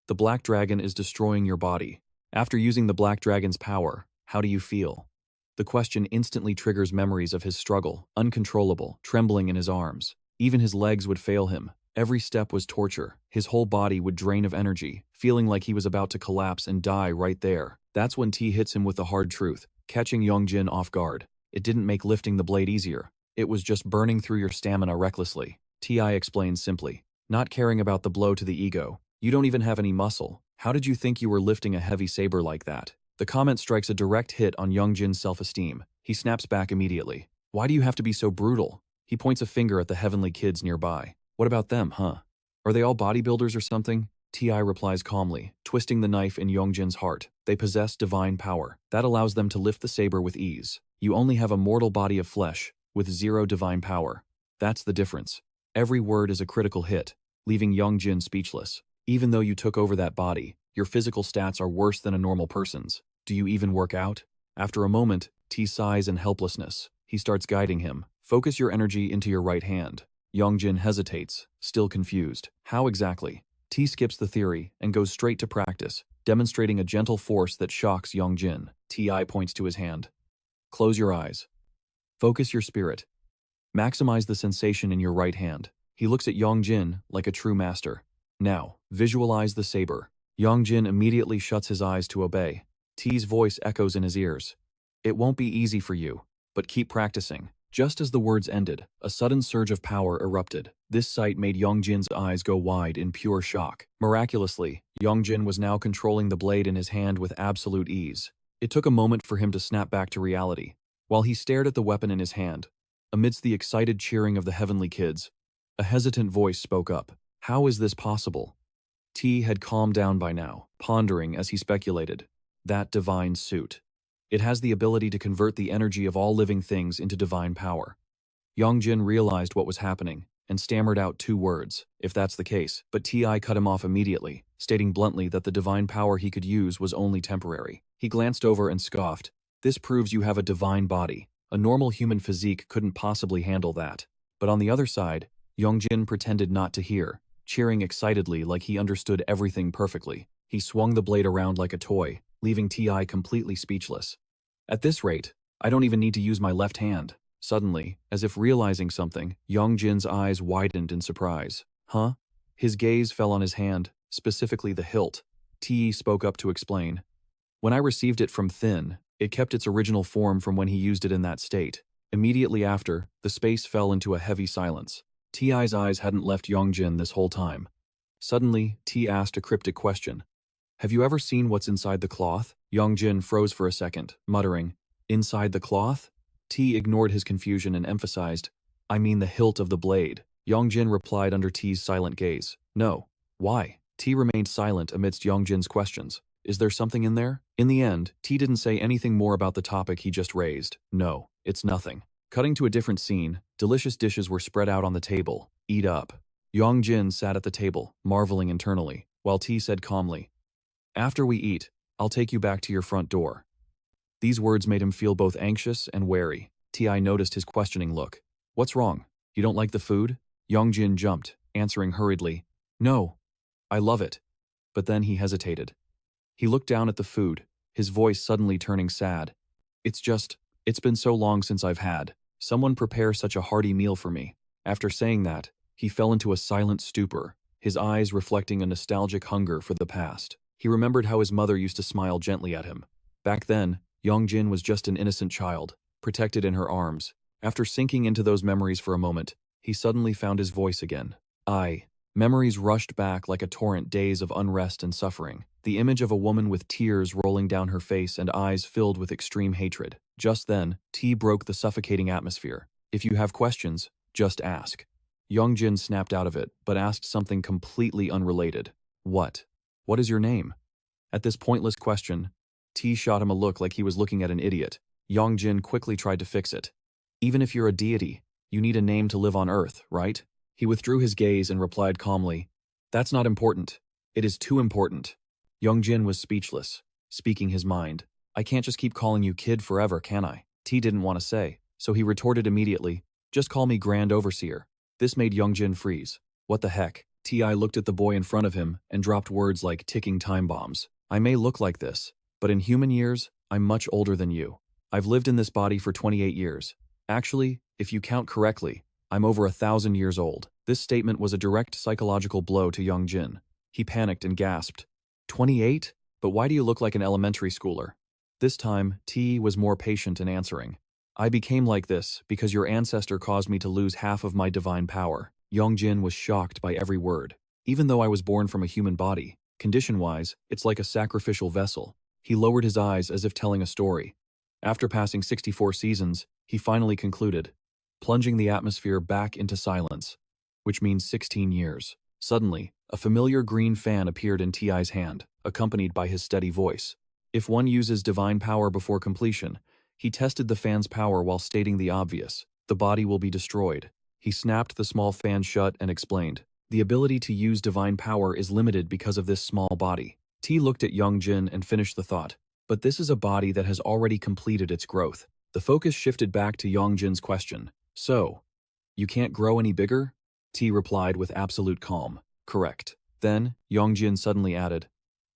"The black dragon is destroying your body. After using the black dragon's power, how do you feel?" The question instantly triggers memories of his struggle, uncontrollable, trembling in his arms. Even his legs would fail him. Every step was torture. His whole body would drain of energy, feeling like he was about to collapse and die right there. That's when T hits him with the hard truth, catching Yong Jin off guard. It didn't make lifting the blade easier. It was just burning through your stamina recklessly. Ti explains simply, not caring about the blow to the ego. "You don't even have any muscle. How did you think you were lifting a heavy saber like that?" The comment strikes a direct hit on Yong Jin's self-esteem. He snaps back immediately. "Why do you have to be so brutal?" He points a finger at the heavenly kids nearby. "What about them, huh? Are they all bodybuilders or something?" Ti replies calmly, twisting the knife in Yong Jin's heart. "They possess divine power. That allows them to lift the saber with ease. You only have a mortal body of flesh, with zero divine power. That's the difference." Every word is a critical hit, leaving Yong Jin speechless. "Even though you took over that body, your physical stats are worse than a normal person's. Do you even work out?" After a moment, T sighs in helplessness. He starts guiding him. "Focus your energy into your right hand." Yong Jin hesitates, still confused. "How exactly?" T skips the theory and goes straight to practice, demonstrating a gentle force that shocks Yong Jin. Ti points to his hand. Close your eyes. Focus your spirit. Maximize the sensation in your right hand. He looks at Yong Jin like a true master. Now, visualize the saber. Yong Jin immediately shuts his eyes to obey. T's voice echoes in his ears. It won't be easy for you, but keep practicing. Just as the words ended, a sudden surge of power erupted. This sight made Yong Jin's eyes go wide in pure shock. Miraculously, Yong Jin was now controlling the blade in his hand with absolute ease. It took a moment for him to snap back to reality. While he stared at the weapon in his hand, amidst the excited cheering of the heavenly kids, a hesitant voice spoke up. How is this possible? T had calmed down by now, pondering as he speculated. That divine suit. It has the ability to convert the energy of all living things into divine power. Yong Jin realized what was happening and stammered out 2 words, if that's the case, but T.I. cut him off immediately, stating bluntly that the divine power he could use was only temporary. He glanced over and scoffed. This proves you have a divine body. A normal human physique couldn't possibly handle that. But on the other side, Yong Jin pretended not to hear, cheering excitedly like he understood everything perfectly. He swung the blade around like a toy, leaving T.I. completely speechless. At this rate, I don't even need to use my left hand. Suddenly, as if realizing something, Yong Jin's eyes widened in surprise. Huh? His gaze fell on his hand, specifically the hilt. T spoke up to explain. When I received it from Thin, it kept its original form from when he used it in that state. Immediately after, the space fell into a heavy silence. T.I.'s eyes hadn't left Yong Jin this whole time. Suddenly, T asked a cryptic question. Have you ever seen what's inside the cloth? Yong Jin froze for a second, muttering, Inside the cloth? T ignored his confusion and emphasized, I mean the hilt of the blade. Yong Jin replied under T's silent gaze. No. Why? T remained silent amidst Yong Jin's questions. Is there something in there? In the end, T didn't say anything more about the topic he just raised. No, it's nothing. Cutting to a different scene, delicious dishes were spread out on the table. Eat up. Yong Jin sat at the table, marveling internally, while T said calmly, After we eat, I'll take you back to your front door. These words made him feel both anxious and wary. T.I. noticed his questioning look. What's wrong? You don't like the food? Yong Jin jumped, answering hurriedly, No, I love it. But then he hesitated. He looked down at the food, his voice suddenly turning sad. It's been so long since I've had someone prepare such a hearty meal for me. After saying that, he fell into a silent stupor, his eyes reflecting a nostalgic hunger for the past. He remembered how his mother used to smile gently at him. Back then, Yong Jin was just an innocent child, protected in her arms. After sinking into those memories for a moment, he suddenly found his voice again. Memories rushed back like a torrent, days of unrest and suffering. The image of a woman with tears rolling down her face and eyes filled with extreme hatred. Just then, T broke the suffocating atmosphere. If you have questions, just ask. Yong Jin snapped out of it, but asked something completely unrelated. What? What is your name? At this pointless question, T shot him a look like he was looking at an idiot. Yong Jin quickly tried to fix it. Even if you're a deity, you need a name to live on Earth, right? He withdrew his gaze and replied calmly, That's not important. It is too important. Yong Jin was speechless, speaking his mind. I can't just keep calling you kid forever, can I? T didn't want to say, so he retorted immediately, Just call me Grand Overseer. This made Yong Jin freeze. What the heck? T.I. looked at the boy in front of him and dropped words like ticking time bombs. I may look like this, but in human years, I'm much older than you. I've lived in this body for 28 years. Actually, if you count correctly, I'm over 1,000 years old. This statement was a direct psychological blow to Yong Jin. He panicked and gasped. 28? But why do you look like an elementary schooler? This time, T was more patient in answering. I became like this because your ancestor caused me to lose half of my divine power. Yong Jin was shocked by every word. Even though I was born from a human body, condition-wise, it's like a sacrificial vessel. He lowered his eyes as if telling a story. After passing 64 seasons, he finally concluded, plunging the atmosphere back into silence, which means 16 years. Suddenly, a familiar green fan appeared in T.I.'s hand, accompanied by his steady voice. If one uses divine power before completion, he tested the fan's power while stating the obvious, the body will be destroyed. He snapped the small fan shut and explained, the ability to use divine power is limited because of this small body. T looked at Yong Jin and finished the thought, but this is a body that has already completed its growth. The focus shifted back to Yong Jin's question. So, you can't grow any bigger? T replied with absolute calm. Correct. Then, Yong Jin suddenly added,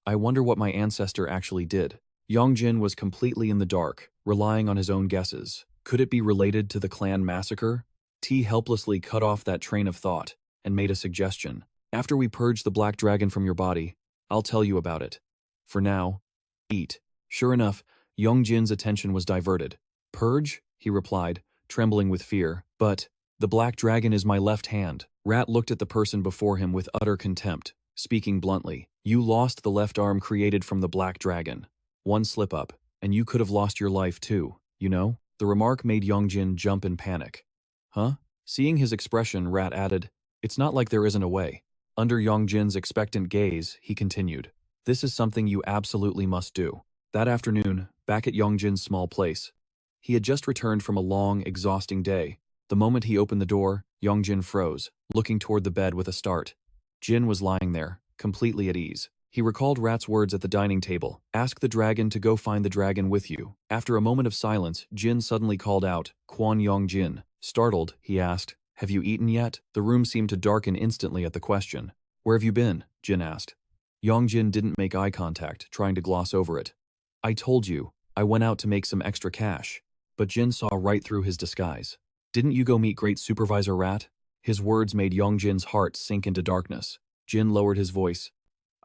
I wonder what my ancestor actually did. Yong Jin was completely in the dark, relying on his own guesses. Could it be related to the clan massacre? T helplessly cut off that train of thought and made a suggestion. After we purge the black dragon from your body, I'll tell you about it. For now, eat. Sure enough, Yong Jin's attention was diverted. Purge? He replied, trembling with fear. But the black dragon is my left hand. Rat looked at the person before him with utter contempt, speaking bluntly. You lost the left arm created from the black dragon. One slip-up, and you could have lost your life too, you know? The remark made Yong Jin jump in panic. Huh? Seeing his expression, Rat added, It's not like there isn't a way. Under Yong Jin's expectant gaze, he continued, This is something you absolutely must do. That afternoon, back at Yong Jin's small place, he had just returned from a long, exhausting day. The moment he opened the door, Yong Jin froze, looking toward the bed with a start. Jin was lying there, completely at ease. He recalled Rat's words at the dining table, Ask the dragon to go find the dragon with you. After a moment of silence, Jin suddenly called out, Quan Yong Jin. Startled, he asked, Have you eaten yet? The room seemed to darken instantly at the question. Where have you been? Jin asked. Yong Jin didn't make eye contact, trying to gloss over it. I told you, I went out to make some extra cash. But Jin saw right through his disguise. Didn't you go meet Great Supervisor Rat? His words made Yong Jin's heart sink into darkness. Jin lowered his voice.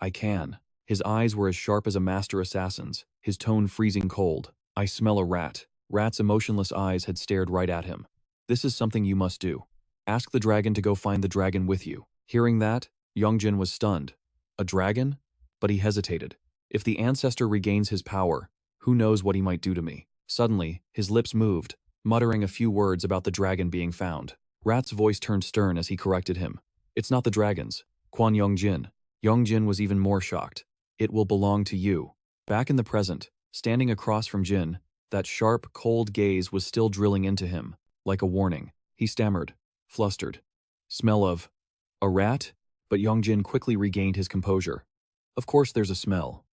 I can. His eyes were as sharp as a master assassin's, his tone freezing cold. I smell a rat. Rat's emotionless eyes had stared right at him. This is something you must do. Ask the dragon to go find the dragon with you. Hearing that, Yong Jin was stunned. A dragon? But he hesitated. If the ancestor regains his power, who knows what he might do to me? Suddenly, his lips moved, muttering a few words about the dragon being found. Rat's voice turned stern as he corrected him. It's not the dragon's. Quan Yong Jin. Yong Jin was even more shocked. It will belong to you. Back in the present, standing across from Jin, that sharp, cold gaze was still drilling into him, like a warning. He stammered, flustered. Smell of a rat? But Yong Jin quickly regained his composure. Of course there's a smell.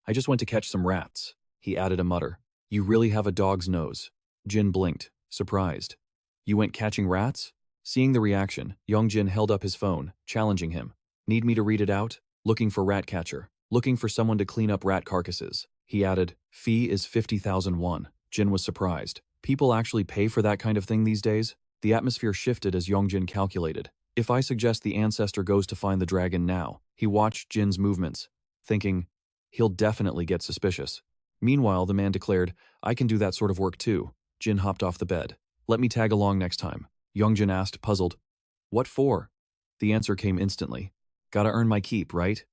I just went to catch some rats, he added a mutter. You really have a dog's nose. Jin blinked, surprised. You went catching rats? Seeing the reaction, Yong Jin held up his phone, challenging him. Need me to read it out? Looking for rat catcher. Looking for someone to clean up rat carcasses. He added, Fee is 50,000 won. Jin was surprised. People actually pay for that kind of thing these days? The atmosphere shifted as Yong Jin calculated. If I suggest the ancestor goes to find the dragon now, he watched Jin's movements, thinking, he'll definitely get suspicious. Meanwhile, the man declared, I can do that sort of work too. Jin hopped off the bed. Let me tag along next time. Yong Jin asked, puzzled. What for? The answer came instantly. Gotta earn my keep, right?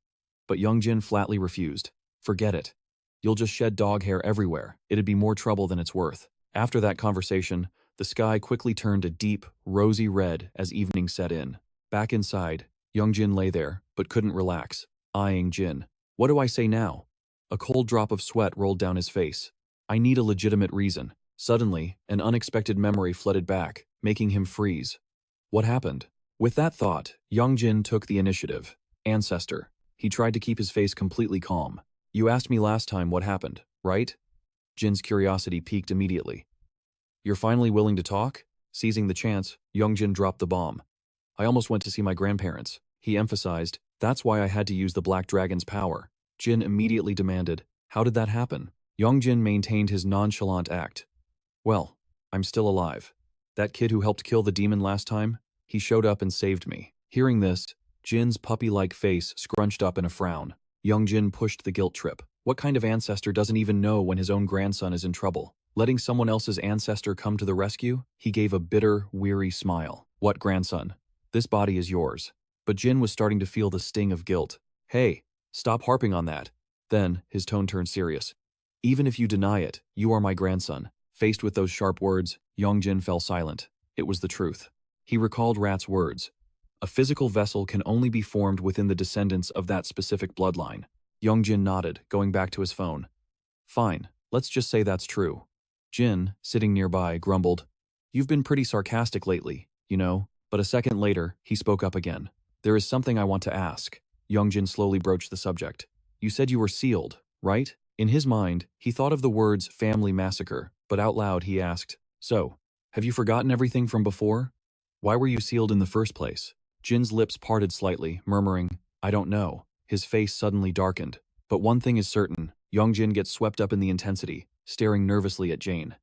But Yong Jin flatly refused. Forget it. You'll just shed dog hair everywhere. It'd be more trouble than it's worth. After that conversation, the sky quickly turned a deep, rosy red as evening set in. Back inside, Yong Jin lay there, but couldn't relax, eyeing Jin. What do I say now? A cold drop of sweat rolled down his face. I need a legitimate reason. Suddenly, an unexpected memory flooded back, making him freeze. What happened? With that thought, Yong Jin took the initiative. Ancestor. He tried to keep his face completely calm. You asked me last time what happened, right? Jin's curiosity piqued immediately. You're finally willing to talk? Seizing the chance, Yong Jin dropped the bomb. I almost went to see my grandparents. He emphasized, that's why I had to use the Black Dragon's power. Jin immediately demanded, how did that happen? Yong Jin maintained his nonchalant act. Well, I'm still alive. That kid who helped kill the demon last time, he showed up and saved me. Hearing this, Jin's puppy-like face scrunched up in a frown. Yong Jin pushed the guilt trip. What kind of ancestor doesn't even know when his own grandson is in trouble? Letting someone else's ancestor come to the rescue? He gave a bitter, weary smile. What grandson? This body is yours. But Jin was starting to feel the sting of guilt. Hey, stop harping on that. Then, his tone turned serious. Even if you deny it, you are my grandson. Faced with those sharp words, Yong Jin fell silent. It was the truth. He recalled Rat's words. A physical vessel can only be formed within the descendants of that specific bloodline. Yong Jin nodded, going back to his phone. Fine, let's just say that's true. Jin, sitting nearby, grumbled. You've been pretty sarcastic lately, you know, but a second later, he spoke up again. There is something I want to ask. Yong Jin slowly broached the subject. You said you were sealed, right? In his mind, he thought of the words family massacre, but out loud he asked, so, have you forgotten everything from before? Why were you sealed in the first place? Jin's lips parted slightly, murmuring, I don't know. His face suddenly darkened. But one thing is certain, Yong Jin gets swept up in the intensity, staring nervously at Jane.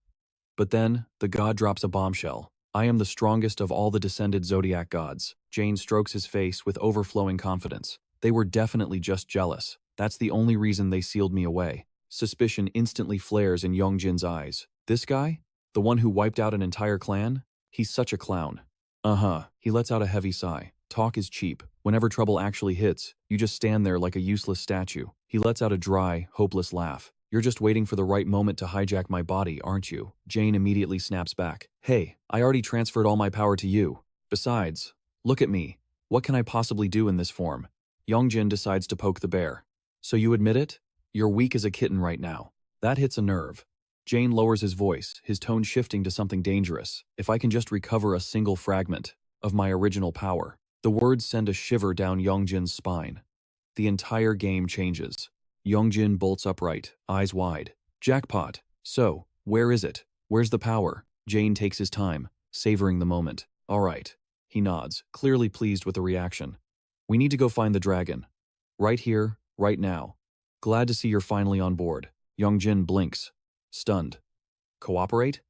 But then, the god drops a bombshell. I am the strongest of all the descended zodiac gods. Jane strokes his face with overflowing confidence. They were definitely just jealous. That's the only reason they sealed me away. Suspicion instantly flares in Yong Jin's eyes. This guy? The one who wiped out an entire clan? He's such a clown. He lets out a heavy sigh. Talk is cheap. Whenever trouble actually hits, you just stand there like a useless statue. He lets out a dry, hopeless laugh. You're just waiting for the right moment to hijack my body, aren't you? Jane immediately snaps back. Hey, I already transferred all my power to you. Besides, look at me. What can I possibly do in this form? Yong Jin decides to poke the bear. So you admit it? You're weak as a kitten right now. That hits a nerve. Jane lowers his voice, his tone shifting to something dangerous. If I can just recover a single fragment of my original power. The words send a shiver down Yong Jin's spine. The entire game changes. Yong Jin bolts upright, eyes wide. Jackpot. So, where is it? Where's the power? Jane takes his time, savoring the moment. All right. He nods, clearly pleased with the reaction. We need to go find the dragon. Right here, right now. Glad to see you're finally on board. Yong Jin blinks, stunned. Cooperate?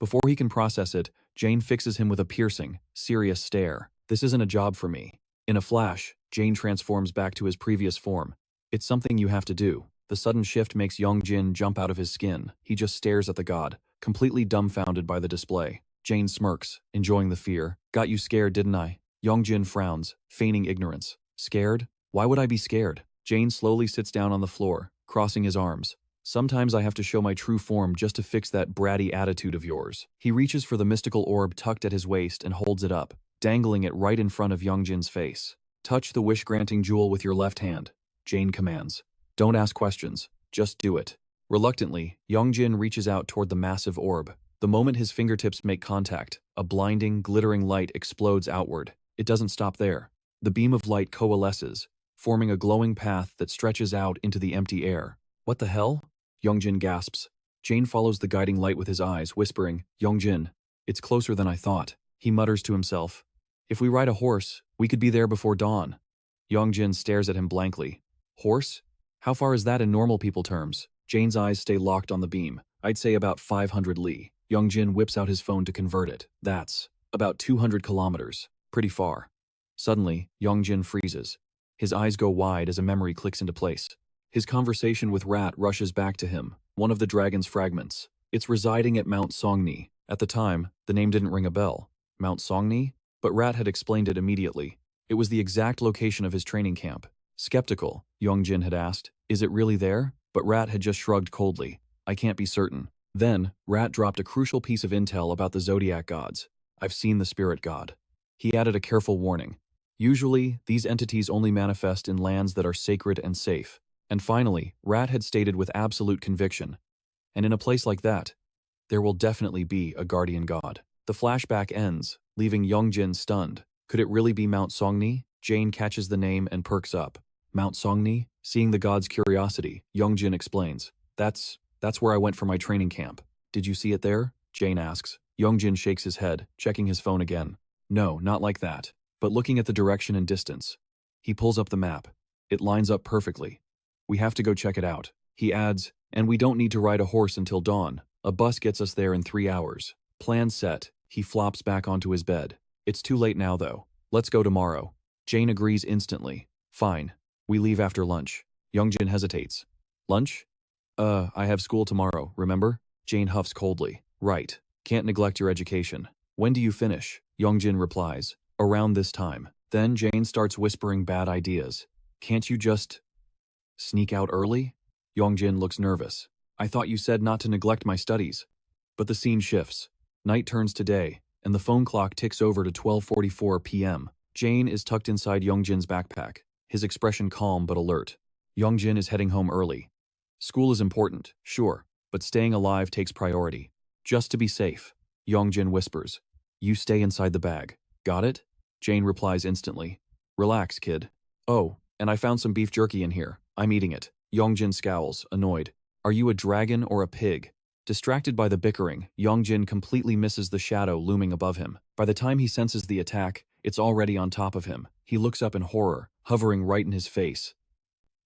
Before he can process it, Jane fixes him with a piercing, serious stare. This isn't a job for me. In a flash, Jane transforms back to his previous form. It's something you have to do. The sudden shift makes Yong Jin jump out of his skin. He just stares at the god, completely dumbfounded by the display. Jane smirks, enjoying the fear. Got you scared, didn't I? Yong Jin frowns, feigning ignorance. Scared? Why would I be scared? Jane slowly sits down on the floor, crossing his arms. Sometimes I have to show my true form just to fix that bratty attitude of yours. He reaches for the mystical orb tucked at his waist and holds it up, dangling it right in front of Yong Jin's face. Touch the wish-granting jewel with your left hand, Jane commands. Don't ask questions, just do it. Reluctantly, Yong Jin reaches out toward the massive orb. The moment his fingertips make contact, a blinding, glittering light explodes outward. It doesn't stop there. The beam of light coalesces, forming a glowing path that stretches out into the empty air. What the hell? Yong Jin gasps. Jane follows the guiding light with his eyes, whispering, Yong Jin, it's closer than I thought. He mutters to himself. If we ride a horse, we could be there before dawn. Yong Jin stares at him blankly. Horse? How far is that in normal people terms? Jane's eyes stay locked on the beam. I'd say about 500 li. Yong Jin whips out his phone to convert it. That's about 200 kilometers. Pretty far. Suddenly, Yong Jin freezes. His eyes go wide as a memory clicks into place. His conversation with Rat rushes back to him, one of the dragon's fragments. It's residing at Mount Songni. At the time, the name didn't ring a bell. Mount Songni? But Rat had explained it immediately. It was the exact location of his training camp. Skeptical, Yong Jin had asked, is it really there? But Rat had just shrugged coldly. I can't be certain. Then, Rat dropped a crucial piece of intel about the zodiac gods. I've seen the spirit god. He added a careful warning. Usually, these entities only manifest in lands that are sacred and safe. And finally, Rat had stated with absolute conviction, and in a place like that, there will definitely be a guardian god. The flashback ends, leaving Yong Jin stunned. Could it really be Mount Songni? Jane catches the name and perks up. Mount Songni? Seeing the god's curiosity, Yong Jin explains. That's where I went for my training camp. Did you see it there? Jane asks. Yong Jin shakes his head, checking his phone again. No, not like that. But looking at the direction and distance. He pulls up the map. It lines up perfectly. We have to go check it out. He adds, and we don't need to ride a horse until dawn. A bus gets us there in 3 hours. Plan set. He flops back onto his bed. It's too late now, though. Let's go tomorrow. Jane agrees instantly. Fine. We leave after lunch. Yong Jin hesitates. Lunch? I have school tomorrow, remember? Jane huffs coldly. Right. Can't neglect your education. When do you finish? Yong Jin replies. Around this time. Then Jane starts whispering bad ideas. Can't you just sneak out early? Yong Jin looks nervous. I thought you said not to neglect my studies. But the scene shifts. Night turns to day, and the phone clock ticks over to 12:44 p.m. Jane is tucked inside Yong Jin's backpack, his expression calm but alert. Yong Jin is heading home early. School is important, sure, but staying alive takes priority. Just to be safe, Yong Jin whispers. You stay inside the bag. Got it? Jane replies instantly. Relax, kid. Oh, and I found some beef jerky in here. I'm eating it. Yong Jin scowls, annoyed. Are you a dragon or a pig? Distracted by the bickering, Yong Jin completely misses the shadow looming above him. By the time he senses the attack, it's already on top of him. He looks up in horror, hovering right in his face.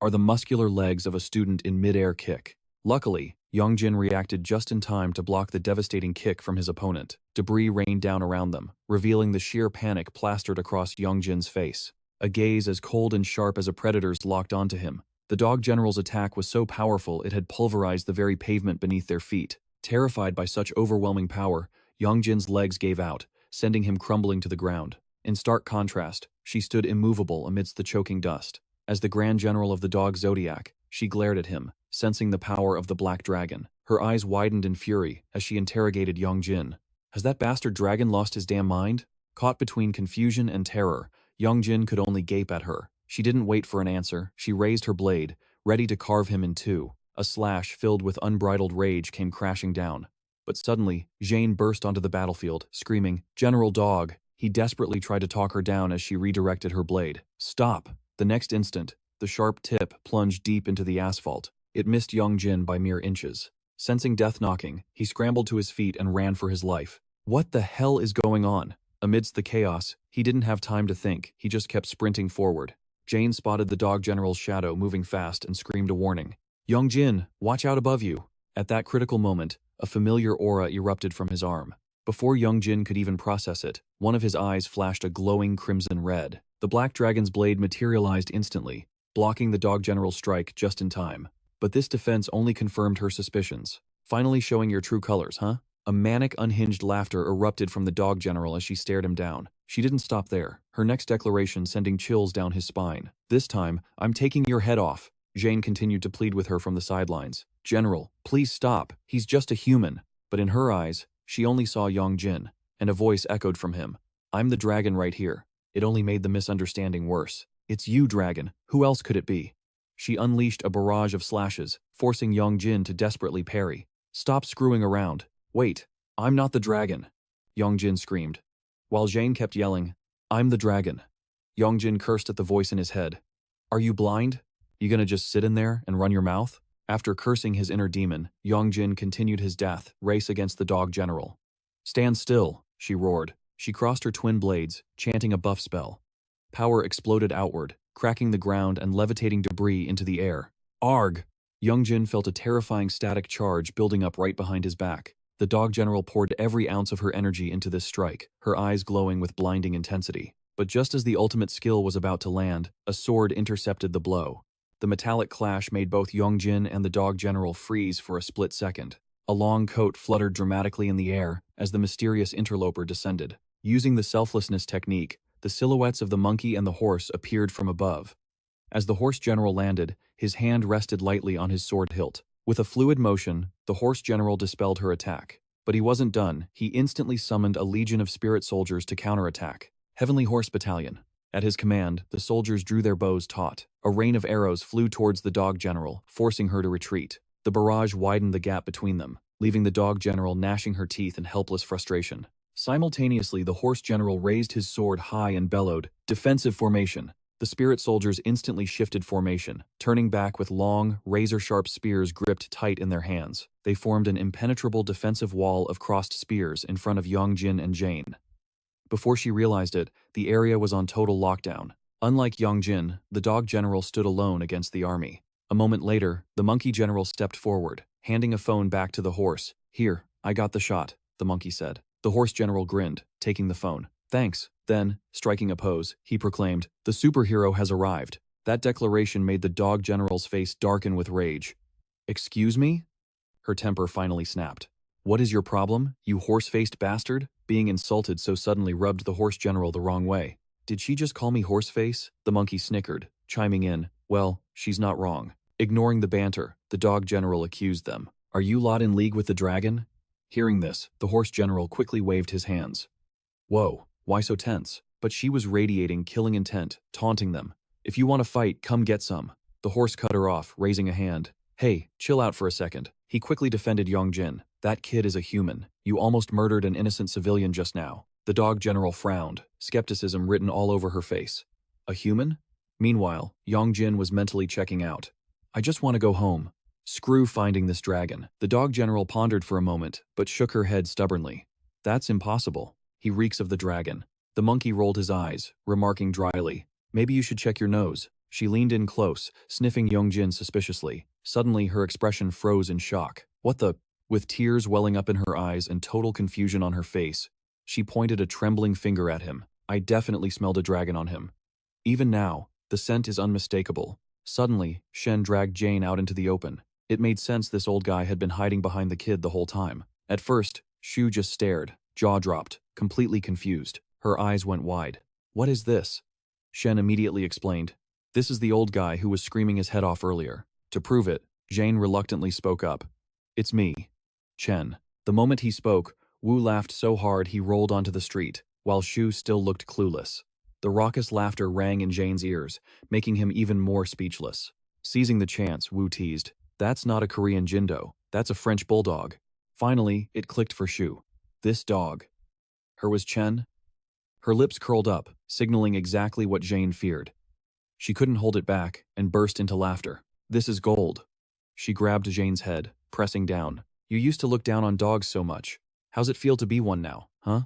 are the muscular legs of a student in mid-air kick. Luckily, Yong Jin reacted just in time to block the devastating kick from his opponent. Debris rained down around them, revealing the sheer panic plastered across Yong Jin's face. A gaze as cold and sharp as a predator's locked onto him. The Dog General's attack was so powerful it had pulverized the very pavement beneath their feet. Terrified by such overwhelming power, Yong Jin's legs gave out, sending him crumbling to the ground. In stark contrast, she stood immovable amidst the choking dust. As the Grand General of the Dog Zodiac, she glared at him, sensing the power of the Black Dragon. Her eyes widened in fury as she interrogated Yong Jin. Has that bastard dragon lost his damn mind? Caught between confusion and terror, Yong Jin could only gape at her. She didn't wait for an answer. She raised her blade, ready to carve him in two. A slash filled with unbridled rage came crashing down. But suddenly, Jane burst onto the battlefield, screaming, "General Dog!" He desperately tried to talk her down as she redirected her blade. "Stop!" The next instant, the sharp tip plunged deep into the asphalt. It missed Yong Jin by mere inches. Sensing death knocking, he scrambled to his feet and ran for his life. What the hell is going on? Amidst the chaos, he didn't have time to think. He just kept sprinting forward. Jane spotted the Dog General's shadow moving fast and screamed a warning. "Yong Jin, watch out above you!" At that critical moment, a familiar aura erupted from his arm. Before Yong Jin could even process it, one of his eyes flashed a glowing crimson red. The Black Dragon's blade materialized instantly, blocking the Dog General's strike just in time. But this defense only confirmed her suspicions. "Finally showing your true colors, huh?" A manic, unhinged laughter erupted from the Dog General as she stared him down. She didn't stop there, her next declaration sending chills down his spine. "This time, I'm taking your head off." Jane continued to plead with her from the sidelines. "General, please stop. He's just a human." But in her eyes, she only saw Yong Jin, and a voice echoed from him. "I'm the dragon right here." It only made the misunderstanding worse. "It's you, dragon. Who else could it be?" She unleashed a barrage of slashes, forcing Yong Jin to desperately parry. "Stop screwing around. Wait, I'm not the dragon," Yong Jin screamed. While Jane kept yelling, "I'm the dragon," Yong Jin cursed at the voice in his head. "Are you blind? You gonna just sit in there and run your mouth?" After cursing his inner demon, Yong Jin continued his death race against the Dog General. "Stand still," she roared. She crossed her twin blades, chanting a buff spell. Power exploded outward, cracking the ground and levitating debris into the air. "Arg!" Yong Jin felt a terrifying static charge building up right behind his back. The Dog General poured every ounce of her energy into this strike, her eyes glowing with blinding intensity. But just as the ultimate skill was about to land, a sword intercepted the blow. The metallic clash made both Yong Jin and the Dog General freeze for a split second. A long coat fluttered dramatically in the air as the mysterious interloper descended. Using the selflessness technique, the silhouettes of the monkey and the horse appeared from above. As the Horse General landed, his hand rested lightly on his sword hilt. With a fluid motion, the Horse General dispelled her attack. But he wasn't done. He instantly summoned a legion of spirit soldiers to counterattack. Heavenly Horse Battalion. At his command, the soldiers drew their bows taut. A rain of arrows flew towards the Dog General, forcing her to retreat. The barrage widened the gap between them, leaving the Dog General gnashing her teeth in helpless frustration. Simultaneously, the Horse General raised his sword high and bellowed, "Defensive formation." The spirit soldiers instantly shifted formation, turning back with long, razor-sharp spears gripped tight in their hands. They formed an impenetrable defensive wall of crossed spears in front of Yong Jin and Jane. Before she realized it, the area was on total lockdown. Unlike Yong Jin, the Dog General stood alone against the army. A moment later, the Monkey General stepped forward, handing a phone back to the horse. "Here, I got the shot," the monkey said. The Horse General grinned, taking the phone. "Thanks." Then, striking a pose, he proclaimed, "The superhero has arrived." That declaration made the Dog General's face darken with rage. "Excuse me?" Her temper finally snapped. "What is your problem, you horse-faced bastard?" Being insulted so suddenly rubbed the Horse General the wrong way. "Did she just call me horseface?" The monkey snickered, chiming in, "Well, she's not wrong." Ignoring the banter, the Dog General accused them. "Are you lot in league with the dragon?" Hearing this, the Horse General quickly waved his hands. Whoa, why so tense? But she was radiating killing intent, taunting them. "If you want to fight, come get some." The horse cut her off, raising a hand. "Hey, chill out for a second." He quickly defended Yong Jin. "That kid is a human. You almost murdered an innocent civilian just now." The Dog General frowned, skepticism written all over her face. "A human?" Meanwhile, Yong Jin was mentally checking out. "I just want to go home. Screw finding this dragon." The Dog General pondered for a moment, but shook her head stubbornly. "That's impossible. He reeks of the dragon." The monkey rolled his eyes, remarking dryly, "Maybe you should check your nose." She leaned in close, sniffing Yong Jin suspiciously. Suddenly, her expression froze in shock. What the? With tears welling up in her eyes and total confusion on her face, she pointed a trembling finger at him. I definitely smelled a dragon on him. Even now, the scent is unmistakable. Suddenly, Shen dragged Jane out into the open. It made sense this old guy had been hiding behind the kid the whole time. At first, Shu just stared, jaw dropped, completely confused. Her eyes went wide. What is this? Shen immediately explained. This is the old guy who was screaming his head off earlier. To prove it, Jane reluctantly spoke up. It's me, Chen. The moment he spoke, Wu laughed so hard he rolled onto the street, while Shu still looked clueless. The raucous laughter rang in Jane's ears, making him even more speechless. Seizing the chance, Wu teased, "That's not a Korean Jindo, that's a French bulldog." Finally, it clicked for Shu. This dog. Her was Chen? Her lips curled up, signaling exactly what Jane feared. She couldn't hold it back, and burst into laughter. This is gold. She grabbed Jane's head, pressing down. You used to look down on dogs so much. How's it feel to be one now, huh?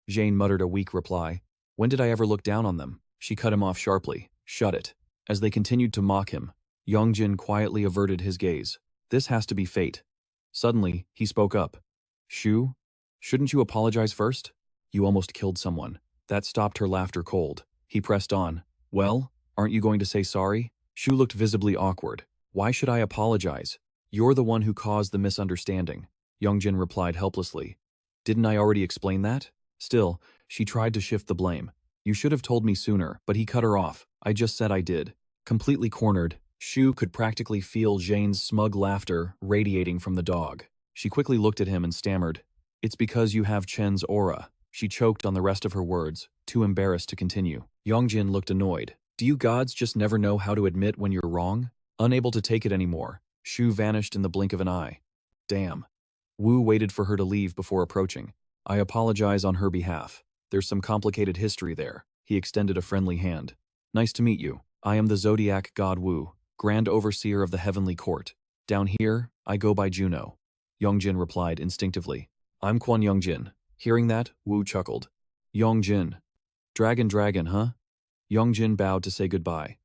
Jane muttered a weak reply. When did I ever look down on them? She cut him off sharply. Shut it. As they continued to mock him, Yong Jin quietly averted his gaze. This has to be fate. Suddenly, he spoke up. Shu? Shouldn't you apologize first? You almost killed someone. That stopped her laughter cold. He pressed on. Well, aren't you going to say sorry? Shu looked visibly awkward. Why should I apologize? You're the one who caused the misunderstanding. Yong Jin replied helplessly. Didn't I already explain that? Still, she tried to shift the blame. You should have told me sooner, but he cut her off. I just said I did. Completely cornered, Shu could practically feel Jane's smug laughter radiating from the dog. She quickly looked at him and stammered. It's because you have Chen's aura. She choked on the rest of her words, too embarrassed to continue. Yong Jin looked annoyed. Do you gods just never know how to admit when you're wrong? Unable to take it anymore, Shu vanished in the blink of an eye. Damn. Wu waited for her to leave before approaching. I apologize on her behalf. There's some complicated history there. He extended a friendly hand. Nice to meet you. I am the zodiac god Wu, Grand Overseer of the Heavenly Court. Down here, I go by Juno. Yong Jin replied instinctively. I'm Kwon Yong Jin. Hearing that, Wu chuckled. Yong Jin. Dragon, huh? Yong Jin bowed to say goodbye.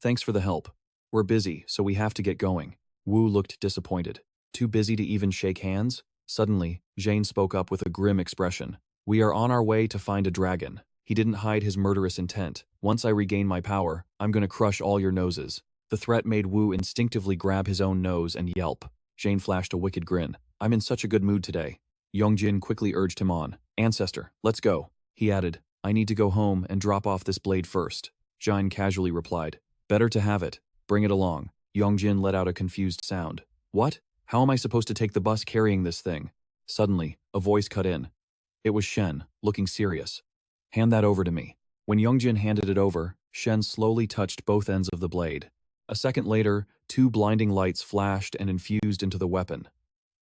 Thanks for the help. We're busy, so we have to get going. Wu looked disappointed. Too busy to even shake hands? Suddenly, Jane spoke up with a grim expression. We are on our way to find a dragon. He didn't hide his murderous intent. Once I regain my power, I'm gonna crush all your noses. The threat made Wu instinctively grab his own nose and yelp. Jane flashed a wicked grin. I'm in such a good mood today. Yong Jin quickly urged him on. Ancestor, let's go. He added, I need to go home and drop off this blade first. Jine casually replied. Better to have it. Bring it along. Yong Jin let out a confused sound. What? How am I supposed to take the bus carrying this thing? Suddenly, a voice cut in. It was Shen, looking serious. Hand that over to me. When Yong Jin handed it over, Shen slowly touched both ends of the blade. A second later, two blinding lights flashed and infused into the weapon.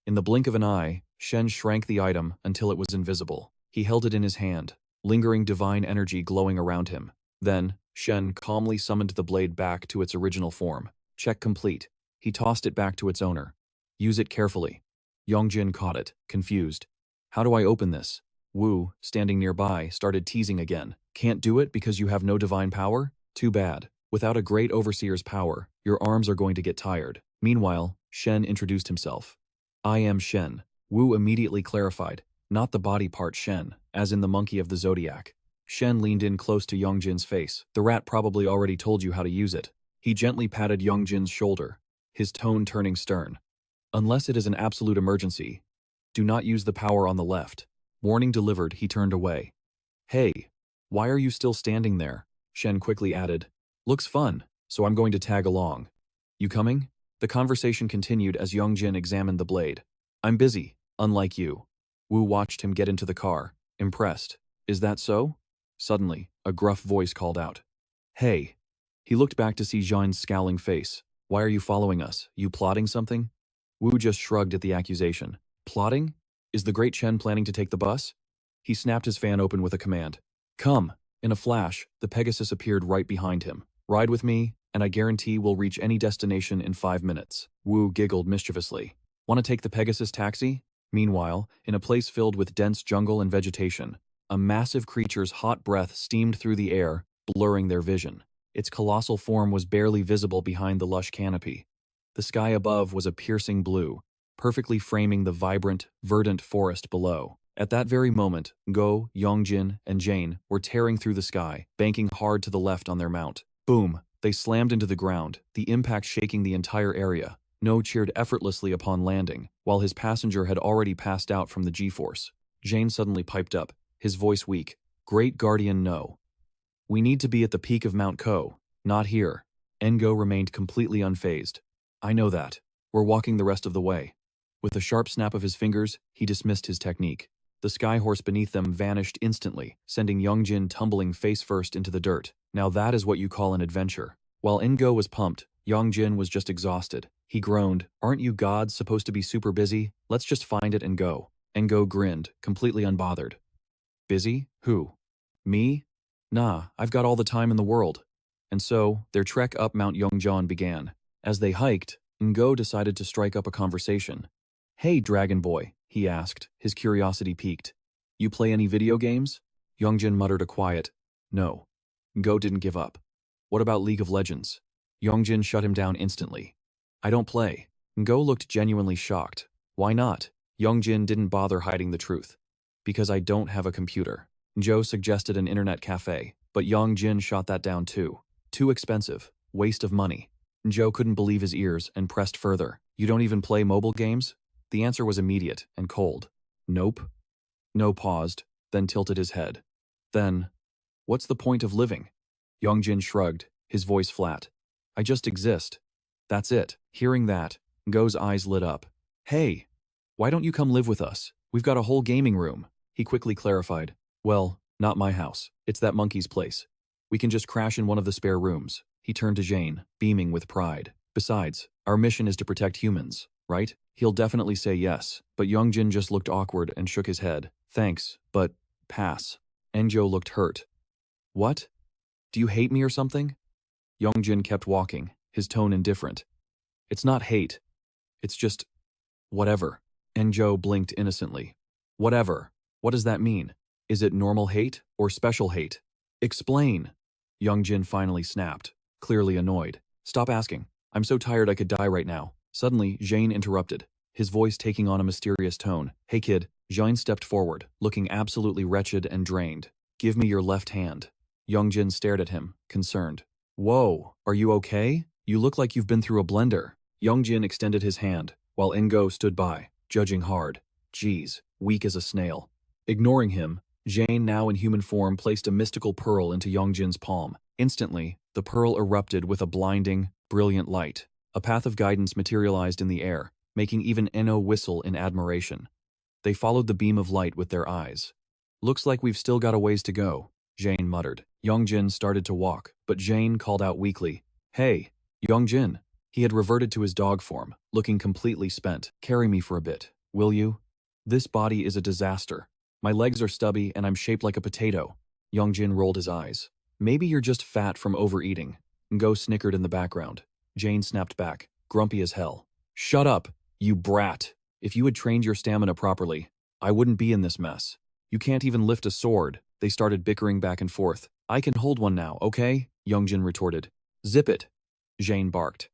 In the blink of an eye, Shen shrank the item until it was invisible. He held it in his hand, lingering divine energy glowing around him. Then, Shen calmly summoned the blade back to its original form. Check complete. He tossed it back to its owner. Use it carefully. Yong Jin caught it, confused. How do I open this? Wu, standing nearby, started teasing again. Can't do it because you have no divine power? Too bad. Without a great overseer's power, your arms are going to get tired. Meanwhile, Shen introduced himself. I am Shen. Wu immediately clarified. Not the body part Shen, as in the monkey of the zodiac. Shen leaned in close to Yong Jin's face. The rat probably already told you how to use it. He gently patted Yong Jin's shoulder, his tone turning stern. Unless it is an absolute emergency, do not use the power on the left. Warning delivered, he turned away. Hey, why are you still standing there? Shen quickly added. Looks fun, so I'm going to tag along. You coming? The conversation continued as Yong Jin examined the blade. I'm busy, unlike you. Wu watched him get into the car, impressed. Is that so? Suddenly, a gruff voice called out. Hey. He looked back to see Zhang's scowling face. Why are you following us? You plotting something? Wu just shrugged at the accusation. Plotting? Is the great Chen planning to take the bus? He snapped his fan open with a command. Come. In a flash, the Pegasus appeared right behind him. Ride with me, and I guarantee we'll reach any destination in 5 minutes. Wu giggled mischievously. Want to take the Pegasus taxi? Meanwhile, in a place filled with dense jungle and vegetation, a massive creature's hot breath steamed through the air, blurring their vision. Its colossal form was barely visible behind the lush canopy. The sky above was a piercing blue, perfectly framing the vibrant, verdant forest below. At that very moment, Go, Yong Jin, and Jane were tearing through the sky, banking hard to the left on their mount. Boom! They slammed into the ground, the impact shaking the entire area. No cheered effortlessly upon landing, while his passenger had already passed out from the G-force. Jane suddenly piped up, his voice weak. Great Guardian, no. We need to be at the peak of Mount Ko, not here. Ngo remained completely unfazed. I know that. We're walking the rest of the way. With a sharp snap of his fingers, he dismissed his technique. The sky horse beneath them vanished instantly, sending Yong Jin tumbling face first into the dirt. Now that is what you call an adventure. While Ngo was pumped, Yong Jin was just exhausted. He groaned, aren't you gods supposed to be super busy? Let's just find it and go. Ngo grinned, completely unbothered. Busy? Who? Me? Nah, I've got all the time in the world. And so, their trek up Mount Yongjeon began. As they hiked, Ngo decided to strike up a conversation. Hey, Dragon Boy, he asked, his curiosity piqued. You play any video games? Yongjin muttered a quiet, no. Ngo didn't give up. What about League of Legends? Yongjin shut him down instantly. I don't play. Ngo looked genuinely shocked. Why not? Yongjin didn't bother hiding the truth. Because I don't have a computer. Joe suggested an internet cafe, but Yongjin shot that down too. Too expensive. Waste of money. Joe couldn't believe his ears and pressed further. You don't even play mobile games? The answer was immediate and cold. Nope. No paused, then tilted his head. Then, what's the point of living? Yongjin shrugged, his voice flat. I just exist. That's it. Hearing that, Ngo's eyes lit up. Hey, why don't you come live with us? We've got a whole gaming room. He quickly clarified. Well, not my house. It's that monkey's place. We can just crash in one of the spare rooms. He turned to Jane, beaming with pride. Besides, our mission is to protect humans, right? He'll definitely say yes, but Yongjin just looked awkward and shook his head. Thanks, but pass. Enjo looked hurt. What? Do you hate me or something? Yongjin kept walking, his tone indifferent. It's not hate. It's just whatever. Enjo blinked innocently. Whatever. What does that mean? Is it normal hate or special hate? Explain. Yongjin finally snapped, clearly annoyed. Stop asking. I'm so tired I could die right now. Suddenly, Jane interrupted, his voice taking on a mysterious tone. Hey kid. Jane stepped forward, looking absolutely wretched and drained. Give me your left hand. Yongjin stared at him, concerned. Whoa, are you okay? You look like you've been through a blender. Yongjin extended his hand, while Ngo stood by, judging hard. Geez, weak as a snail. Ignoring him, Jane, now in human form, placed a mystical pearl into Yongjin's palm. Instantly, the pearl erupted with a blinding, brilliant light. A path of guidance materialized in the air, making even Enno whistle in admiration. They followed the beam of light with their eyes. Looks like we've still got a ways to go, Jane muttered. Yongjin started to walk, but Jane called out weakly, Hey, Yongjin. He had reverted to his dog form, looking completely spent. Carry me for a bit, will you? This body is a disaster. My legs are stubby and I'm shaped like a potato. Yongjin rolled his eyes. Maybe you're just fat from overeating. Ngo snickered in the background. Jane snapped back, grumpy as hell. Shut up, you brat. If you had trained your stamina properly, I wouldn't be in this mess. You can't even lift a sword. They started bickering back and forth. I can hold one now, okay? Yongjin retorted. Zip it. Jane barked.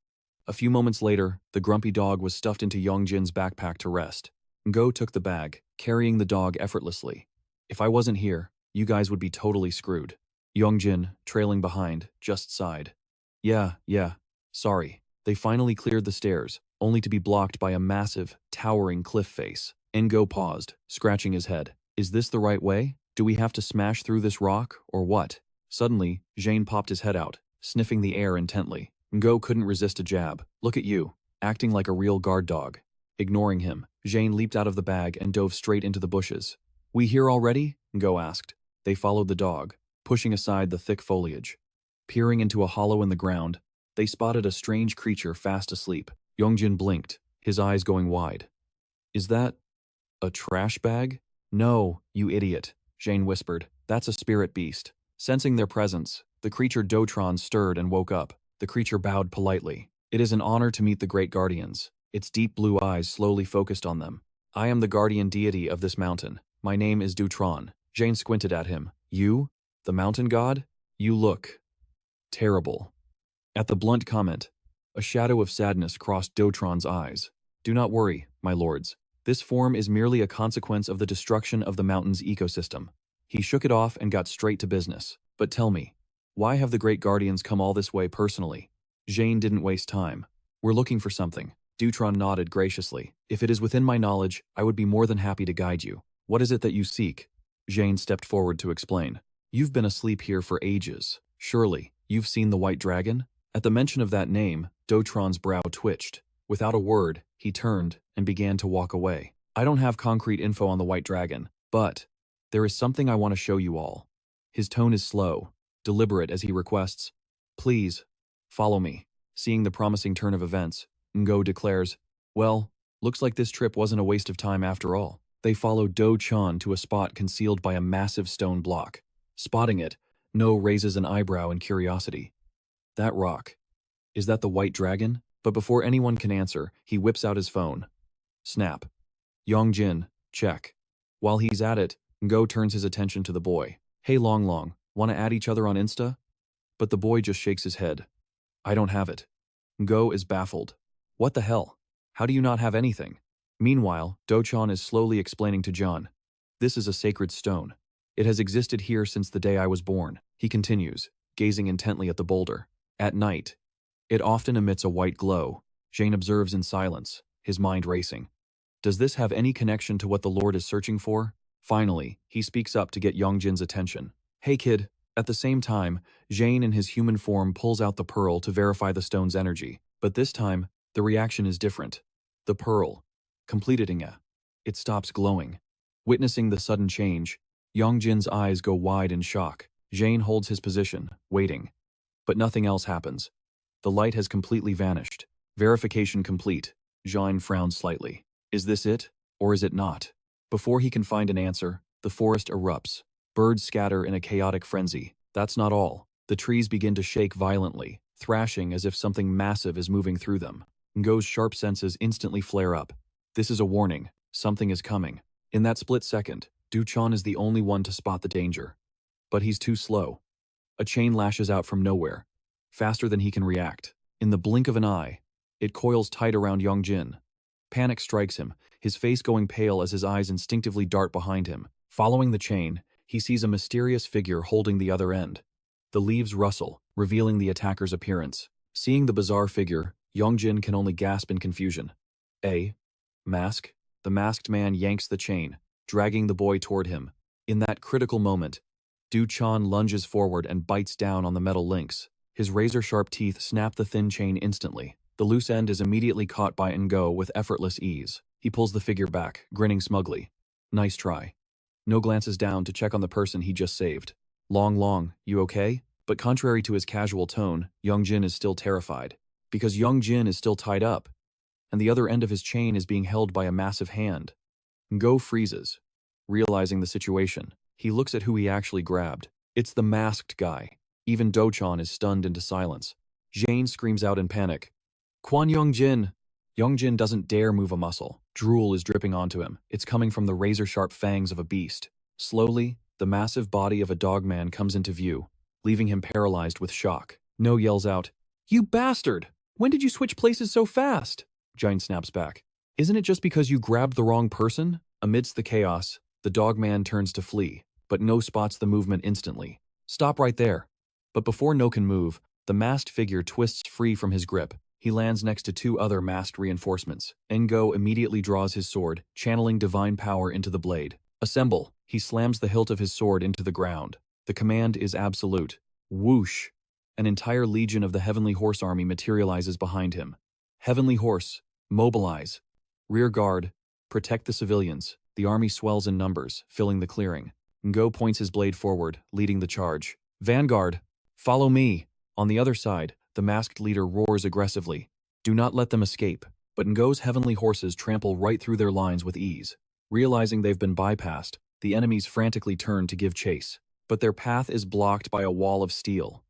A few moments later, the grumpy dog was stuffed into Yongjin's backpack to rest. Ngo took the bag, carrying the dog effortlessly. If I wasn't here, you guys would be totally screwed. Yongjin, trailing behind, just sighed. Yeah, sorry. They finally cleared the stairs, only to be blocked by a massive, towering cliff face. Ngo paused, scratching his head. Is this the right way? Do we have to smash through this rock, or what? Suddenly, Jane popped his head out, sniffing the air intently. Ngo couldn't resist a jab. Look at you, acting like a real guard dog. Ignoring him, Jane leaped out of the bag and dove straight into the bushes. We here already? Ngo asked. They followed the dog, pushing aside the thick foliage. Peering into a hollow in the ground, they spotted a strange creature fast asleep. Yongjin blinked, his eyes going wide. Is that a trash bag? No, you idiot, Jane whispered. That's a spirit beast. Sensing their presence, the creature Dotron stirred and woke up. The creature bowed politely. It is an honor to meet the great guardians. Its deep blue eyes slowly focused on them. I am the guardian deity of this mountain. My name is Dutron. Jane squinted at him. You? The mountain god? You look Terrible. At the blunt comment, a shadow of sadness crossed Dotron's eyes. Do not worry, my lords. This form is merely a consequence of the destruction of the mountain's ecosystem. He shook it off and got straight to business. But tell me, why have the Great Guardians come all this way personally? Jane didn't waste time. We're looking for something. Dutron nodded graciously. If it is within my knowledge, I would be more than happy to guide you. What is it that you seek? Jane stepped forward to explain. You've been asleep here for ages. Surely, you've seen the White Dragon? At the mention of that name, Dotron's brow twitched. Without a word, he turned and began to walk away. I don't have concrete info on the White Dragon, but there is something I want to show you all. His tone is slow, deliberate as he requests, please, follow me. Seeing the promising turn of events, Ngo declares, well, looks like this trip wasn't a waste of time after all. They follow Do-chan to a spot concealed by a massive stone block. Spotting it, Ngo raises an eyebrow in curiosity. That rock. Is that the White Dragon? But before anyone can answer, he whips out his phone. Snap. Yong Jin, check. While he's at it, Ngo turns his attention to the boy. Hey Long Long, wanna add each other on Insta? But the boy just shakes his head. I don't have it. Ngo is baffled. What the hell? How do you not have anything? Meanwhile, Do-chan is slowly explaining to John. This is a sacred stone. It has existed here since the day I was born. He continues, gazing intently at the boulder. At night, it often emits a white glow. Jane observes in silence, his mind racing. Does this have any connection to what the Lord is searching for? Finally, he speaks up to get Yong Jin's attention. Hey kid. At the same time, Jane in his human form pulls out the pearl to verify the stone's energy. But this time, the reaction is different. The pearl, completing it stops glowing. Witnessing the sudden change, Yong Jin's eyes go wide in shock. Jane holds his position, waiting. But nothing else happens. The light has completely vanished. Verification complete. Jane frowns slightly. Is this it, or is it not? Before he can find an answer, the forest erupts. Birds scatter in a chaotic frenzy. That's not all. The trees begin to shake violently, thrashing as if something massive is moving through them. Ngo's sharp senses instantly flare up. This is a warning. Something is coming. In that split second, Du-chan is the only one to spot the danger. But he's too slow. A chain lashes out from nowhere, faster than he can react. In the blink of an eye, it coils tight around Yong Jin. Panic strikes him, his face going pale as his eyes instinctively dart behind him. Following the chain, he sees a mysterious figure holding the other end. The leaves rustle, revealing the attacker's appearance. Seeing the bizarre figure, Yong Jin can only gasp in confusion. Mask? The masked man yanks the chain, dragging the boy toward him. In that critical moment, Du-chan lunges forward and bites down on the metal links. His razor-sharp teeth snap the thin chain instantly. The loose end is immediately caught by Ngo with effortless ease. He pulls the figure back, grinning smugly. Nice try. No glances down to check on the person he just saved. Long, you okay? But contrary to his casual tone, Yong Jin is still terrified. Because Yong Jin is still tied up, and the other end of his chain is being held by a massive hand. Ngo freezes. Realizing the situation, he looks at who he actually grabbed. It's the masked guy. Even Do-chan is stunned into silence. Jane screams out in panic. Quan Yong Jin! Yong Jin doesn't dare move a muscle. Drool is dripping onto him. It's coming from the razor-sharp fangs of a beast. Slowly, the massive body of a dogman comes into view, leaving him paralyzed with shock. No yells out, You bastard! When did you switch places so fast? Jane snaps back. Isn't it just because you grabbed the wrong person? Amidst the chaos, the dogman turns to flee, but No spots the movement instantly. Stop right there. But before No can move, the masked figure twists free from his grip. He lands next to two other masked reinforcements. Ngo immediately draws his sword, channeling divine power into the blade. Assemble! He slams the hilt of his sword into the ground. The command is absolute. Whoosh! An entire legion of the Heavenly Horse Army materializes behind him. Heavenly Horse, mobilize. Rear guard, protect the civilians. The army swells in numbers, filling the clearing. Ngo points his blade forward, leading the charge. Vanguard, follow me! On the other side, the masked leader roars aggressively. Do not let them escape. But Ngo's heavenly horses trample right through their lines with ease. Realizing they've been bypassed, the enemies frantically turn to give chase. But their path is blocked by a wall of steel.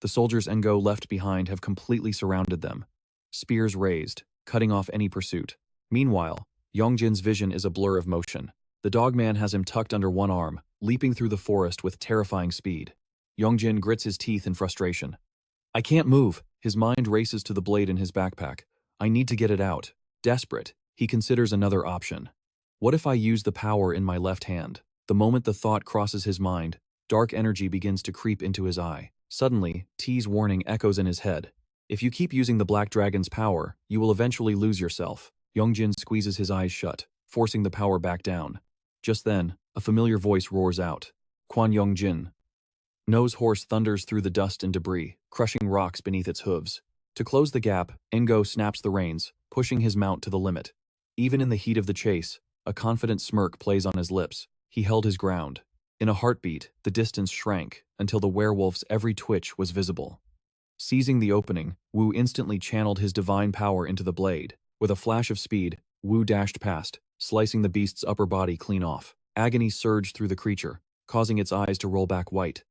The soldiers Ngo left behind have completely surrounded them. Spears raised, cutting off any pursuit. Meanwhile, Yong Jin's vision is a blur of motion. The dogman has him tucked under one arm, leaping through the forest with terrifying speed. Yong Jin grits his teeth in frustration. I can't move. His mind races to the blade in his backpack. I need to get it out. Desperate, he considers another option. What if I use the power in my left hand? The moment the thought crosses his mind, dark energy begins to creep into his eye. Suddenly, T's warning echoes in his head. If you keep using the Black Dragon's power, you will eventually lose yourself. Yong Jin squeezes his eyes shut, forcing the power back down. Just then, a familiar voice roars out. Quan Yong Jin. No's horse thunders through the dust and debris, crushing rocks beneath its hooves. To close the gap, Engo snaps the reins, pushing his mount to the limit. Even in the heat of the chase, a confident smirk plays on his lips. He held his ground. In a heartbeat, the distance shrank until the werewolf's every twitch was visible. Seizing the opening, Wu instantly channeled his divine power into the blade. With a flash of speed, Wu dashed past, slicing the beast's upper body clean off. Agony surged through the creature, causing its eyes to roll back white.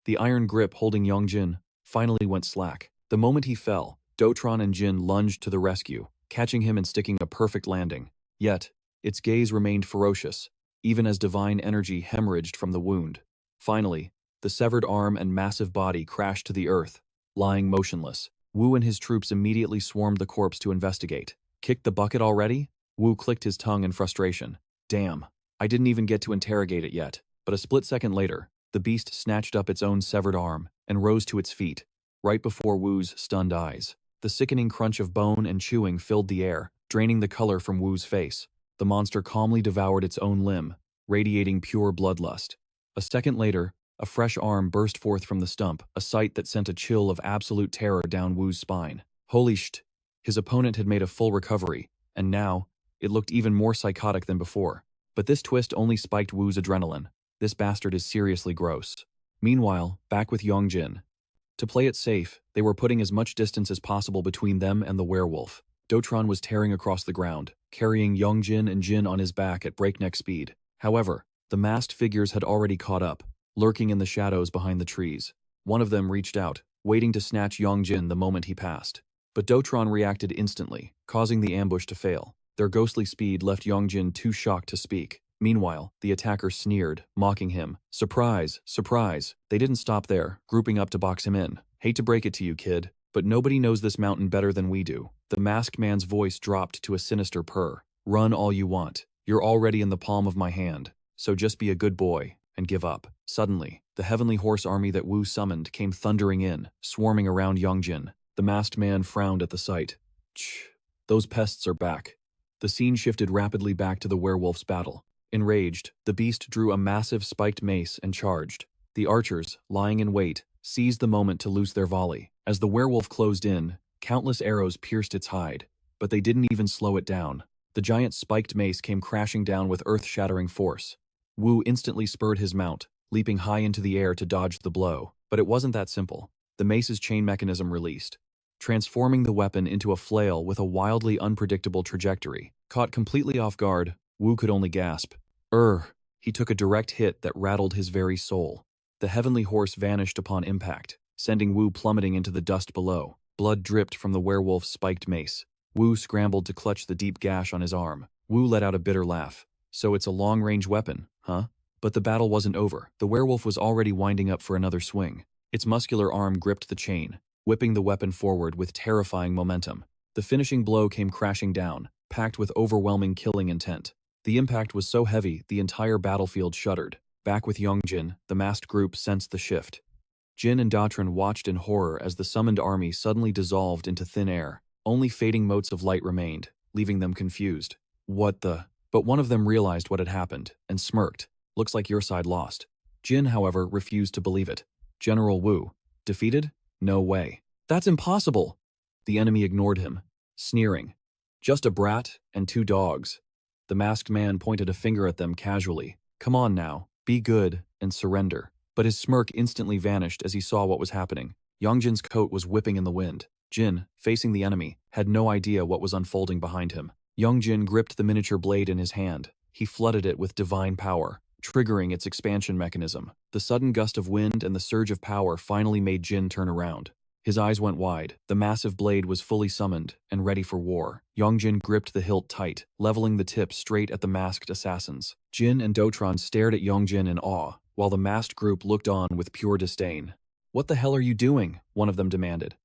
The iron grip holding Yong Jin finally went slack. The moment he fell, Dotron and Jin lunged to the rescue, catching him and sticking a perfect landing. Yet, its gaze remained ferocious, even as divine energy hemorrhaged from the wound. Finally, the severed arm and massive body crashed to the earth, lying motionless. Wu and his troops immediately swarmed the corpse to investigate. Kicked the bucket already? Wu clicked his tongue in frustration. Damn, I didn't even get to interrogate it yet. But a split second later, the beast snatched up its own severed arm and rose to its feet, right before Wu's stunned eyes. The sickening crunch of bone and chewing filled the air, draining the color from Wu's face. The monster calmly devoured its own limb, radiating pure bloodlust. A second later, a fresh arm burst forth from the stump, a sight that sent a chill of absolute terror down Wu's spine. Holy shit! His opponent had made a full recovery, and now, it looked even more psychotic than before. But this twist only spiked Wu's adrenaline. This bastard is seriously gross. Meanwhile, back with Yong Jin. To play it safe, they were putting as much distance as possible between them and the werewolf. Dotron was tearing across the ground, carrying Yong Jin and Jin on his back at breakneck speed. However, the masked figures had already caught up, lurking in the shadows behind the trees. One of them reached out, waiting to snatch Yong Jin the moment he passed. But Dotron reacted instantly, causing the ambush to fail. Their ghostly speed left Yong Jin too shocked to speak. Meanwhile, the attacker sneered, mocking him. Surprise, surprise. They didn't stop there, grouping up to box him in. Hate to break it to you, kid, but nobody knows this mountain better than we do. The masked man's voice dropped to a sinister purr. Run all you want. You're already in the palm of my hand. So just be a good boy and give up. Suddenly, the heavenly horse army that Wu summoned came thundering in, swarming around Yong Jin. The masked man frowned at the sight. Shh, those pests are back. The scene shifted rapidly back to the werewolf's battle. Enraged, the beast drew a massive spiked mace and charged. The archers, lying in wait, seized the moment to loose their volley. As the werewolf closed in, countless arrows pierced its hide, but they didn't even slow it down. The giant spiked mace came crashing down with earth-shattering force. Wu instantly spurred his mount, leaping high into the air to dodge the blow. But it wasn't that simple. The mace's chain mechanism released, transforming the weapon into a flail with a wildly unpredictable trajectory. Caught completely off guard, Wu could only gasp. He took a direct hit that rattled his very soul. The heavenly horse vanished upon impact, sending Wu plummeting into the dust below. Blood dripped from the werewolf's spiked mace. Wu scrambled to clutch the deep gash on his arm. Wu let out a bitter laugh. So it's a long-range weapon, huh? But the battle wasn't over. The werewolf was already winding up for another swing. Its muscular arm gripped the chain, whipping the weapon forward with terrifying momentum. The finishing blow came crashing down, packed with overwhelming killing intent. The impact was so heavy, the entire battlefield shuddered. Back with Yong Jin, the masked group sensed the shift. Jin and Dotron watched in horror as the summoned army suddenly dissolved into thin air. Only fading motes of light remained, leaving them confused. What the? But one of them realized what had happened, and smirked. Looks like your side lost. Jin, however, refused to believe it. General Wu, defeated? No way. That's impossible! The enemy ignored him, sneering. Just a brat and 2 dogs. The masked man pointed a finger at them casually. Come on now, be good and surrender. But his smirk instantly vanished as he saw what was happening. Yong Jin's coat was whipping in the wind. Jin, facing the enemy, had no idea what was unfolding behind him. Yong Jin gripped the miniature blade in his hand. He flooded it with divine power, triggering its expansion mechanism. The sudden gust of wind and the surge of power finally made Jin turn around. His eyes went wide. The massive blade was fully summoned and ready for war. Yong Jin gripped the hilt tight, leveling the tip straight at the masked assassins. Jin and Dotron stared at Yong Jin in awe, while the masked group looked on with pure disdain. "What the hell are you doing?" one of them demanded.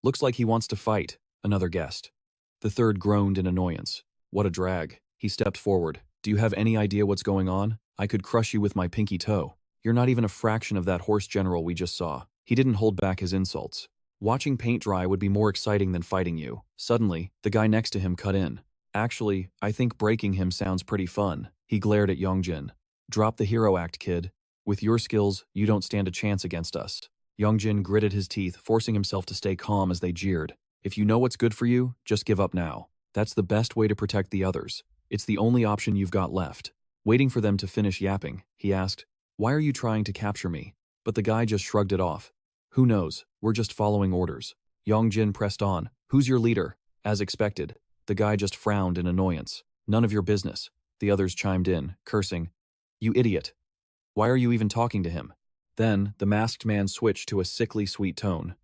"Looks like he wants to fight," another guessed. The third groaned in annoyance. "What a drag." He stepped forward. "Do you have any idea what's going on? I could crush you with my pinky toe. You're not even a fraction of that horse general we just saw." He didn't hold back his insults. "Watching paint dry would be more exciting than fighting you." Suddenly, the guy next to him cut in. "Actually, I think breaking him sounds pretty fun." He glared at Yong Jin. "Drop the hero act, kid. With your skills, you don't stand a chance against us." Yong Jin gritted his teeth, forcing himself to stay calm as they jeered. "If you know what's good for you, just give up now. That's the best way to protect the others. It's the only option you've got left." Waiting for them to finish yapping, he asked, "Why are you trying to capture me?" But the guy just shrugged it off. "Who knows? We're just following orders." Yong Jin pressed on. "Who's your leader?" As expected, the guy just frowned in annoyance. "None of your business." The others chimed in, cursing. "You idiot. Why are you even talking to him?" Then, the masked man switched to a sickly sweet tone.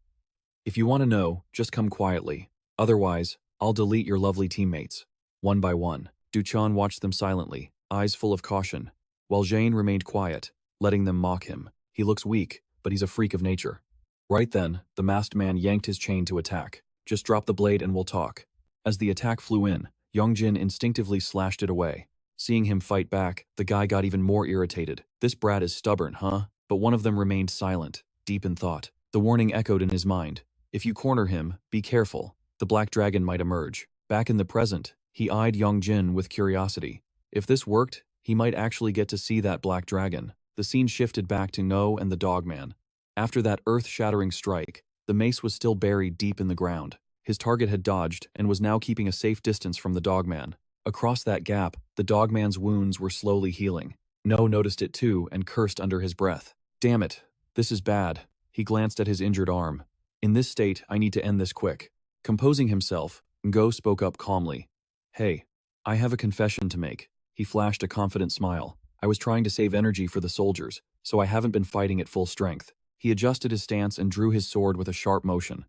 "If you want to know, just come quietly. Otherwise, I'll delete your lovely teammates." One by one, Dkyoung watched them silently, eyes full of caution, while Jane remained quiet, letting them mock him. "He looks weak, but he's a freak of nature." Right then, the masked man yanked his chain to attack. "Just drop the blade and we'll talk." As the attack flew in, Yong Jin instinctively slashed it away. Seeing him fight back, the guy got even more irritated. "This brat is stubborn, huh?" But one of them remained silent, deep in thought. The warning echoed in his mind. "If you corner him, be careful. The black dragon might emerge." Back in the present, he eyed Yong Jin with curiosity. If this worked, he might actually get to see that black dragon. The scene shifted back to No and the dogman. After that earth-shattering strike, the mace was still buried deep in the ground. His target had dodged and was now keeping a safe distance from the dogman. Across that gap, the dogman's wounds were slowly healing. No noticed it too and cursed under his breath. "Damn it, this is bad." He glanced at his injured arm. "In this state, I need to end this quick." Composing himself, Ngo spoke up calmly. "Hey, I have a confession to make." He flashed a confident smile. "I was trying to save energy for the soldiers, so I haven't been fighting at full strength." He adjusted his stance and drew his sword with a sharp motion.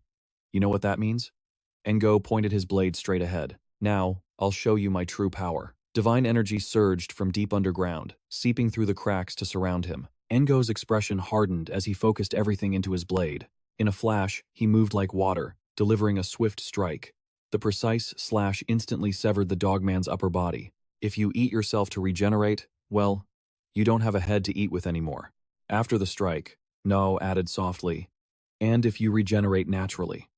"You know what that means?" Ngo pointed his blade straight ahead. "Now, I'll show you my true power." Divine energy surged from deep underground, seeping through the cracks to surround him. Ngo's expression hardened as he focused everything into his blade. In a flash, he moved like water, delivering a swift strike. The precise slash instantly severed the dogman's upper body. If you eat yourself to regenerate, well, you don't have a head to eat with anymore. After the strike, No added softly, "And if you regenerate naturally."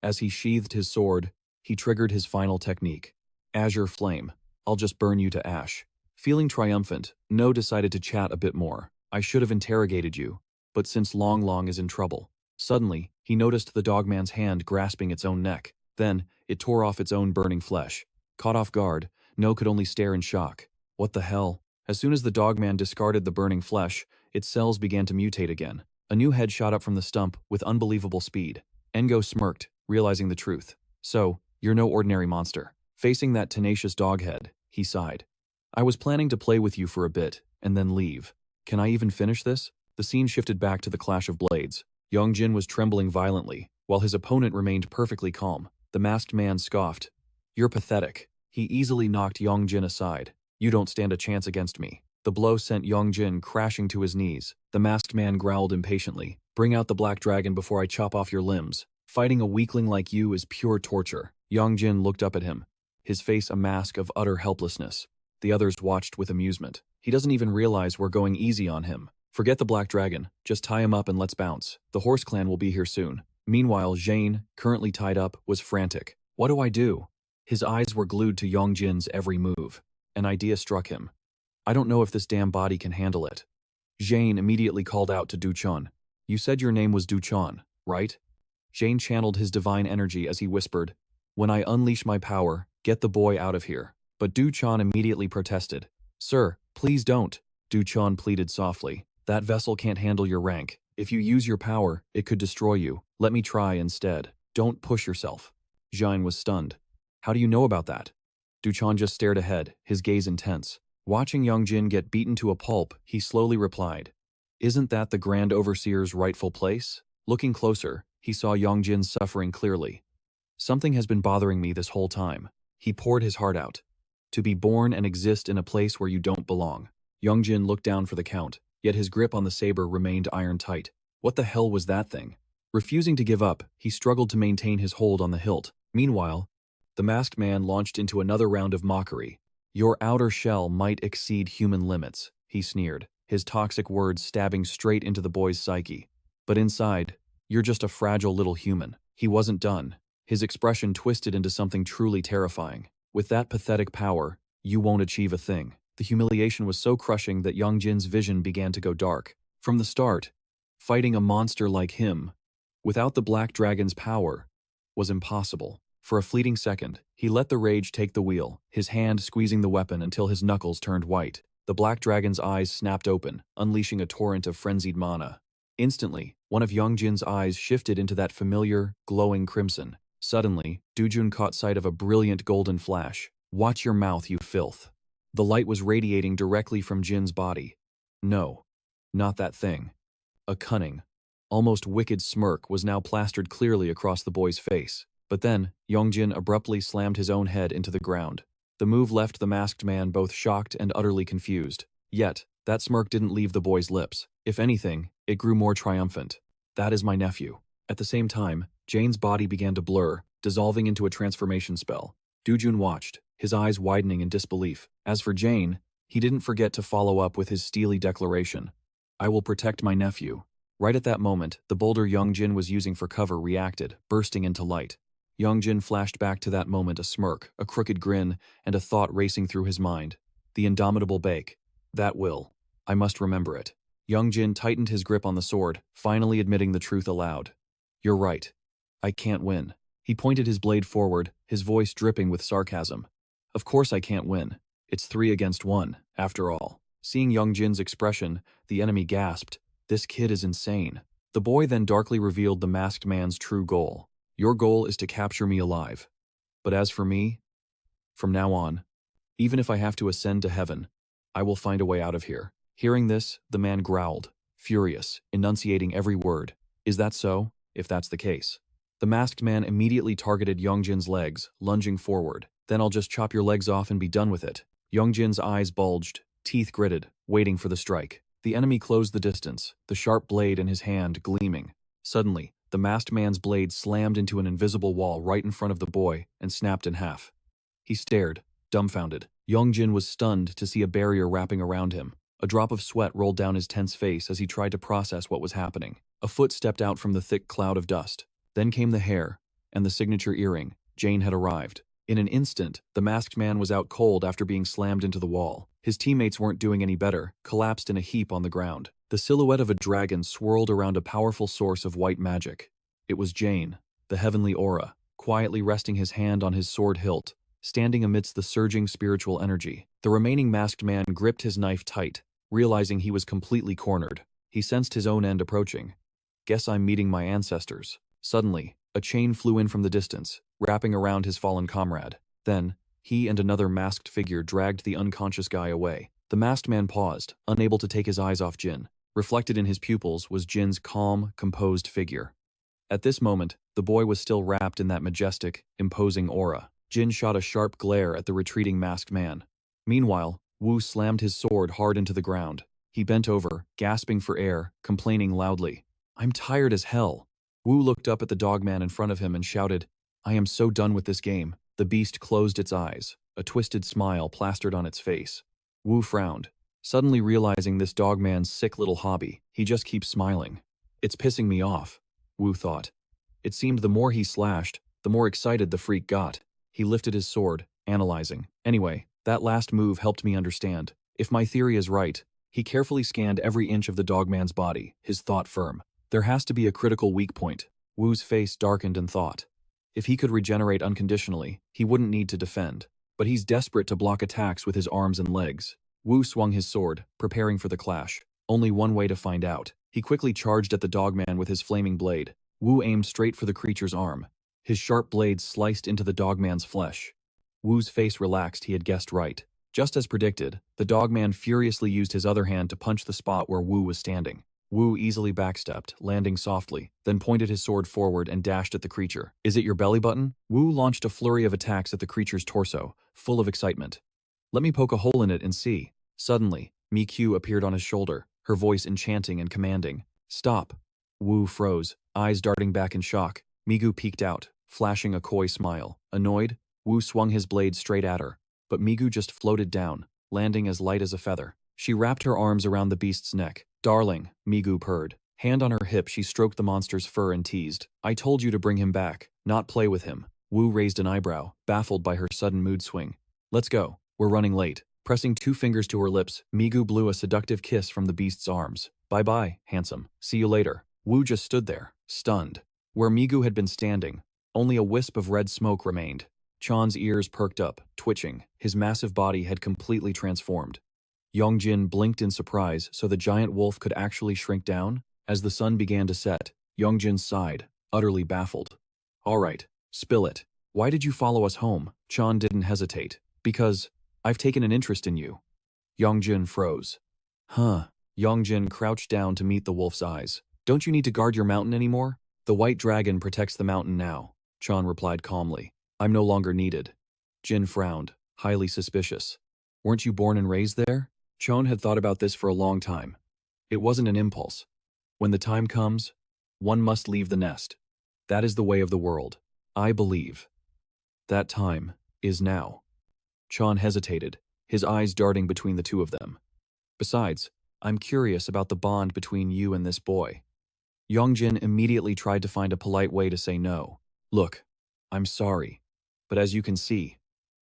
As he sheathed his sword, he triggered his final technique. Azure Flame. "I'll just burn you to ash." Feeling triumphant, No decided to chat a bit more. "I should have interrogated you, but since Long Long is in trouble." Suddenly, he noticed the dogman's hand grasping its own neck. Then, it tore off its own burning flesh. Caught off guard, No could only stare in shock. What the hell? As soon as the dogman discarded the burning flesh, its cells began to mutate again. A new head shot up from the stump with unbelievable speed. Ngo smirked, realizing the truth. "So, you're no ordinary monster." Facing that tenacious dog head, he sighed. "I was planning to play with you for a bit, and then leave. Can I even finish this?" The scene shifted back to the clash of blades. Yong Jin was trembling violently, while his opponent remained perfectly calm. The masked man scoffed. "You're pathetic." He easily knocked Yong Jin aside. "You don't stand a chance against me." The blow sent Yong Jin crashing to his knees. The masked man growled impatiently. "Bring out the black dragon before I chop off your limbs. Fighting a weakling like you is pure torture." Yong Jin looked up at him, his face a mask of utter helplessness. The others watched with amusement. "He doesn't even realize we're going easy on him. Forget the black dragon, just tie him up and let's bounce. The horse clan will be here soon." Meanwhile, Jane, currently tied up, was frantic. "What do I do?" His eyes were glued to Yong Jin's every move. An idea struck him. "I don't know if this damn body can handle it." Jane immediately called out to Dkyoung. "You said your name was Dkyoung, right?" Jane channeled his divine energy as he whispered, "When I unleash my power, get the boy out of here." But Dkyoung immediately protested. "Sir, please don't." Dkyoung pleaded softly. "That vessel can't handle your rank. If you use your power, it could destroy you. Let me try instead. Don't push yourself." Jane was stunned. "How do you know about that?" Dkyoung just stared ahead, his gaze intense. Watching Yong Jin get beaten to a pulp, he slowly replied, "Isn't that the Grand Overseer's rightful place?" Looking closer, he saw Yong Jin suffering clearly. "Something has been bothering me this whole time." He poured his heart out. "To be born and exist in a place where you don't belong." Yong Jin looked down for the count, yet his grip on the saber remained iron tight. What the hell was that thing? Refusing to give up, he struggled to maintain his hold on the hilt. Meanwhile, the masked man launched into another round of mockery. Your outer shell might exceed human limits, he sneered, his toxic words stabbing straight into the boy's psyche. But inside, you're just a fragile little human. He wasn't done. His expression twisted into something truly terrifying. With that pathetic power, you won't achieve a thing. The humiliation was so crushing that Yong Jin's vision began to go dark. From the start, fighting a monster like him, without the Black Dragon's power, was impossible. For a fleeting second, he let the rage take the wheel, his hand squeezing the weapon until his knuckles turned white. The Black Dragon's eyes snapped open, unleashing a torrent of frenzied mana. Instantly, one of Yong Jin's eyes shifted into that familiar, glowing crimson. Suddenly, Dkyoung caught sight of a brilliant golden flash. Watch your mouth, you filth. The light was radiating directly from Jin's body. No, not that thing. A cunning, almost wicked smirk was now plastered clearly across the boy's face. But then, Yong Jin abruptly slammed his own head into the ground. The move left the masked man both shocked and utterly confused. Yet, that smirk didn't leave the boy's lips. If anything, it grew more triumphant. That is my nephew. At the same time, Jane's body began to blur, dissolving into a transformation spell. Dkyoung watched, his eyes widening in disbelief. As for Jane, he didn't forget to follow up with his steely declaration. I will protect my nephew. Right at that moment, the boulder Yong Jin was using for cover reacted, bursting into light. Yong Jin flashed back to that moment a smirk, a crooked grin, and a thought racing through his mind. The indomitable Bake. That will. I must remember it. Yong Jin tightened his grip on the sword, finally admitting the truth aloud. You're right. I can't win. He pointed his blade forward, his voice dripping with sarcasm. Of course I can't win. It's 3 against 1, after all. Seeing Yong Jin's expression, the enemy gasped. This kid is insane. The boy then darkly revealed the masked man's true goal. Your goal is to capture me alive. But as for me, from now on, even if I have to ascend to heaven, I will find a way out of here. Hearing this, the man growled, furious, enunciating every word. Is that so? If that's the case. The masked man immediately targeted Yong Jin's legs, lunging forward. Then I'll just chop your legs off and be done with it. Yong Jin's eyes bulged, teeth gritted, waiting for the strike. The enemy closed the distance, the sharp blade in his hand gleaming. Suddenly, the masked man's blade slammed into an invisible wall right in front of the boy and snapped in half. He stared, dumbfounded. Yong Jin was stunned to see a barrier wrapping around him. A drop of sweat rolled down his tense face as he tried to process what was happening. A foot stepped out from the thick cloud of dust. Then came the hair, and the signature earring. Jane had arrived. In an instant, the masked man was out cold after being slammed into the wall. His teammates weren't doing any better, collapsed in a heap on the ground. The silhouette of a dragon swirled around a powerful source of white magic. It was Jane, the heavenly aura, quietly resting his hand on his sword hilt, standing amidst the surging spiritual energy. The remaining masked man gripped his knife tight, realizing he was completely cornered. He sensed his own end approaching. Guess I'm meeting my ancestors. Suddenly, a chain flew in from the distance, wrapping around his fallen comrade. Then, he and another masked figure dragged the unconscious guy away. The masked man paused, unable to take his eyes off Jin. Reflected in his pupils was Jin's calm, composed figure. At this moment, the boy was still wrapped in that majestic, imposing aura. Jin shot a sharp glare at the retreating masked man. Meanwhile, Wu slammed his sword hard into the ground. He bent over, gasping for air, complaining loudly. I'm tired as hell. Wu looked up at the dogman in front of him and shouted, I am so done with this game. The beast closed its eyes, a twisted smile plastered on its face. Wu frowned, suddenly realizing this dogman's sick little hobby. He just keeps smiling. It's pissing me off, Wu thought. It seemed the more he slashed, the more excited the freak got. He lifted his sword, analyzing. Anyway, that last move helped me understand. If my theory is right, he carefully scanned every inch of the dogman's body, his thought firm. There has to be a critical weak point. Wu's face darkened in thought. If he could regenerate unconditionally, he wouldn't need to defend. But he's desperate to block attacks with his arms and legs. Wu swung his sword, preparing for the clash. Only one way to find out. He quickly charged at the dogman with his flaming blade. Wu aimed straight for the creature's arm. His sharp blade sliced into the dogman's flesh. Wu's face relaxed. He had guessed right. Just as predicted, the dogman furiously used his other hand to punch the spot where Wu was standing. Wu easily backstepped, landing softly, then pointed his sword forward and dashed at the creature. Is it your belly button? Wu launched a flurry of attacks at the creature's torso, full of excitement. Let me poke a hole in it and see. Suddenly, Mi-Q appeared on his shoulder, her voice enchanting and commanding. Stop. Wu froze, eyes darting back in shock. Migu peeked out, flashing a coy smile. Annoyed, Wu swung his blade straight at her, but Migu just floated down, landing as light as a feather. She wrapped her arms around the beast's neck. "Darling," Migu purred. Hand on her hip, she stroked the monster's fur and teased. "I told you to bring him back, not play with him." Wu raised an eyebrow, baffled by her sudden mood swing. "Let's go. We're running late." Pressing 2 fingers to her lips, Migu blew a seductive kiss from the beast's arms. "Bye-bye, handsome. See you later." Wu just stood there, stunned. Where Migu had been standing, only a wisp of red smoke remained. Chan's ears perked up, twitching. His massive body had completely transformed. Yong Jin blinked in surprise so the giant wolf could actually shrink down. As the sun began to set, Yong Jin sighed, utterly baffled. "All right, spill it. Why did you follow us home?" Chan didn't hesitate. "Because I've taken an interest in you." Yong Jin froze. "Huh." Yong Jin crouched down to meet the wolf's eyes. "Don't you need to guard your mountain anymore?" "The white dragon protects the mountain now," Chan replied calmly. "I'm no longer needed." Jin frowned, highly suspicious. "Weren't you born and raised there?" Chan had thought about this for a long time. It wasn't an impulse. When the time comes, one must leave the nest. That is the way of the world. I believe. That time is now. Chan hesitated, his eyes darting between the two of them. "Besides, I'm curious about the bond between you and this boy." Yong Jin immediately tried to find a polite way to say no. "Look, I'm sorry, but as you can see,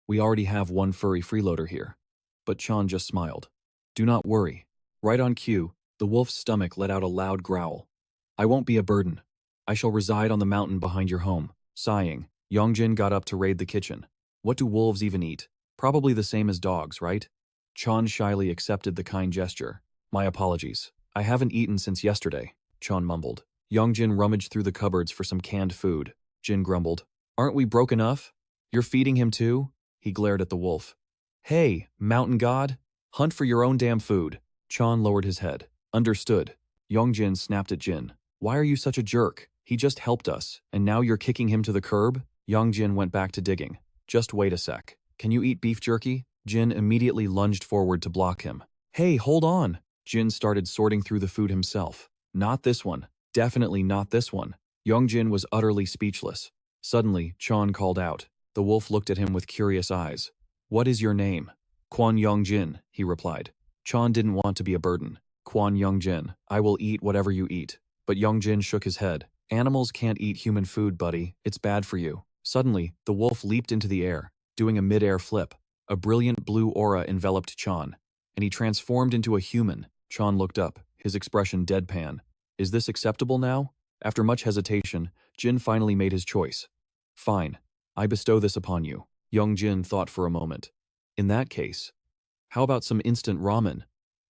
we already have one furry freeloader here." But Chan just smiled. "Do not worry." Right on cue, the wolf's stomach let out a loud growl. "I won't be a burden. I shall reside on the mountain behind your home." Sighing, Yong Jin got up to raid the kitchen. What do wolves even eat? Probably the same as dogs, right? Chan shyly accepted the kind gesture. "My apologies. I haven't eaten since yesterday," Chan mumbled. Yong Jin rummaged through the cupboards for some canned food. Jin grumbled. "Aren't we broke enough? You're feeding him too?" He glared at the wolf. "Hey, mountain god, hunt for your own damn food." Chan lowered his head. "Understood." Yong Jin snapped at Jin. "Why are you such a jerk? He just helped us, and now you're kicking him to the curb?" Yong Jin went back to digging. "Just wait a sec. Can you eat beef jerky?" Jin immediately lunged forward to block him. "Hey, hold on!" Jin started sorting through the food himself. "Not this one. Definitely not this one." Yong Jin was utterly speechless. Suddenly, Chan called out. The wolf looked at him with curious eyes. "What is your name?" "Quan Yong Jin," he replied. Chan didn't want to be a burden. "Quan Yong Jin, I will eat whatever you eat." But Yong Jin shook his head. "Animals can't eat human food, buddy. It's bad for you." Suddenly, the wolf leaped into the air, doing a mid-air flip. A brilliant blue aura enveloped Chan, and he transformed into a human. Chan looked up, his expression deadpan. "Is this acceptable now?" After much hesitation, Jin finally made his choice. "Fine. I bestow this upon you." Yong Jin thought for a moment. "In that case, how about some instant ramen?"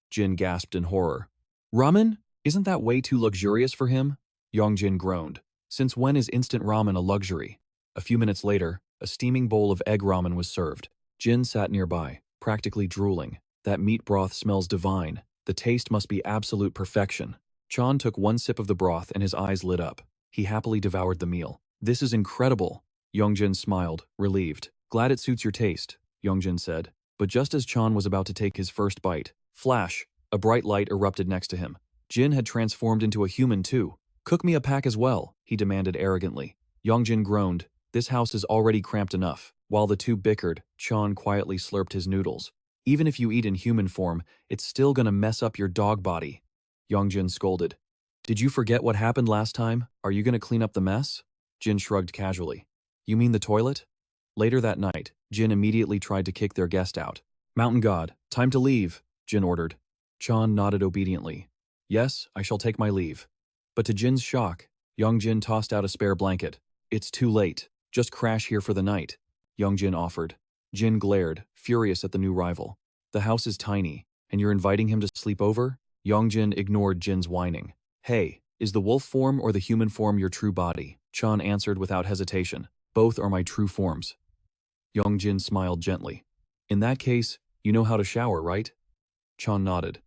Jin gasped in horror. "Ramen? Isn't that way too luxurious for him?" Yong Jin groaned. "Since when is instant ramen a luxury?" A few minutes later, a steaming bowl of egg ramen was served. Jin sat nearby, practically drooling. "That meat broth smells divine. The taste must be absolute perfection." Chan took one sip of the broth and his eyes lit up. He happily devoured the meal. "This is incredible." Yong Jin smiled, relieved. "Glad it suits your taste," Yong Jin said. But just as Chan was about to take his first bite, flash, a bright light erupted next to him. Jin had transformed into a human too. "Cook me a pack as well," he demanded arrogantly. Yong Jin groaned. This house is already cramped enough. While the two bickered, Chan quietly slurped his noodles. "Even if you eat in human form, it's still gonna mess up your dog body," Yong Jin scolded. "Did you forget what happened last time? Are you gonna clean up the mess?" Jin shrugged casually. "You mean the toilet?" Later that night, Jin immediately tried to kick their guest out. "Mountain God, time to leave," Jin ordered. Chan nodded obediently. "Yes, I shall take my leave." But to Jin's shock, Yong Jin tossed out a spare blanket. "It's too late. Just crash here for the night," Yong Jin offered. Jin glared, furious at the new rival. "The house is tiny, and you're inviting him to sleep over?" Yong Jin ignored Jin's whining. "Hey, is the wolf form or the human form your true body?" Chan answered without hesitation. "Both are my true forms." Yong Jin smiled gently. "In that case, you know how to shower, right?" Chan nodded.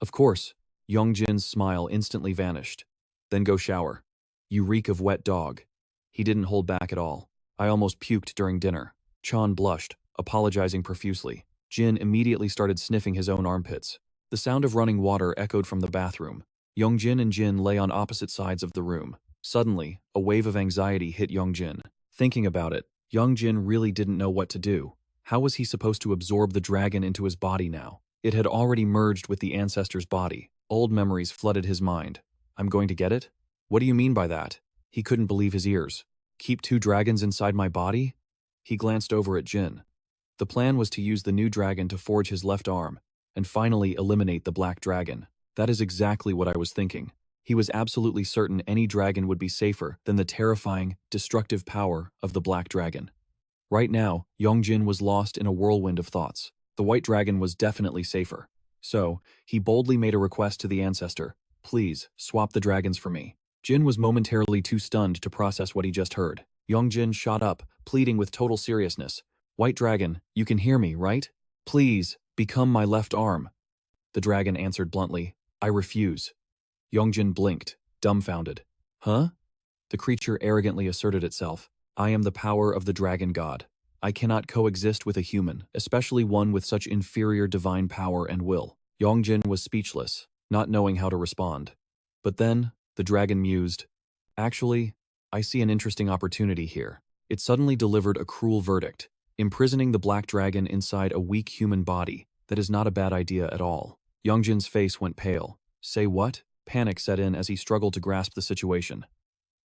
"Of course." Yong Jin's smile instantly vanished. "Then go shower. You reek of wet dog." He didn't hold back at all. "I almost puked during dinner." Chan blushed, apologizing profusely. Jin immediately started sniffing his own armpits. The sound of running water echoed from the bathroom. Yong Jin and Jin lay on opposite sides of the room. Suddenly, a wave of anxiety hit Yong Jin. Thinking about it, Yong Jin really didn't know what to do. How was he supposed to absorb the dragon into his body now? It had already merged with the ancestor's body. Old memories flooded his mind. I'm going to get it? What do you mean by that? He couldn't believe his ears. Keep 2 dragons inside my body? He glanced over at Jin. The plan was to use the new dragon to forge his left arm, and finally eliminate the black dragon. That is exactly what I was thinking. He was absolutely certain any dragon would be safer than the terrifying, destructive power of the black dragon. Right now, Yong Jin was lost in a whirlwind of thoughts. The white dragon was definitely safer. So, he boldly made a request to the ancestor. Please, swap the dragons for me. Jin was momentarily too stunned to process what he just heard. Yong Jin shot up, pleading with total seriousness. White dragon, you can hear me, right? Please, become my left arm. The dragon answered bluntly, I refuse. Yong Jin blinked, dumbfounded. Huh? The creature arrogantly asserted itself. I am the power of the dragon god. I cannot coexist with a human, especially one with such inferior divine power and will. Yong Jin was speechless, not knowing how to respond. But then, the dragon mused. Actually, I see an interesting opportunity here. It suddenly delivered a cruel verdict. Imprisoning the black dragon inside a weak human body. That is not a bad idea at all. Yong Jin's face went pale. Say what? Panic set in as he struggled to grasp the situation.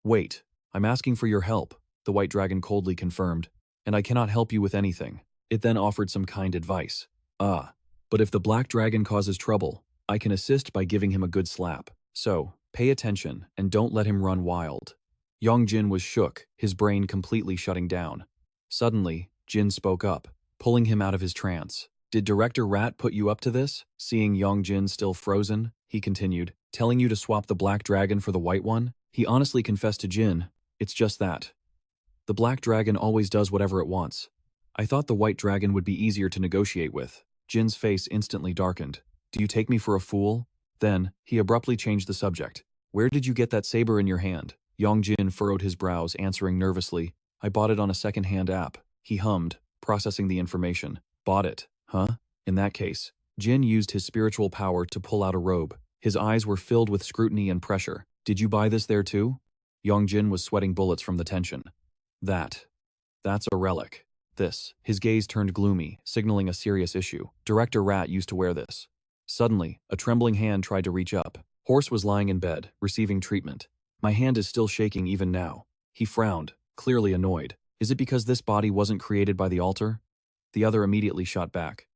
Wait, I'm asking for your help, the white dragon coldly confirmed. And I cannot help you with anything. It then offered some kind advice. But if the black dragon causes trouble, I can assist by giving him a good slap. So, pay attention and don't let him run wild. Yong Jin was shook, his brain completely shutting down. Suddenly, Jin spoke up, pulling him out of his trance. Did Director Rat put you up to this? Seeing Yong Jin still frozen, he continued, telling you to swap the black dragon for the white one? He honestly confessed to Jin, it's just that. The black dragon always does whatever it wants. I thought the white dragon would be easier to negotiate with. Jin's face instantly darkened. Do you take me for a fool? Then, he abruptly changed the subject. Where did you get that saber in your hand? Yong Jin furrowed his brows, answering nervously. I bought it on a second-hand app. He hummed, processing the information. Bought it, huh? In that case, Jin used his spiritual power to pull out a robe. His eyes were filled with scrutiny and pressure. Did you buy this there too? Yong Jin was sweating bullets from the tension. That's a relic. His gaze turned gloomy, signaling a serious issue. Director Rat used to wear this. Suddenly, a trembling hand tried to reach up. Horse was lying in bed, receiving treatment. My hand is still shaking even now. He frowned, clearly annoyed. Is it because this body wasn't created by the altar? The other immediately shot back.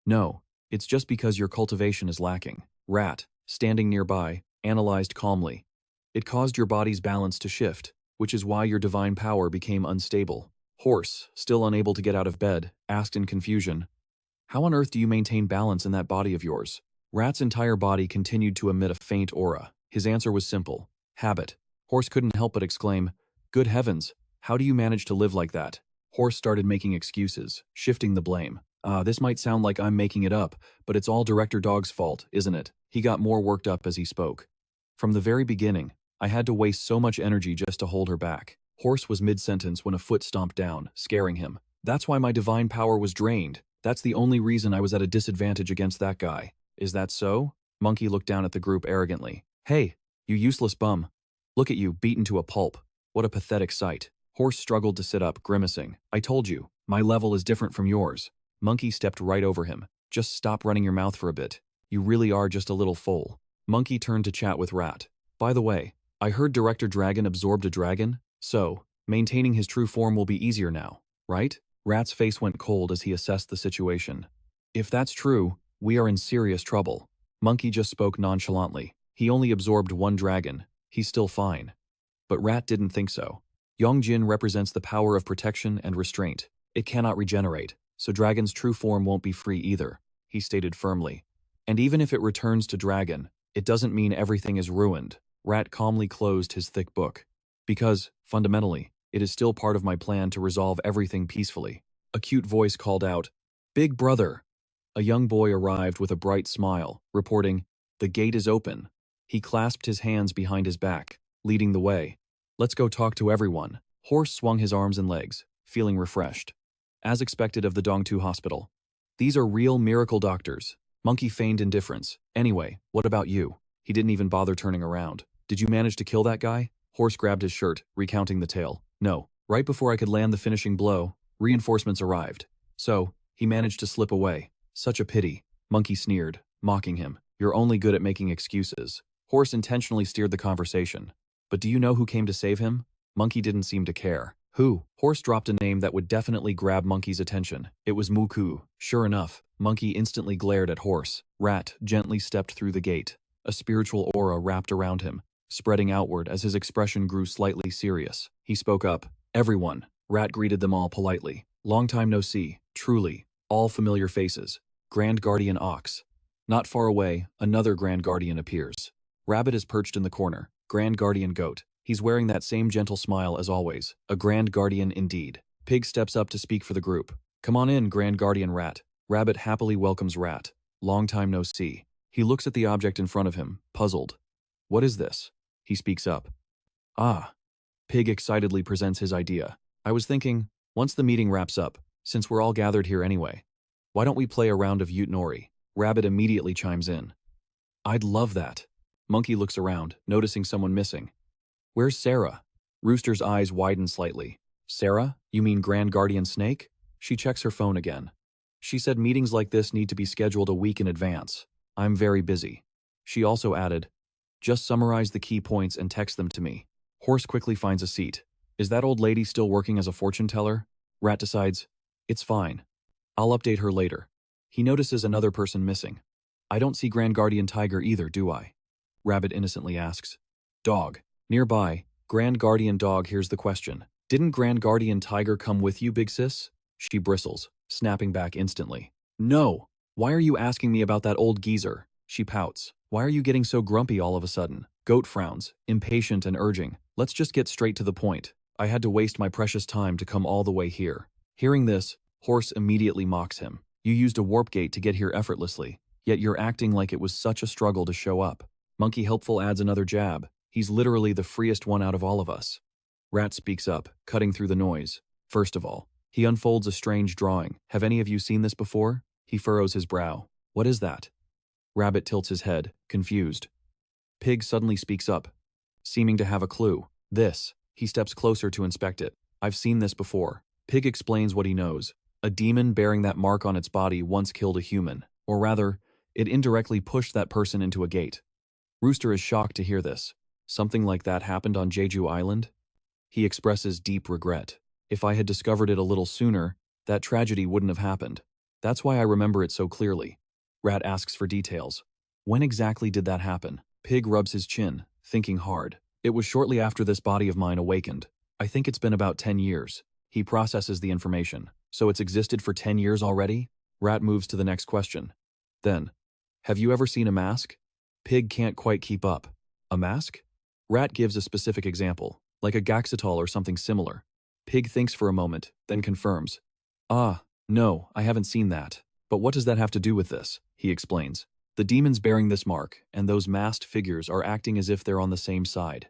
No, it's just because your cultivation is lacking. Rat, standing nearby, analyzed calmly. It caused your body's balance to shift, which is why your divine power became unstable. Horse, still unable to get out of bed, asked in confusion, how on earth do you maintain balance in that body of yours? Rat's entire body continued to emit a faint aura. His answer was simple. Habit. Horse couldn't help but exclaim, good heavens, how do you manage to live like that? Horse started making excuses, shifting the blame. This might sound like I'm making it up, but it's all Director Dog's fault, isn't it? He got more worked up as he spoke. From the very beginning, I had to waste so much energy just to hold her back. Horse was mid-sentence when a foot stomped down, scaring him. That's why my divine power was drained. That's the only reason I was at a disadvantage against that guy. Is that so? Monkey looked down at the group arrogantly. Hey, you useless bum. Look at you, beaten to a pulp. What a pathetic sight. Horse struggled to sit up, grimacing. I told you, my level is different from yours. Monkey stepped right over him. Just stop running your mouth for a bit. You really are just a little fool. Monkey turned to chat with Rat. By the way, I heard Director Dragon absorbed a dragon, so maintaining his true form will be easier now, right? Rat's face went cold as he assessed the situation. If that's true, we are in serious trouble. Monkey just spoke nonchalantly. He only absorbed one dragon. He's still fine. But Rat didn't think so. Yong Jin represents the power of protection and restraint. It cannot regenerate, so Dragon's true form won't be free either, he stated firmly. And even if it returns to Dragon, it doesn't mean everything is ruined. Rat calmly closed his thick book. Because, fundamentally, it is still part of my plan to resolve everything peacefully. A cute voice called out, Big brother! A young boy arrived with a bright smile, reporting, The gate is open. He clasped his hands behind his back, leading the way. Let's go talk to everyone. Horse swung his arms and legs, feeling refreshed. As expected of the Dongtu hospital. These are real miracle doctors. Monkey feigned indifference. Anyway, what about you? He didn't even bother turning around. Did you manage to kill that guy? Horse grabbed his shirt, recounting the tale. No. Right before I could land the finishing blow, reinforcements arrived. So, he managed to slip away. Such a pity. Monkey sneered, mocking him. You're only good at making excuses. Horse intentionally steered the conversation. But do you know who came to save him? Monkey didn't seem to care. Who? Horse dropped a name that would definitely grab Monkey's attention. It was Muku. Sure enough, Monkey instantly glared at Horse. Rat gently stepped through the gate. A spiritual aura wrapped around him, spreading outward as his expression grew slightly serious. He spoke up. Everyone. Rat greeted them all politely. Long time no see. Truly. All familiar faces. Grand Guardian Ox. Not far away, another Grand Guardian appears. Rabbit is perched in the corner. Grand Guardian Goat. He's wearing that same gentle smile as always. A Grand Guardian indeed. Pig steps up to speak for the group. Come on in, Grand Guardian Rat. Rabbit happily welcomes Rat. Long time no see. He looks at the object in front of him, puzzled. What is this? He speaks up. Ah. Pig excitedly presents his idea. I was thinking, once the meeting wraps up, since we're all gathered here anyway, why don't we play a round of Ute-Nori? Rabbit immediately chimes in. I'd love that. Monkey looks around, noticing someone missing. Where's Sarah? Rooster's eyes widen slightly. Sarah? You mean Grand Guardian Snake? She checks her phone again. She said meetings like this need to be scheduled a week in advance. I'm very busy. She also added, just summarize the key points and text them to me. Horse quickly finds a seat. Is that old lady still working as a fortune teller? Rat decides, it's fine. I'll update her later. He notices another person missing. I don't see Grand Guardian Tiger either, do I? Rabbit innocently asks. Dog. Nearby, Grand Guardian Dog hears the question. Didn't Grand Guardian Tiger come with you, big sis? She bristles, snapping back instantly. No. Why are you asking me about that old geezer? She pouts. Why are you getting so grumpy all of a sudden? Goat frowns, impatient and urging. Let's just get straight to the point. I had to waste my precious time to come all the way here. Hearing this, Horse immediately mocks him. You used a warp gate to get here effortlessly, yet you're acting like it was such a struggle to show up. Monkey Helpful adds another jab. He's literally the freest one out of all of us. Rat speaks up, cutting through the noise. First of all, he unfolds a strange drawing. Have any of you seen this before? He furrows his brow. What is that? Rabbit tilts his head, confused. Pig suddenly speaks up, seeming to have a clue. This. He steps closer to inspect it. I've seen this before. Pig explains what he knows. A demon bearing that mark on its body once killed a human. Or rather, it indirectly pushed that person into a gate. Rooster is shocked to hear this. Something like that happened on Jeju Island? He expresses deep regret. If I had discovered it a little sooner, that tragedy wouldn't have happened. That's why I remember it so clearly. Rat asks for details. When exactly did that happen? Pig rubs his chin, thinking hard. It was shortly after this body of mine awakened. I think it's been about 10 years. He processes the information. So it's existed for 10 years already? Rat moves to the next question. Then, have you ever seen a mask? Pig can't quite keep up. A mask? Rat gives a specific example, like a Gaxatol or something similar. Pig thinks for a moment, then confirms. Ah, no, I haven't seen that. But what does that have to do with this? He explains. The demons bearing this mark, and those masked figures are acting as if they're on the same side.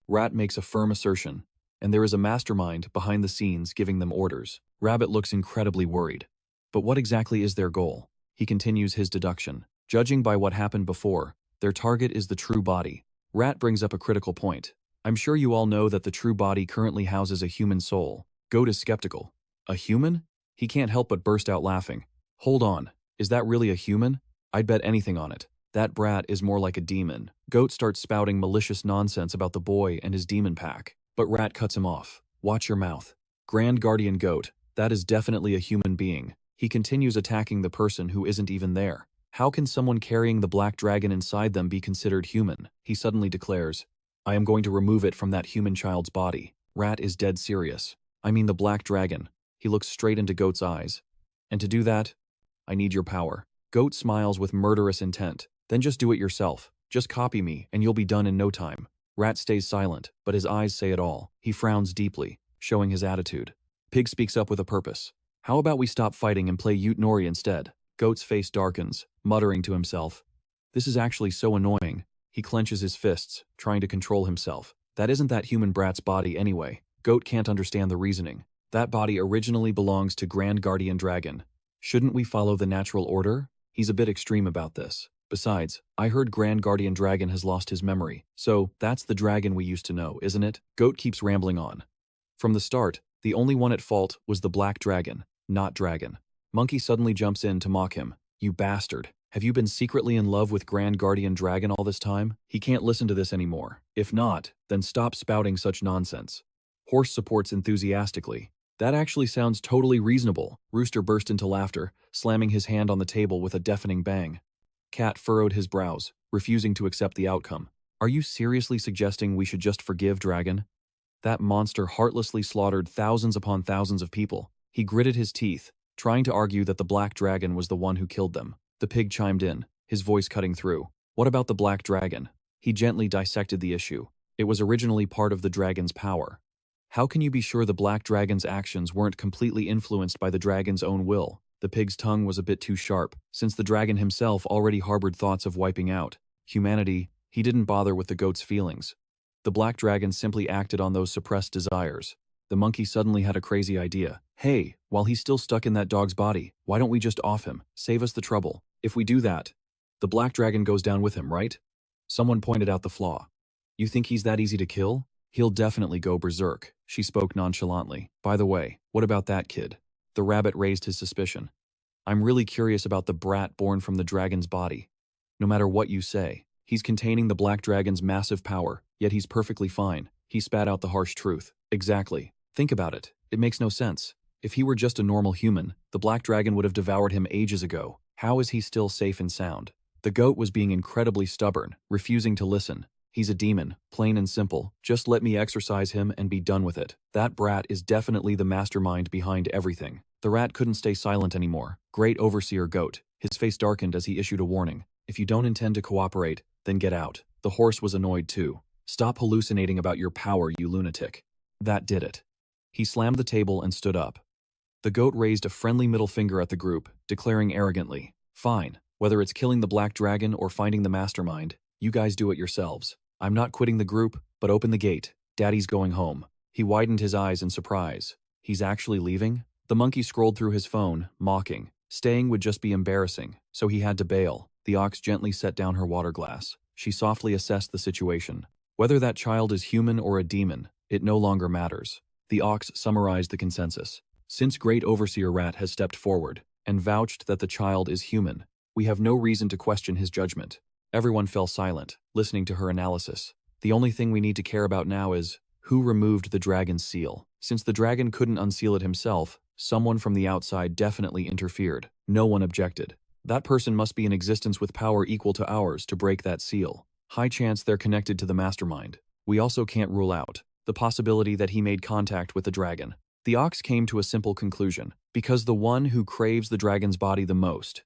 Rat makes a firm assertion, and there is a mastermind behind the scenes giving them orders. Rabbit looks incredibly worried. But what exactly is their goal? He continues his deduction. Judging by what happened before, their target is the true body. Rat brings up a critical point. I'm sure you all know that the true body currently houses a human soul. Goat is skeptical. A human? He can't help but burst out laughing. Hold on, is that really a human? I'd bet anything on it. That brat is more like a demon. Goat starts spouting malicious nonsense about the boy and his demon pack. But Rat cuts him off. Watch your mouth. Grand Guardian Goat, that is definitely a human being. He continues attacking the person who isn't even there. How can someone carrying the black dragon inside them be considered human? He suddenly declares, I am going to remove it from that human child's body. Rat is dead serious. I mean the black dragon. He looks straight into Goat's eyes. And to do that, I need your power. Goat smiles with murderous intent. Then just do it yourself. Just copy me, and you'll be done in no time. Rat stays silent, but his eyes say it all. He frowns deeply, showing his attitude. Pig speaks up with a purpose. How about we stop fighting and play Ute-Nori instead? Goat's face darkens, muttering to himself. This is actually so annoying. He clenches his fists, trying to control himself. That isn't that human brat's body anyway. Goat can't understand the reasoning. That body originally belongs to Grand Guardian Dragon. Shouldn't we follow the natural order? He's a bit extreme about this. Besides, I heard Grand Guardian Dragon has lost his memory, so that's the dragon we used to know, isn't it? Goat keeps rambling on. From the start, the only one at fault was the black dragon, not dragon. Monkey suddenly jumps in to mock him. You bastard. Have you been secretly in love with Grand Guardian Dragon all this time? He can't listen to this anymore. If not, then stop spouting such nonsense. Horse supports enthusiastically. That actually sounds totally reasonable. Rooster burst into laughter, slamming his hand on the table with a deafening bang. Cat furrowed his brows, refusing to accept the outcome. Are you seriously suggesting we should just forgive Dragon? That monster heartlessly slaughtered thousands upon thousands of people. He gritted his teeth, trying to argue that the black dragon was the one who killed them. The pig chimed in, his voice cutting through. What about the black dragon? He gently dissected the issue. It was originally part of the dragon's power. How can you be sure the black dragon's actions weren't completely influenced by the dragon's own will? The pig's tongue was a bit too sharp, since the dragon himself already harbored thoughts of wiping out humanity. He didn't bother with the goat's feelings. The black dragon simply acted on those suppressed desires. The monkey suddenly had a crazy idea. Hey, while he's still stuck in that dog's body, why don't we just off him? Save us the trouble. If we do that, the black dragon goes down with him, right? Someone pointed out the flaw. You think he's that easy to kill? He'll definitely go berserk. She spoke nonchalantly. By the way, what about that kid? The rabbit raised his suspicion. I'm really curious about the brat born from the dragon's body. No matter what you say, he's containing the black dragon's massive power, yet he's perfectly fine. He spat out the harsh truth. Exactly. Think about it. It makes no sense. If he were just a normal human, the black dragon would have devoured him ages ago. How is he still safe and sound? The goat was being incredibly stubborn, refusing to listen. He's a demon, plain and simple. Just let me exorcise him and be done with it. That brat is definitely the mastermind behind everything. The rat couldn't stay silent anymore. Great Overseer Goat. His face darkened as he issued a warning. If you don't intend to cooperate, then get out. The horse was annoyed too. Stop hallucinating about your power, you lunatic. That did it. He slammed the table and stood up. The goat raised a friendly middle finger at the group, declaring arrogantly, fine, whether it's killing the black dragon or finding the mastermind, you guys do it yourselves. I'm not quitting the group, but open the gate. Daddy's going home. He widened his eyes in surprise. He's actually leaving? The monkey scrolled through his phone, mocking. Staying would just be embarrassing, so he had to bail. The ox gently set down her water glass. She softly assessed the situation. Whether that child is human or a demon, it no longer matters. The ox summarized the consensus. Since Great Overseer Rat has stepped forward and vouched that the child is human, we have no reason to question his judgment. Everyone fell silent, listening to her analysis. The only thing we need to care about now is who removed the dragon's seal. Since the dragon couldn't unseal it himself, someone from the outside definitely interfered. No one objected. That person must be in existence with power equal to ours to break that seal. High chance they're connected to the mastermind. We also can't rule out the possibility that he made contact with the dragon. The ox came to a simple conclusion, because the one who craves the dragon's body the most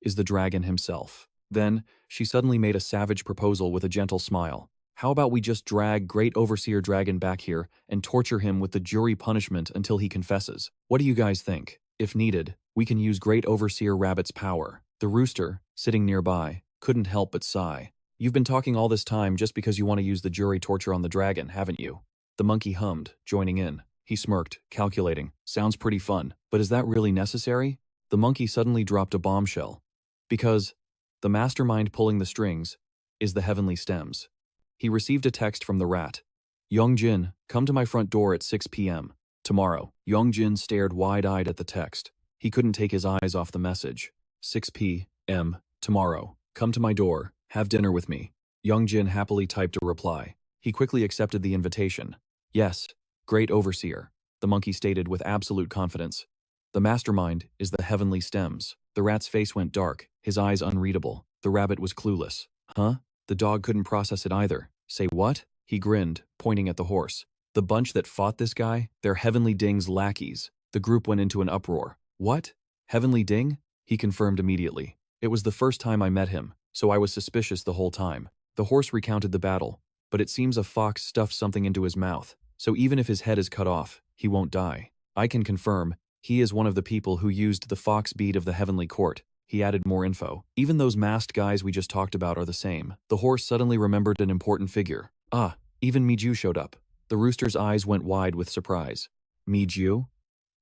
is the dragon himself. Then, she suddenly made a savage proposal with a gentle smile. How about we just drag Great Overseer Dragon back here and torture him with the jury punishment until he confesses? What do you guys think? If needed, we can use Great Overseer Rabbit's power. The rooster, sitting nearby, couldn't help but sigh. You've been talking all this time just because you want to use the jury torture on the dragon, haven't you? The monkey hummed, joining in. He smirked, calculating. Sounds pretty fun, but is that really necessary? The monkey suddenly dropped a bombshell. Because the mastermind pulling the strings is the heavenly stems. He received a text from the rat. Yong Jin, come to my front door at 6 p.m. tomorrow. Yong Jin stared wide-eyed at the text. He couldn't take his eyes off the message. 6 p.m. tomorrow. Come to my door. Have dinner with me. Yong Jin happily typed a reply. He quickly accepted the invitation. Yes, Great Overseer, the monkey stated with absolute confidence. The mastermind is the heavenly stems. The rat's face went dark, his eyes unreadable. The rabbit was clueless. Huh? The dog couldn't process it either. Say what? He grinned, pointing at the horse. The bunch that fought this guy, they're Heavenly Ding's lackeys. The group went into an uproar. What? Heavenly Ding? He confirmed immediately. It was the first time I met him, so I was suspicious the whole time. The horse recounted the battle, but it seems a fox stuffed something into his mouth, so even if his head is cut off, he won't die. I can confirm, he is one of the people who used the fox bead of the heavenly court. He added more info. Even those masked guys we just talked about are the same. The horse suddenly remembered an important figure. Ah, even Miju showed up. The rooster's eyes went wide with surprise. Miju?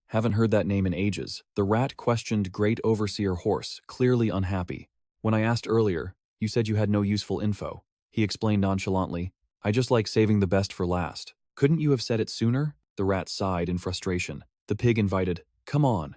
Haven't heard that name in ages. The rat questioned Great Overseer Horse, clearly unhappy. When I asked earlier, You said you had no useful info. He explained nonchalantly. I just like saving the best for last. Couldn't you have said it sooner? The rat sighed in frustration. The pig invited, come on,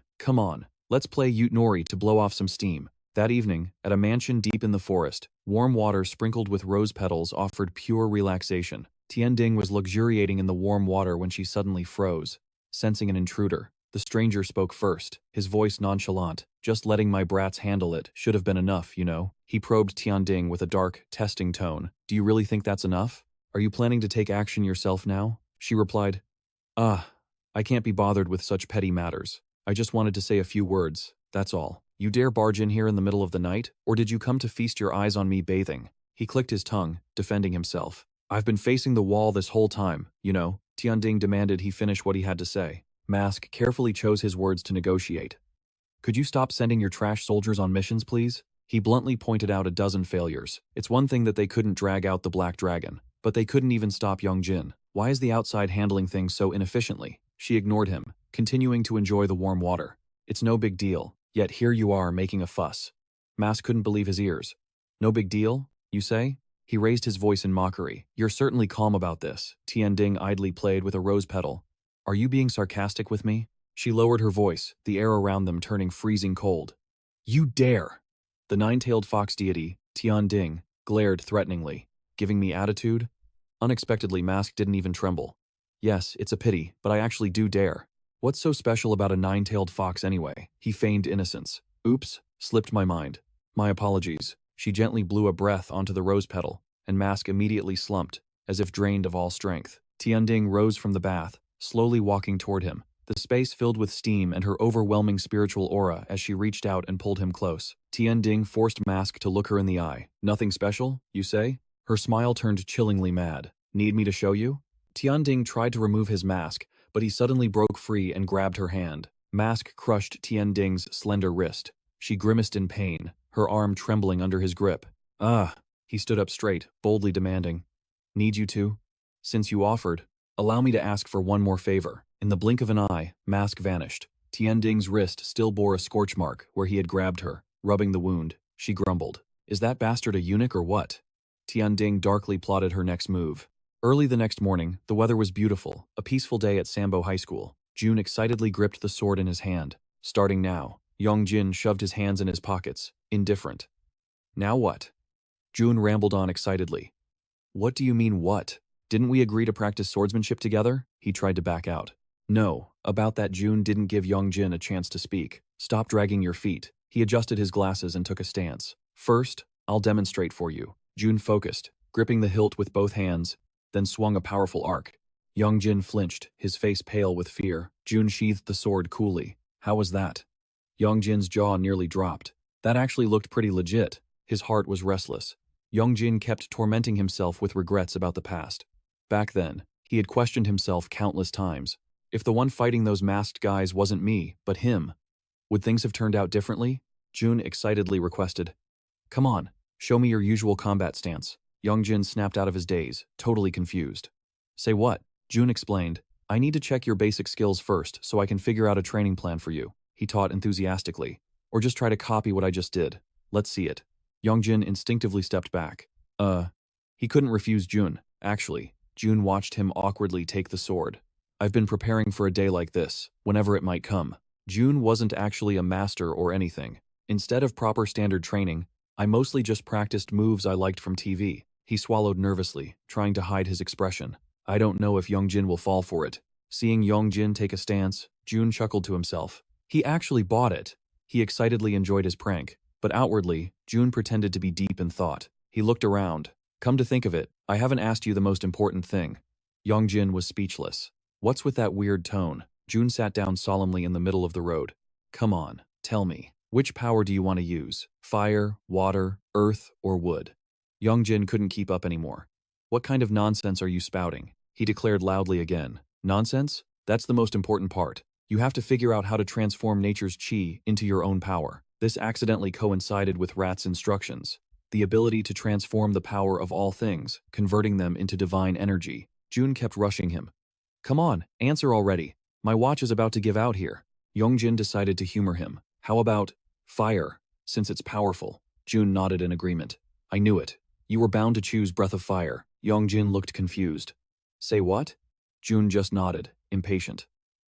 let's play Ute Nori to blow off some steam. That evening, at a mansion deep in the forest, warm water sprinkled with rose petals offered pure relaxation. Tianding was luxuriating in the warm water when she suddenly froze, sensing an intruder. The stranger spoke first, his voice nonchalant. Just letting my brats handle it should have been enough, you know. He probed Tianding with a dark, testing tone. Do you really think that's enough? Are you planning to take action yourself now? She replied, I can't be bothered with such petty matters. I just wanted to say a few words, that's all. You dare barge in here in the middle of the night, or did you come to feast your eyes on me bathing? He clicked his tongue, defending himself. I've been facing the wall this whole time, you know. Tianding demanded he finish what he had to say. Mask carefully chose his words to negotiate. Could you stop sending your trash soldiers on missions, please? He bluntly pointed out a dozen failures. It's one thing that they couldn't drag out the Black Dragon, but they couldn't even stop Yong Jin. Why is the outside handling things so inefficiently? She ignored him, continuing to enjoy the warm water. It's no big deal, yet here you are making a fuss. Mask couldn't believe his ears. No big deal, you say? He raised his voice in mockery. You're certainly calm about this. Tianding idly played with a rose petal. Are you being sarcastic with me? She lowered her voice, the air around them turning freezing cold. You dare! The nine-tailed fox deity, Tianding, glared threateningly. Giving me attitude? Unexpectedly, Mask didn't even tremble. Yes, it's a pity, but I actually do dare. What's so special about a nine-tailed fox anyway? He feigned innocence. Oops, slipped my mind. My apologies. She gently blew a breath onto the rose petal, and Mask immediately slumped, as if drained of all strength. Tianding rose from the bath, slowly walking toward him, the space filled with steam and her overwhelming spiritual aura as she reached out and pulled him close. Tianding forced Mask to look her in the eye. Nothing special, you say? Her smile turned chillingly mad. Need me to show you? Tianding tried to remove his mask, but he suddenly broke free and grabbed her hand. Mask crushed Tianding's slender wrist. She grimaced in pain, her arm trembling under his grip. He stood up straight, boldly demanding. Need you to? Since you offered, allow me to ask for one more favor. In the blink of an eye, Mask vanished. Tianding's wrist still bore a scorch mark where he had grabbed her, rubbing the wound. She grumbled. Is that bastard a eunuch or what? Tianding darkly plotted her next move. Early the next morning, the weather was beautiful, a peaceful day at Sambo High School. Jun excitedly gripped the sword in his hand. Starting now. Yong Jin shoved his hands in his pockets, indifferent. Now what? Jun rambled on excitedly. What do you mean what? Didn't we agree to practice swordsmanship together? He tried to back out. No, about that Jun didn't give Yong Jin a chance to speak. Stop dragging your feet. He adjusted his glasses and took a stance. First, I'll demonstrate for you. Jun focused, gripping the hilt with both hands, then swung a powerful arc. Yong Jin flinched, his face pale with fear. Jun sheathed the sword coolly. How was that? Yong Jin's jaw nearly dropped. That actually looked pretty legit. His heart was restless. Yong Jin kept tormenting himself with regrets about the past. Back then, he had questioned himself countless times. If the one fighting those masked guys wasn't me, but him, would things have turned out differently? Jun excitedly requested. Come on, show me your usual combat stance. Yong Jin snapped out of his daze, totally confused. Say what? Jun explained. I need to check your basic skills first so I can figure out a training plan for you, he taught enthusiastically. Or just try to copy what I just did. Let's see it. Yong Jin instinctively stepped back. He couldn't refuse Jun, actually. Jun watched him awkwardly take the sword. I've been preparing for a day like this, whenever it might come. Jun wasn't actually a master or anything. Instead of proper standard training, I mostly just practiced moves I liked from TV. He swallowed nervously, trying to hide his expression. I don't know if Yong Jin will fall for it. Seeing Yong Jin take a stance, Jun chuckled to himself. He actually bought it. He excitedly enjoyed his prank, but outwardly, Jun pretended to be deep in thought. He looked around. Come to think of it, I haven't asked you the most important thing. Yong Jin was speechless. What's with that weird tone? Jun sat down solemnly in the middle of the road. Come on, tell me. Which power do you want to use? Fire, water, earth, or wood? Yong Jin couldn't keep up anymore. What kind of nonsense are you spouting? He declared loudly again. Nonsense? That's the most important part. You have to figure out how to transform nature's chi into your own power. This accidentally coincided with Rat's instructions. The ability to transform the power of all things, converting them into divine energy. Jun kept rushing him. Come on, answer already. My watch is about to give out here. Yong Jin decided to humor him. How about fire, since it's powerful? Jun nodded in agreement. I knew it. You were bound to choose Breath of Fire. Yong Jin looked confused. Say what? Jun just nodded, impatient.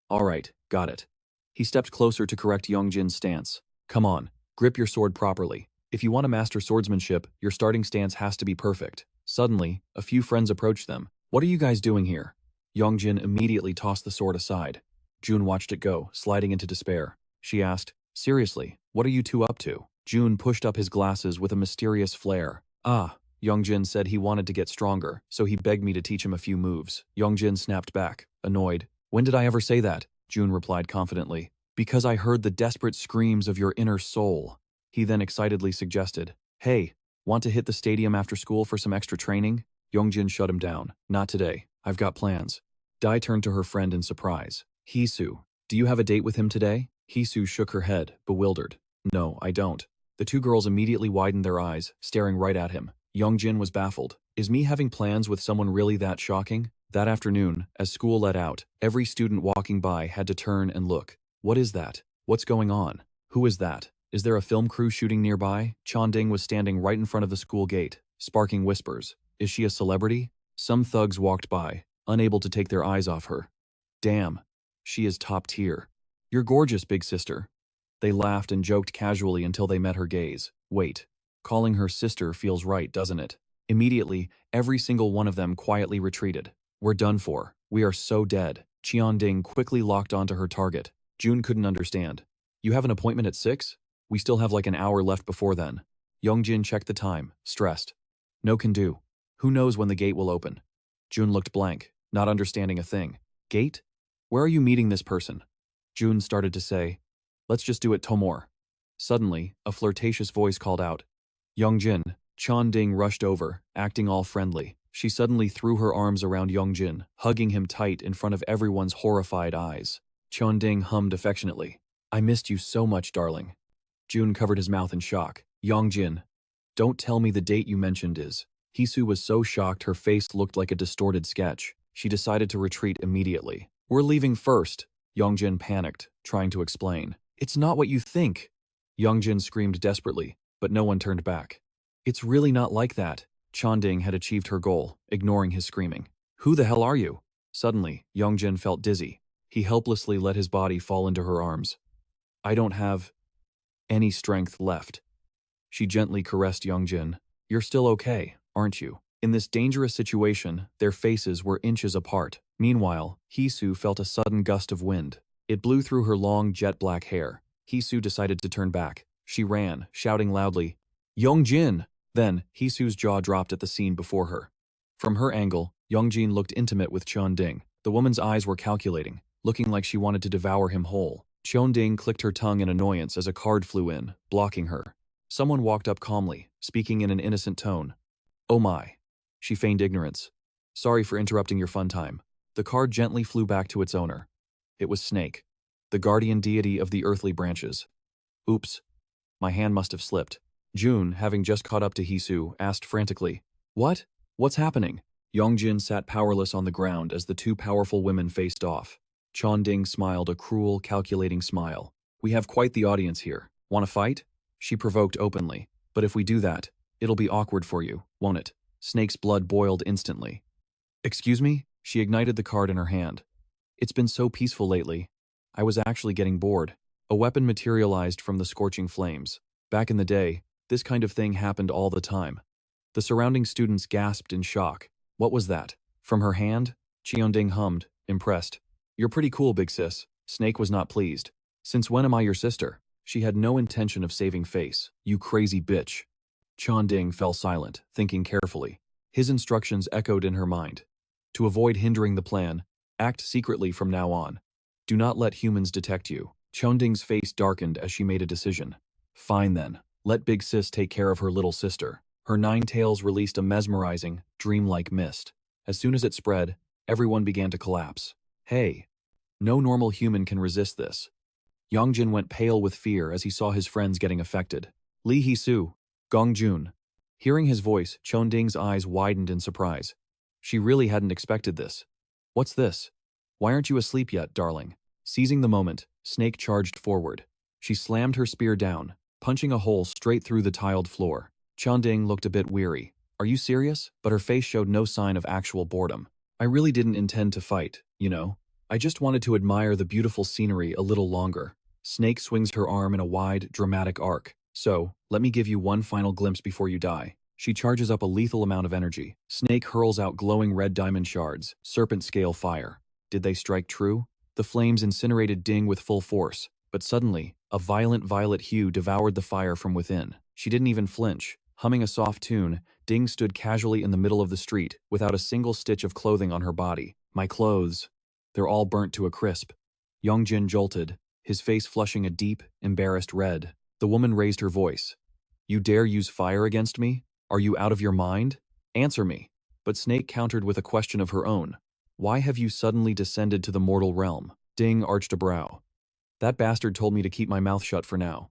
All right, got it. He stepped closer to correct Yong Jin's stance. Come on, grip your sword properly. If you want to master swordsmanship, your starting stance has to be perfect. Suddenly, a few friends approached them. What are you guys doing here? Yong Jin immediately tossed the sword aside. Jun watched it go, sliding into despair. She asked, seriously, what are you two up to? Jun pushed up his glasses with a mysterious flare. Ah, Yong Jin said he wanted to get stronger, so he begged me to teach him a few moves. Yong Jin snapped back, annoyed. When did I ever say that? Jun replied confidently. Because I heard the desperate screams of your inner soul. He then excitedly suggested, hey, want to hit the stadium after school for some extra training? Yong Jin shut him down. Not today. I've got plans. Dai turned to her friend in surprise. Hisu, do you have a date with him today? Hisu shook her head, bewildered. No, I don't. The two girls immediately widened their eyes, staring right at him. Yong Jin was baffled. Is me having plans with someone really that shocking? That afternoon, as school let out, every student walking by had to turn and look. What is that? What's going on? Who is that? Is there a film crew shooting nearby? Chanding was standing right in front of the school gate, sparking whispers. Is she a celebrity? Some thugs walked by, unable to take their eyes off her. Damn, she is top tier. You're gorgeous, big sister. They laughed and joked casually until they met her gaze. Wait, calling her sister feels right, doesn't it? Immediately, every single one of them quietly retreated. We're done for. We are so dead. Cheonding quickly locked onto her target. Jun couldn't understand. You have an appointment at 6? We still have like an hour left before then. Yong Jin checked the time, stressed. No can do. Who knows when the gate will open? Jun looked blank, not understanding a thing. Gate? Where are you meeting this person? Jun started to say, let's just do it tomorrow. Suddenly, a flirtatious voice called out. Yong Jin. Chanding rushed over, acting all friendly. She suddenly threw her arms around Yong Jin, hugging him tight in front of everyone's horrified eyes. Chanding hummed affectionately. I missed you so much, darling. Jun covered his mouth in shock. Yong Jin. Don't tell me the date you mentioned is. Hisu was so shocked her face looked like a distorted sketch. She decided to retreat immediately. We're leaving first. Yong Jin panicked, trying to explain. It's not what you think. Yong Jin screamed desperately, but no one turned back. It's really not like that. Chanding had achieved her goal, ignoring his screaming. Who the hell are you? Suddenly, Yong Jin felt dizzy. He helplessly let his body fall into her arms. I don't have any strength left. She gently caressed Yong Jin. You're still okay, aren't you? In this dangerous situation, their faces were inches apart. Meanwhile, Hisu felt a sudden gust of wind. It blew through her long jet-black hair. Hisu decided to turn back. She ran, shouting loudly, Yong Jin! Then, Hisu's jaw dropped at the scene before her. From her angle, Yong Jin looked intimate with Cheonding. The woman's eyes were calculating, looking like she wanted to devour him whole. Cheonding clicked her tongue in annoyance as a card flew in, blocking her. Someone walked up calmly, speaking in an innocent tone. Oh my. She feigned ignorance. Sorry for interrupting your fun time. The card gently flew back to its owner. It was Snake, the guardian deity of the earthly branches. Oops. My hand must have slipped. Jun, having just caught up to Hisu, asked frantically, What? What's happening? Yong Jin sat powerless on the ground as the two powerful women faced off. Chanding smiled a cruel, calculating smile. We have quite the audience here. Want to fight? She provoked openly. But if we do that, it'll be awkward for you, won't it? Snake's blood boiled instantly. Excuse me? She ignited the card in her hand. It's been so peaceful lately. I was actually getting bored. A weapon materialized from the scorching flames. Back in the day, this kind of thing happened all the time. The surrounding students gasped in shock. What was that? From her hand? Cheonding hummed, impressed. You're pretty cool, big sis. Snake was not pleased. Since when am I your sister? She had no intention of saving face. You crazy bitch. Cheonding fell silent, thinking carefully. His instructions echoed in her mind. To avoid hindering the plan, act secretly from now on. Do not let humans detect you. Cheonding's face darkened as she made a decision. Fine then. Let Big Sis take care of her little sister. Her 9 tails released a mesmerizing, dreamlike mist. As soon as it spread, everyone began to collapse. Hey! No normal human can resist this. Yong Jin went pale with fear as he saw his friends getting affected. Lee Hee-soo, Gong Jun. Hearing his voice, Cheonding's eyes widened in surprise. She really hadn't expected this. What's this? Why aren't you asleep yet, darling? Seizing the moment, Snake charged forward. She slammed her spear down, punching a hole straight through the tiled floor. Ding looked a bit weary. Are you serious? But her face showed no sign of actual boredom. I really didn't intend to fight, you know. I just wanted to admire the beautiful scenery a little longer. Snake swings her arm in a wide, dramatic arc. So, let me give you one final glimpse before you die. She charges up a lethal amount of energy. Snake hurls out glowing red diamond shards, serpent-scale fire. Did they strike true? The flames incinerated Ding with full force, but suddenly, a violent violet hue devoured the fire from within. She didn't even flinch. Humming a soft tune, Ding stood casually in the middle of the street, without a single stitch of clothing on her body. My clothes. They're all burnt to a crisp. Yong Jin jolted, his face flushing a deep, embarrassed red. The woman raised her voice. You dare use fire against me? Are you out of your mind? Answer me. But Snake countered with a question of her own. Why have you suddenly descended to the mortal realm? Ding arched a brow. That bastard told me to keep my mouth shut for now.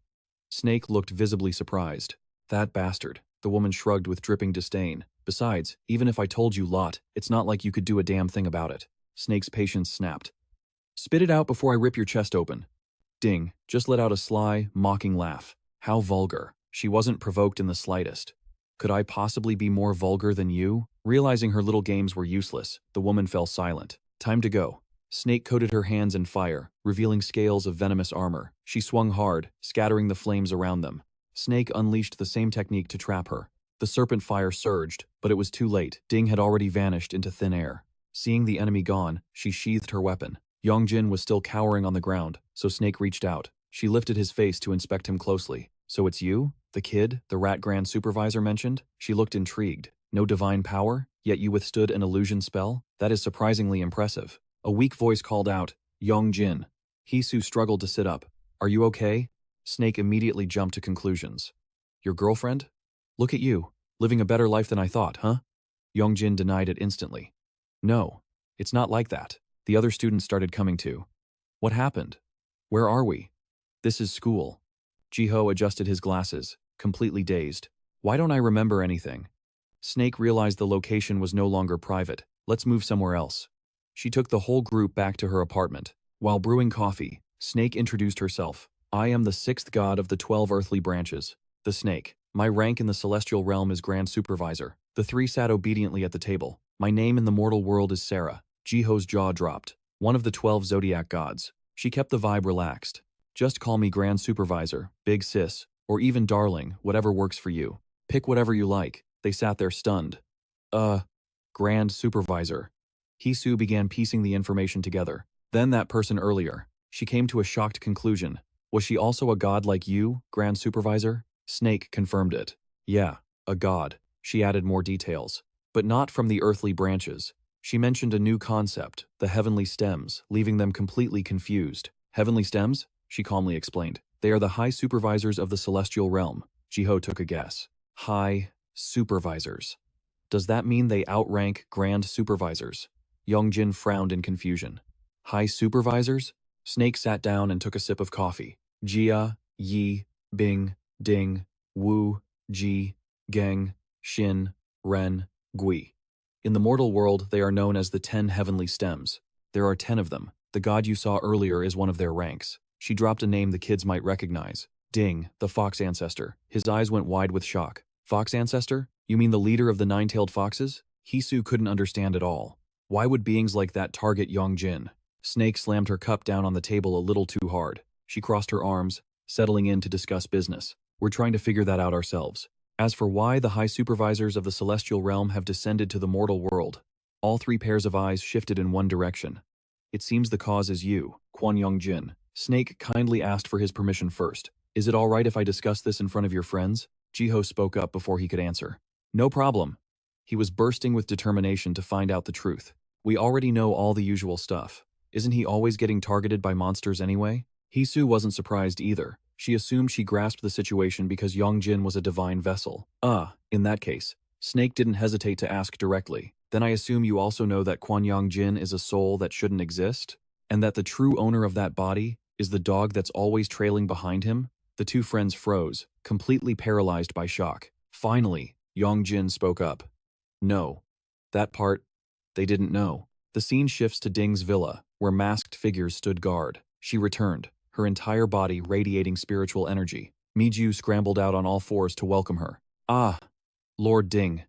Snake looked visibly surprised. That bastard. The woman shrugged with dripping disdain. Besides, even if I told you lot, it's not like you could do a damn thing about it. Snake's patience snapped. Spit it out before I rip your chest open. Ding just let out a sly, mocking laugh. How vulgar. She wasn't provoked in the slightest. Could I possibly be more vulgar than you? Realizing her little games were useless, the woman fell silent. Time to go. Snake coated her hands in fire, revealing scales of venomous armor. She swung hard, scattering the flames around them. Snake unleashed the same technique to trap her. The serpent fire surged, but it was too late. Ding had already vanished into thin air. Seeing the enemy gone, she sheathed her weapon. Yong Jin was still cowering on the ground, so Snake reached out. She lifted his face to inspect him closely. So it's you? The kid, the rat grand supervisor mentioned? She looked intrigued. No divine power, yet you withstood an illusion spell? That is surprisingly impressive. A weak voice called out, Yong Jin. Hisu struggled to sit up. Are you okay? Snake immediately jumped to conclusions. Your girlfriend? Look at you, living a better life than I thought, huh? Yong Jin denied it instantly. No, it's not like that. The other students started coming too. What happened? Where are we? This is school. Jiho adjusted his glasses, completely dazed. Why don't I remember anything? Snake realized the location was no longer private. Let's move somewhere else. She took the whole group back to her apartment. While brewing coffee, Snake introduced herself. I am the 6th god of the 12 earthly branches. The Snake. My rank in the celestial realm is Grand Supervisor. The three sat obediently at the table. My name in the mortal world is Sarah. Jiho's jaw dropped. One of the 12 zodiac gods. She kept the vibe relaxed. Just call me Grand Supervisor, Big Sis, or even Darling, whatever works for you. Pick whatever you like. They sat there stunned. Grand Supervisor. Hisu began piecing the information together. Then that person earlier. She came to a shocked conclusion. Was she also a god like you, Grand Supervisor? Snake confirmed it. Yeah, a god. She added more details. But not from the earthly branches. She mentioned a new concept, the heavenly stems, leaving them completely confused. Heavenly stems? She calmly explained. They are the high supervisors of the celestial realm. Jiho took a guess. High supervisors. Does that mean they outrank grand supervisors? Yong Jin frowned in confusion. High supervisors? Snake sat down and took a sip of coffee. Jia, Yi, Bing, Ding, Wu, Ji, Geng, Xin, Ren, Gui. In the mortal world, they are known as the 10 heavenly stems. There are 10 of them. The god you saw earlier is one of their ranks. She dropped a name the kids might recognize. Ding, the fox ancestor. His eyes went wide with shock. Fox ancestor? You mean the leader of the 9-tailed foxes? Hisu couldn't understand at all. Why would beings like that target Yong Jin? Snake slammed her cup down on the table a little too hard. She crossed her arms, settling in to discuss business. We're trying to figure that out ourselves. As for why the high supervisors of the celestial realm have descended to the mortal world, all three pairs of eyes shifted in one direction. It seems the cause is you, Quan Yong Jin. Snake kindly asked for his permission first. Is it all right if I discuss this in front of your friends? Jiho spoke up before he could answer. No problem. He was bursting with determination to find out the truth. We already know all the usual stuff. Isn't he always getting targeted by monsters anyway? Hisu wasn't surprised either. She assumed she grasped the situation because Yong Jin was a divine vessel. In that case, Snake didn't hesitate to ask directly. Then I assume you also know that Quan Yong Jin is a soul that shouldn't exist? And that the true owner of that body is the dog that's always trailing behind him? The two friends froze, completely paralyzed by shock. Finally, Yong Jin spoke up. No. That part, they didn't know. The scene shifts to Ding's villa, where masked figures stood guard. She returned, her entire body radiating spiritual energy. Miju scrambled out on all fours to welcome her. Ah, Lord Ding.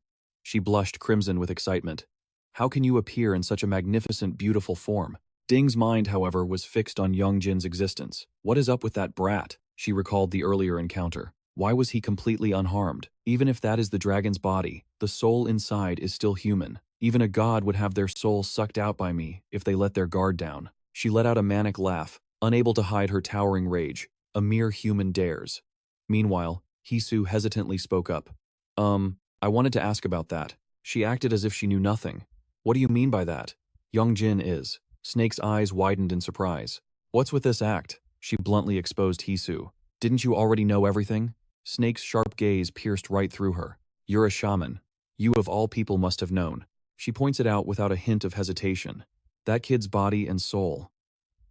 She blushed crimson with excitement. How can you appear in such a magnificent, beautiful form? Ding's mind, however, was fixed on Yong Jin's existence. What is up with that brat? She recalled the earlier encounter. Why was he completely unharmed? Even if that is the dragon's body, the soul inside is still human. Even a god would have their soul sucked out by me if they let their guard down. She let out a manic laugh, unable to hide her towering rage. A mere human dares. Meanwhile, Hisu hesitantly spoke up. I wanted to ask about that. She acted as if she knew nothing. What do you mean by that? Yong Jin is. Snake's eyes widened in surprise. What's with this act? She bluntly exposed Hisu. Didn't you already know everything? Snake's sharp gaze pierced right through her. You're a shaman. You of all people must have known. She points it out without a hint of hesitation. That kid's body and soul.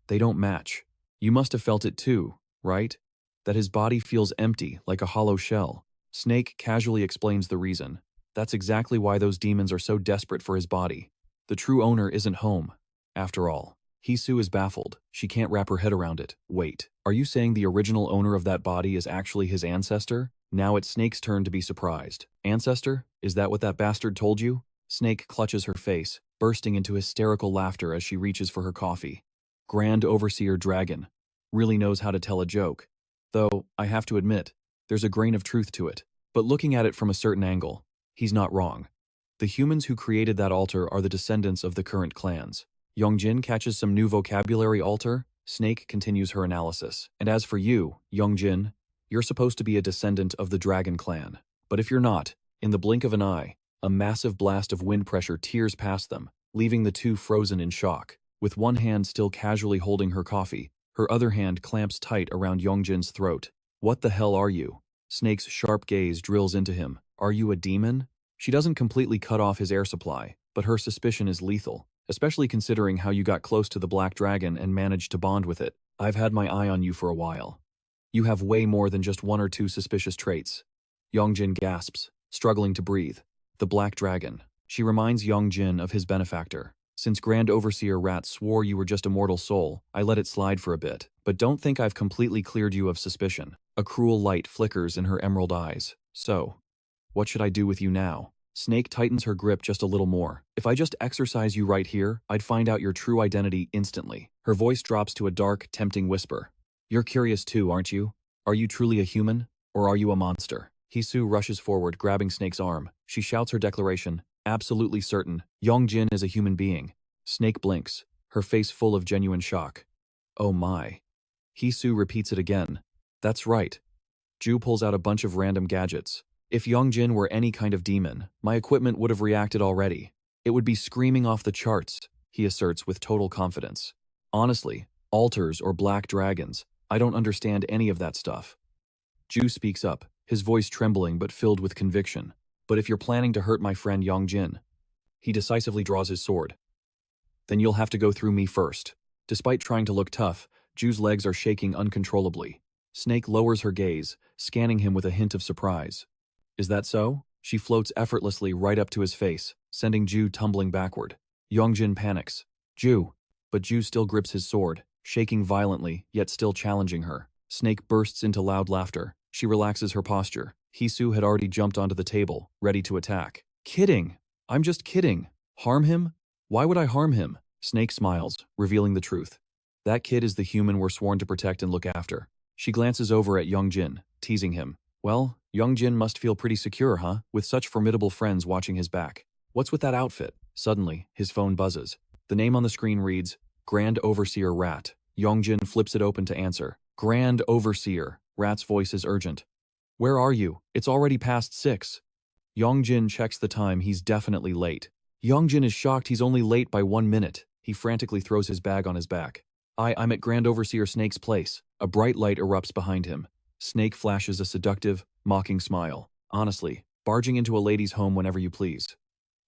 They don't match. You must have felt it too, right? That his body feels empty, like a hollow shell. Snake casually explains the reason. That's exactly why those demons are so desperate for his body. The true owner isn't home. After all, Hisu is baffled. She can't wrap her head around it. Wait, are you saying the original owner of that body is actually his ancestor? Now it's Snake's turn to be surprised. Ancestor? Is that what that bastard told you? Snake clutches her face, bursting into hysterical laughter as she reaches for her coffee. Grand Overseer Dragon. Really knows how to tell a joke. Though, I have to admit, there's a grain of truth to it. But looking at it from a certain angle, he's not wrong. The humans who created that altar are the descendants of the current clans. Yong Jin catches some new vocabulary altar. Snake continues her analysis. And as for you, Yong Jin, you're supposed to be a descendant of the Dragon Clan. But if you're not, in the blink of an eye, a massive blast of wind pressure tears past them, leaving the two frozen in shock. With one hand still casually holding her coffee, her other hand clamps tight around Yong Jin's throat. What the hell are you? Snake's sharp gaze drills into him. Are you a demon? She doesn't completely cut off his air supply, but her suspicion is lethal, especially considering how you got close to the black dragon and managed to bond with it. I've had my eye on you for a while. You have way more than just one or two suspicious traits. Yong Jin gasps, struggling to breathe. The black dragon. She reminds Yong Jin of his benefactor. Since Grand Overseer Rat swore you were just a mortal soul, I let it slide for a bit. But don't think I've completely cleared you of suspicion. A cruel light flickers in her emerald eyes. So, what should I do with you now? Snake tightens her grip just a little more. If I just exercise you right here, I'd find out your true identity instantly. Her voice drops to a dark, tempting whisper. You're curious too, aren't you? Are you truly a human? Or are you a monster? Hisu rushes forward, grabbing Snake's arm. She shouts her declaration. Absolutely certain, Yong Jin is a human being. Snake blinks, her face full of genuine shock. Oh my. Hisu repeats it again. That's right. Ju pulls out a bunch of random gadgets. If Yong Jin were any kind of demon, my equipment would have reacted already. It would be screaming off the charts, he asserts with total confidence. Honestly, altars or black dragons, I don't understand any of that stuff. Ju speaks up, his voice trembling but filled with conviction. But if you're planning to hurt my friend Yong Jin, he decisively draws his sword. Then you'll have to go through me first. Despite trying to look tough, Ju's legs are shaking uncontrollably. Snake lowers her gaze, scanning him with a hint of surprise. Is that so? She floats effortlessly right up to his face, sending Ju tumbling backward. Yong Jin panics. Ju. But Ju still grips his sword, shaking violently, yet still challenging her. Snake bursts into loud laughter. She relaxes her posture. Hisu had already jumped onto the table, ready to attack. Kidding! I'm just kidding. Harm him? Why would I harm him? Snake smiles, revealing the truth. That kid is the human we're sworn to protect and look after. She glances over at Yong Jin, teasing him. Well, Yong Jin must feel pretty secure, huh? With such formidable friends watching his back. What's with that outfit? Suddenly, his phone buzzes. The name on the screen reads, Grand Overseer Rat. Yong Jin flips it open to answer. Grand Overseer. Rat's voice is urgent. Where are you? It's already past 6. Yong Jin checks the time. He's definitely late. Yong Jin is shocked he's only late by 1 minute. He frantically throws his bag on his back. I'm at Grand Overseer Snake's place. A bright light erupts behind him. Snake flashes a seductive, mocking smile. Honestly, barging into a lady's home whenever you please.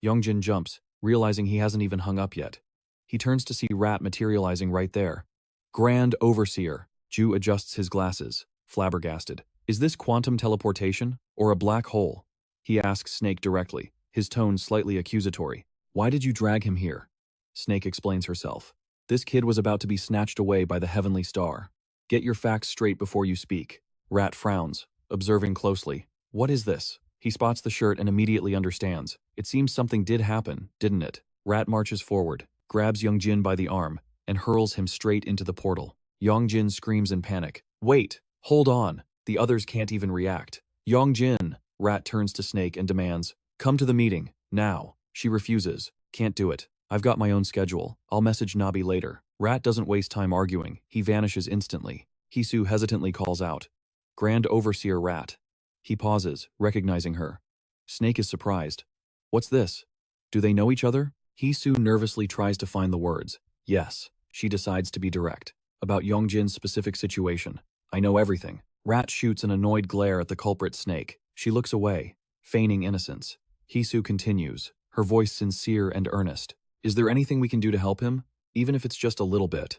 Yong Jin jumps, realizing he hasn't even hung up yet. He turns to see Rat materializing right there. Grand Overseer. Ju adjusts his glasses, flabbergasted. Is this quantum teleportation, or a black hole? He asks Snake directly, his tone slightly accusatory. Why did you drag him here? Snake explains herself. This kid was about to be snatched away by the heavenly star. Get your facts straight before you speak. Rat frowns, observing closely. What is this? He spots the shirt and immediately understands. It seems something did happen, didn't it? Rat marches forward, grabs Yong Jin by the arm, and hurls him straight into the portal. Yong Jin screams in panic. Wait! Hold on! The others can't even react. Yong Jin! Rat turns to Snake and demands, come to the meeting, now. She refuses. Can't do it. I've got my own schedule. I'll message Nabi later. Rat doesn't waste time arguing. He vanishes instantly. Hisu hesitantly calls out, Grand Overseer Rat. He pauses, recognizing her. Snake is surprised. What's this? Do they know each other? Hisu nervously tries to find the words. Yes. She decides to be direct. About Yong Jin's specific situation. I know everything. Rat shoots an annoyed glare at the culprit Snake. She looks away, feigning innocence. Hisu continues, her voice sincere and earnest. Is there anything we can do to help him? Even if it's just a little bit.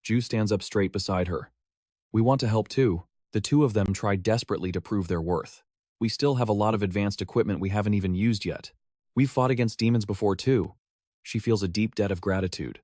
Ju stands up straight beside her. We want to help too. The two of them try desperately to prove their worth. We still have a lot of advanced equipment we haven't even used yet. We've fought against demons before too. She feels a deep debt of gratitude.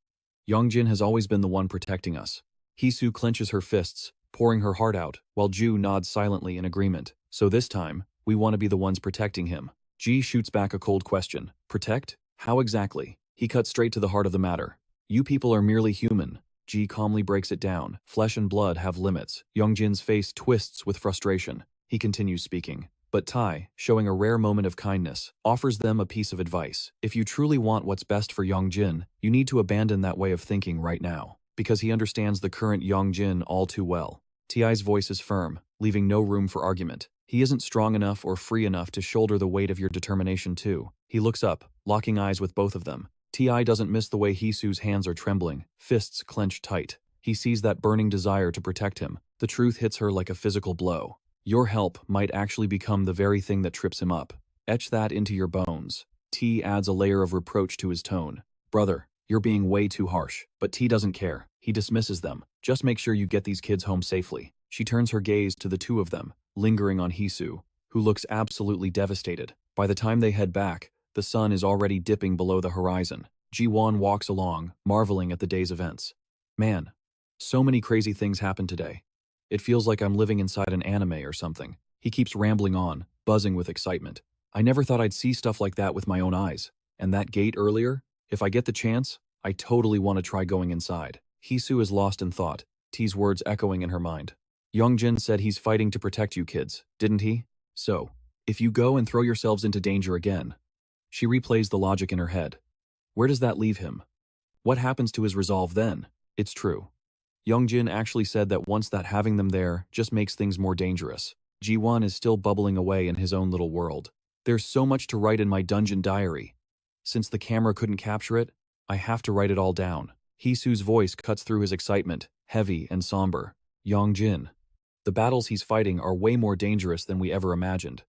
Yong Jin has always been the one protecting us. Hisu clenches her fists, pouring her heart out, while Ju nods silently in agreement. So this time, we want to be the ones protecting him. Ji shoots back a cold question. Protect? How exactly? He cuts straight to the heart of the matter. You people are merely human. Ji calmly breaks it down. Flesh and blood have limits. Yong Jin's face twists with frustration. He continues speaking. But Tai, showing a rare moment of kindness, offers them a piece of advice. If you truly want what's best for Yong Jin, you need to abandon that way of thinking right now. Because he understands the current Yong Jin all too well. Ti's voice is firm, leaving no room for argument. He isn't strong enough or free enough to shoulder the weight of your determination too. He looks up, locking eyes with both of them. Ti doesn't miss the way Hisu's hands are trembling, fists clenched tight. He sees that burning desire to protect him. The truth hits her like a physical blow. Your help might actually become the very thing that trips him up. Etch that into your bones. T adds a layer of reproach to his tone. Brother, you're being way too harsh. But T doesn't care. He dismisses them. Just make sure you get these kids home safely. She turns her gaze to the two of them, lingering on Hisu, who looks absolutely devastated. By the time they head back, the sun is already dipping below the horizon. Ji-won walks along, marveling at the day's events. Man, so many crazy things happened today. It feels like I'm living inside an anime or something. He keeps rambling on, buzzing with excitement. I never thought I'd see stuff like that with my own eyes. And that gate earlier? If I get the chance, I totally want to try going inside. Hisu is lost in thought, T's words echoing in her mind. Yong Jin said he's fighting to protect you kids, didn't he? So, if you go and throw yourselves into danger again. She replays the logic in her head. Where does that leave him? What happens to his resolve then? It's true. Yong Jin actually said that once that having them there just makes things more dangerous. Ji-won is still bubbling away in his own little world. There's so much to write in my dungeon diary. Since the camera couldn't capture it, I have to write it all down. Hisu's voice cuts through his excitement, heavy and somber. Yong Jin. The battles he's fighting are way more dangerous than we ever imagined.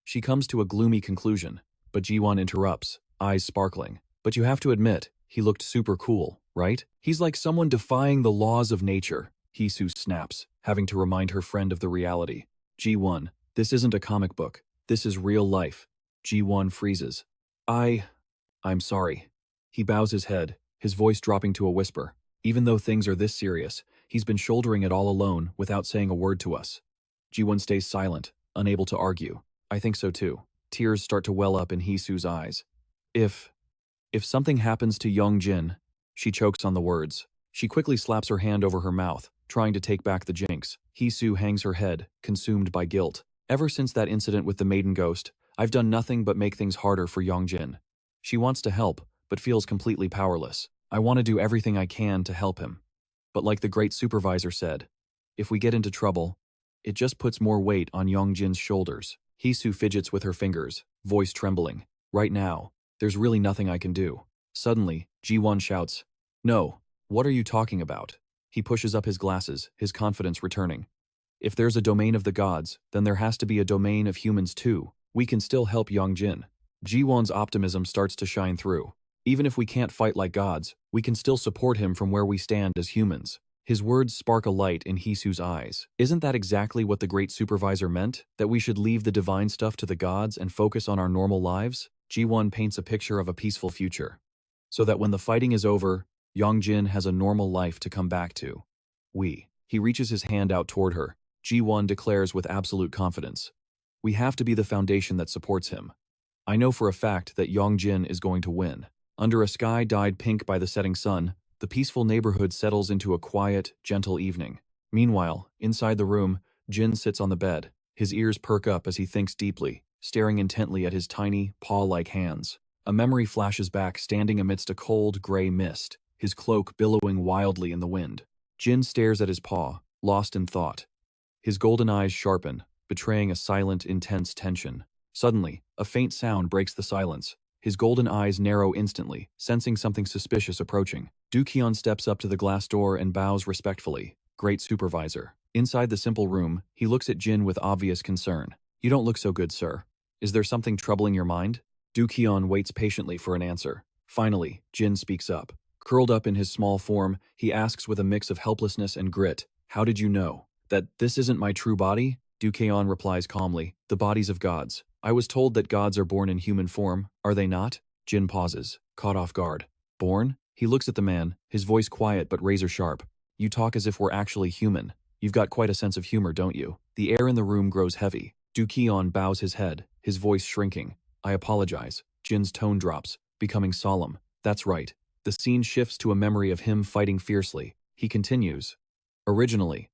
She comes to a gloomy conclusion, but Ji-won interrupts, eyes sparkling. But you have to admit, he looked super cool, right? He's like someone defying the laws of nature. Hisu snaps, having to remind her friend of the reality. Ji-won, this isn't a comic book. This is real life. Ji-won freezes. I'm sorry. He bows his head, his voice dropping to a whisper. Even though things are this serious, he's been shouldering it all alone without saying a word to us. Ji-won stays silent, unable to argue. I think so too. Tears start to well up in Hisu's eyes. If something happens to Yong Jin, she chokes on the words. She quickly slaps her hand over her mouth, trying to take back the jinx. Hisu hangs her head, consumed by guilt. Ever since that incident with the maiden ghost, I've done nothing but make things harder for Yong Jin. She wants to help, but feels completely powerless. I want to do everything I can to help him. But like the great supervisor said, if we get into trouble, it just puts more weight on Yong Jin's shoulders. Hisu fidgets with her fingers, voice trembling. Right now, there's really nothing I can do. Suddenly, Ji-won shouts, No, what are you talking about? He pushes up his glasses, his confidence returning. If there's a domain of the gods, then there has to be a domain of humans too. We can still help Yong Jin. Ji-won's optimism starts to shine through. Even if we can't fight like gods, we can still support him from where we stand as humans. His words spark a light in Hisu's eyes. Isn't that exactly what the great supervisor meant? That we should leave the divine stuff to the gods and focus on our normal lives? Ji-won paints a picture of a peaceful future. So that when the fighting is over, Yong Jin has a normal life to come back to. He reaches his hand out toward her. Ji-won declares with absolute confidence. We have to be the foundation that supports him. I know for a fact that Yong Jin is going to win. Under a sky dyed pink by the setting sun, the peaceful neighborhood settles into a quiet, gentle evening. Meanwhile, inside the room, Jin sits on the bed. His ears perk up as he thinks deeply, staring intently at his tiny, paw-like hands. A memory flashes back standing amidst a cold, gray mist, his cloak billowing wildly in the wind. Jin stares at his paw, lost in thought. His golden eyes sharpen, betraying a silent, intense tension. Suddenly, a faint sound breaks the silence. His golden eyes narrow instantly, sensing something suspicious approaching. Dkyoung steps up to the glass door and bows respectfully. Great supervisor. Inside the simple room, he looks at Jin with obvious concern. You don't look so good, sir. Is there something troubling your mind? Dkyoung waits patiently for an answer. Finally, Jin speaks up. Curled up in his small form, he asks with a mix of helplessness and grit, "How did you know? That this isn't my true body?" Dkyoung replies calmly, "The bodies of gods. I was told that gods are born in human form, are they not?" Jin pauses, caught off guard. Born? He looks at the man, his voice quiet but razor sharp. You talk as if we're actually human. You've got quite a sense of humor, don't you? The air in the room grows heavy. Dkyoung bows his head, his voice shrinking. I apologize. Jin's tone drops, becoming solemn. That's right. The scene shifts to a memory of him fighting fiercely. He continues. Originally,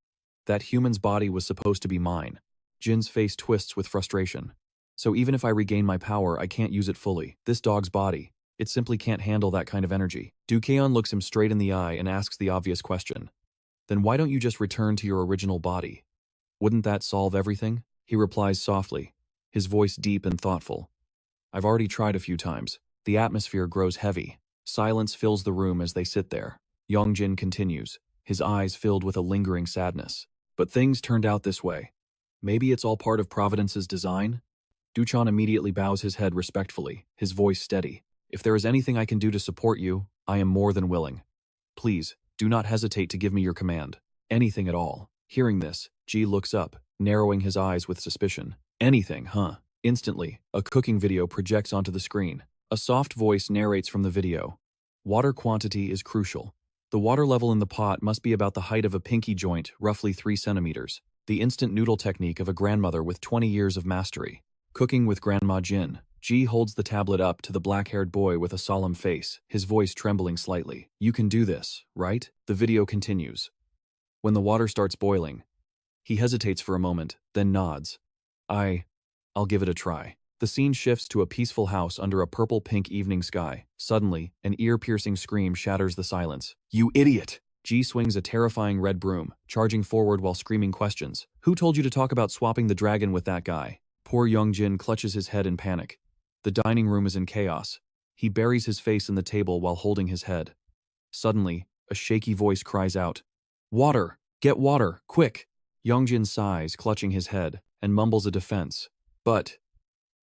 that human's body was supposed to be mine. Jin's face twists with frustration. So even if I regain my power, I can't use it fully. This dog's body, it simply can't handle that kind of energy. Dkyoung looks him straight in the eye and asks the obvious question. Then why don't you just return to your original body? Wouldn't that solve everything? He replies softly, his voice deep and thoughtful. I've already tried a few times. The atmosphere grows heavy. Silence fills the room as they sit there. Yong Jin continues, his eyes filled with a lingering sadness. But things turned out this way. Maybe it's all part of Providence's design? Duchan immediately bows his head respectfully, his voice steady. If there is anything I can do to support you, I am more than willing. Please, do not hesitate to give me your command. Anything at all. Hearing this, Ji looks up, narrowing his eyes with suspicion. Anything, huh? Instantly, a cooking video projects onto the screen. A soft voice narrates from the video. Water quantity is crucial. The water level in the pot must be about the height of a pinky joint, roughly 3 centimeters. The instant noodle technique of a grandmother with 20 years of mastery. Cooking with Grandma Jin. Ji holds the tablet up to the black-haired boy with a solemn face, his voice trembling slightly. You can do this, right? The video continues. When the water starts boiling, he hesitates for a moment, then nods. I'll give it a try. The scene shifts to a peaceful house under a purple-pink evening sky. Suddenly, an ear-piercing scream shatters the silence. You idiot! Ji swings a terrifying red broom, charging forward while screaming questions. Who told you to talk about swapping the dragon with that guy? Poor Yong Jin clutches his head in panic. The dining room is in chaos. He buries his face in the table while holding his head. Suddenly, a shaky voice cries out, Water! Get water! Quick! Yong Jin sighs, clutching his head, and mumbles a defense. But,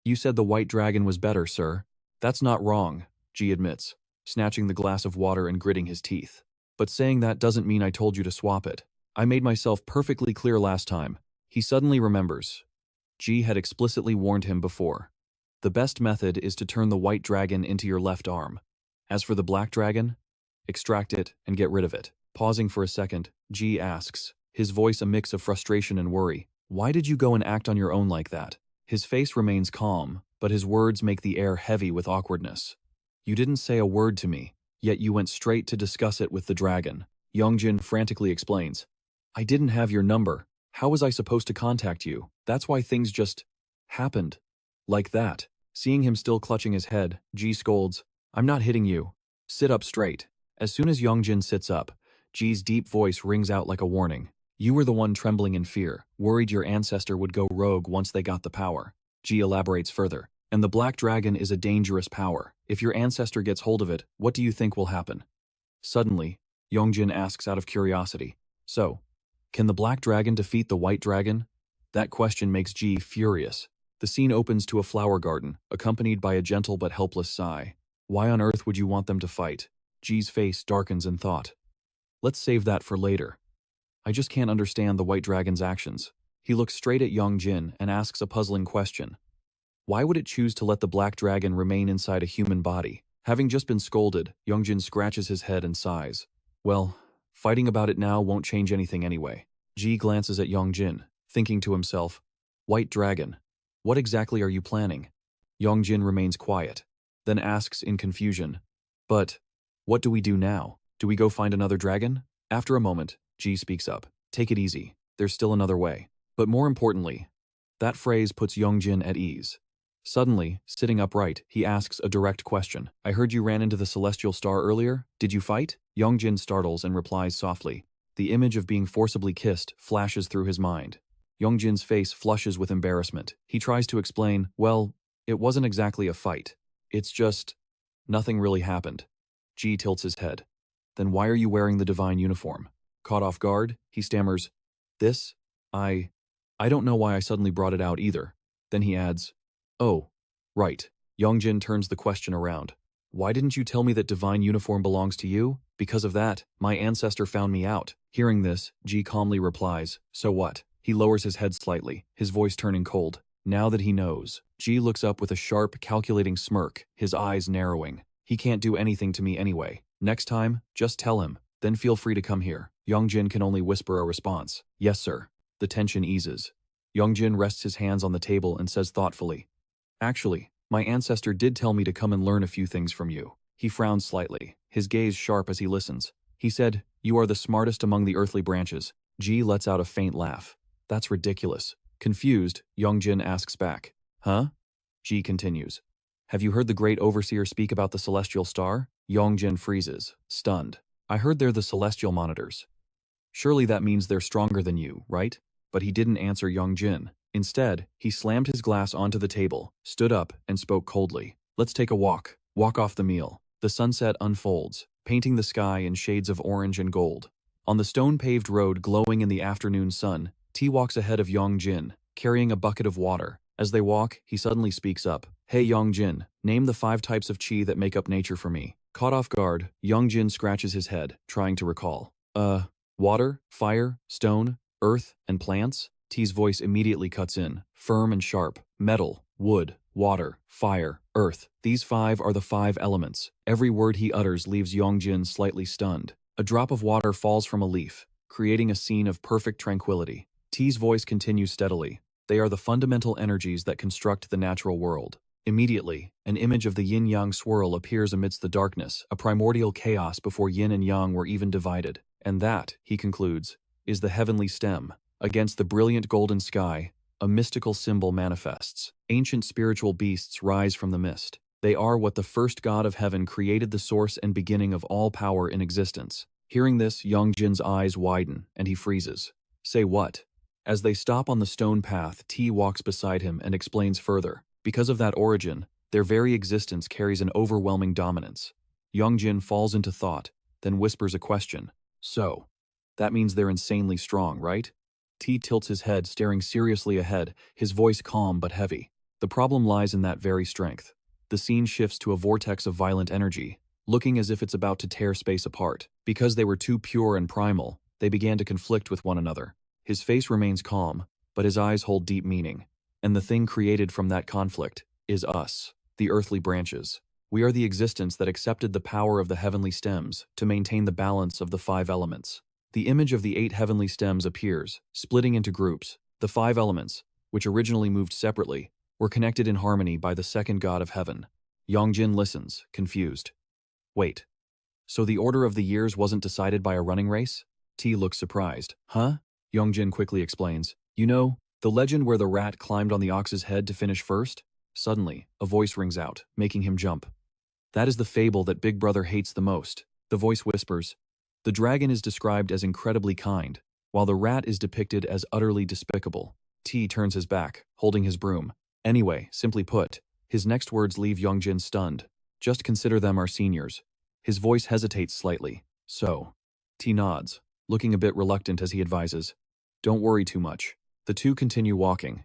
you said the white dragon was better, sir. That's not wrong, Ji admits, snatching the glass of water and gritting his teeth. But saying that doesn't mean I told you to swap it. I made myself perfectly clear last time. He suddenly remembers. Ji had explicitly warned him before. The best method is to turn the white dragon into your left arm. As for the black dragon, extract it and get rid of it. Pausing for a second, Ji asks, his voice a mix of frustration and worry, why did you go and act on your own like that? His face remains calm, but his words make the air heavy with awkwardness. You didn't say a word to me, yet you went straight to discuss it with the dragon. Yong Jin frantically explains. I didn't have your number. How was I supposed to contact you? That's why things just happened. Like that. Seeing him still clutching his head, Ji scolds, I'm not hitting you. Sit up straight. As soon as Yong Jin sits up, Ji's deep voice rings out like a warning. You were the one trembling in fear, worried your ancestor would go rogue once they got the power. Ji elaborates further. And the black dragon is a dangerous power. If your ancestor gets hold of it, what do you think will happen? Suddenly, Yong Jin asks out of curiosity. So, can the black dragon defeat the white dragon? That question makes Ji furious. The scene opens to a flower garden, accompanied by a gentle but helpless sigh. Why on earth would you want them to fight? Ji's face darkens in thought. Let's save that for later. I just can't understand the white dragon's actions. He looks straight at Yong Jin and asks a puzzling question. Why would it choose to let the black dragon remain inside a human body? Having just been scolded, Yong Jin scratches his head and sighs. Well, fighting about it now won't change anything anyway. Ji glances at Yong Jin, thinking to himself, White dragon. What exactly are you planning? Yong Jin remains quiet, then asks in confusion, but what do we do now? Do we go find another dragon? After a moment, Ji speaks up. Take it easy. There's still another way. But more importantly, that phrase puts Yong Jin at ease. Suddenly, sitting upright, he asks a direct question. I heard you ran into the celestial star earlier. Did you fight? Yong Jin startles and replies softly. The image of being forcibly kissed flashes through his mind. Yong Jin's face flushes with embarrassment. He tries to explain, well, it wasn't exactly a fight. It's just, nothing really happened. Ji tilts his head. Then why are you wearing the divine uniform? Caught off guard, he stammers, this? I don't know why I suddenly brought it out either. Then he adds, oh, right. Yong Jin turns the question around. Why didn't you tell me that divine uniform belongs to you? Because of that, my ancestor found me out. Hearing this, Ji calmly replies, so what? He lowers his head slightly, his voice turning cold. Now that he knows, Ji looks up with a sharp, calculating smirk, his eyes narrowing. He can't do anything to me anyway. Next time, just tell him, then feel free to come here. Yong Jin can only whisper a response. Yes, sir. The tension eases. Yong Jin rests his hands on the table and says thoughtfully, actually, my ancestor did tell me to come and learn a few things from you. He frowns slightly, his gaze sharp as he listens. He said, you are the smartest among the earthly branches. Ji lets out a faint laugh. That's ridiculous. Confused, Yong Jin asks back. Huh? Ji continues. Have you heard the great overseer speak about the celestial star? Yong Jin freezes, stunned. I heard they're the celestial monitors. Surely that means they're stronger than you, right? But he didn't answer Yong Jin. Instead, he slammed his glass onto the table, stood up, and spoke coldly. Let's take a walk. Walk off the meal. The sunset unfolds, painting the sky in shades of orange and gold. On the stone-paved road glowing in the afternoon sun, T walks ahead of Yong Jin, carrying a bucket of water. As they walk, he suddenly speaks up. Hey Yong Jin, name the 5 types of qi that make up nature for me. Caught off guard, Yong Jin scratches his head, trying to recall. Water, fire, stone, earth, and plants? T's voice immediately cuts in, firm and sharp. Metal, wood, water, fire, earth. These 5 are the 5 elements. Every word he utters leaves Yong Jin slightly stunned. A drop of water falls from a leaf, creating a scene of perfect tranquility. T's voice continues steadily. They are the fundamental energies that construct the natural world. Immediately, an image of the yin-yang swirl appears amidst the darkness, a primordial chaos before yin and yang were even divided. And that, he concludes, is the heavenly stem. Against the brilliant golden sky, a mystical symbol manifests. Ancient spiritual beasts rise from the mist. They are what the first god of heaven created, the source and beginning of all power in existence. Hearing this, Yong Jin's eyes widen, and he freezes. Say what? As they stop on the stone path, T walks beside him and explains further. Because of that origin, their very existence carries an overwhelming dominance. Yong Jin falls into thought, then whispers a question. So, that means they're insanely strong, right? T tilts his head, staring seriously ahead, his voice calm but heavy. The problem lies in that very strength. The scene shifts to a vortex of violent energy, looking as if it's about to tear space apart. Because they were too pure and primal, they began to conflict with one another. His face remains calm, but his eyes hold deep meaning. And the thing created from that conflict is us, the earthly branches. We are the existence that accepted the power of the heavenly stems to maintain the balance of the 5 elements. The image of the 8 heavenly stems appears, splitting into groups. The 5 elements, which originally moved separately, were connected in harmony by the second god of heaven. Yong Jin listens, confused. Wait, so the order of the years wasn't decided by a running race? T looks surprised. Huh? Yong Jin quickly explains. You know, the legend where the rat climbed on the ox's head to finish first? Suddenly, a voice rings out, making him jump. That is the fable that Big Brother hates the most. The voice whispers. The dragon is described as incredibly kind, while the rat is depicted as utterly despicable. T turns his back, holding his broom. Anyway, simply put, his next words leave Yong Jin stunned. Just consider them our seniors. His voice hesitates slightly. So. T nods, looking a bit reluctant as he advises. Don't worry too much. The two continue walking.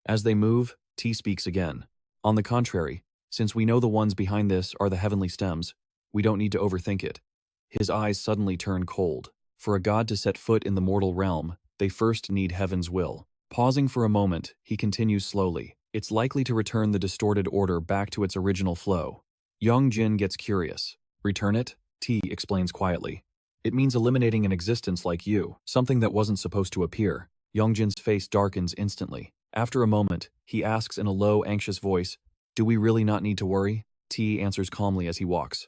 As they move, T speaks again. On the contrary, since we know the ones behind this are the heavenly stems, we don't need to overthink it. His eyes suddenly turn cold. For a god to set foot in the mortal realm, they first need heaven's will. Pausing for a moment, he continues slowly. It's likely to return the distorted order back to its original flow. Yong Jin gets curious. Return it? T explains quietly. It means eliminating an existence like you, something that wasn't supposed to appear. Yong Jin's face darkens instantly. After a moment, he asks in a low, anxious voice, "Do we really not need to worry?" T answers calmly as he walks.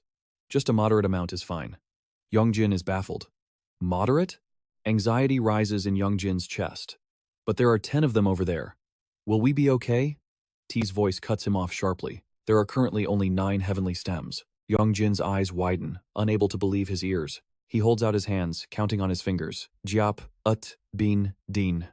"Just a moderate amount is fine." Yong Jin is baffled. Moderate? Anxiety rises in Yong Jin's chest. "But there are 10 of them over there. Will we be okay?" T's voice cuts him off sharply. "There are currently only 9 heavenly stems." Yong Jin's eyes widen, unable to believe his ears. He holds out his hands, counting on his fingers. Jiap, Ut, Bin, Din.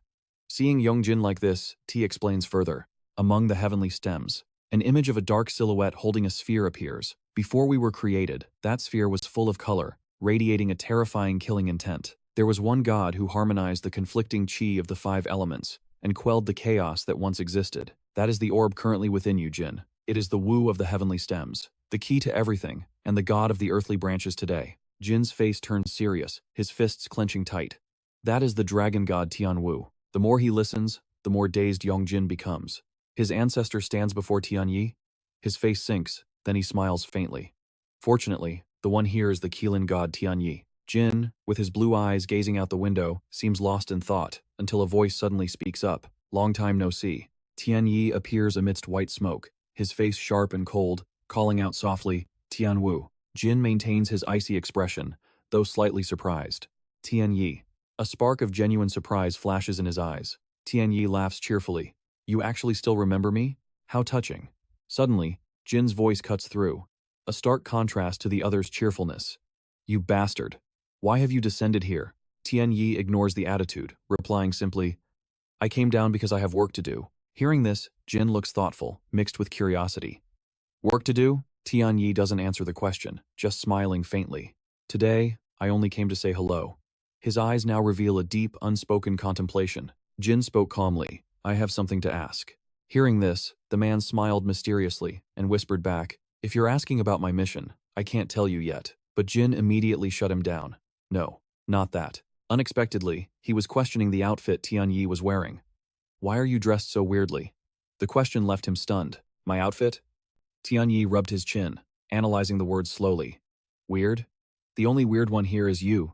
Seeing Yong Jin like this, T explains further. Among the heavenly stems, an image of a dark silhouette holding a sphere appears. Before we were created, that sphere was full of color, radiating a terrifying killing intent. There was one god who harmonized the conflicting chi of the 5 elements and quelled the chaos that once existed. That is the orb currently within you, Jin. It is the Wu of the heavenly stems, the key to everything, and the god of the earthly branches today. Jin's face turns serious, his fists clenching tight. That is the dragon god Tianwu. The more he listens, the more dazed Yong Jin becomes. His ancestor stands before Tianyi. His face sinks, then he smiles faintly. Fortunately, the one here is the Qilin god Tianyi. Jin, with his blue eyes gazing out the window, seems lost in thought, until a voice suddenly speaks up. "Long time no see." Tianyi appears amidst white smoke, his face sharp and cold, calling out softly, "Tianwu." Jin maintains his icy expression, though slightly surprised. "Tianyi." A spark of genuine surprise flashes in his eyes. Tianyi laughs cheerfully. "You actually still remember me? How touching." Suddenly, Jin's voice cuts through, a stark contrast to the other's cheerfulness. "You bastard. Why have you descended here?" Tianyi ignores the attitude, replying simply, "I came down because I have work to do." Hearing this, Jin looks thoughtful, mixed with curiosity. "Work to do?" Tianyi doesn't answer the question, just smiling faintly. "Today, I only came to say hello." His eyes now reveal a deep, unspoken contemplation. Jin spoke calmly, "I have something to ask." Hearing this, the man smiled mysteriously and whispered back, "If you're asking about my mission, I can't tell you yet." But Jin immediately shut him down. "No, not that." Unexpectedly, he was questioning the outfit Tianyi was wearing. "Why are you dressed so weirdly?" The question left him stunned. "My outfit?" Tianyi rubbed his chin, analyzing the words slowly. "Weird? The only weird one here is you,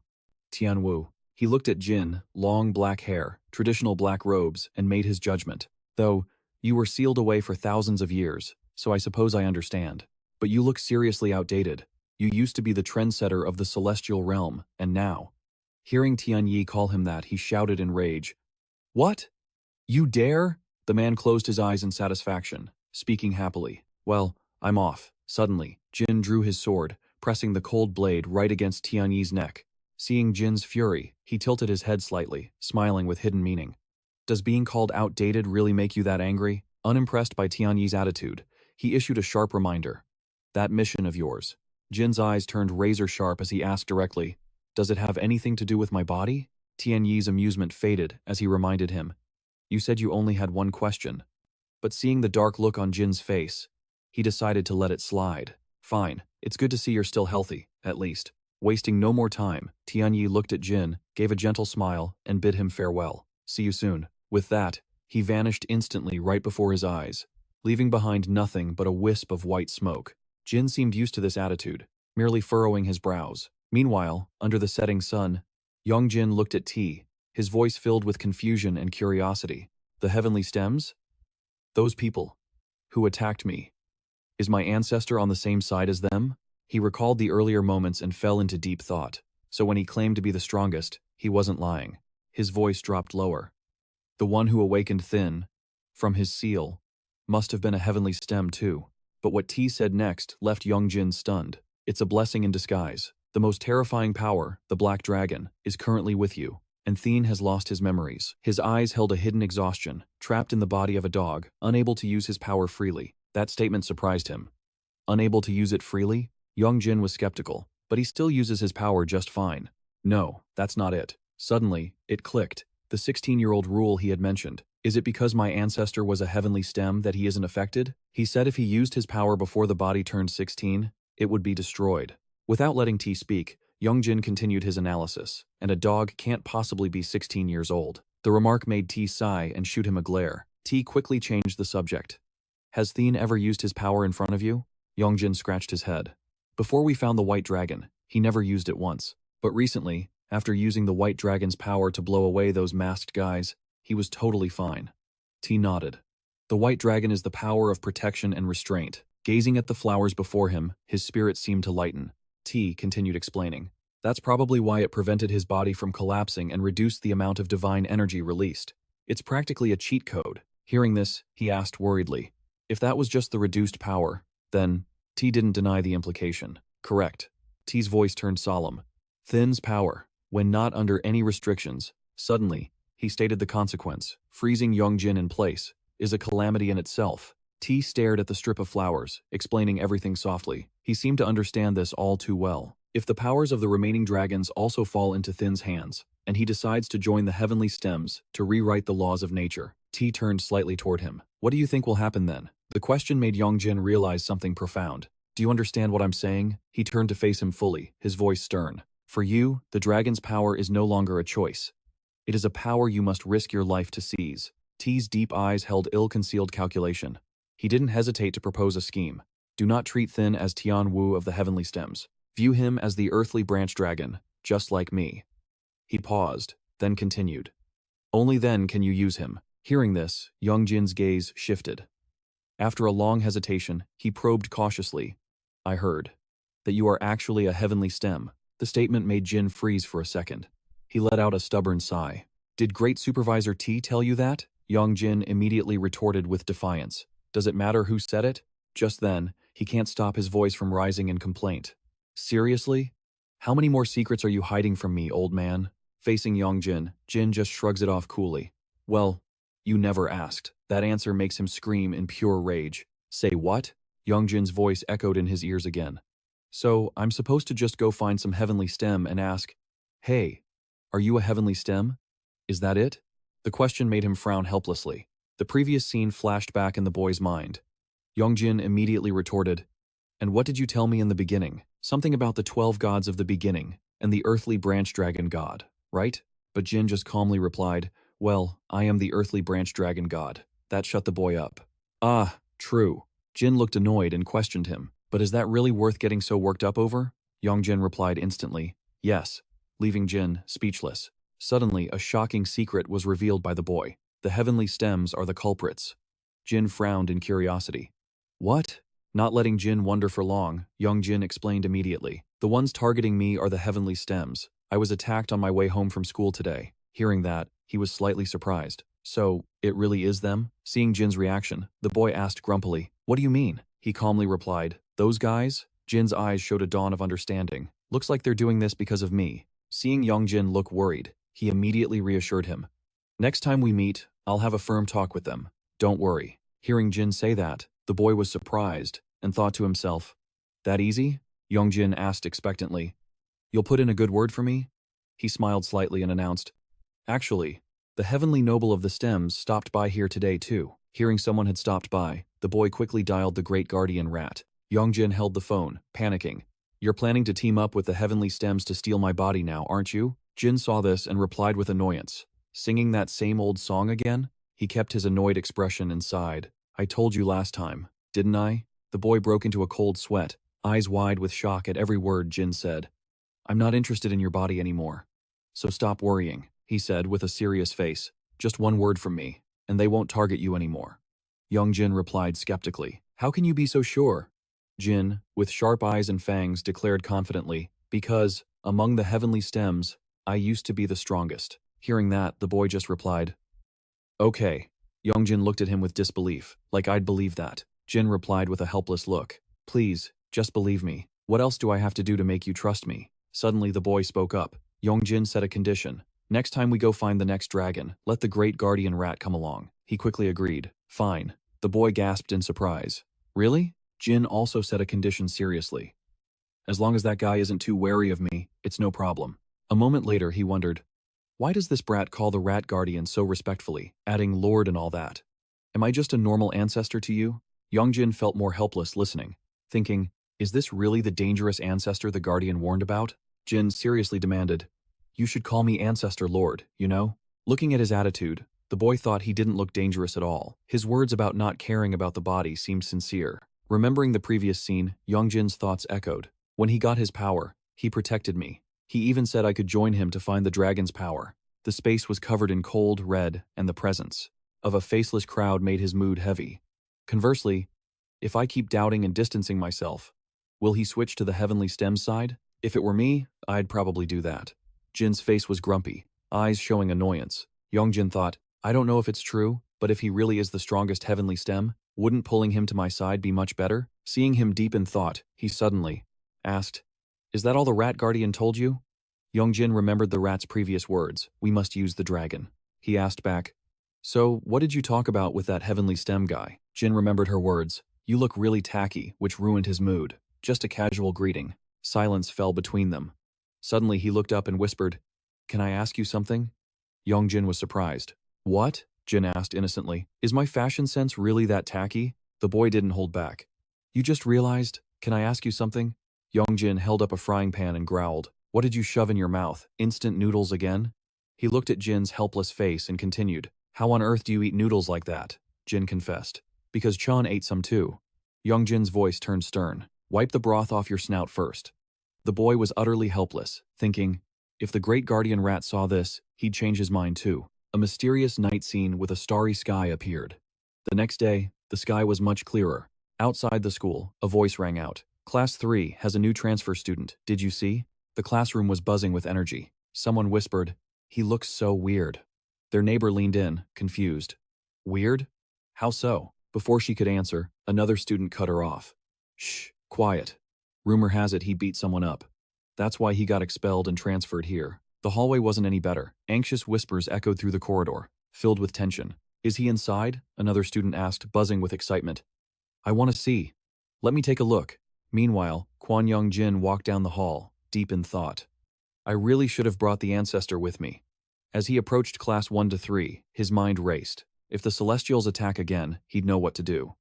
Tianwu." He looked at Jin, long black hair, traditional black robes, and made his judgment. "Though, you were sealed away for thousands of years, so I suppose I understand. But you look seriously outdated. You used to be the trendsetter of the celestial realm, and now..." Hearing Tianyi call him that, he shouted in rage. "What? You dare?" The man closed his eyes in satisfaction, speaking happily. "Well, I'm off." Suddenly, Jin drew his sword, pressing the cold blade right against Tianyi's neck. Seeing Jin's fury, he tilted his head slightly, smiling with hidden meaning. "Does being called outdated really make you that angry?" Unimpressed by Tianyi's attitude, he issued a sharp reminder. "That mission of yours." Jin's eyes turned razor-sharp as he asked directly, "Does it have anything to do with my body?" Tianyi's amusement faded as he reminded him, "You said you only had one question." But seeing the dark look on Jin's face, he decided to let it slide. "Fine, it's good to see you're still healthy, at least." Wasting no more time, Tianyi looked at Jin, gave a gentle smile, and bid him farewell. "See you soon." With that, he vanished instantly right before his eyes, leaving behind nothing but a wisp of white smoke. Jin seemed used to this attitude, merely furrowing his brows. Meanwhile, under the setting sun, Yong Jin looked at T, his voice filled with confusion and curiosity. "The heavenly stems? Those people who attacked me. Is my ancestor on the same side as them?" He recalled the earlier moments and fell into deep thought. So when he claimed to be the strongest, he wasn't lying. His voice dropped lower. The one who awakened Thin, from his seal, must have been a heavenly stem too. But what T said next left Yong Jin stunned. "It's a blessing in disguise. The most terrifying power, the Black Dragon, is currently with you, and Thien has lost his memories." His eyes held a hidden exhaustion, trapped in the body of a dog, unable to use his power freely. That statement surprised him. Unable to use it freely? Yong Jin was skeptical, but he still uses his power just fine. No, that's not it. Suddenly, it clicked. The 16-year-old rule he had mentioned. Is it because my ancestor was a heavenly stem that he isn't affected? He said if he used his power before the body turned 16, it would be destroyed. Without letting T speak, Yong Jin continued his analysis, and a dog can't possibly be 16 years old. The remark made T sigh and shoot him a glare. T quickly changed the subject. "Has Thien ever used his power in front of you?" Yong Jin scratched his head. "Before we found the White Dragon, he never used it once. But recently, after using the White Dragon's power to blow away those masked guys, he was totally fine." T nodded. The white dragon is the power of protection and restraint. Gazing at the flowers before him, his spirit seemed to lighten. T continued explaining. That's probably why it prevented his body from collapsing and reduced the amount of divine energy released. It's practically a cheat code. Hearing this, he asked worriedly. If that was just the reduced power, then T didn't deny the implication. Correct. T's voice turned solemn. Thin's power, when not under any restrictions, suddenly, he stated the consequence, freezing Yong Jin in place, is a calamity in itself. T stared at the strip of flowers, explaining everything softly. He seemed to understand this all too well. If the powers of the remaining dragons also fall into Thin's hands, and he decides to join the heavenly stems to rewrite the laws of nature, T turned slightly toward him. What do you think will happen then? The question made Yong Jin realize something profound. Do you understand what I'm saying? He turned to face him fully, his voice stern. For you, the dragon's power is no longer a choice. It is a power you must risk your life to seize. T's deep eyes held ill-concealed calculation. He didn't hesitate to propose a scheme. Do not treat Thin as Tian Wu of the heavenly stems. View him as the earthly branch dragon, just like me. He paused, then continued. Only then can you use him. Hearing this, Yong Jin's gaze shifted. After a long hesitation, he probed cautiously. I heard that you are actually a heavenly stem. The statement made Jin freeze for a second. He let out a stubborn sigh. Did Great Supervisor T tell you that? Yong Jin immediately retorted with defiance. Does it matter who said it? Just then, he can't stop his voice from rising in complaint. Seriously? How many more secrets are you hiding from me, old man? Facing Yong Jin, Jin just shrugs it off coolly. Well, you never asked. That answer makes him scream in pure rage. Say what? Yong Jin's voice echoed in his ears again. So, I'm supposed to just go find some heavenly stem and ask, hey, are you a heavenly stem? Is that it? The question made him frown helplessly. The previous scene flashed back in the boy's mind. Yong Jin immediately retorted, and what did you tell me in the beginning? Something about the 12 gods of the beginning and the earthly branch dragon god, right? But Jin just calmly replied, well, I am the earthly branch dragon god. That shut the boy up. Ah, true. Jin looked annoyed and questioned him. But is that really worth getting so worked up over? Yong Jin replied instantly, yes, leaving Jin speechless. Suddenly, a shocking secret was revealed by the boy. The heavenly stems are the culprits. Jin frowned in curiosity. What? Not letting Jin wonder for long, Yong Jin explained immediately. The ones targeting me are the heavenly stems. I was attacked on my way home from school today. Hearing that, he was slightly surprised. So, it really is them? Seeing Jin's reaction, the boy asked grumpily, what do you mean? He calmly replied, those guys? Jin's eyes showed a dawn of understanding. Looks like they're doing this because of me. Seeing Yong Jin look worried, he immediately reassured him. Next time we meet, I'll have a firm talk with them. Don't worry. Hearing Jin say that, the boy was surprised and thought to himself, that easy? Yong Jin asked expectantly. You'll put in a good word for me? He smiled slightly and announced, actually, the heavenly noble of the stems stopped by here today too. Hearing someone had stopped by, the boy quickly dialed the great guardian rat. Yong Jin held the phone, panicking. You're planning to team up with the heavenly stems to steal my body now, aren't you? Jin saw this and replied with annoyance. Singing that same old song again? He kept his annoyed expression and sighed. I told you last time, didn't I? The boy broke into a cold sweat, eyes wide with shock at every word Jin said. I'm not interested in your body anymore. So stop worrying, he said with a serious face. Just one word from me, and they won't target you anymore. Yong Jin replied skeptically. How can you be so sure? Jin, with sharp eyes and fangs, declared confidently, because, among the heavenly stems, I used to be the strongest. Hearing that, the boy just replied, okay. Yong Jin looked at him with disbelief, like I'd believe that. Jin replied with a helpless look. Please, just believe me. What else do I have to do to make you trust me? Suddenly the boy spoke up. Yong Jin set a condition. Next time we go find the next dragon, let the great guardian rat come along. He quickly agreed. Fine. The boy gasped in surprise. Really? Jin also set a condition seriously. As long as that guy isn't too wary of me, it's no problem. A moment later he wondered, why does this brat call the rat guardian so respectfully, adding lord and all that? Am I just a normal ancestor to you? Yong Jin felt more helpless listening, thinking, is this really the dangerous ancestor the guardian warned about? Jin seriously demanded, you should call me ancestor lord, you know? Looking at his attitude, the boy thought he didn't look dangerous at all. His words about not caring about the body seemed sincere. Remembering the previous scene, Yong Jin's thoughts echoed. When he got his power, he protected me. He even said I could join him to find the dragon's power. The space was covered in cold red and the presence. of a faceless crowd made his mood heavy. Conversely, if I keep doubting and distancing myself, will he switch to the heavenly stem side? If it were me, I'd probably do that. Jin's face was grumpy, eyes showing annoyance. Yong Jin thought, I don't know if it's true, but if he really is the strongest heavenly stem, wouldn't pulling him to my side be much better? Seeing him deep in thought, he suddenly asked, Is that all the rat guardian told you? Yong Jin remembered the rat's previous words, we must use the dragon. He asked back, So, what did you talk about with that heavenly stem guy? Jin remembered her words, You look really tacky, which ruined his mood. Just a casual greeting. Silence fell between them. Suddenly he looked up and whispered, Can I ask you something? Yong Jin was surprised. What? Jin asked innocently. Is my fashion sense really that tacky? The boy didn't hold back. You just realized? Can I ask you something? Yong Jin held up a frying pan and growled. What did you shove in your mouth? Instant noodles again? He looked at Jin's helpless face and continued. How on earth do you eat noodles like that? Jin confessed. Because Chan ate some too. Yong Jin's voice turned stern. Wipe the broth off your snout first. The boy was utterly helpless, thinking, if the great guardian rat saw this, he'd change his mind too. A mysterious night scene with a starry sky appeared. The next day, the sky was much clearer. Outside the school, a voice rang out. Class 3 has a new transfer student, did you see? The classroom was buzzing with energy. Someone whispered, He looks so weird. Their neighbor leaned in, confused. Weird? How so? Before she could answer, another student cut her off. Shh, quiet. Rumor has it he beat someone up. That's why he got expelled and transferred here. The hallway wasn't any better. Anxious whispers echoed through the corridor, filled with tension. Is he inside? Another student asked, buzzing with excitement. I want to see. Let me take a look. Meanwhile, Yong Jin walked down the hall, deep in thought. I really should have brought the ancestor with me. As he approached class 1 to 3, his mind raced. If the Celestials attack again, he'd know what to do.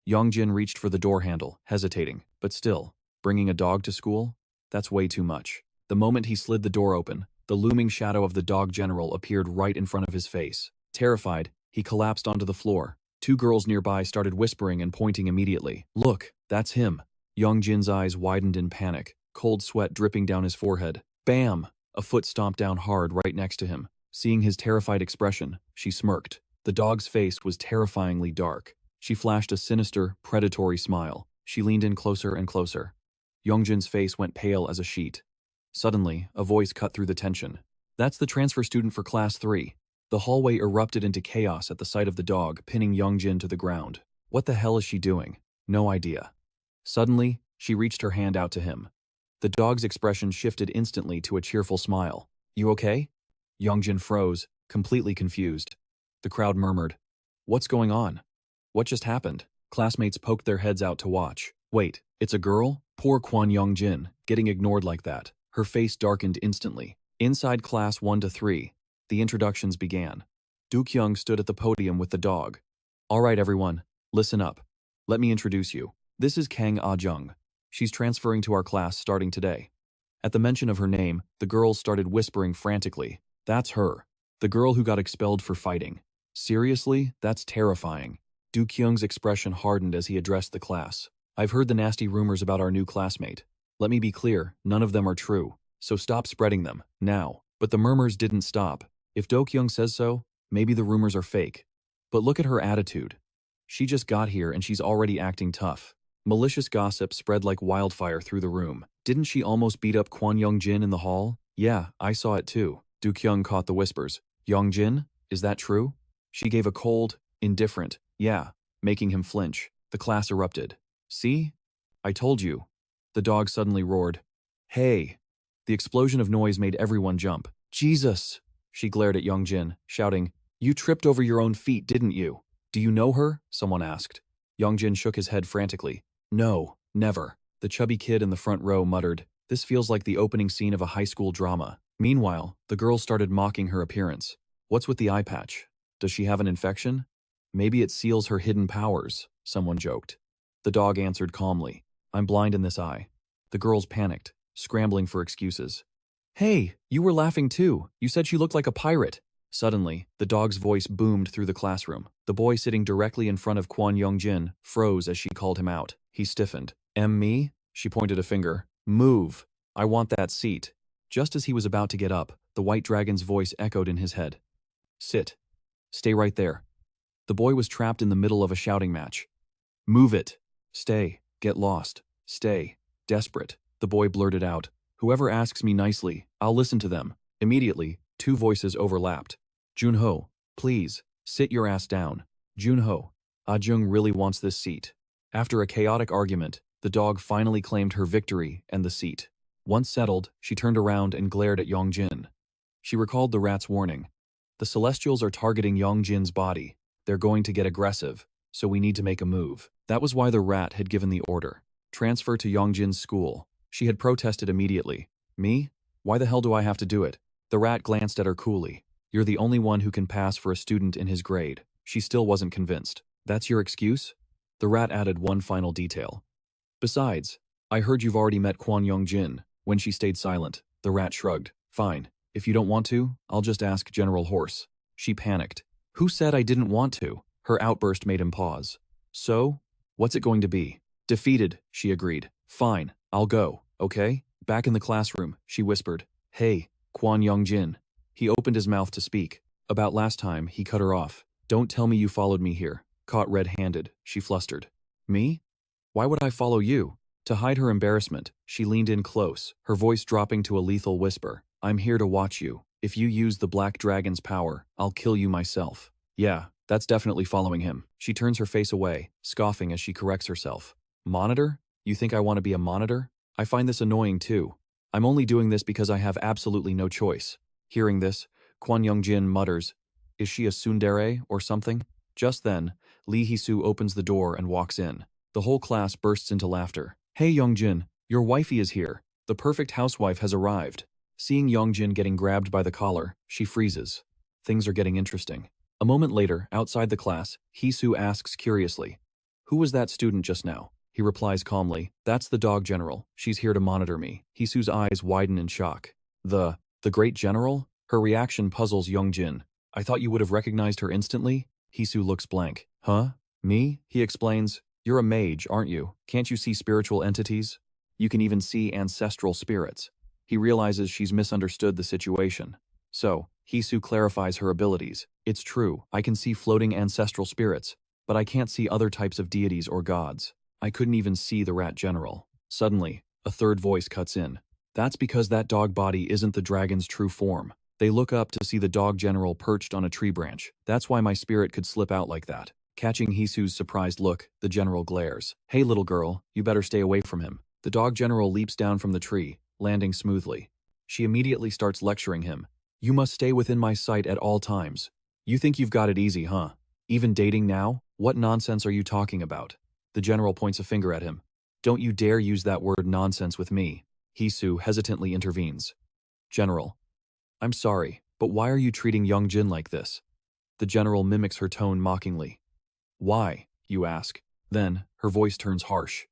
Yong Jin reached for the door handle, hesitating, but still, bringing a dog to school? That's way too much. The moment he slid the door open, the looming shadow of the dog general appeared right in front of his face. Terrified, he collapsed onto the floor. Two girls nearby started whispering and pointing immediately. Look, that's him. Yong Jin's eyes widened in panic, cold sweat dripping down his forehead. Bam! A foot stomped down hard right next to him. Seeing his terrified expression, she smirked. The dog's face was terrifyingly dark. She flashed a sinister, predatory smile. She leaned in closer and closer. Yong Jin's face went pale as a sheet. Suddenly, a voice cut through the tension. That's the transfer student for class 3. The hallway erupted into chaos at the sight of the dog, pinning Yong Jin to the ground. What the hell is she doing? No idea. Suddenly, she reached her hand out to him. The dog's expression shifted instantly to a cheerful smile. You okay? Yong Jin froze, completely confused. The crowd murmured. What's going on? What just happened? Classmates poked their heads out to watch. Wait, it's a girl? Poor Yong Jin, getting ignored like that. Her face darkened instantly. Inside class 1 to 3, the introductions began. Dkyoung stood at the podium with the dog. All right, everyone, listen up. Let me introduce you. This is Kang Ah-jung. She's transferring to our class starting today. At the mention of her name, the girls started whispering frantically. That's her. The girl who got expelled for fighting. Seriously? That's terrifying. Dkyoung's expression hardened as he addressed the class. I've heard the nasty rumors about our new classmate. Let me be clear, none of them are true. So stop spreading them, now. But the murmurs didn't stop. If Dkyoung says so, maybe the rumors are fake. But look at her attitude. She just got here and she's already acting tough. Malicious gossip spread like wildfire through the room. Didn't she almost beat up Yong Jin in the hall? Yeah, I saw it too. Dkyoung caught the whispers. Yong Jin? Is that true? She gave a cold, indifferent, yeah, making him flinch. The class erupted. See? I told you. The dog suddenly roared. Hey! The explosion of noise made everyone jump. Jesus! She glared at Yong Jin, shouting, You tripped over your own feet, didn't you? Do you know her? Someone asked. Yong Jin shook his head frantically. No, never. The chubby kid in the front row muttered, This feels like the opening scene of a high school drama. Meanwhile, the girls started mocking her appearance. What's with the eye patch? Does she have an infection? Maybe it seals her hidden powers, someone joked. The dog answered calmly, I'm blind in this eye. The girls panicked, scrambling for excuses. Hey, you were laughing too. You said she looked like a pirate. Suddenly, the dog's voice boomed through the classroom. The boy sitting directly in front of Yong Jin froze as she called him out. He stiffened. Me? She pointed a finger. Move. I want that seat. Just as he was about to get up, the white dragon's voice echoed in his head. Sit. Stay right there. The boy was trapped in the middle of a shouting match. Move it! Stay! Get lost! Stay! Desperate, the boy blurted out. Whoever asks me nicely, I'll listen to them. Immediately, two voices overlapped. Junho, please, sit your ass down. Junho, Jung really wants this seat. After a chaotic argument, the dog finally claimed her victory and the seat. Once settled, she turned around and glared at Yong Jin. She recalled the rat's warning. The Celestials are targeting Yong Jin's body. They're going to get aggressive, so we need to make a move. That was why the rat had given the order. Transfer to Yong Jin's school. She had protested immediately. Me? Why the hell do I have to do it? The rat glanced at her coolly. You're the only one who can pass for a student in his grade. She still wasn't convinced. That's your excuse? The rat added one final detail. Besides, I heard you've already met Yong Jin. When she stayed silent, the rat shrugged. Fine. If you don't want to, I'll just ask General Horse. She panicked. Who said I didn't want to? Her outburst made him pause. So? What's it going to be? Defeated, she agreed. Fine, I'll go, okay? Back in the classroom, she whispered. Hey, Yong Jin. He opened his mouth to speak. About last time, he cut her off. Don't tell me you followed me here. Caught red-handed, she flustered. Me? Why would I follow you? To hide her embarrassment, she leaned in close, her voice dropping to a lethal whisper. I'm here to watch you. If you use the Black Dragon's power, I'll kill you myself. Yeah, that's definitely following him. She turns her face away, scoffing as she corrects herself. Monitor? You think I want to be a monitor? I find this annoying too. I'm only doing this because I have absolutely no choice. Hearing this, Yong Jin mutters, Is she a tsundere or something? Just then, Lee Hee-soo opens the door and walks in. The whole class bursts into laughter. Hey Yong Jin, your wifey is here. The perfect housewife has arrived. Seeing Yong Jin getting grabbed by the collar, she freezes. Things are getting interesting. A moment later, outside the class, Hee-soo asks curiously, Who was that student just now? He replies calmly, That's the dog general. She's here to monitor me. Hee-soo's eyes widen in shock. The great general? Her reaction puzzles Yong Jin. I thought you would have recognized her instantly? Hee-soo looks blank. Huh? Me? He explains, You're a mage, aren't you? Can't you see spiritual entities? You can even see ancestral spirits. He realizes she's misunderstood the situation. So, Hee-soo clarifies her abilities. It's true, I can see floating ancestral spirits, but I can't see other types of deities or gods. I couldn't even see the rat general. Suddenly, a third voice cuts in. That's because that dog body isn't the dragon's true form. They look up to see the dog general perched on a tree branch. That's why my spirit could slip out like that. Catching Hee-soo's surprised look, the general glares. Hey little girl, you better stay away from him. The dog general leaps down from the tree, landing smoothly. She immediately starts lecturing him. You must stay within my sight at all times. You think you've got it easy, huh? Even dating now? What nonsense are you talking about? The general points a finger at him. Don't you dare use that word nonsense with me. Hee-soo hesitantly intervenes. General. I'm sorry, but why are you treating Yong Jin like this? The general mimics her tone mockingly. Why, you ask? Then, her voice turns harsh.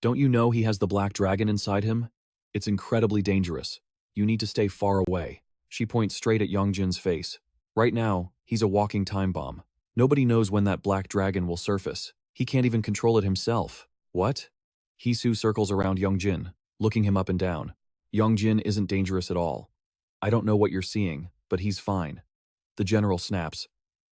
Don't you know he has the black dragon inside him? It's incredibly dangerous. You need to stay far away. She points straight at Yong Jin's face. Right now, he's a walking time bomb. Nobody knows when that black dragon will surface. He can't even control it himself. What? Hee-soo circles around Yong Jin, looking him up and down. Yong Jin isn't dangerous at all. I don't know what you're seeing, but he's fine. The general snaps.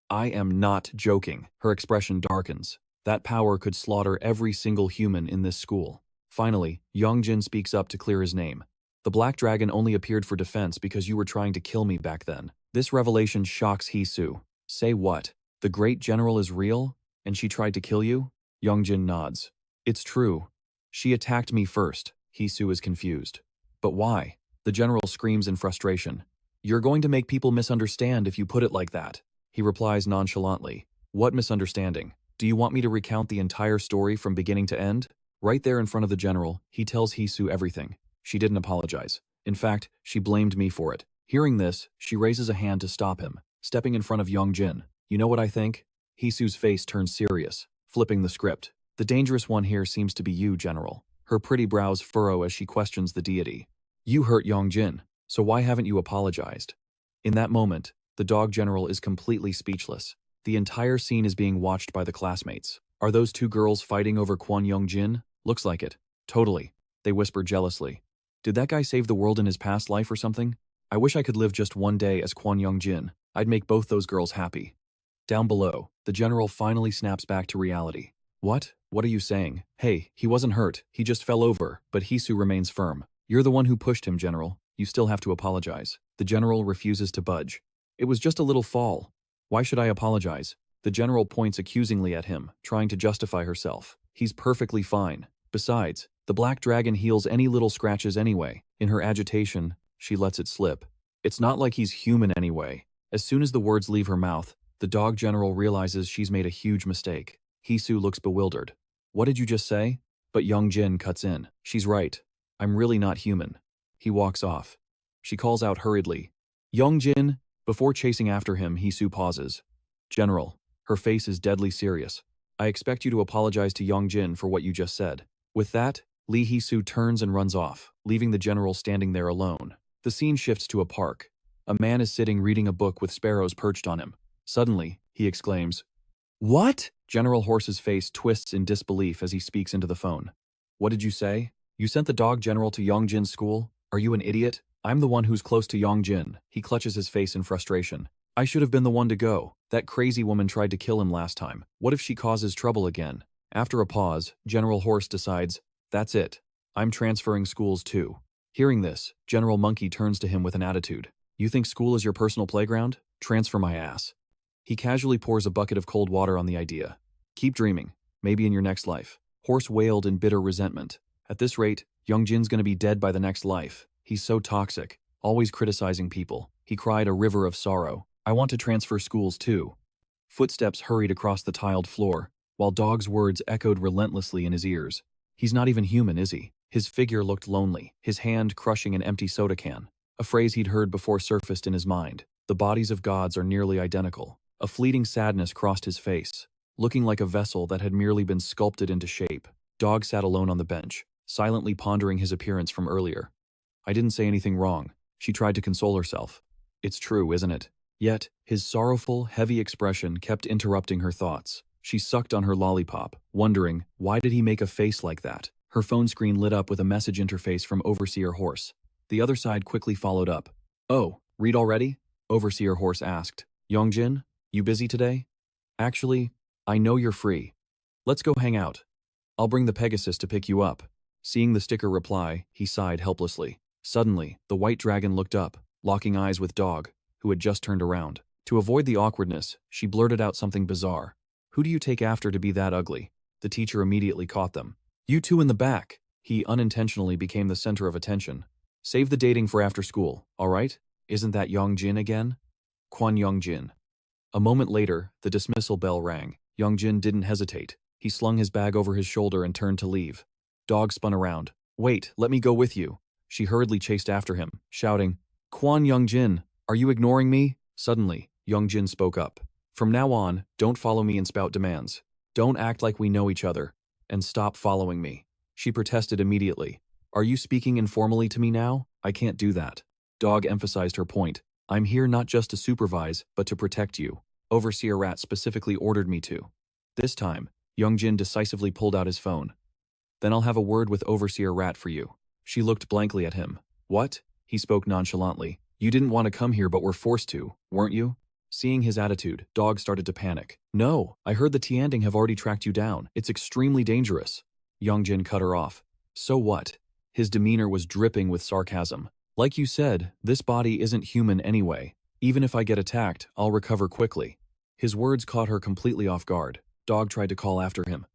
I am not joking. Her expression darkens. That power could slaughter every single human in this school. Finally, Yong Jin speaks up to clear his name. The black dragon only appeared for defense because you were trying to kill me back then. This revelation shocks Hee-soo. Say what? The great general is real? And she tried to kill you? Yong Jin nods. It's true. She attacked me first. Hee-soo is confused. But why? The general screams in frustration. You're going to make people misunderstand if you put it like that. He replies nonchalantly. What misunderstanding? Do you want me to recount the entire story from beginning to end? Right there in front of the general, he tells Hee-soo everything. She didn't apologize. In fact, she blamed me for it. Hearing this, she raises a hand to stop him, stepping in front of Yong Jin. You know what I think? Hee-soo's face turns serious, flipping the script. The dangerous one here seems to be you, General. Her pretty brows furrow as she questions the deity. You hurt Yong Jin, so why haven't you apologized? In that moment, the dog general is completely speechless. The entire scene is being watched by the classmates. Are those two girls fighting over Yong Jin? Looks like it. Totally. They whisper jealously. Did that guy save the world in his past life or something? I wish I could live just one day as Yong Jin. I'd make both those girls happy. Down below, the general finally snaps back to reality. What? What are you saying? Hey, he wasn't hurt, he just fell over, but Hisu remains firm. You're the one who pushed him, General. You still have to apologize. The general refuses to budge. It was just a little fall. Why should I apologize? The general points accusingly at him, trying to justify herself. He's perfectly fine. Besides, the black dragon heals any little scratches anyway. In her agitation, she lets it slip. It's not like he's human anyway. As soon as the words leave her mouth, the dog general realizes she's made a huge mistake. Hisu looks bewildered. What did you just say? But Yong Jin cuts in. She's right. I'm really not human. He walks off. She calls out hurriedly. Yong Jin! Before chasing after him, Hisu pauses. General. Her face is deadly serious. I expect you to apologize to Yong Jin for what you just said. With that, Lee Hisu turns and runs off, leaving the general standing there alone. The scene shifts to a park. A man is sitting reading a book with sparrows perched on him. Suddenly, he exclaims, What? General Horse's face twists in disbelief as he speaks into the phone. What did you say? You sent the dog general to Yong Jin's school? Are you an idiot? I'm the one who's close to Yong Jin. He clutches his face in frustration. I should have been the one to go. That crazy woman tried to kill him last time. What if she causes trouble again? After a pause, General Horse decides, that's it. I'm transferring schools too. Hearing this, General Monkey turns to him with an attitude. You think school is your personal playground? Transfer my ass. He casually pours a bucket of cold water on the idea. Keep dreaming. Maybe in your next life. Horse wailed in bitter resentment. At this rate, Yong Jin's gonna be dead by the next life. He's so toxic, always criticizing people. He cried a river of sorrow. I want to transfer schools too. Footsteps hurried across the tiled floor, while Dog's words echoed relentlessly in his ears. He's not even human, is he? His figure looked lonely, his hand crushing an empty soda can. A phrase he'd heard before surfaced in his mind. The bodies of gods are nearly identical. A fleeting sadness crossed his face, looking like a vessel that had merely been sculpted into shape. Dog sat alone on the bench, silently pondering his appearance from earlier. I didn't say anything wrong. She tried to console herself. It's true, isn't it? Yet, his sorrowful, heavy expression kept interrupting her thoughts. She sucked on her lollipop, wondering, why did he make a face like that? Her phone screen lit up with a message interface from Overseer Horse. The other side quickly followed up. Oh, read already? Overseer Horse asked. Yong Jin, you busy today? Actually, I know you're free. Let's go hang out. I'll bring the Pegasus to pick you up. Seeing the sticker reply, he sighed helplessly. Suddenly, the white dragon looked up, locking eyes with Dog, who had just turned around. To avoid the awkwardness, she blurted out something bizarre. Who do you take after to be that ugly? The teacher immediately caught them. You two in the back. He unintentionally became the center of attention. Save the dating for after school, all right? Isn't that Yong Jin again? Quan Yong Jin. A moment later, the dismissal bell rang. Yong Jin didn't hesitate. He slung his bag over his shoulder and turned to leave. Dog spun around. Wait, let me go with you. She hurriedly chased after him, shouting, Quan Yong Jin, are you ignoring me? Suddenly, Yong Jin spoke up. From now on, don't follow me and spout demands. Don't act like we know each other. And stop following me. She protested immediately. Are you speaking informally to me now? I can't do that. Dog emphasized her point. I'm here not just to supervise, but to protect you. Overseer Rat specifically ordered me to. This time, Yong Jin decisively pulled out his phone. Then I'll have a word with Overseer Rat for you. She looked blankly at him. What? He spoke nonchalantly. You didn't want to come here but were forced to, weren't you? Seeing his attitude, Dog started to panic. No, I heard the Tianding have already tracked you down. It's extremely dangerous. Yong Jin cut her off. So what? His demeanor was dripping with sarcasm. Like you said, this body isn't human anyway. Even if I get attacked, I'll recover quickly. His words caught her completely off guard. Dog tried to call after him.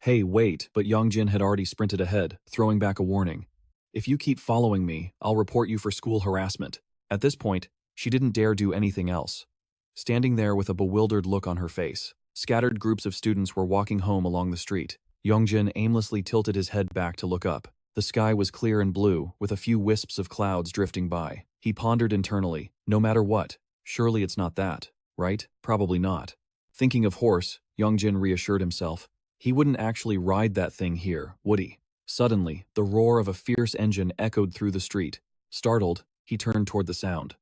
Hey, wait, but Yong Jin had already sprinted ahead, throwing back a warning. If you keep following me, I'll report you for school harassment. At this point, she didn't dare do anything else. Standing there with a bewildered look on her face, scattered groups of students were walking home along the street. Yong Jin aimlessly tilted his head back to look up. The sky was clear and blue, with a few wisps of clouds drifting by. He pondered internally, no matter what, surely it's not that, right? Probably not. Thinking of Horse, Yong Jin reassured himself. He wouldn't actually ride that thing here, would he? Suddenly, the roar of a fierce engine echoed through the street. Startled, he turned toward the sound.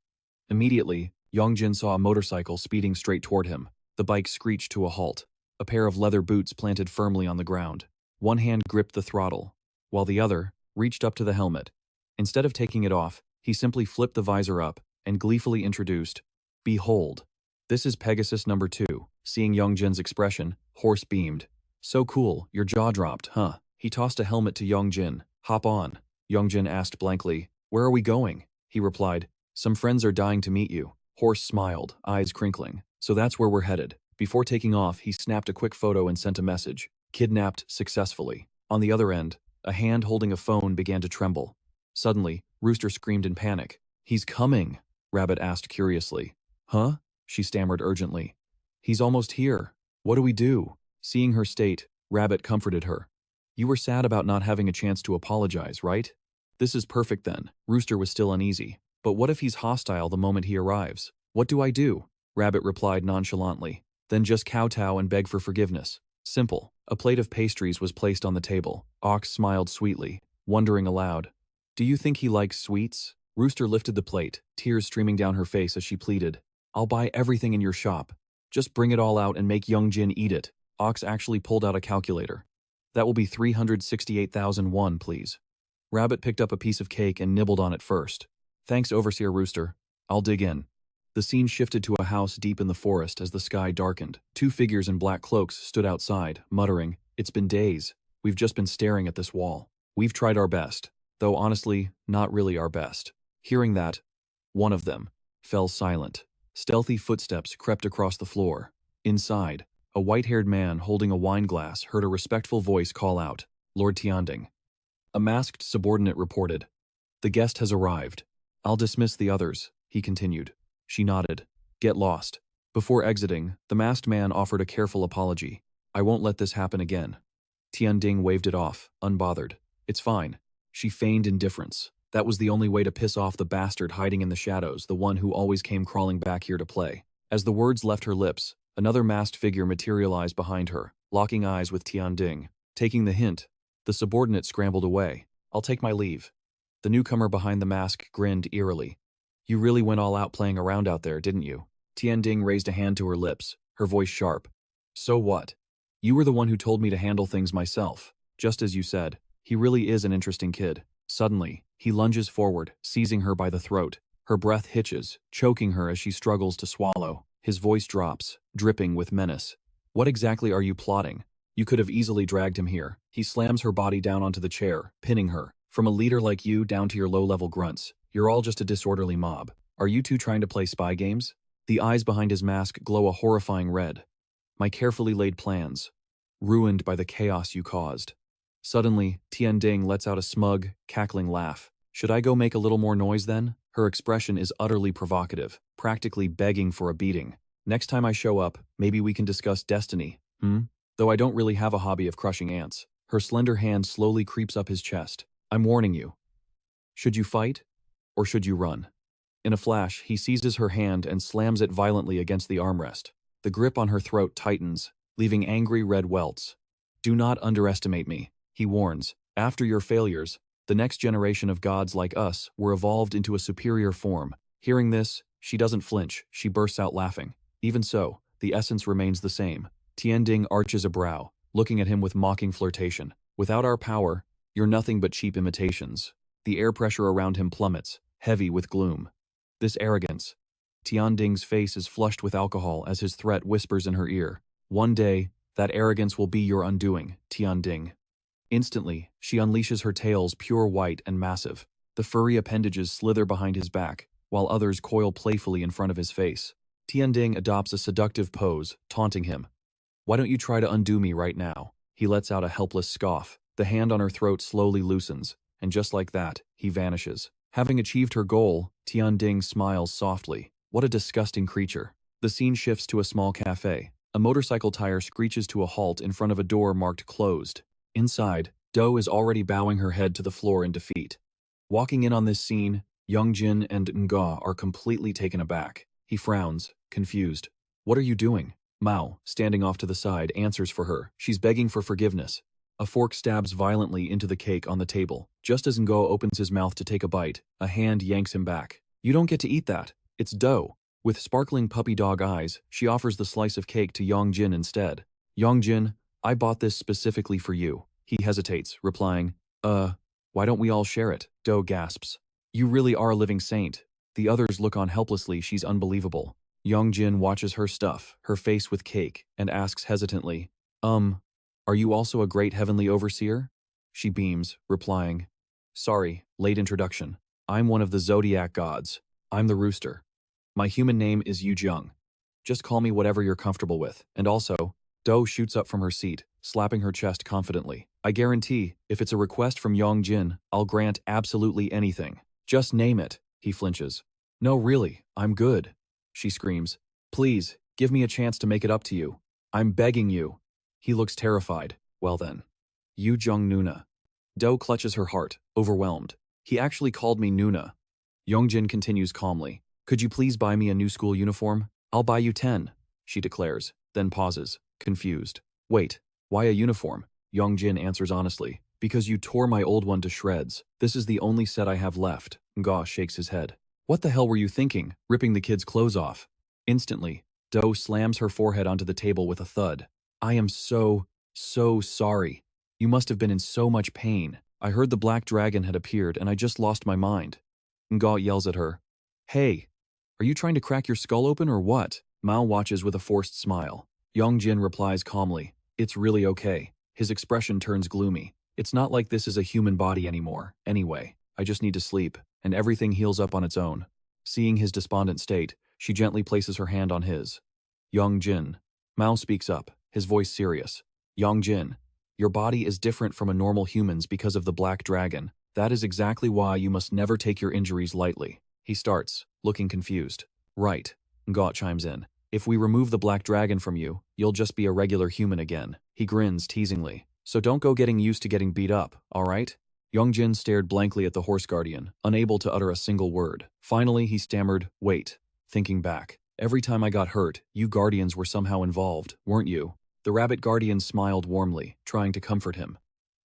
Immediately, Yong Jin saw a motorcycle speeding straight toward him. The bike screeched to a halt. A pair of leather boots planted firmly on the ground. One hand gripped the throttle, while the other reached up to the helmet. Instead of taking it off, he simply flipped the visor up and gleefully introduced, Behold. This is Pegasus number 2. Seeing Yong Jin's expression, Horse beamed. So cool, your jaw dropped, huh? He tossed a helmet to Yong Jin. Hop on. Yong Jin asked blankly. Where are we going? He replied. Some friends are dying to meet you. Horse smiled, eyes crinkling. So that's where we're headed. Before taking off, he snapped a quick photo and sent a message. Kidnapped successfully. On the other end, a hand holding a phone began to tremble. Suddenly, Rooster screamed in panic. He's coming, Rabbit asked curiously. Huh? She stammered urgently. He's almost here. What do we do? Seeing her state, Rabbit comforted her. You were sad about not having a chance to apologize, right? This is perfect then. Rooster was still uneasy. But what if he's hostile the moment he arrives? What do I do? Rabbit replied nonchalantly. Then just kowtow and beg for forgiveness. Simple. A plate of pastries was placed on the table. Ox smiled sweetly, wondering aloud. Do you think he likes sweets? Rooster lifted the plate, tears streaming down her face as she pleaded. I'll buy everything in your shop. Just bring it all out and make Yong Jin eat it. Ox actually pulled out a calculator. That will be 368,001, please. Rabbit picked up a piece of cake and nibbled on it first. Thanks, Overseer Rooster. I'll dig in. The scene shifted to a house deep in the forest as the sky darkened. 2 figures in black cloaks stood outside, muttering, It's been days. We've just been staring at this wall. We've tried our best, though honestly, not really our best. Hearing that, one of them fell silent. Stealthy footsteps crept across the floor. Inside, a white-haired man holding a wine glass heard a respectful voice call out, Lord Tianding. A masked subordinate reported. The guest has arrived. I'll dismiss the others, he continued. She nodded. Get lost. Before exiting, the masked man offered a careful apology. I won't let this happen again. Tianding waved it off, unbothered. It's fine. She feigned indifference. That was the only way to piss off the bastard hiding in the shadows, the one who always came crawling back here to play. As the words left her lips, another masked figure materialized behind her, locking eyes with Tianding. Taking the hint, the subordinate scrambled away. I'll take my leave. The newcomer behind the mask grinned eerily. You really went all out playing around out there, didn't you? Tianding raised a hand to her lips, her voice sharp. So what? You were the one who told me to handle things myself. Just as you said, he really is an interesting kid. Suddenly, he lunges forward, seizing her by the throat. Her breath hitches, choking her as she struggles to swallow. His voice drops, dripping with menace. What exactly are you plotting? You could have easily dragged him here. He slams her body down onto the chair, pinning her. From a leader like you down to your low-level grunts, you're all just a disorderly mob. Are you two trying to play spy games? The eyes behind his mask glow a horrifying red. My carefully laid plans, ruined by the chaos you caused. Suddenly, Tianding lets out a smug, cackling laugh. Should I go make a little more noise then? Her expression is utterly provocative, practically begging for a beating. Next time I show up, maybe we can discuss destiny, Though I don't really have a hobby of crushing ants. Her slender hand slowly creeps up his chest. I'm warning you. Should you fight, or should you run? In a flash, he seizes her hand and slams it violently against the armrest. The grip on her throat tightens, leaving angry red welts. Do not underestimate me, he warns. After your failures, the next generation of gods like us were evolved into a superior form. Hearing this, she doesn't flinch, she bursts out laughing. Even so, the essence remains the same. Tianding arches a brow, looking at him with mocking flirtation. Without our power, you're nothing but cheap imitations. The air pressure around him plummets, heavy with gloom. This arrogance. Tianding's face is flushed with alcohol as his threat whispers in her ear. One day, that arrogance will be your undoing, Tianding. Instantly, she unleashes her tails pure white and massive. The furry appendages slither behind his back, while others coil playfully in front of his face. Tianding adopts a seductive pose, taunting him. Why don't you try to undo me right now? He lets out a helpless scoff. The hand on her throat slowly loosens, and just like that, he vanishes. Having achieved her goal, Tianding smiles softly. What a disgusting creature. The scene shifts to a small cafe. A motorcycle tire screeches to a halt in front of a door marked closed. Inside, Do is already bowing her head to the floor in defeat. Walking in on this scene, Yong Jin and Nga are completely taken aback. He frowns, confused. What are you doing? Mao, standing off to the side, answers for her. She's begging for forgiveness. A fork stabs violently into the cake on the table. Just as Ngo opens his mouth to take a bite, a hand yanks him back. You don't get to eat that. It's dough. With sparkling puppy dog eyes, she offers the slice of cake to Yong Jin instead. Yong Jin, I bought this specifically for you. He hesitates, replying, why don't we all share it? Do gasps. You really are a living saint. The others look on helplessly. She's unbelievable. Yong Jin watches her stuff, her face with cake, and asks hesitantly, are you also a great heavenly overseer? She beams, replying, sorry, late introduction. I'm one of the zodiac gods. I'm the rooster. My human name is Dkyoung. Just call me whatever you're comfortable with. And also, Do shoots up from her seat, slapping her chest confidently. I guarantee, if it's a request from Yong Jin, I'll grant absolutely anything. Just name it, he flinches. No, really, I'm good. She screams. Please, give me a chance to make it up to you. I'm begging you. He looks terrified. Well then. Dkyoung Nuna. Do clutches her heart, overwhelmed. He actually called me Nuna. Yong Jin continues calmly. Could you please buy me a new school uniform? I'll buy you 10, she declares, then pauses, confused. Wait, why a uniform? Yong Jin answers honestly. Because you tore my old one to shreds. This is the only set I have left. Nga shakes his head. What the hell were you thinking, ripping the kid's clothes off? Instantly, Do slams her forehead onto the table with a thud. I am so sorry. You must have been in so much pain. I heard the black dragon had appeared and I just lost my mind. Nga yells at her. Hey, are you trying to crack your skull open or what? Mao watches with a forced smile. Yong Jin replies calmly. It's really okay. His expression turns gloomy. It's not like this is a human body anymore. Anyway, I just need to sleep, and everything heals up on its own. Seeing his despondent state, she gently places her hand on his. Yong Jin. Mao speaks up, his voice serious. Yong Jin, your body is different from a normal human's because of the black dragon. That is exactly why you must never take your injuries lightly. He starts, looking confused. Right, Nga chimes in. If we remove the black dragon from you, you'll just be a regular human again. He grins teasingly. So don't go getting used to getting beat up, alright? Yong Jin stared blankly at the horse guardian, unable to utter a single word. Finally, he stammered, wait. Thinking back. Every time I got hurt, you guardians were somehow involved, weren't you? The rabbit guardian smiled warmly, trying to comfort him.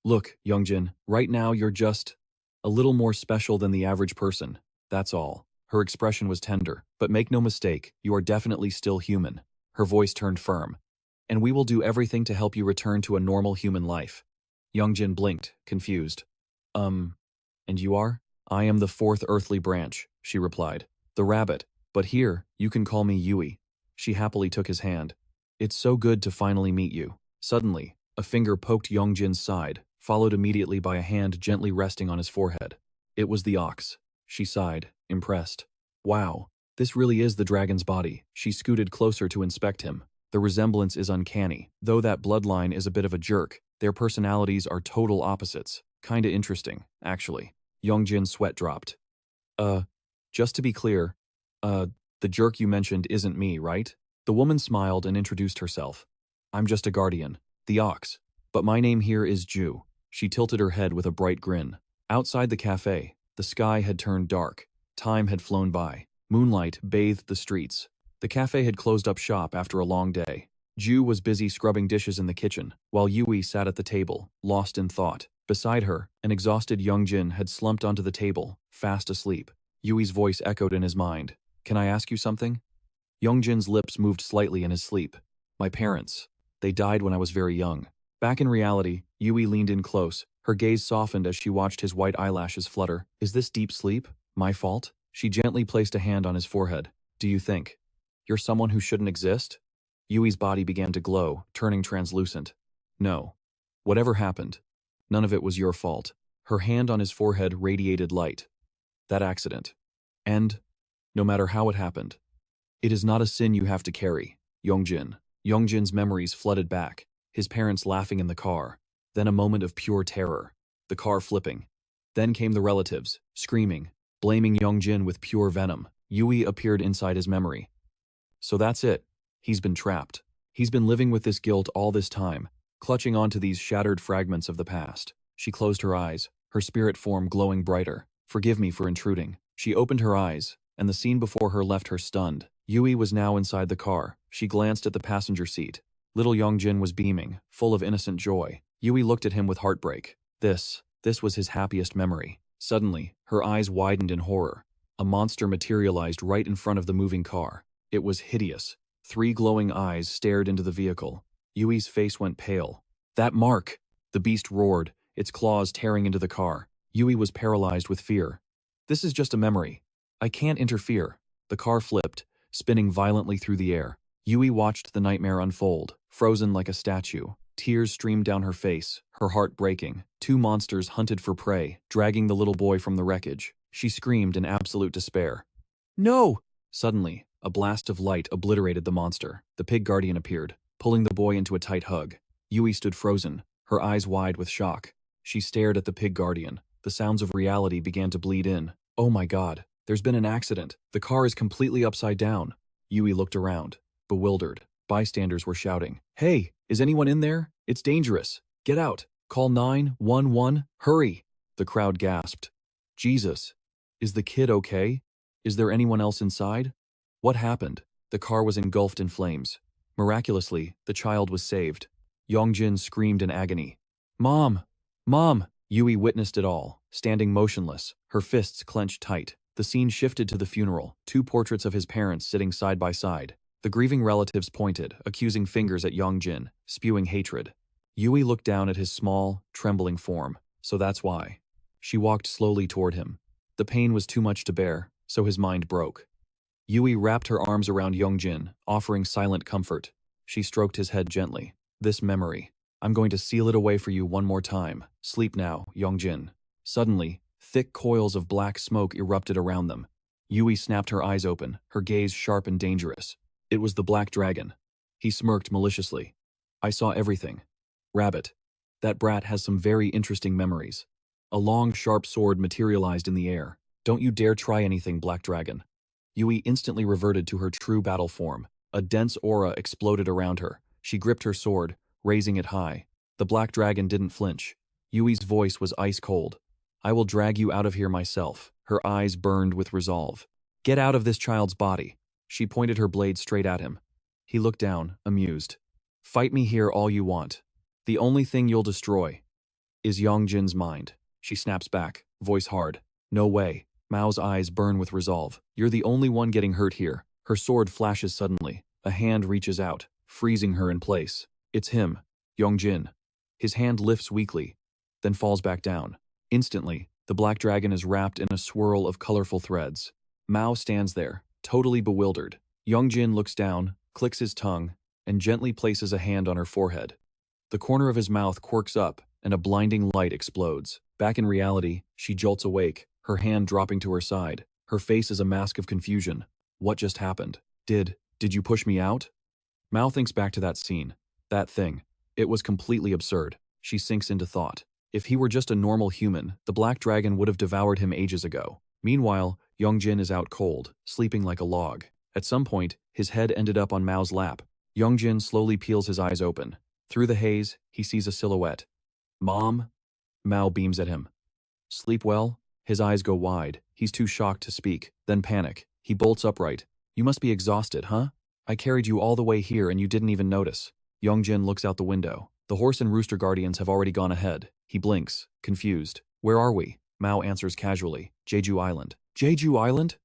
Look, Yong Jin, right now you're just a little more special than the average person. That's all. Her expression was tender, but make no mistake, you are definitely still human. Her voice turned firm. And we will do everything to help you return to a normal human life. Yong Jin blinked, confused. And you are? I am the fourth earthly branch, she replied. The rabbit, but here, you can call me Yui. She happily took his hand. It's so good to finally meet you. Suddenly, a finger poked Yong Jin's side, followed immediately by a hand gently resting on his forehead. It was the ox. She sighed, impressed. Wow, this really is the dragon's body. She scooted closer to inspect him. The resemblance is uncanny. Though that bloodline is a bit of a jerk, their personalities are total opposites. Kinda interesting, actually. Yong Jin's sweat dropped. Just to be clear, the jerk you mentioned isn't me, right? The woman smiled and introduced herself. I'm just a guardian, the ox, but my name here is Ju. She tilted her head with a bright grin. Outside the cafe, the sky had turned dark. Time had flown by. Moonlight bathed the streets. The cafe had closed up shop after a long day. Ju was busy scrubbing dishes in the kitchen, while Yui sat at the table, lost in thought. Beside her, an exhausted Yong Jin had slumped onto the table, fast asleep. Yui's voice echoed in his mind. Can I ask you something? Yong Jin's lips moved slightly in his sleep. My parents. They died when I was very young. Back in reality, Yui leaned in close. Her gaze softened as she watched his white eyelashes flutter. Is this deep sleep? My fault? She gently placed a hand on his forehead. Do you think you're someone who shouldn't exist? Yui's body began to glow, turning translucent. No. Whatever happened, none of it was your fault. Her hand on his forehead radiated light. That accident. And, no matter how it happened, it is not a sin you have to carry. Yong Jin. Yong Jin's memories flooded back. His parents laughing in the car. Then a moment of pure terror. The car flipping. Then came the relatives, screaming, blaming Yong Jin with pure venom. Yui appeared inside his memory. So that's it. He's been trapped. He's been living with this guilt all this time, clutching onto these shattered fragments of the past. She closed her eyes, her spirit form glowing brighter. Forgive me for intruding. She opened her eyes, and the scene before her left her stunned. Yui was now inside the car. She glanced at the passenger seat. Little Yong Jin was beaming, full of innocent joy. Yui looked at him with heartbreak. This was his happiest memory. Suddenly, her eyes widened in horror. A monster materialized right in front of the moving car. It was hideous. 3 glowing eyes stared into the vehicle. Yui's face went pale. That mark! The beast roared, its claws tearing into the car. Yui was paralyzed with fear. This is just a memory. I can't interfere. The car flipped, spinning violently through the air. Yui watched the nightmare unfold, frozen like a statue. Tears streamed down her face, her heart breaking. Two monsters hunted for prey, dragging the little boy from the wreckage. She screamed in absolute despair. No! Suddenly, a blast of light obliterated the monster. The pig guardian appeared, pulling the boy into a tight hug. Yui stood frozen, her eyes wide with shock. She stared at the pig guardian. The sounds of reality began to bleed in. Oh my god, there's been an accident. The car is completely upside down. Yui looked around, bewildered. Bystanders were shouting, "Hey, is anyone in there? It's dangerous. Get out. Call 911. Hurry." The crowd gasped. Jesus. Is the kid okay? Is there anyone else inside? What happened? The car was engulfed in flames. Miraculously, the child was saved. Yong Jin screamed in agony. Mom! Mom! Yui witnessed it all, standing motionless, her fists clenched tight. The scene shifted to the funeral, two portraits of his parents sitting side by side. The grieving relatives pointed, accusing fingers at Yong Jin, spewing hatred. Yui looked down at his small, trembling form. So that's why. She walked slowly toward him. The pain was too much to bear, so his mind broke. Yui wrapped her arms around Yong Jin, offering silent comfort. She stroked his head gently. This memory. I'm going to seal it away for you one more time. Sleep now, Yong Jin. Suddenly, thick coils of black smoke erupted around them. Yui snapped her eyes open, her gaze sharp and dangerous. It was the black dragon. He smirked maliciously. I saw everything. Rabbit. That brat has some very interesting memories. A long, sharp sword materialized in the air. Don't you dare try anything, Black Dragon. Yui instantly reverted to her true battle form. A dense aura exploded around her. She gripped her sword, raising it high. The Black Dragon didn't flinch. Yui's voice was ice cold. I will drag you out of here myself. Her eyes burned with resolve. Get out of this child's body. She pointed her blade straight at him. He looked down, amused. Fight me here all you want. The only thing you'll destroy is Yong Jin's mind. She snaps back, voice hard. No way. Mao's eyes burn with resolve. You're the only one getting hurt here. Her sword flashes suddenly. A hand reaches out, freezing her in place. It's him, Yong Jin. His hand lifts weakly, then falls back down. Instantly, the black dragon is wrapped in a swirl of colorful threads. Mao stands there, totally bewildered. Yong Jin looks down, clicks his tongue, and gently places a hand on her forehead. The corner of his mouth quirks up, and a blinding light explodes. Back in reality, she jolts awake, her hand dropping to her side. Her face is a mask of confusion. What just happened? Did you push me out? Mao thinks back to that scene. That thing. It was completely absurd. She sinks into thought. If he were just a normal human, the black dragon would have devoured him ages ago. Meanwhile, Yong Jin is out cold, sleeping like a log. At some point, his head ended up on Mao's lap. Yong Jin slowly peels his eyes open. Through the haze, he sees a silhouette. Mom? Mao beams at him. Sleep well? His eyes go wide. He's too shocked to speak, then panic. He bolts upright. You must be exhausted, huh? I carried you all the way here and you didn't even notice. Yong Jin looks out the window. The horse and rooster guardians have already gone ahead. He blinks, confused. Where are we? Mao answers casually. Jeju Island. Jeju Island?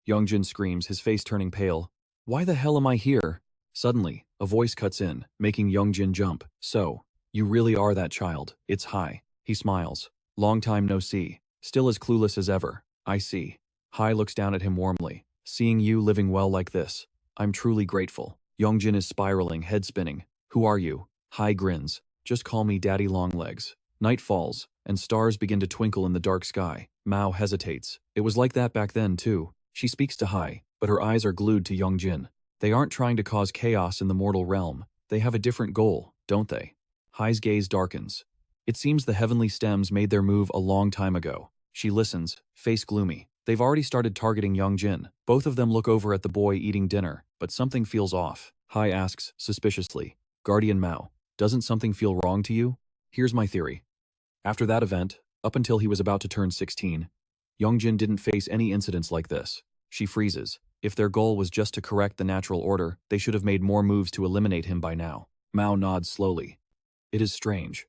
Yong Jin screams, his face turning pale. Why the hell am I here? Suddenly, a voice cuts in, making Yong Jin jump. So, you really are that child. It's Hai. He smiles. Long time no see. Still as clueless as ever. I see. Hai looks down at him warmly. Seeing you living well like this, I'm truly grateful. Yong Jin is spiraling, head spinning. Who are you? Hai grins. Just call me Daddy Longlegs. Night falls, and stars begin to twinkle in the dark sky. Mao hesitates. It was like that back then, too. She speaks to Hai, but her eyes are glued to Yong Jin. They aren't trying to cause chaos in the mortal realm. They have a different goal, don't they? Hai's gaze darkens. It seems the heavenly stems made their move a long time ago. She listens, face gloomy. They've already started targeting Yong Jin. Both of them look over at the boy eating dinner, but something feels off. Hai asks, suspiciously. Guardian Mao, doesn't something feel wrong to you? Here's my theory. After that event, up until he was about to turn 16, Yong Jin didn't face any incidents like this. She freezes. If their goal was just to correct the natural order, they should have made more moves to eliminate him by now. Mao nods slowly. It is strange.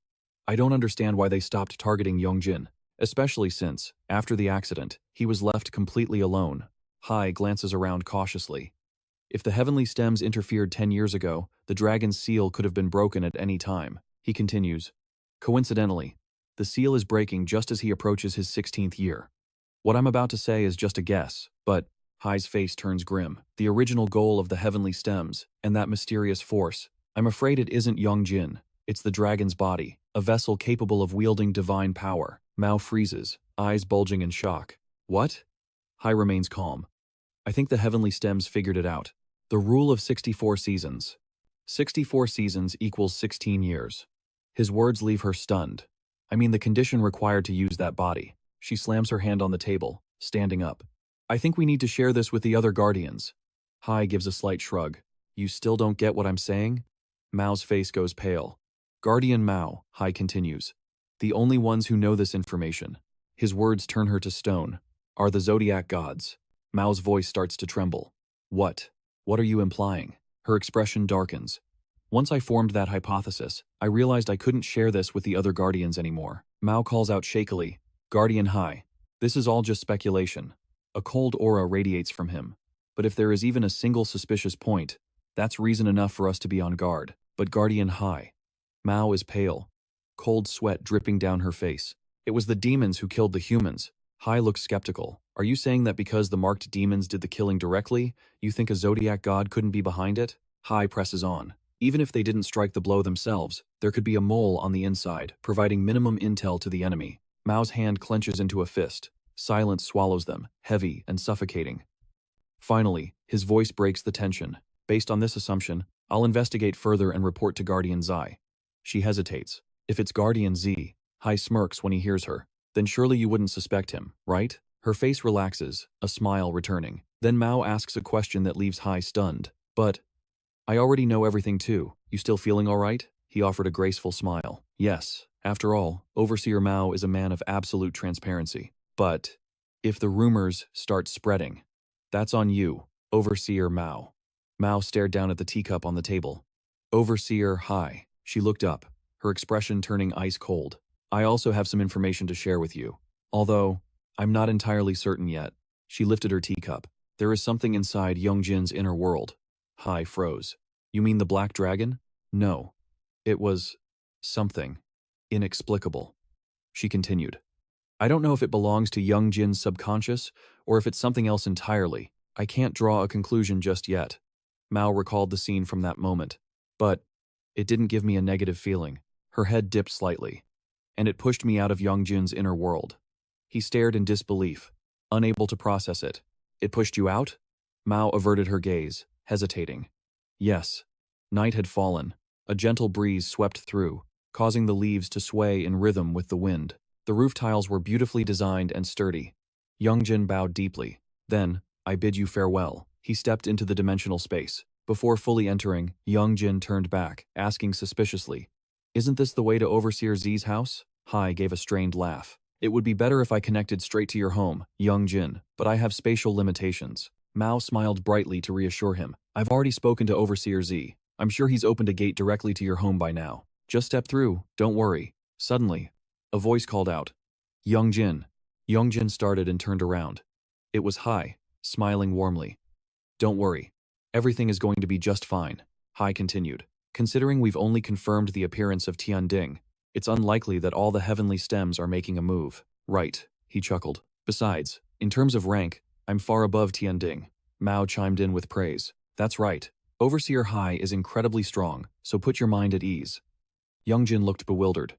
I don't understand why they stopped targeting Yong Jin, especially since, after the accident, he was left completely alone. Hai glances around cautiously. If the heavenly stems interfered 10 years ago, the dragon's seal could have been broken at any time. He continues. Coincidentally, the seal is breaking just as he approaches his 16th year. What I'm about to say is just a guess, but Hai's face turns grim. The original goal of the heavenly stems, and that mysterious force. I'm afraid it isn't Yong Jin. It's the dragon's body, a vessel capable of wielding divine power. Mao freezes, eyes bulging in shock. What? Hai remains calm. I think the heavenly stems figured it out. The rule of 64 seasons. 64 seasons equals 16 years. His words leave her stunned. I mean the condition required to use that body. She slams her hand on the table, standing up. I think we need to share this with the other guardians. Hai gives a slight shrug. You still don't get what I'm saying? Mao's face goes pale. Guardian Mao, Hai continues. The only ones who know this information. His words turn her to stone. Are the zodiac gods. Mao's voice starts to tremble. What? What are you implying? Her expression darkens. Once I formed that hypothesis, I realized I couldn't share this with the other guardians anymore. Mao calls out shakily, Guardian Hai. This is all just speculation. A cold aura radiates from him. But if there is even a single suspicious point, that's reason enough for us to be on guard. But Guardian Hai. Mao is pale. Cold sweat dripping down her face. It was the demons who killed the humans. Hai looks skeptical. Are you saying that because the marked demons did the killing directly, you think a zodiac god couldn't be behind it? Hai presses on. Even if they didn't strike the blow themselves, there could be a mole on the inside, providing minimum intel to the enemy. Mao's hand clenches into a fist. Silence swallows them, heavy and suffocating. Finally, his voice breaks the tension. Based on this assumption, I'll investigate further and report to Guardian Zai. She hesitates. If it's Guardian Z, Hai smirks when he hears her. Then surely you wouldn't suspect him, right? Her face relaxes, a smile returning. Then Mao asks a question that leaves Hai stunned. But, I already know everything too. You still feeling all right? He offered a graceful smile. Yes, after all, Overseer Mao is a man of absolute transparency. But, if the rumors start spreading, that's on you, Overseer Mao. Mao stared down at the teacup on the table. Overseer Hai. She looked up, her expression turning ice cold. I also have some information to share with you. Although, I'm not entirely certain yet. She lifted her teacup. There is something inside Yong Jin's inner world. Hai froze. You mean the black dragon? No. It was something inexplicable. She continued. I don't know if it belongs to Yong Jin's subconscious or if it's something else entirely. I can't draw a conclusion just yet. Mao recalled the scene from that moment. But it didn't give me a negative feeling. Her head dipped slightly. And it pushed me out of Yong Jin's inner world. He stared in disbelief, unable to process it. It pushed you out? Mao averted her gaze, hesitating. Yes. Night had fallen. A gentle breeze swept through, causing the leaves to sway in rhythm with the wind. The roof tiles were beautifully designed and sturdy. Yong Jin bowed deeply. Then, I bid you farewell. He stepped into the dimensional space. Before fully entering, Yong Jin turned back, asking suspiciously, Isn't this the way to Overseer Z's house? Hai gave a strained laugh. It would be better if I connected straight to your home, Yong Jin, but I have spatial limitations. Mao smiled brightly to reassure him. I've already spoken to Overseer Z. I'm sure he's opened a gate directly to your home by now. Just step through, don't worry. Suddenly, a voice called out, Yong Jin. Yong Jin started and turned around. It was Hai, smiling warmly. Don't worry. Everything is going to be just fine, Hai continued. Considering we've only confirmed the appearance of Tianding, it's unlikely that all the heavenly stems are making a move. Right, he chuckled. Besides, in terms of rank, I'm far above Tianding. Mao chimed in with praise. That's right. Overseer Hai is incredibly strong, so put your mind at ease. Yong Jin looked bewildered.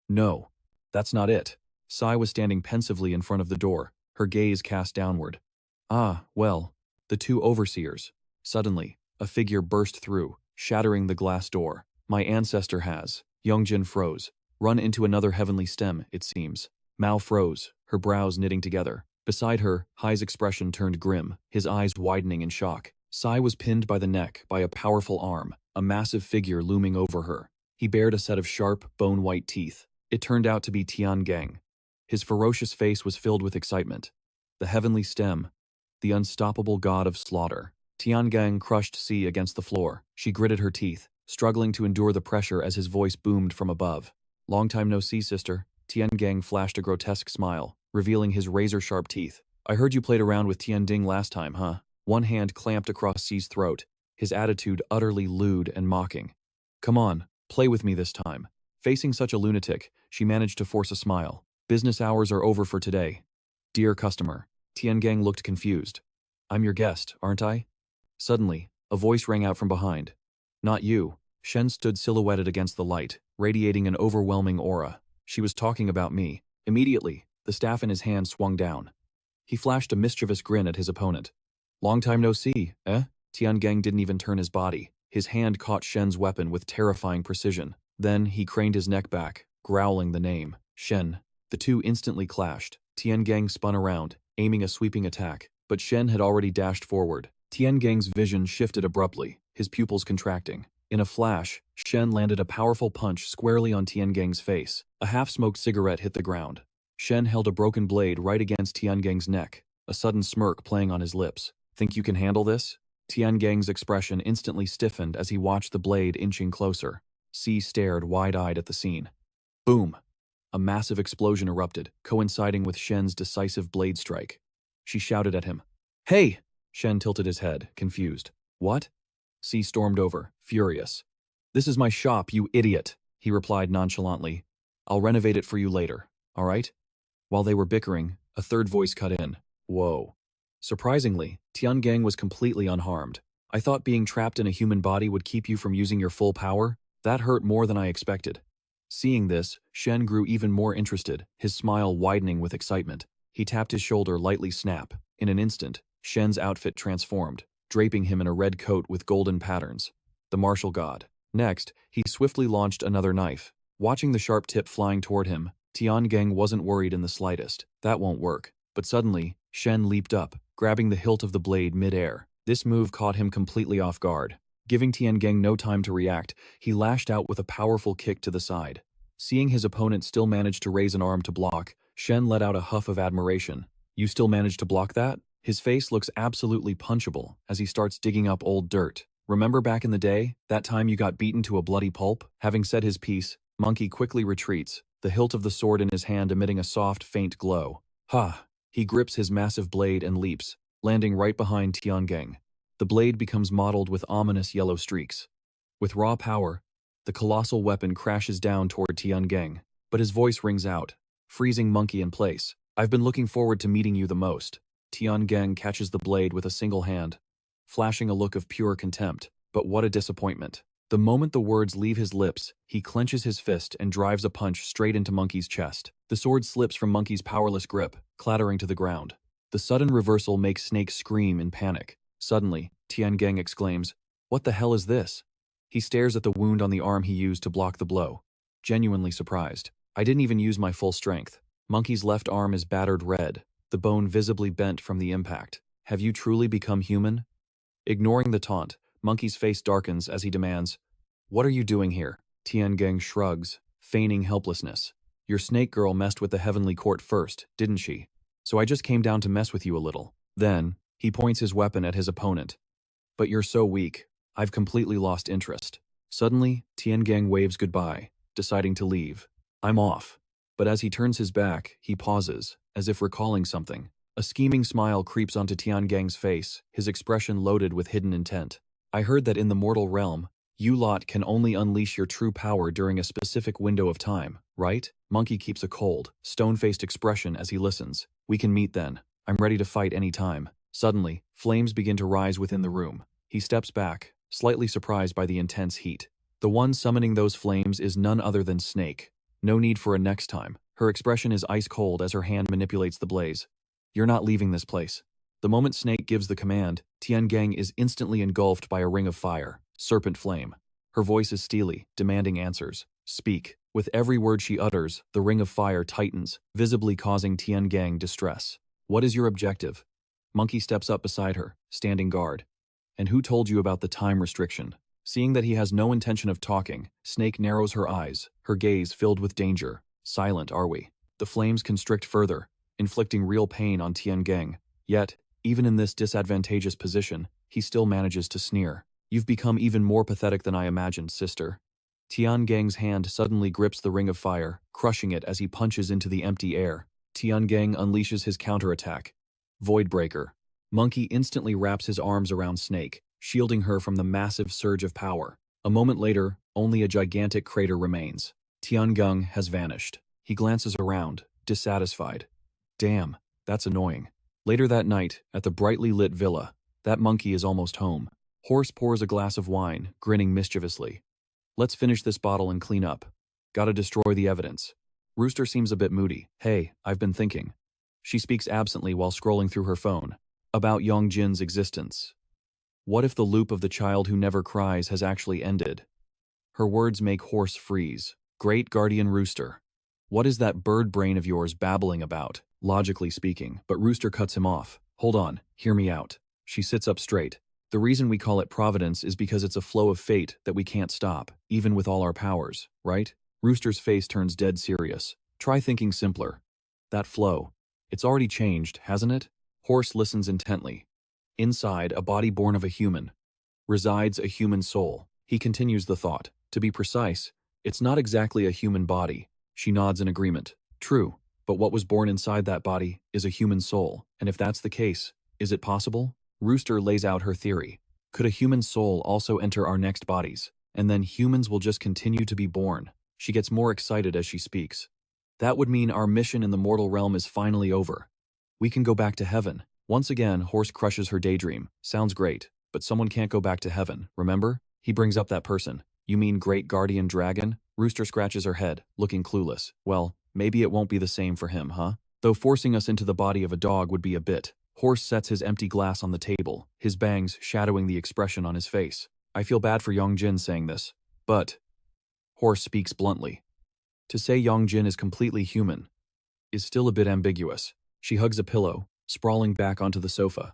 No, that's not it. Sai was standing pensively in front of the door, her gaze cast downward. Ah, well, the two overseers. Suddenly, a figure burst through, shattering the glass door. My ancestor has. Yong Jin froze. Run into another heavenly stem, it seems. Mao froze, her brows knitting together. Beside her, Hai's expression turned grim, his eyes widening in shock. Sai was pinned by the neck by a powerful arm, a massive figure looming over her. He bared a set of sharp, bone-white teeth. It turned out to be Tiangang. His ferocious face was filled with excitement. The heavenly stem, the unstoppable god of slaughter. Tiangang crushed Si against the floor. She gritted her teeth, struggling to endure the pressure as his voice boomed from above. Long time no see, sister. Tiangang flashed a grotesque smile, revealing his razor-sharp teeth. I heard you played around with Tianding last time, huh? One hand clamped across Si's throat, his attitude utterly lewd and mocking. Come on, play with me this time. Facing such a lunatic, she managed to force a smile. Business hours are over for today. Dear customer. Tiangang looked confused. I'm your guest, aren't I? Suddenly, a voice rang out from behind. Not you. Shen stood silhouetted against the light, radiating an overwhelming aura. She was talking about me. Immediately, the staff in his hand swung down. He flashed a mischievous grin at his opponent. Long time no see, eh? Tiangang didn't even turn his body. His hand caught Shen's weapon with terrifying precision. Then he craned his neck back, growling the name, Shen. The two instantly clashed. Tiangang spun around, aiming a sweeping attack, but Shen had already dashed forward. Tiangang's vision shifted abruptly, his pupils contracting. In a flash, Shen landed a powerful punch squarely on Tiangang's face. A half-smoked cigarette hit the ground. Shen held a broken blade right against Tiangang's neck, a sudden smirk playing on his lips. Think you can handle this? Tiangang's expression instantly stiffened as he watched the blade inching closer. C stared wide-eyed at the scene. Boom! A massive explosion erupted, coinciding with Shen's decisive blade strike. She shouted at him. Hey! Shen tilted his head, confused. What? C stormed over, furious. This is my shop, you idiot, he replied nonchalantly. I'll renovate it for you later, all right? While they were bickering, a third voice cut in. Whoa. Surprisingly, Tiangang was completely unharmed. I thought being trapped in a human body would keep you from using your full power. That hurt more than I expected. Seeing this, Shen grew even more interested, his smile widening with excitement. He tapped his shoulder lightly snap. In an instant, Shen's outfit transformed, draping him in a red coat with golden patterns. The martial god. Next, he swiftly launched another knife. Watching the sharp tip flying toward him, Tiangang wasn't worried in the slightest. That won't work. But suddenly, Shen leaped up, grabbing the hilt of the blade mid-air. This move caught him completely off guard. Giving Tiangang no time to react, he lashed out with a powerful kick to the side. Seeing his opponent still manage to raise an arm to block, Shen let out a huff of admiration. You still managed to block that? His face looks absolutely punchable as he starts digging up old dirt. Remember back in the day, that time you got beaten to a bloody pulp? Having said his piece, Monkey quickly retreats, the hilt of the sword in his hand emitting a soft, faint glow. Ha! He grips his massive blade and leaps, landing right behind Tiangang. The blade becomes mottled with ominous yellow streaks. With raw power, the colossal weapon crashes down toward Tiangang, but his voice rings out, freezing Monkey in place. I've been looking forward to meeting you the most. Tiangang catches the blade with a single hand, flashing a look of pure contempt. But what a disappointment. The moment the words leave his lips, he clenches his fist and drives a punch straight into Monkey's chest. The sword slips from Monkey's powerless grip, clattering to the ground. The sudden reversal makes Snake scream in panic. Suddenly, Tiangang exclaims, "What the hell is this?" He stares at the wound on the arm he used to block the blow, genuinely surprised. I didn't even use my full strength. Monkey's left arm is battered red, the bone visibly bent from the impact. Have you truly become human? Ignoring the taunt, Monkey's face darkens as he demands, "What are you doing here?" Tiangang shrugs, feigning helplessness. Your snake girl messed with the heavenly court first, didn't she? So I just came down to mess with you a little. Then, he points his weapon at his opponent. But you're so weak, I've completely lost interest. Suddenly, Tiangang waves goodbye, deciding to leave. I'm off. But as he turns his back, he pauses, as if recalling something. A scheming smile creeps onto Tiangang's face, his expression loaded with hidden intent. I heard that in the mortal realm, you lot can only unleash your true power during a specific window of time, right? Monkey keeps a cold, stone-faced expression as he listens. We can meet then. I'm ready to fight any time. Suddenly, flames begin to rise within the room. He steps back, slightly surprised by the intense heat. The one summoning those flames is none other than Snake. No need for a next time. Her expression is ice cold as her hand manipulates the blaze. You're not leaving this place. The moment Snake gives the command, Tiangang is instantly engulfed by a ring of fire, serpent flame. Her voice is steely, demanding answers. Speak. With every word she utters, the ring of fire tightens, visibly causing Tiangang distress. What is your objective? Monkey steps up beside her, standing guard. And who told you about the time restriction? Seeing that he has no intention of talking, Snake narrows her eyes, her gaze filled with danger. Silent, are we? The flames constrict further, inflicting real pain on Tiangang. Yet, even in this disadvantageous position, he still manages to sneer. You've become even more pathetic than I imagined, sister. Tiangang's hand suddenly grips the ring of fire, crushing it as he punches into the empty air. Tiangang unleashes his counterattack. Voidbreaker. Monkey instantly wraps his arms around Snake, shielding her from the massive surge of power. A moment later, only a gigantic crater remains. Tiangang has vanished. He glances around, dissatisfied. Damn, that's annoying. Later that night, at the brightly lit villa, that monkey is almost home. Horse pours a glass of wine, grinning mischievously. Let's finish this bottle and clean up. Gotta destroy the evidence. Rooster seems a bit moody. Hey, I've been thinking. She speaks absently while scrolling through her phone. About Yong Jin's existence. What if the loop of the child who never cries has actually ended? Her words make Horse freeze. Great guardian Rooster. What is that bird brain of yours babbling about, logically speaking? But Rooster cuts him off. Hold on, hear me out. She sits up straight. The reason we call it providence is because it's a flow of fate that we can't stop, even with all our powers, right? Rooster's face turns dead serious. Try thinking simpler. That flow. It's already changed, hasn't it? Horse listens intently. Inside a body born of a human resides a human soul. He continues the thought. To be precise, it's not exactly a human body. She nods in agreement. True, but what was born inside that body is a human soul. And if that's the case, is it possible? Rooster lays out her theory. Could a human soul also enter our next bodies? And then humans will just continue to be born. She gets more excited as she speaks. That would mean our mission in the mortal realm is finally over. We can go back to heaven. Once again, Horse crushes her daydream. Sounds great, but someone can't go back to heaven, remember? He brings up that person. You mean Great Guardian Dragon? Rooster scratches her head, looking clueless. Well, maybe it won't be the same for him, huh? Though forcing us into the body of a dog would be a bit. Horse sets his empty glass on the table, his bangs shadowing the expression on his face. I feel bad for Yong Jin saying this, but... Horse speaks bluntly. To say Yong Jin is completely human is still a bit ambiguous. She hugs a pillow, sprawling back onto the sofa.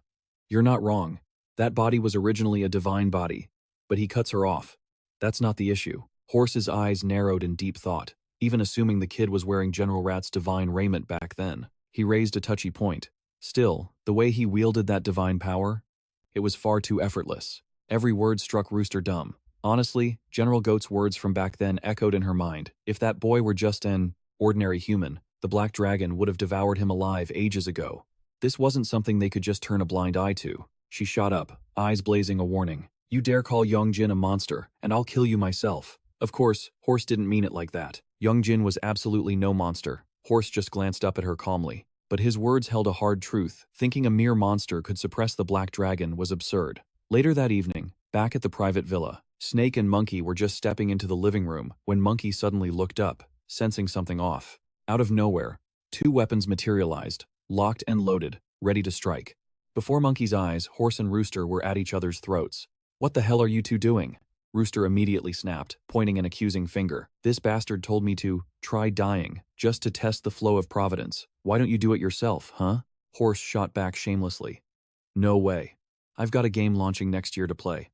You're not wrong. That body was originally a divine body, but he cuts her off. That's not the issue. Horse's eyes narrowed in deep thought. Even assuming the kid was wearing General Rat's divine raiment back then, he raised a touchy point. Still, the way he wielded that divine power, it was far too effortless. Every word struck Rooster dumb. Honestly, General Goat's words from back then echoed in her mind. If that boy were just an ordinary human, the Black Dragon would have devoured him alive ages ago. This wasn't something they could just turn a blind eye to. She shot up, eyes blazing a warning. You dare call Yong Jin a monster, and I'll kill you myself. Of course, Horse didn't mean it like that. Yong Jin was absolutely no monster. Horse just glanced up at her calmly. But his words held a hard truth. Thinking a mere monster could suppress the Black Dragon was absurd. Later that evening, back at the private villa, Snake and Monkey were just stepping into the living room when Monkey suddenly looked up, sensing something off. Out of nowhere, two weapons materialized, locked and loaded, ready to strike. Before Monkey's eyes, Horse and Rooster were at each other's throats. What the hell are you two doing? Rooster immediately snapped, pointing an accusing finger. This bastard told me to try dying, just to test the flow of providence. Why don't you do it yourself, huh? Horse shot back shamelessly. No way. I've got a game launching next year to play.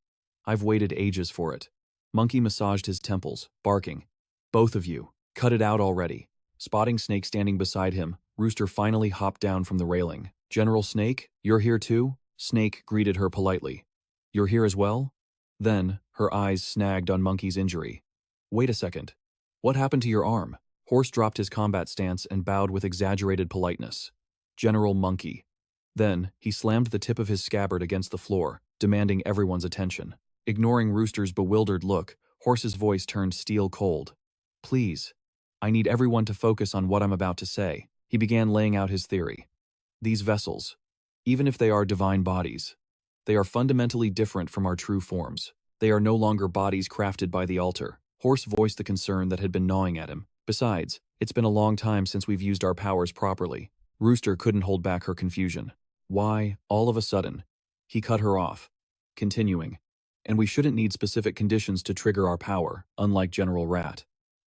I've waited ages for it. Monkey massaged his temples, barking. Both of you, cut it out already. Spotting Snake standing beside him, Rooster finally hopped down from the railing. General Snake, you're here too? Snake greeted her politely. You're here as well? Then, her eyes snagged on Monkey's injury. Wait a second. What happened to your arm? Horse dropped his combat stance and bowed with exaggerated politeness. General Monkey. Then, he slammed the tip of his scabbard against the floor, demanding everyone's attention. Ignoring Rooster's bewildered look, Horse's voice turned steel cold. Please. I need everyone to focus on what I'm about to say. He began laying out his theory. These vessels, even if they are divine bodies, they are fundamentally different from our true forms. They are no longer bodies crafted by the altar. Horse voiced the concern that had been gnawing at him. Besides, it's been a long time since we've used our powers properly. Rooster couldn't hold back her confusion. Why, all of a sudden? He cut her off, continuing. And we shouldn't need specific conditions to trigger our power, unlike General Rat.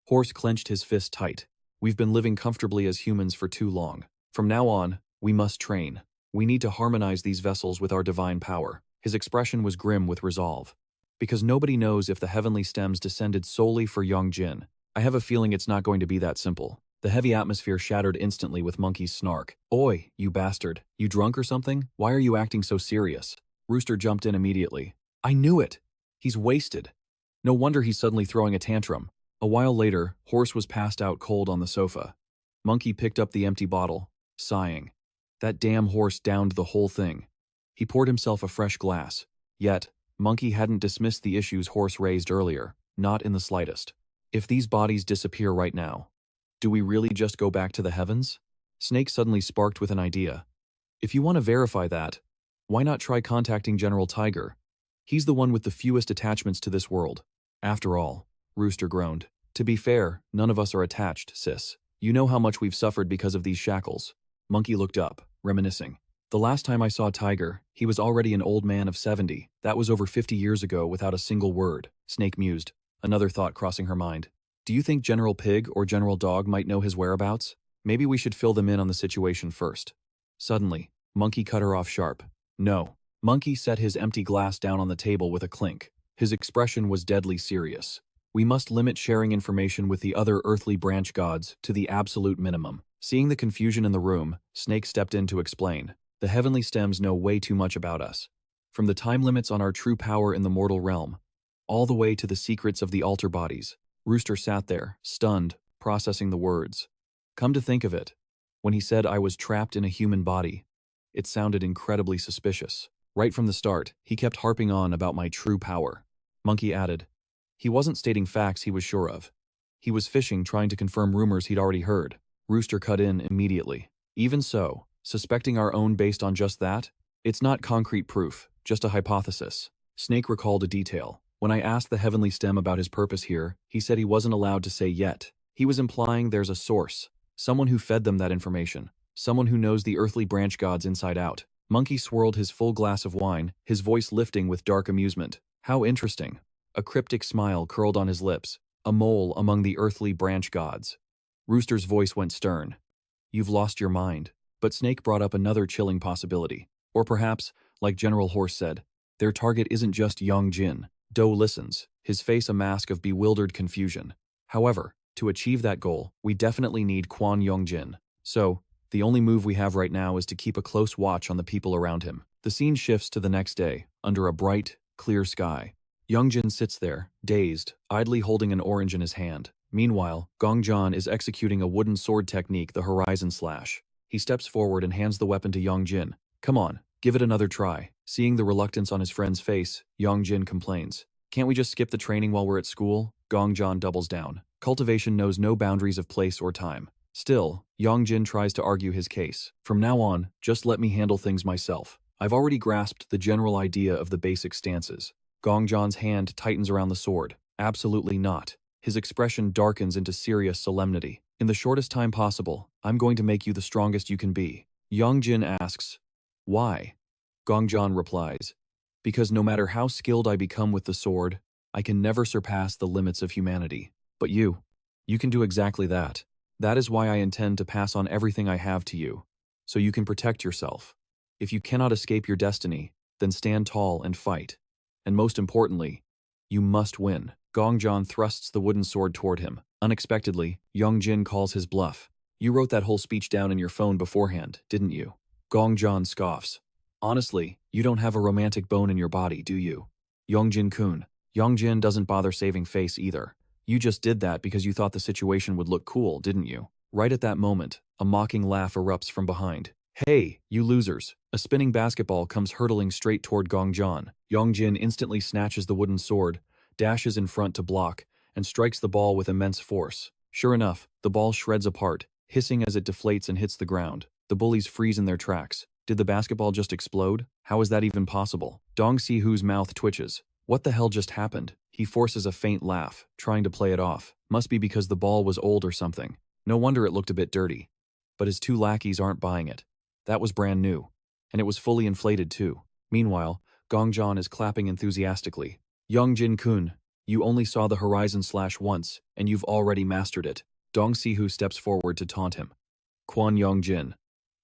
Horse clenched his fist tight. We've been living comfortably as humans for too long. From now on, we must train. We need to harmonize these vessels with our divine power. His expression was grim with resolve. Because nobody knows if the heavenly stems descended solely for Yong Jin. I have a feeling it's not going to be that simple. The heavy atmosphere shattered instantly with Monkey's snark. Oi, you bastard. You drunk or something? Why are you acting so serious? Rooster jumped in immediately. I knew it. He's wasted. No wonder he's suddenly throwing a tantrum. A while later, Horse was passed out cold on the sofa. Monkey picked up the empty bottle, sighing. That damn horse downed the whole thing. He poured himself a fresh glass. Yet, Monkey hadn't dismissed the issues Horse raised earlier, not in the slightest. If these bodies disappear right now, do we really just go back to the heavens? Snake suddenly sparked with an idea. If you want to verify that, why not try contacting General Tiger? He's the one with the fewest attachments to this world. After all, Rooster groaned. To be fair, none of us are attached, sis. You know how much we've suffered because of these shackles. Monkey looked up, reminiscing. The last time I saw Tiger, he was already an old man of 70. That was over 50 years ago without a single word, Snake mused, another thought crossing her mind. Do you think General Pig or General Dog might know his whereabouts? Maybe we should fill them in on the situation first. Suddenly, Monkey cut her off sharp. No. Monkey set his empty glass down on the table with a clink. His expression was deadly serious. We must limit sharing information with the other earthly branch gods to the absolute minimum. Seeing the confusion in the room, Snake stepped in to explain. The heavenly stems know way too much about us. From the time limits on our true power in the mortal realm, all the way to the secrets of the altar bodies. Rooster sat there, stunned, processing the words. Come to think of it, when he said I was trapped in a human body, it sounded incredibly suspicious. Right from the start, he kept harping on about my true power. Monkey added. He wasn't stating facts he was sure of. He was fishing, trying to confirm rumors he'd already heard. Rooster cut in immediately. Even so, suspecting our own based on just that? It's not concrete proof, just a hypothesis. Snake recalled a detail. When I asked the heavenly stem about his purpose here, he said he wasn't allowed to say yet. He was implying there's a source, someone who fed them that information, someone who knows the earthly branch gods inside out. Monkey swirled his full glass of wine, his voice lifting with dark amusement. How interesting. A cryptic smile curled on his lips. A mole among the earthly branch gods. Rooster's voice went stern. You've lost your mind. But Snake brought up another chilling possibility. Or perhaps, like General Horse said, their target isn't just Yong Jin. Doe listens, his face a mask of bewildered confusion. However, to achieve that goal, we definitely need Yong Jin. So, the only move we have right now is to keep a close watch on the people around him. The scene shifts to the next day, under a bright, clear sky. Yong Jin sits there, dazed, idly holding an orange in his hand. Meanwhile, Gongjan is executing a wooden sword technique, the horizon slash. He steps forward and hands the weapon to Yong Jin. Come on, give it another try. Seeing the reluctance on his friend's face, Yong Jin complains. Can't we just skip the training while we're at school? Gongjan doubles down. Cultivation knows no boundaries of place or time. Still, Yong Jin tries to argue his case. From now on, just let me handle things myself. I've already grasped the general idea of the basic stances. Gongjan's hand tightens around the sword. Absolutely not. His expression darkens into serious solemnity. In the shortest time possible, I'm going to make you the strongest you can be. Yong Jin asks, why? Gongjan replies, because no matter how skilled I become with the sword, I can never surpass the limits of humanity. But you can do exactly that. That is why I intend to pass on everything I have to you, so you can protect yourself. If you cannot escape your destiny, then stand tall and fight. And most importantly, you must win. Gongjan thrusts the wooden sword toward him. Unexpectedly, Yong Jin calls his bluff. You wrote that whole speech down in your phone beforehand, didn't you? Gongjan scoffs. Honestly, you don't have a romantic bone in your body, do you? Yong Jin-kun. Yong Jin doesn't bother saving face either. You just did that because you thought the situation would look cool, didn't you? Right at that moment, a mocking laugh erupts from behind. Hey, you losers. A spinning basketball comes hurtling straight toward Gongjan. Yong Jin instantly snatches the wooden sword, dashes in front to block, and strikes the ball with immense force. Sure enough, the ball shreds apart, hissing as it deflates and hits the ground. The bullies freeze in their tracks. Did the basketball just explode? How is that even possible? Dong Si-hoo's mouth twitches. What the hell just happened? He forces a faint laugh, trying to play it off. Must be because the ball was old or something. No wonder it looked a bit dirty. But his two lackeys aren't buying it. That was brand new. And it was fully inflated too. Meanwhile, Gongjan is clapping enthusiastically. Yong Jin-kun, you only saw the horizon slash once, and you've already mastered it. Dong Si-hoo steps forward to taunt him. Yong Jin.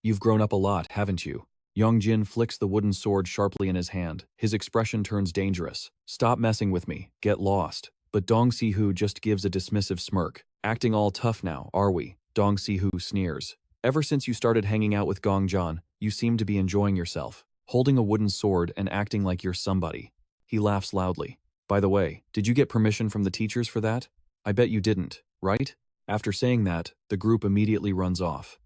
You've grown up a lot, haven't you? Yong Jin flicks the wooden sword sharply in his hand. His expression turns dangerous. Stop messing with me. Get lost. But Dong Si-hoo just gives a dismissive smirk. Acting all tough now, are we? Dong Si-hoo sneers. Ever since you started hanging out with Gongjan, you seem to be enjoying yourself. Holding a wooden sword and acting like you're somebody. He laughs loudly. By the way, did you get permission from the teachers for that? I bet you didn't, right? After saying that, the group immediately runs off.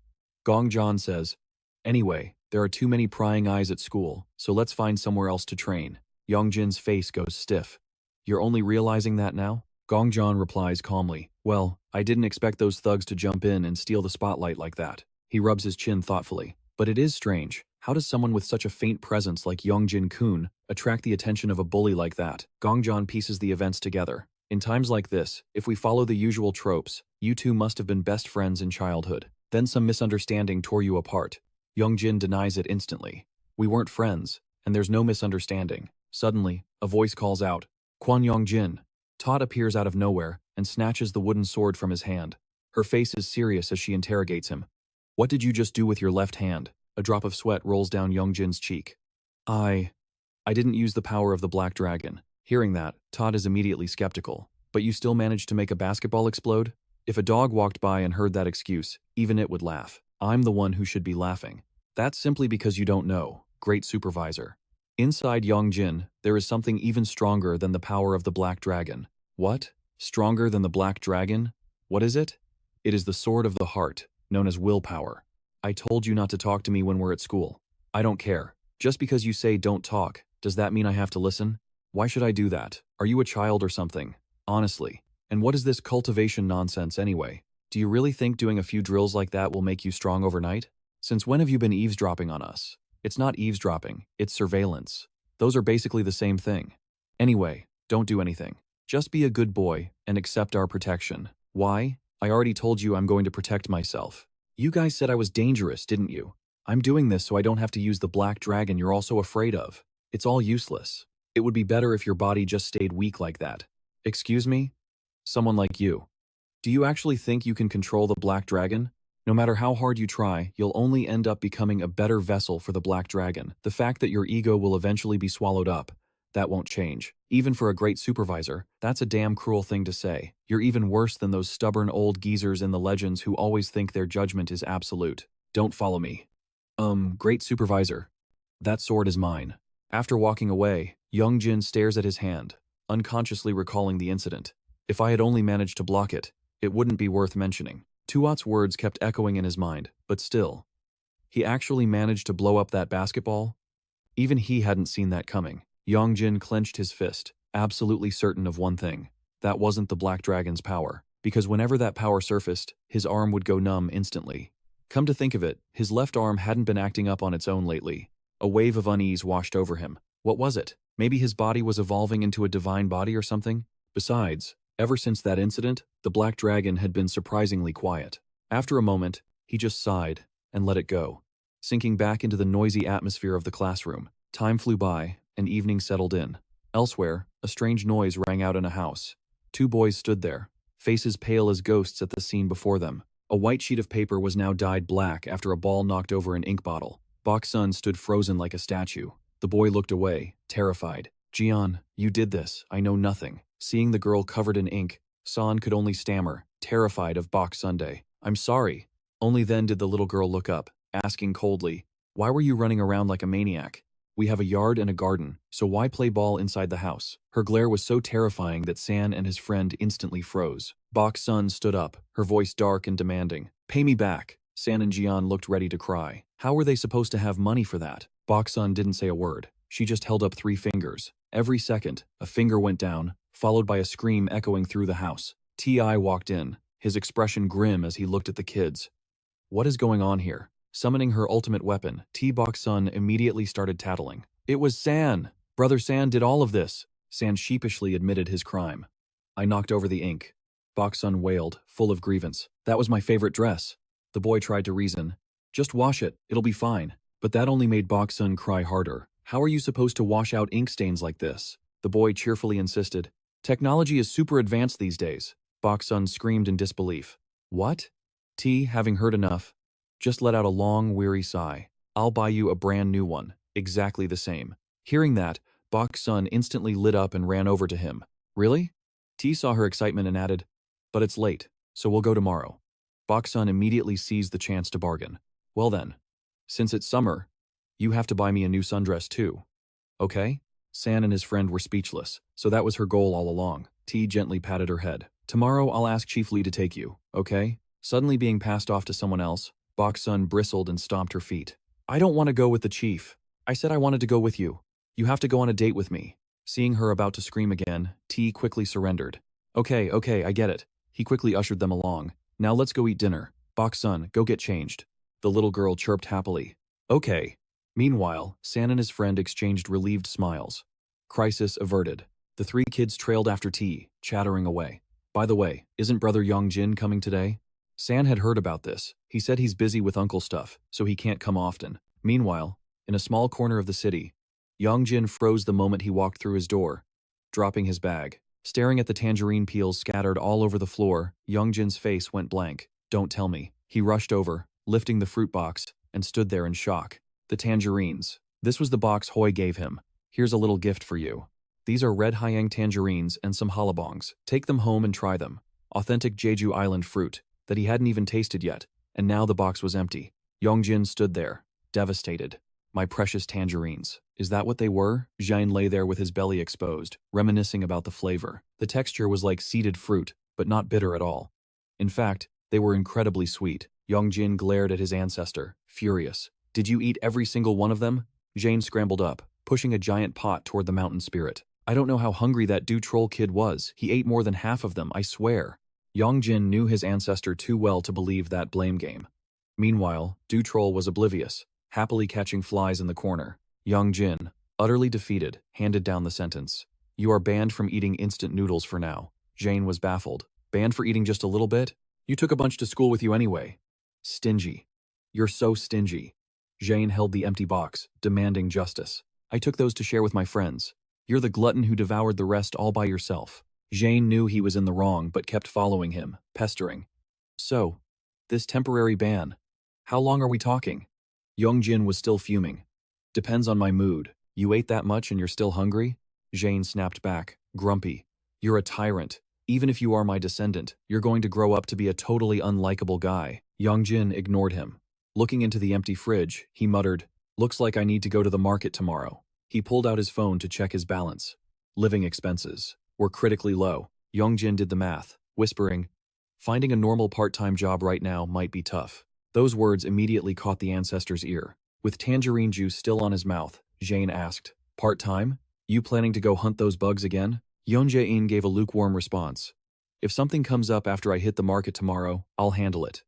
Gongjan says, anyway, there are too many prying eyes at school, so let's find somewhere else to train. Yong Jin's face goes stiff. You're only realizing that now? Gongjan replies calmly, well, I didn't expect those thugs to jump in and steal the spotlight like that. He rubs his chin thoughtfully. But it is strange. How does someone with such a faint presence like Yong Jin attract the attention of a bully like that? Gongjon pieces the events together. In times like this, if we follow the usual tropes, you two must have been best friends in childhood. Then some misunderstanding tore you apart. Yong Jin denies it instantly. We weren't friends, and there's no misunderstanding. Suddenly, a voice calls out, Quan Yong Jin. Todd appears out of nowhere and snatches the wooden sword from his hand. Her face is serious as she interrogates him. What did you just do with your left hand? A drop of sweat rolls down Yong Jin's cheek. I didn't use the power of the Black Dragon. Hearing that, Todd is immediately skeptical. But you still managed to make a basketball explode? If a dog walked by and heard that excuse, even it would laugh. I'm the one who should be laughing. That's simply because you don't know, great supervisor. Inside Yong Jin, there is something even stronger than the power of the Black Dragon. What? Stronger than the Black Dragon? What is it? It is the sword of the heart, known as willpower. I told you not to talk to me when we're at school. I don't care. Just because you say don't talk, does that mean I have to listen? Why should I do that? Are you a child or something? Honestly. And what is this cultivation nonsense anyway? Do you really think doing a few drills like that will make you strong overnight? Since when have you been eavesdropping on us? It's not eavesdropping, it's surveillance. Those are basically the same thing. Anyway, don't do anything. Just be a good boy and accept our protection. Why? I already told you I'm going to protect myself. You guys said I was dangerous, didn't you? I'm doing this so I don't have to use the Black Dragon you're all so afraid of. It's all useless. It would be better if your body just stayed weak like that. Excuse me? Someone like you. Do you actually think you can control the Black Dragon? No matter how hard you try, you'll only end up becoming a better vessel for the Black Dragon. The fact that your ego will eventually be swallowed up, that won't change. Even for a great supervisor, that's a damn cruel thing to say. You're even worse than those stubborn old geezers in the legends who always think their judgment is absolute. Don't follow me. Great supervisor. That sword is mine. After walking away, Yong Jin stares at his hand, unconsciously recalling the incident. If I had only managed to block it, it wouldn't be worth mentioning. Tuat's words kept echoing in his mind, but still. He actually managed to blow up that basketball? Even he hadn't seen that coming. Yong Jin clenched his fist, absolutely certain of one thing. That wasn't the Black Dragon's power, because whenever that power surfaced, his arm would go numb instantly. Come to think of it, his left arm hadn't been acting up on its own lately. A wave of unease washed over him. What was it? Maybe his body was evolving into a divine body or something? Besides, ever since that incident, the Black Dragon had been surprisingly quiet. After a moment, he just sighed and let it go. Sinking back into the noisy atmosphere of the classroom, time flew by and evening settled in. Elsewhere, a strange noise rang out in a house. Two boys stood there, faces pale as ghosts at the scene before them. A white sheet of paper was now dyed black after a ball knocked over an ink bottle. Bok-sun stood frozen like a statue. The boy looked away, terrified. Jian, you did this, I know nothing. Seeing the girl covered in ink, San could only stammer, terrified of Bok-sundae. I'm sorry. Only then did the little girl look up, asking coldly, why were you running around like a maniac? We have a yard and a garden, so why play ball inside the house? Her glare was so terrifying that San and his friend instantly froze. Bok-sun stood up, her voice dark and demanding. Pay me back. San and Jian looked ready to cry. How were they supposed to have money for that? Bok-sun didn't say a word. She just held up 3 fingers. Every second, a finger went down, followed by a scream echoing through the house. T.I. walked in, his expression grim as he looked at the kids. What is going on here? Summoning her ultimate weapon, Bok-sun immediately started tattling. It was San! Brother San did all of this! San sheepishly admitted his crime. I knocked over the ink. Bok-sun wailed, full of grievance. That was my favorite dress. The boy tried to reason. Just wash it, it'll be fine. But that only made Bok-sun cry harder. How are you supposed to wash out ink stains like this? The boy cheerfully insisted. Technology is super advanced these days. Bok-sun screamed in disbelief. What? T, having heard enough, just let out a long, weary sigh. I'll buy you a brand new one, exactly the same. Hearing that, Bok-sun instantly lit up and ran over to him. Really? T saw her excitement and added, but it's late, so we'll go tomorrow. Bok-sun immediately seized the chance to bargain. Well then, since it's summer, you have to buy me a new sundress too. Okay? San and his friend were speechless, so that was her goal all along. T gently patted her head. Tomorrow I'll ask Chief Lee to take you, okay? Suddenly being passed off to someone else, Bok-sun bristled and stomped her feet. I don't want to go with the chief. I said I wanted to go with you. You have to go on a date with me. Seeing her about to scream again, T quickly surrendered. Okay, I get it. He quickly ushered them along. Now let's go eat dinner. Bok-sun, go get changed. The little girl chirped happily. Okay. Meanwhile, San and his friend exchanged relieved smiles. Crisis averted. The three kids trailed after tea, chattering away. By the way, isn't brother Yong Jin coming today? San had heard about this. He said he's busy with uncle stuff, so he can't come often. Meanwhile, in a small corner of the city, Yong Jin froze the moment he walked through his door, dropping his bag. Staring at the tangerine peels scattered all over the floor, Yong Jin's face went blank. Don't tell me. He rushed over, lifting the fruit box, and stood there in shock. The tangerines. This was the box Hoi gave him. Here's a little gift for you. These are red Hyang tangerines and some halabongs. Take them home and try them. Authentic Jeju Island fruit that he hadn't even tasted yet, and now the box was empty. Yong Jin stood there, devastated. My precious tangerines. Is that what they were? Zhang lay there with his belly exposed, reminiscing about the flavor. The texture was like seeded fruit, but not bitter at all. In fact, they were incredibly sweet. Yong Jin glared at his ancestor, furious. Did you eat every single one of them? Zhang scrambled up, pushing a giant pot toward the mountain spirit. I don't know how hungry that Du Troll kid was. He ate more than half of them, I swear. Yong Jin knew his ancestor too well to believe that blame game. Meanwhile, Du Troll was oblivious, happily catching flies in the corner. Yong Jin, utterly defeated, handed down the sentence. You are banned from eating instant noodles for now. Zhang was baffled. Banned for eating just a little bit? You took a bunch to school with you anyway. Stingy. You're so stingy. Zhang held the empty box, demanding justice. I took those to share with my friends. You're the glutton who devoured the rest all by yourself. Zhang knew he was in the wrong but kept following him, pestering. So, this temporary ban. How long are we talking? Yong Jin was still fuming. Depends on my mood. You ate that much and you're still hungry? Zhang snapped back, grumpy. You're a tyrant. Even if you are my descendant, you're going to grow up to be a totally unlikable guy. Yong Jin ignored him. Looking into the empty fridge, he muttered, looks like I need to go to the market tomorrow. He pulled out his phone to check his balance. Living expenses were critically low. Yong Jin did the math, whispering, finding a normal part-time job right now might be tough. Those words immediately caught the ancestor's ear. With tangerine juice still on his mouth, Zhang asked, part-time? You planning to go hunt those bugs again? Yong Jin gave a lukewarm response. If something comes up after I hit the market tomorrow, I'll handle it.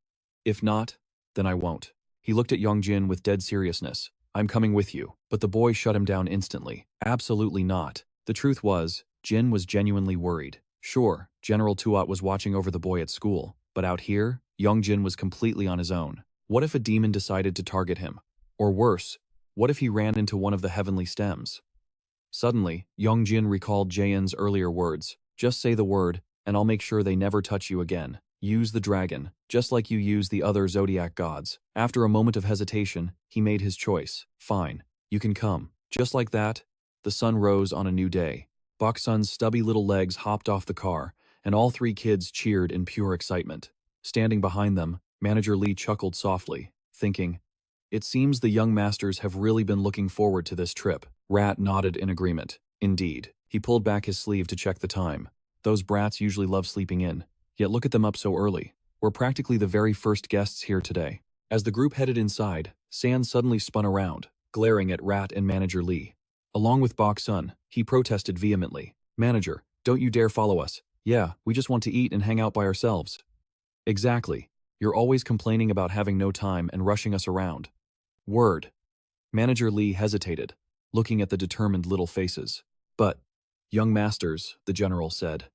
If not, then I won't. He looked at Yong Jin with dead seriousness. I'm coming with you. But the boy shut him down instantly. Absolutely not. The truth was, Jin was genuinely worried. Sure, General Tuat was watching over the boy at school, but out here, Yong Jin was completely on his own. What if a demon decided to target him? Or worse, what if he ran into one of the heavenly stems? Suddenly, Yong Jin recalled Jaehyun's earlier words. Just say the word, and I'll make sure they never touch you again. Use the dragon, just like you use the other zodiac gods. After a moment of hesitation, he made his choice. Fine, you can come. Just like that, the sun rose on a new day. Bok-sun's stubby little legs hopped off the car, and all three kids cheered in pure excitement. Standing behind them, Manager Lee chuckled softly, thinking, it seems the young masters have really been looking forward to this trip. Rat nodded in agreement. Indeed. He pulled back his sleeve to check the time. Those brats usually love sleeping in. Yet look at them up so early. We're practically the very first guests here today. As the group headed inside, San suddenly spun around, glaring at Rat and Manager Lee. Along with Bok-sun, he protested vehemently. Manager, don't you dare follow us. Yeah, we just want to eat and hang out by ourselves. Exactly. You're always complaining about having no time and rushing us around. Word. Manager Lee hesitated, looking at the determined little faces. But, young masters, the general said.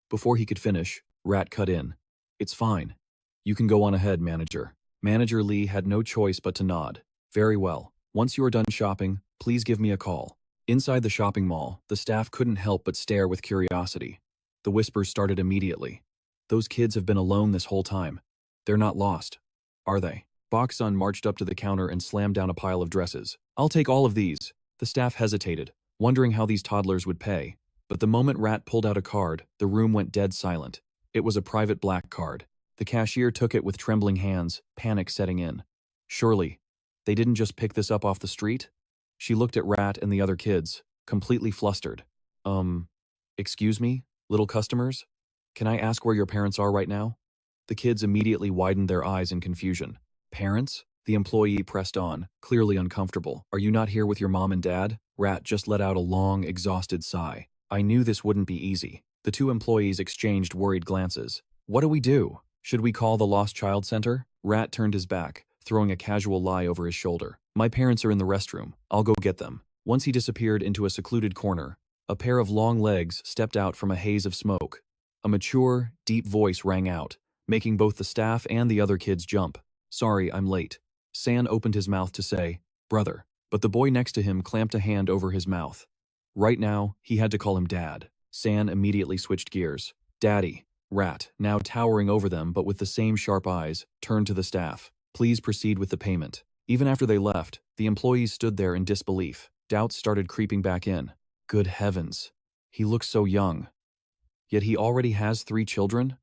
Before he could finish, Rat cut in. It's fine. You can go on ahead, manager. Manager Lee had no choice but to nod. Very well. Once you are done shopping, please give me a call. Inside the shopping mall, the staff couldn't help but stare with curiosity. The whispers started immediately. Those kids have been alone this whole time. They're not lost, are they? Bok-sun marched up to the counter and slammed down a pile of dresses. I'll take all of these. The staff hesitated, wondering how these toddlers would pay. But the moment Rat pulled out a card, the room went dead silent. It was a private black card. The cashier took it with trembling hands, panic setting in. Surely, they didn't just pick this up off the street? She looked at Rat and the other kids, completely flustered. Excuse me, little customers? Can I ask where your parents are right now? The kids immediately widened their eyes in confusion. Parents? The employee pressed on, clearly uncomfortable. Are you not here with your mom and dad? Rat just let out a long, exhausted sigh. I knew this wouldn't be easy. The two employees exchanged worried glances. What do we do? Should we call the Lost Child Center? Rat turned his back, throwing a casual lie over his shoulder. My parents are in the restroom. I'll go get them. Once he disappeared into a secluded corner, a pair of long legs stepped out from a haze of smoke. A mature, deep voice rang out, making both the staff and the other kids jump. Sorry, I'm late. San opened his mouth to say, brother, but the boy next to him clamped a hand over his mouth. Right now, he had to call him Dad. San immediately switched gears. Daddy. Rat, now towering over them but with the same sharp eyes, turned to the staff. Please proceed with the payment. Even after they left, the employees stood there in disbelief. Doubts started creeping back in. Good heavens. He looks so young. Yet he already has 3 children?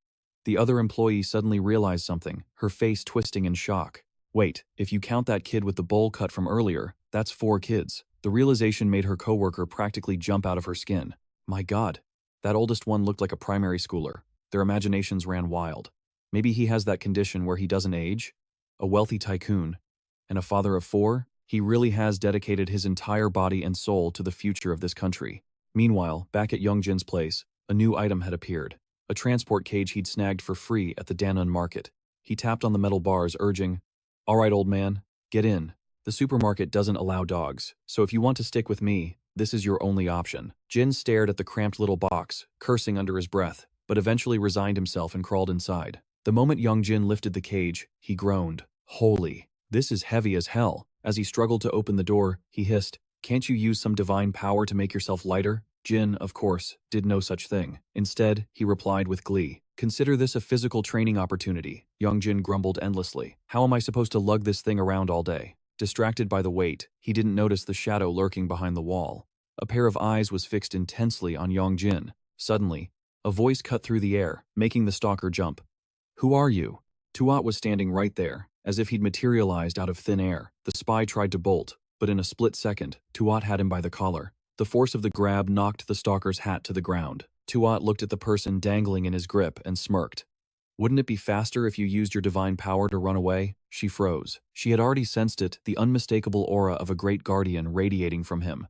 The other employee suddenly realized something, her face twisting in shock. Wait, if you count that kid with the bowl cut from earlier, that's 4 kids. The realization made her coworker practically jump out of her skin. My God, that oldest one looked like a primary schooler. Their imaginations ran wild. Maybe he has that condition where he doesn't age? A wealthy tycoon. And a father of 4? He really has dedicated his entire body and soul to the future of this country. Meanwhile, back at Yong Jin's place, a new item had appeared. A transport cage he'd snagged for free at the Danun market. He tapped on the metal bars, urging, all right, old man, get in. The supermarket doesn't allow dogs, so if you want to stick with me, this is your only option. Jin stared at the cramped little box, cursing under his breath, but eventually resigned himself and crawled inside. The moment Yong Jin lifted the cage, he groaned. Holy, this is heavy as hell. As he struggled to open the door, he hissed, can't you use some divine power to make yourself lighter? Jin, of course, did no such thing. Instead, he replied with glee. Consider this a physical training opportunity. Yong Jin grumbled endlessly. How am I supposed to lug this thing around all day? Distracted by the weight, he didn't notice the shadow lurking behind the wall. A pair of eyes was fixed intensely on Yong Jin. Suddenly, a voice cut through the air, making the stalker jump. Who are you? Tuat was standing right there, as if he'd materialized out of thin air. The spy tried to bolt, but in a split second, Tuat had him by the collar. The force of the grab knocked the stalker's hat to the ground. Tuat looked at the person dangling in his grip and smirked. Wouldn't it be faster if you used your divine power to run away? She froze. She had already sensed it, the unmistakable aura of a great guardian radiating from him.